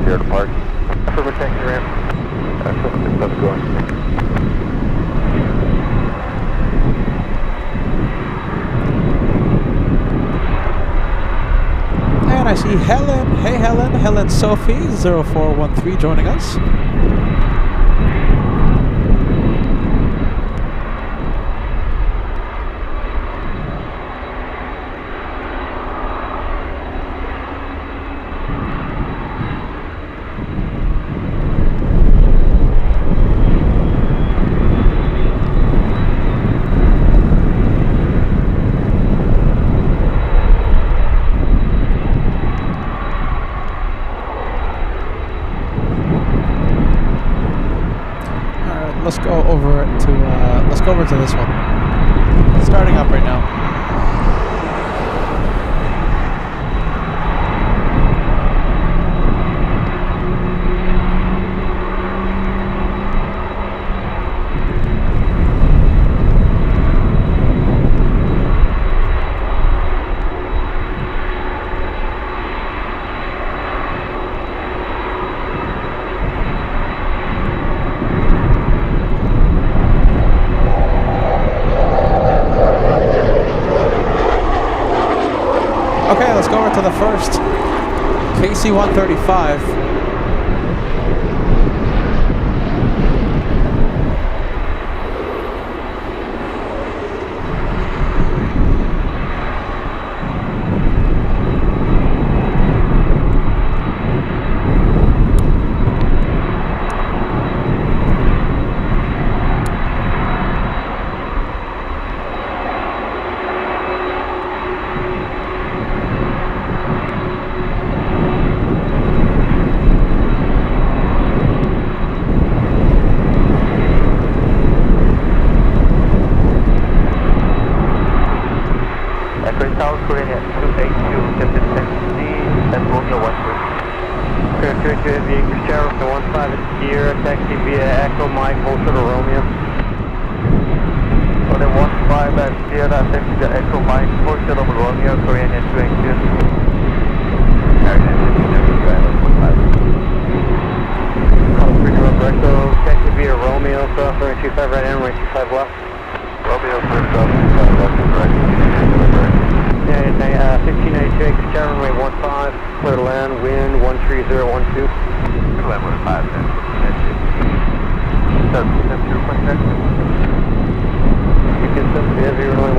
Sierra to park. Affirmative taxi ramp. Excellent, let's go. And I see Helen. Hey Helen. Helen Sophie 0413 joining us. Let's go over to this one. Starting up right now. Okay, let's go over to the first KC-135. Taxi via Echo Mike, hold to the Romeo. On the 15 at Sierra, taxi via Echo Mike, hold to the Romeo, Korean and 22. Echo, taxi via Romeo, so 25 right in, 25 left. Romeo, 25 left, correct. Yeah, 1592, Sierra runway 15, clear to land, wind 13012. Land with a 5 then. You can send the heavy runway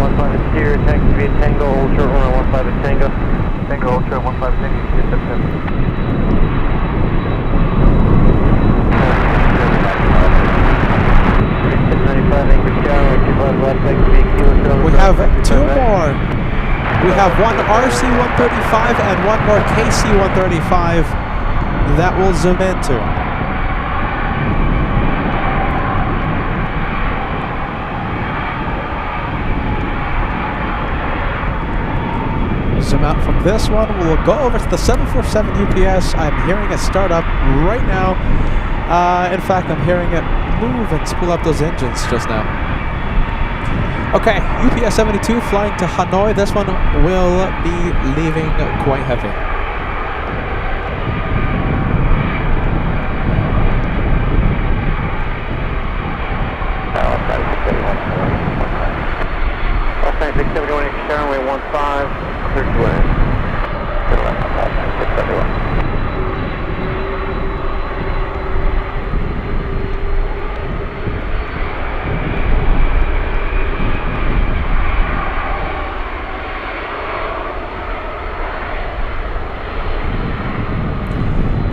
Ultra 15 Yankee, 277. We have two more. We have one RC-135 and one more KC-135 that we'll zoom into. Zoom out from this one. We'll go over to the 747 UPS. I'm hearing it start up right now. In fact, I'm hearing it move and spool up those engines just now. Okay, UPS 72 flying to Hanoi. This one will be leaving quite heavy. Allstate 671 Sharon, runway 15, clear to land.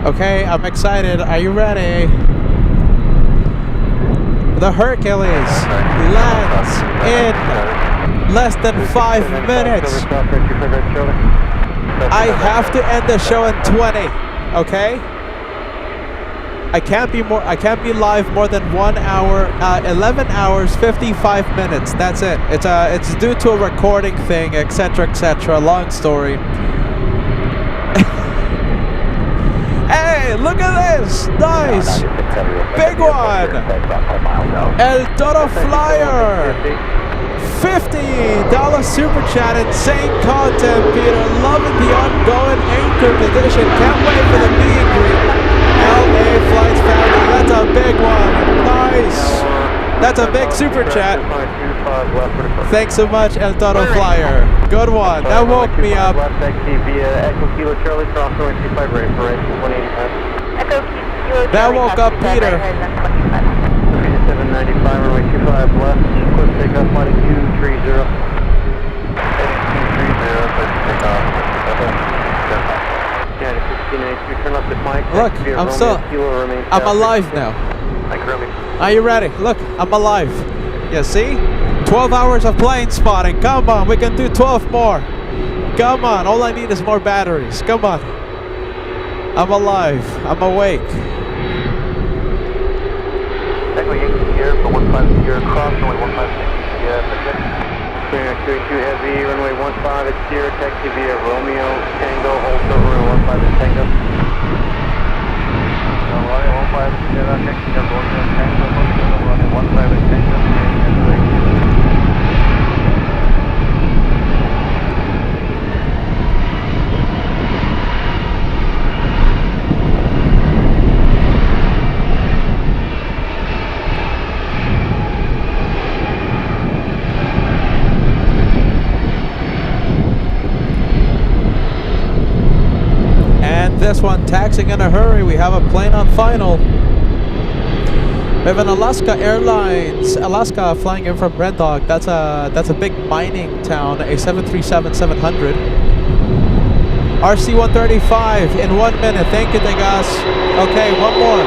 Okay, I'm excited. Are you ready? The Hercules lands in less than 5 minutes. I have to end the show in 20. Okay? I can't be live more than 1 hour, 11 hours, 55 minutes. That's it. It's due to a recording thing, etc., etc. Long story. Hey, look at this! Nice! Big one! El Toro Flyer! $50 super chat, insane content, Peter. Loving the ongoing Anchorage edition. Can't wait for the meet and greet. LA Flights family, that's a big one. Nice! That's a big super chat. Thanks so much, El Toro Flyer. Good one. That woke me up. That woke up Peter. 795, runway 25 left, close takeoff, flight 230. 230, turn left at Mike. Look, I'm alive now. Are you ready? Look, I'm alive. You see? 12 hours of plane spotting. Come on, we can do 12 more. Come on, all I need is more batteries. Come on. I'm alive. I'm awake. Echo Yankee here for 15 here, cross runway 15, yeah, again. 32 heavy, runway 15 at Sierra, taxi via Romeo, Tango, hold short runway 15 at Tango. Runway 15 Sierra, taxi via Romeo, Tango, hold short runway 15 at Tango, and wait. This one taxiing in a hurry. We have a plane on final. We have an Alaska Airlines, Alaska flying in from Red Dog. That's a big mining town. A 737-700. RC-135 in 1 minute. Thank you, Degas. Okay, one more.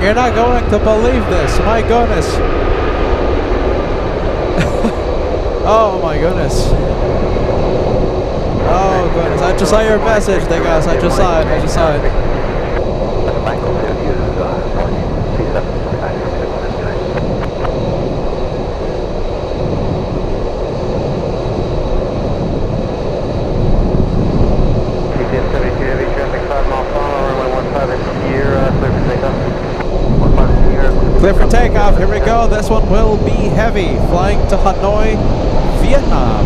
You're not going to believe this. My goodness. Oh my goodness. Oh goodness. I just saw your message, there guys. I just saw it. I just saw it. Clear for takeoff. Here we go. This one will be heavy. Flying to Hanoi, Vietnam.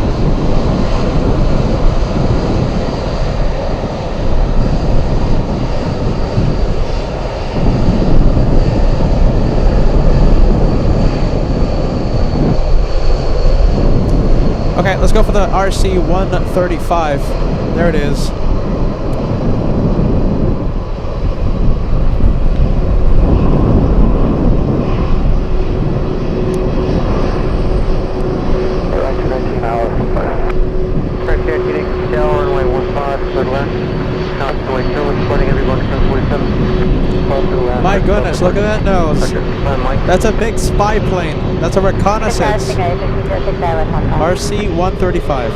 Okay, let's go for the RC 135. There it is. My goodness, look at that nose. That's a big spy plane. That's a reconnaissance. RC 135.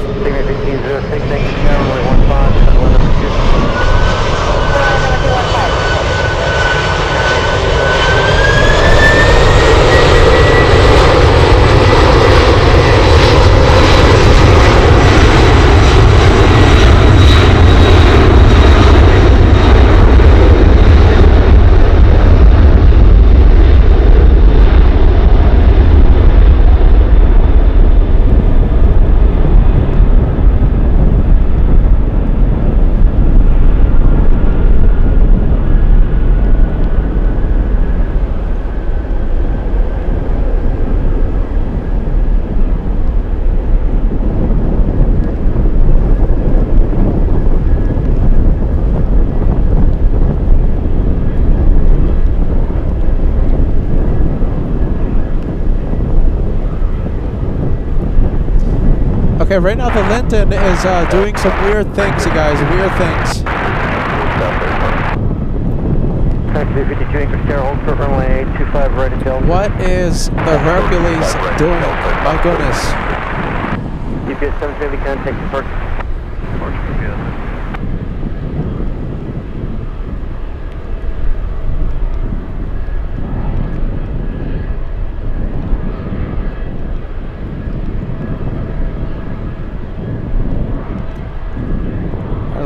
Okay, right now the Linton is doing some weird things, you guys. Weird things. What is the Hercules doing? My goodness. UPS 750, contact the first.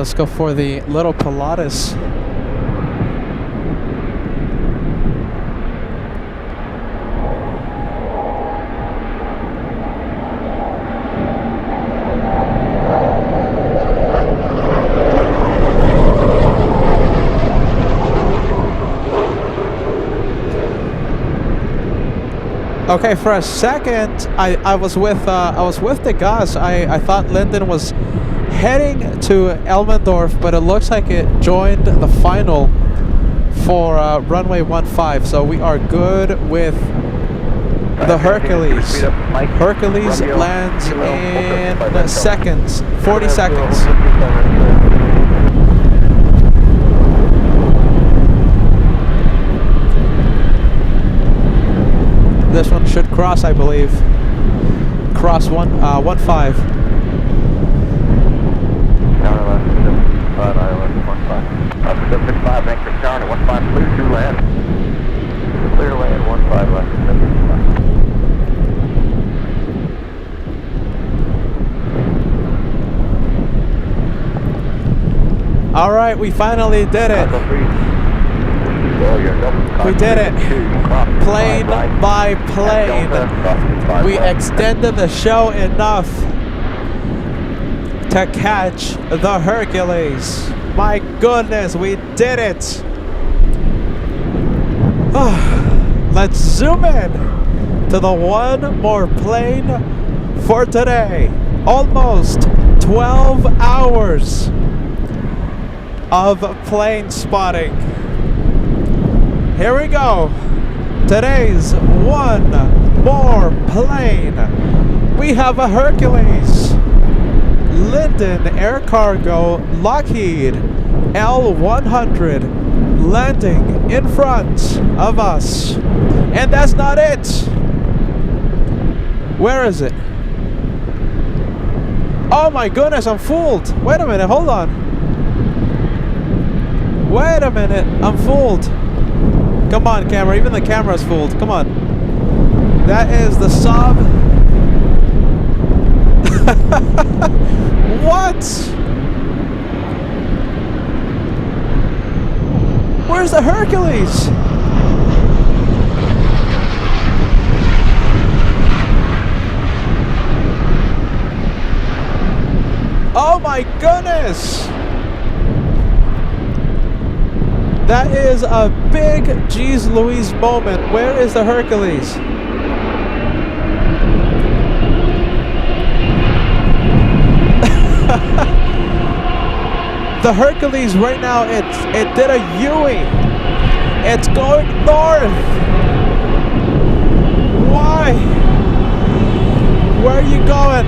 Let's go for the little Pilatus. Okay, for a second, I was with the Gus. I thought Linden was heading to Elmendorf, but it looks like it joined the final for runway 15. So we are good with the Hercules. Hercules lands in seconds, 40 seconds. This one should cross, I believe. Cross 15. Anchorage tower at 15, clear to land. Clear land, 15 left. All right, we finally did it. We did it. Plane by plane. We extended the show enough to catch the Hercules. My goodness, we did it. Let's zoom in to the one more plane for today. Almost 12 hours of plane spotting. Here we go. Today's one more plane. We have a Hercules. Linden Air Cargo Lockheed L100 landing in front of us. And that's not it. Where is it? Oh my goodness, I'm fooled. Wait a minute, hold on. Wait a minute, I'm fooled. Come on, camera, even the camera's fooled. Come on. That is the sub. What? Where's the Hercules? Oh my goodness! That is a big Jeez Louise moment. Where is the Hercules? The Hercules right now, it did a U-ing. It's going north. Why? Where are you going?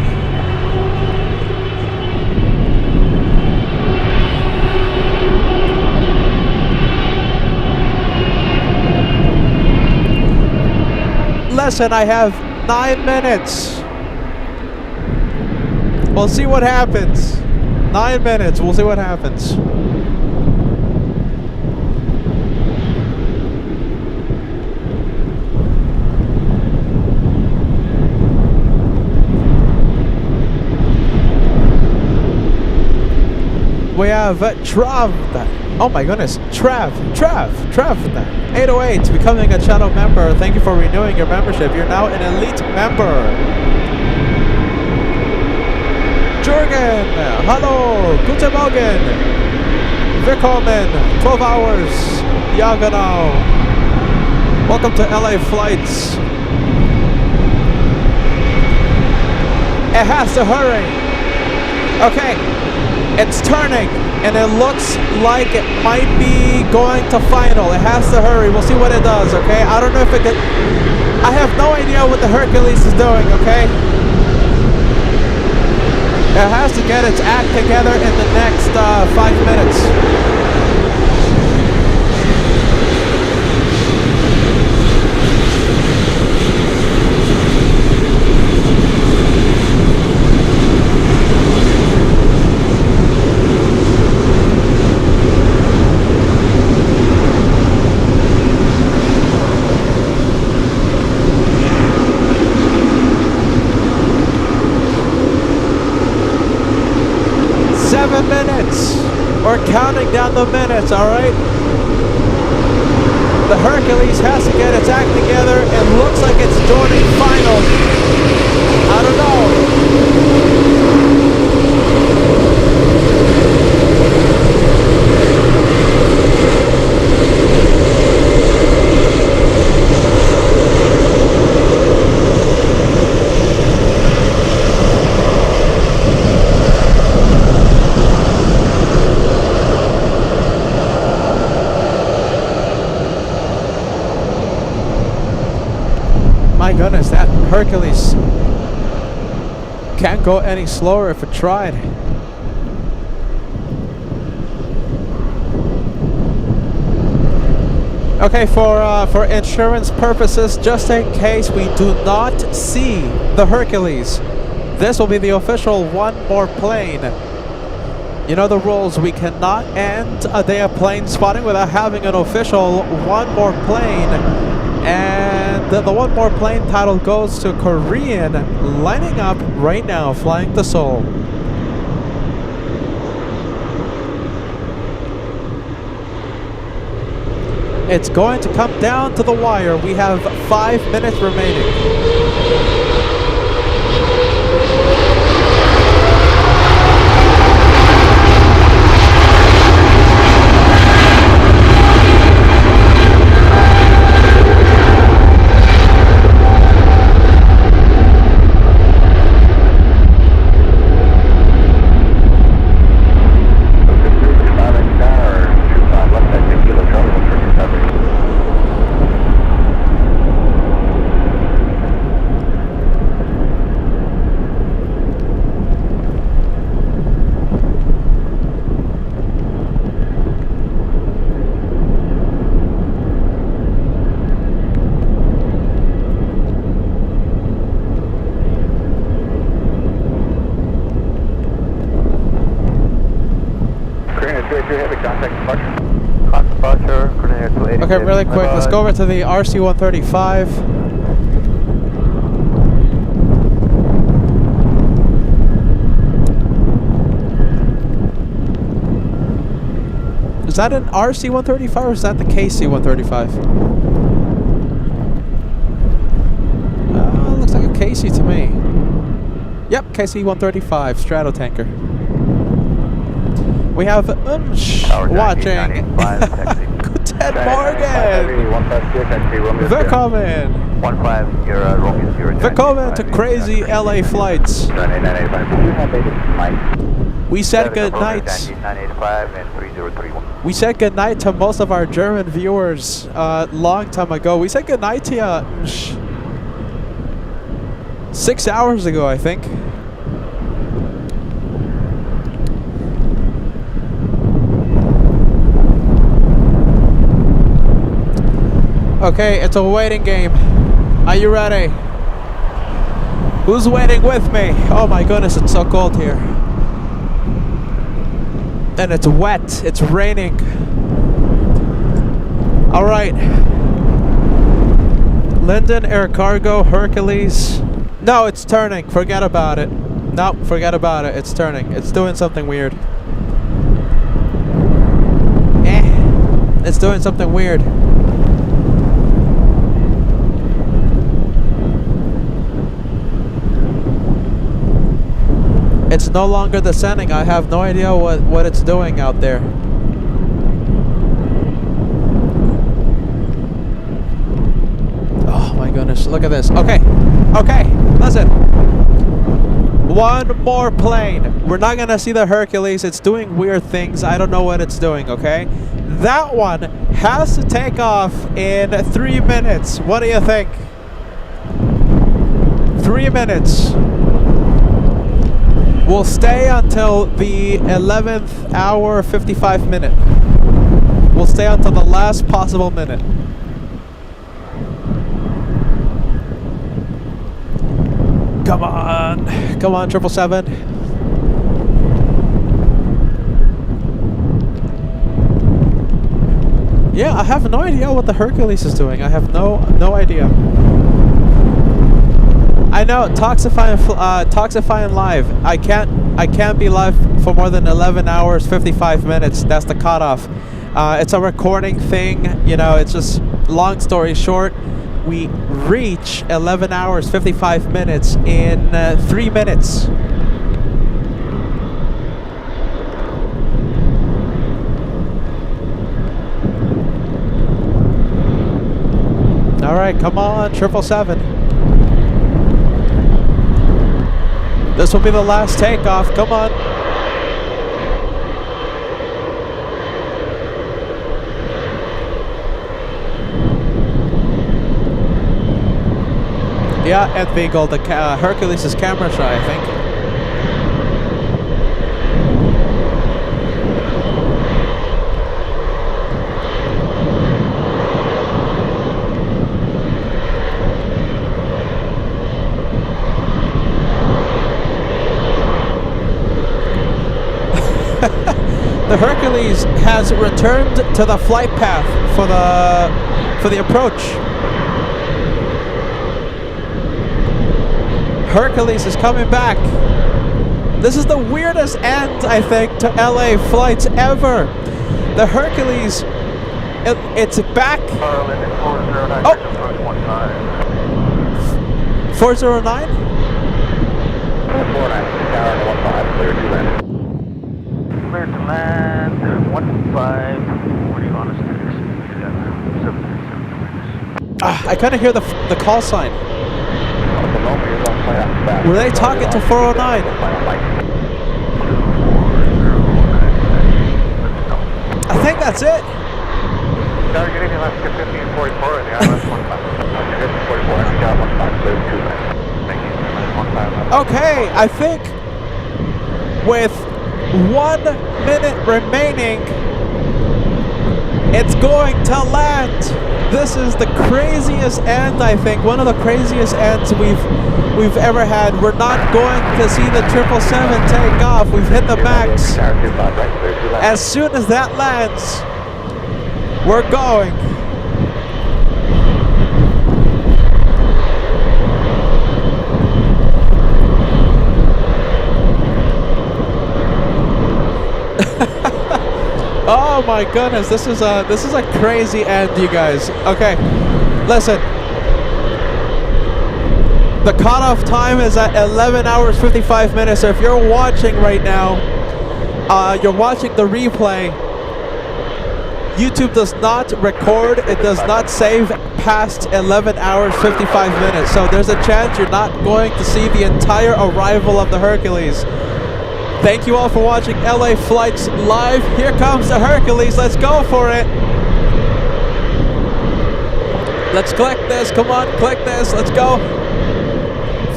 Listen, I have 9 minutes. We'll see what happens. 9 minutes, we'll see what happens. We have Trav. Oh my goodness, Trav. 808, becoming a channel member. Thank you for renewing your membership. You're now an elite member. Jürgen, hallo, guten Morgen, willkommen, 12 hours, ja genau. Welcome to LA flights. It has to hurry. Okay, it's turning, and it looks like it might be going to final. It has to hurry. We'll see what it does, okay? I don't know if it could... I have no idea what the Hercules is doing, okay? It has to get its act together in the next 5 minutes. 7 minutes. We're counting down the minutes, alright? The Hercules has to get its act together. It looks like it's joining final. I don't know. My goodness, that Hercules can't go any slower if it tried. Okay, for insurance purposes, just in case we do not see the Hercules, this will be the official one more plane. You know the rules, we cannot end a day of plane spotting without having an official one more plane. And the one more plane title goes to Korean, lining up right now, flying to Seoul. It's going to come down to the wire. We have 5 minutes remaining. Pacific, contact departure. Contact departure, coordinator 280. Okay, really quick, let's go over to the RC-135. Is that an RC-135 or is that the KC-135? Looks like a KC to me. Yep, KC-135, Stratotanker. We have watching. Guten Morgen! Willkommen! 15, you're Romeo 0. Willkommen to crazy LA flights. We said good night. 985 and 3031. We said good night to most of our German viewers long time ago. We said good night to you 6 hours ago, I think. Okay, it's a waiting game. Are you ready? Who's waiting with me? Oh my goodness, it's so cold here. And it's wet. It's raining. All right. Linden Air Cargo Hercules. No, it's turning. Forget about it. Nope, forget about it. It's turning. It's doing something weird. It's doing something weird. It's no longer descending. I have no idea what it's doing out there. Oh my goodness, look at this. Okay, listen. One more plane. We're not gonna see the Hercules. It's doing weird things. I don't know what it's doing, okay? That one has to take off in 3 minutes. What do you think? 3 minutes. We'll stay until the 11th hour, 55 minute. We'll stay until the last possible minute. Come on, 777. Yeah, I have no idea what the Hercules is doing. I have no idea. I know, Toxifying live. I can't be live for more than 11 hours, 55 minutes. That's the cutoff. It's a recording thing. You know, it's just, long story short, we reach 11 hours, 55 minutes in 3 minutes. All right, come on, 777. This will be the last takeoff. Come on. Yeah, Ed Beagle, the Hercules is camera shy, I think. The Hercules has returned to the flight path for the approach. Hercules is coming back. This is the weirdest end, I think, to LA flights ever. The Hercules, it's back. Oh! 409? 449, clear to land. Clear to land, 15, what do you want us to do? I kind of hear the call sign. Were they talking to 409? I think that's it. Targeting left 15 and 44 in the ILS 15. 44, I got 15, clear to land. Thank you. Okay, I think with 1 minute remaining, it's going to land. This is the craziest end, I think, one of the craziest ends we've ever had. We're not going to see the 777 take off. We've hit the max. As soon as that lands, we're going. Oh my goodness, this is a crazy end, you guys. Okay, listen. The cutoff time is at 11 hours 55 minutes. So if you're watching right now, you're watching the replay. YouTube does not record. It does not save past 11 hours 55 minutes. So there's a chance you're not going to see the entire arrival of the Hercules. Thank you all for watching LA Flights Live. Here comes the Hercules. Let's go for it. Let's click this. Come on, click this. Let's go.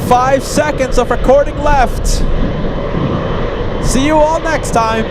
5 seconds of recording left. See you all next time.